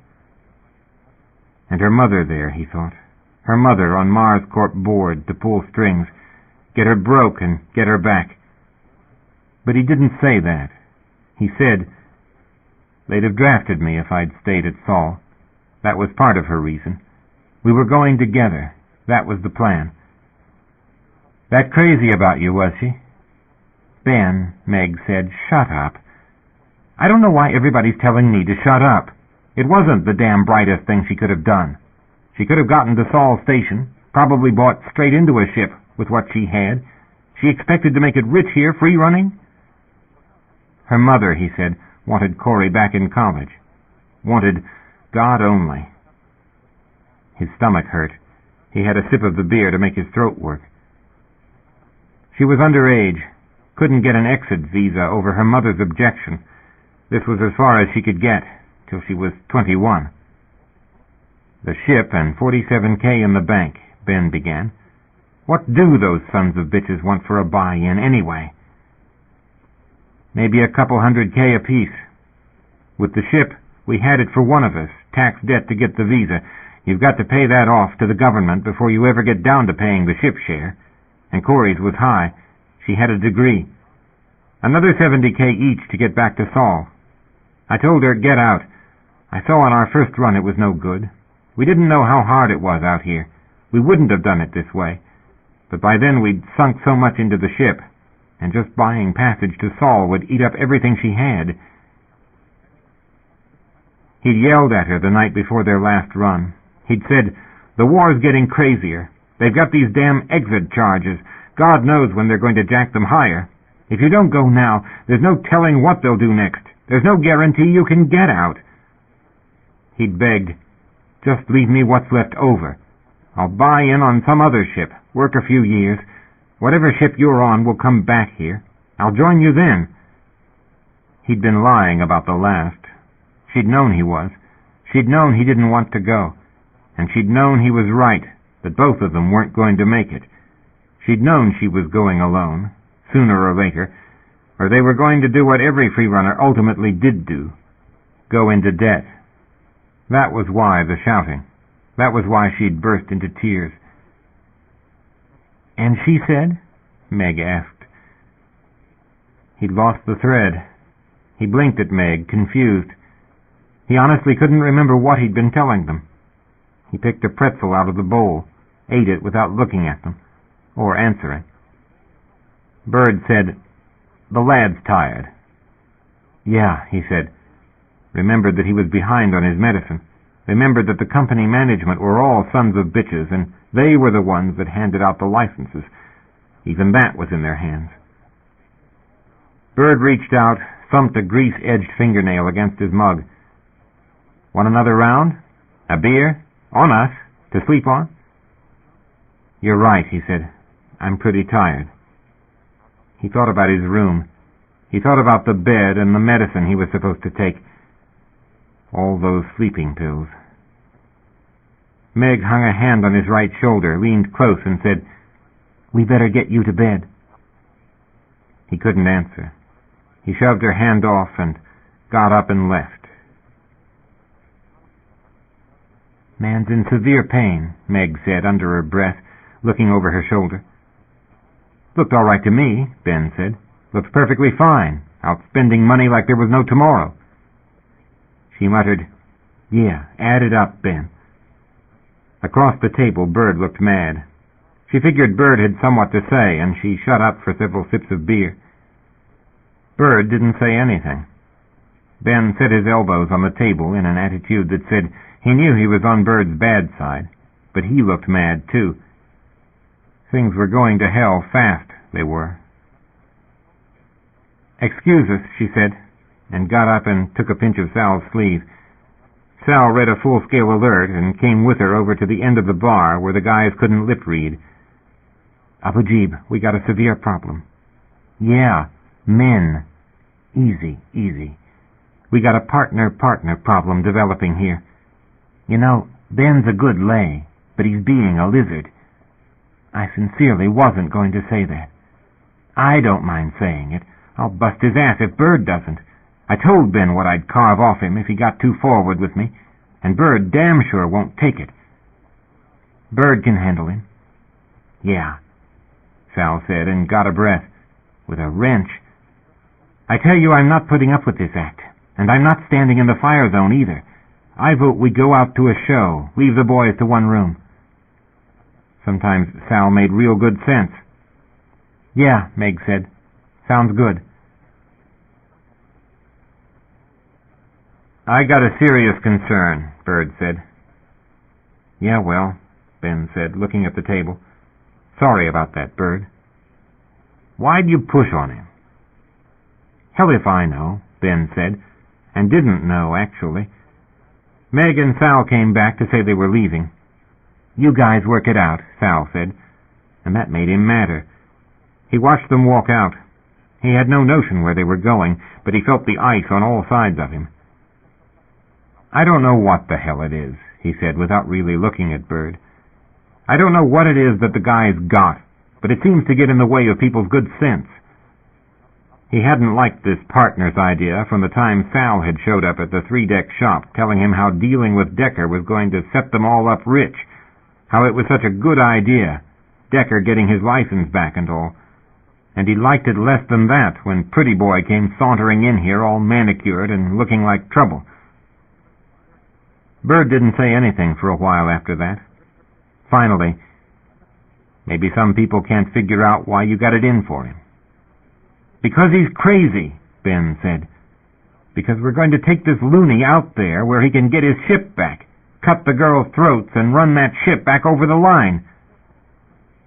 And her mother there, he thought. Her mother on Mars Corp board to pull strings, get her broke and get her back. But he didn't say that. He said, they'd have drafted me if I'd stayed at Sol. That was part of her reason. We were going together. That was the plan. That crazy about you, was she? Ben, Meg said, shut up. I don't know why everybody's telling me to shut up. It wasn't the damn brightest thing she could have done. She could have gotten to Sol Station, probably bought straight into a ship with what she had. She expected to make it rich here, free running. Her mother, he said, wanted Corey back in college. Wanted God only. His stomach hurt. He had a sip of the beer to make his throat work. She was underage. Couldn't get an exit visa over her mother's objection. This was as far as she could get, till she was 21. The ship and 47K in the bank, Ben began. What do those sons of bitches want for a buy-in anyway? Maybe a couple $100K apiece. With the ship, we had it for one of us, tax debt to get the visa. You've got to pay that off to the government before you ever get down to paying the ship share. And Corey's was high. She had a degree. Another $70K each to get back to Sol. I told her, get out. I saw on our first run it was no good. We didn't know how hard it was out here. We wouldn't have done it this way. But by then we'd sunk so much into the ship, and just buying passage to Sol would eat up everything she had. He'd yelled at her the night before their last run. He'd said, the war's getting crazier. They've got these damn exit charges. God knows when they're going to jack them higher. If you don't go now, there's no telling what they'll do next. There's no guarantee you can get out. He'd begged, just leave me what's left over. I'll buy in on some other ship, work a few years. Whatever ship you're on will come back here. I'll join you then. He'd been lying about the last. She'd known he was. She'd known he didn't want to go. And she'd known he was right, that both of them weren't going to make it. She'd known she was going alone, sooner or later, or they were going to do what every free runner ultimately did do, go into debt. That was why the shouting. That was why she'd burst into tears. "And she said?" Meg asked. He'd lost the thread. He blinked at Meg, confused. He honestly couldn't remember what he'd been telling them. He picked a pretzel out of the bowl, ate it without looking at them, or answering. Bird said, "The lad's tired." "Yeah," he said. Remembered that he was behind on his medicine. Remembered that the company management were all sons of bitches, and they were the ones that handed out the licenses. Even that was in their hands. Bird reached out, thumped a grease-edged fingernail against his mug. "Want another round? A beer? On us? To sleep on?" "You're right," he said. "I'm pretty tired." He thought about his room. He thought about the bed and the medicine he was supposed to take. All those sleeping pills. Meg hung a hand on his right shoulder, leaned close, and said, "We better get you to bed." He couldn't answer. He shoved her hand off and got up and left. "Man's in severe pain," Meg said under her breath, looking over her shoulder. "Looked all right to me," Ben said. "Looked perfectly fine, out spending money like there was no tomorrow." She muttered, "Yeah, add it up, Ben." Across the table, Bird looked mad. She figured Bird had somewhat to say, and she shut up for several sips of beer. Bird didn't say anything. Ben set his elbows on the table in an attitude that said he knew he was on Bird's bad side, but he looked mad too. Things were going to hell fast, they were. "Excuse us," she said, and got up and took a pinch of Sal's sleeve. Sal read a full-scale alert and came with her over to the end of the bar where the guys couldn't lip-read. "Abu Jeeb, we got a severe problem." "Yeah, men. Easy, easy. We got a partner-partner problem developing here. You know, Ben's a good lay, but he's being a lizard. I sincerely wasn't going to say that. I don't mind saying it. I'll bust his ass if Bird doesn't. I told Ben what I'd carve off him if he got too forward with me, and Bird damn sure won't take it." "Bird can handle him." "Yeah," Sal said, and got a breath, with a wrench. "I tell you, I'm not putting up with this act, and I'm not standing in the fire zone either. I vote we go out to a show, leave the boys to one room." Sometimes Sal made real good sense. "Yeah," Meg said. "Sounds good." "I got a serious concern," Bird said. "Yeah, well," Ben said, looking at the table. "Sorry about that, Bird." "Why'd you push on him?" "Hell if I know," Ben said, and didn't know, actually. Meg and Sal came back to say they were leaving. "You guys work it out," Sal said, and that made him madder. He watched them walk out. He had no notion where they were going, but he felt the ice on all sides of him. "I don't know what the hell it is," he said, without really looking at Bird. "I don't know what it is that the guy's got, but it seems to get in the way of people's good sense." He hadn't liked this partner's idea from the time Sal had showed up at the 3-deck shop telling him how dealing with Decker was going to set them all up rich, how it was such a good idea, Decker getting his license back and all. And he liked it less than that when Pretty Boy came sauntering in here all manicured and looking like trouble. Bird didn't say anything for a while after that. Finally, "Maybe some people can't figure out why you got it in for him." "Because he's crazy," Ben said. "Because we're going to take this loony out there where he can get his ship back, cut the girls' throats, and run that ship back over the line."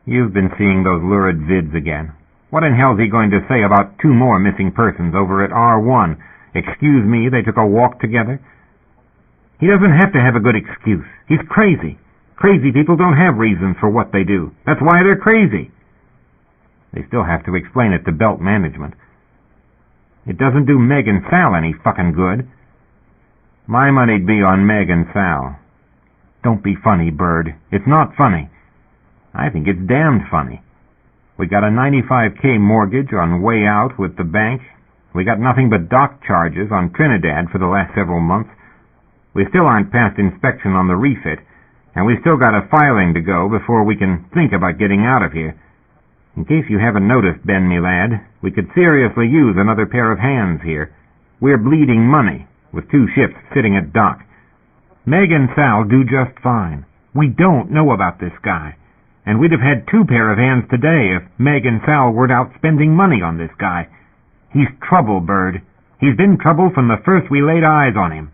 "You've been seeing those lurid vids again. What in hell's he going to say about 2 more missing persons over at R1? Excuse me, they took a walk together?" "He doesn't have to have a good excuse. He's crazy. Crazy people don't have reasons for what they do. That's why they're crazy." They still have to explain it to Belt management. It doesn't do Meg and Sal any fucking good. My money'd be on Meg and Sal. Don't be funny, Bird. It's not funny. I think it's damned funny. We got a $95K mortgage on way out with the bank. We got nothing but dock charges on Trinidad for the last several months. We still aren't past inspection on the refit, And we've still got a filing to go before we can think about getting out of here. In case you haven't noticed, Ben, me lad, we could seriously use another pair of hands here. We're bleeding money, with 2 ships sitting at dock. Meg and Sal do just fine. We don't know about this guy. And we'd have had 2 pair of hands today if Meg and Sal weren't out spending money on this guy. He's trouble, Bird. He's been trouble from the first we laid eyes on him.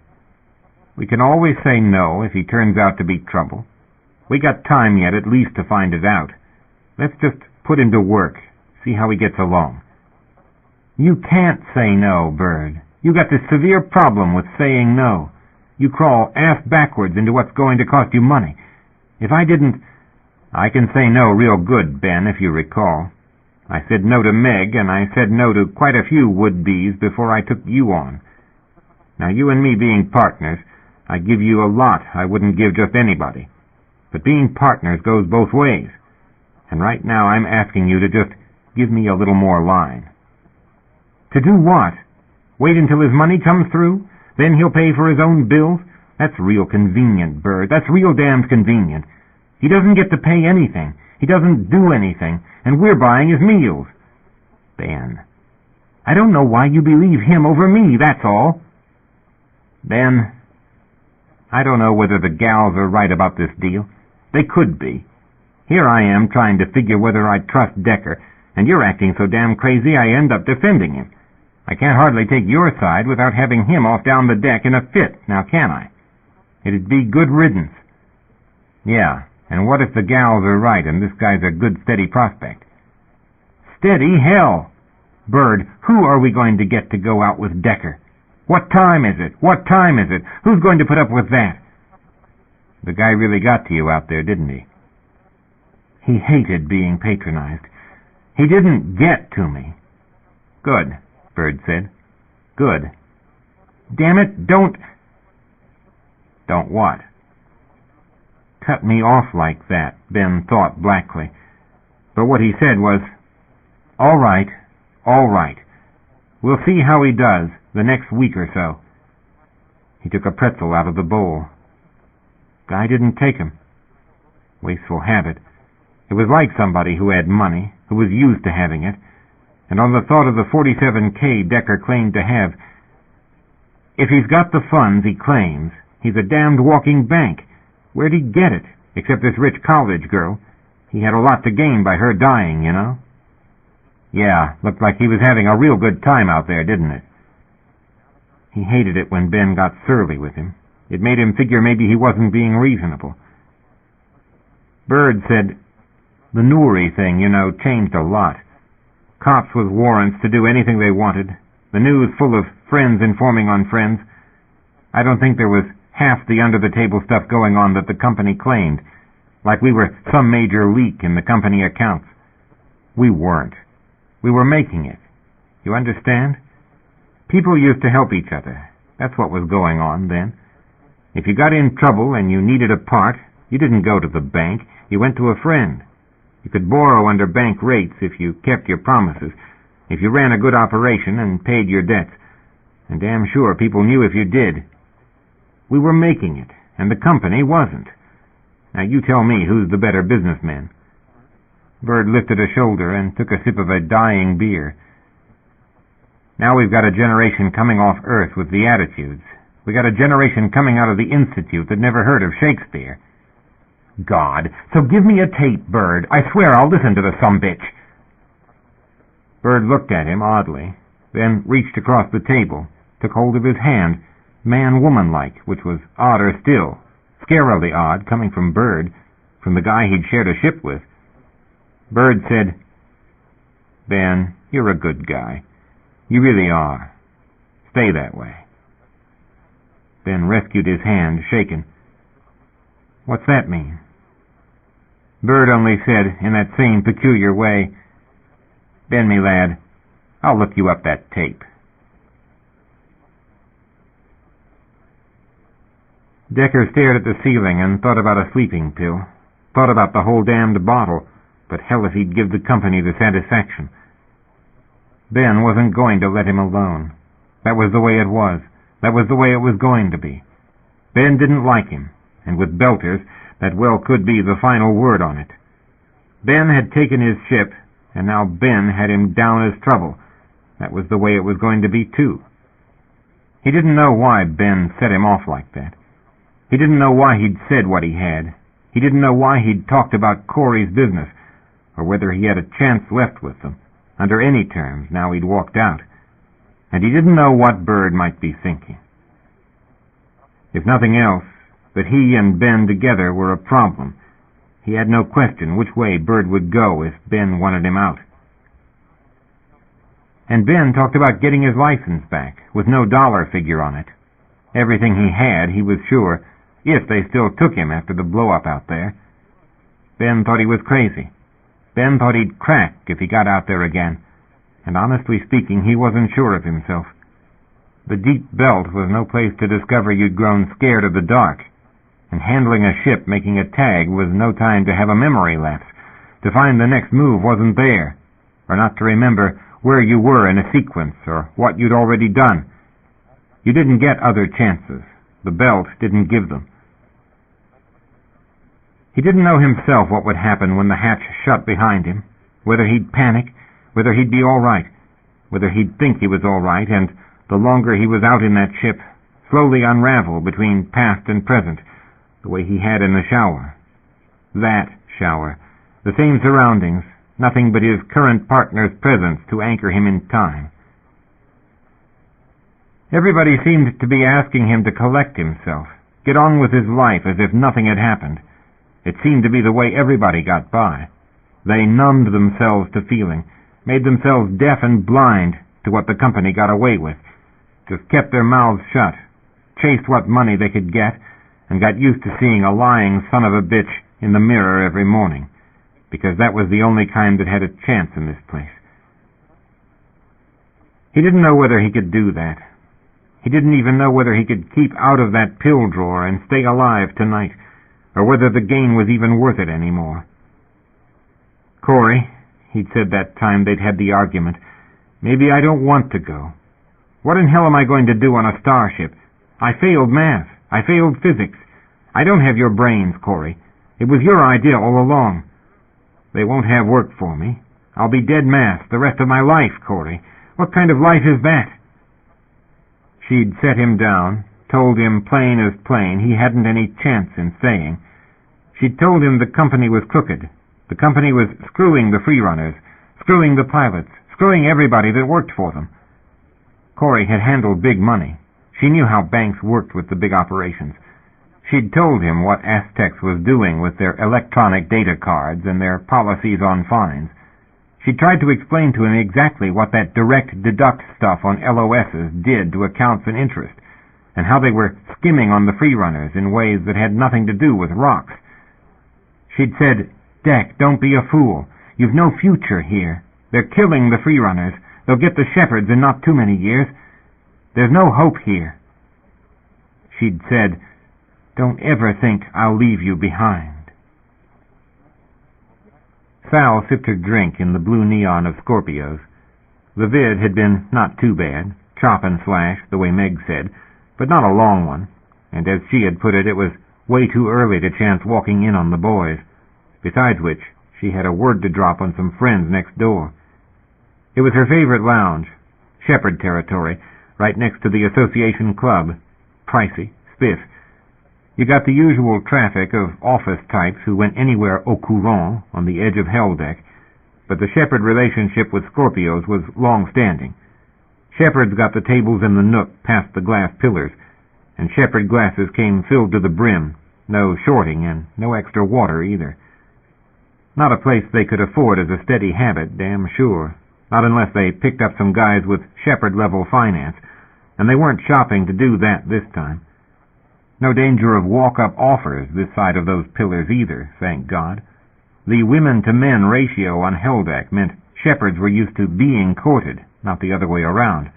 We can always say no if he turns out to be trouble. We got time yet at least to find it out. Let's just put him to work, see how he gets along. You can't say no, Bird. You got this severe problem with saying no. You crawl ass backwards into what's going to cost you money. If I didn't... I can say no real good, Ben, if you recall. I said no to Meg, and I said no to quite a few would-bes before I took you on. Now, you and me being partners, I give you a lot I wouldn't give just anybody. But being partners goes both ways. And right now I'm asking you to just give me a little more line. To do what? Wait until his money comes through? Then he'll pay for his own bills? That's real convenient, Bird. That's real damned convenient. He doesn't get to pay anything. He doesn't do anything. And we're buying his meals. Ben, I don't know why you believe him over me, that's all. Ben, I don't know whether the gals are right about this deal. They could be. Here I am trying to figure whether I trust Decker, and you're acting so damn crazy I end up defending him. I can't hardly take your side without having him off down the deck in a fit, now can I? It'd be good riddance. Yeah, and what if the gals are right and this guy's a good steady prospect? Steady hell! Bird, who are we going to get to go out with Decker? What time is it? What time is it? Who's going to put up with that? The guy really got to you out there, didn't he? He hated being patronized. He didn't get to me. Good, Bird said. Good. Damn it, don't... Don't what? Cut me off like that, Ben thought blackly. But what he said was, all right. We'll see how he does the next week or so. He took a pretzel out of the bowl. Guy didn't take him. Wasteful habit. It was like somebody who had money, who was used to having it, and on the thought of the $47K Decker claimed to have, if he's got the funds he claims, he's a damned walking bank. Where'd he get it, except this rich college girl? He had a lot to gain by her dying, you know. Yeah, looked like he was having a real good time out there, didn't it? He hated it when Ben got surly with him. It made him figure maybe he wasn't being reasonable. Bird said, the Newry thing, you know, changed a lot. Cops with warrants to do anything they wanted. The news full of friends informing on friends. I don't think there was half the under-the-table stuff going on that the company claimed, like we were some major leak in the company accounts. We weren't. We were making it. You understand? People used to help each other. That's what was going on then. If you got in trouble and you needed a part, you didn't go to the bank. You went to a friend. You could borrow under bank rates if you kept your promises, if you ran a good operation and paid your debts. And damn sure people knew if you did. We were making it, and the company wasn't. Now you tell me who's the better businessman. Bird lifted a shoulder and took a sip of a dying beer. Now we've got a generation coming off Earth with the attitudes. We got a generation coming out of the Institute that never heard of Shakespeare. God, so give me a tape, Bird. I swear I'll listen to the sumbitch. Bird looked at him oddly, then reached across the table, took hold of his hand, man-woman-like, which was odder still, scarily odd, coming from Bird, from the guy he'd shared a ship with. Bird said, Ben, you're a good guy. You really are. Stay that way. Ben rescued his hand, shaken. What's that mean? Bird only said, in that same peculiar way, Ben, me lad, I'll look you up that tape. Decker stared at the ceiling and thought about a sleeping pill, thought about the whole damned bottle, but hell if he'd give the company the satisfaction. Ben wasn't going to let him alone. That was the way it was. That was the way it was going to be. Ben didn't like him, and with Belters, That well could be the final word on it. Ben had taken his ship, and now Ben had him down as trouble. That was the way it was going to be, too. He didn't know why Ben set him off like that. He didn't know why he'd said what he had. He didn't know why he'd talked about Corey's business, or whether he had a chance left with them, under any terms, now he'd walked out. And he didn't know what Bird might be thinking. If nothing else, that he and Ben together were a problem. He had no question which way Bird would go if Ben wanted him out. And Ben talked about getting his license back, with no dollar figure on it. Everything he had, he was sure, if they still took him after the blow-up out there. Ben thought he was crazy. Ben thought he'd crack if he got out there again, and honestly speaking, he wasn't sure of himself. The deep belt was no place to discover you'd grown scared of the dark, and handling a ship making a tag was no time to have a memory lapse, to find the next move wasn't there, or not to remember where you were in a sequence or what you'd already done. You didn't get other chances. The belt didn't give them. He didn't know himself what would happen when the hatch shut behind him, whether he'd panic, whether he'd be all right, whether he'd think he was all right, and the longer he was out in that ship, slowly unravel between past and present, the way he had in the shower. That shower. The same surroundings, nothing but his current partner's presence to anchor him in time. Everybody seemed to be asking him to collect himself, get on with his life as if nothing had happened. It seemed to be the way everybody got by. They numbed themselves to feeling, made themselves deaf and blind to what the company got away with, just kept their mouths shut, chased what money they could get, and got used to seeing a lying son of a bitch in the mirror every morning, because that was the only kind that had a chance in this place. He didn't know whether he could do that. He didn't even know whether he could keep out of that pill drawer and stay alive tonight, or whether the gain was even worth it anymore. "Corey," he'd said that time they'd had the argument, "maybe I don't want to go. What in hell am I going to do on a starship? I failed math. I failed physics. I don't have your brains, Corey. It was your idea all along. They won't have work for me. I'll be dead math the rest of my life, Corey. What kind of life is that?" She'd set him down, told him plain as plain he hadn't any chance in staying. She'd told him the company was crooked. The company was screwing the freerunners, screwing the pilots, screwing everybody that worked for them. Corey had handled big money. She knew how banks worked with the big operations. She'd told him what Aztecs was doing with their electronic data cards and their policies on fines. She tried to explain to him exactly what that direct deduct stuff on LOSs did to accounts and interest, and how they were skimming on the freerunners in ways that had nothing to do with rocks. She'd said, "Deck, don't be a fool. You've no future here. They're killing the freerunners. They'll get the shepherds in not too many years. There's no hope here." She'd said, "Don't ever think I'll leave you behind." Sal sipped her drink in the blue neon of Scorpios. The vid had been not too bad, chop and slash, the way Meg said, but not a long one, and as she had put it, it was way too early to chance walking in on the boys, besides which she had a word to drop on some friends next door. It was her favorite lounge, Shepherd territory, right next to the Association Club. Pricey, spiff. You got the usual traffic of office types who went anywhere au courant on the edge of hell deck, but the Shepherd relationship with Scorpios was long-standing. Shepherds got the tables in the nook past the glass pillars, and Shepherd glasses came filled to the brim, no shorting and no extra water either. Not a place they could afford as a steady habit, damn sure, not unless they picked up some guys with Shepherd-level finance, and they weren't shopping to do that this time. No danger of walk-up offers this side of those pillars either, thank God. The women-to-men ratio on Helldeck meant shepherds were used to being courted, not the other way around.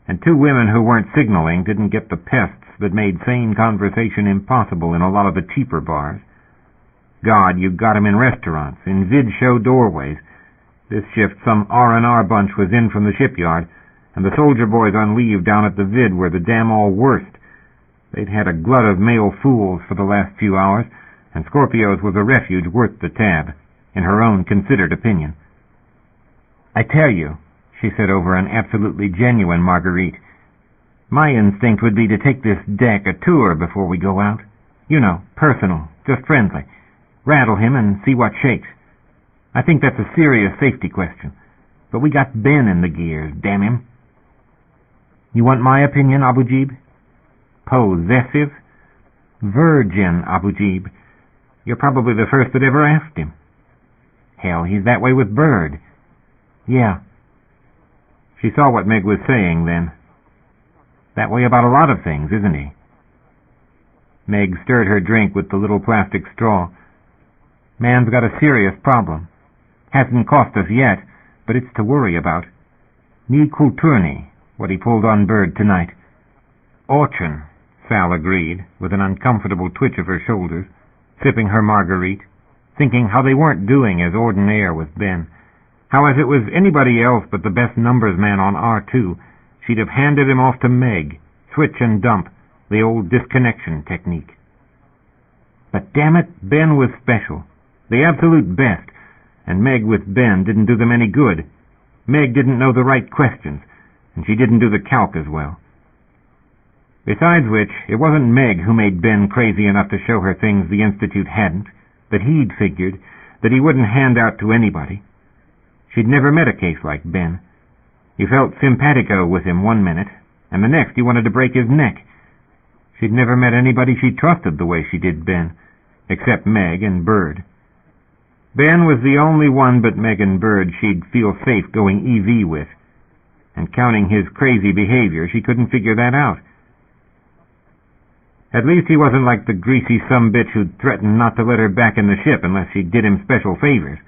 And two women who weren't signaling didn't get the pests that made sane conversation impossible in a lot of the cheaper bars. God, you got 'em in restaurants, in vid-show doorways. This shift some R&R bunch was in from the shipyard, and the soldier boys on leave down at the vid were the damn all worst. They'd had a glut of male fools for the last few hours, and Scorpio's was a refuge worth the tab, in her own considered opinion. "I tell you," she said over an absolutely genuine Marguerite, "my instinct would be to take this deck a tour before we go out. You know, personal, just friendly. Rattle him and see what shakes. I think that's a serious safety question. But we got Ben in the gears, damn him." "You want my opinion, Abujib?" "Possessive? Virgin, Abujib. You're probably the first that ever asked him." "Hell, he's that way with Bird." "Yeah." She saw what Meg was saying then. "That way about a lot of things, isn't he?" Meg stirred her drink with the little plastic straw. "Man's got a serious problem. Hasn't cost us yet, but it's to worry about. Ni Kulturni, what he pulled on Bird tonight." "Orchin," Sal agreed, with an uncomfortable twitch of her shoulders, sipping her Marguerite, thinking how they weren't doing as ordinaire with Ben. How if it was anybody else but the best numbers man on R2, she'd have handed him off to Meg, switch and dump, the old disconnection technique. But damn it, Ben was special, the absolute best, and Meg with Ben didn't do them any good. Meg didn't know the right questions, and she didn't do the calc as well. Besides which, it wasn't Meg who made Ben crazy enough to show her things the Institute hadn't, that he'd figured, that he wouldn't hand out to anybody. She'd never met a case like Ben. You felt simpatico with him one minute, and the next you wanted to break his neck. She'd never met anybody she trusted the way she did Ben, except Meg and Bird. Ben was the only one but Meg and Bird she'd feel safe going EV with, and counting his crazy behavior, she couldn't figure that out. At least he wasn't like the greasy sumbitch who'd threatened not to let her back in the ship unless she did him special favors.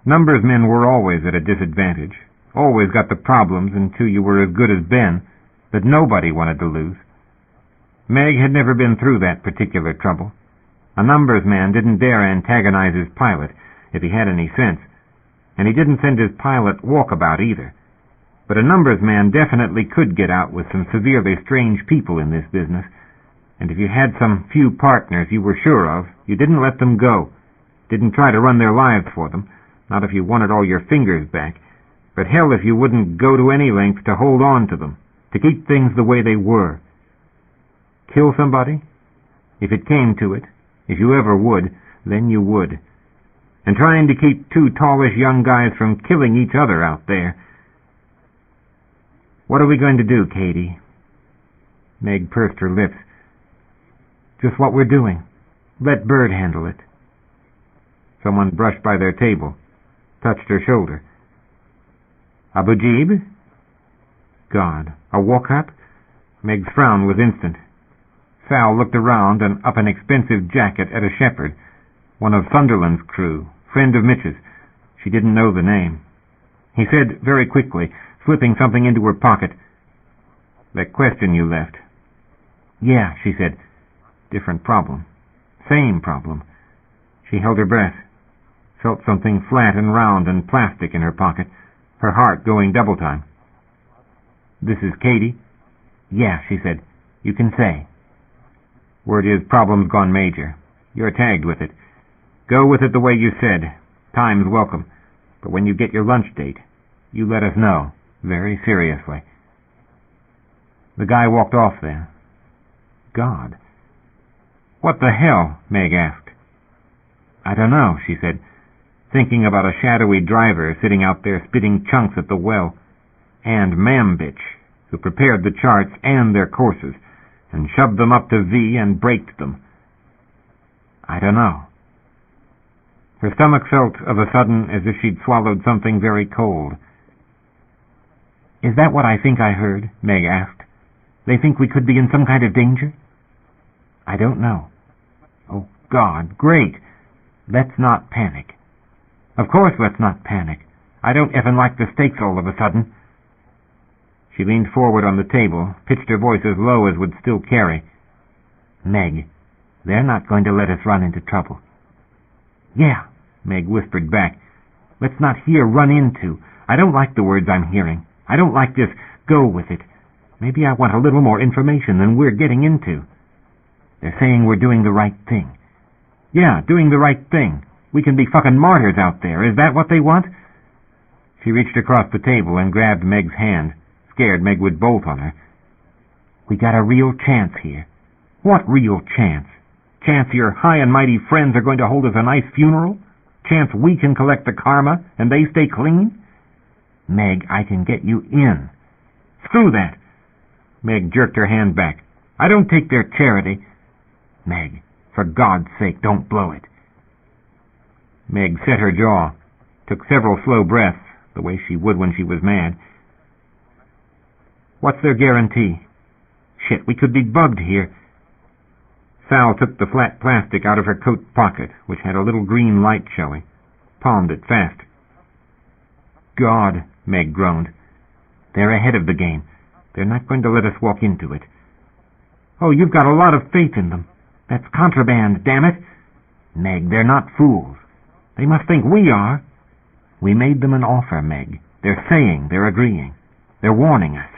Numbers men were always at a disadvantage, always got the problems until you were as good as Ben, that nobody wanted to lose. Meg had never been through that particular trouble. A numbers man didn't dare antagonize his pilot, if he had any sense, and he didn't send his pilot walkabout either. But a numbers man definitely could get out with some severely strange people in this business, and if you had some few partners you were sure of, you didn't let them go, didn't try to run their lives for them, not if you wanted all your fingers back, but hell if you wouldn't go to any length to hold on to them, to keep things the way they were. Kill somebody? If it came to it, if you ever would, then you would. And trying to keep two tallish young guys from killing each other out there. "What are we going to do, Katie?" Meg pursed her lips. "Just what we're doing. Let Bird handle it." Someone brushed by their table, touched her shoulder. "Abujib?" God, a walk-up? Meg's frown was instant. Sal looked around and up an expensive jacket at a shepherd, one of Sunderland's crew, friend of Mitch's. She didn't know the name. He said very quickly, slipping something into her pocket, "That question you left." "Yeah," she said. "Different problem. Same problem." She held her breath, felt something flat and round and plastic in her pocket, her heart going double time. "This is Katie?" "Yeah," she said. "You can say." "Word is problem's gone major. You're tagged with it. Go with it the way you said. Time's welcome. But when you get your lunch date, you let us know, very seriously." The guy walked off then. God. "What the hell?" Meg asked. "I don't know," she said, thinking about a shadowy driver sitting out there spitting chunks at the well, and Ma'am Bitch, who prepared the charts and their courses, and shoved them up to V and braked them. I don't know. Her stomach felt of a sudden as if she'd swallowed something very cold. "Is that what I think I heard?" Meg asked. "They think we could be in some kind of danger?" "I don't know." "Oh, God, great. Let's not panic." "Of course let's not panic. I don't effing like the stakes all of a sudden." She leaned forward on the table, pitched her voice as low as would still carry. "Meg, they're not going to let us run into trouble." "Yeah," Meg whispered back. "Let's not hear run into. I don't like the words I'm hearing. I don't like this go with it. Maybe I want a little more information than we're getting into. They're saying we're doing the right thing. Yeah, doing the right thing. We can be fucking martyrs out there. Is that what they want? She reached across the table and grabbed Meg's hand, scared Meg would bolt on her. We got a real chance here. What real chance? Chance your high and mighty friends are going to hold us a nice funeral? Chance we can collect the karma and they stay clean? Meg, I can get you in. Screw that. Meg jerked her hand back. I don't take their charity. Meg, for God's sake, don't blow it. Meg set her jaw, took several slow breaths, the way she would when she was mad. What's their guarantee? Shit, we could be bugged here. Sal took the flat plastic out of her coat pocket, which had a little green light showing, palmed it fast. God, Meg groaned. They're ahead of the game. They're not going to let us walk into it. Oh, you've got a lot of faith in them. That's contraband, damn it. Meg, they're not fools. They must think we are. We made them an offer, Meg. They're saying they're agreeing. They're warning us.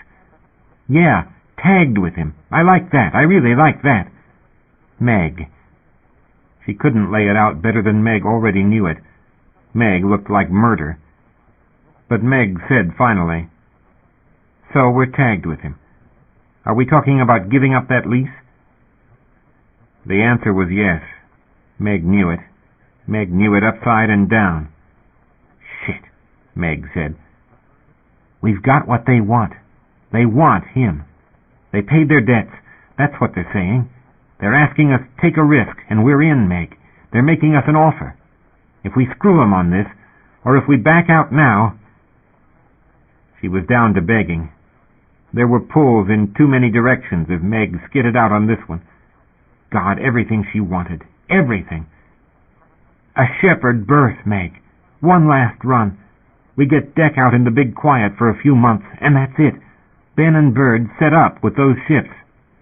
Yeah, tagged with him. I like that. I really like that. Meg. She couldn't lay it out better than Meg already knew it. Meg looked like murder. But Meg said finally, So we're tagged with him. Are we talking about giving up that lease? The answer was yes. Meg knew it. Meg knew it upside and down. Shit, Meg said. We've got what they want. They want him. They paid their debts. That's what they're saying. They're asking us to take a risk, and we're in, Meg. They're making us an offer. If we screw them on this, or if we back out now... She was down to begging. There were pulls in too many directions if Meg skidded out on this one. God, everything she wanted. Everything. A shepherd birth, Meg. One last run. We get Deck out in the big quiet for a few months, and that's it. Ben and Bird set up with those ships.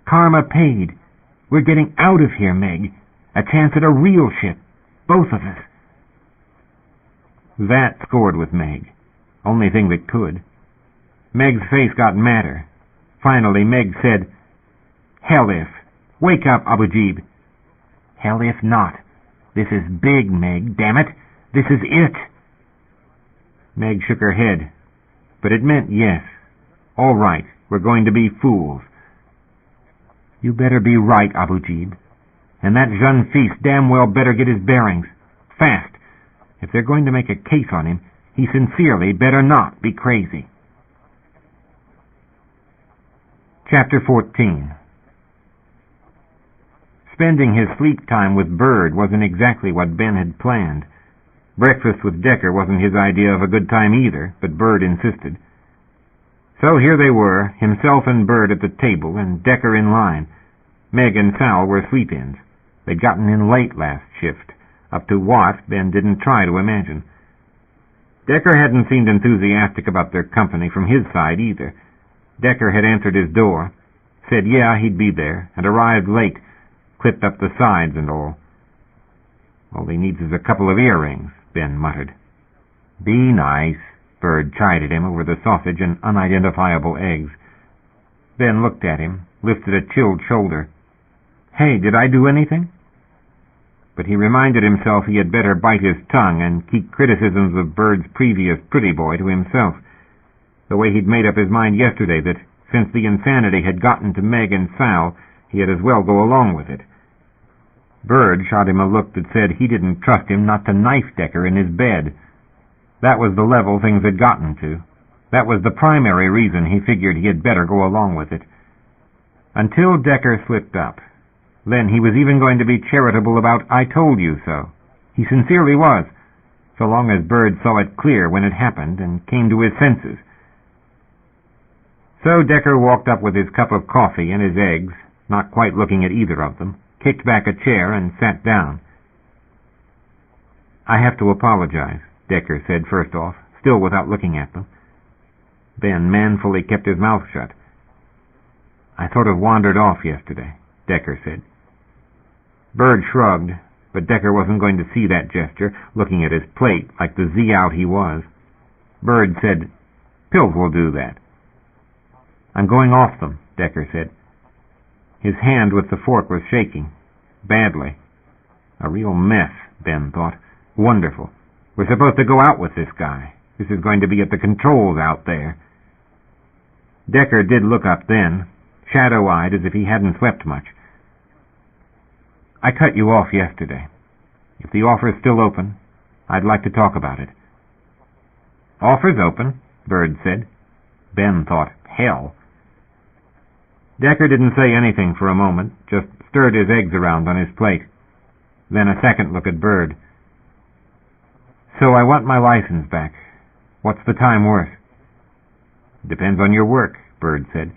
Karma paid. We're getting out of here, Meg. A chance at a real ship. Both of us. That scored with Meg. Only thing that could. Meg's face got madder. Finally, Meg said, Hell if. Wake up, Abujib. Hell if not. This is big, Meg, damn it. This is it. Meg shook her head. But it meant yes. All right, we're going to be fools. You better be right, Abujib. And that Jeune Fils damn well better get his bearings. Fast. If they're going to make a case on him, he sincerely better not be crazy. Chapter 14. Spending his sleep time with Bird wasn't exactly what Ben had planned. Breakfast with Decker wasn't his idea of a good time either, but Bird insisted. So here they were, himself and Bird at the table, and Decker in line. Meg and Sal were sleep-ins. They'd gotten in late last shift, up to what Ben didn't try to imagine. Decker hadn't seemed enthusiastic about their company from his side either. Decker had answered his door, said yeah, he'd be there, and arrived late, clipped up the sides and all. All he needs is a couple of earrings, Ben muttered. Be nice, Bird chided him over the sausage and unidentifiable eggs. Ben looked at him, lifted a chilled shoulder. Hey, did I do anything? But he reminded himself he had better bite his tongue and keep criticisms of Bird's previous pretty boy to himself. The way he'd made up his mind yesterday that, since the insanity had gotten to Meg and Sal, he had as well go along with it. Bird shot him a look that said he didn't trust him not to knife Decker in his bed. That was the level things had gotten to. That was the primary reason he figured he had better go along with it. Until Decker slipped up. Then he was even going to be charitable about I told you so. He sincerely was, so long as Bird saw it clear when it happened and came to his senses. So Decker walked up with his cup of coffee and his eggs, not quite looking at either of them, kicked back a chair and sat down. I have to apologize, Decker said first off, still without looking at them. Ben manfully kept his mouth shut. I sort of wandered off yesterday, Decker said. Bird shrugged, but Decker wasn't going to see that gesture, looking at his plate like the Z-out he was. Bird said, Pills will do that. I'm going off them, Decker said. His hand with the fork was shaking. Badly. A real mess, Ben thought. Wonderful. We're supposed to go out with this guy. This is going to be at the controls out there. Decker did look up then, shadow-eyed as if he hadn't slept much. I cut you off yesterday. If the offer's still open, I'd like to talk about it. Offer's open, Bird said. Ben thought, hell. Decker didn't say anything for a moment, just stirred his eggs around on his plate. Then a second look at Bird. So I want my license back. What's the time worth? Depends on your work, Bird said.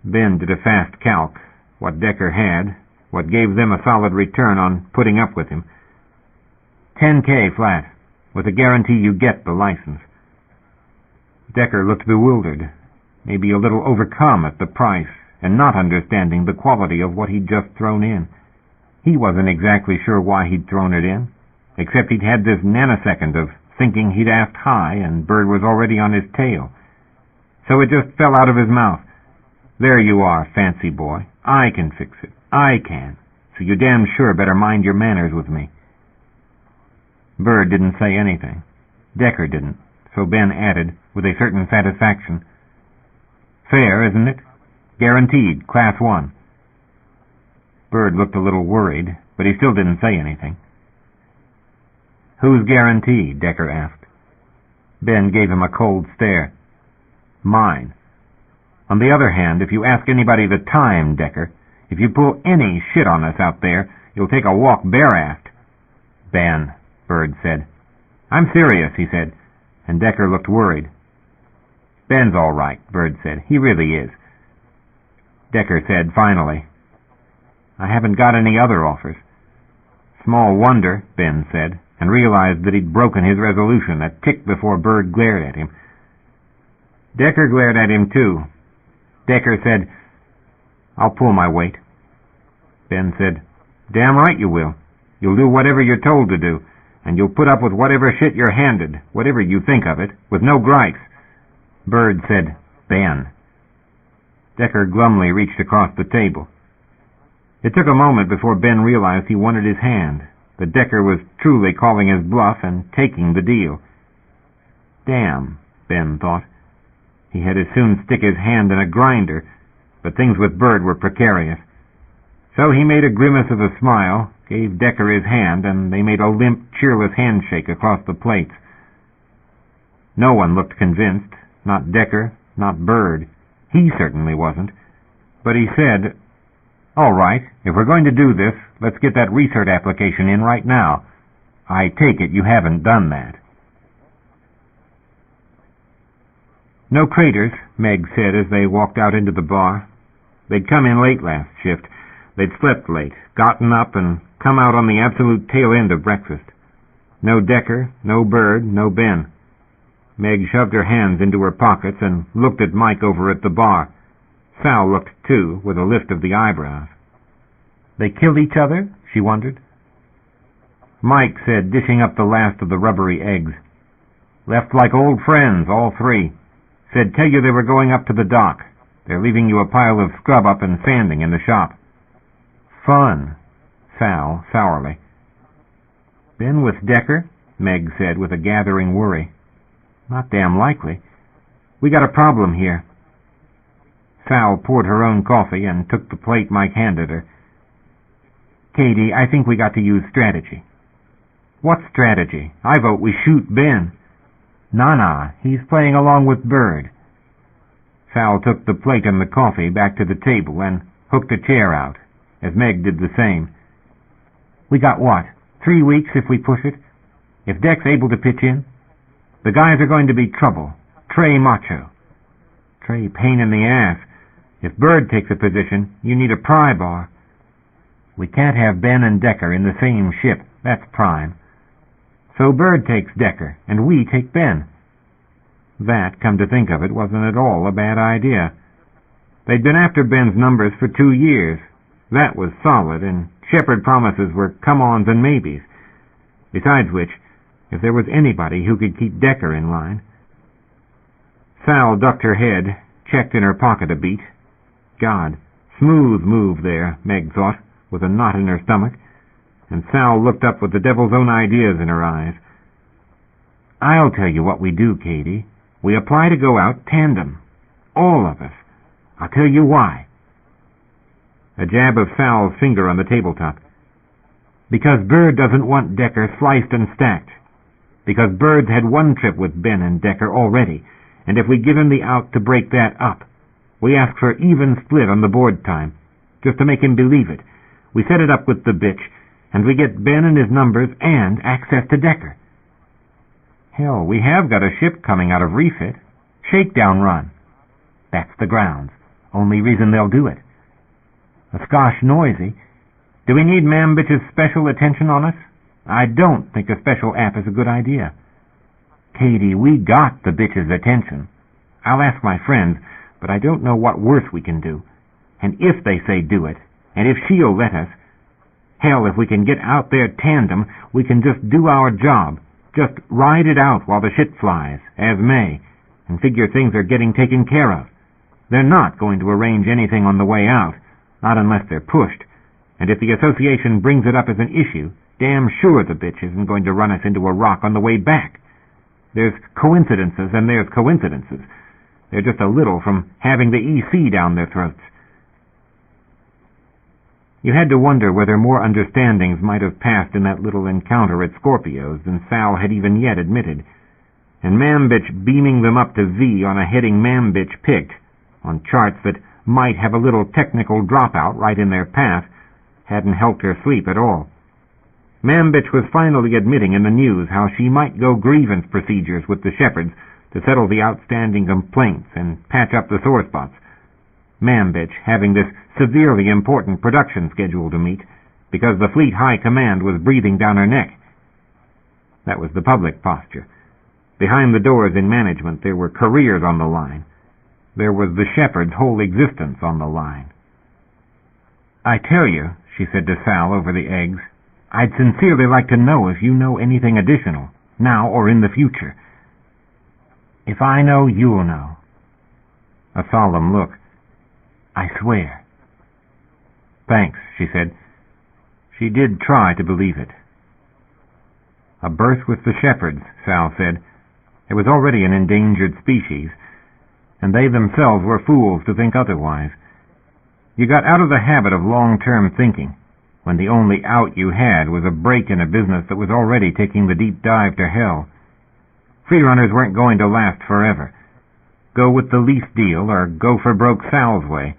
Ben did a fast calc, what Decker had, what gave them a solid return on putting up with him. $10K flat, with a guarantee you get the license. Decker looked bewildered, maybe a little overcome at the price, and not understanding the quality of what he'd just thrown in. He wasn't exactly sure why he'd thrown it in, except he'd had this nanosecond of thinking he'd asked high and Bird was already on his tail. So it just fell out of his mouth. There you are, fancy boy. I can fix it. I can. So you damn sure better mind your manners with me. Bird didn't say anything. Decker didn't, so Ben added, with a certain satisfaction, fair, isn't it? Guaranteed, Class 1. Bird looked a little worried, but he still didn't say anything. Whose guarantee? Decker asked. Ben gave him a cold stare. Mine. On the other hand, if you ask anybody the time, Decker, if you pull any shit on us out there, you'll take a walk bare-assed. Ben, Bird said. I'm serious, he said, and Decker looked worried. Ben's all right, Bird said. He really is. Decker said finally, I haven't got any other offers. Small wonder, Ben said, and realized that he'd broken his resolution a tick before Bird glared at him. Decker glared at him too. Decker said, I'll pull my weight. Ben said, damn right you will. You'll do whatever you're told to do, and you'll put up with whatever shit you're handed, whatever you think of it, with no gripes. Bird said, Ben. Decker glumly reached across the table. It took a moment before Ben realized he wanted his hand, that Decker was truly calling his bluff and taking the deal. Damn, Ben thought. He had as soon stick his hand in a grinder, but things with Bird were precarious. So he made a grimace of a smile, gave Decker his hand, and they made a limp, cheerless handshake across the plates. No one looked convinced, not Decker, not Bird. He certainly wasn't. But he said, all right, if we're going to do this, let's get that research application in right now. I take it you haven't done that. No craters, Meg said as they walked out into the bar. They'd come in late last shift. They'd slept late, gotten up, and come out on the absolute tail end of breakfast. No Decker, no Bird, no Ben. Meg shoved her hands into her pockets and looked at Mike over at the bar. Sal looked, too, with a lift of the eyebrows. They killed each other? She wondered. Mike said, dishing up the last of the rubbery eggs. Left like old friends, all three. Said tell you they were going up to the dock. They're leaving you a pile of scrub up and sanding in the shop. Fun, Sal, sourly. Been with Decker? Meg said with a gathering worry. Not damn likely. We got a problem here. Sal poured her own coffee and took the plate Mike handed her. Katie, I think we got to use strategy. What strategy? I vote we shoot Ben. Nah, he's playing along with Bird. Sal took the plate and the coffee back to the table and hooked a chair out, as Meg did the same. We got what? 3 weeks if we push it? If Deck's able to pitch in? The guys are going to be trouble. Trey macho. Trey pain in the ass. If Bird takes a position, you need a pry bar. We can't have Ben and Decker in the same ship. That's prime. So Bird takes Decker, and we take Ben. That, come to think of it, wasn't at all a bad idea. They'd been after Ben's numbers for 2 years. That was solid, and Shepard promises were come-ons and maybes. Besides which, if there was anybody who could keep Decker in line... Sal ducked her head, checked in her pocket a beat. God, smooth move there, Meg thought, with a knot in her stomach. and Sal looked up with the devil's own ideas in her eyes. "I'll tell you what we do, Katie. We apply to go out tandem. All of us. I'll tell you why." A jab of Sal's finger on the tabletop. "Because Bird doesn't want Decker sliced and stacked. Because Bird's had one trip with Ben and Decker already, and if we give him the out to break that up, we ask for even split on the board time, just to make him believe it. We set it up with the bitch, and we get Ben and his numbers and access to Decker. Hell, we have got a ship coming out of refit. Shakedown run. That's the grounds. Only reason they'll do it. A skosh noisy. Do we need Mam Bitch's special attention on us? I don't think a special app is a good idea. Katie, we got the bitch's attention. I'll ask my friends, but I don't know what worse we can do. And if they say do it, and if she'll let us, hell, if we can get out there tandem, we can just do our job. Just ride it out while the shit flies, as may, and figure things are getting taken care of. They're not going to arrange anything on the way out, not unless they're pushed. And if the association brings it up as an issue, damn sure the bitch isn't going to run us into a rock on the way back. There's coincidences and there's coincidences. They're just a little from having the EC down their throats. You had to wonder whether more understandings might have passed in that little encounter at Scorpio's than Sal had even yet admitted. And Mambitch beaming them up to V on a heading Mambitch picked, on charts that might have a little technical dropout right in their path, hadn't helped her sleep at all. Mambitch was finally admitting in the news how she might go grievance procedures with the Shepherds to settle the outstanding complaints and patch up the sore spots. Mambitch having this severely important production schedule to meet because the Fleet High Command was breathing down her neck. That was the public posture. Behind the doors in management there were careers on the line. There was the Shepherd's whole existence on the line. "I tell you," she said to Sal over the eggs, "I'd sincerely like to know if you know anything additional, now or in the future." "If I know, you'll know." A solemn look. "I swear." "Thanks," she said. She did try to believe it. A berth with the Shepherds, Sal said. It was already an endangered species, and they themselves were fools to think otherwise. You got out of the habit of long-term thinking, when the only out you had was a break in a business that was already taking the deep dive to hell. Freerunners weren't going to last forever. Go with the lease deal, or go for broke Sal's way.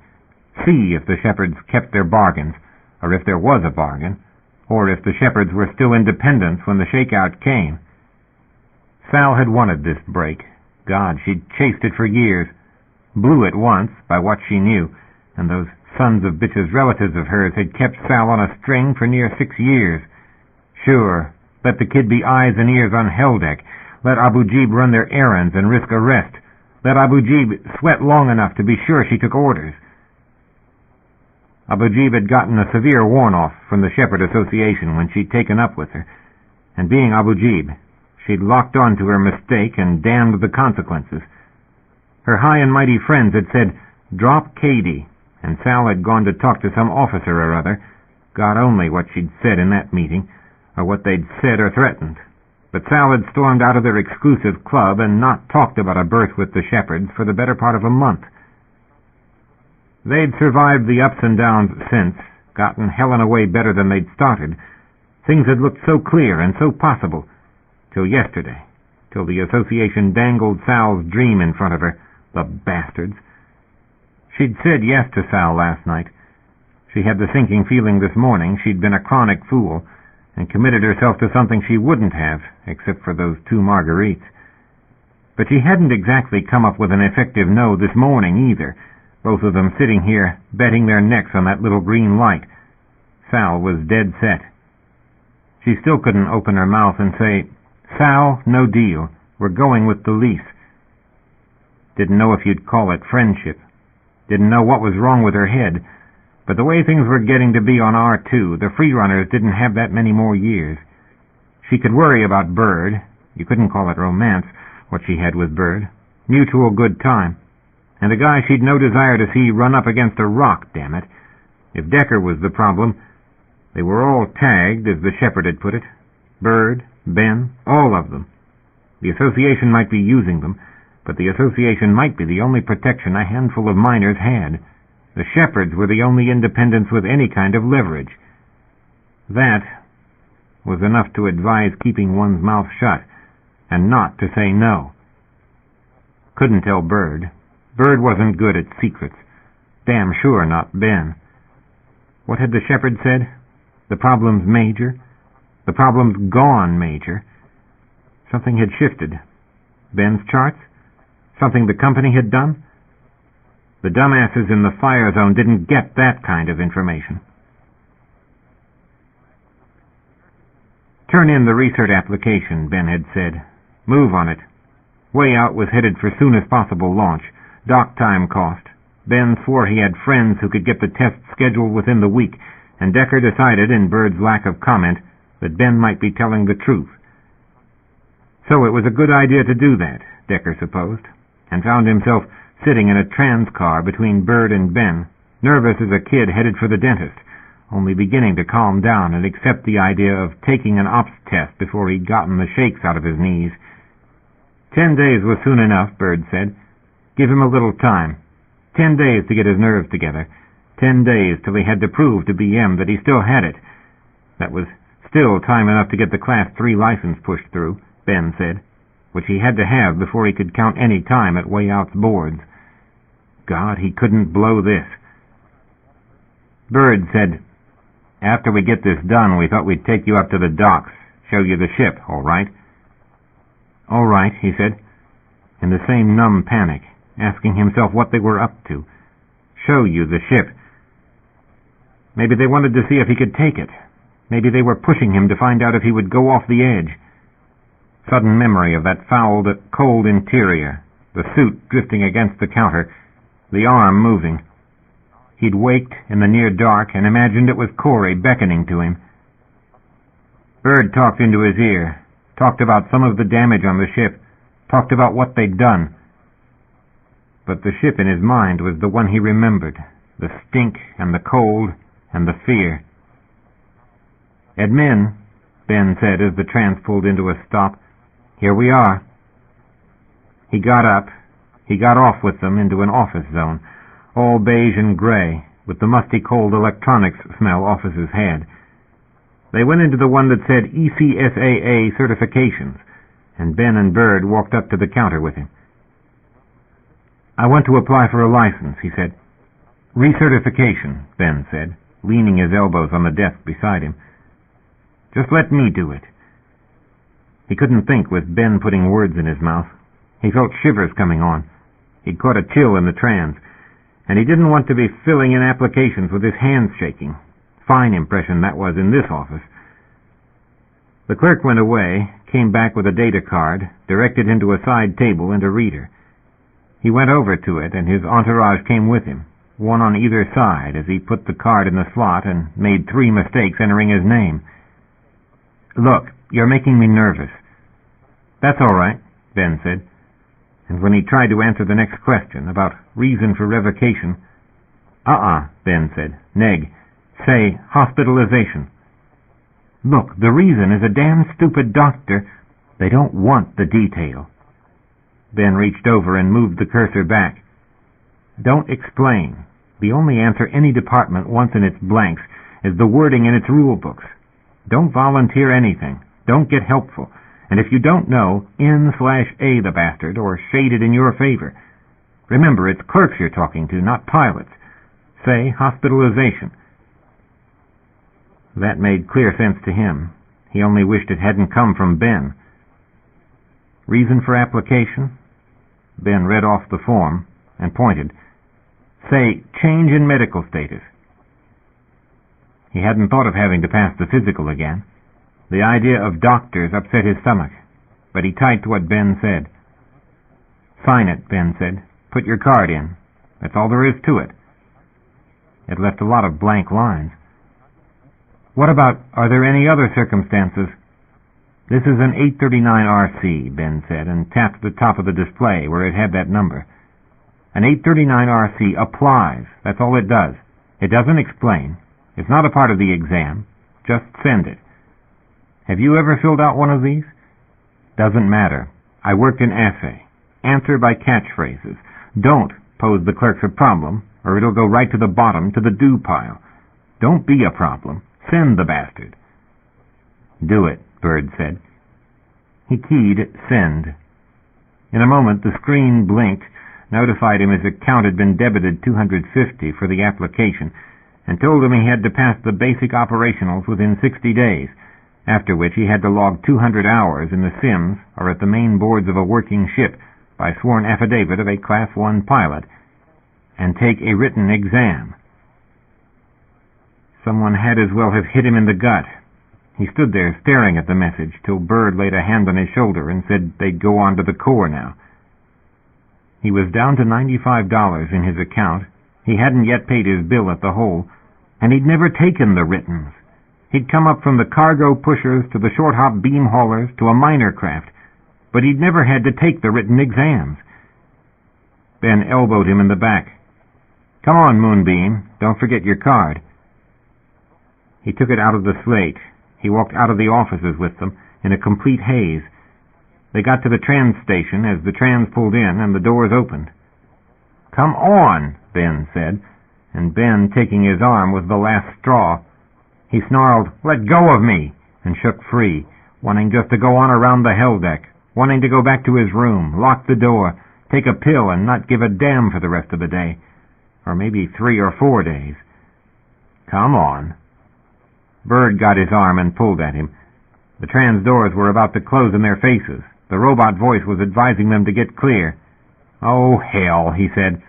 See if the Shepherds kept their bargains, or if there was a bargain, or if the Shepherds were still independents when the shakeout came. Sal had wanted this break. God, she'd chased it for years. Blew it once, by what she knew, and those sons of bitches relatives of hers had kept Sal on a string for near 6 years. Sure, let the kid be eyes and ears on hell deck. Let Abu Jib run their errands and risk arrest. Let Abu Jib sweat long enough to be sure she took orders. Abu Jib had gotten a severe warn-off from the Shepherd Association when she'd taken up with her, and being Abu Jib, she'd locked on to her mistake and damned the consequences. Her high and mighty friends had said, "Drop Katie," and Sal had gone to talk to some officer or other, God only what she'd said in that meeting, or what they'd said or threatened. But Sal had stormed out of their exclusive club and not talked about a berth with the Shepherds for the better part of a month. They'd survived the ups and downs since, gotten hell in a way better than they'd started. Things had looked so clear and so possible, till yesterday, till the association dangled Sal's dream in front of her, the bastards. She'd said yes to Sal last night. She had the sinking feeling this morning she'd been a chronic fool, and committed herself to something she wouldn't have, except for those 2 marguerites. But she hadn't exactly come up with an effective no this morning either, both of them sitting here betting their necks on that little green light. Sal was dead set. She still couldn't open her mouth and say, "Sal, no deal. We're going with the lease." Didn't know if you'd call it friendship. Didn't know what was wrong with her head. But the way things were getting to be on R2, the Freerunners didn't have that many more years. She could worry about Bird. You couldn't call it romance, what she had with Bird. Mutual good time. And a guy she'd no desire to see run up against a rock, damn it. If Decker was the problem, They were all tagged, as the shepherd had put it. Bird, Ben, all of them. The association might be using them, but the association might be the only protection a handful of miners had. The shepherds were the only independents with any kind of leverage. That was enough to advise keeping one's mouth shut, and not to say no. Couldn't tell Bird. Bird wasn't good at secrets. Damn sure not Ben. What had the shepherd said? The problem's major. The problem's gone major. Something had shifted. Ben's charts? Something the company had done? The dumbasses in the fire zone didn't get that kind of information. Turn in the research application, Ben had said. Move on it. Way Out was headed for soon as possible launch. Dock time cost. Ben swore he had friends who could get the test scheduled within the week, and Decker decided, in Bird's lack of comment, that Ben might be telling the truth. So it was a good idea to do that, Decker supposed, and found himself sitting in a trans car between Bird and Ben, nervous as a kid headed for the dentist, only beginning to calm down and accept the idea of taking an ops test before he'd gotten the shakes out of his knees. 10 days was soon enough, Bird said. Give him a little time. 10 days to get his nerves together. 10 days till he had to prove to BM that he still had it. That was still time enough to get the Class 3 license pushed through, Ben said, which he had to have before he could count any time at Way Out's boards. God, he couldn't blow this. Bird said, After we get this done, we thought we'd take you up to the docks, show you the ship, all right? All right, he said, in the same numb panic, asking himself what they were up to. Show you the ship. Maybe they wanted to see if he could take it. Maybe they were pushing him to find out if he would go off the edge. Sudden memory of that foul, cold interior, the suit drifting against the counter, the arm moving. He'd waked in the near dark and imagined it was Corey beckoning to him. Bird talked into his ear, talked about some of the damage on the ship, talked about what they'd done. But the ship in his mind was the one he remembered, the stink and the cold and the fear. Admin, Ben said as the trans pulled into a stop. Here we are. He got up. He got off with them into an office zone, all beige and gray, with the musty cold electronics smell offices had. They went into the one that said ECSAA certifications, and Ben and Bird walked up to the counter with him. I want to apply for a license, he said. Recertification, Ben said, leaning his elbows on the desk beside him. Just let me do it. He couldn't think with Ben putting words in his mouth. He felt shivers coming on. He'd caught a chill in the trans, and he didn't want to be filling in applications with his hands shaking. Fine impression that was in this office. The clerk went away, came back with a data card, directed him to a side table and a reader. He went over to it, and his entourage came with him, one on either side, as he put the card in the slot and made 3 mistakes entering his name. Look, you're making me nervous. That's all right, Ben said. And when he tried to answer the next question about reason for revocation, Ben said. Neg. Say hospitalization. Look, the reason is a damn stupid doctor. They don't want the detail. Ben reached over and moved the cursor back. Don't explain. The only answer any department wants in its blanks is the wording in its rule books. Don't volunteer anything. Don't get helpful. And if you don't know, N/A the bastard, or shade it in your favor. Remember, it's clerks you're talking to, not pilots. Say hospitalization. That made clear sense to him. He only wished it hadn't come from Ben. Reason for application? Ben read off the form and pointed. Say, change in medical status. He hadn't thought of having to pass the physical again. The idea of doctors upset his stomach, but he typed what Ben said. Sign it, Ben said. Put your card in. That's all there is to it. It left a lot of blank lines. What about, are there any other circumstances? This is an 839RC, Ben said, and tapped the top of the display where it had that number. An 839RC applies. That's all it does. It doesn't explain. It's not a part of the exam. Just send it. Have you ever filled out one of these? Doesn't matter. I worked in assay. Answer by catchphrases. Don't pose the clerks a problem, or it'll go right to the bottom, to the do pile. Don't be a problem. Send the bastard. Do it, Bird said. He keyed send. In a moment, the screen blinked, notified him his account had been debited $250 for the application, and told him he had to pass the basic operationals within 60 days, after which he had to log 200 hours in the sims or at the main boards of a working ship by sworn affidavit of a Class 1 pilot, and take a written exam. Someone had as well have hit him in the gut. He stood there staring at the message till Bird laid a hand on his shoulder and said they'd go on to the core now. He was down to $95 in his account. He hadn't yet paid his bill at the hole, and he'd never taken the writtens. He'd come up from the cargo pushers to the short-hop beam haulers to a minor craft, but he'd never had to take the written exams. Ben elbowed him in the back. "Come on, Moonbeam, don't forget your card." He took it out of the slate. He walked out of the offices with them in a complete haze. They got to the trans station as the trans pulled in and the doors opened. "Come on," Ben said, and Ben, taking his arm, was the last straw. He snarled, "Let go of me," and shook free, wanting just to go on around the hell deck, wanting to go back to his room, lock the door, take a pill, and not give a damn for the rest of the day. Or maybe 3 or 4 days. "Come on." Bird got his arm and pulled at him. The trans doors were about to close in their faces. The robot voice was advising them to get clear. "Oh, hell," he said,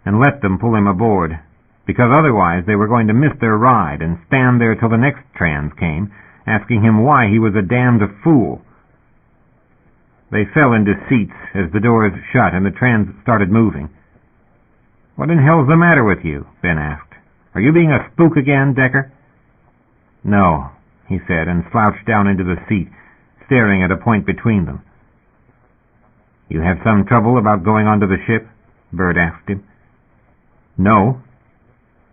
and let them pull him aboard, because otherwise they were going to miss their ride and stand there till the next trans came, asking him why he was a damned fool. They fell into seats as the doors shut and the trans started moving. "What in hell's the matter with you?" Ben asked. "Are you being a spook again, Decker?" "No," he said, and slouched down into the seat, staring at a point between them. "You have some trouble about going onto the ship?" Bird asked him. "No."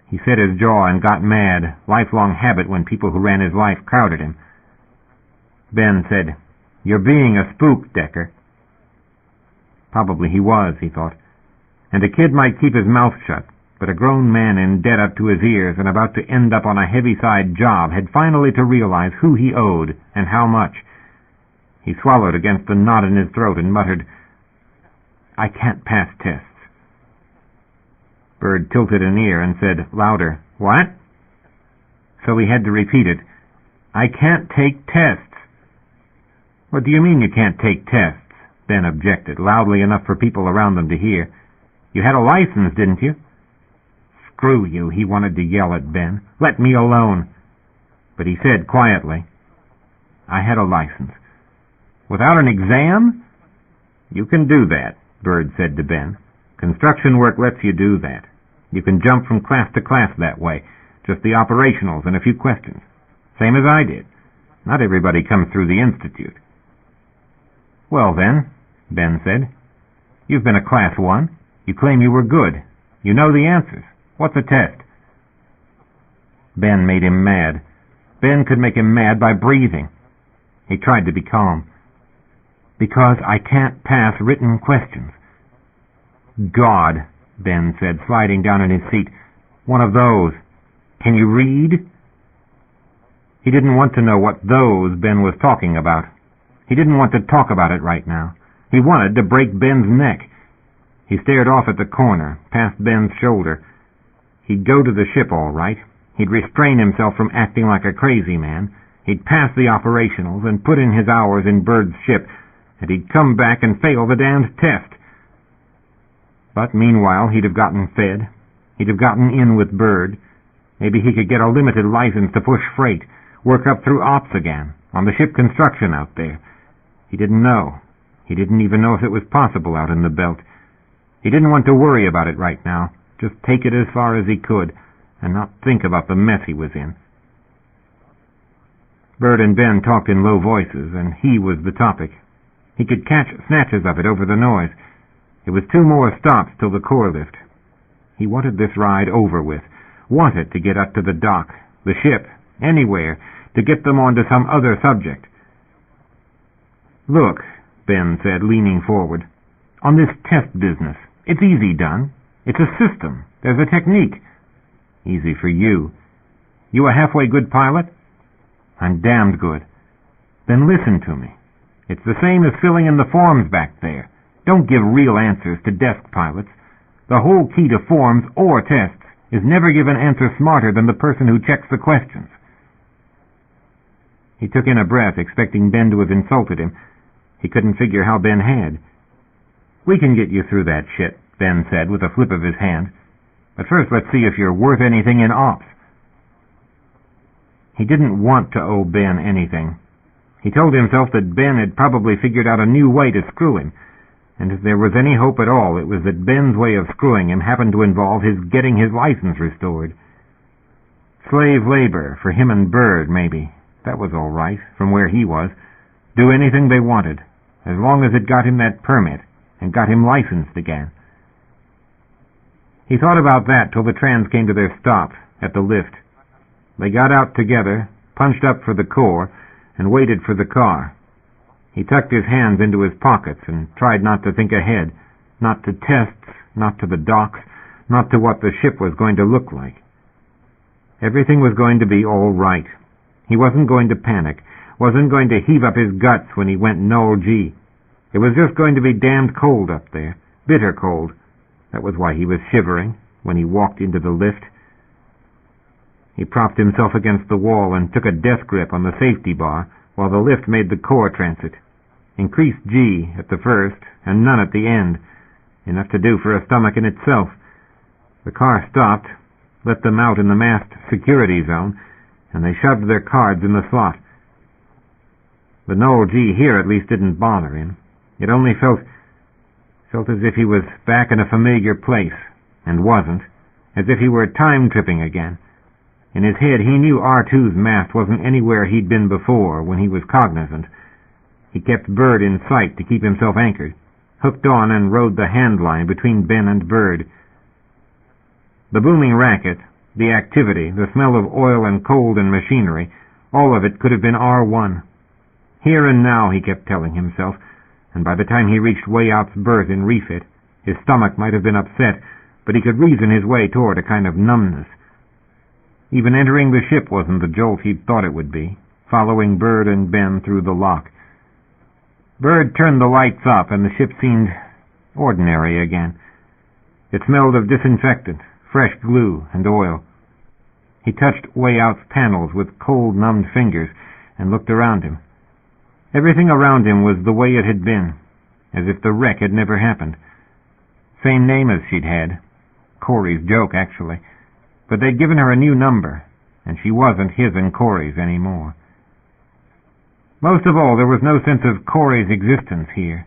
He set his jaw and got mad, lifelong habit when people who ran his life crowded him. Ben said, "You're being a spook, Decker." Probably he was, he thought. And a kid might keep his mouth shut, but a grown man in debt up to his ears and about to end up on a heavy-side job had finally to realize who he owed and how much. He swallowed against the knot in his throat and muttered, "I can't pass tests." Bird tilted an ear and said, louder, "What?" So he had to repeat it. "I can't take tests." "What do you mean you can't take tests?" Ben objected, loudly enough for people around them to hear. "You had a license, didn't you?" "Screw you," he wanted to yell at Ben. "Let me alone." But he said quietly, "I had a license." "Without an exam?" "You can do that," Bird said to Ben. "Construction work lets you do that. You can jump from class to class that way, just the operationals and a few questions. Same as I did. Not everybody comes through the institute." "Well then," Ben said, "you've been a Class 1. You claim you were good. You know the answers. What's a test?" Ben made him mad. Ben could make him mad by breathing. He tried to be calm. "Because I can't pass written questions." "God," Ben said, sliding down in his seat. "One of those. Can you read?" He didn't want to know what those Ben was talking about. He didn't want to talk about it right now. He wanted to break Ben's neck. He stared off at the corner, past Ben's shoulder. He'd go to the ship all right. He'd restrain himself from acting like a crazy man. He'd pass the operationals and put in his hours in Bird's ship, and he'd come back and fail the damned test. But meanwhile, he'd have gotten fed. He'd have gotten in with Bird. Maybe he could get a limited license to push freight, work up through ops again, on the ship construction out there. He didn't know. He didn't even know if it was possible out in the belt. He didn't want to worry about it right now. Just take it as far as he could, and not think about the mess he was in. Bird and Ben talked in low voices, and he was the topic. He could catch snatches of it over the noise. It was 2 more stops till the core lift. He wanted this ride over with, wanted to get up to the dock, the ship, anywhere, to get them onto some other subject. "Look," Ben said, leaning forward, "on this test business, it's easy done. It's a system. There's a technique." "Easy for you. You a halfway good pilot?" "I'm damned good." "Then listen to me. It's the same as filling in the forms back there. Don't give real answers to desk pilots. The whole key to forms or tests is never give an answer smarter than the person who checks the questions." He took in a breath, expecting Ben to have insulted him. He couldn't figure how Ben had. "We can get you through that shit," Ben said with a flip of his hand. "But first let's see if you're worth anything in ops." He didn't want to owe Ben anything. He told himself that Ben had probably figured out a new way to screw him, and if there was any hope at all, it was that Ben's way of screwing him happened to involve his getting his license restored. Slave labor for him and Bird, maybe. That was all right, from where he was. Do anything they wanted, as long as it got him that permit and got him licensed again. He thought about that till the trans came to their stop at the lift. They got out together, punched up for the Corps, and waited for the car. He tucked his hands into his pockets and tried not to think ahead, not to tests, not to the docks, not to what the ship was going to look like. Everything was going to be all right. He wasn't going to panic, wasn't going to heave up his guts when he went null G. It was just going to be damned cold up there, bitter cold. That was why he was shivering when he walked into the lift. He propped himself against the wall and took a death grip on the safety bar while the lift made the core transit. Increased G at the first and none at the end, enough to do for a stomach in itself. The car stopped, let them out in the masked security zone, and they shoved their cards in the slot. The null G here at least didn't bother him. It only felt as if he was back in a familiar place, and wasn't, as if he were time-tripping again. In his head he knew R2's mast wasn't anywhere he'd been before when he was cognizant. He kept Bird in sight to keep himself anchored, hooked on and rode the handline between Ben and Bird. The booming racket, the activity, the smell of oil and cold and machinery, all of it could have been R1. Here and now, he kept telling himself, and by the time he reached Way Out's berth in refit, his stomach might have been upset, but he could reason his way toward a kind of numbness. Even entering the ship wasn't the jolt he'd thought it would be, following Bird and Ben through the lock. Bird turned the lights up, and the ship seemed ordinary again. It smelled of disinfectant, fresh glue, and oil. He touched Way Out's panels with cold, numbed fingers and looked around him. Everything around him was the way it had been, as if the wreck had never happened. Same name as she'd had. Corey's joke, actually. But they'd given her a new number, and she wasn't his and Corey's anymore. Most of all, there was no sense of Corey's existence here.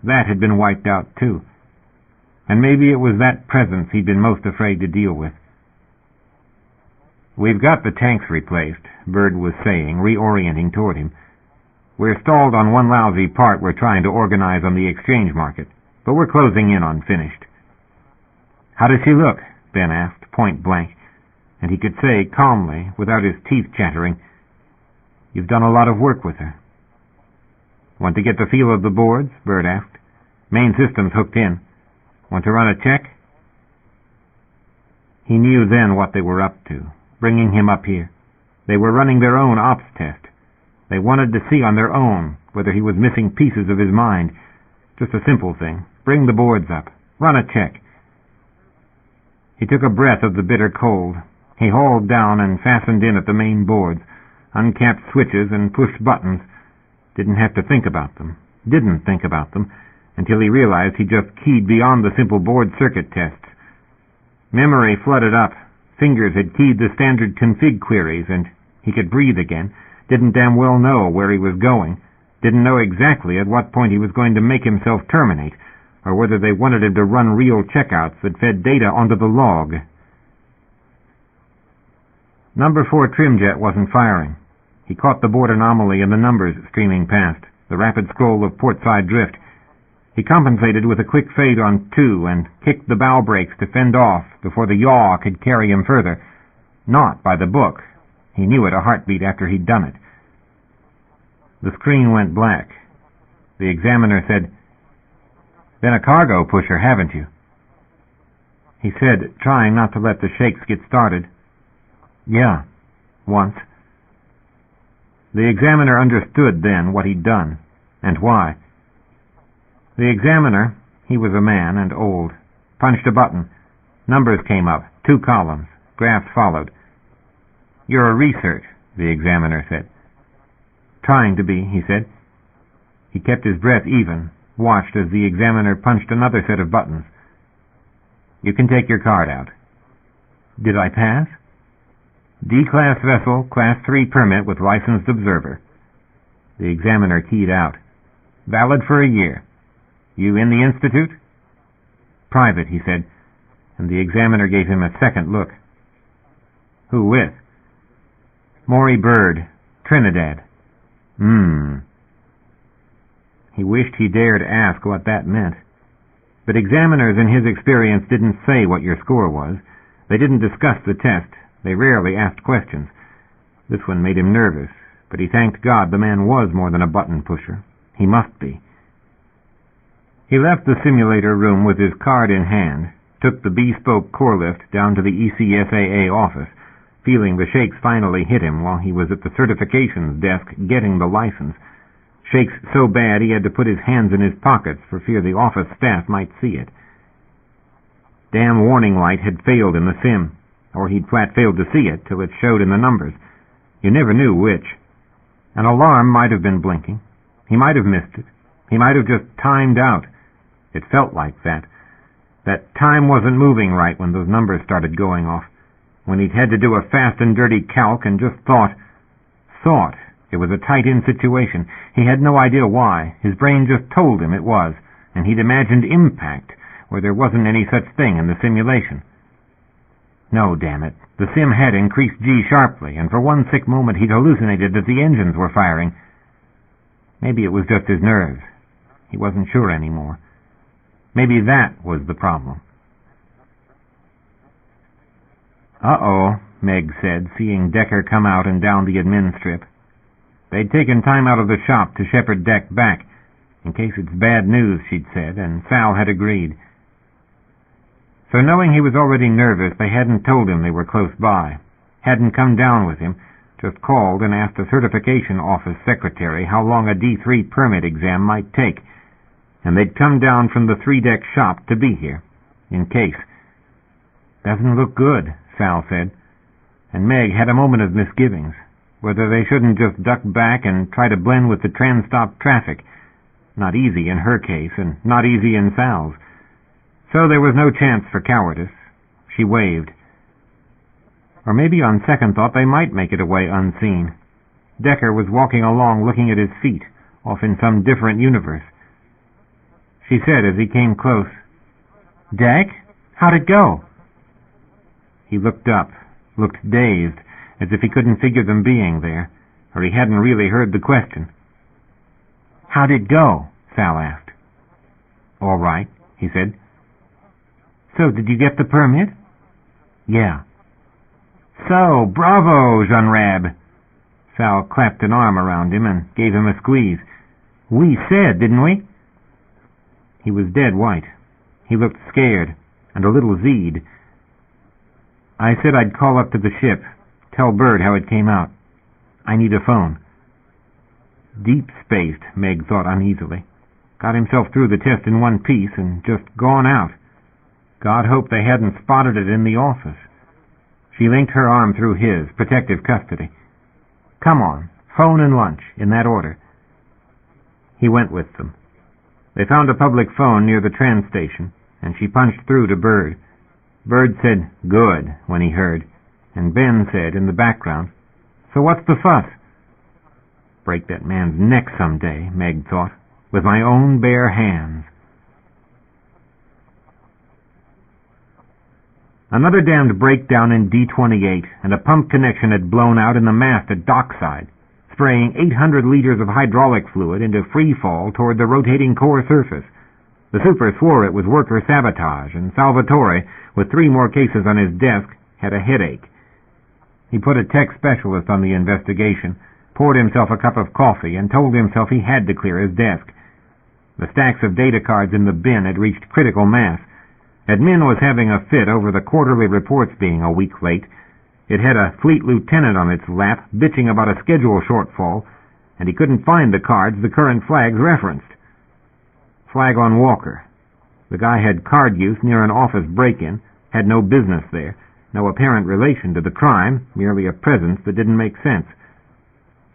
That had been wiped out, too. And maybe it was that presence he'd been most afraid to deal with. "We've got the tanks replaced," Bird was saying, reorienting toward him. "We're stalled on one lousy part we're trying to organize on the exchange market, but we're closing in on finished." "How does she look?" Ben asked, point blank, and he could say calmly, without his teeth chattering, "You've done a lot of work with her." "Want to get the feel of the boards?" Bird asked. "Main system's hooked in. Want to run a check?" He knew then what they were up to, bringing him up here. They were running their own ops test. They wanted to see on their own whether he was missing pieces of his mind. Just a simple thing. Bring the boards up. Run a check. He took a breath of the bitter cold. He hauled down and fastened in at the main boards, uncapped switches and pushed buttons. Didn't have to think about them. Didn't think about them until he realized he just keyed beyond the simple board circuit tests. Memory flooded up. Fingers had keyed the standard config queries, and he could breathe again. Didn't damn well know where he was going. Didn't know exactly at what point he was going to make himself terminate, or whether they wanted him to run real checkouts that fed data onto the log. Number 4 trimjet wasn't firing. He caught the board anomaly in the numbers streaming past, the rapid scroll of portside drift. He compensated with a quick fade on 2 and kicked the bow brakes to fend off before the yaw could carry him further. Not by the book. He knew it a heartbeat after he'd done it. The screen went black. The examiner said, "Been a cargo pusher, haven't you?" He said, trying not to let the shakes get started, "Yeah, once." The examiner understood then what he'd done, and why. The examiner, he was a man and old, punched a button. Numbers came up, 2 columns. Graphs followed. "You're a research," the examiner said. "Trying to be," he said. He kept his breath even, watched as the examiner punched another set of buttons. "You can take your card out." "Did I pass?" "D-class vessel, class 3 permit with licensed observer." The examiner keyed out. "Valid for a year. You in the institute?" "Private," he said, and the examiner gave him a second look. "Who with?" "Maury Bird, Trinidad." He wished he dared ask what that meant. But examiners in his experience didn't say what your score was. They didn't discuss the test. They rarely asked questions. This one made him nervous, but he thanked God the man was more than a button pusher. He must be. He left the simulator room with his card in hand, took the bespoke core lift down to the ECSAA office, feeling the shakes finally hit him while he was at the certifications desk getting the license. Shakes so bad he had to put his hands in his pockets for fear the office staff might see it. Damn warning light had failed in the sim, or he'd flat failed to see it till it showed in the numbers. You never knew which. An alarm might have been blinking. He might have missed it. He might have just timed out. It felt like that. That time wasn't moving right when those numbers started going off. When he'd had to do a fast and dirty calc and just thought. It was a tight-in situation. He had no idea why. His brain just told him it was, and he'd imagined impact where there wasn't any such thing in the simulation. No, damn it. The sim had increased G sharply, and for one sick moment he'd hallucinated that the engines were firing. Maybe it was just his nerves. He wasn't sure anymore. Maybe that was the problem. "Uh-oh," Meg said, seeing Decker come out and down the admin strip. They'd taken time out of the shop to shepherd Deck back. "In case it's bad news," she'd said, and Sal had agreed. So knowing he was already nervous, they hadn't told him they were close by, hadn't come down with him, just called and asked the certification office secretary how long a D3 permit exam might take, and they'd come down from the 3-deck shop to be here, in case. "Doesn't look good," Sal said, and Meg had a moment of misgivings, whether they shouldn't just duck back and try to blend with the trans-stop traffic. Not easy in her case, and not easy in Sal's. So there was no chance for cowardice. She waved. Or maybe on second thought they might make it away unseen. Decker was walking along looking at his feet, off in some different universe. She said as he came close, "Deck, how'd it go?" He looked up, looked dazed, as if he couldn't figure them being there, or he hadn't really heard the question. "How'd it go?" Sal asked. "All right," he said. "So, did you get the permit?" "Yeah." "So, bravo, Jean-Rab." Sal clapped an arm around him and gave him a squeeze. "We said, didn't we?" He was dead white. He looked scared, and a little Z'd. "I said I'd call up to the ship, tell Bird how it came out. I need a phone." Deep-spaced, Meg thought uneasily. Got himself through the test in one piece and just gone out. God hoped they hadn't spotted it in the office. She linked her arm through his, protective custody. "Come on, phone and lunch, in that order." He went with them. They found a public phone near the train station, and she punched through to Bird. Bird said, "Good," when he heard, and Ben said in the background, "So what's the fuss?" Break that man's neck someday, Meg thought, with my own bare hands. Another damned breakdown in D-28, and a pump connection had blown out in the mast at dockside, spraying 800 liters of hydraulic fluid into free fall toward the rotating core surface. The super swore it was worker sabotage, and Salvatore, with 3 more cases on his desk, had a headache. He put a tech specialist on the investigation, poured himself a cup of coffee, and told himself he had to clear his desk. The stacks of data cards in the bin had reached critical mass. Admin was having a fit over the quarterly reports being a week late. It had a fleet lieutenant on its lap, bitching about a schedule shortfall, and he couldn't find the cards the current flags referenced. Flag on Walker. The guy had card use near an office break-in, had no business there, no apparent relation to the crime, merely a presence that didn't make sense.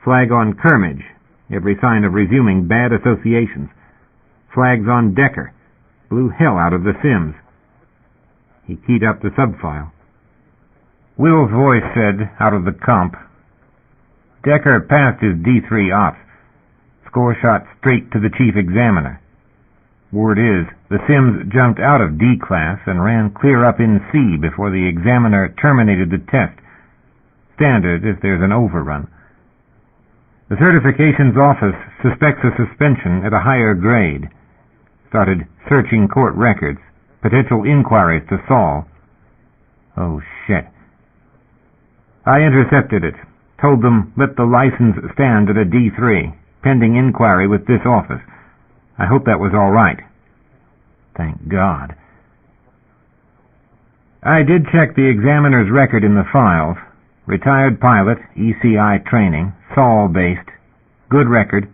Flag on Kermage. Every sign of resuming bad associations. Flags on Decker. Blew hell out of the Sims. He keyed up the subfile. Will's voice said, out of the comp, Decker passed his D3 ops. Score shot straight to the chief examiner. Word is, the Sims jumped out of D class and ran clear up in C before the examiner terminated the test. Standard if there's an overrun. The certifications office suspects a suspension at a higher grade. Started searching court records, potential inquiries to Saul. Oh, shit. I intercepted it. Told them let the license stand at a D3, pending inquiry with this office. I hope that was all right. Thank God. I did check the examiner's record in the files. Retired pilot, ECI training, Saul-based, good record,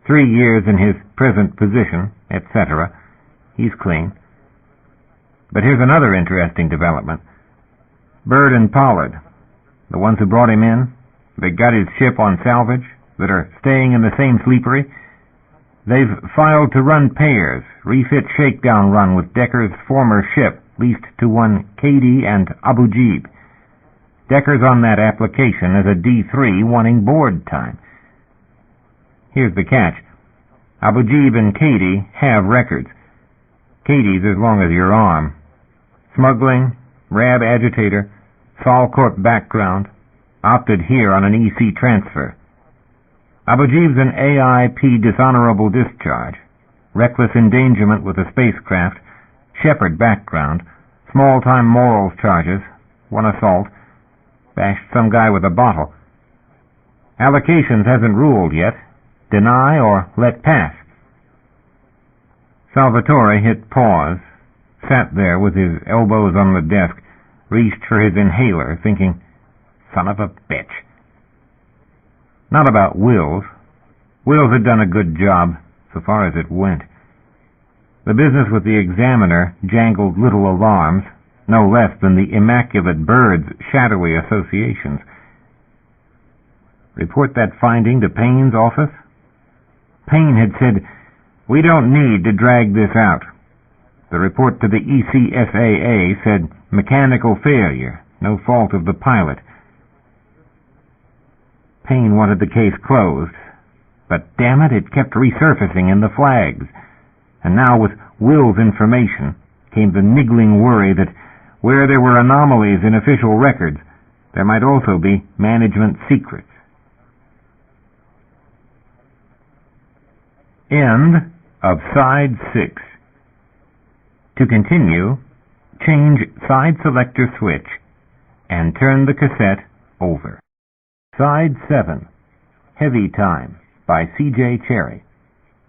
3 years in his present position, etc. He's clean. But here's another interesting development. Bird and Pollard, the ones who brought him in, that got his ship on salvage, that are staying in the same sleepery, they've filed to run pairs, refit shakedown run with Decker's former ship, leased to one Katie and Abu Jib. Decker's on that application as a D3 wanting board time. Here's the catch. Abu Jib and Katie have records. Katie's as long as your arm. Smuggling, RAB agitator, Sol Corp background, opted here on an EC transfer. Abu Jib's an AIP dishonorable discharge, reckless endangerment with a spacecraft, Shepherd background, small-time morals charges, one assault, bashed some guy with a bottle. Allocations hasn't ruled yet. Deny or let pass. Salvatore hit pause, sat there with his elbows on the desk, reached for his inhaler, thinking, son of a bitch. Not about Wills. Wills had done a good job, so far as it went. The business with the examiner jangled little alarms, no less than the immaculate Bird's shadowy associations. Report that finding to Payne's office? Payne had said, we don't need to drag this out. The report to the ECSAA said mechanical failure, no fault of the pilot. Payne wanted the case closed, but damn it, it kept resurfacing in the flags. And now with Will's information came the niggling worry that where there were anomalies in official records, there might also be management secrets. End of Side 6. To continue, change side selector switch and turn the cassette over. Side 7. Heavy Time by C.J. Cherryh.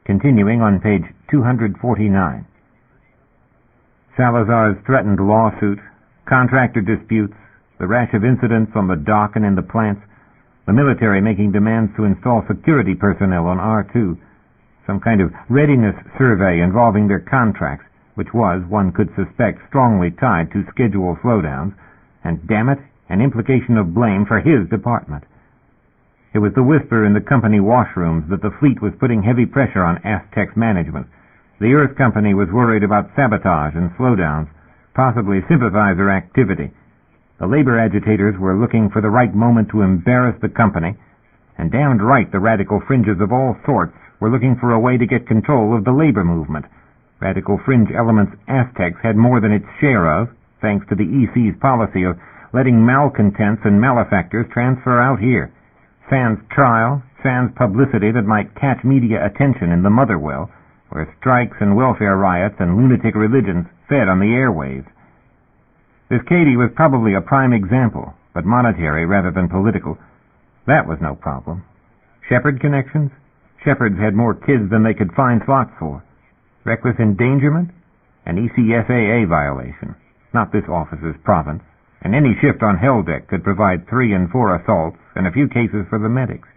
Continuing on page 249. Salazar's threatened lawsuit, contractor disputes, the rash of incidents on the dock and in the plants, the military making demands to install security personnel on R2, some kind of readiness survey involving their contracts, which was, one could suspect, strongly tied to schedule slowdowns, and, damn it, an implication of blame for his department. It was the whisper in the company washrooms that the fleet was putting heavy pressure on Aztec's management. The Earth Company was worried about sabotage and slowdowns, possibly sympathizer activity. The labor agitators were looking for the right moment to embarrass the company, and damned right the radical fringes of all sorts were looking for a way to get control of the labor movement. Radical fringe elements Aztecs had more than its share of, thanks to the EC's policy of letting malcontents and malefactors transfer out here. Sans trial, sans publicity that might catch media attention in the motherwell, where strikes and welfare riots and lunatic religions fed on the airwaves. This Katie was probably a prime example, but monetary rather than political. That was no problem. Shepherd connections? Shepherds had more kids than they could find slots for. Reckless endangerment? An ECSAA violation. Not this officer's province. And any shift on Hell Deck could provide 3 and 4 assaults and a few cases for the medics.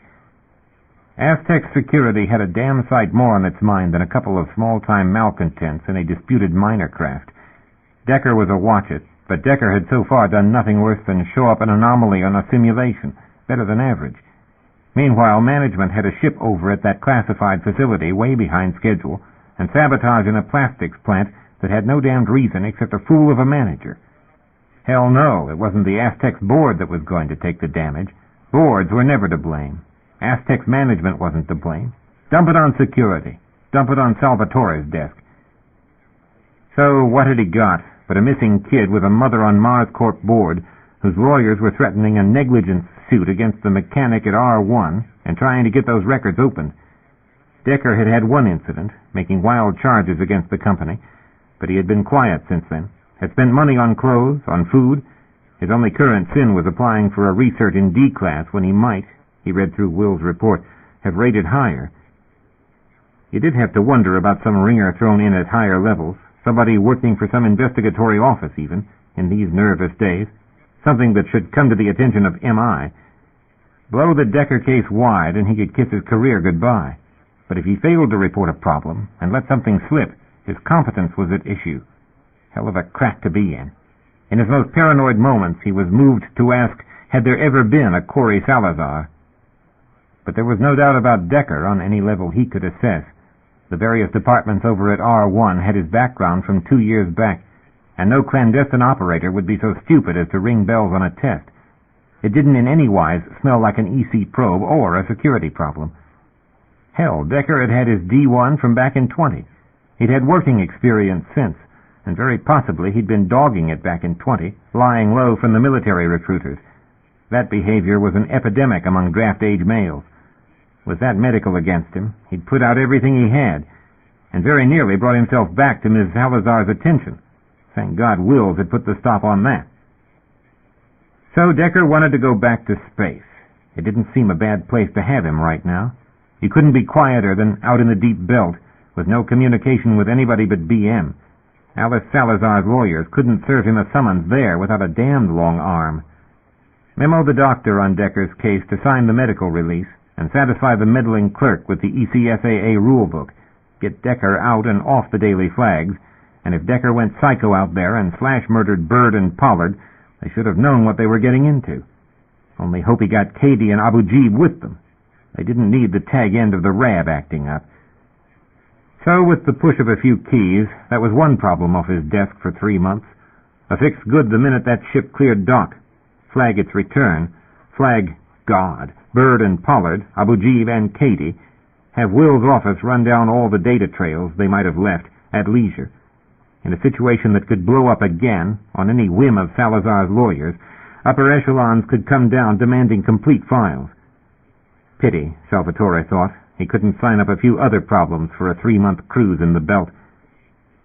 Aztec security had a damn sight more on its mind than a couple of small-time malcontents in a disputed minor craft. Decker was a watch-it, but Decker had so far done nothing worse than show up an anomaly on a simulation, better than average. Meanwhile, management had a ship over at that classified facility way behind schedule and sabotage in a plastics plant that had no damned reason except a fool of a manager. Hell no, it wasn't the Aztec's board that was going to take the damage. Boards were never to blame. Aztec's management wasn't to blame. Dump it on security. Dump it on Salvatore's desk. So what had he got but a missing kid with a Mother on Mars Corp board whose lawyers were threatening a negligence suit against the mechanic at R1 and trying to get those records opened? Decker had had one incident, making wild charges against the company, but he had been quiet since then. Had spent money on clothes, on food. His only current sin was applying for a recert in D class when he might, he read through Will's report, have rated higher. You did have to wonder about some ringer thrown in at higher levels, somebody working for some investigatory office even, in these nervous days, something that should come to the attention of MI. Blow the Decker case wide and he could kiss his career goodbye. But if he failed to report a problem and let something slip, his competence was at issue. Hell of a crack to be in. In his most paranoid moments, he was moved to ask, had there ever been a Corey Salazar? But there was no doubt about Decker on any level he could assess. The various departments over at R1 had his background from 2 years back, and no clandestine operator would be so stupid as to ring bells on a test. It didn't in any wise smell like an EC probe or a security problem. Hell, Decker had had his D1 from back in 20. He'd had working experience since, and very possibly he'd been dogging it back in 20, lying low from the military recruiters. That behavior was an epidemic among draft-age males. With that medical against him, he'd put out everything he had, and very nearly brought himself back to Ms. Salazar's attention. Thank God Wills had put the stop on that. So Decker wanted to go back to space. It didn't seem a bad place to have him right now. You couldn't be quieter than out in the deep belt, with no communication with anybody but BM. Alice Salazar's lawyers couldn't serve him a summons there without a damned long arm. Memo the doctor on Decker's case to sign the medical release and satisfy the meddling clerk with the ECSAA rulebook. Get Decker out and off the daily flags, and if Decker went psycho out there and slash-murdered Bird and Pollard, they should have known what they were getting into. Only hope he got Cady and Abu Jeeb with them. They didn't need the tag end of the RAB acting up. So, with the push of a few keys, that was one problem off his desk for 3 months. A fix good the minute that ship cleared dock. Flag its return. Flag God, Bird and Pollard, Abu Jeeb and Cady. Have Will's office run down all the data trails they might have left at leisure. In a situation that could blow up again, on any whim of Salazar's lawyers, upper echelons could come down demanding complete files. Pity, Salvatore thought, he couldn't sign up a few other problems for a 3-month cruise in the belt.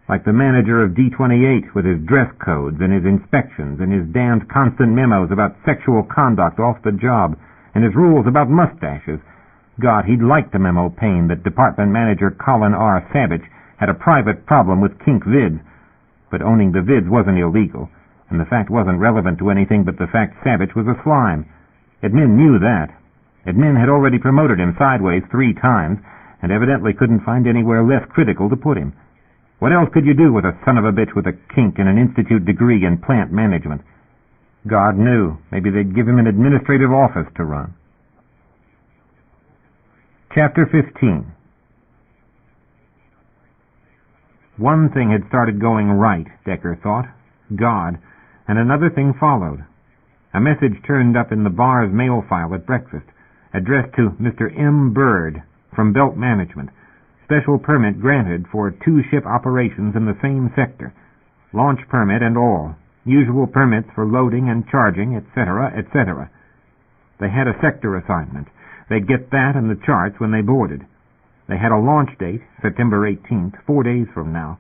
Like the manager of D-28 with his dress codes and his inspections and his damned constant memos about sexual conduct off the job and his rules about mustaches. God, he'd like to memo Payne that Department Manager Colin R. Savage had a private problem with kink vids, but owning the vids wasn't illegal, and the fact wasn't relevant to anything but the fact Savage was a slime. Admin knew that. Admin had already promoted him sideways 3 times, and evidently couldn't find anywhere less critical to put him. What else could you do with a son of a bitch with a kink and an institute degree in plant management? God knew. Maybe they'd give him an administrative office to run. Chapter 15. One thing had started going right, Decker thought. God. And another thing followed. A message turned up in the bar's mail file at breakfast, addressed to Mr. M. Bird from Belt Management. Special permit granted for 2-ship operations in the same sector. Launch permit and all. Usual permits for loading and charging, etc., etc. They had a sector assignment. They'd get that and the charts when they boarded. They had a launch date, September 18th, 4 days from now.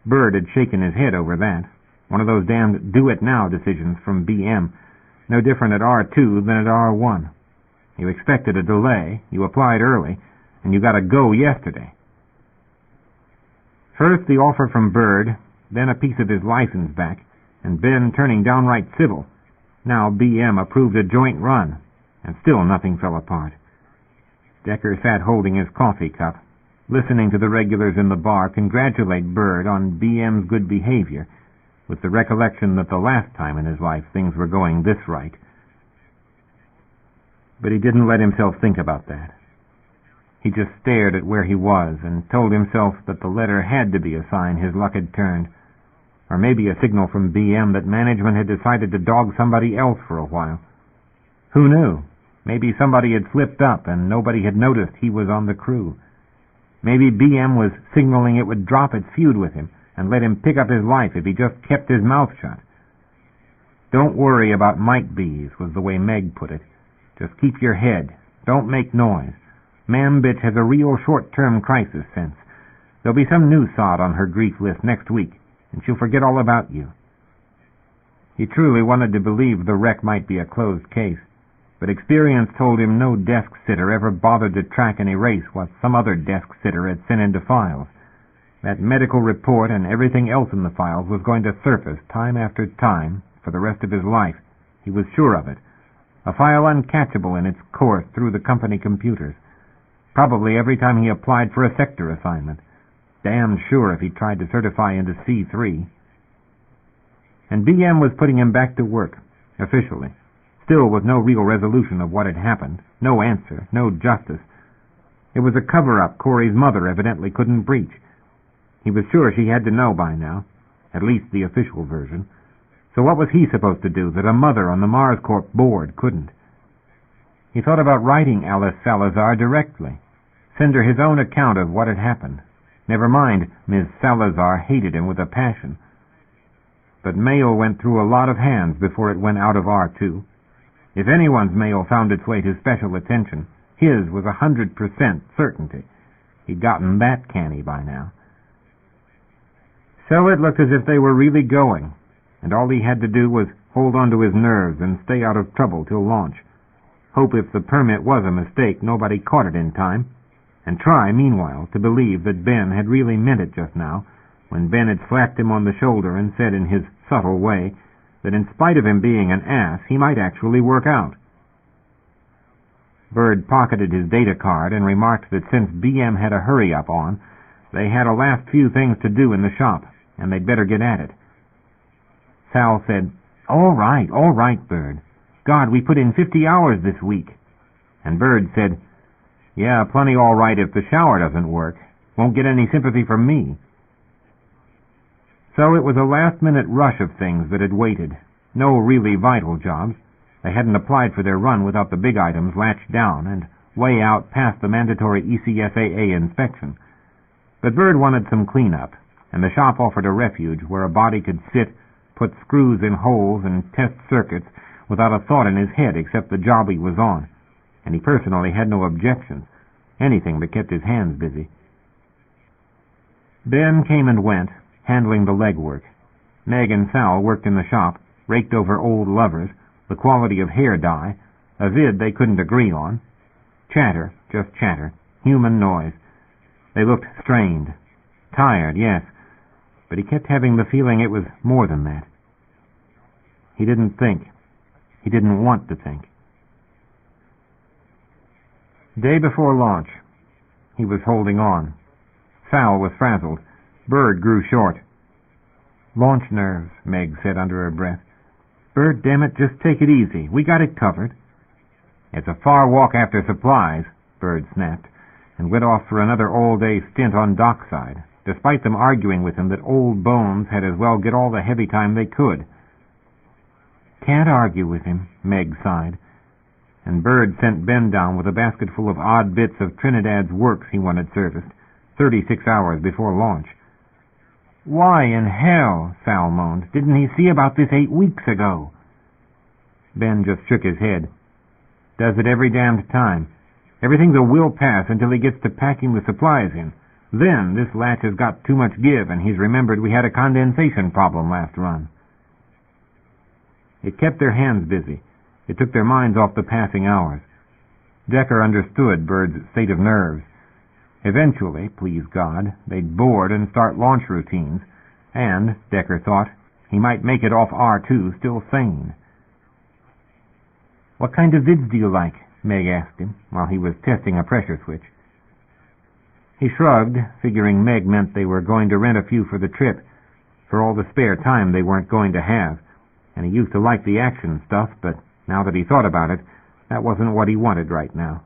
Bird had shaken his head over that. One of those damned do-it-now decisions from BM. No different at R2 than at R1. You expected a delay, you applied early, and you got a go yesterday. First the offer from Bird, then a piece of his license back, and Ben turning downright civil. Now BM approved a joint run, and still nothing fell apart. Decker sat holding his coffee cup, listening to the regulars in the bar congratulate Bird on BM's good behavior, with the recollection that the last time in his life things were going this right. But he didn't let himself think about that. He just stared at where he was and told himself that the letter had to be a sign his luck had turned, or maybe a signal from BM that management had decided to dog somebody else for a while. Who knew? Maybe somebody had slipped up and nobody had noticed he was on the crew. Maybe BM was signaling it would drop its feud with him and let him pick up his life if he just kept his mouth shut. Don't worry about might bees, was the way Meg put it. Just keep your head. Don't make noise. Ma'am bitch has a real short-term crisis sense. There'll be some new sod on her grief list next week, and she'll forget all about you. He truly wanted to believe the wreck might be a closed case, but experience told him no desk sitter ever bothered to track and erase what some other desk sitter had sent into files. That medical report and everything else in the files was going to surface time after time for the rest of his life. He was sure of it. A file uncatchable in its course through the company computers. Probably every time he applied for a sector assignment. Damn sure if he tried to certify into C3. And BM was putting him back to work, officially. Still with no real resolution of what had happened. No answer. No justice. It was a cover-up Corey's mother evidently couldn't breach. He was sure she had to know by now. At least the official version. So what was he supposed to do that a mother on the Mars Corp board couldn't? He thought about writing Alice Salazar directly. Send her his own account of what had happened. Never mind, Ms. Salazar hated him with a passion. But mail went through a lot of hands before it went out of R2. If anyone's mail found its way to special attention, his was 100% certainty. He'd gotten that canny by now. So it looked as if they were really going, and all he had to do was hold on to his nerves and stay out of trouble till launch. Hope if the permit was a mistake nobody caught it in time, and try, meanwhile, to believe that Ben had really meant it just now, when Ben had slapped him on the shoulder and said in his subtle way that in spite of him being an ass, he might actually work out. Bird pocketed his data card and remarked that since BM had a hurry-up on, they had a last few things to do in the shop, and they'd better get at it. Sal said, all right, Bird. God, we put in 50 hours this week. And Bird said, yeah, plenty all right if the shower doesn't work. Won't get any sympathy from me. So it was a last-minute rush of things that had waited. No really vital jobs. They hadn't applied for their run without the big items latched down and way out past the mandatory ECSAA inspection. But Bird wanted some cleanup, and the shop offered a refuge where a body could sit, put screws in holes, and test circuits without a thought in his head except the job he was on. And he personally had no objections. Anything that kept his hands busy. Ben came and went, handling the legwork. Meg and Sal worked in the shop, raked over old lovers, the quality of hair dye, a vid they couldn't agree on. Chatter, just chatter, human noise. They looked strained. Tired, yes, but he kept having the feeling it was more than that. He didn't think. He didn't want to think. Day before launch. He was holding on. Sal was frazzled. Bird grew short. Launch nerves, Meg said under her breath. Bird, damn it, just take it easy. We got it covered. It's a far walk after supplies, Bird snapped, and went off for another all-day stint on dockside, despite them arguing with him that old bones had as well get all the heavy time they could. Can't argue with him, Meg sighed, and Bird sent Ben down with a basket full of odd bits of Trinidad's works he wanted serviced, 36 hours before launch. Why in hell, Sal moaned, didn't he see about this 8 weeks ago? Ben just shook his head. Does it every damned time. Everything's a will pass until he gets to packing the supplies in. Then this latch has got too much give and he's remembered we had a condensation problem last run. It kept their hands busy, It took their minds off the passing hours. Decker understood Bird's state of nerves. Eventually, please God, they'd board and start launch routines, and, Decker thought, he might make it off R2 still sane. "What kind of vids do you like?" Meg asked him while he was testing a pressure switch. He shrugged, figuring Meg meant they were going to rent a few for the trip, for all the spare time they weren't going to have, and he used to like the action stuff, but now that he thought about it, that wasn't what he wanted right now.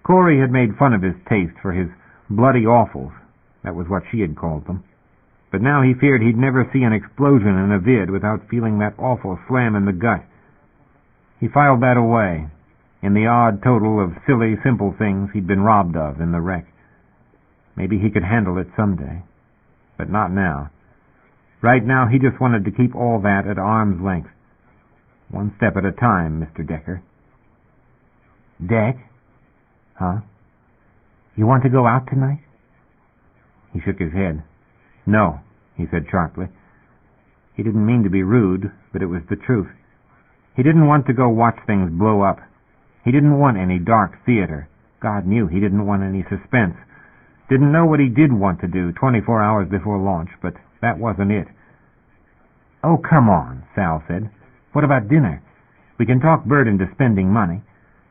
Corey had made fun of his taste for his bloody awfuls. That was what she had called them. But now he feared he'd never see an explosion in a vid without feeling that awful slam in the gut. He filed that away, in the odd total of silly, simple things he'd been robbed of in the wreck. Maybe he could handle it someday, but not now. Right now he just wanted to keep all that at arm's length. One step at a time, Mr. Decker. "Deck?" "Huh? You want to go out tonight?" He shook his head. "No," he said sharply. He didn't mean to be rude, but it was the truth. He didn't want to go watch things blow up. He didn't want any dark theater. God knew he didn't want any suspense. Didn't know what he did want to do 24 hours before launch, but that wasn't it. "Oh, come on," Sal said. "What about dinner? We can talk Bird into spending money.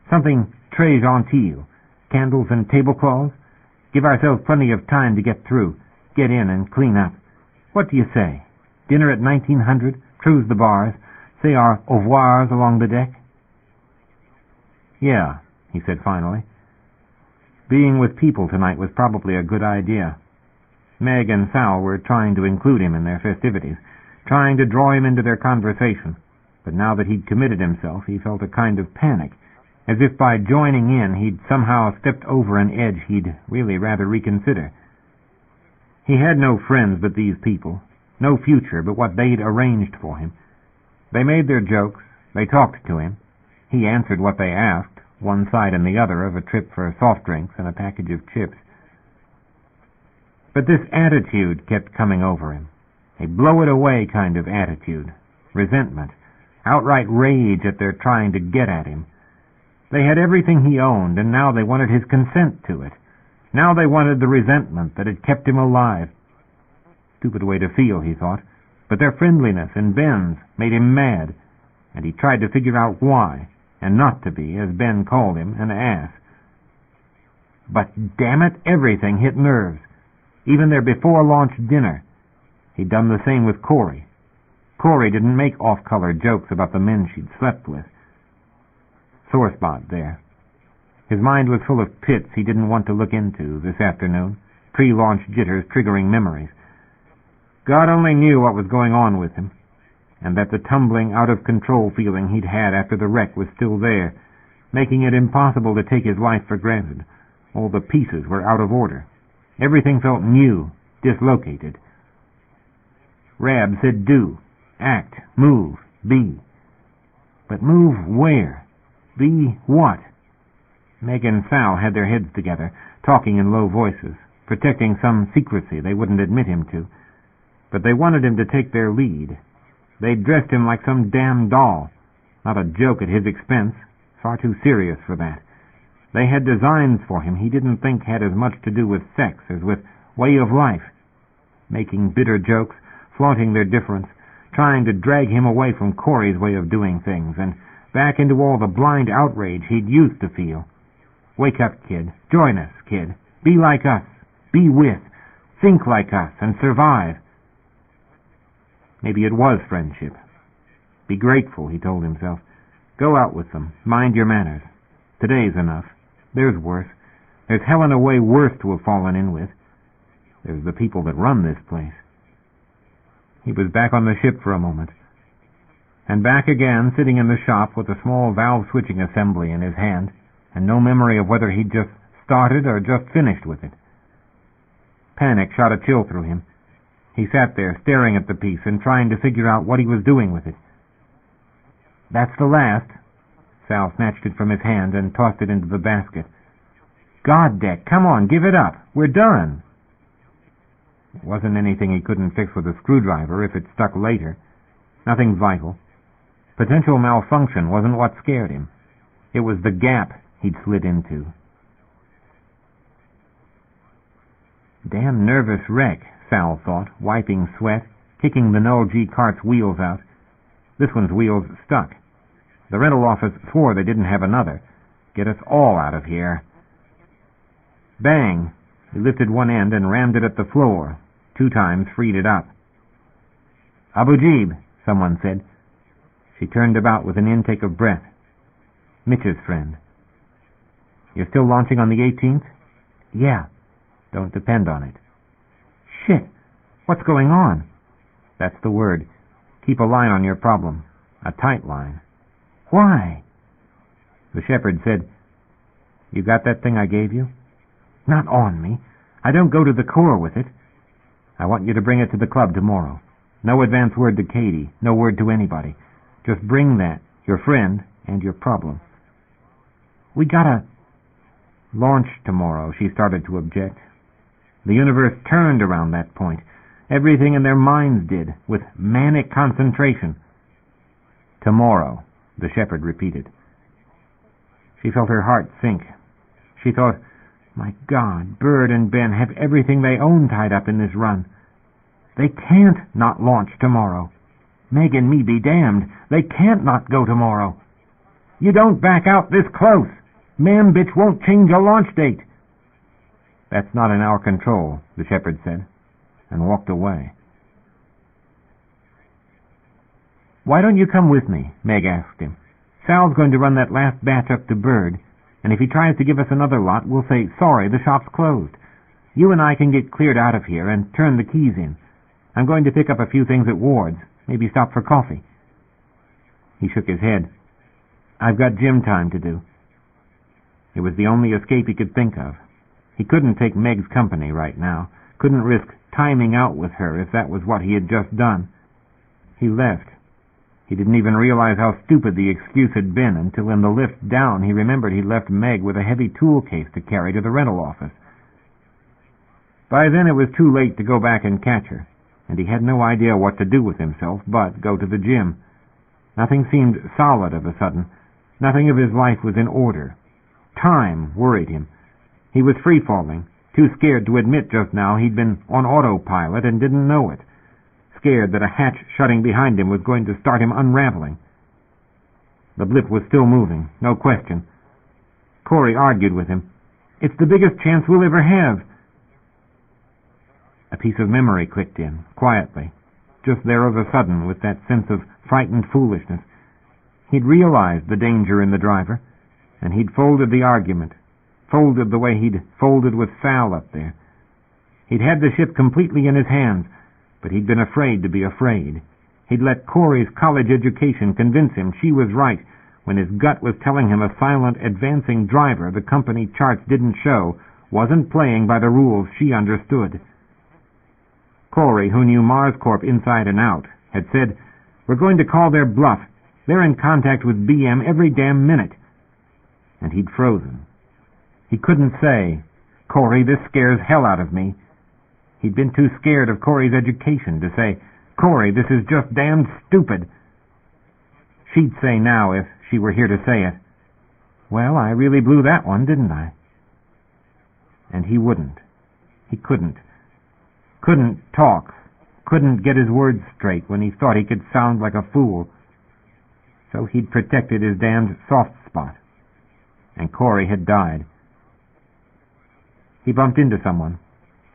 Something très gentil. Candles and tablecloths. Give ourselves plenty of time to get through. Get in and clean up. What do you say? Dinner at 1900, cruise the bars, say our au revoirs along the deck?" "Yeah," he said finally. Being with people tonight was probably a good idea. Meg and Sal were trying to include him in their festivities, trying to draw him into their conversation, but now that he'd committed himself, he felt a kind of panic, as if by joining in he'd somehow stepped over an edge he'd really rather reconsider. He had no friends but these people, no future but what they'd arranged for him. They made their jokes, they talked to him, he answered what they asked, one side and the other of a trip for soft drinks and a package of chips. But this attitude kept coming over him, a blow-it-away kind of attitude, resentment, outright rage at their trying to get at him. They had everything he owned, and now they wanted his consent to it. Now they wanted the resentment that had kept him alive. Stupid way to feel, he thought, but their friendliness and Ben's made him mad, and he tried to figure out why, and not to be, as Ben called him, an ass. But damn it, everything hit nerves. Even their before-launch dinner. He'd done the same with Corey. Corey didn't make off-color jokes about the men she'd slept with. Sore spot there. His mind was full of pits he didn't want to look into this afternoon, pre-launch jitters triggering memories. God only knew what was going on with him, and that the tumbling, out-of-control feeling he'd had after the wreck was still there, making it impossible to take his life for granted. All the pieces were out of order. Everything felt new, dislocated. Rab said do, act, move, be. But move where? Be what? Meg and Sal had their heads together, talking in low voices, protecting some secrecy they wouldn't admit him to. But they wanted him to take their lead. They'd dressed him like some damn doll. Not a joke at his expense. Far too serious for that. They had designs for him he didn't think had as much to do with sex as with way of life. Making bitter jokes, flaunting their difference, trying to drag him away from Corey's way of doing things, and back into all the blind outrage he'd used to feel. Wake up, kid. Join us, kid. Be like us. Be with. Think like us and survive. Maybe it was friendship. Be grateful, he told himself. Go out with them. Mind your manners. Today's enough. There's worse. There's hell in a way worse to have fallen in with. There's the people that run this place. He was back on the ship for a moment, and back again, sitting in the shop with a small valve-switching assembly in his hand, and no memory of whether he'd just started or just finished with it. Panic shot a chill through him. He sat there, staring at the piece and trying to figure out what he was doing with it. That's the last. Sal snatched it from his hand and tossed it into the basket. God, Dick, come on, give it up. We're done. It wasn't anything he couldn't fix with a screwdriver if it stuck later. Nothing vital. Potential malfunction wasn't what scared him. It was the gap he'd slid into. Damn nervous wreck, Sal thought, wiping sweat, kicking the Noel G. cart's wheels out. This one's wheels stuck. The rental office swore they didn't have another. Get us all out of here. Bang! He lifted one end and rammed it at the floor. 2 times, freed it up. Abu Jeeb, someone said. She turned about with an intake of breath. Mitch's friend. You're still launching on the 18th? Yeah. Don't depend on it. Shit! What's going on? That's the word. Keep a line on your problem. A tight line. Why? The shepherd said, You got that thing I gave you? Not on me. I don't go to the Corps with it. I want you to bring it to the club tomorrow. No advance word to Katie. No word to anybody. Just bring that, your friend, and your problem. We gotta launch tomorrow, she started to object. The universe turned around that point. Everything in their minds did, with manic concentration. Tomorrow, the shepherd repeated. She felt her heart sink. She thought, my God, Bird and Ben have everything they own tied up in this run. They can't not launch tomorrow. Meg and me be damned. They can't not go tomorrow. You don't back out this close. Man bitch won't change a launch date. That's not in our control, the shepherd said, and walked away. Why don't you come with me? Meg asked him. Sal's going to run that last batch up to Bird, and if he tries to give us another lot, we'll say, sorry, the shop's closed. You and I can get cleared out of here and turn the keys in. I'm going to pick up a few things at Ward's, maybe stop for coffee. He shook his head. I've got gym time to do. It was the only escape he could think of. He couldn't take Meg's company right now, couldn't risk timing out with her if that was what he had just done. He left. He didn't even realize how stupid the excuse had been until in the lift down he remembered he'd left Meg with a heavy tool case to carry to the rental office. By then it was too late to go back and catch her, and he had no idea what to do with himself but go to the gym. Nothing seemed solid of a sudden. Nothing of his life was in order. Time worried him. He was free-falling, too scared to admit just now he'd been on autopilot and didn't know it, scared that a hatch shutting behind him was going to start him unraveling. The blip was still moving, no question. Corey argued with him. It's the biggest chance we'll ever have. A piece of memory clicked in, quietly, just there of a sudden with that sense of frightened foolishness. He'd realized the danger in the driver, and he'd folded the argument, folded the way he'd folded with Sal up there. He'd had the ship completely in his hands, but he'd been afraid to be afraid. He'd let Corey's college education convince him she was right when his gut was telling him a silent, advancing driver the company charts didn't show wasn't playing by the rules she understood. Corey, who knew Mars Corp inside and out, had said, We're going to call their bluff. They're in contact with BM every damn minute. And he'd frozen. He couldn't say, Corey, this scares hell out of me. He'd been too scared of Corey's education to say, Corey, this is just damned stupid. She'd say now, if she were here to say it, Well, I really blew that one, didn't I? And he wouldn't. He couldn't. Couldn't talk. Couldn't get his words straight when he thought he could sound like a fool. So he'd protected his damned soft spot. And Corey had died. He bumped into someone.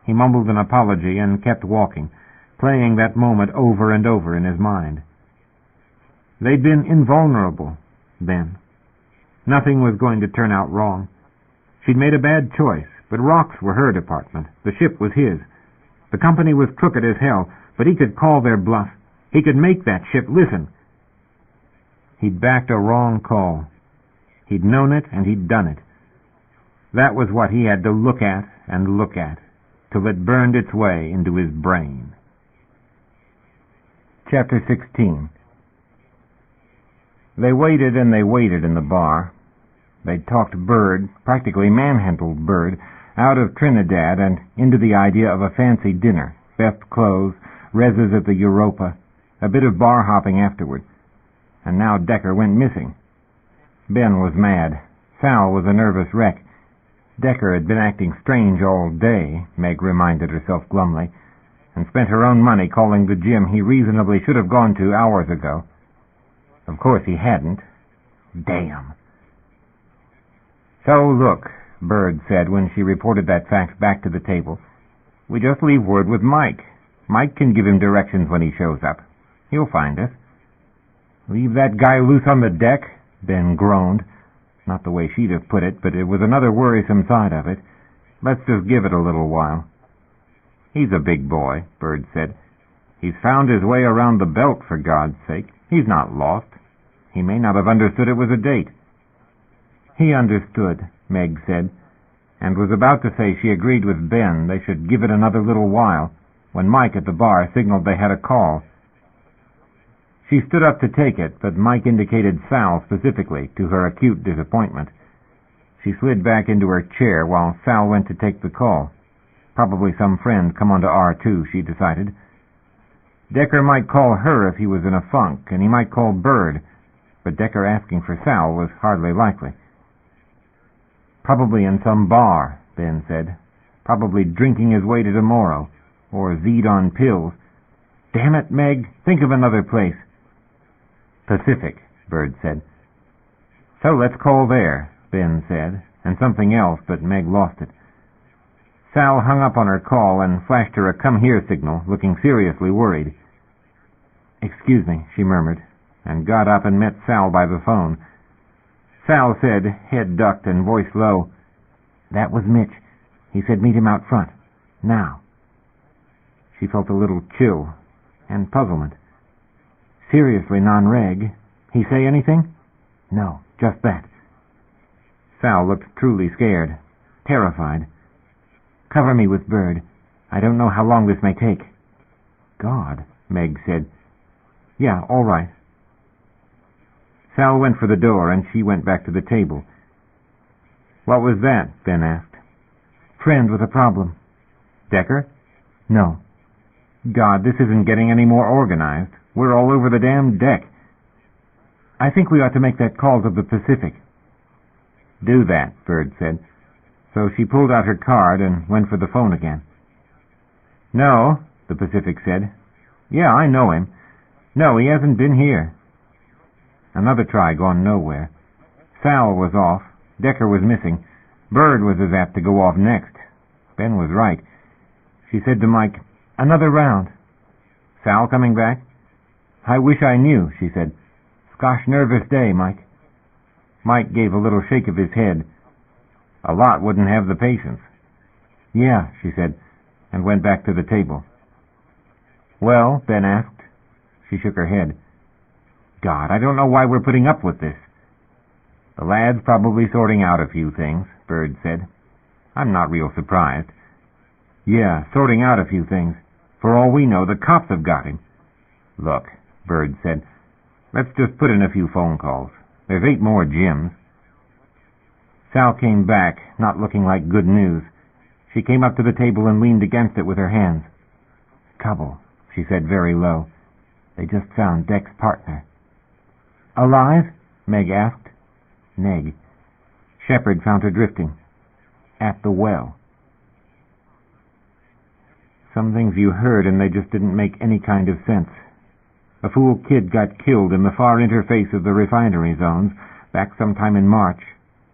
He mumbled an apology and kept walking, playing that moment over and over in his mind. They'd been invulnerable then. Nothing was going to turn out wrong. She'd made a bad choice, but rocks were her department. The ship was his. The company was crooked as hell, but he could call their bluff. He could make that ship listen. He'd backed a wrong call. He'd known it, and he'd done it. That was what he had to look at and look at, till it burned its way into his brain. Chapter 16. They waited and they waited in the bar. They'd talked Bird, practically manhandled Bird, out of Trinidad and into the idea of a fancy dinner, best clothes, reses at the Europa, a bit of bar hopping afterward. and now Decker went missing. Ben was mad. Sal was a nervous wreck. Decker had been acting strange all day, Meg reminded herself glumly, and spent her own money calling the gym he reasonably should have gone to hours ago. Of course he hadn't. Damn. So look, Bird said when she reported that fact back to the table, we just leave word with Mike. Mike can give him directions when he shows up. He'll find us. Leave that guy loose on the deck? Ben groaned. Not the way she'd have put it, but it was another worrisome side of it. Let's just give it a little while. He's a big boy, Bird said. He's found his way around the belt, for God's sake. He's not lost. He may not have understood it was a date. He understood, Meg said, and was about to say she agreed with Ben they should give it another little while, when Mike at the bar signaled they had a call. She stood up to take it, but Mike indicated Sal specifically, to her acute disappointment. She slid back into her chair while Sal went to take the call. Probably some friend come onto R2, she decided. Decker might call her if he was in a funk, and he might call Bird, but Decker asking for Sal was hardly likely. Probably in some bar, Ben said. Probably drinking his way to tomorrow, or Z'd on pills. Damn it, Meg, think of another place. Pacific, Bird said. So let's call there, Ben said, and something else, but Meg lost it. Sal hung up on her call and flashed her a come here signal, looking seriously worried. Excuse me, she murmured, and got up and met Sal by the phone. Sal said, head ducked and voice low, "That was Mitch. He said meet him out front. Now." She felt a little chill and puzzlement. Seriously, non-reg. He say anything? No, just that. Sal looked truly scared, terrified. Cover me with Bird. I don't know how long this may take. God, Meg said. Yeah, all right. Sal went for the door, and she went back to the table. What was that? Ben asked. Friend with a problem. Decker? No. God, this isn't getting any more organized. We're all over the damn deck. I think we ought to make that call to the Pacific. Do that, Bird said. So she pulled out her card and went for the phone again. No, the Pacific said. Yeah, I know him. No, he hasn't been here. Another try gone nowhere. Sal was off. Decker was missing. Bird was as apt to go off next. Ben was right. She said to Mike, another round. Sal coming back? I wish I knew, she said. Gosh, nervous day, Mike. Mike gave a little shake of his head. A lot wouldn't have the patience. Yeah, she said, and went back to the table. Well, Ben asked. She shook her head. God, I don't know why we're putting up with this. The lad's probably sorting out a few things, Bird said. I'm not real surprised. Yeah, sorting out a few things. For all we know, the cops have got him. Look, Bird said, let's just put in a few phone calls. There's 8 more gyms. Sal came back, not looking like good news. She came up to the table and leaned against it with her hands. Couple, she said very low. They just found Deck's partner. Alive? Meg asked. Neg. Shepard found her drifting. At the well. Some things you heard and they just didn't make any kind of sense. A fool kid got killed in the far interface of the refinery zones back sometime in March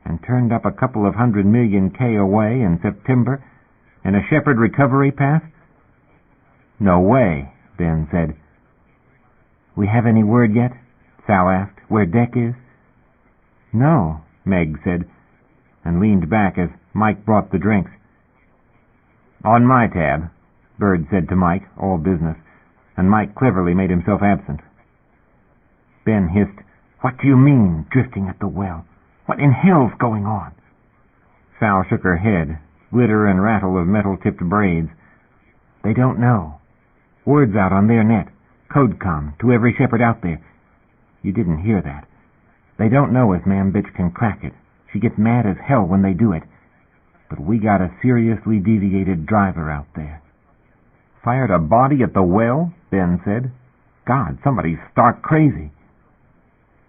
and turned up a couple of 100 million K away in September in a Shepard recovery path? No way, Ben said. We have any word yet? Sal asked. Where Deck is? No, Meg said, and leaned back as Mike brought the drinks. On my tab, Bird said to Mike, all business, and Mike cleverly made himself absent. Ben hissed, What do you mean, drifting at the well? What in hell's going on? Sal shook her head, glitter and rattle of metal-tipped braids. They don't know. Word's out on their net. Codecom, to every Shepard out there. You didn't hear that. They don't know if Mam Bitch can crack it. She gets mad as hell when they do it. But we got a seriously deviated driver out there. Fired a body at the well? Ben said. God, somebody's stark crazy.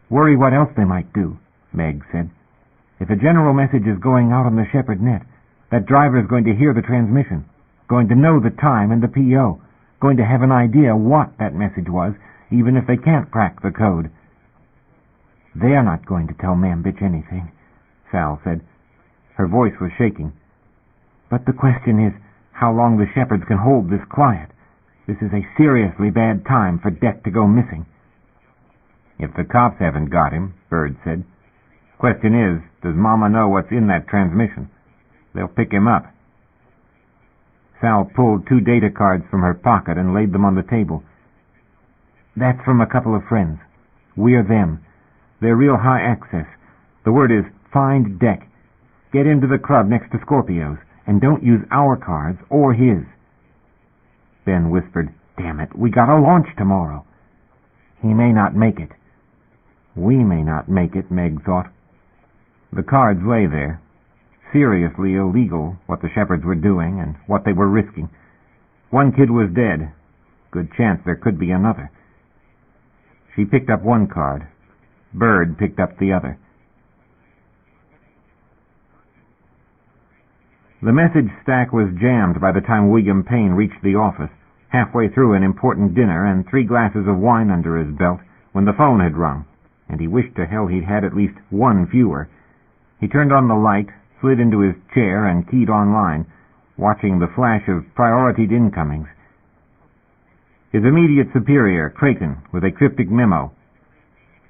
Worry what else they might do, Meg said. If a general message is going out on the Shepherd net, that driver's going to hear the transmission, going to know the time and the PO, going to have an idea what that message was, even if they can't crack the code. They're not going to tell Mambitch anything, Sal said. Her voice was shaking. But the question is how long the Shepherds can hold this quiet. This is a seriously bad time for Deck to go missing. If the cops haven't got him, Bird said. Question is, does Mama know what's in that transmission? They'll pick him up. Sal pulled 2 data cards from her pocket and laid them on the table. That's from a couple of friends. We're them. They're real high access. The word is, find Deck. Get into the club next to Scorpio's, and don't use our cards or his. Ben whispered, Damn it, we got a launch tomorrow. He may not make it. We may not make it, Meg thought. The cards lay there. Seriously illegal, what the Shepherds were doing and what they were risking. One kid was dead. Good chance there could be another. She picked up one card. Bird picked up the other. The message stack was jammed by the time William Payne reached the office, halfway through an important dinner and 3 glasses of wine under his belt, when the phone had rung, and he wished to hell he'd had at least one fewer. He turned on the light, slid into his chair, and keyed online, watching the flash of prioritied incomings. His immediate superior, Creighton, with a cryptic memo.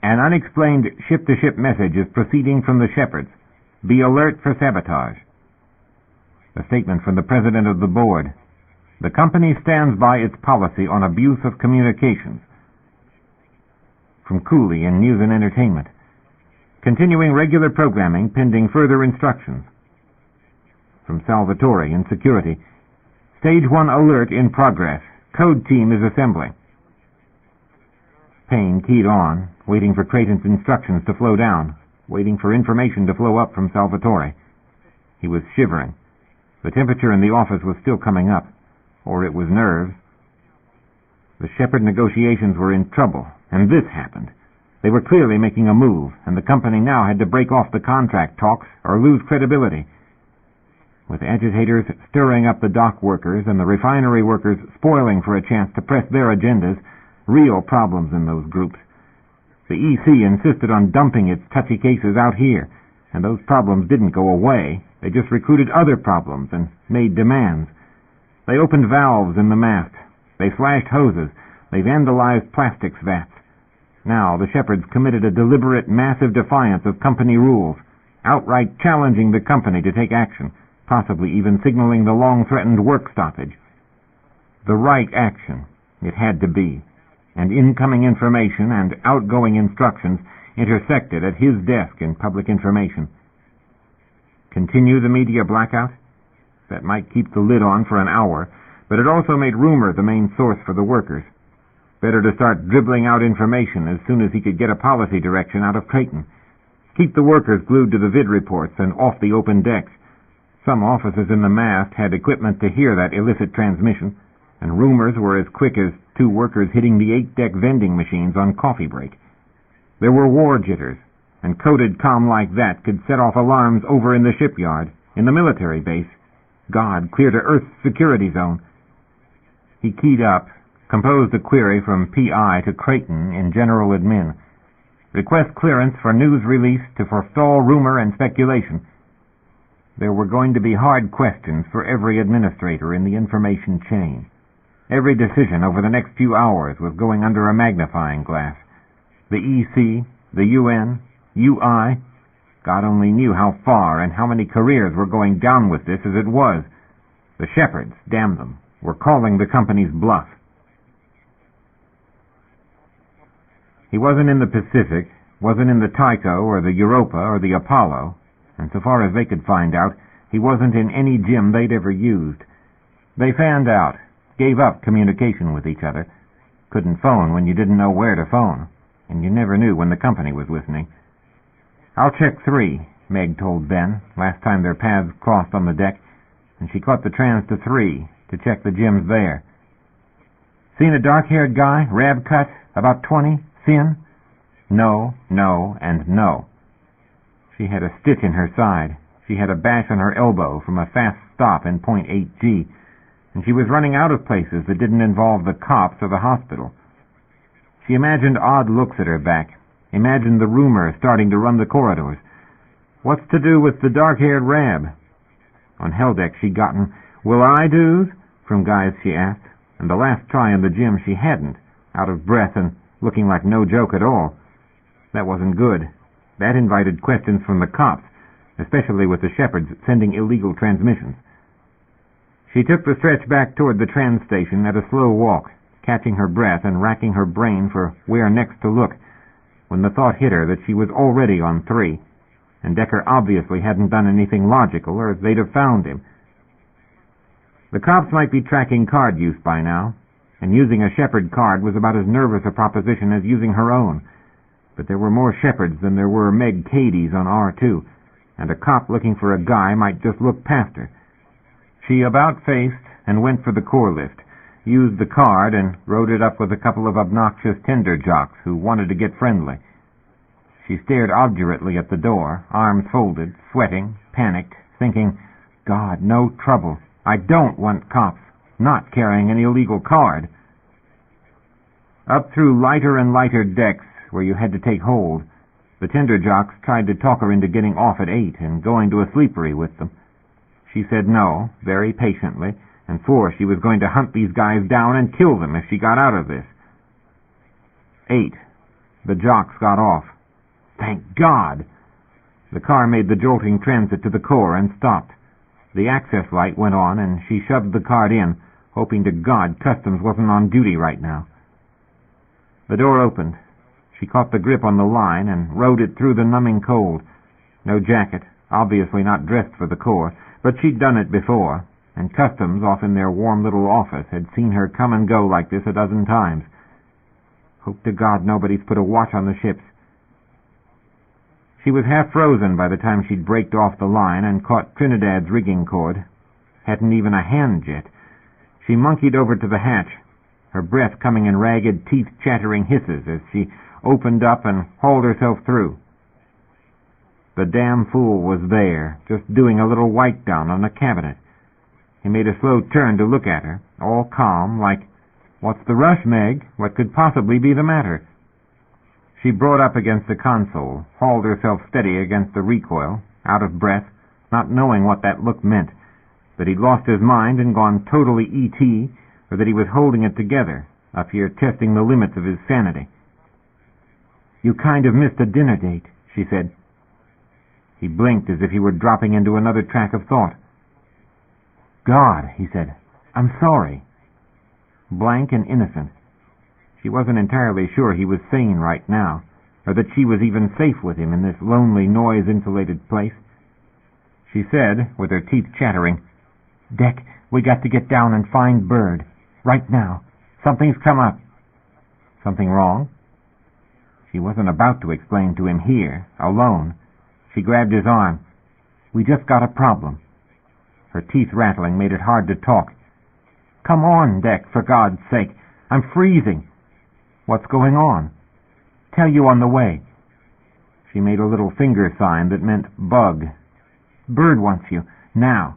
An unexplained ship-to-ship message is proceeding from the Shepherds. Be alert for sabotage. A statement from the president of the board. The company stands by its policy on abuse of communications. From Cooley in News and Entertainment. Continuing regular programming pending further instructions. From Salvatore in Security. Stage 1 alert in progress. Code team is assembling. Payne keyed on, waiting for Creighton's instructions to flow down, waiting for information to flow up from Salvatore. He was shivering. The temperature in the office was still coming up, or it was nerves. The Shepherd negotiations were in trouble, and this happened. They were clearly making a move, and the company now had to break off the contract talks or lose credibility. With agitators stirring up the dock workers and the refinery workers spoiling for a chance to press their agendas, real problems in those groups. The EC insisted on dumping its touchy cases out here, and those problems didn't go away. They just recruited other problems and made demands. They opened valves in the mast. They slashed hoses. They vandalized plastics vats. Now the Shepherds committed a deliberate, massive defiance of company rules, outright challenging the company to take action, possibly even signaling the long-threatened work stoppage. The right action, it had to be, and incoming information and outgoing instructions intersected at his desk in public information. Continue the media blackout? That might keep the lid on for an hour, but it also made rumor the main source for the workers. Better to start dribbling out information as soon as he could get a policy direction out of Creighton. Keep the workers glued to the vid reports and off the open decks. Some offices in the mast had equipment to hear that illicit transmission, and rumors were as quick as 2 workers hitting the 8-deck vending machines on coffee break. There were war jitters, and coded comm like that could set off alarms over in the shipyard, in the military base. God, clear to Earth's security zone. He keyed up, composed a query from PI to Creighton in General Admin. Request clearance for news release to forestall rumor and speculation. There were going to be hard questions for every administrator in the information chain. Every decision over the next few hours was going under a magnifying glass. The EC, the UN, UI, God only knew how far and how many careers were going down with this as it was. The Shepherds, damn them, were calling the company's bluff. He wasn't in the Pacific, wasn't in the Tycho or the Europa or the Apollo, and so far as they could find out, he wasn't in any gym they'd ever used. They fanned out, gave up communication with each other, couldn't phone when you didn't know where to phone, and you never knew when the company was listening. I'll check 3, Meg told Ben, last time their paths crossed on the deck, and she caught the trans to 3 to check the gyms there. Seen a dark-haired guy, rab cut, about 20, thin? No, no, and no. She had a stitch in her side. She had a bash on her elbow from a fast stop in point 8G, and she was running out of places that didn't involve the cops or the hospital. She imagined odd looks at her back, imagined the rumor starting to run the corridors. What's to do with the dark-haired Rab? On Helldeck she'd gotten, "Will I do's?" from guys she asked, and the last try in the gym she hadn't, out of breath and looking like no joke at all. That wasn't good. That invited questions from the cops, especially with the shepherds sending illegal transmissions. She took the stretch back toward the trans station at a slow walk, catching her breath and racking her brain for where next to look, when the thought hit her that she was already on 3, and Decker obviously hadn't done anything logical, or they'd have found him. The cops might be tracking card use by now, and using a shepherd card was about as nervous a proposition as using her own, but there were more shepherds than there were Meg Cadies on R2, and a cop looking for a guy might just look past her. She about-faced and went for the core lift, used the card and rode it up with a couple of obnoxious tender jocks who wanted to get friendly. She stared obdurately at the door, arms folded, sweating, panicked, thinking, God, no trouble. I don't want cops, not carrying an illegal card. Up through lighter and lighter decks where you had to take hold, the tender jocks tried to talk her into getting off at 8 and going to a sleepery with them. She said no, very patiently, and swore she was going to hunt these guys down and kill them if she got out of this. 8. The jocks got off. Thank God! The car made the jolting transit to the core and stopped. The access light went on, and she shoved the card in, hoping to God Customs wasn't on duty right now. The door opened. She caught the grip on the line and rode it through the numbing cold. No jacket, obviously not dressed for the Corps, but she'd done it before, and Customs, off in their warm little office, had seen her come and go like this a dozen times. Hope to God nobody's put a watch on the ships. She was half frozen by the time she'd braked off the line and caught Trinidad's rigging cord. Hadn't even a hand yet. She monkeyed over to the hatch, her breath coming in ragged, teeth-chattering hisses as she opened up and hauled herself through. The damn fool was there, just doing a little wipe-down on a cabinet. He made a slow turn to look at her, all calm, like, "What's the rush, Meg? What could possibly be the matter?" She brought up against the console, hauled herself steady against the recoil, out of breath, not knowing what that look meant, that he'd lost his mind and gone totally E.T., or that he was holding it together, up here testing the limits of his sanity. "You kind of missed a dinner date," she said. He blinked as if he were dropping into another track of thought. "God," he said, "I'm sorry." Blank and innocent. She wasn't entirely sure he was sane right now, or that she was even safe with him in this lonely, noise-insulated place. She said, with her teeth chattering, "Deck, we got to get down and find Bird. Right now. Something's come up." Something wrong? She wasn't about to explain to him here, alone. She grabbed his arm. "We just got a problem." Her teeth rattling made it hard to talk. "Come on, Deck, for God's sake. I'm freezing." "What's going on?" "Tell you on the way." She made a little finger sign that meant bug. "Bird wants you. Now."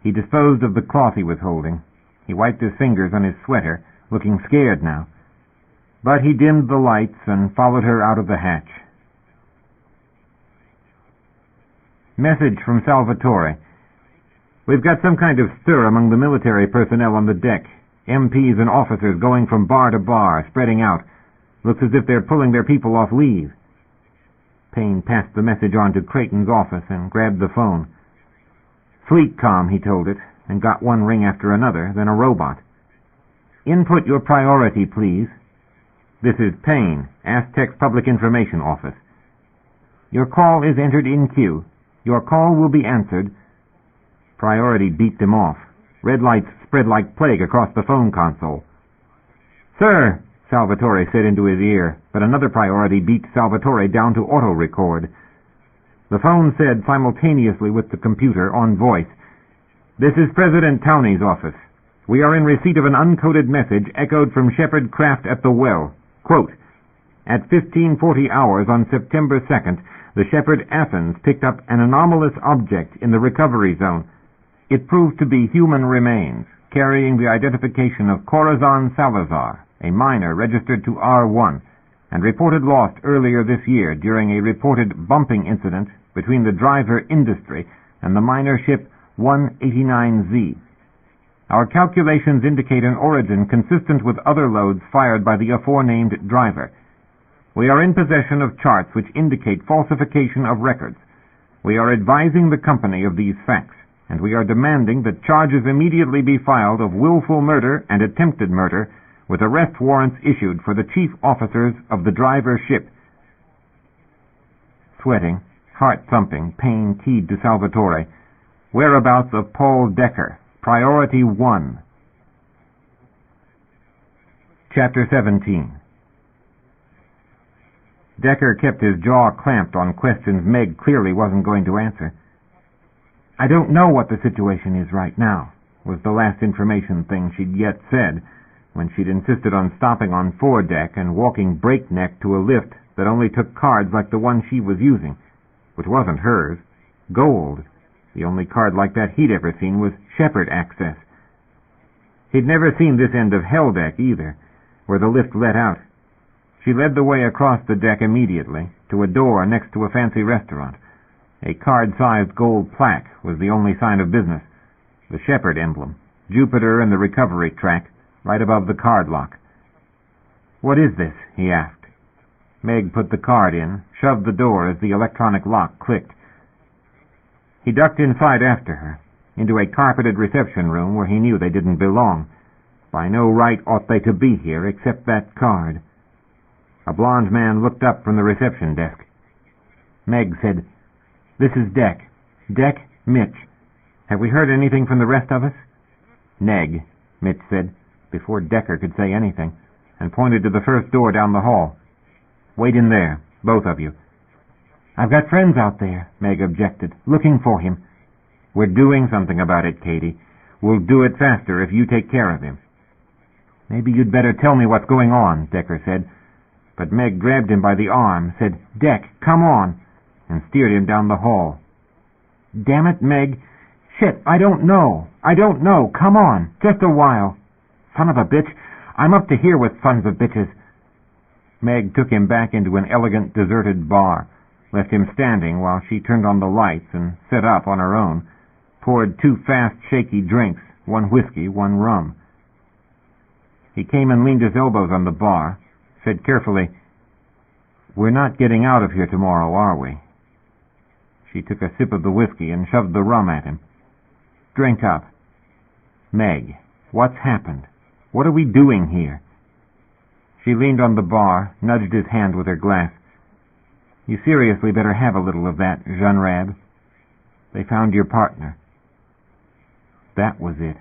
He disposed of the cloth he was holding. He wiped his fingers on his sweater, looking scared now. But he dimmed the lights and followed her out of the hatch. Message from Salvatore. "We've got some kind of stir among the military personnel on the deck. MPs and officers going from bar to bar, spreading out. Looks as if they're pulling their people off leave." Payne passed the message on to Creighton's office and grabbed the phone. "Fleet comm," he told it, and got one ring after another, then a robot. "Input your priority, please." "This is Payne, Aztec's Public Information Office." "Your call is entered in queue. Your call will be answered." Priority beeped him off. Red lights spread like plague across the phone console. "Sir," Salvatore said into his ear, but another priority beeped Salvatore down to auto-record. The phone said simultaneously with the computer on voice, "This is President Towney's office. We are in receipt of an uncoded message echoed from Shepherd Craft at the well. Quote, At 15:40 hours on September 2nd, the Shepherd Athens picked up an anomalous object in the recovery zone. It proved to be human remains, carrying the identification of Corazon Salazar, a miner registered to R1, and reported lost earlier this year during a reported bumping incident between the driver Industry and the miner ship 189Z. Our calculations indicate an origin consistent with other loads fired by the aforenamed driver. We are in possession of charts which indicate falsification of records. We are advising the company of these facts, and we are demanding that charges immediately be filed of willful murder and attempted murder, with arrest warrants issued for the chief officers of the driver ship. Sweating, heart thumping, pain keyed to Salvatore. Whereabouts of Paul Decker. Priority 1. Chapter 17. Decker kept his jaw clamped on questions Meg clearly wasn't going to answer. "I don't know what the situation is right now," was the last information thing she'd yet said, when she'd insisted on stopping on foredeck and walking breakneck to a lift that only took cards like the one she was using, which wasn't hers. Gold. The only card like that he'd ever seen was Shepherd Access. He'd never seen this end of Hell Deck either, where the lift let out. She led the way across the deck immediately, to a door next to a fancy restaurant. A card-sized gold plaque was the only sign of business. The Shepherd emblem, Jupiter and the recovery track, right above the card lock. "What is this?" he asked. Meg put the card in, shoved the door as the electronic lock clicked. He ducked inside after her, into a carpeted reception room where he knew they didn't belong. By no right ought they to be here except that card. A blond man looked up from the reception desk. Meg said, "This is Deck. Deck, Mitch. Have we heard anything from the rest of us?" "Neg," Mitch said, before Decker could say anything, and pointed to the first door down the hall. "Wait in there, both of you." "I've got friends out there," Meg objected, "looking for him." "We're doing something about it, Katie. We'll do it faster if you take care of him." "Maybe you'd better tell me what's going on," Decker said. But Meg grabbed him by the arm, said, "Deck, come on," and steered him down the hall. "Damn it, Meg. Shit, I don't know. Come on, just a while. Son of a bitch, I'm up to here with sons of bitches." Meg took him back into an elegant, deserted bar, left him standing while she turned on the lights and set up on her own, poured 2 fast, shaky drinks, 1 whiskey, 1 rum. He came and leaned his elbows on the bar, said carefully, "We're not getting out of here tomorrow, are we?" She took a sip of the whiskey and shoved the rum at him. "Drink up." "Meg, what's happened? What are we doing here?" She leaned on the bar, nudged his hand with her glass. "You seriously better have a little of that, Jean-Rab. They found your partner." That was it.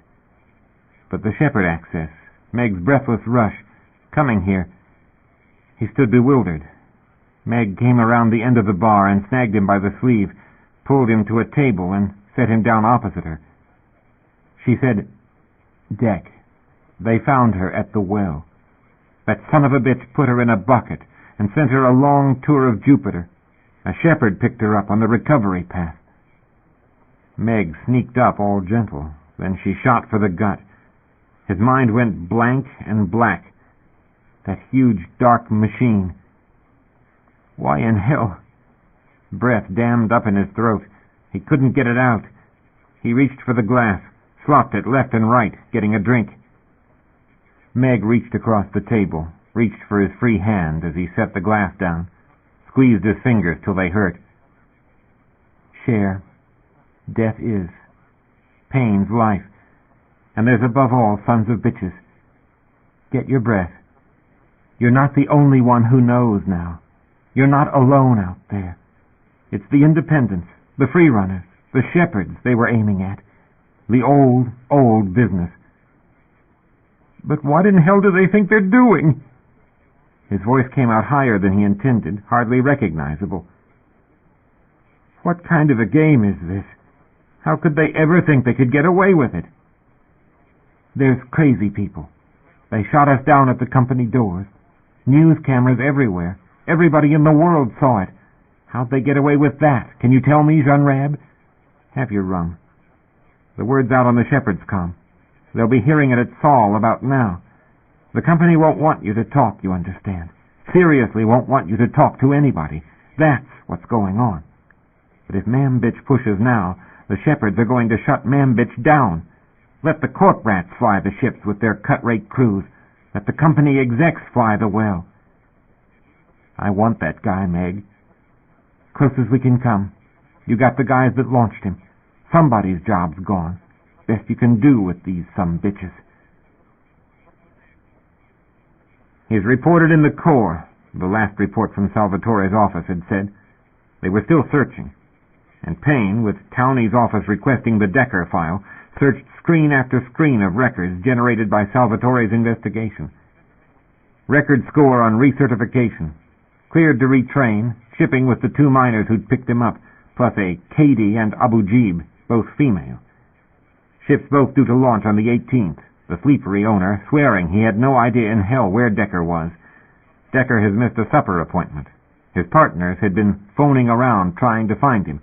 But the Shepherd Access, Meg's breathless rush, coming here. He stood bewildered. Meg came around the end of the bar and snagged him by the sleeve, pulled him to a table and set him down opposite her. She said, "Deck, they found her at the well. That son of a bitch put her in a bucket and sent her a long tour of Jupiter. A shepherd picked her up on the recovery path." Meg sneaked up all gentle. Then she shot for the gut. His mind went blank and black. That huge, dark machine. Why in hell? Breath dammed up in his throat. He couldn't get it out. He reached for the glass, slopped it left and right, getting a drink. Meg reached across the table, reached for his free hand as he set the glass down, squeezed his fingers till they hurt. "Cher, death is. Pain's life. And there's above all sons of bitches. Get your breath. You're not the only one who knows now. You're not alone out there. It's the independents, the free runners, the shepherds they were aiming at. The old, old business." "But what in hell do they think they're doing?" His voice came out higher than he intended, hardly recognizable. "What kind of a game is this? How could they ever think they could get away with it?" "There's crazy people. They shot us down at the company doors. News cameras everywhere. Everybody in the world saw it. How'd they get away with that? Can you tell me, Jean-Rab? Have your rum. The word's out on the Shepherd's comm. They'll be hearing it at Saul about now. The company won't want you to talk, you understand. Seriously won't want you to talk to anybody. That's what's going on. But if Mambitch pushes now, the Shepherds are going to shut Mambitch down. Let the corp rats fly the ships with their cut-rate crews. Let the company execs fly the well. I want that guy, Meg. Close as we can come. You got the guys that launched him. Somebody's job's gone. Best you can do with these some bitches. He's reported in the Corps, the last report from Salvatore's office had said. They were still searching. And Payne, with Towney's office requesting the Decker file, searched screen after screen of records generated by Salvatore's investigation. Record score on recertification. Cleared to retrain, shipping with the 2 miners who'd picked him up, plus a Cady and Abu Jib, both female. Ships both due to launch on the 18th, the sleepery owner swearing he had no idea in hell where Decker was. Decker has missed a supper appointment. His partners had been phoning around trying to find him.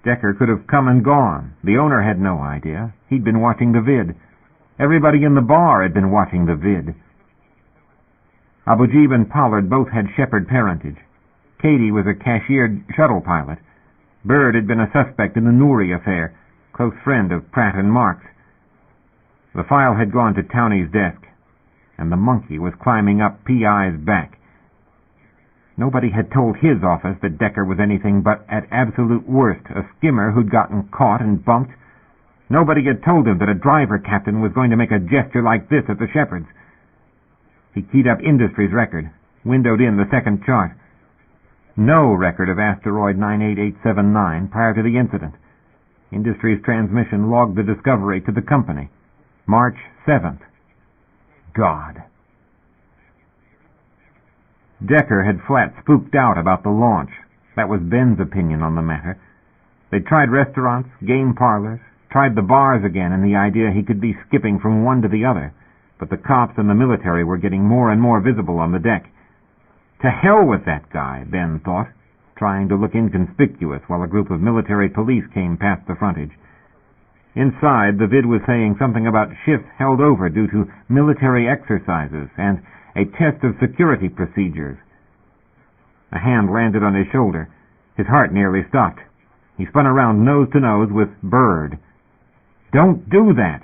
Decker could have come and gone. The owner had no idea. He'd been watching the vid. Everybody in the bar had been watching the vid. Abu Jib and Pollard both had Shepherd parentage. Cady was a cashiered shuttle pilot. Bird had been a suspect in the Nouri affair, close friend of Pratt and Marks. The file had gone to Towney's desk, and the monkey was climbing up P.I.'s back. Nobody had told his office that Decker was anything but, at absolute worst, a skimmer who'd gotten caught and bumped. Nobody had told him that a driver captain was going to make a gesture like this at the Shepherds. He keyed up Industries' record, windowed in the second chart. No record of asteroid 98879 prior to the incident. Industries' transmission logged the discovery to the company. March 7th. God. Decker had flat spooked out about the launch. That was Ben's opinion on the matter. They'd tried restaurants, game parlors, tried the bars again in the idea he could be skipping from one to the other, but the cops and the military were getting more and more visible on the deck. To hell with that guy, Ben thought, trying to look inconspicuous while a group of military police came past the frontage. Inside, the vid was saying something about shifts held over due to military exercises and a test of security procedures. A hand landed on his shoulder. His heart nearly stopped. He spun around nose to nose with Bird. Don't do that!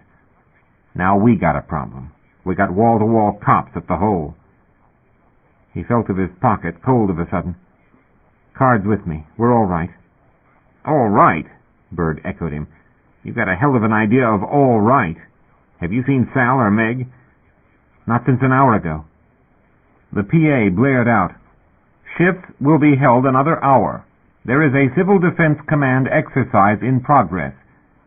Now we got a problem. We got wall-to-wall cops at the hole. He felt of his pocket, cold of a sudden. Cards with me. We're all right. All right? Bird echoed him. You've got a hell of an idea of all right. Have you seen Sal or Meg? Not since an hour ago. The PA blared out. Shifts will be held another hour. There is a Civil Defense Command exercise in progress.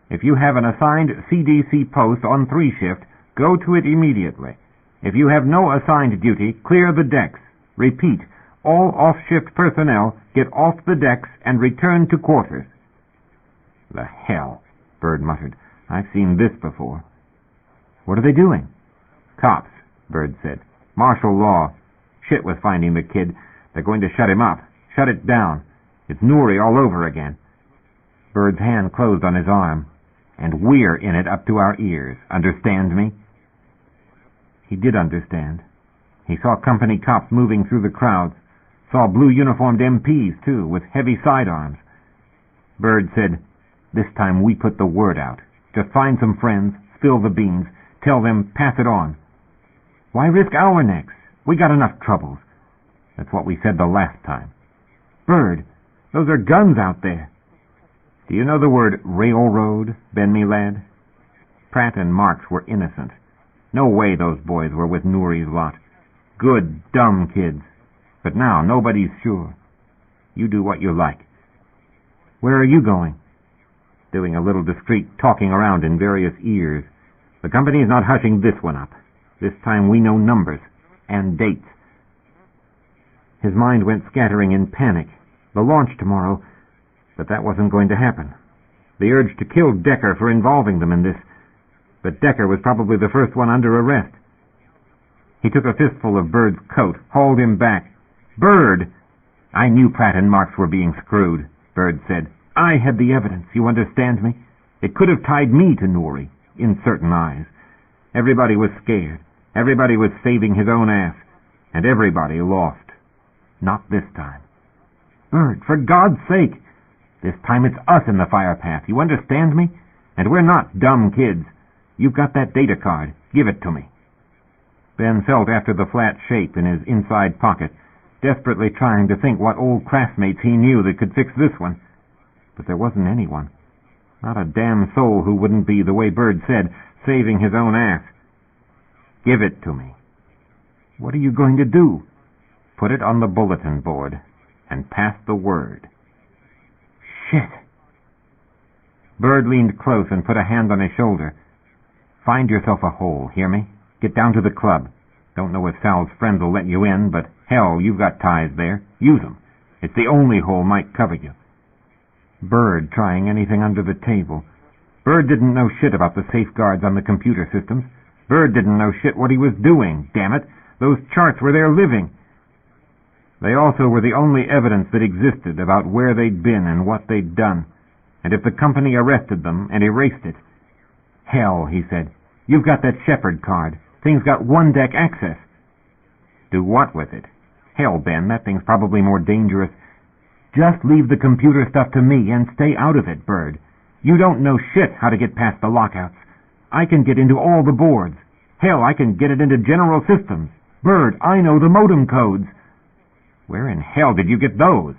If you have an assigned CDC post on 3 shift, go to it immediately. If you have no assigned duty, clear the decks. Repeat, all off-shift personnel get off the decks and return to quarters. The hell, Bird muttered. I've seen this before. What are they doing? Cops, Bird said. Martial law. Shit was finding the kid. They're going to shut him up. Shut it down. It's Nouri all over again. Bird's hand closed on his arm. And we're in it up to our ears. Understand me? He did understand. He saw company cops moving through the crowds. Saw blue-uniformed MPs, too, with heavy sidearms. Bird said, This time we put the word out. Just find some friends, spill the beans, tell them, pass it on. Why risk our necks? We got enough troubles. That's what we said the last time. Bird, those are guns out there. Do you know the word railroad, Ben, me lad? Pratt and Marks were innocent. No way those boys were with Nouri's lot. Good, dumb kids. But now nobody's sure. You do what you like. Where are you going? Doing a little discreet talking around in various ears. The company is not hushing this one up. This time we know numbers and dates. His mind went scattering in panic. The launch tomorrow, but that wasn't going to happen. The urge to kill Decker for involving them in this, but Decker was probably the first one under arrest. He took a fistful of Bird's coat, hauled him back. "Bird!" "I knew Pratt and Marks were being screwed," Bird said. "I had the evidence, you understand me? It could have tied me to Nouri, in certain eyes. Everybody was scared. Everybody was saving his own ass. And everybody lost. Not this time. Bird, for God's sake! This time it's us in the fire path, you understand me? And we're not dumb kids. You've got that data card. Give it to me." Ben felt after the flat shape in his inside pocket, desperately trying to think what old classmates he knew that could fix this one. But there wasn't anyone. Not a damn soul who wouldn't be, the way Bird said, saving his own ass. "Give it to me." "What are you going to do?" "Put it on the bulletin board and pass the word." "Shit." Bird leaned close and put a hand on his shoulder. "Find yourself a hole, hear me? Get down to the club. Don't know if Sal's friends will let you in, but hell, you've got ties there. Use them. It's the only hole might cover you." Bird trying anything under the table. Bird didn't know shit about the safeguards on the computer systems. Bird didn't know shit what he was doing, damn it. Those charts were their living. They also were the only evidence that existed about where they'd been and what they'd done, and if the company arrested them and erased it. "Hell," he said, "you've got that Shepherd card. Thing's got one-deck access." "Do what with it?" "Hell, Ben, that thing's probably more dangerous." "Just leave the computer stuff to me and stay out of it, Bird. You don't know shit how to get past the lockouts. I can get into all the boards. Hell, I can get it into General Systems. Bird, I know the modem codes." "Where in hell did you get those?"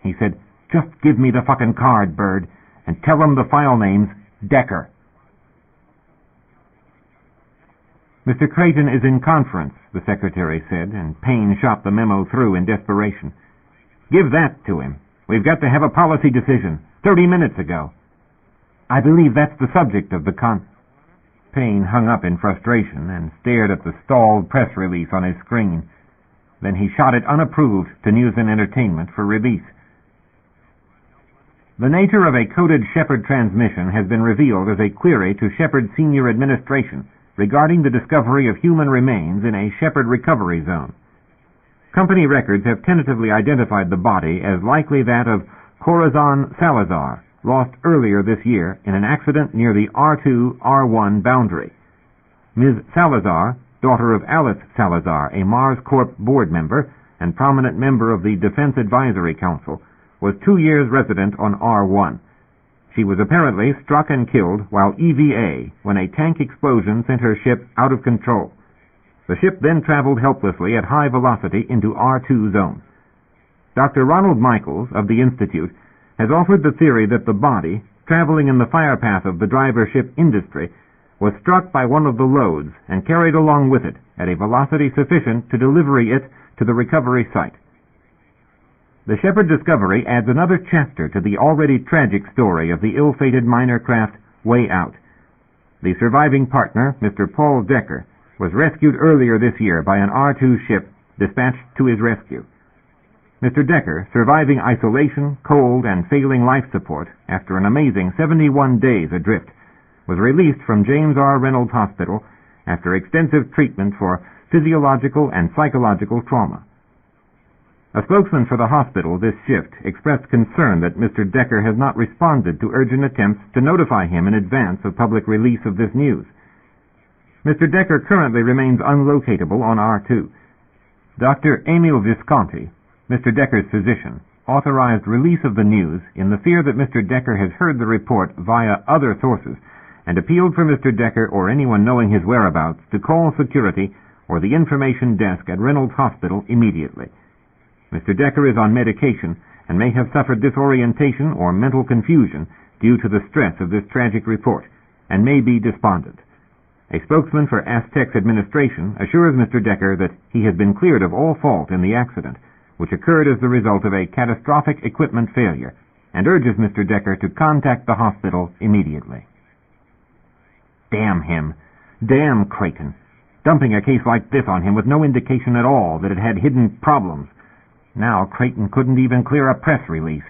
He said, "Just give me the fucking card, Bird, and tell them the file name's Decker." "Mr. Creighton is in conference," the secretary said, and Payne shot the memo through in desperation. "Give that to him. We've got to have a policy decision 30 minutes ago." "I believe that's the subject of the Payne hung up in frustration and stared at the stalled press release on his screen. Then he shot it unapproved to News and Entertainment for release. The nature of a coded Shepherd transmission has been revealed as a query to Shepherd Senior Administration regarding the discovery of human remains in a Shepherd recovery zone. Company records have tentatively identified the body as likely that of Corazon Salazar, lost earlier this year in an accident near the R2-R1 boundary. Ms. Salazar, daughter of Alice Salazar, a Mars Corp board member and prominent member of the Defense Advisory Council, was 2 years resident on R1. She was apparently struck and killed while EVA when a tank explosion sent her ship out of control. The ship then traveled helplessly at high velocity into R2 zone. Dr. Ronald Michaels of the Institute has offered the theory that the body, traveling in the fire path of the driver ship industry, was struck by one of the loads and carried along with it at a velocity sufficient to deliver it to the recovery site. The Shepherd discovery adds another chapter to the already tragic story of the ill-fated minor craft Way Out. The surviving partner, Mr. Paul Decker, was rescued earlier this year by an R2 ship dispatched to his rescue. Mr. Decker, surviving isolation, cold, and failing life support after an amazing 71 days adrift, was released from James R. Reynolds Hospital after extensive treatment for physiological and psychological trauma. A spokesman for the hospital this shift expressed concern that Mr. Decker has not responded to urgent attempts to notify him in advance of public release of this news. Mr. Decker currently remains unlocatable on R2. Dr. Emil Visconti, Mr. Decker's physician, authorized release of the news in the fear that Mr. Decker has heard the report via other sources and appealed for Mr. Decker or anyone knowing his whereabouts to call security or the information desk at Reynolds Hospital immediately. Mr. Decker is on medication and may have suffered disorientation or mental confusion due to the stress of this tragic report and may be despondent. A spokesman for Aztec's administration assures Mr. Decker that he has been cleared of all fault in the accident, which occurred as the result of a catastrophic equipment failure, and urges Mr. Decker to contact the hospital immediately. Damn him. Damn Creighton. Dumping a case like this on him with no indication at all that it had hidden problems. Now Creighton couldn't even clear a press release.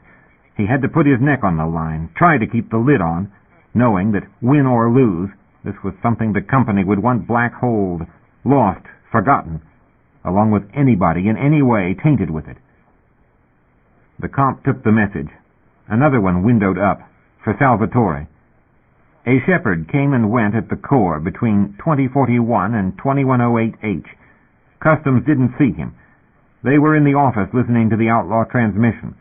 He had to put his neck on the line, try to keep the lid on, knowing that, win or lose, this was something the company would want black-holed, lost forgotten, along with anybody in any way tainted with it. The comp took the message. Another one windowed up, for Salvatore. A shepherd came and went at the core between 2041 and 2108H. Customs didn't see him. They were in the office listening to the outlaw transmission.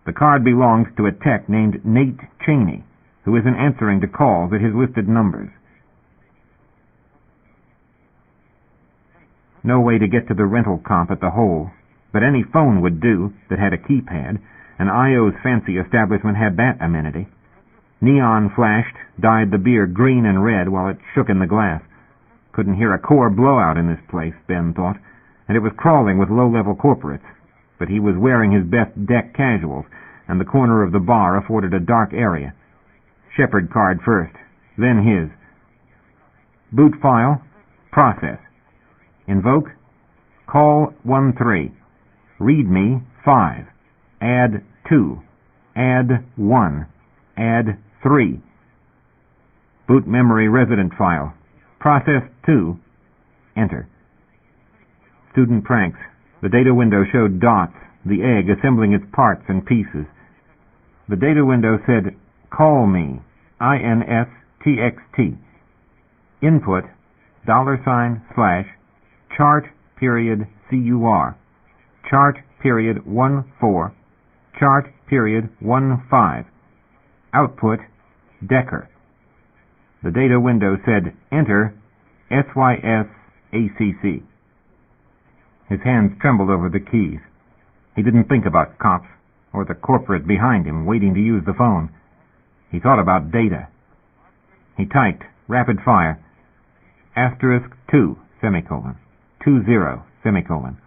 The card belongs to a tech named Nate Cheney, who isn't answering to calls at his listed numbers. No way to get to the rental comp at the hole, but any phone would do that had a keypad, and IO's fancy establishment had that amenity. Neon flashed, dyed the beer green and red while it shook in the glass. Couldn't hear a core blowout in this place, Ben thought, and it was crawling with low-level corporates. But he was wearing his best deck casuals, and the corner of the bar afforded a dark area. Shepherd card first, then his. Boot file, process. Invoke, call 13. Readme 5. Add 2. Add 1. Add 3. Boot memory resident file. Process 2. Enter. Student pranks. The data window showed dots, the egg assembling its parts and pieces. The data window said, call me, INSTXT. Input, $/ chart period CUR. Chart period 14. Chart period 15. Output, Decker. The data window said, enter SYSACC. His hands trembled over the keys. He didn't think about cops or the corporate behind him waiting to use the phone. He thought about data. He typed, rapid fire, *2, semicolon, 20, semicolon,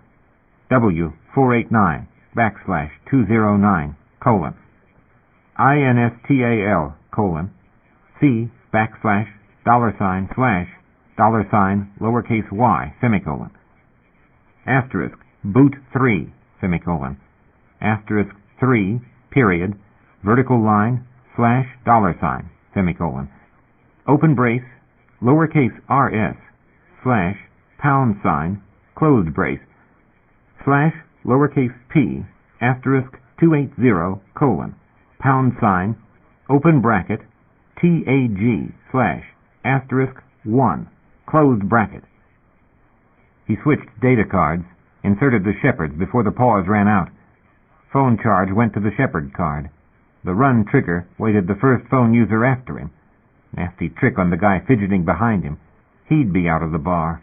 W489, \209, colon, INSTAL, colon, C, \, $/, lowercase y, semicolon, asterisk, boot 3, semicolon, asterisk 3, period, vertical line, / $, semicolon, open brace, lowercase rs, / closed brace, / lowercase p, asterisk 280, colon, #, open bracket, TAG, / asterisk 1, closed bracket. He switched data cards, inserted the Shepherd's before the pause ran out. Phone charge went to the Shepherd card. The run trigger waited the first phone user after him. Nasty trick on the guy fidgeting behind him. He'd be out of the bar.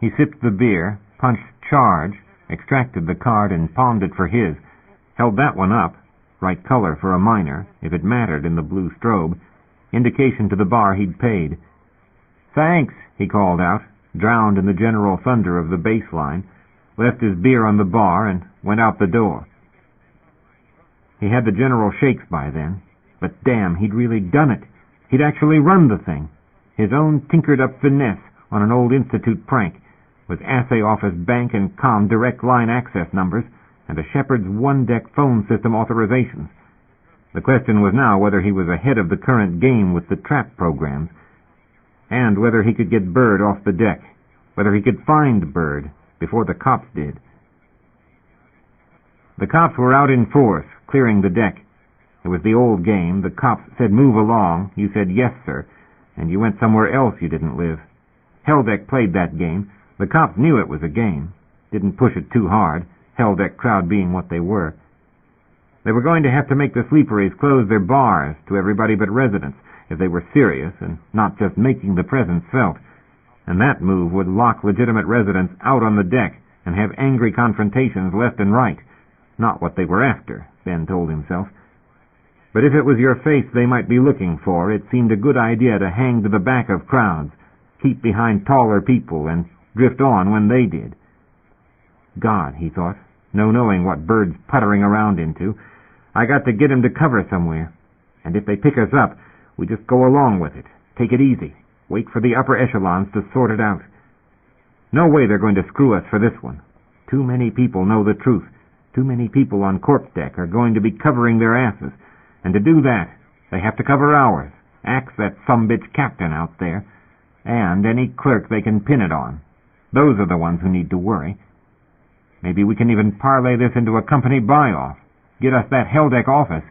He sipped the beer, punched charge, extracted the card and palmed it for his, held that one up, right color for a minor, if it mattered in the blue strobe, indication to the bar he'd paid. Thanks, he called out, drowned in the general thunder of the bass line, left his beer on the bar and went out the door. He had the general shakes by then, but damn, he'd really done it. He'd actually run the thing. His own tinkered-up finesse on an old institute prank, with assay office bank and com direct line access numbers and a Shepherd's one-deck phone system authorizations. The question was now whether he was ahead of the current game with the trap programs, and whether he could get Bird off the deck, whether he could find Bird before the cops did. The cops were out in force, clearing the deck. It was the old game. The cops said move along, you said yes sir, and you went somewhere else you didn't live. Helldeck played that game. The cops knew it was a game, didn't push it too hard, Helldeck crowd being what they were. They were going to have to make the sleeperies close their bars to everybody but residents if they were serious and not just making the presence felt, and that move would lock legitimate residents out on the deck and have angry confrontations left and right. Not what they were after, Ben told himself. But if it was your face they might be looking for, it seemed a good idea to hang to the back of crowds, keep behind taller people, and drift on when they did. God, he thought, no knowing what Bird's puttering around into. I got to get him to cover somewhere, and if they pick us up, we just go along with it, take it easy, wait for the upper echelons to sort it out. No way they're going to screw us for this one. Too many people know the truth. Too many people on corp deck are going to be covering their asses, and to do that, they have to cover ours, axe that sumbitch captain out there, and any clerk they can pin it on. Those are the ones who need to worry. Maybe we can even parlay this into a company buy-off. Get us that Helldeck office.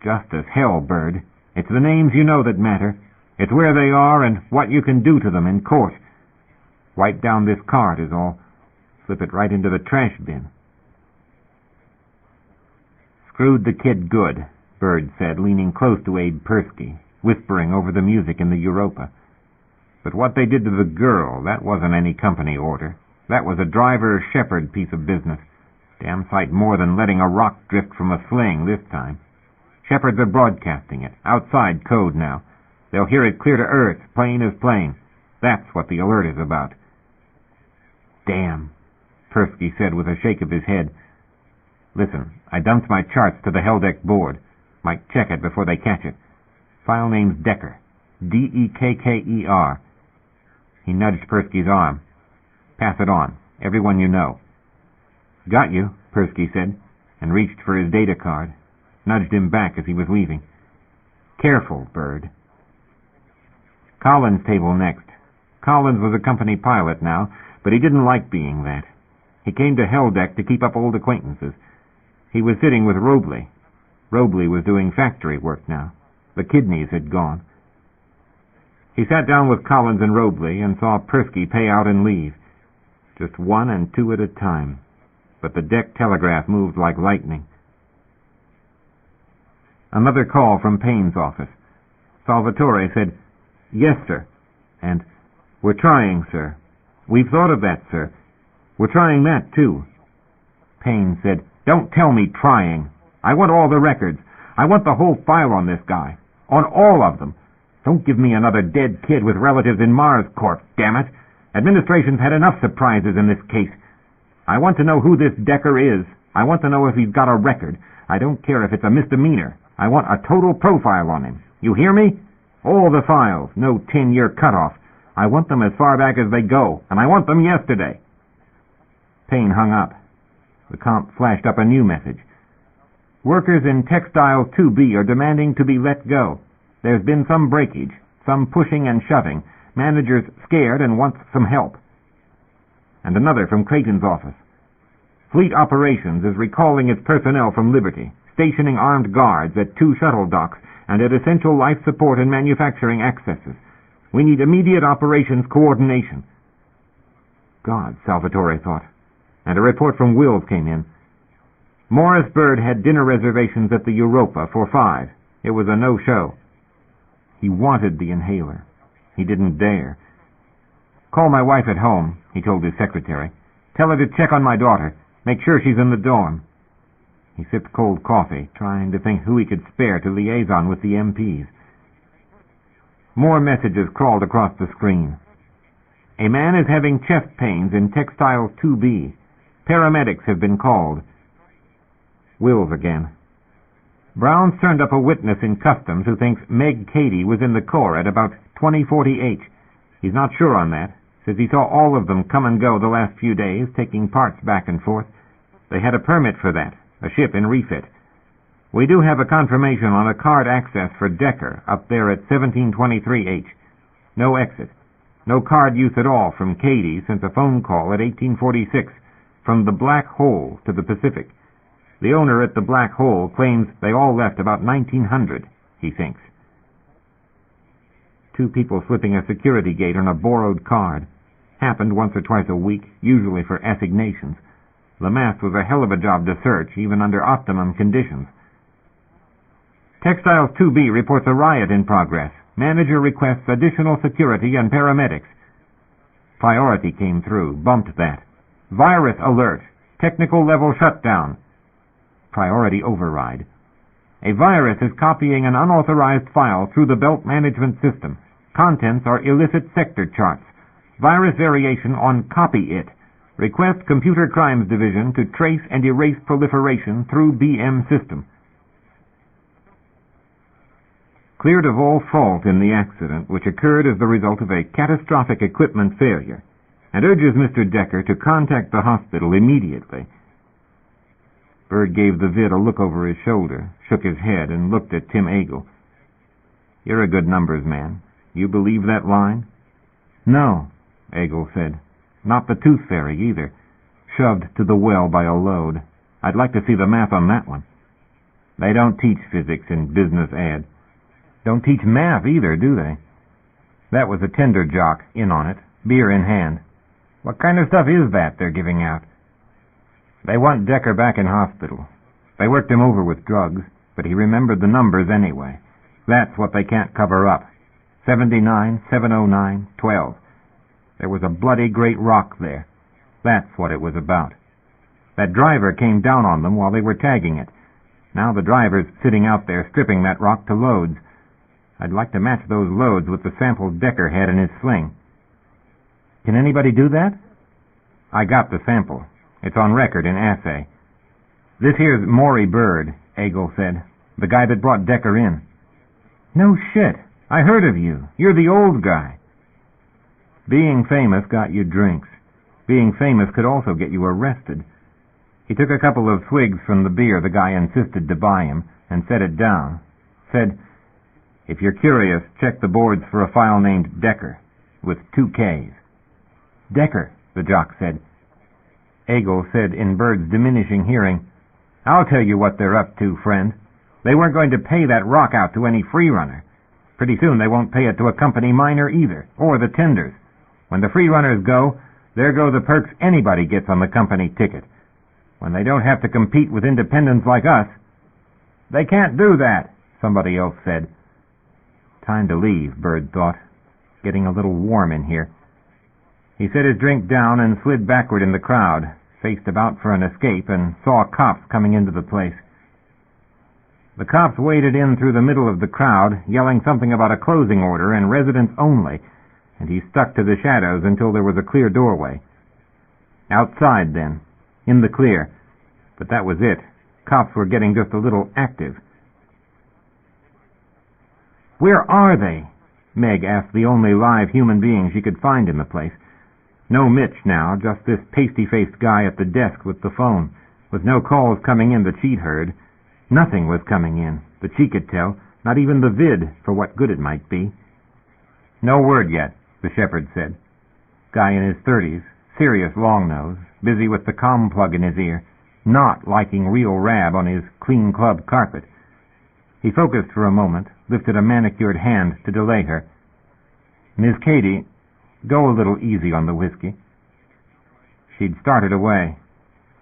Just as hell, Bird. It's the names you know that matter. It's where they are and what you can do to them in court. Wipe down this card is all. Slip it right into the trash bin. Screwed the kid good, Bird said, leaning close to Abe Persky, whispering over the music in the Europa. But what they did to the girl, that wasn't any company order. That was a driver-shepherd piece of business. Damn sight more than letting a rock drift from a sling this time. Shepherds are broadcasting it, outside code now. They'll hear it clear to Earth, plain as plain. That's what the alert is about. Damn, Persky said with a shake of his head. Listen, I dumped my charts to the Helldeck board. Might check it before they catch it. File name's Decker. Dekker. He nudged Persky's arm. Pass it on. Everyone you know. Got you, Persky said, and reached for his data card. Nudged him back as he was leaving. Careful, Bird. Collins' table next. Collins was a company pilot now, but he didn't like being that. He came to Helldeck to keep up old acquaintances. He was sitting with Robley. Robley was doing factory work now. The kidneys had gone. He sat down with Collins and Robley and saw Persky pay out and leave. Just one and two at a time. But the deck telegraph moved like lightning. Another call from Payne's office. Salvatore said, "Yes, sir," and "We're trying, sir. We've thought of that, sir. We're trying that, too." Payne said, "Don't tell me trying. I want all the records. I want the whole file on this guy. On all of them. Don't give me another dead kid with relatives in Mars Corp, damn it. Administration's had enough surprises in this case. I want to know who this Decker is. I want to know if he's got a record. I don't care if it's a misdemeanor. I want a total profile on him. You hear me? All the files, no 10-year cutoff. I want them as far back as they go, and I want them yesterday." Payne hung up. The comp flashed up a new message. "Workers in Textile 2B are demanding to be let go. There's been some breakage, some pushing and shoving. Manager's scared and wants some help." And another from Creighton's office. "Fleet Operations is recalling its personnel from Liberty, stationing armed guards at 2 shuttle docks and at essential life support and manufacturing accesses. We need immediate operations coordination." God, Salvatore thought. And a report from Wills came in. Morris Bird had dinner reservations at the Europa for 5. It was a no-show. He wanted the inhaler. He didn't dare. "Call my wife at home," he told his secretary. "Tell her to check on my daughter. Make sure she's in the dorm." He sipped cold coffee, trying to think who he could spare to liaison with the MPs. More messages crawled across the screen. "A man is having chest pains in Textile 2B. Paramedics have been called." Wills again. "Brown's turned up a witness in Customs who thinks Meg Cady was in the Corps at about 2040H. He's not sure on that. Says he saw all of them come and go the last few days, taking parts back and forth. They had a permit for that, a ship in refit. We do have a confirmation on a card access for Decker up there at 1723H. No exit. No card use at all from Cady since a phone call at 1846 from the Black Hole to the Pacific. The owner at the Black Hole claims they all left about 1900, he thinks." 2 people slipping a security gate on a borrowed card. Happened once or twice a week, usually for assignations. Lamath was a hell of a job to search, even under optimum conditions. Textiles 2B reports a riot in progress. Manager requests additional security and paramedics. Priority came through, bumped that. Virus alert. Technical level shutdown. Priority override. A virus is copying an unauthorized file through the belt management system. Contents are illicit sector charts. Virus variation on copy it. Request Computer Crimes Division to trace and erase proliferation through BM system. Cleared of all fault in the accident, which occurred as the result of a catastrophic equipment failure, and urges Mr. Decker to contact the hospital immediately. Bird gave the vid a look over his shoulder, shook his head, and looked at Tim Agle. "You're a good numbers man. You believe that line?" "No," Agle said. Not the tooth fairy, either. Shoved to the well by a load. I'd like to see the math on that one. They don't teach physics in business ed. Don't teach math either, do they? That was a tender jock in on it, beer in hand. What kind of stuff is that they're giving out? They want Decker back in hospital. They worked him over with drugs, but he remembered the numbers anyway. That's what they can't cover up. 79, 709, 12. There was a bloody great rock there. That's what it was about. That driver came down on them while they were tagging it. Now the driver's sitting out there stripping that rock to loads. I'd like to match those loads with the sample Decker had in his sling. Can anybody do that? I got the sample. It's on record in assay. This here's Maury Bird, Agel said. The guy that brought Decker in. No shit. I heard of you. You're the old guy. Being famous got you drinks. Being famous could also get you arrested. He took a couple of swigs from the beer the guy insisted to buy him and set it down. Said, "If you're curious, check the boards for a file named Decker, with 2 Ks. Decker, the jock said. Agel said in Bird's diminishing hearing, "I'll tell you what they're up to, friend. They weren't going to pay that rock out to any free runner. Pretty soon they won't pay it to a company miner either, or the tenders. When the free runners go, there go the perks anybody gets on the company ticket. When they don't have to compete with independents like us." "They can't do that," somebody else said. Time to leave, Bird thought. Getting a little warm in here. He set his drink down and slid backward in the crowd, faced about for an escape, and saw cops coming into the place. The cops waded in through the middle of the crowd, yelling something about a closing order and residents only, and he stuck to the shadows until there was a clear doorway. Outside, then, in the clear. But that was it. Cops were getting just a little active. "Where are they?" Meg asked the only live human being she could find in the place. No Mitch now, just this pasty-faced guy at the desk with the phone, with no calls coming in that she'd heard. Nothing was coming in, that she could tell, not even the vid, for what good it might be. "No word yet," the shepherd said. Guy in his 30s, serious long nose, busy with the comm plug in his ear, not liking real rab on his clean club carpet. He focused for a moment, lifted a manicured hand to delay her. "Miss Katie, go a little easy on the whiskey." She'd started away.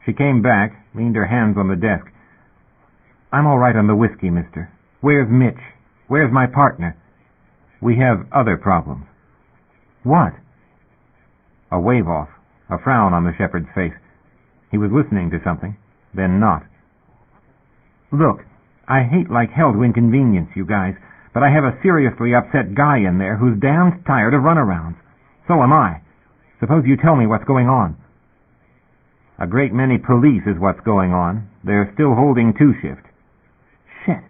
She came back, leaned her hands on the desk. "I'm all right on the whiskey, mister. Where's Mitch? Where's my partner?" "We have other problems." "What?" A wave off, a frown on the shepherd's face. He was listening to something, then not. "Look, I hate like hell to inconvenience you guys, but I have a seriously upset guy in there who's damned tired of runarounds. So am I. Suppose you tell me what's going on." "A great many police is what's going on. They're still holding 2-shift. "Shit.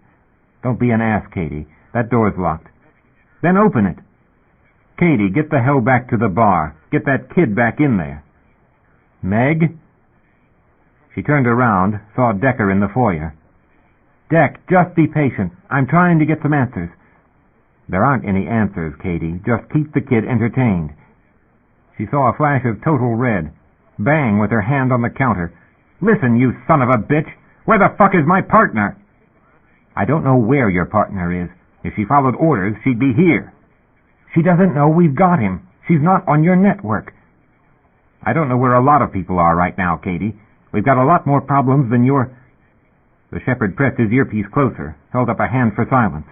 Don't be an ass, Katie. That door's locked." "Then open it." "Katie, get the hell back to the bar. Get that kid back in there." "Meg?" She turned around, saw Decker in the foyer. "Deck, just be patient. I'm trying to get some answers." "There aren't any answers, Katie. Just keep the kid entertained." She saw a flash of total red. Bang with her hand on the counter. "Listen, you son of a bitch! Where the fuck is my partner?" "I don't know where your partner is. If she followed orders, she'd be here." "She doesn't know we've got him. She's not on your network." "I don't know where a lot of people are right now, Katie. We've got a lot more problems than your—" The shepherd pressed his earpiece closer, held up a hand for silence.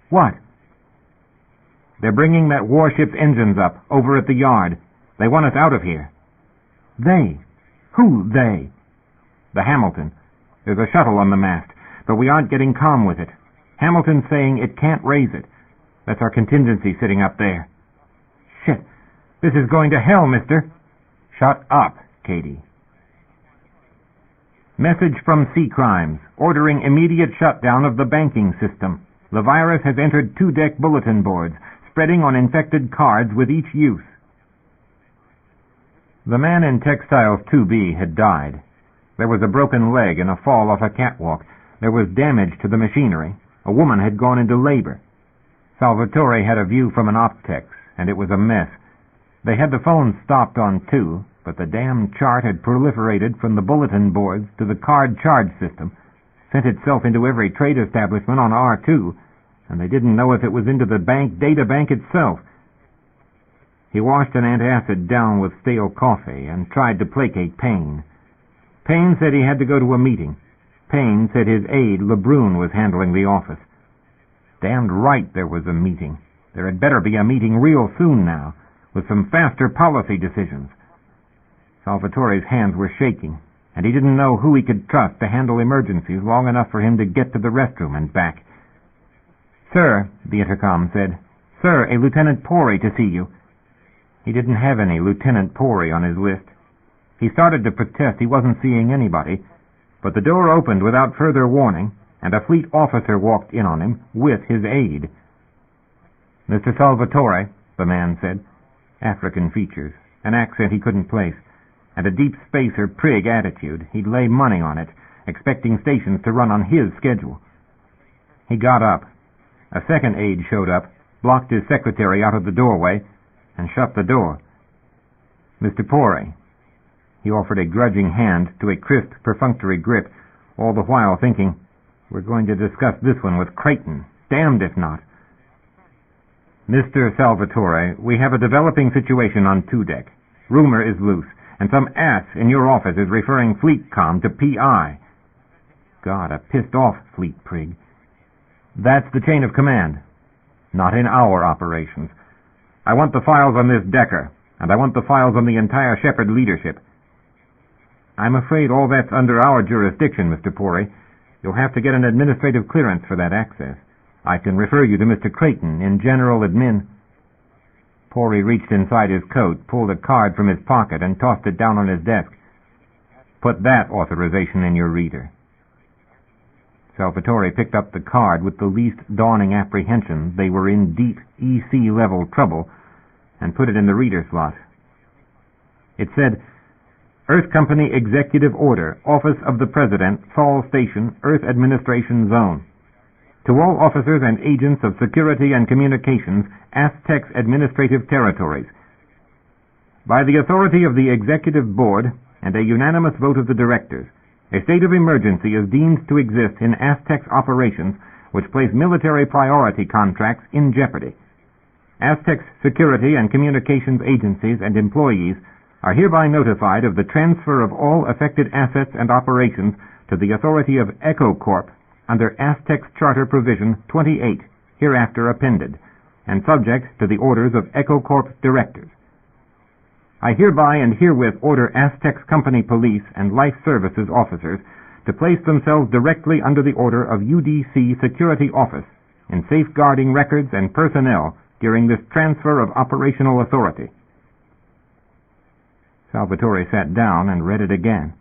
"What?" "They're bringing that warship's engines up, over at the yard. They want us out of here." "They? Who, they?" "The Hamilton. There's a shuttle on the mast, but we aren't getting comm with it. Hamilton's saying it can't raise it. That's our contingency sitting up there." "Shit. This is going to hell, mister." "Shut up, Katie." Message from Sea Crimes, ordering immediate shutdown of the banking system. The virus has entered 2-deck bulletin boards, spreading on infected cards with each use. The man in Textiles 2B had died. There was a broken leg and a fall off a catwalk. There was damage to the machinery. A woman had gone into labor. Salvatore had a view from an optex, and it was a mess. They had the phones stopped on 2, but the damn chart had proliferated from the bulletin boards to the card charge system, sent itself into every trade establishment on R2, and they didn't know if it was into the bank data bank itself. He washed an antacid down with stale coffee and tried to placate Payne. Payne said he had to go to a meeting. Payne said his aide, LeBrun, was handling the office. Damned right there was a meeting. There had better be a meeting real soon now, with some faster policy decisions. Salvatore's hands were shaking, and he didn't know who he could trust to handle emergencies long enough for him to get to the restroom and back. "Sir," the intercom said. "Sir, a Lieutenant Pori to see you." He didn't have any Lieutenant Pori on his list. He started to protest he wasn't seeing anybody, but the door opened without further warning, and a fleet officer walked in on him with his aide. "Mr. Salvatore," the man said. African features, an accent he couldn't place, and a deep spacer prig attitude. He'd lay money on it, expecting stations to run on his schedule. He got up. A second aide showed up, blocked his secretary out of the doorway, and shut the door. "Mr. Pori." He offered a grudging hand to a crisp, perfunctory grip, all the while thinking, "We're going to discuss this one with Creighton. Damned if not." "Mr. Salvatore, we have a developing situation on 2 deck. Rumor is loose, and some ass in your office is referring FleetCom to PI. God, a pissed-off fleet prig. That's the chain of command. Not in our operations. I want the files on this Decker, and I want the files on the entire Shepherd leadership." "I'm afraid all that's under our jurisdiction, Mr. Pori. You'll have to get an administrative clearance for that access. I can refer you to Mr. Creighton in General Admin." Pori reached inside his coat, pulled a card from his pocket, and tossed it down on his desk. "Put that authorization in your reader." Salvatore picked up the card with the least dawning apprehension they were in deep EC-level trouble and put it in the reader slot. It said, "Earth Company Executive Order, Office of the President, Sol Station, Earth Administration Zone. To all officers and agents of security and communications, Aztecs Administrative Territories. By the authority of the Executive Board and a unanimous vote of the Directors, a state of emergency is deemed to exist in Aztecs operations which place military priority contracts in jeopardy. Aztecs security and communications agencies and employees are hereby notified of the transfer of all affected assets and operations to the authority of Echo Corp under Aztecs Charter Provision 28, hereafter appended, and subject to the orders of Echo Corp Directors. I hereby and herewith order Aztecs Company Police and Life Services officers to place themselves directly under the order of UDC Security Office in safeguarding records and personnel during this transfer of operational authority." Salvatore sat down and read it again.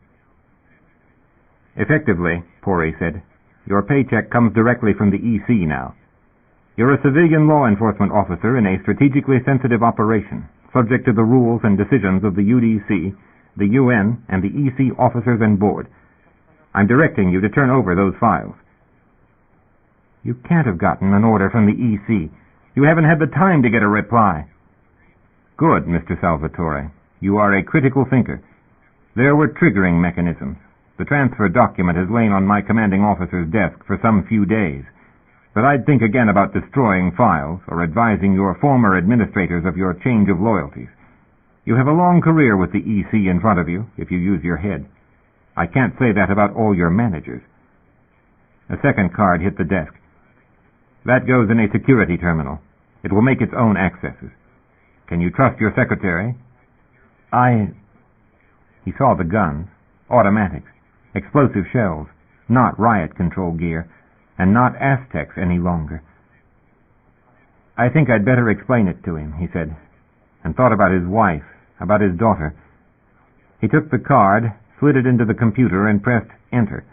"Effectively," Pori said, "your paycheck comes directly from the EC now. You're a civilian law enforcement officer in a strategically sensitive operation, subject to the rules and decisions of the UDC, the UN, and the EC officers and board. I'm directing you to turn over those files." "You can't have gotten an order from the EC. You haven't had the time to get a reply." "Good, Mr. Salvatore. You are a critical thinker. There were triggering mechanisms. The transfer document has lain on my commanding officer's desk for some few days. But I'd think again about destroying files or advising your former administrators of your change of loyalties. You have a long career with the EC in front of you, if you use your head. I can't say that about all your managers." A second card hit the desk. "That goes in a security terminal. It will make its own accesses. Can you trust your secretary?" He saw the guns, automatics, explosive shells, not riot control gear, and not Aztecs any longer. "I think I'd better explain it to him," he said, and thought about his wife, about his daughter. He took the card, slid it into the computer, and pressed Enter.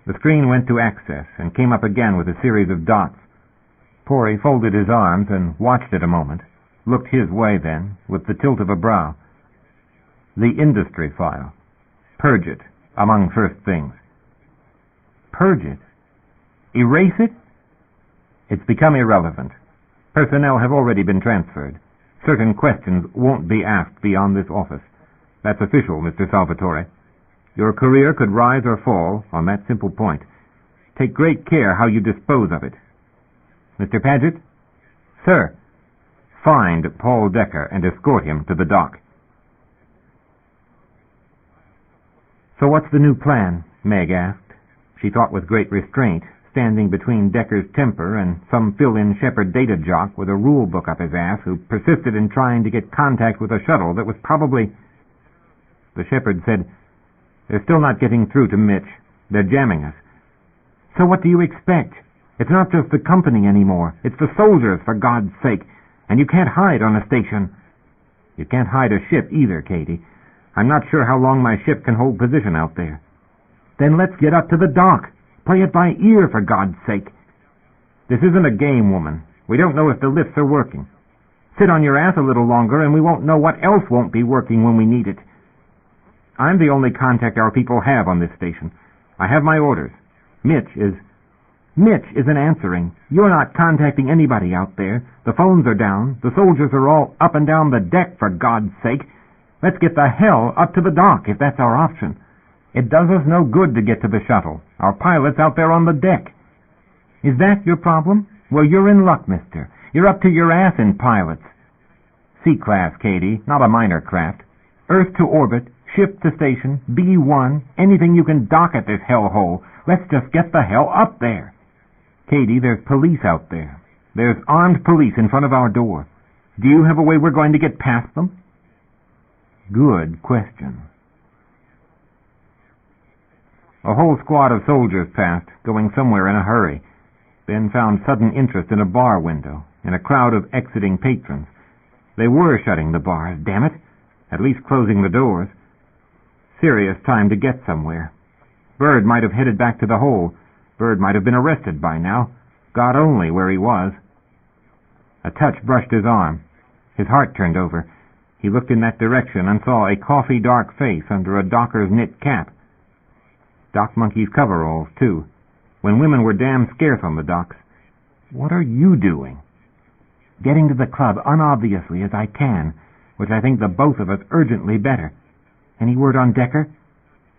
The screen went to Access and came up again with a series of dots. Pori folded his arms and watched it a moment, looked his way then, with the tilt of a brow. The industry file. Purge it, among first things. Purge it? Erase it? It's become irrelevant. Personnel have already been transferred. Certain questions won't be asked beyond this office. That's official, Mr. Salvatore. Your career could rise or fall on that simple point. Take great care how you dispose of it. Mr. Paget? Sir. Find Paul Decker and escort him to the dock. So what's the new plan? Meg asked. She thought with great restraint, standing between Decker's temper and some fill-in shepherd data jock with a rule book up his ass who persisted in trying to get contact with a shuttle that was probably... The shepherd said, "They're still not getting through to Mitch. They're jamming us." "So what do you expect? It's not just the company anymore. It's the soldiers, for God's sake. And you can't hide on a station." "You can't hide a ship either, Katie. I'm not sure how long my ship can hold position out there." "Then let's get up to the dock. Play it by ear, for God's sake." "This isn't a game, woman. We don't know if the lifts are working. Sit on your ass a little longer and we won't know what else won't be working when we need it. I'm the only contact our people have on this station. I have my orders. Mitch isn't answering. You're not contacting anybody out there. The phones are down. The soldiers are all up and down the deck, for God's sake. Let's get the hell up to the dock, if that's our option. It does us no good to get to the shuttle. Our pilot's out there on the deck." "Is that your problem? Well, you're in luck, mister. You're up to your ass in pilots." "C-class, Katie, not a minor craft. Earth to orbit, ship to station, B1, anything you can dock at this hellhole. Let's just get the hell up there." "Katie, there's police out there. There's armed police in front of our door. Do you have a way we're going to get past them?" "Good question." A whole squad of soldiers passed, going somewhere in a hurry. Ben found sudden interest in a bar window, in a crowd of exiting patrons. They were shutting the bars, damn it. At least closing the doors. Serious time to get somewhere. Bird might have headed back to the hole. Bird might have been arrested by now. God only where he was. A touch brushed his arm. His heart turned over. He looked in that direction and saw a coffee-dark face under a docker's knit cap. Dock monkeys' coveralls, too, when women were damn scarce on the docks. "What are you doing?" "Getting to the club unobviously as I can, which I think the both of us urgently better. Any word on Decker?"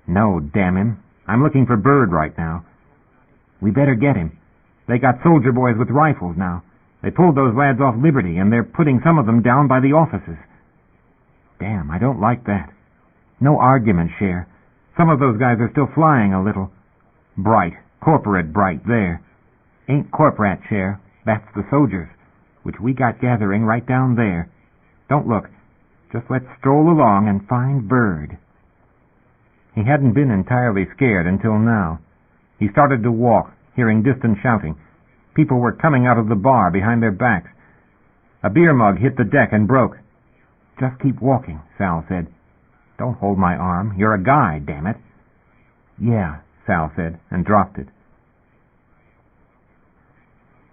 "No, damn him. I'm looking for Bird right now." "We better get him. They got soldier boys with rifles now. They pulled those lads off Liberty, and they're putting some of them down by the offices." "Damn, I don't like that." "No argument, Cher. Some of those guys are still flying a little." "Bright. Corporate Bright there." "Ain't corporate, Cher. That's the soldiers, which we got gathering right down there. Don't look. Just let's stroll along and find Bird." He hadn't been entirely scared until now. He started to walk, hearing distant shouting. People were coming out of the bar behind their backs. A beer mug hit the deck and broke. "Just keep walking," Sal said. "Don't hold my arm. You're a guy, damn it." "Yeah," Sal said, and dropped it.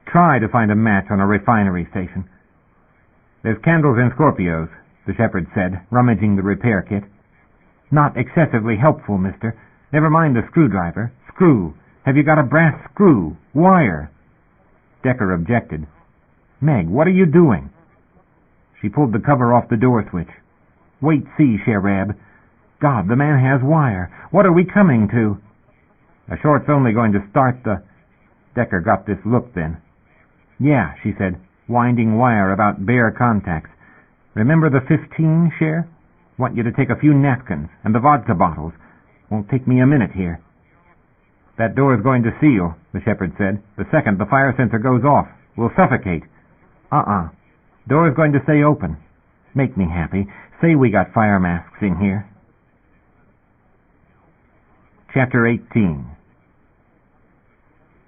"Try to find a match on a refinery station." "There's candles in Scorpios," the shepherd said, rummaging the repair kit. "Not excessively helpful, mister. Never mind the screwdriver. Screw. Have you got a brass screw? Wire?" Decker objected. "Meg, what are you doing?" She pulled the cover off the door switch. "Wait, see, Cherryh. God, the man has wire. What are we coming to?" "A short's only going to start the..." Decker got this look then. "Yeah," she said, winding wire about bare contacts. "Remember the 15, Cher? Want you to take a few napkins and the vodka bottles. Won't take me a minute here." "That door is going to seal," the shepherd said. "The second the fire sensor goes off, we'll suffocate." Door is going to stay open. Make me happy. Say we got fire masks in here." Chapter 18.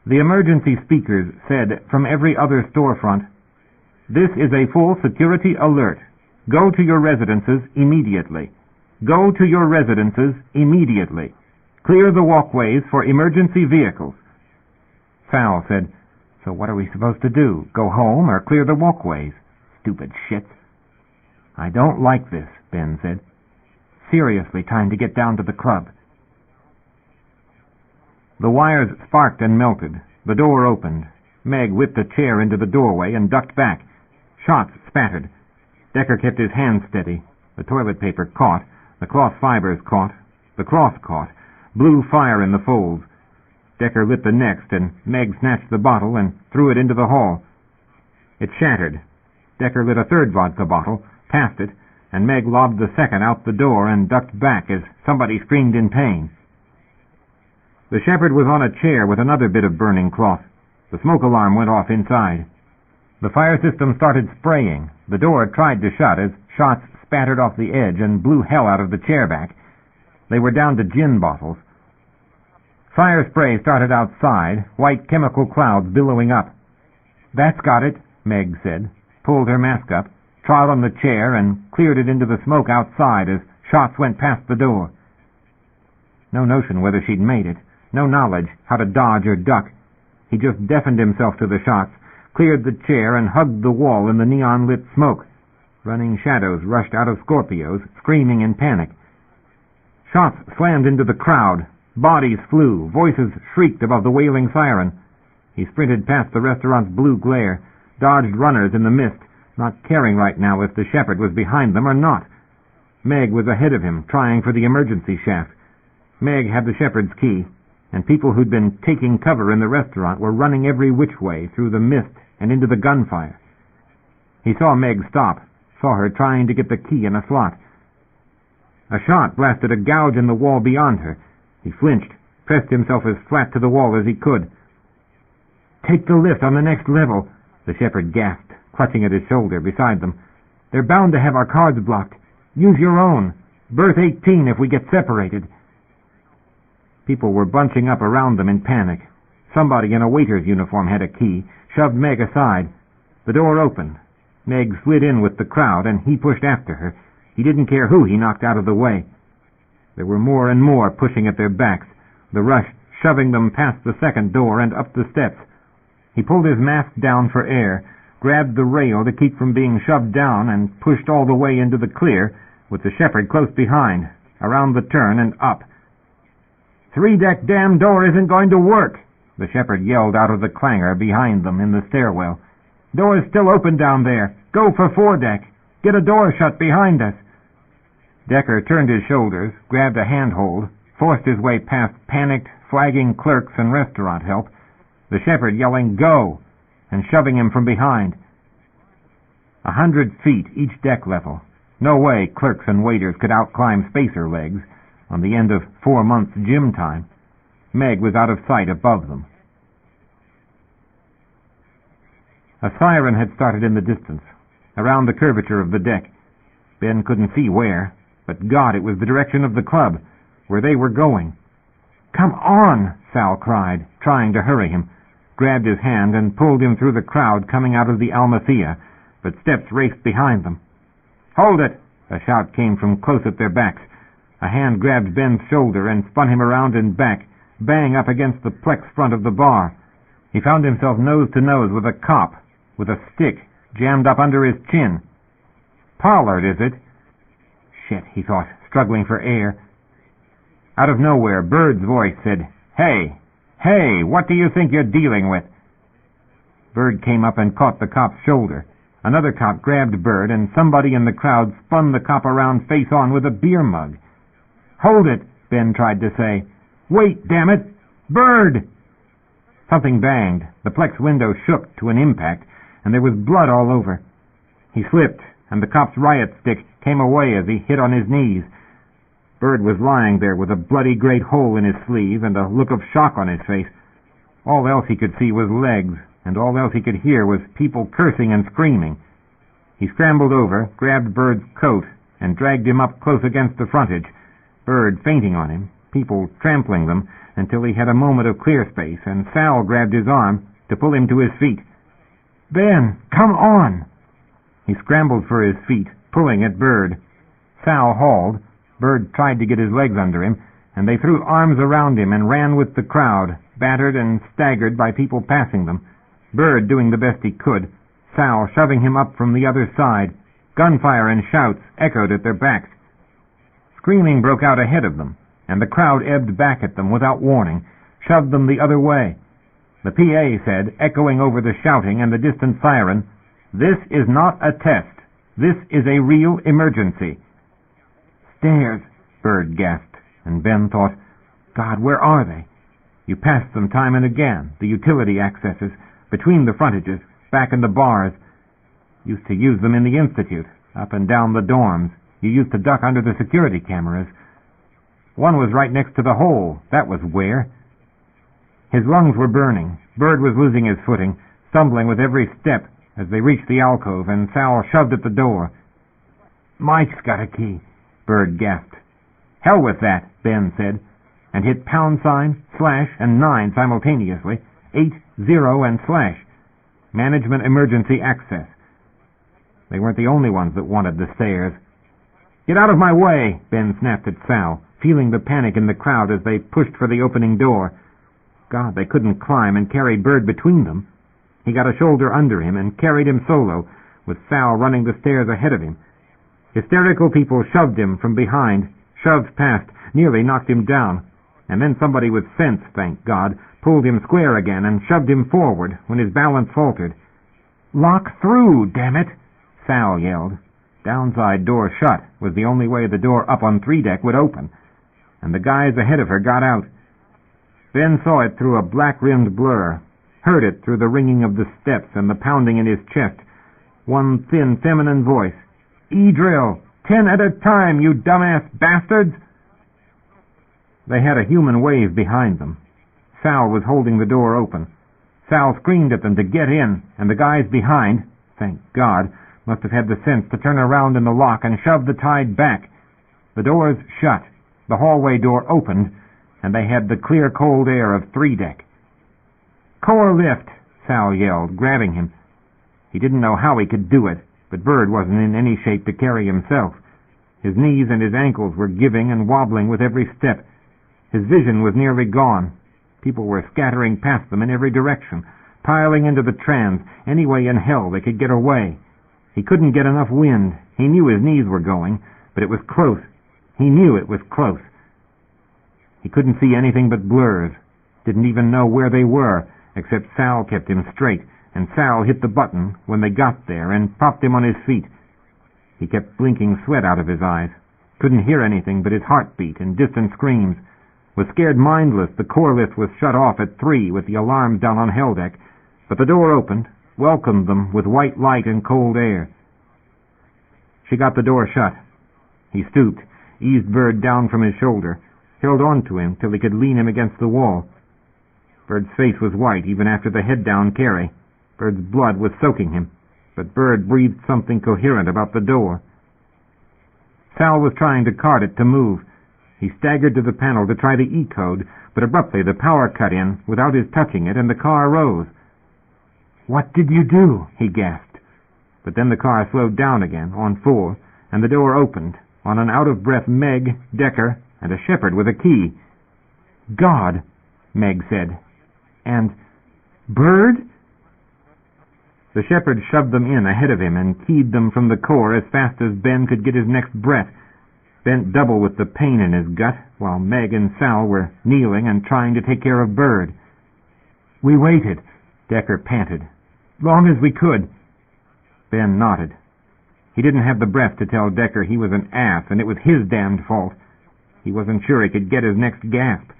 The emergency speakers said from every other storefront, "This is a full security alert. Go to your residences immediately. Go to your residences immediately. Clear the walkways for emergency vehicles." Sal said, "So what are we supposed to do? Go home or clear the walkways? Stupid shit." "I don't like this," Ben said. "Seriously, time to get down to the club." The wires sparked and melted. The door opened. Meg whipped a chair into the doorway and ducked back. Shots spattered. Decker kept his hands steady. The toilet paper caught, the cloth fibers caught, the cloth caught, blue fire in the folds. Decker lit the next, and Meg snatched the bottle and threw it into the hall. It shattered. Decker lit a third vodka bottle, passed it, and Meg lobbed the second out the door and ducked back as somebody screamed in pain. The shepherd was on a chair with another bit of burning cloth. The smoke alarm went off inside. The fire system started spraying. The door tried to shut as shots spattered off the edge and blew hell out of the chair back. They were down to gin bottles. Fire spray started outside, white chemical clouds billowing up. "That's got it," Meg said, pulled her mask up, trod on the chair, and cleared it into the smoke outside as shots went past the door. No notion whether she'd made it, no knowledge how to dodge or duck. He just deafened himself to the shots, cleared the chair, and hugged the wall in the neon-lit smoke. Running shadows rushed out of Scorpios, screaming in panic. Shots slammed into the crowd. Bodies flew. Voices shrieked above the wailing siren. He sprinted past the restaurant's blue glare, dodged runners in the mist, not caring right now if the shepherd was behind them or not. Meg was ahead of him, trying for the emergency shaft. Meg had the shepherd's key, and people who'd been taking cover in the restaurant were running every which way through the mist and into the gunfire. He saw Meg stop, saw her trying to get the key in a slot. A shot blasted a gouge in the wall beyond her. He flinched, pressed himself as flat to the wall as he could. "Take the lift on the next level," the shepherd gasped, clutching at his shoulder beside them. "They're bound to have our cards blocked. Use your own. Berth 18 if we get separated." People were bunching up around them in panic. Somebody in a waiter's uniform had a key, shoved Meg aside. The door opened. Meg slid in with the crowd, and he pushed after her. He didn't care who he knocked out of the way. There were more and more pushing at their backs, the rush shoving them past the second door and up the steps. He pulled his mask down for air, grabbed the rail to keep from being shoved down, and pushed all the way into the clear, with the shepherd close behind, around the turn and up. "Three-deck damn door isn't going to work," the shepherd yelled out of the clangor behind them in the stairwell. "Door's still open down there. Go for four-deck. Get a door shut behind us." Decker turned his shoulders, grabbed a handhold, forced his way past panicked, flagging clerks and restaurant help, the shepherd yelling, "Go!" and shoving him from behind. 100 feet each deck level. No way clerks and waiters could outclimb spacer legs on the end of 4 months' gym time. Meg was out of sight above them. A siren had started in the distance, around the curvature of the deck. Ben couldn't see where, but God, it was the direction of the club, where they were going. "Come on!" Sal cried, trying to hurry him, grabbed his hand and pulled him through the crowd coming out of the Almathea, but steps raced behind them. "Hold it!" A shout came from close at their backs. A hand grabbed Ben's shoulder and spun him around and back, bang up against the plex front of the bar. He found himself nose to nose with a cop, with a stick jammed up under his chin. "Pollard, is it?" "Shit," he thought, struggling for air. Out of nowhere, Bird's voice said, "Hey! Hey! What do you think you're dealing with?" Bird came up and caught the cop's shoulder. Another cop grabbed Bird, and somebody in the crowd spun the cop around face on with a beer mug. "Hold it!" Ben tried to say. "Wait, damn it! Bird!" Something banged. The Plex window shook to an impact, and there was blood all over. He slipped, and the cop's riot stick came away as he hit on his knees. Bird was lying there with a bloody great hole in his sleeve and a look of shock on his face. All else he could see was legs, and all else he could hear was people cursing and screaming. He scrambled over, grabbed Bird's coat, and dragged him up close against the frontage, Bird fainting on him, people trampling them, until he had a moment of clear space, and Sal grabbed his arm to pull him to his feet. "Ben, come on!" He scrambled for his feet, pulling at Bird. Sal hauled. Bird tried to get his legs under him, and they threw arms around him and ran with the crowd, battered and staggered by people passing them. Bird doing the best he could, Sal shoving him up from the other side. Gunfire and shouts echoed at their backs. Screaming broke out ahead of them, and the crowd ebbed back at them without warning, shoved them the other way. The PA said, echoing over the shouting and the distant siren, "This is not a test. This is a real emergency." "Stairs," Bird gasped, and Ben thought, God, where are they? You passed them time and again, the utility accesses, between the frontages, back in the bars. Used to use them in the institute, up and down the dorms. You used to duck under the security cameras. One was right next to the hole. That was where. His lungs were burning. Bird was losing his footing, stumbling with every step as they reached the alcove, and Sal shoved at the door. "Mike's got a key," Bird gasped. "Hell with that," Ben said, and hit #, and 9 simultaneously, 8, 0, and /. Management emergency access. They weren't the only ones that wanted the stairs. "Get out of my way," Ben snapped at Sal, feeling the panic in the crowd as they pushed for the opening door. God, they couldn't climb and carry Bird between them. He got a shoulder under him and carried him solo, with Sal running the stairs ahead of him. Hysterical people shoved him from behind, shoved past, nearly knocked him down, and then somebody with sense, thank God, pulled him square again and shoved him forward when his balance faltered. "Lock through, damn it!" Sal yelled. Downside door shut was the only way the door up on 3 deck would open, and the guys ahead of her got out. Ben saw it through a black-rimmed blur, heard it through the ringing of the steps and the pounding in his chest. One thin, feminine voice. "E-drill! 10 at a time, you dumbass bastards!" They had a human wave behind them. Sal was holding the door open. Sal screamed at them to get in, and the guys behind, thank God, must have had the sense to turn around in the lock and shove the tide back. The doors shut, the hallway door opened, and they had the clear, cold air of 3 deck. "Core lift," Sal yelled, grabbing him. He didn't know how he could do it, but Bird wasn't in any shape to carry himself. His knees and his ankles were giving and wobbling with every step. His vision was nearly gone. People were scattering past them in every direction, piling into the trans any way in hell they could get away. He couldn't get enough wind. He knew his knees were going, but it was close. He knew it was close. He couldn't see anything but blurs. Didn't even know where they were, except Sal kept him straight, and Sal hit the button when they got there and popped him on his feet. He kept blinking sweat out of his eyes. Couldn't hear anything but his heartbeat and distant screams. Was scared mindless. The core lift was shut off at 3 with the alarms down on hell deck, but the door opened, welcomed them with white light and cold air. She got the door shut. He stooped, eased Bird down from his shoulder, held on to him till he could lean him against the wall. Bird's face was white even after the head-down carry. Bird's blood was soaking him, but Bird breathed something coherent about the door. Sal was trying to cart it to move. He staggered to the panel to try the E-code, but abruptly the power cut in without his touching it, and the car rose. "What did you do?" he gasped. But then the car slowed down again, on 4, and the door opened, on an out-of-breath Meg, Decker, and a shepherd with a key. "God," Meg said. And, "Bird?" The shepherd shoved them in ahead of him and keyed them from the core as fast as Ben could get his next breath, bent double with the pain in his gut, while Meg and Sal were kneeling and trying to take care of Bird. "We waited," Decker panted. "Long as we could." Ben nodded. He didn't have the breath to tell Decker he was an ass and it was his damned fault. He wasn't sure he could get his next gasp.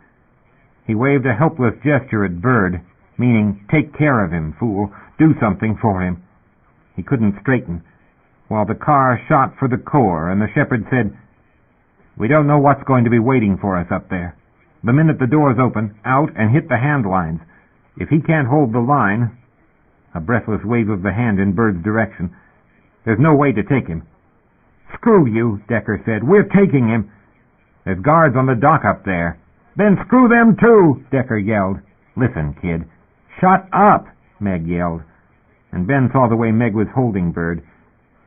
He waved a helpless gesture at Bird, meaning, "Take care of him, fool. Do something for him." He couldn't straighten, while the car shot for the core, and the shepherd said, "We don't know what's going to be waiting for us up there. The minute the doors open, out and hit the hand lines. If he can't hold the line—" A breathless wave of the hand in Bird's direction. "There's no way to take him." "Screw you," Decker said. "We're taking him." "There's guards on the dock up there." "Then screw them too," Decker yelled. "Listen, kid." "Shut up," Meg yelled. And Ben saw the way Meg was holding Bird.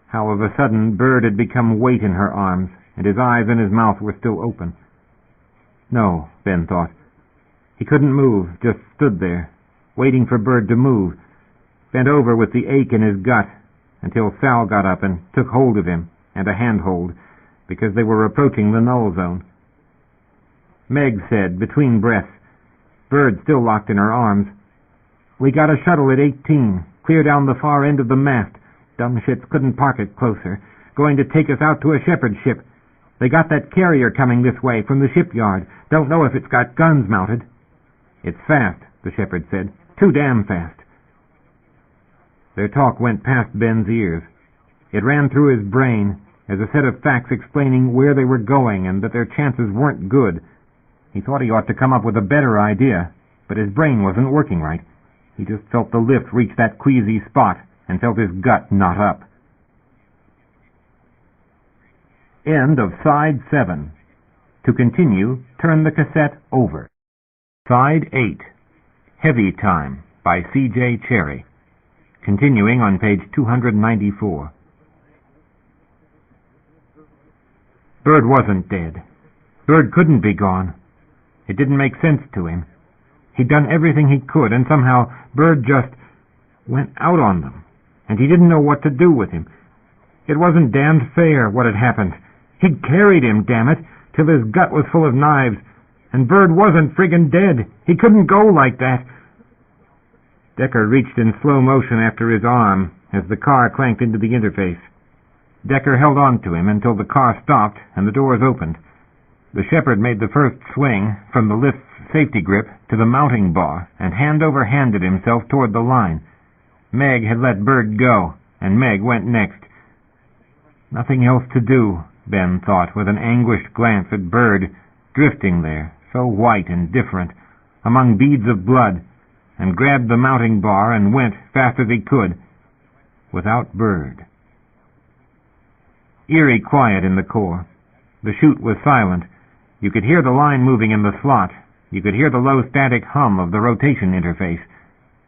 How of a sudden Bird had become weight in her arms, and his eyes and his mouth were still open. No, Ben thought. He couldn't move, just stood there, waiting for Bird to move, bent over with the ache in his gut, until Sal got up and took hold of him, and a handhold, because they were approaching the null zone. Meg said, between breaths, Bird still locked in her arms, "We got a shuttle at 18, clear down the far end of the mast. Dumb shits couldn't park it closer. Going to take us out to a shepherd ship. They got that carrier coming this way from the shipyard. Don't know if it's got guns mounted. It's fast, the shepherd said. Too damn fast. Their talk went past Ben's ears. It ran through his brain as a set of facts explaining where they were going and that their chances weren't good. He thought he ought to come up with a better idea, but his brain wasn't working right. He just felt the lift reach that queasy spot and felt his gut knot up. End of Side 7. To continue, turn the cassette over. Side 8. Heavy Time by C.J. Cherryh. Continuing on page 294. Bird wasn't dead. Bird couldn't be gone. It didn't make sense to him. He'd done everything he could, and somehow Bird just went out on them, and he didn't know what to do with him. It wasn't damned fair what had happened. He'd carried him, damn it, till his gut was full of knives, and Bird wasn't friggin' dead. He couldn't go like that. Decker reached in slow motion after his arm as the car clanked into the interface. Decker held on to him until the car stopped and the doors opened. The shepherd made the first swing from the lift's safety grip to the mounting bar and hand over handed himself toward the line. Meg had let Bird go, and Meg went next. Nothing else to do, Ben thought, with an anguished glance at Bird, drifting there, so white and different, among beads of blood, and grabbed the mounting bar and went, fast as he could, without Bird. Eerie quiet in the core. The chute was silent. You could hear the line moving in the slot. You could hear the low static hum of the rotation interface.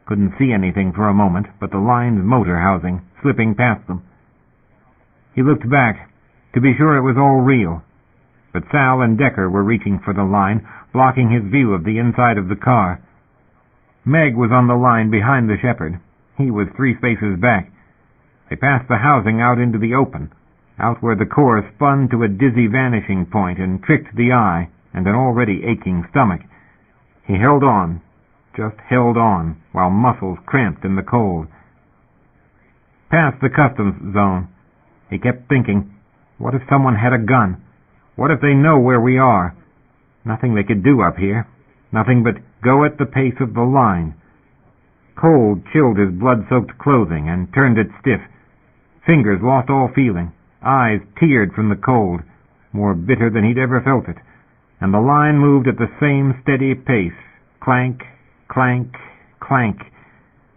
Couldn't see anything for a moment but the line's motor housing slipping past them. He looked back to be sure it was all real, but Sal and Decker were reaching for the line, blocking his view of the inside of the car. Meg was on the line behind the shepherd. He was 3 spaces back. They passed the housing out into the open, out where the core spun to a dizzy vanishing point and tricked the eye and an already aching stomach. He held on, just held on, while muscles cramped in the cold. Past the customs zone, he kept thinking, what if someone had a gun? What if they know where we are? Nothing they could do up here. Nothing but go at the pace of the line. Cold chilled his blood-soaked clothing and turned it stiff. Fingers lost all feeling. Eyes teared from the cold, more bitter than he'd ever felt it, and the line moved at the same steady pace, clank, clank, clank,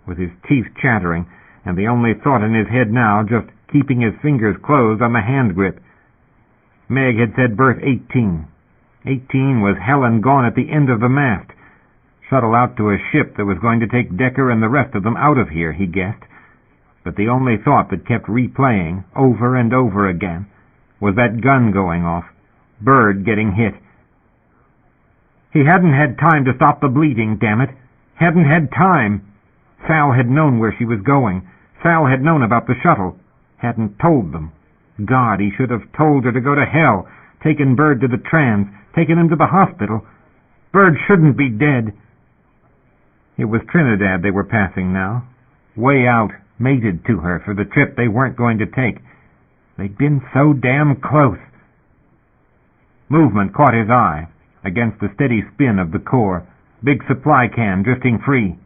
with his teeth chattering, and the only thought in his head now just keeping his fingers closed on the hand grip. Meg had said berth 18. 18 was hell and gone at the end of the mast. Shuttle out to a ship that was going to take Decker and the rest of them out of here, he guessed. But the only thought that kept replaying, over and over again, was that gun going off, Bird getting hit. He hadn't had time to stop the bleeding, damn it. Hadn't had time. Sal had known where she was going. Sal had known about the shuttle. Hadn't told them. God, he should have told her to go to hell, taken Bird to the trans, taken him to the hospital. Bird shouldn't be dead. It was Trinidad they were passing now, way out, mated to her for the trip they weren't going to take. They'd been so damn close. Movement caught his eye, against the steady spin of the core, big supply can drifting free.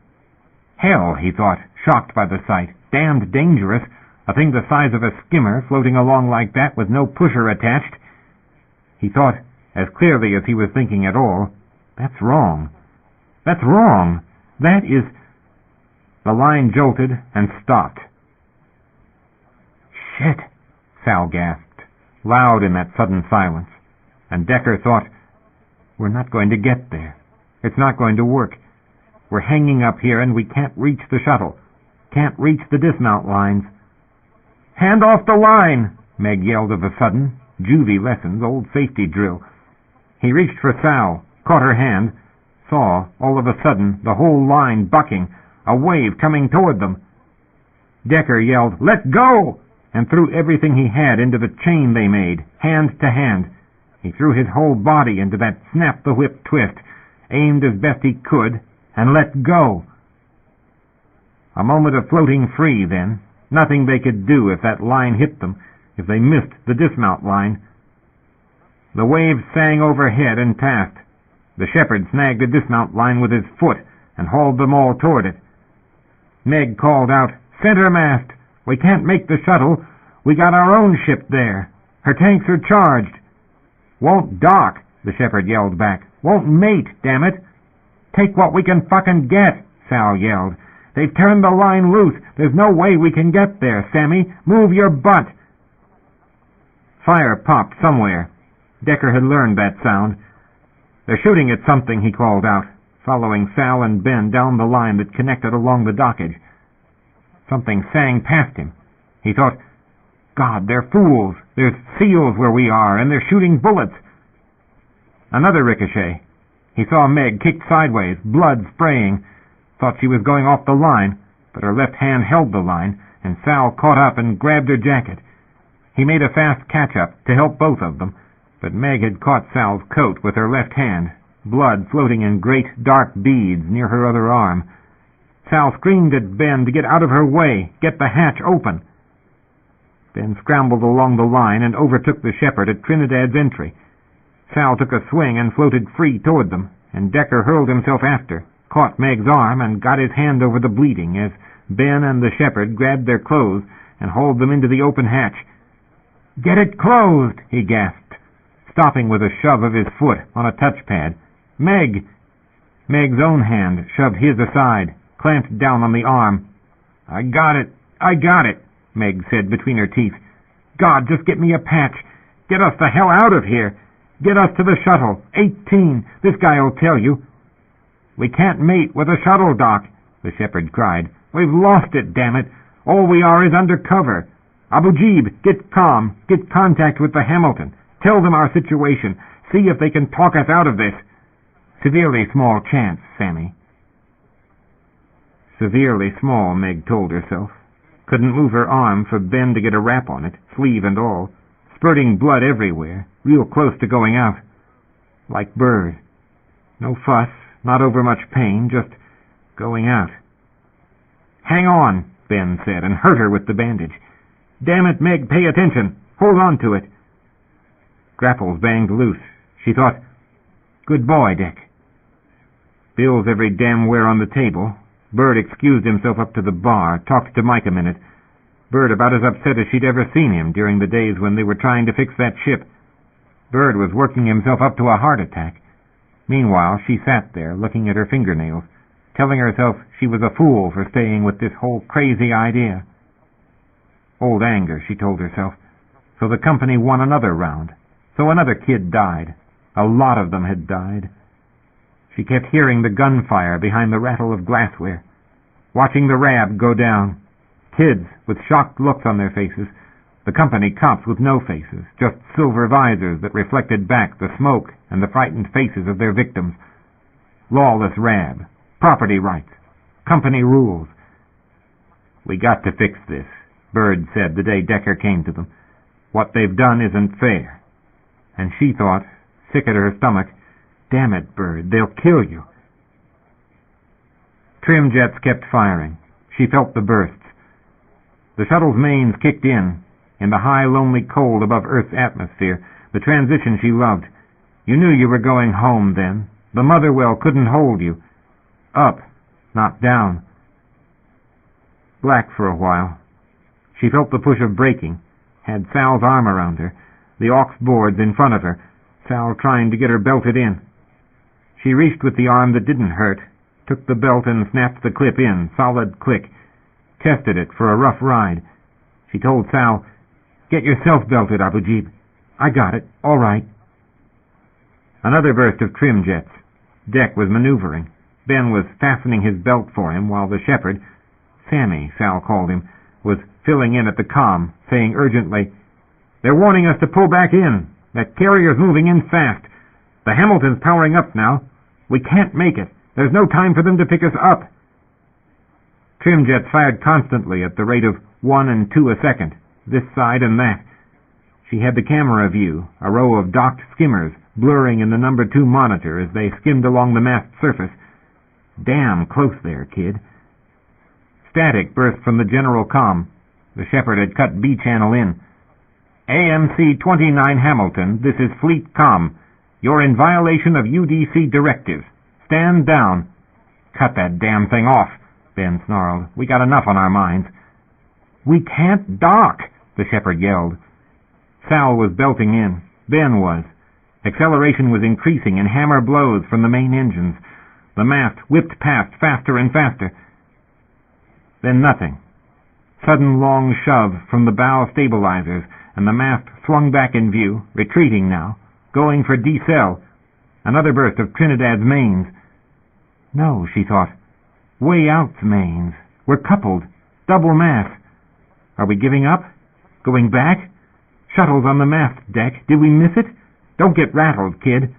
Hell, he thought, shocked by the sight. Damned dangerous, a thing the size of a skimmer floating along like that with no pusher attached. He thought, as clearly as he was thinking at all, that's wrong. That's wrong. That is... The line jolted and stopped. Shit, Sal gasped, loud in that sudden silence. And Decker thought, we're not going to get there. It's not going to work. We're hanging up here and we can't reach the shuttle. Can't reach the dismount lines. Hand off the line, Meg yelled of a sudden. Juvie lessons, old safety drill. He reached for Sal, caught her hand, saw, all of a sudden, the whole line bucking, a wave coming toward them. Decker yelled, "Let go!" and threw everything he had into the chain they made, hand to hand. He threw his whole body into that snap-the-whip twist, aimed as best he could, and let go. A moment of floating free, then, Nothing they could do if that line hit them, if they missed the dismount line. The waves sang overhead and taffed. The shepherd snagged the dismount line with his foot and hauled them all toward it. Meg called out, "Center mast! We can't make the shuttle. We got our own ship there. Her tanks are charged." "Won't dock," the shepherd yelled back. "Won't mate, damn it." "Take what we can fucking get," Sal yelled. "They've turned the line loose. There's no way we can get there, Sammy. Move your butt." Fire popped somewhere. Decker had learned that sound. "They're shooting at something," he called out, following Sal and Ben down the line that connected along the dockage. Something sang past him. He thought, "God, they're fools. There's seals where we are, and they're shooting bullets." Another ricochet. He saw Meg kicked sideways, blood spraying. Thought she was going off the line, but her left hand held the line, and Sal caught up and grabbed her jacket. He made a fast catch-up to help both of them, but Meg had caught Sal's coat with her left hand, blood floating in great dark beads near her other arm. Sal screamed at Ben to get out of her way, get the hatch open. Ben scrambled along the line and overtook the shepherd at Trinidad's entry. Sal took a swing and floated free toward them, and Decker hurled himself after, caught Meg's arm, and got his hand over the bleeding as Ben and the shepherd grabbed their clothes and hauled them into the open hatch. "Get it closed," he gasped, stopping with a shove of his foot on a touchpad. "Meg!" Meg's own hand shoved his aside, clamped down on the arm. I got it, Meg said between her teeth. "God, just get me a patch. Get us the hell out of here. Get us to the shuttle. 18. This guy'll tell you." "We can't mate with a shuttle, Doc," the shepherd cried. "We've lost it, damn it. All we are is under cover. Abu Jeeb, get calm. Get contact with the Hamilton. Tell them our situation. See if they can talk us out of this." "Severely small chance, Sammy." Severely small, Meg told herself. Couldn't move her arm for Ben to get a wrap on it, sleeve and all. Spurting blood everywhere, real close to going out. Like Bird. No fuss, not over much pain, just going out. "Hang on," Ben said, and hurt her with the bandage. "Damn it, Meg, pay attention. Hold on to it." Grapples banged loose. She thought, "Good boy, Dick." Bills every damn where on the table. Bird excused himself up to the bar, talked to Mike a minute. Bird about as upset as she'd ever seen him during the days when they were trying to fix that ship. Bird was working himself up to a heart attack. Meanwhile, she sat there, looking at her fingernails, telling herself she was a fool for staying with this whole crazy idea. Old anger, she told herself. So the company won another round. So another kid died. A lot of them had died. She kept hearing the gunfire behind the rattle of glassware, watching the RAB go down. Kids with shocked looks on their faces, the company cops with no faces, just silver visors that reflected back the smoke and the frightened faces of their victims. Lawless RAB, property rights, company rules. "We got to fix this," Bird said the day Decker came to them. "What they've done isn't fair." And she thought, sick at her stomach, "Damn it, Bird, they'll kill you." Trim jets kept firing. She felt the bursts. The shuttle's mains kicked in the high, lonely cold above Earth's atmosphere, the transition she loved. You knew you were going home then. The Motherwell couldn't hold you. Up, not down. Black for a while. She felt the push of braking, had Sal's arm around her, the aux boards in front of her, Sal trying to get her belted in. She reached with the arm that didn't hurt, took the belt and snapped the clip in, solid click, tested it for a rough ride. She told Sal, "Get yourself belted, Abu Jeeb." "I got it. All right." Another burst of trim jets. Deck was maneuvering. Ben was fastening his belt for him while the shepherd, Sammy, Sal called him, was filling in at the comm, saying urgently, "They're warning us to pull back in. That carrier's moving in fast. The Hamilton's powering up now. We can't make it. There's no time for them to pick us up." Trim jets fired constantly at the rate of 1 and 2 a second, this side and that. She had the camera view, a row of docked skimmers blurring in the number 2 monitor as they skimmed along the mast surface. "Damn close there, kid." Static burst from the general comm. The Shepherd had cut B channel in. AMC 29 Hamilton, this is Fleet Com. You're in violation of UDC directives. Stand down. Cut that damn thing off, Ben snarled. We got enough on our minds. We can't dock, the Shepherd yelled. Sal was belting in. Ben was. Acceleration was increasing in hammer blows from the main engines. The mast whipped past faster and faster. Then nothing. Sudden long shove from the bow stabilizers, and the mast swung back in view, retreating now, going for decel. Another burst of Trinidad's mains. No, she thought. Way out's mains. We're coupled. Double mass. Are we giving up? Going back? Shuttles on the mast deck. Did we miss it? Don't get rattled, kid.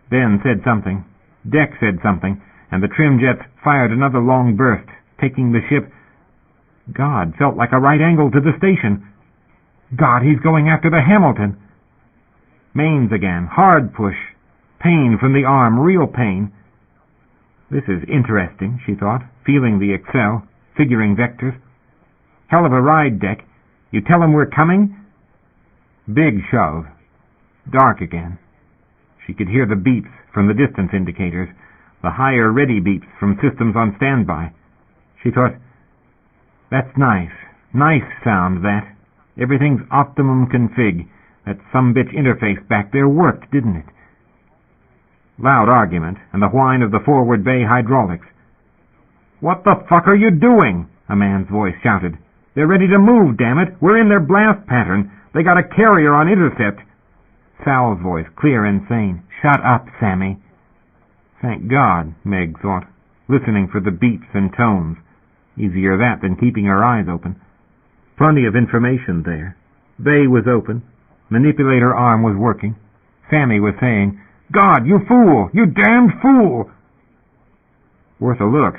Ben said something. Deck said something, and the trim jets fired another long burst, taking the ship. God, felt like a right angle to the station. God, he's going after the Hamilton. Mains again. Hard push. Pain from the arm. Real pain. This is interesting, she thought, feeling the Excel, figuring vectors. Hell of a ride, Deck. You tell him we're coming? Big shove. Dark again. She could hear the beeps from the distance indicators, the higher ready beeps from systems on standby. She thought, that's nice. Nice sound, that. Everything's optimum config. That some bitch interface back there worked, didn't it? Loud argument, and the whine of the forward bay hydraulics. What the fuck are you doing? A man's voice shouted. They're ready to move, damn it. We're in their blast pattern. They got a carrier on intercept. Sal's voice, clear and sane. Shut up, Sammy. Thank God, Meg thought, listening for the beeps and tones. Easier that than keeping her eyes open. Plenty of information there. Bay was open. Manipulator arm was working. Sammy was saying, God, you fool! You damned fool! Worth a look.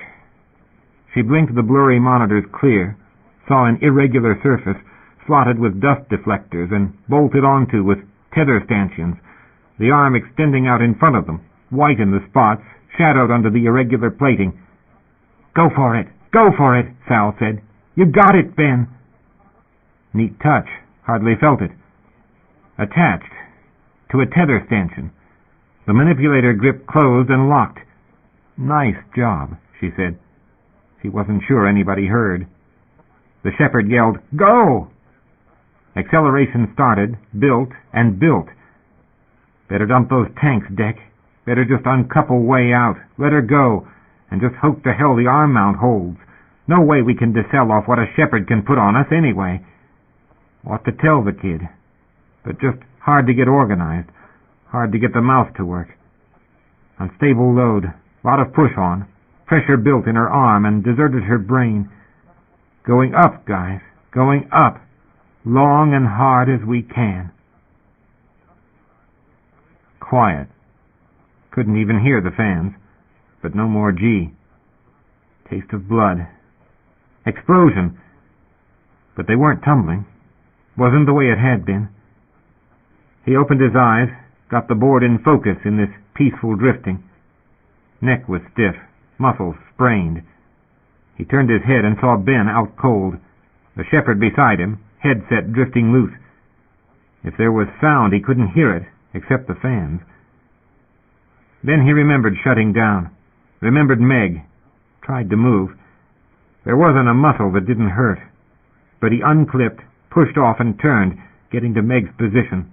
She blinked the blurry monitors clear, saw an irregular surface slotted with dust deflectors and bolted onto with tether stanchions, the arm extending out in front of them, white in the spots, shadowed under the irregular plating. Go for it! Go for it! Sal said. You got it, Ben! Neat touch. Hardly felt it. Attached to a tether stanchion. The manipulator grip closed and locked. Nice job, she said. She wasn't sure anybody heard. The Shepherd yelled, Go! Acceleration started, built, and built. Better dump those tanks, Deck. Better just uncouple way out, let her go, and just hope to hell the arm mount holds. No way we can decel off what a Shepherd can put on us anyway. Ought to tell the kid. But just hard to get organized. Hard to get the mouth to work. Unstable load. Lot of push on. Pressure built in her arm and deserted her brain. Going up, guys. Going up. Long and hard as we can. Quiet. Couldn't even hear the fans. But no more G. Taste of blood. Explosion. But they weren't tumbling. Wasn't the way it had been. He opened his eyes, got the board in focus in this peaceful drifting. Neck was stiff, muscles sprained. He turned his head and saw Ben out cold, the Shepherd beside him, headset drifting loose. If there was sound, he couldn't hear it, except the fans. Then he remembered shutting down, remembered Meg, tried to move. There wasn't a muscle that didn't hurt, but he unclipped, pushed off and turned, getting to Meg's position.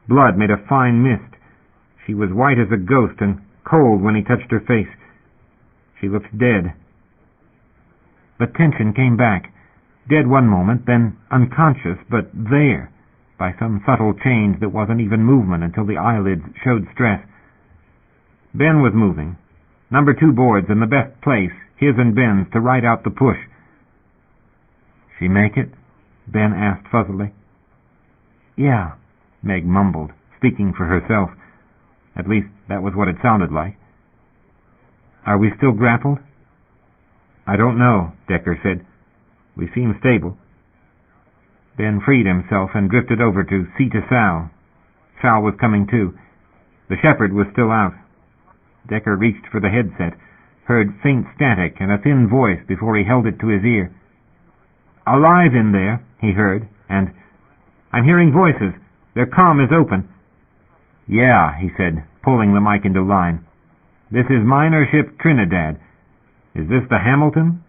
Blood made a fine mist. She was white as a ghost and cold when he touched her face. She looked dead. But tension came back. Dead one moment, then unconscious, but there, by some subtle change that wasn't even movement until the eyelids showed stress. Ben was moving. Number 2 boards in the best place, his and Ben's, to ride out the push. She make it? Ben asked fuzzily. Yeah, Meg mumbled, speaking for herself. At least, that was what it sounded like. Are we still grappled? I don't know, Decker said. We seem stable. Ben freed himself and drifted over to see to Sal. Sal was coming too. The Shepherd was still out. Decker reached for the headset, heard faint static and a thin voice before he held it to his ear. alive in there, he heard, and, I'm hearing voices. Their comm is open. Yeah, he said, pulling the mic into line. This is miner ship Trinidad. Is this the Hamilton?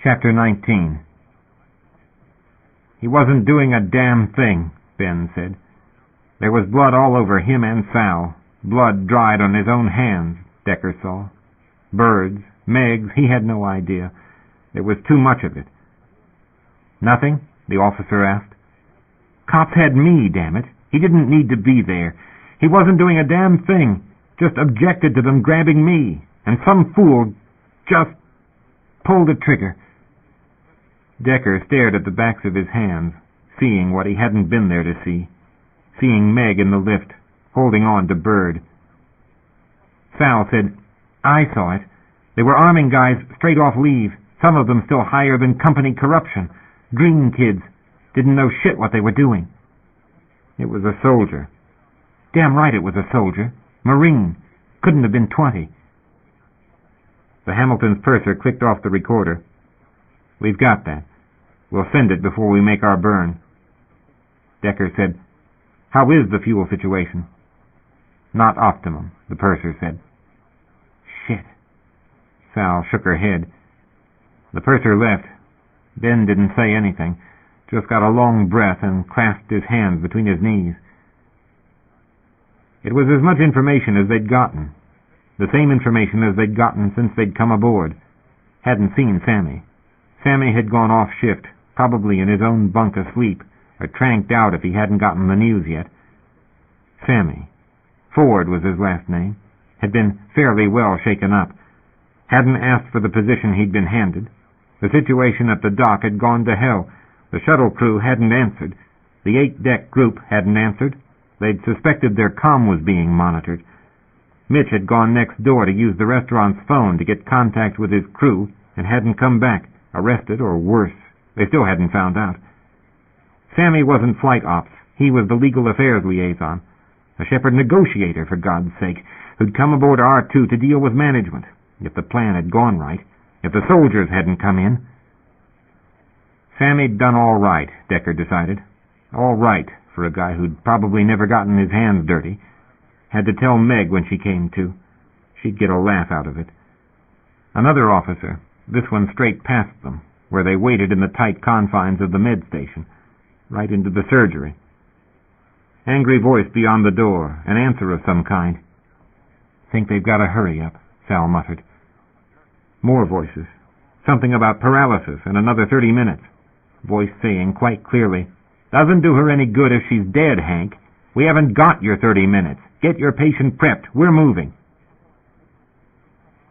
Chapter 19. He wasn't doing a damn thing, Ben said. There was blood all over him and Sal. Blood dried on his own hands, Decker saw. Birds, Megs, he had no idea. There was too much of it. Nothing? The officer asked. Cops had me, damn it. He didn't need to be there. He wasn't doing a damn thing. Just objected to them grabbing me. And some fool just pulled the trigger. Decker stared at the backs of his hands, seeing what he hadn't been there to see. Seeing Meg in the lift, holding on to Bird. Sal said, I saw it. They were arming guys straight off leave, some of them still higher than company corruption. Green kids. Didn't know shit what they were doing. It was a soldier. Damn right it was a soldier. Marine. Couldn't have been 20. The Hamilton's purser clicked off the recorder. We've got that. We'll send it before we make our burn. Decker said, How is the fuel situation? Not optimum, the purser said. Shit. Sal shook her head. The purser left. Ben didn't say anything, just got a long breath and clasped his hands between his knees. It was as much information as they'd gotten. The same information as they'd gotten since they'd come aboard. Hadn't seen Sammy. Sammy had gone off shift, probably in his own bunk asleep, or tranked out if he hadn't gotten the news yet. Sammy. Ford was his last name. Had been fairly well shaken up. Hadn't asked for the position he'd been handed. The situation at the dock had gone to hell. The shuttle crew hadn't answered. The 8-deck group hadn't answered. They'd suspected their comm was being monitored. Mitch had gone next door to use the restaurant's phone to get contact with his crew and hadn't come back, arrested or worse. They still hadn't found out. Sammy wasn't flight ops. He was the legal affairs liaison. A Shepherd negotiator, for God's sake, who'd come aboard R2 to deal with management, if the plan had gone right, if the soldiers hadn't come in. Sammy'd done all right, Decker decided. All right for a guy who'd probably never gotten his hands dirty. Had to tell Meg when she came to. She'd get a laugh out of it. Another officer, this one straight past them, where they waited in the tight confines of the med station, right into the surgery. Angry voice beyond the door, an answer of some kind. Think they've got to hurry up, Sal muttered. More voices. Something about paralysis and another 30 minutes. Voice saying quite clearly, Doesn't do her any good if she's dead, Hank. We haven't got your 30 minutes. Get your patient prepped. We're moving.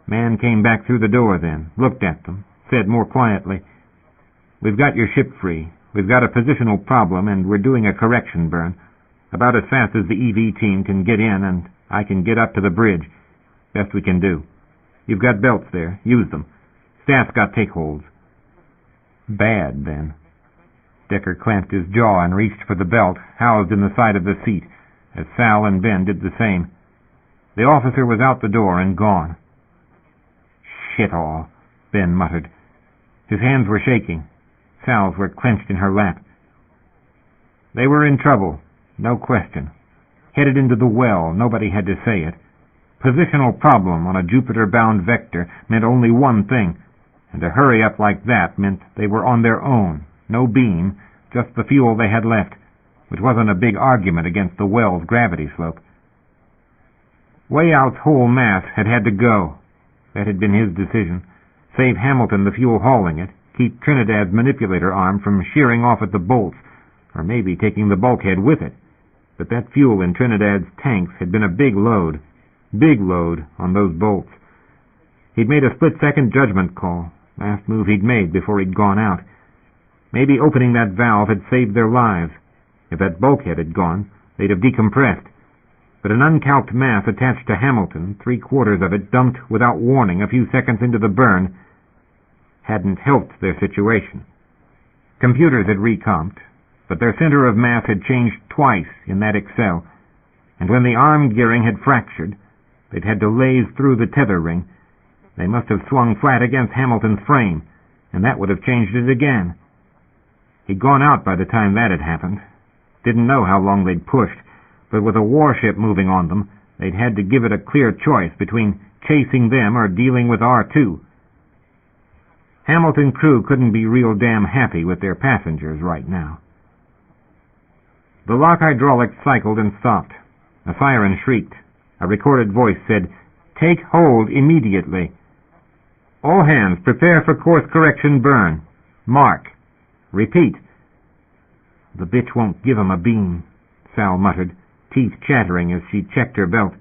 Man came back through the door then, looked at them, said more quietly, We've got your ship free. We've got a positional problem, and we're doing a correction burn. About as fast as the EV team can get in, and I can get up to the bridge. Best we can do. You've got belts there. Use them. Staff's got take-holds. Bad, then. Decker clamped his jaw and reached for the belt, housed in the side of the seat, as Sal and Ben did the same. The officer was out the door and gone. Shit all, Ben muttered. His hands were shaking. Sal's were clenched in her lap. They were in trouble, no question. Headed into the well, nobody had to say it. Positional problem on a Jupiter-bound vector meant only one thing, and to hurry up like that meant they were on their own. No beam, just the fuel they had left, which wasn't a big argument against the well's gravity slope. Way Out's whole mass had to go. That had been his decision. Save Hamilton the fuel hauling it, keep Trinidad's manipulator arm from shearing off at the bolts, or maybe taking the bulkhead with it. But that fuel in Trinidad's tanks had been a big load on those bolts. He'd made a split-second judgment call, last move he'd made before he'd gone out. Maybe opening that valve had saved their lives. If that bulkhead had gone, they'd have decompressed. But an uncalced mass attached to Hamilton, 3/4 of it dumped without warning a few seconds into the burn, hadn't helped their situation. Computers had recomped, but their center of mass had changed twice in that Excel, and when the arm gearing had fractured, they'd had to laze through the tether ring. They must have swung flat against Hamilton's frame, and that would have changed it again. He'd gone out by the time that had happened. Didn't know how long they'd pushed, but with a warship moving on them, they'd had to give it a clear choice between chasing them or dealing with R2. Hamilton crew couldn't be real damn happy with their passengers right now. The lock hydraulics cycled and stopped. A siren shrieked. A recorded voice said, "Take hold immediately. All hands prepare for course correction burn. Mark. Repeat." "The bitch won't give 'em a beam," Sal muttered, teeth chattering as she checked her belt.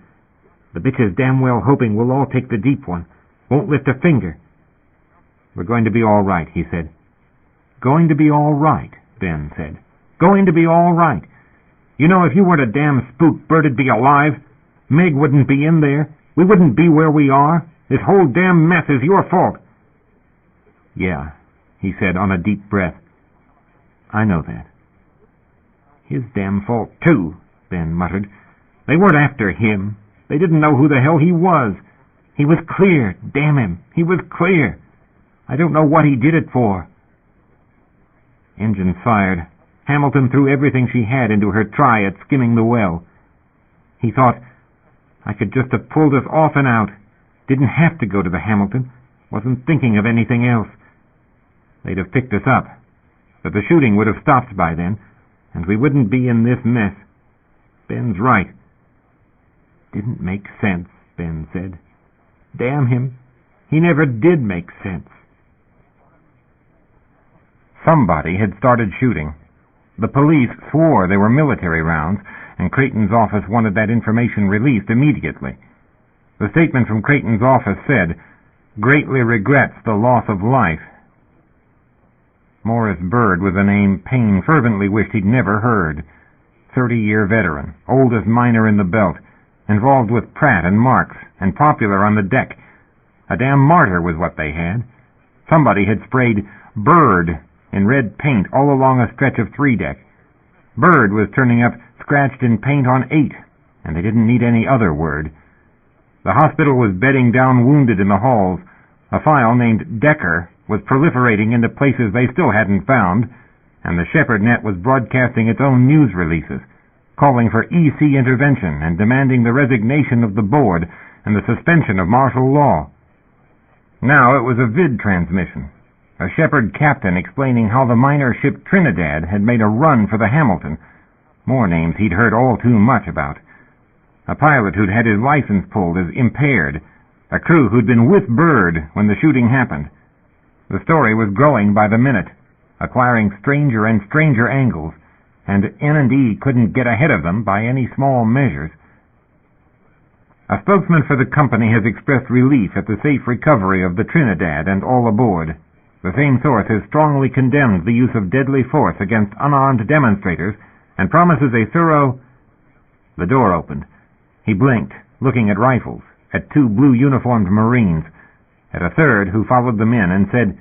"The bitch is damn well hoping we'll all take the deep one. Won't lift a finger." "We're going to be all right," he said. "Going to be all right," Ben said. "Going to be all right. You know, if you weren't a damn spook, Bert'd be alive. Meg wouldn't be in there. We wouldn't be where we are. This whole damn mess is your fault." "Yeah," he said on a deep breath. "I know that." "His damn fault, too," Ben muttered. "They weren't after him. They didn't know who the hell he was. He was clear, damn him. He was clear. I don't know what he did it for." Engines fired. Hamilton threw everything she had into her try at skimming the well. He thought, "I could just have pulled us off and out. Didn't have to go to the Hamilton. Wasn't thinking of anything else. They'd have picked us up. But the shooting would have stopped by then, and we wouldn't be in this mess. Ben's right." "Didn't make sense," Ben said. "Damn him. He never did make sense." Somebody had started shooting. The police swore they were military rounds, and Creighton's office wanted that information released immediately. The statement from Creighton's office said, "Greatly regrets the loss of life." Morris Bird was a name Payne fervently wished he'd never heard. 30-year veteran, oldest miner in the belt, involved with Pratt and Marks, and popular on the deck. A damn martyr was what they had. Somebody had sprayed Bird in red paint all along a stretch of 3-deck. Bird was turning up scratched in paint on 8, and they didn't need any other word. The hospital was bedding down wounded in the halls. A file named Decker was proliferating into places they still hadn't found, and the Shepherd Net was broadcasting its own news releases, calling for EC intervention and demanding the resignation of the board and the suspension of martial law. Now it was a vid transmission. A Shepherd captain explaining how the miner ship Trinidad had made a run for the Hamilton. More names he'd heard all too much about. A pilot who'd had his license pulled as impaired. A crew who'd been with Bird when the shooting happened. The story was growing by the minute, acquiring stranger and stranger angles, and N&E couldn't get ahead of them by any small measures. A spokesman for the company has expressed relief at the safe recovery of the Trinidad and all aboard. The same source has strongly condemned the use of deadly force against unarmed demonstrators and promises a thorough... The door opened. He blinked, looking at rifles, at 2 blue-uniformed Marines, at a third who followed them in and said,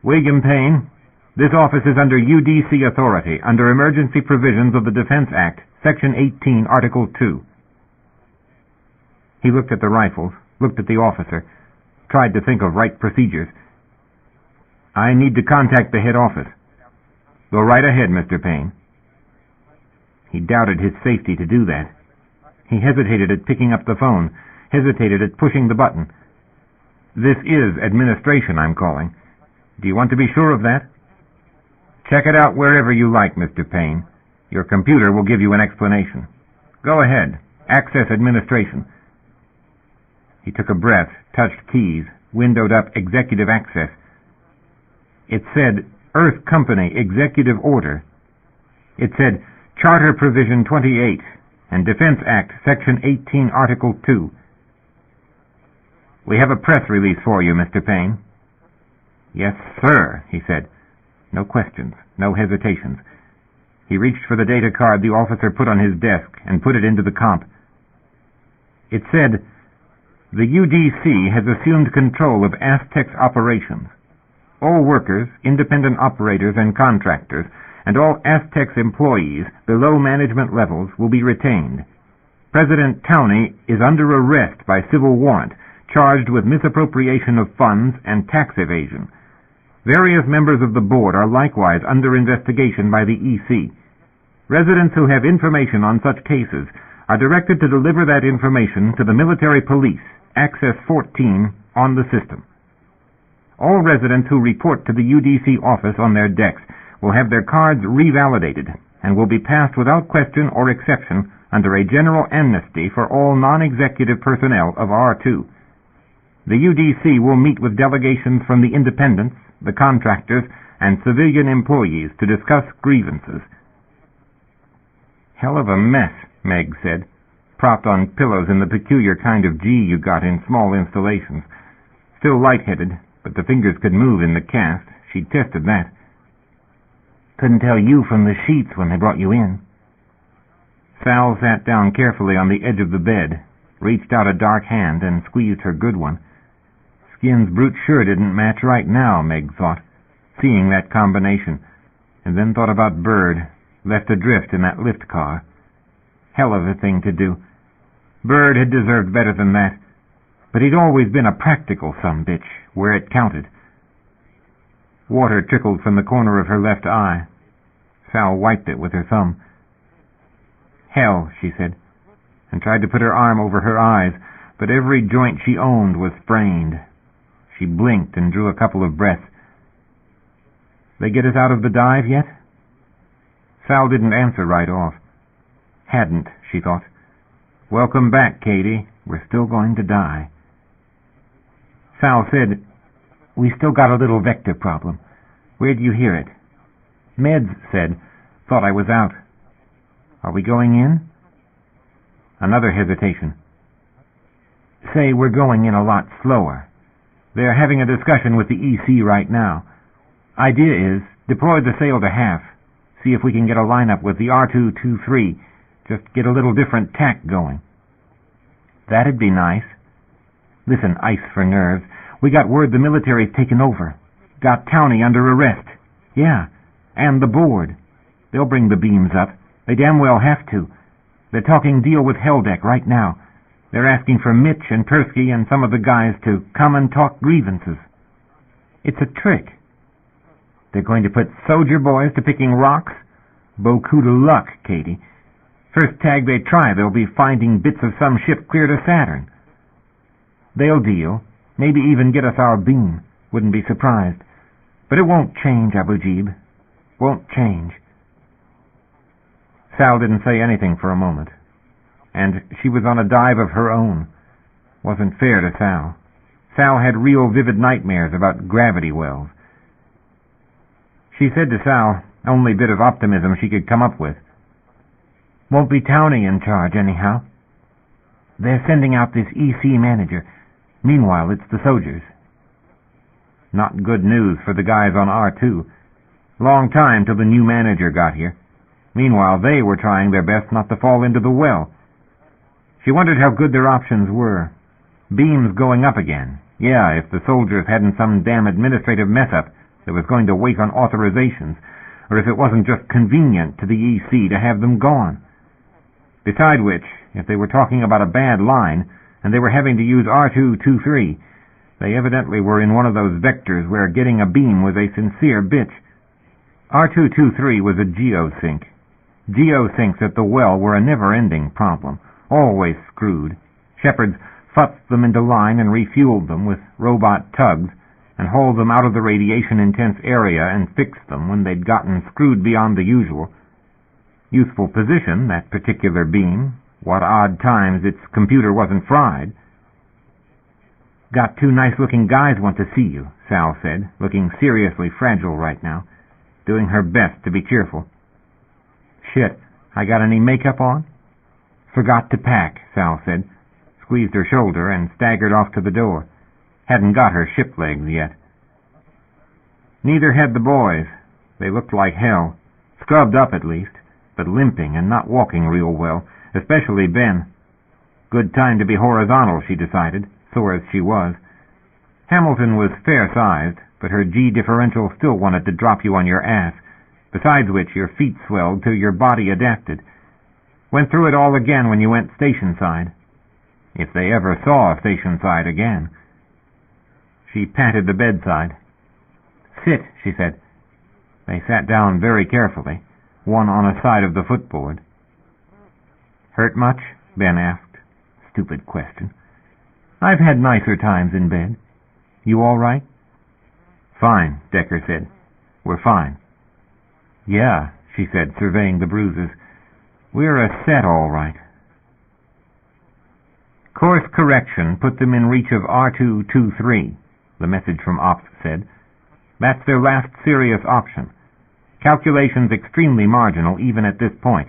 "William Payne, this office is under UDC authority, under emergency provisions of the Defense Act, Section 18, Article 2. He looked at the rifles, looked at the officer, tried to think of right procedures. "I need to contact the head office." "Go right ahead, Mr. Payne." He doubted his safety to do that. He hesitated at picking up the phone, hesitated at pushing the button. "This is administration I'm calling. Do you want to be sure of that?" "Check it out wherever you like, Mr. Payne. Your computer will give you an explanation. Go ahead. Access administration." He took a breath, touched keys, windowed up executive access. It said, Earth Company Executive Order. It said, Charter Provision 28 and Defense Act, Section 18, Article 2. "We have a press release for you, Mr. Payne." "Yes, sir," he said. No questions, no hesitations. He reached for the data card the officer put on his desk and put it into the comp. It said, "The UDC has assumed control of Aztec's operations. All workers, independent operators, and contractors, and all Aztec's employees below management levels will be retained. President Towney is under arrest by civil warrant, charged with misappropriation of funds and tax evasion. Various members of the board are likewise under investigation by the EC. Residents who have information on such cases are directed to deliver that information to the military police, Access 14, on the system. All residents who report to the UDC office on their decks will have their cards revalidated and will be passed without question or exception under a general amnesty for all non-executive personnel of R2. The UDC will meet with delegations from the independents, the contractors, and civilian employees to discuss grievances. Hell of a mess, Meg said, propped on pillows in the peculiar kind of G you got in small installations. Still lightheaded, but the fingers could move in the cast. She'd tested that. Couldn't tell you from the sheets when they brought you in. Sal sat down carefully on the edge of the bed, reached out a dark hand, and squeezed her good one. Skin's brute sure didn't match right now, Meg thought, seeing that combination, and then thought about Bird, left adrift in that lift car. Hell of a thing to do. Bird had deserved better than that, but he'd always been a practical sumbitch, where it counted. Water trickled from the corner of her left eye. Sal wiped it with her thumb. Hell, she said, and tried to put her arm over her eyes, but every joint she owned was sprained. She blinked and drew a couple of breaths. They get us out of the dive yet? Sal didn't answer right off. Hadn't, she thought. Welcome back, Katie. We're still going to die. Sal said, We still got a little vector problem. Where'd you hear it? Meds said, Thought I was out. Are we going in? Another hesitation. Say we're going in a lot slower. They're having a discussion with the EC right now. Idea is, deploy the sail to half. See if we can get a lineup with the R223. Just get a little different tack going. That'd be nice. Listen, ice for nerves. We got word the military's taken over. Got Towney under arrest. Yeah, and the board. They'll bring the beams up. They damn well have to. They're talking deal with Helldeck right now. They're asking for Mitch and Persky and some of the guys to come and talk grievances. It's a trick. They're going to put soldier boys to picking rocks? Beaucoup de luck, Katie. First tag they try, they'll be finding bits of some ship clear to Saturn. They'll deal. Maybe even get us our beam. Wouldn't be surprised. But it won't change, Abu Jib. Won't change. Sal didn't say anything for a moment. And she was on a dive of her own. Wasn't fair to Sal. Sal had real vivid nightmares about gravity wells. She said to Sal, only bit of optimism she could come up with, Won't be Towney in charge anyhow. They're sending out this EC manager. Meanwhile, it's the soldiers. Not good news for the guys on R2. Long time till the new manager got here. Meanwhile, they were trying their best not to fall into the well. She wondered how good their options were. Beams going up again. Yeah, if the soldiers hadn't some damn administrative mess-up that was going to wait on authorizations, or if it wasn't just convenient to the EC to have them gone. Beside which, if they were talking about a bad line, and they were having to use R223, they evidently were in one of those vectors where getting a beam was a sincere bitch. R223 was a geosync. Geosyncs at the well were a never-ending problem, always screwed. Shepherds futzed them into line and refueled them with robot tugs, and hauled them out of the radiation-intense area and fixed them when they'd gotten screwed beyond the usual. Useful position, that particular beam. What odd times its computer wasn't fried. Got two nice-looking guys want to see you, Sal said, looking seriously fragile right now, doing her best to be cheerful. Shit, I got any makeup on? Forgot to pack, Sal said, squeezed her shoulder and staggered off to the door. Hadn't got her ship legs yet. Neither had the boys. They looked like hell, scrubbed up at least, but limping and not walking real well, especially Ben. Good time to be horizontal, she decided, sore as she was. Hamilton was fair-sized, but her G differential still wanted to drop you on your ass, besides which your feet swelled till your body adapted. Went through it all again when you went station-side. If they ever saw station-side again. She patted the bedside. Sit, she said. They sat down very carefully, one on a side of the footboard. Hurt much? Ben asked. Stupid question. I've had nicer times in bed. You all right? Fine, Decker said. We're fine. Yeah, she said, surveying the bruises. We're a set all right. Course correction put them in reach of R223, the message from Ops said. That's their last serious option. Calculations extremely marginal even at this point.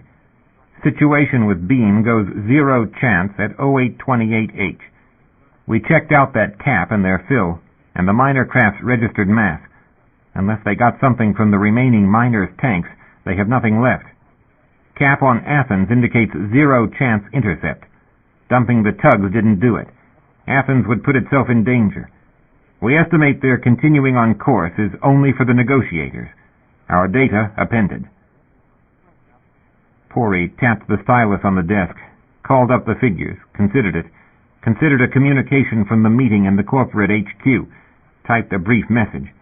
Situation with beam goes 0 chance at 0828H. We checked out that cap and their fill, and the miner craft's registered mass. Unless they got something from the remaining miners' tanks, they have nothing left. Cap on Athens indicates 0 chance intercept. Dumping the tugs didn't do it. Athens would put itself in danger. We estimate their continuing on course is only for the negotiators. Our data appended. Pori tapped the stylus on the desk, called up the figures, considered it, considered a communication from the meeting in the corporate HQ, typed a brief message.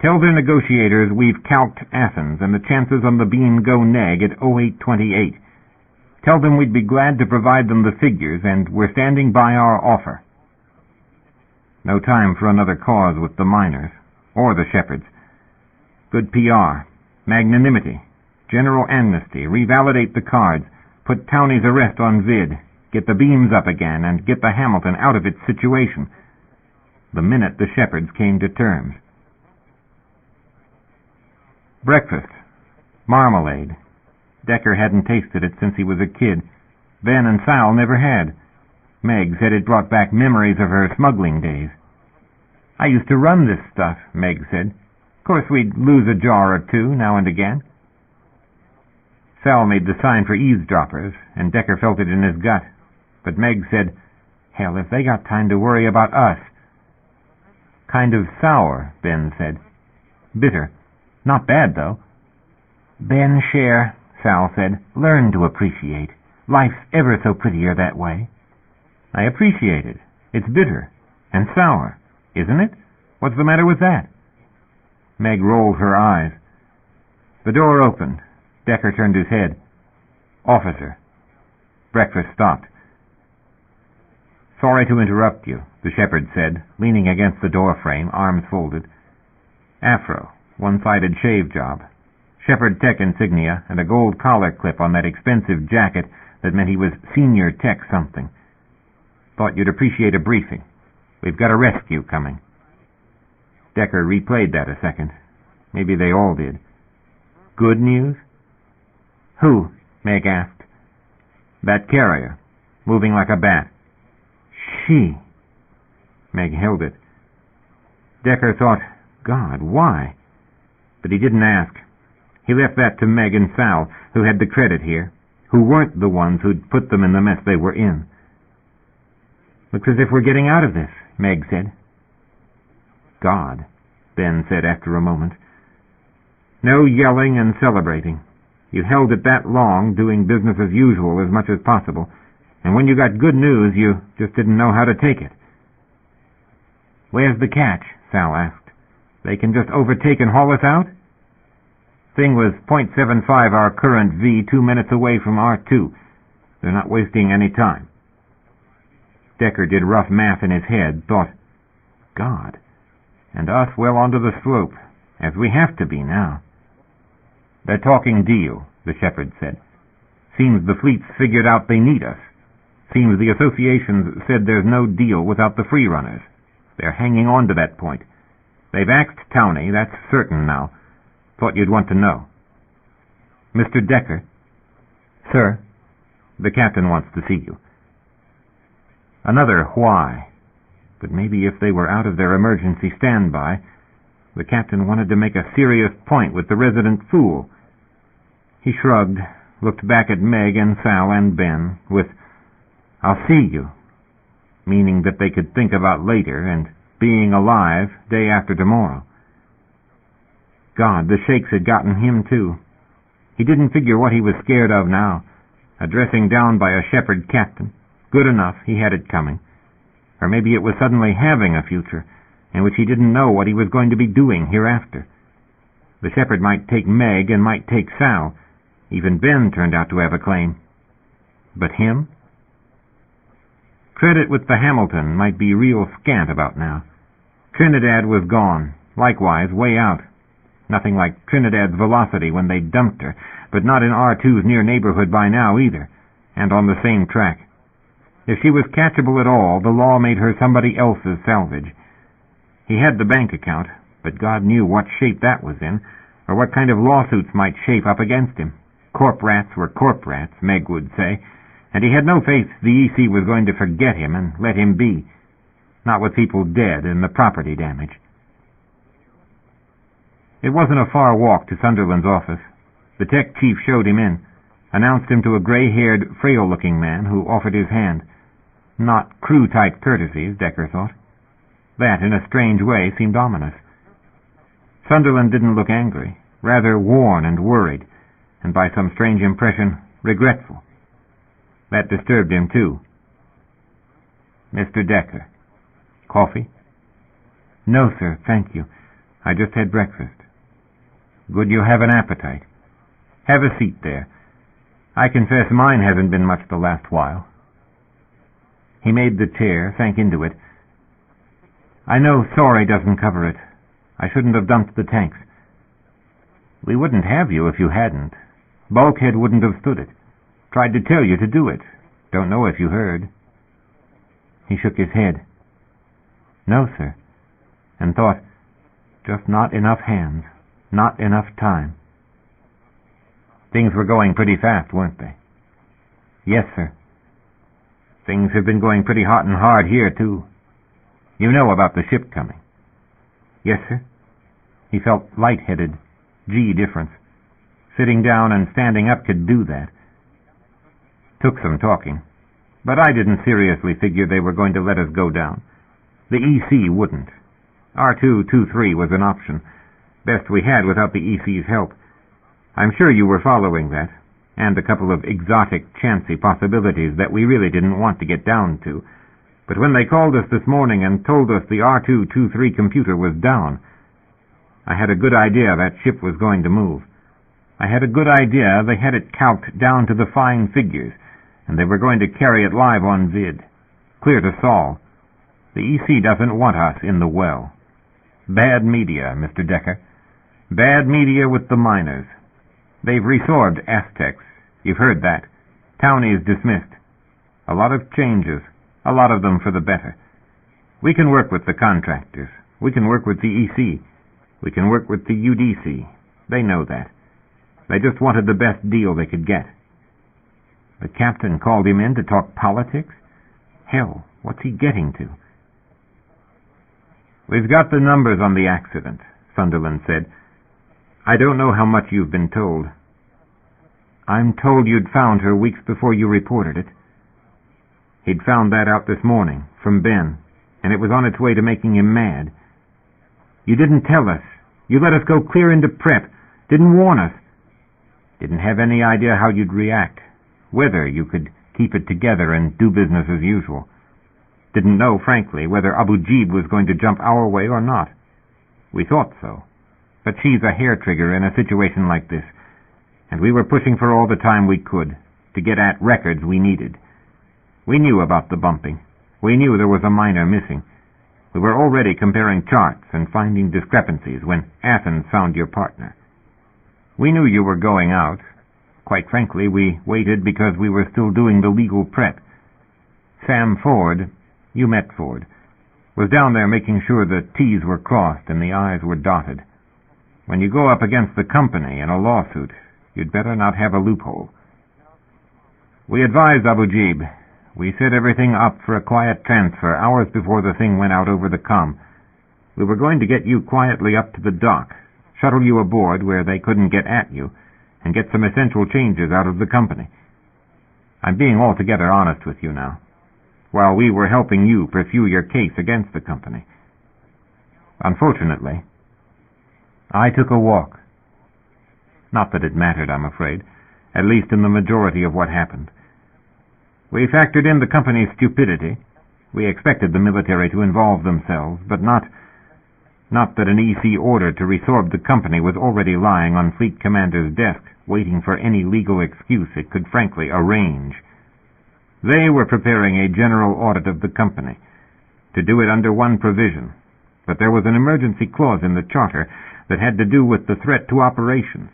Tell their negotiators we've calced Athens and the chances on the beam go neg at 0828. Tell them we'd be glad to provide them the figures and we're standing by our offer. No time for another cause with the miners, or the shepherds. Good PR, magnanimity, general amnesty, revalidate the cards, put Townie's arrest on vid, get the beams up again, and get the Hamilton out of its situation. The minute the shepherds came to terms. Breakfast. Marmalade. Decker hadn't tasted it since he was a kid. Ben and Sal never had. Meg said it brought back memories of her smuggling days. I used to run this stuff, Meg said. Of course we'd lose a jar or two now and again. Sal made the sign for eavesdroppers, and Decker felt it in his gut. But Meg said, hell, if they got time to worry about us. Kind of sour, Ben said. Bitter. Not bad, though. Ben share, Sal said. Learn to appreciate. Life's ever so prettier that way. I appreciate it. It's bitter. And sour. Isn't it? What's the matter with that? Meg rolled her eyes. The door opened. Decker turned his head. Officer. Breakfast stopped. Sorry to interrupt you, the shepherd said, leaning against the door frame, arms folded. Afro, one-sided shave job. Shepherd Tech insignia and a gold collar clip on that expensive jacket that meant he was senior tech something. Thought you'd appreciate a briefing. We've got a rescue coming. Decker replayed that a second. Maybe they all did. Good news? Who? Meg asked. That carrier, moving like a bat. She. Meg held it. Decker thought, God, why? But he didn't ask. He left that to Meg and Sal, who had the credit here, who weren't the ones who'd put them in the mess they were in. Looks as if we're getting out of this, Meg said. God, Ben said after a moment. No yelling and celebrating. You held it that long, doing business as usual as much as possible, and when you got good news, you just didn't know how to take it. Where's the catch? Sal asked. They can just overtake and haul us out? Thing was 0.75 our current V 2 minutes away from R2. They're not wasting any time. Decker did rough math in his head, thought, God, and us well onto the slope, as we have to be now. They're talking deal, the shepherd said. Seems the fleet's figured out they need us. Seems the associations said there's no deal without the free runners. They're hanging on to that point. They've axed Townie, that's certain now. Thought you'd want to know. Mr. Decker? Sir? The captain wants to see you. Another why. But maybe if they were out of their emergency standby, the captain wanted to make a serious point with the resident fool. He shrugged, looked back at Meg and Sal and Ben with, I'll see you, meaning that they could think about later and being alive day after tomorrow. God, the shakes had gotten him too. He didn't figure what he was scared of now. A dressing down by a shepherd captain. Good enough, he had it coming. Or maybe it was suddenly having a future, in which he didn't know what he was going to be doing hereafter. The shepherd might take Meg and might take Sal. Even Ben turned out to have a claim. But him? Credit with the Hamilton might be real scant about now. Trinidad was gone, likewise way out. Nothing like Trinidad's velocity when they dumped her, but not in R2's near neighborhood by now either, and on the same track. If she was catchable at all, the law made her somebody else's salvage. He had the bank account, but God knew what shape that was in, or what kind of lawsuits might shape up against him. Corp rats were corp rats, Meg would say, and he had no faith the EC was going to forget him and let him be. Not with people dead and the property damage. It wasn't a far walk to Sunderland's office. The tech chief showed him in, announced him to a gray-haired, frail-looking man who offered his hand. Not crew-type courtesies, Decker thought. That, in a strange way, seemed ominous. Sunderland didn't look angry, rather worn and worried, and by some strange impression, regretful. That disturbed him, too. Mr. Decker. Coffee? No, sir, thank you. I just had breakfast. Good you have an appetite. Have a seat there. I confess mine hasn't been much the last while. He made the chair, sank into it. I know sorry doesn't cover it. I shouldn't have dumped the tanks. We wouldn't have you if you hadn't. Bulkhead wouldn't have stood it. Tried to tell you to do it. Don't know if you heard. He shook his head. No, sir. And thought, just not enough hands. Not enough time. Things were going pretty fast, weren't they? Yes, sir. Things have been going pretty hot and hard here, too. You know about the ship coming. Yes, sir. He felt lightheaded. Gee, difference. Sitting down and standing up could do that. Took some talking. But I didn't seriously figure they were going to let us go down. The EC wouldn't. R2-23 was an option. Best we had without the EC's help. I'm sure you were following that, and a couple of exotic, chancy possibilities that we really didn't want to get down to. But when they called us this morning and told us the R2-23 computer was down, I had a good idea that ship was going to move. I had a good idea they had it calced down to the fine figures, and they were going to carry it live on vid. Clear to Saul. The EC doesn't want us in the well. Bad media, Mr. Decker. Bad media with the miners. They've resorbed Aztecs. You've heard that. Townies dismissed. A lot of changes. A lot of them for the better. We can work with the contractors. We can work with the EC. We can work with the UDC. They know that. They just wanted the best deal they could get. The captain called him in to talk politics? Hell, what's he getting to? We've got the numbers on the accident, Sunderland said. I don't know how much you've been told. I'm told you'd found her weeks before you reported it. He'd found that out this morning, from Ben, and it was on its way to making him mad. You didn't tell us. You let us go clear into prep. Didn't warn us. Didn't have any idea how you'd react, whether you could keep it together and do business as usual. Didn't know, frankly, whether Abu Ghraib was going to jump our way or not. We thought so. But she's a hair-trigger in a situation like this, and we were pushing for all the time we could to get at records we needed. We knew about the bumping. We knew there was a miner missing. We were already comparing charts and finding discrepancies when Athens found your partner. We knew you were going out. Quite frankly, we waited because we were still doing the legal prep. Sam Ford, you met Ford, was down there making sure the T's were crossed and the I's were dotted. When you go up against the company in a lawsuit, you'd better not have a loophole. We advised Abu Ghraib. We set everything up for a quiet transfer hours before the thing went out over the comm. We were going to get you quietly up to the dock, shuttle you aboard where they couldn't get at you, and get some essential changes out of the company. I'm being altogether honest with you now, while we were helping you pursue your case against the company. Unfortunately, I took a walk. Not that it mattered, I'm afraid, at least in the majority of what happened. We factored in the company's stupidity. We expected the military to involve themselves, but not Not that an EC order to resorb the company was already lying on Fleet Commander's desk, waiting for any legal excuse it could frankly arrange. They were preparing a general audit of the company, to do it under one provision, but there was an emergency clause in the charter that had to do with the threat to operations.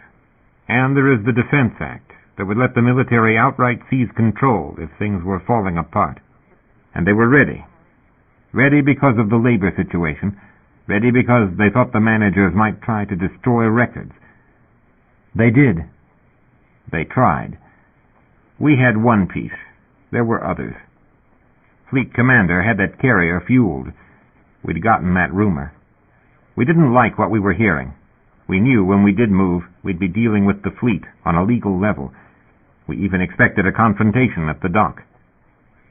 And there is the Defense Act that would let the military outright seize control if things were falling apart. And they were ready. Ready because of the labor situation, ready because they thought the managers might try to destroy records. They did. They tried. We had one piece. There were others. Fleet Commander had that carrier fueled. We'd gotten that rumor. We didn't like what we were hearing. We knew when we did move, we'd be dealing with the fleet on a legal level. We even expected a confrontation at the dock.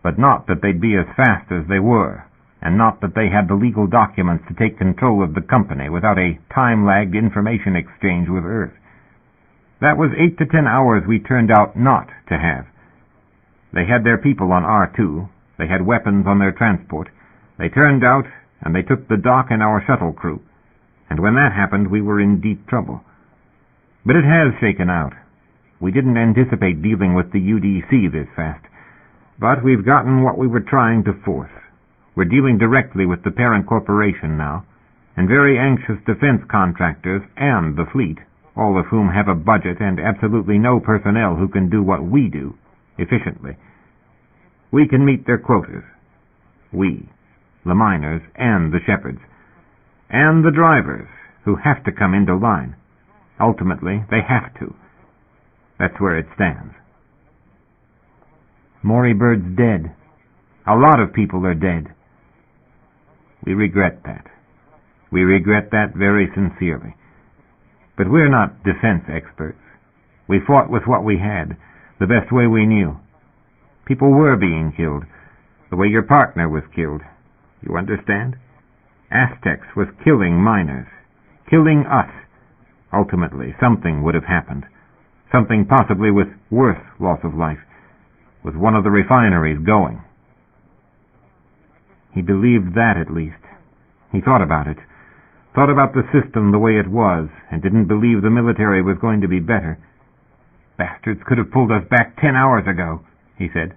But not that they'd be as fast as they were, and not that they had the legal documents to take control of the company without a time-lagged information exchange with Earth. That was 8 to 10 hours we turned out not to have. They had their people on R2, they had weapons on their transport, they turned out and they took the dock and our shuttle crew, and when that happened we were in deep trouble. But it has shaken out. We didn't anticipate dealing with the UDC this fast, but we've gotten what we were trying to force. We're dealing directly with the parent corporation now, and very anxious defense contractors and the fleet, all of whom have a budget and absolutely no personnel who can do what we do efficiently. We can meet their quotas. We, the miners and the shepherds, and the drivers who have to come into line. Ultimately, they have to. That's where it stands. Maury Bird's dead. A lot of people are dead. We regret that. We regret that very sincerely. But we're not defense experts. We fought with what we had, the best way we knew. People were being killed, the way your partner was killed. You understand? Aztecs was killing miners, killing us. Ultimately, something would have happened. Something possibly with worse loss of life, with one of the refineries going. He believed that, at least. He thought about it, thought about the system the way it was, and didn't believe the military was going to be better. Bastards could have pulled us back 10 hours ago, he said.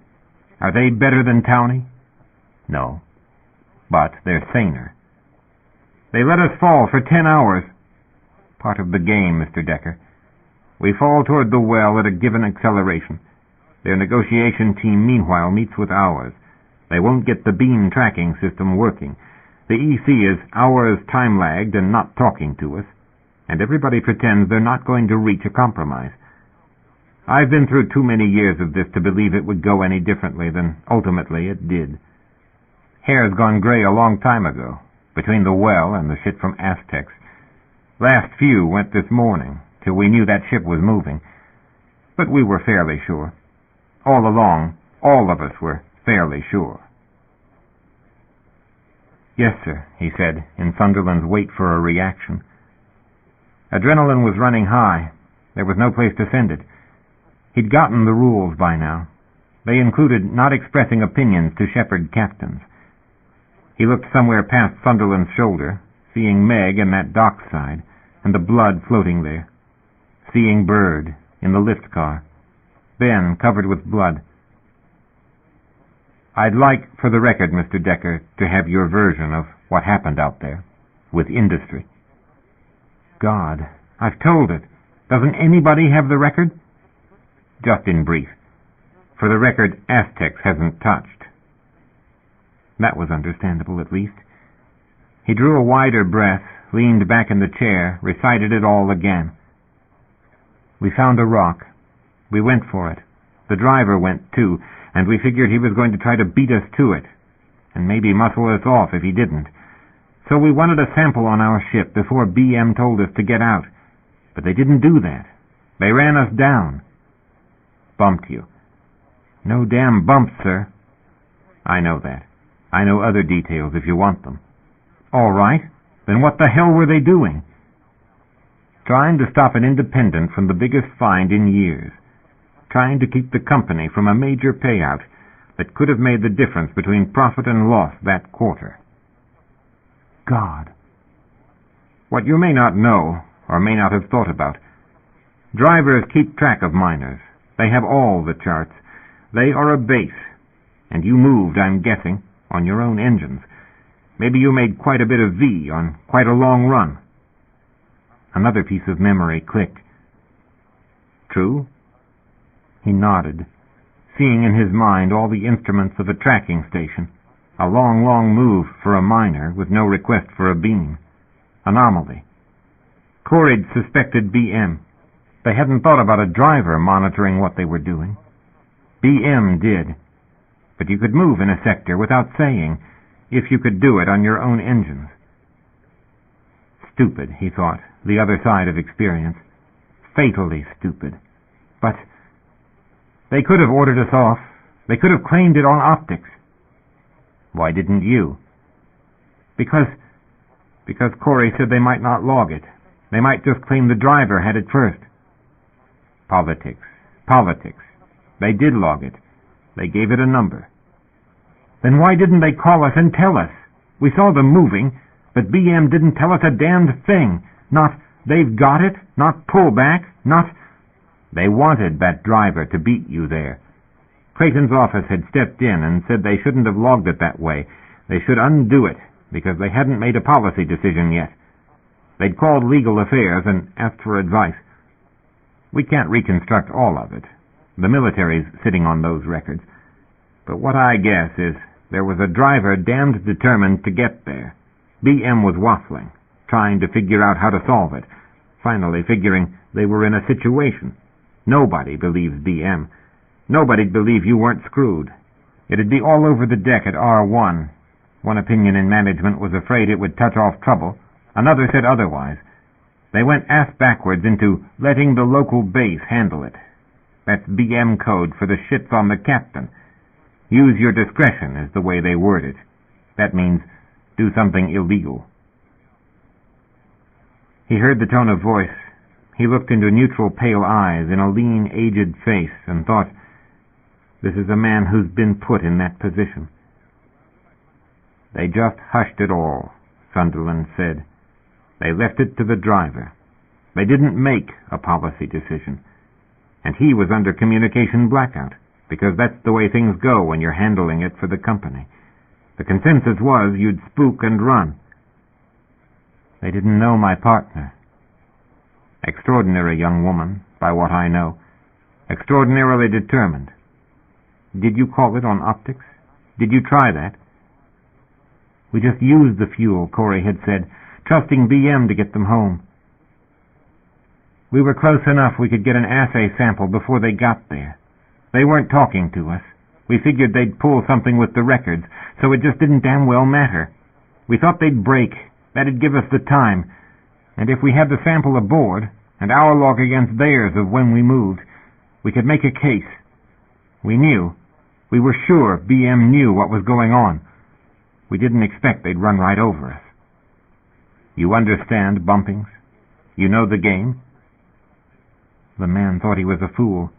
Are they better than Towney? No, but they're saner. They let us fall for 10 hours. Part of the game, Mr. Decker. We fall toward the well at a given acceleration. Their negotiation team, meanwhile, meets with ours. They won't get the beam tracking system working. The EC is hours time-lagged and not talking to us, and everybody pretends they're not going to reach a compromise. I've been through too many years of this to believe it would go any differently than ultimately it did. Hair's gone gray a long time ago, between the well and the shit from Aztecs. Last few went this morning, till we knew that ship was moving. But we were fairly sure. All along, all of us were fairly sure. Yes, sir, he said, in Sunderland's wait for a reaction. Adrenaline was running high. There was no place to send it. He'd gotten the rules by now. They included not expressing opinions to shepherd captains. He looked somewhere past Sunderland's shoulder, seeing Meg in that dock side, and the blood floating there. Seeing Bird in the lift car. Ben covered with blood. I'd like, for the record, Mr. Decker, to have your version of what happened out there, with industry. God, I've told it. Doesn't anybody have the record? Just in brief. For the record, Aztecs hasn't touched. That was understandable, at least. He drew a wider breath, leaned back in the chair, recited it all again. We found a rock. We went for it. The driver went too, and we figured he was going to try to beat us to it, and maybe muscle us off if he didn't. So we wanted a sample on our ship before BM told us to get out. But they didn't do that. They ran us down. Bumped you. No damn bumps, sir. I know that. I know other details if you want them. All right. Then what the hell were they doing? Trying to stop an independent from the biggest find in years. Trying to keep the company from a major payout that could have made the difference between profit and loss that quarter. God. What you may not know, or may not have thought about, drivers keep track of miners. They have all the charts. They are a base, and you moved, I'm guessing, on your own engines. Maybe you made quite a bit of V on quite a long run. Another piece of memory clicked. True? He nodded, seeing in his mind all the instruments of a tracking station. A long, long move for a miner with no request for a beam. Anomaly. Corey'd suspected BM. They hadn't thought about a driver monitoring what they were doing. BM did. But you could move in a sector without saying, if you could do it on your own engines. Stupid, he thought, the other side of experience. Fatally stupid. But they could have ordered us off. They could have claimed it on optics. Why didn't you? Because Corey said they might not log it. They might just claim the driver had it first. Politics. They did log it. They gave it a number. Then why didn't they call us and tell us? We saw them moving, but BM didn't tell us a damned thing. Not, they've got it, not pull back, not... They wanted that driver to beat you there. Creighton's office had stepped in and said they shouldn't have logged it that way. They should undo it, because they hadn't made a policy decision yet. They'd called legal affairs and asked for advice. We can't reconstruct all of it. The military's sitting on those records. But what I guess is there was a driver damned determined to get there. BM was waffling, trying to figure out how to solve it, finally figuring they were in a situation. Nobody believes BM. Nobody'd believe you weren't screwed. It'd be all over the deck at R1. One opinion in management was afraid it would touch off trouble. Another said otherwise. They went ass backwards into letting the local base handle it. That's BM code for the shit's on the captain. Use your discretion is the way they word it. That means do something illegal. He heard the tone of voice. He looked into neutral pale eyes in a lean, aged face and thought, this is a man who's been put in that position. They just hushed it all, Sunderland said. They left it to the driver. They didn't make a policy decision. And he was under communication blackout, because that's the way things go when you're handling it for the company. The consensus was you'd spook and run. They didn't know my partner. Extraordinary young woman, by what I know. Extraordinarily determined. Did you call it on optics? Did you try that? We just used the fuel, Corey had said, trusting BM to get them home. We were close enough we could get an assay sample before they got there. They weren't talking to us. We figured they'd pull something with the records, so it just didn't damn well matter. We thought they'd break. That'd give us the time. And if we had the sample aboard, and our log against theirs of when we moved, we could make a case. We knew. We were sure BM knew what was going on. We didn't expect they'd run right over us. You understand bumpings? You know the game? The man thought he was a fool.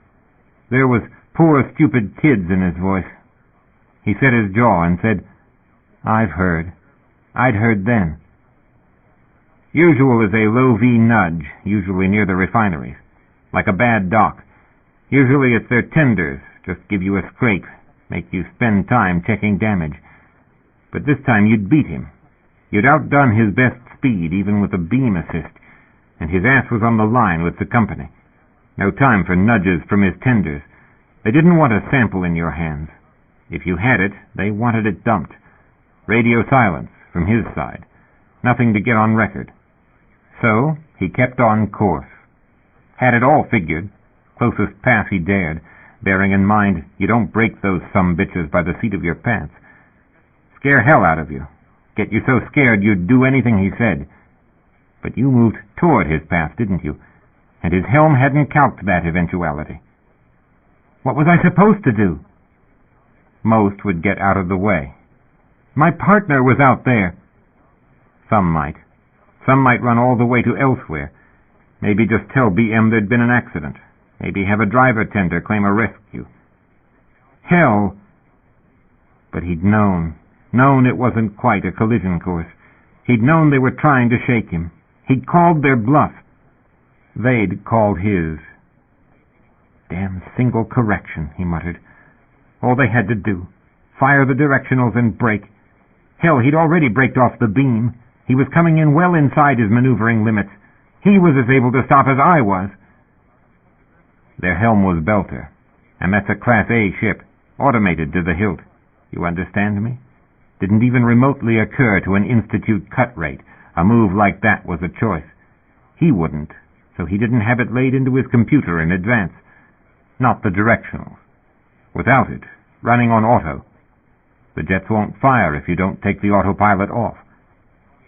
There was poor, stupid kids in his voice. He set his jaw and said, I've heard. I'd heard then. Usual is a low V nudge, usually near the refineries, like a bad dock. Usually it's their tenders, just give you a scrape, make you spend time checking damage. But this time you'd beat him. You'd outdone his best speed, even with a beam assist, and his ass was on the line with the company. No time for nudges from his tenders. They didn't want a sample in your hands. If you had it, they wanted it dumped. Radio silence from his side. Nothing to get on record. So he kept on course. Had it all figured, closest pass he dared, bearing in mind you don't break those sumbitches by the seat of your pants. Scare hell out of you. Get you so scared you'd do anything he said. But you moved toward his path, didn't you? And his helm hadn't calced that eventuality. What was I supposed to do? Most would get out of the way. My partner was out there. Some might. Some might run all the way to elsewhere. Maybe just tell BM there'd been an accident. Maybe have a driver tender claim a rescue. Hell! But he'd known it wasn't quite a collision course. He'd known they were trying to shake him. He'd called their bluff. They'd called his. "Damn single correction," he muttered. "All they had to do. Fire the directionals and brake. Hell, he'd already braked off the beam. He was coming in well inside his maneuvering limits. He was as able to stop as I was." Their helm was Belter, and that's a Class A ship, automated to the hilt. You understand me? Didn't even remotely occur to an Institute cut rate. A move like that was a choice. He wouldn't, so he didn't have it laid into his computer in advance. Not the directionals. Without it, running on auto. The jets won't fire if you don't take the autopilot off.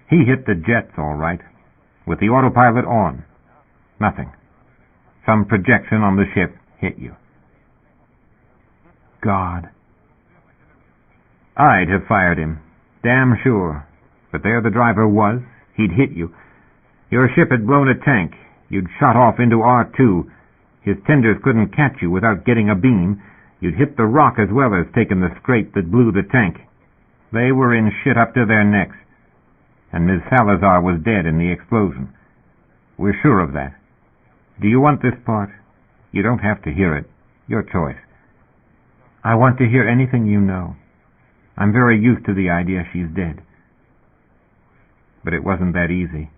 He hit the jets all right, with the autopilot on. Nothing. Some projection on the ship hit you. God. I'd have fired him, damn sure. But there the driver was. He'd hit you. Your ship had blown a tank. You'd shot off into R2. His tenders couldn't catch you without getting a beam. You'd hit the rock as well as taken the scrape that blew the tank. They were in shit up to their necks. And Ms. Salazar was dead in the explosion. We're sure of that. Do you want this part? You don't have to hear it. Your choice. I want to hear anything you know. I'm very used to the idea she's dead. But it wasn't that easy.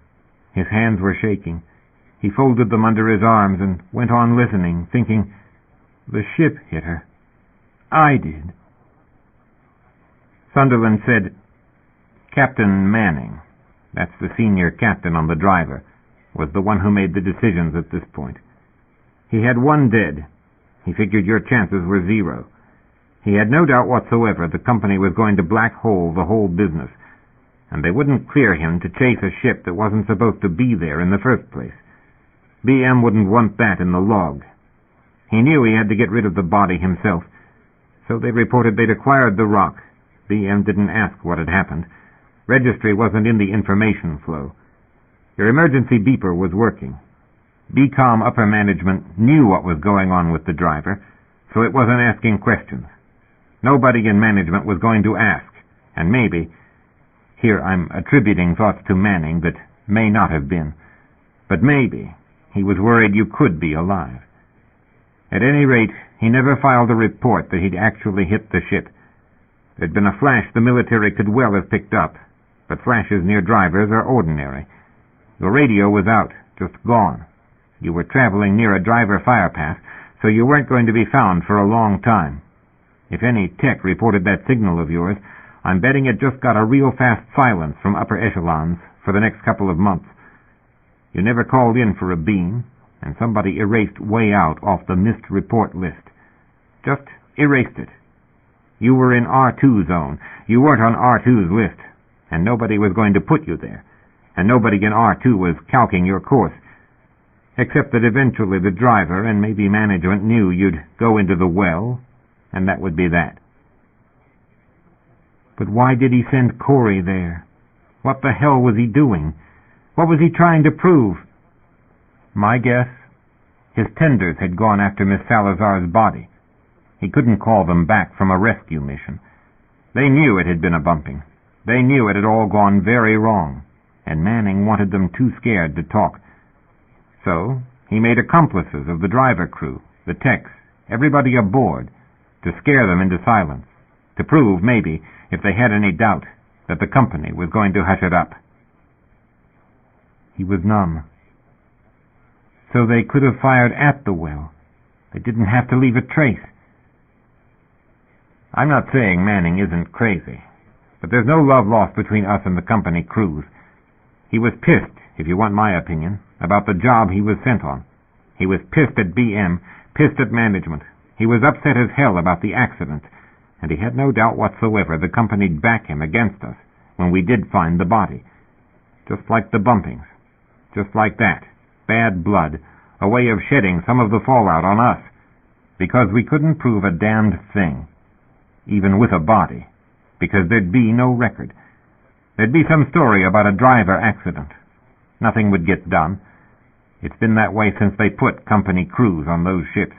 His hands were shaking. He folded them under his arms and went on listening, thinking, the ship hit her. I did. Sunderland said, Captain Manning, that's the senior captain on the driver, was the one who made the decisions at this point. He had one dead. He figured your chances were zero. He had no doubt whatsoever the company was going to black hole the whole business, and they wouldn't clear him to chase a ship that wasn't supposed to be there in the first place. BM wouldn't want that in the log. He knew he had to get rid of the body himself, so they reported they'd acquired the rock. BM didn't ask what had happened. Registry wasn't in the information flow. Your emergency beeper was working. BCOM upper management knew what was going on with the driver, so it wasn't asking questions. Nobody in management was going to ask, and maybe, here I'm attributing thoughts to Manning that may not have been, but maybe he was worried you could be alive. At any rate, he never filed a report that he'd actually hit the ship. There'd been a flash the military could well have picked up, but flashes near drivers are ordinary. Your radio was out, just gone. You were traveling near a driver firepath, so you weren't going to be found for a long time. If any tech reported that signal of yours, I'm betting it just got a real fast silence from upper echelons for the next couple of months. You never called in for a beam, and somebody erased way out off the missed report list. Just erased it. You were in R2 zone. You weren't on R2's list, and nobody was going to put you there, and nobody in R2 was calcing your course, except that eventually the driver and maybe management knew you'd go into the well, and that would be that. But why did he send Corey there? What the hell was he doing? What was he trying to prove? My guess, his tenders had gone after Miss Salazar's body. He couldn't call them back from a rescue mission. They knew it had been a bumping. They knew it had all gone very wrong, and Manning wanted them too scared to talk. So he made accomplices of the driver crew, the techs, everybody aboard, to scare them into silence, to prove, maybe, if they had any doubt, that the company was going to hush it up. He was numb. So they could have fired at the well. They didn't have to leave a trace. I'm not saying Manning isn't crazy, but there's no love lost between us and the company crews. He was pissed, if you want my opinion, about the job he was sent on. He was pissed at BM, pissed at management. He was upset as hell about the accident, and he had no doubt whatsoever the company'd back him against us when we did find the body. Just like the bumpings. Just like that. Bad blood. A way of shedding some of the fallout on us. Because we couldn't prove a damned thing. Even with a body. Because there'd be no record. There'd be some story about a driver accident. Nothing would get done. It's been that way since they put company crews on those ships.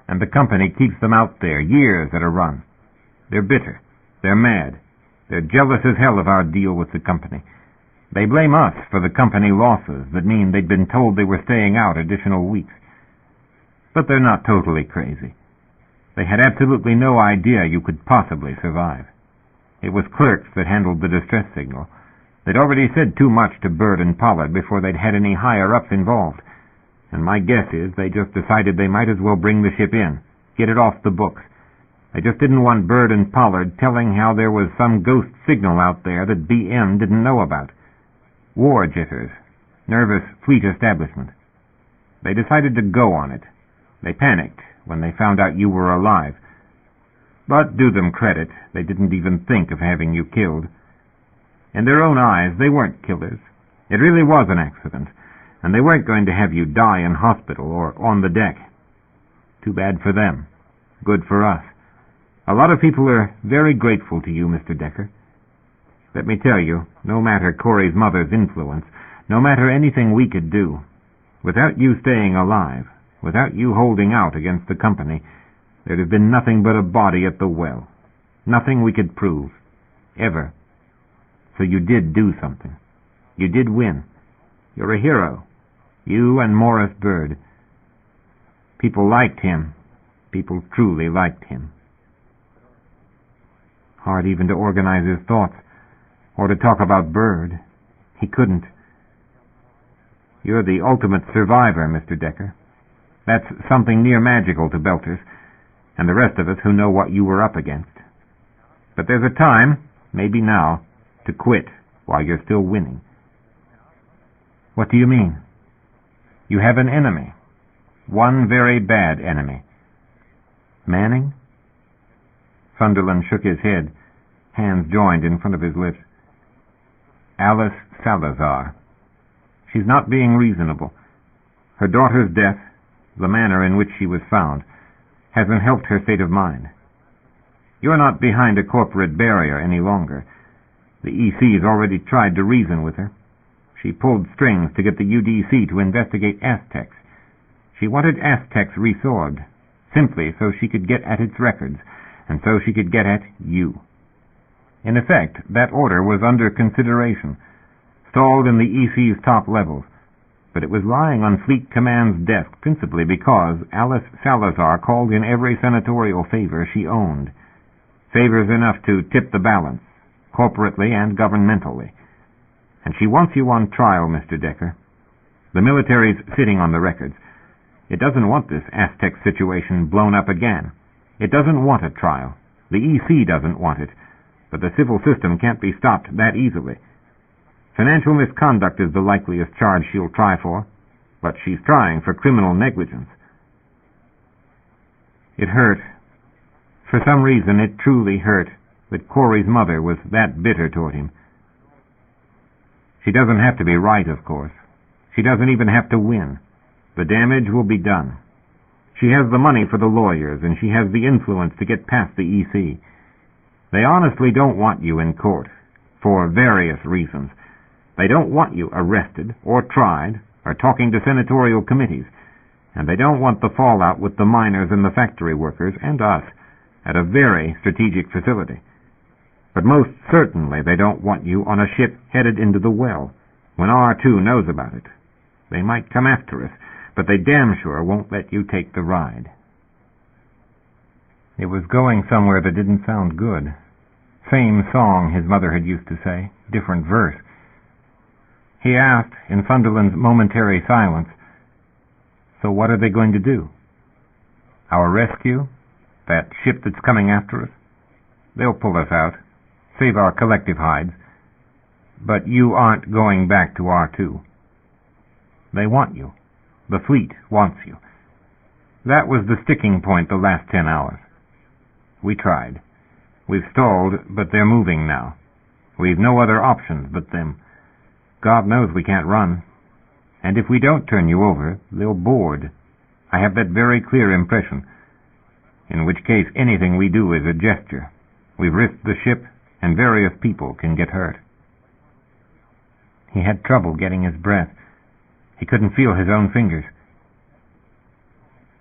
And the company keeps them out there years at a run. They're bitter. They're mad. They're jealous as hell of our deal with the company. They blame us for the company losses that mean they'd been told they were staying out additional weeks. But they're not totally crazy. They had absolutely no idea you could possibly survive. It was clerks that handled the distress signal. They'd already said too much to Bird and Pollard before they'd had any higher-ups involved. And my guess is they just decided they might as well bring the ship in, get it off the books. They just didn't want Bird and Pollard telling how there was some ghost signal out there that BM didn't know about. War jitters. Nervous fleet establishment. They decided to go on it. They panicked when they found out you were alive. But do them credit, they didn't even think of having you killed. In their own eyes, they weren't killers. It really was an accident, and they weren't going to have you die in hospital or on the deck. Too bad for them. Good for us. A lot of people are very grateful to you, Mr. Decker. Let me tell you, no matter Corey's mother's influence, no matter anything we could do, without you staying alive, without you holding out against the company, there'd have been nothing but a body at the well. Nothing we could prove. Ever. So you did do something. You did win. You're a hero. You and Morris Bird. People liked him. People truly liked him. Hard even to organize his thoughts, or to talk about Bird. He couldn't. You're the ultimate survivor, Mr. Decker. That's something near magical to Belters, and the rest of us who know what you were up against. But there's a time, maybe now, to quit while you're still winning. What do you mean? You have an enemy. One very bad enemy. Manning? Sunderland shook his head, hands joined in front of his lips. Alice Salazar. She's not being reasonable. Her daughter's death, the manner in which she was found, hasn't helped her state of mind. You're not behind a corporate barrier any longer. The EC's already tried to reason with her. She pulled strings to get the UDC to investigate Aztecs. She wanted Aztecs resorbed, simply so she could get at its records, and so she could get at you. In effect, that order was under consideration, stalled in the EC's top levels, but it was lying on Fleet Command's desk principally because Alice Salazar called in every senatorial favor she owned. Favors enough to tip the balance, corporately and governmentally. And she wants you on trial, Mr. Decker. The military's sitting on the records. It doesn't want this Aztec situation blown up again. It doesn't want a trial. The EC doesn't want it. But the civil system can't be stopped that easily. Financial misconduct is the likeliest charge she'll try for, but she's trying for criminal negligence. It hurt. For some reason, it truly hurt that Corey's mother was that bitter toward him. She doesn't have to be right, of course. She doesn't even have to win. The damage will be done. She has the money for the lawyers, and she has the influence to get past the EC. They honestly don't want you in court, for various reasons. They don't want you arrested, or tried, or talking to senatorial committees, and they don't want the fallout with the miners and the factory workers, and us, at a very strategic facility. But most certainly they don't want you on a ship headed into the well, when R2 knows about it. They might come after us, but they damn sure won't let you take the ride. It was going somewhere that didn't sound good. Same song, his mother had used to say, different verse. He asked, in Sunderland's momentary silence, "So what are they going to do? Our rescue? That ship that's coming after us? They'll pull us out, save our collective hides. But you aren't going back to R2. They want you. The fleet wants you. That was the sticking point the last 10 hours. We tried. We've stalled, but they're moving now. We've no other options but them. God knows we can't run. And if we don't turn you over, they'll board. I have that very clear impression. In which case anything we do is a gesture. We've risked the ship, and various people can get hurt." He had trouble getting his breath. He couldn't feel his own fingers.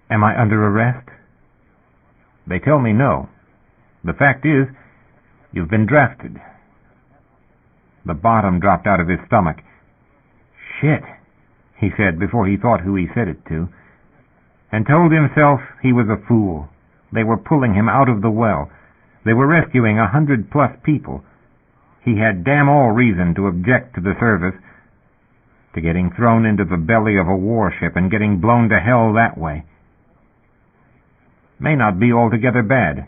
"Am I under arrest?" "They tell me no. The fact is, you've been drafted." The bottom dropped out of his stomach. "Shit," he said before he thought who he said it to, and told himself he was a fool. They were pulling him out of the well. They were rescuing 100+ people. He had damn all reason to object to the service, to getting thrown into the belly of a warship and getting blown to hell that way. May not be altogether bad.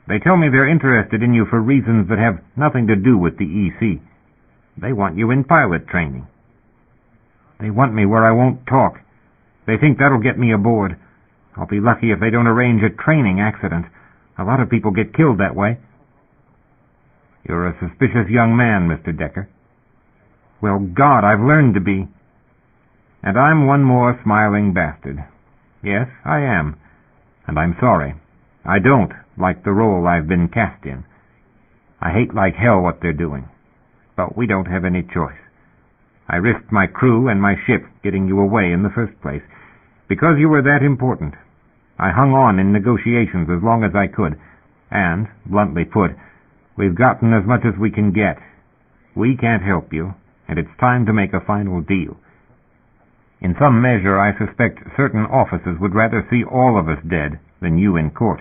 They tell me they're interested in you for reasons that have nothing to do with the EC. They want you in pilot training. They want me where I won't talk. They think that'll get me aboard. I'll be lucky if they don't arrange a training accident. A lot of people get killed that way." "You're a suspicious young man, Mr. Decker." "Well, God, I've learned to be." "And I'm one more smiling bastard. Yes, I am. And I'm sorry. I don't like the role I've been cast in. I hate like hell what they're doing. But we don't have any choice. I risked my crew and my ship getting you away in the first place, because you were that important. I hung on in negotiations as long as I could, and, bluntly put, we've gotten as much as we can get. We can't help you, and it's time to make a final deal. In some measure, I suspect certain officers would rather see all of us dead than you in court.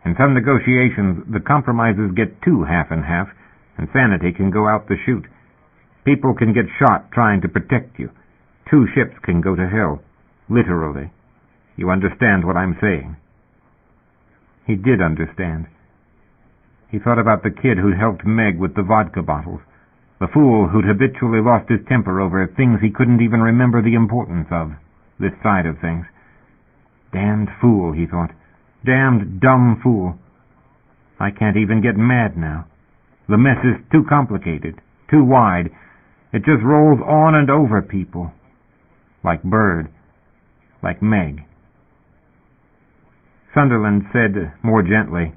In some negotiations, the compromises get too half and half, and sanity can go out the chute. People can get shot trying to protect you. 2 ships can go to hell, literally. You understand what I'm saying?" He did understand. He thought about the kid who'd helped Meg with the vodka bottles, the fool who'd habitually lost his temper over things he couldn't even remember the importance of, this side of things. Damned fool, he thought. Damned dumb fool. I can't even get mad now. The mess is too complicated, too wide. It just rolls on and over people. Like Bird. Like Meg. Sunderland said more gently,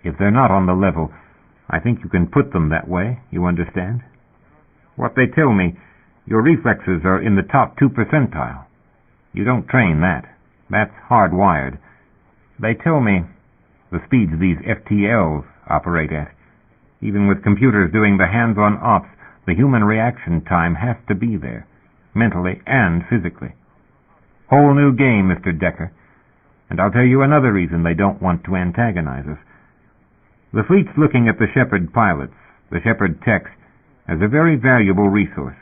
"If they're not on the level, I think you can put them that way, you understand? What they tell me, your reflexes are in the top 2 percentile. You don't train that. That's hardwired. They tell me the speeds these FTLs operate at. Even with computers doing the hands-on ops, the human reaction time has to be there, mentally and physically. Whole new game, Mr. Decker. And I'll tell you another reason they don't want to antagonize us. The fleet's looking at the Shepherd pilots, the Shepherd techs, as a very valuable resource.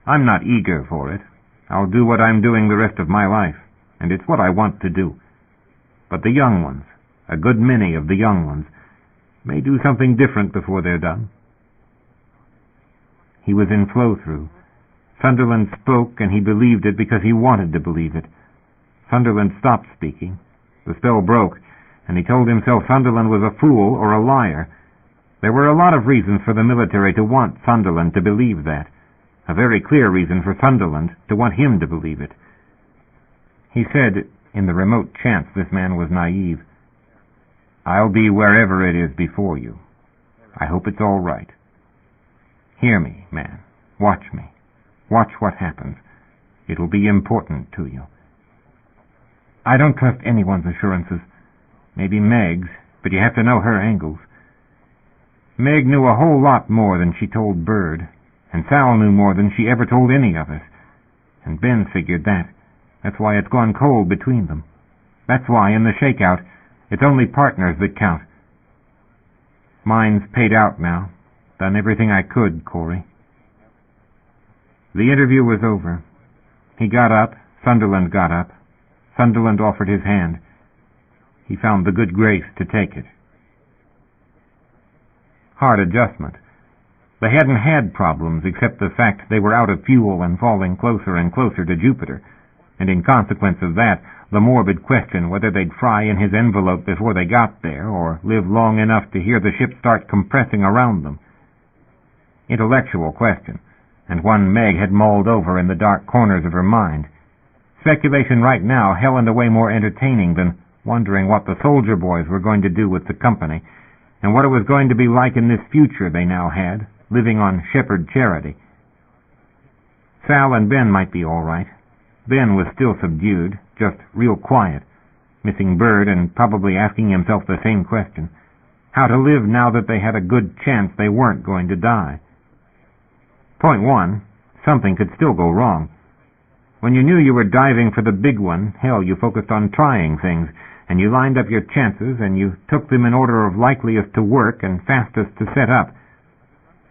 I'm not eager for it. I'll do what I'm doing the rest of my life, and it's what I want to do. But the young ones, a good many of the young ones, may do something different before they're done." He was in flow-through. Sunderland spoke, and he believed it because he wanted to believe it. Sunderland stopped speaking. The spell broke, and he told himself Sunderland was a fool or a liar. There were a lot of reasons for the military to want Sunderland to believe that. A very clear reason for Sunderland to want him to believe it. He said, in the remote chance this man was naive, "I'll be wherever it is before you. I hope it's all right. Hear me, man. Watch me. Watch what happens. It'll be important to you." "I don't trust anyone's assurances. Maybe Meg's, but you have to know her angles." Meg knew a whole lot more than she told Bird, and Sal knew more than she ever told any of us. And Ben figured that. That's why it's gone cold between them. That's why, in the shakeout, it's only partners that count. Mine's paid out now. Done everything I could, Corey. The interview was over. He got up. Sunderland got up. Sunderland offered his hand. He found the good grace to take it. Hard adjustment. They hadn't had problems except the fact they were out of fuel and falling closer and closer to Jupiter, and in consequence of that, the morbid question whether they'd fry in his envelope before they got there or live long enough to hear the ship start compressing around them. Intellectual question, and one Meg had mulled over in the dark corners of her mind. Speculation right now hell and away more entertaining than wondering what the soldier boys were going to do with the company, and what it was going to be like in this future they now had, living on Shepherd charity. Sal and Ben might be all right. Ben was still subdued, just real quiet, missing Bird and probably asking himself the same question. how to live now that they had a good chance they weren't going to die. Point 1, something could still go wrong. When you knew you were diving for the big one, hell, you focused on trying things, and you lined up your chances, and you took them in order of likeliest to work and fastest to set up.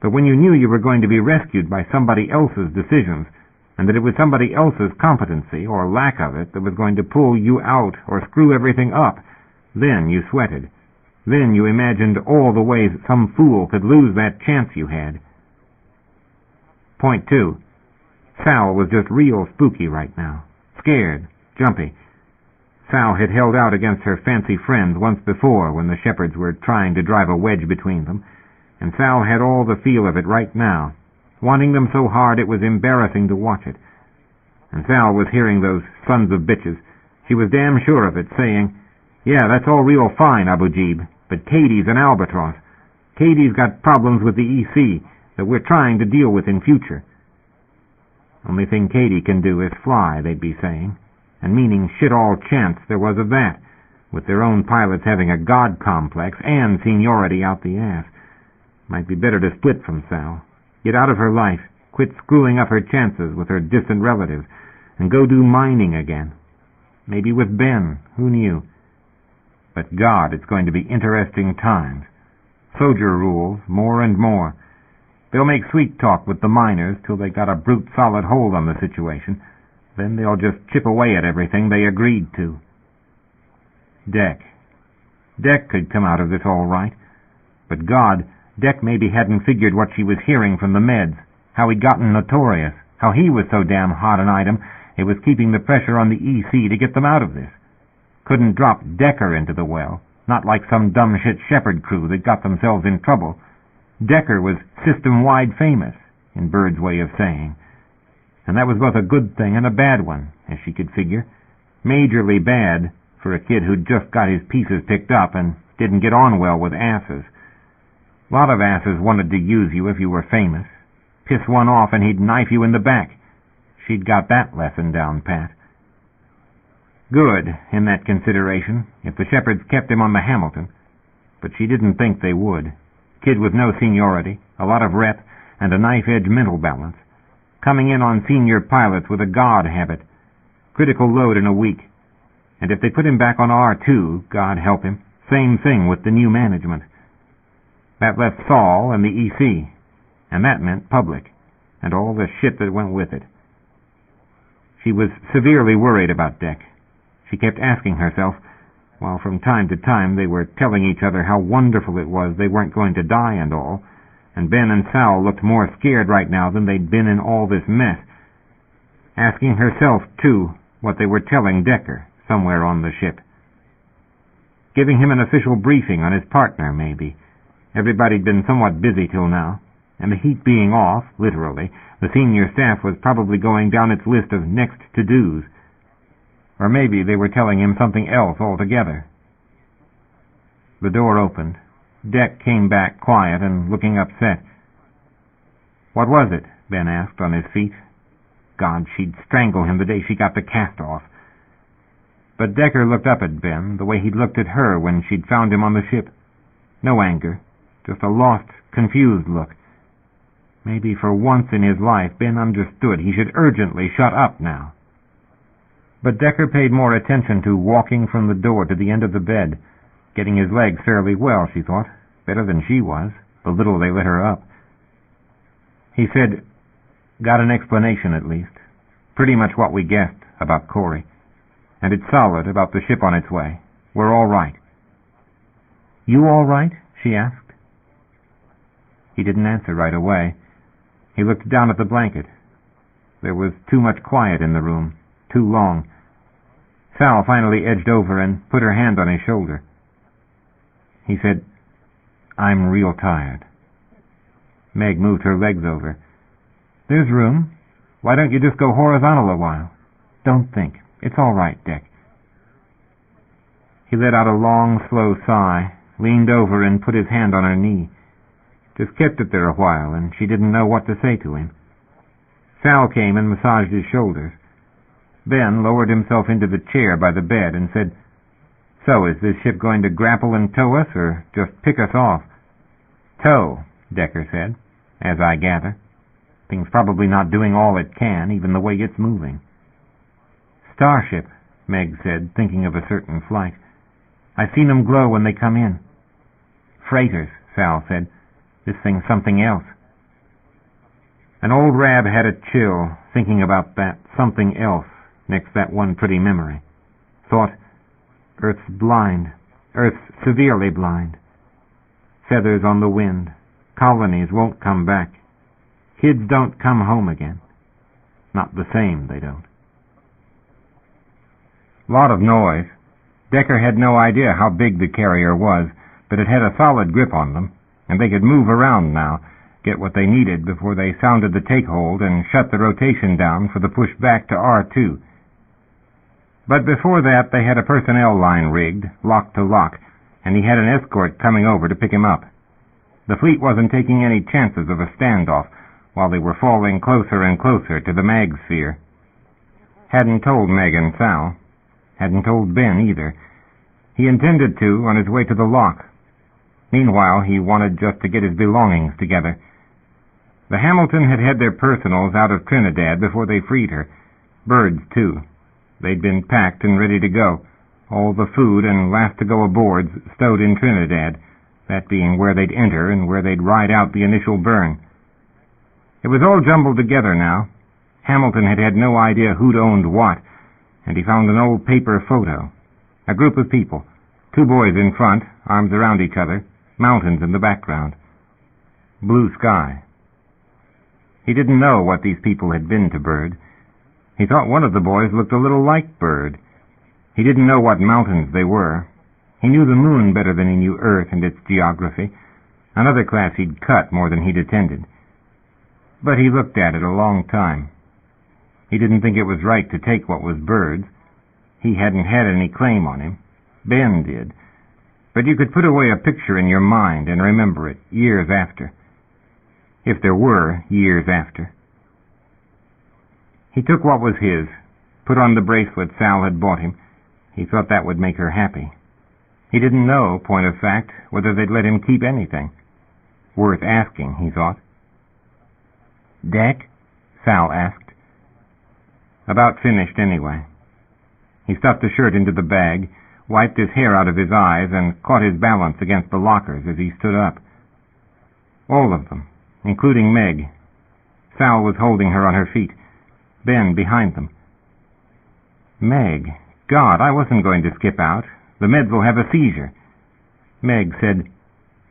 But when you knew you were going to be rescued by somebody else's decisions, and that it was somebody else's competency, or lack of it, that was going to pull you out or screw everything up, then you sweated. Then you imagined all the ways some fool could lose that chance you had. Point 2. Sal was just real spooky right now. Scared. Jumpy. Sal had held out against her fancy friends once before when the shepherds were trying to drive a wedge between them, and Sal had all the feel of it right now, wanting them so hard it was embarrassing to watch it. And Sal was hearing those sons of bitches. She was damn sure of it, saying, "Yeah, that's all real fine, Abu Jeeb, but Katie's an albatross. Katie's got problems with the EC that we're trying to deal with in future." Only thing Katie can do is fly, they'd be saying, and meaning shit all chance there was of that, with their own pilots having a god complex and seniority out the ass. Might be better to split from Sal, get out of her life, quit screwing up her chances with her distant relatives, and go do mining again. Maybe with Ben, who knew? But God, it's going to be interesting times. Soldier rules, more and more. They'll make sweet talk with the miners till they got a brute solid hold on the situation. Then they'll just chip away at everything they agreed to. Deck. Deck could come out of this all right. But God, Deck maybe hadn't figured what she was hearing from the meds, how he'd gotten notorious, how he was so damn hot an item it was keeping the pressure on the EC to get them out of this. Couldn't drop Decker into the well, not like some dumb shit shepherd crew that got themselves in trouble. Decker was system-wide famous, in Bird's way of saying. And that was both a good thing and a bad one, as she could figure. Majorly bad for a kid who'd just got his pieces picked up and didn't get on well with asses. A lot of asses wanted to use you if you were famous. Piss one off and he'd knife you in the back. She'd got that lesson down pat. Good, in that consideration, if the shepherds kept him on the Hamilton. But she didn't think they would. Kid with no seniority, a lot of rep, and a knife-edge mental balance. Coming in on senior pilots with a God habit. Critical load in a week. And if they put him back on R2, God help him, same thing with the new management. That left Saul and the EC. And that meant public. And all the shit that went with it. She was severely worried about Deck. She kept asking herself, while from time to time they were telling each other how wonderful it was they weren't going to die and all, and Ben and Sal looked more scared right now than they'd been in all this mess. Asking herself, too, what they were telling Decker somewhere on the ship. Giving him an official briefing on his partner, maybe. Everybody'd been somewhat busy till now, and the heat being off, literally, the senior staff was probably going down its list of next to-dos. Or maybe they were telling him something else altogether. The door opened. Deck came back quiet and looking upset. "What was it?" Ben asked on his feet. God, she'd strangle him the day she got the cast off. But Decker looked up at Ben the way he'd looked at her when she'd found him on the ship. No anger, just a lost, confused look. Maybe for once in his life Ben understood he should urgently shut up now. But Decker paid more attention to walking from the door to the end of the bed, getting his legs fairly well, she thought, better than she was, the little they let her up. He said, "Got an explanation at least. Pretty much what we guessed about Corey. And it's solid about the ship on its way. We're all right." "You all right?" she asked. He didn't answer right away. He looked down at the blanket. There was too much quiet in the room. Too long. Sal finally edged over and put her hand on his shoulder. He said, "I'm real tired." Meg moved her legs over. "There's room. Why don't you just go horizontal a while? Don't think. It's all right, Deck." He let out a long, slow sigh, leaned over and put his hand on her knee. Just kept it there a while, and she didn't know what to say to him. Sal came and massaged his shoulders. Ben lowered himself into the chair by the bed and said, So, is this ship going to grapple and tow us, or just pick us off? Tow, Decker said, as I gather. Thing's probably not doing all it can, even the way it's moving. Starship, Meg said, thinking of a certain flight. I've seen them glow when they come in. Freighters, Sal said. This thing's something else. An old Rab had a chill, thinking about that something else next that one pretty memory. Thought, Earth's blind. Earth's severely blind. Feathers on the wind. Colonies won't come back. Kids don't come home again. Not the same, they don't. Lot of noise. Decker had no idea how big the carrier was, but it had a solid grip on them, and they could move around now, get what they needed before they sounded the take-hold and shut the rotation down for the push back to R2. But before that, they had a personnel line rigged, lock to lock, and he had an escort coming over to pick him up. The fleet wasn't taking any chances of a standoff while they were falling closer and closer to the mag sphere. Hadn't told Meg and Sal. Hadn't told Ben either. He intended to on his way to the lock. Meanwhile, he wanted just to get his belongings together. The Hamilton had had their personals out of Trinidad before they freed her. Birds, too. They'd been packed and ready to go. All the food and last-to-go aboards stowed in Trinidad, that being where they'd enter and where they'd ride out the initial burn. It was all jumbled together now. Hamilton had had no idea who'd owned what, and he found an old paper photo. A group of people, 2 boys in front, arms around each other, mountains in the background. Blue sky. He didn't know what these people had been to Bird. He thought one of the boys looked a little like Bird. He didn't know what mountains they were. He knew the moon better than he knew Earth and its geography. Another class he'd cut more than he'd attended. But he looked at it a long time. He didn't think it was right to take what was Bird's. He hadn't had any claim on him. Ben did. But you could put away a picture in your mind and remember it years after. If there were years after. He took what was his, put on the bracelet Sal had bought him. He thought that would make her happy. He didn't know, point of fact, whether they'd let him keep anything. Worth asking, he thought. Deck? Sal asked. About finished, anyway. He stuffed the shirt into the bag, wiped his hair out of his eyes, and caught his balance against the lockers as he stood up. All of them, including Meg. Sal was holding her on her feet, Ben behind them. Meg, God, I wasn't going to skip out. The meds will have a seizure. Meg said,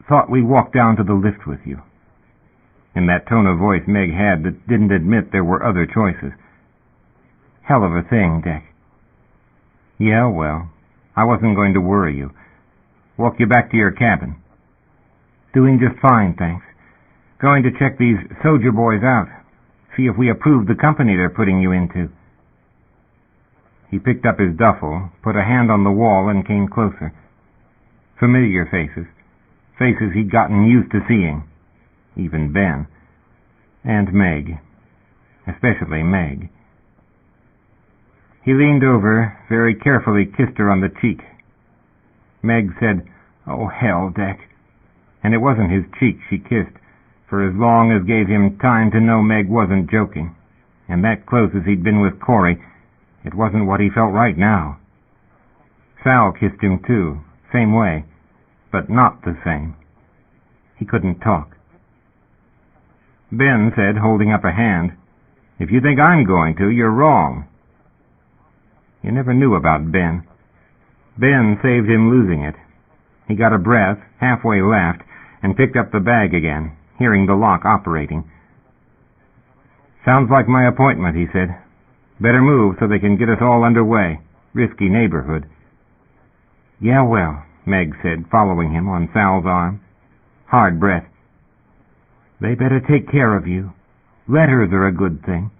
Thought we walked down to the lift with you. In that tone of voice Meg had that didn't admit there were other choices. Hell of a thing, Deck. Yeah, well, I wasn't going to worry you. Walk you back to your cabin. Doing just fine, thanks. Going to check these soldier boys out. See if we approve the company they're putting you into. He picked up his duffel, put a hand on the wall, and came closer. Familiar faces. Faces he'd gotten used to seeing. Even Ben. And Meg. Especially Meg. He leaned over, very carefully kissed her on the cheek. Meg said, Oh, hell, Deck. And it wasn't his cheek she kissed, for as long as gave him time to know Meg wasn't joking. And that close as he'd been with Corey, it wasn't what he felt right now. Sal kissed him too, same way, but not the same. He couldn't talk. Ben said, holding up a hand, If you think I'm going to, you're wrong. You never knew about Ben. Ben saved him losing it. He got a breath, halfway left, and picked up the bag again, hearing the lock operating. Sounds like my appointment, he said. Better move so they can get us all underway. Risky neighborhood. Yeah, well, Meg said, following him on Sal's arm. Hard breath. They better take care of you. Letters are a good thing.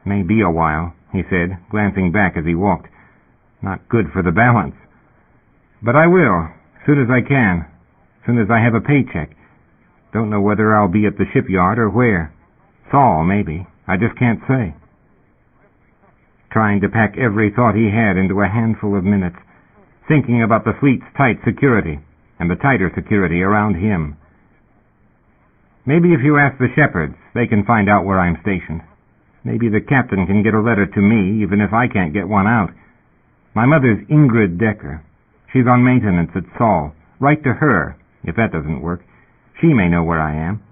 May be a while, he said, glancing back as he walked. Not good for the balance. But I will, soon as I can, soon as I have a paycheck. Don't know whether I'll be at the shipyard or where. Saul, maybe. I just can't say. Trying to pack every thought he had into a handful of minutes. thinking about the fleet's tight security and the tighter security around him. Maybe if you ask the shepherds, they can find out where I'm stationed. Maybe the captain can get a letter to me, even if I can't get one out. My mother's Ingrid Decker. She's on maintenance at Saul. Write to her, if that doesn't work. She may know where I am.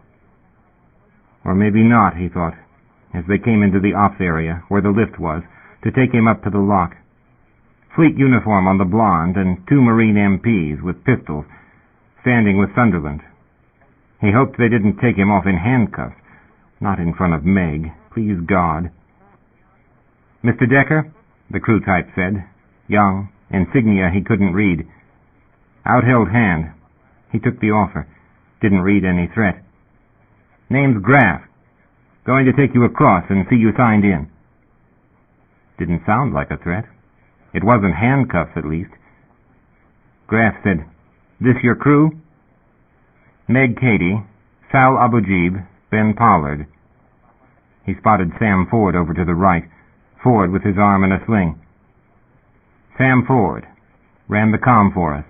Or maybe not, he thought, as they came into the ops area, where the lift was, to take him up to the lock. Fleet uniform on the blonde and 2 Marine MPs with pistols, standing with Sunderland. He hoped they didn't take him off in handcuffs. Not in front of Meg, please God. Mr. Decker, the crew type said. Young, insignia he couldn't read. Outheld hand. He took the offer. Didn't read any threat. Name's Graff. Going to take you across and see you signed in. Didn't sound like a threat. It wasn't handcuffs, at least. Graff said, This your crew? Meg Cady, Sal Abujib, Ben Pollard. He spotted Sam Ford over to the right, Ford with his arm in a sling. Sam Ford ran the comm for us.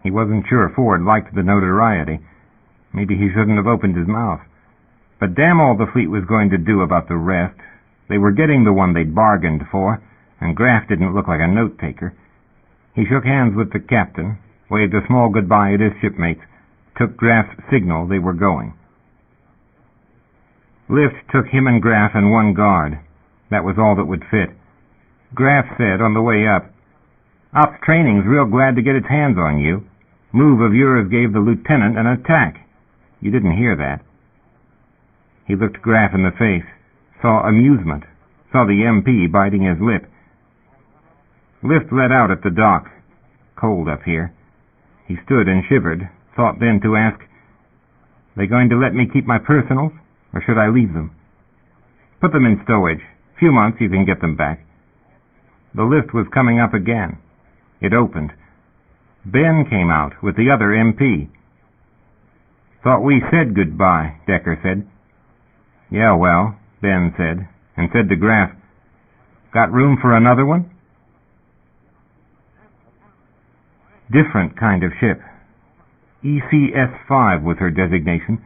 He wasn't sure Ford liked the notoriety. Maybe he shouldn't have opened his mouth. But damn all the fleet was going to do about the rest. They were getting the one they'd bargained for, and Graff didn't look like a note-taker. He shook hands with the captain, waved a small goodbye at his shipmates, took Graff's signal they were going. Lift took him and Graff and one guard. That was all that would fit. Graff said on the way up, Ops Training's real glad to get its hands on you. Move of yours gave the lieutenant an attack. You didn't hear that. He looked Graff in the face, saw amusement, saw the MP biting his lip. Lift let out at the dock. Cold up here. He stood and shivered, thought then to ask, They going to let me keep my personals, or should I leave them? Put them in stowage. Few months you can get them back. The lift was coming up again. It opened. Ben came out with the other MP. Thought we said goodbye, Decker said. Yeah, well, Ben said, and said to Graff, Got room for another one? Different kind of ship. ECS-5 was her designation.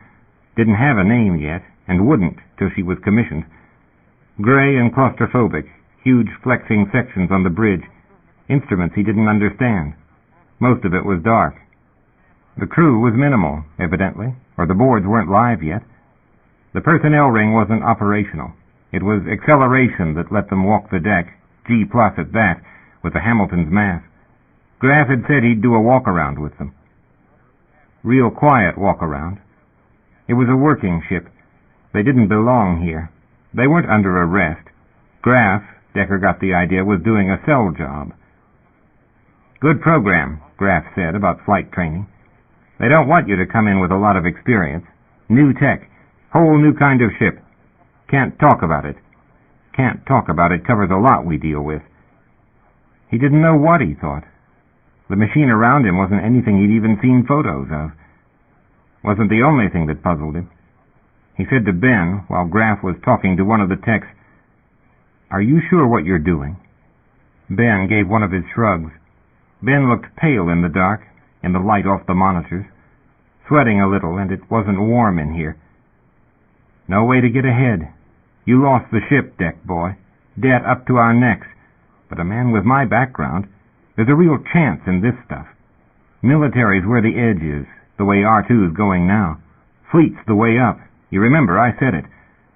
Didn't have a name yet, and wouldn't till she was commissioned. Gray and claustrophobic, huge flexing sections on the bridge, instruments he didn't understand. Most of it was dark. The crew was minimal, evidently, or the boards weren't live yet. The personnel ring wasn't operational. It was acceleration that let them walk the deck, G+ at that, with the Hamilton's mass. Graff had said he'd do a walk-around with them. Real quiet walk-around. It was a working ship. They didn't belong here. They weren't under arrest. Graff, Decker got the idea, was doing a cell job. Good program, Graff said about flight training. They don't want you to come in with a lot of experience. New tech. Whole new kind of ship. Can't talk about it. Can't talk about it covers a lot we deal with. He didn't know what he thought. The machine around him wasn't anything he'd even seen photos of. Wasn't the only thing that puzzled him. He said to Ben, while Graff was talking to one of the techs, Are you sure what you're doing? Ben gave one of his shrugs. Ben looked pale in the dark, in the light off the monitors, sweating a little, and it wasn't warm in here. No way to get ahead. You lost the ship, deck boy. Debt up to our necks. But a man with my background, there's a real chance in this stuff. Military's where the edge is, the way R2's going now. Fleet's the way up. You remember, I said it.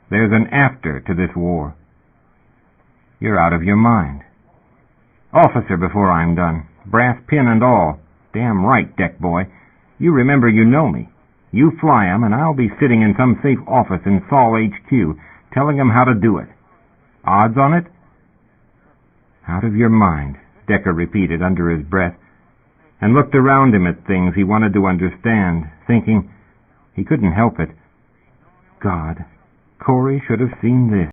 There's an after to this war. You're out of your mind. Officer before I'm done. Brass pin and all. Damn right, deck boy. You remember you know me. You fly 'em, and I'll be sitting in some safe office in Saul HQ, telling 'em how to do it. Odds on it? Out of your mind, Decker repeated under his breath, and looked around him at things he wanted to understand, thinking he couldn't help it. God, Corey should have seen this.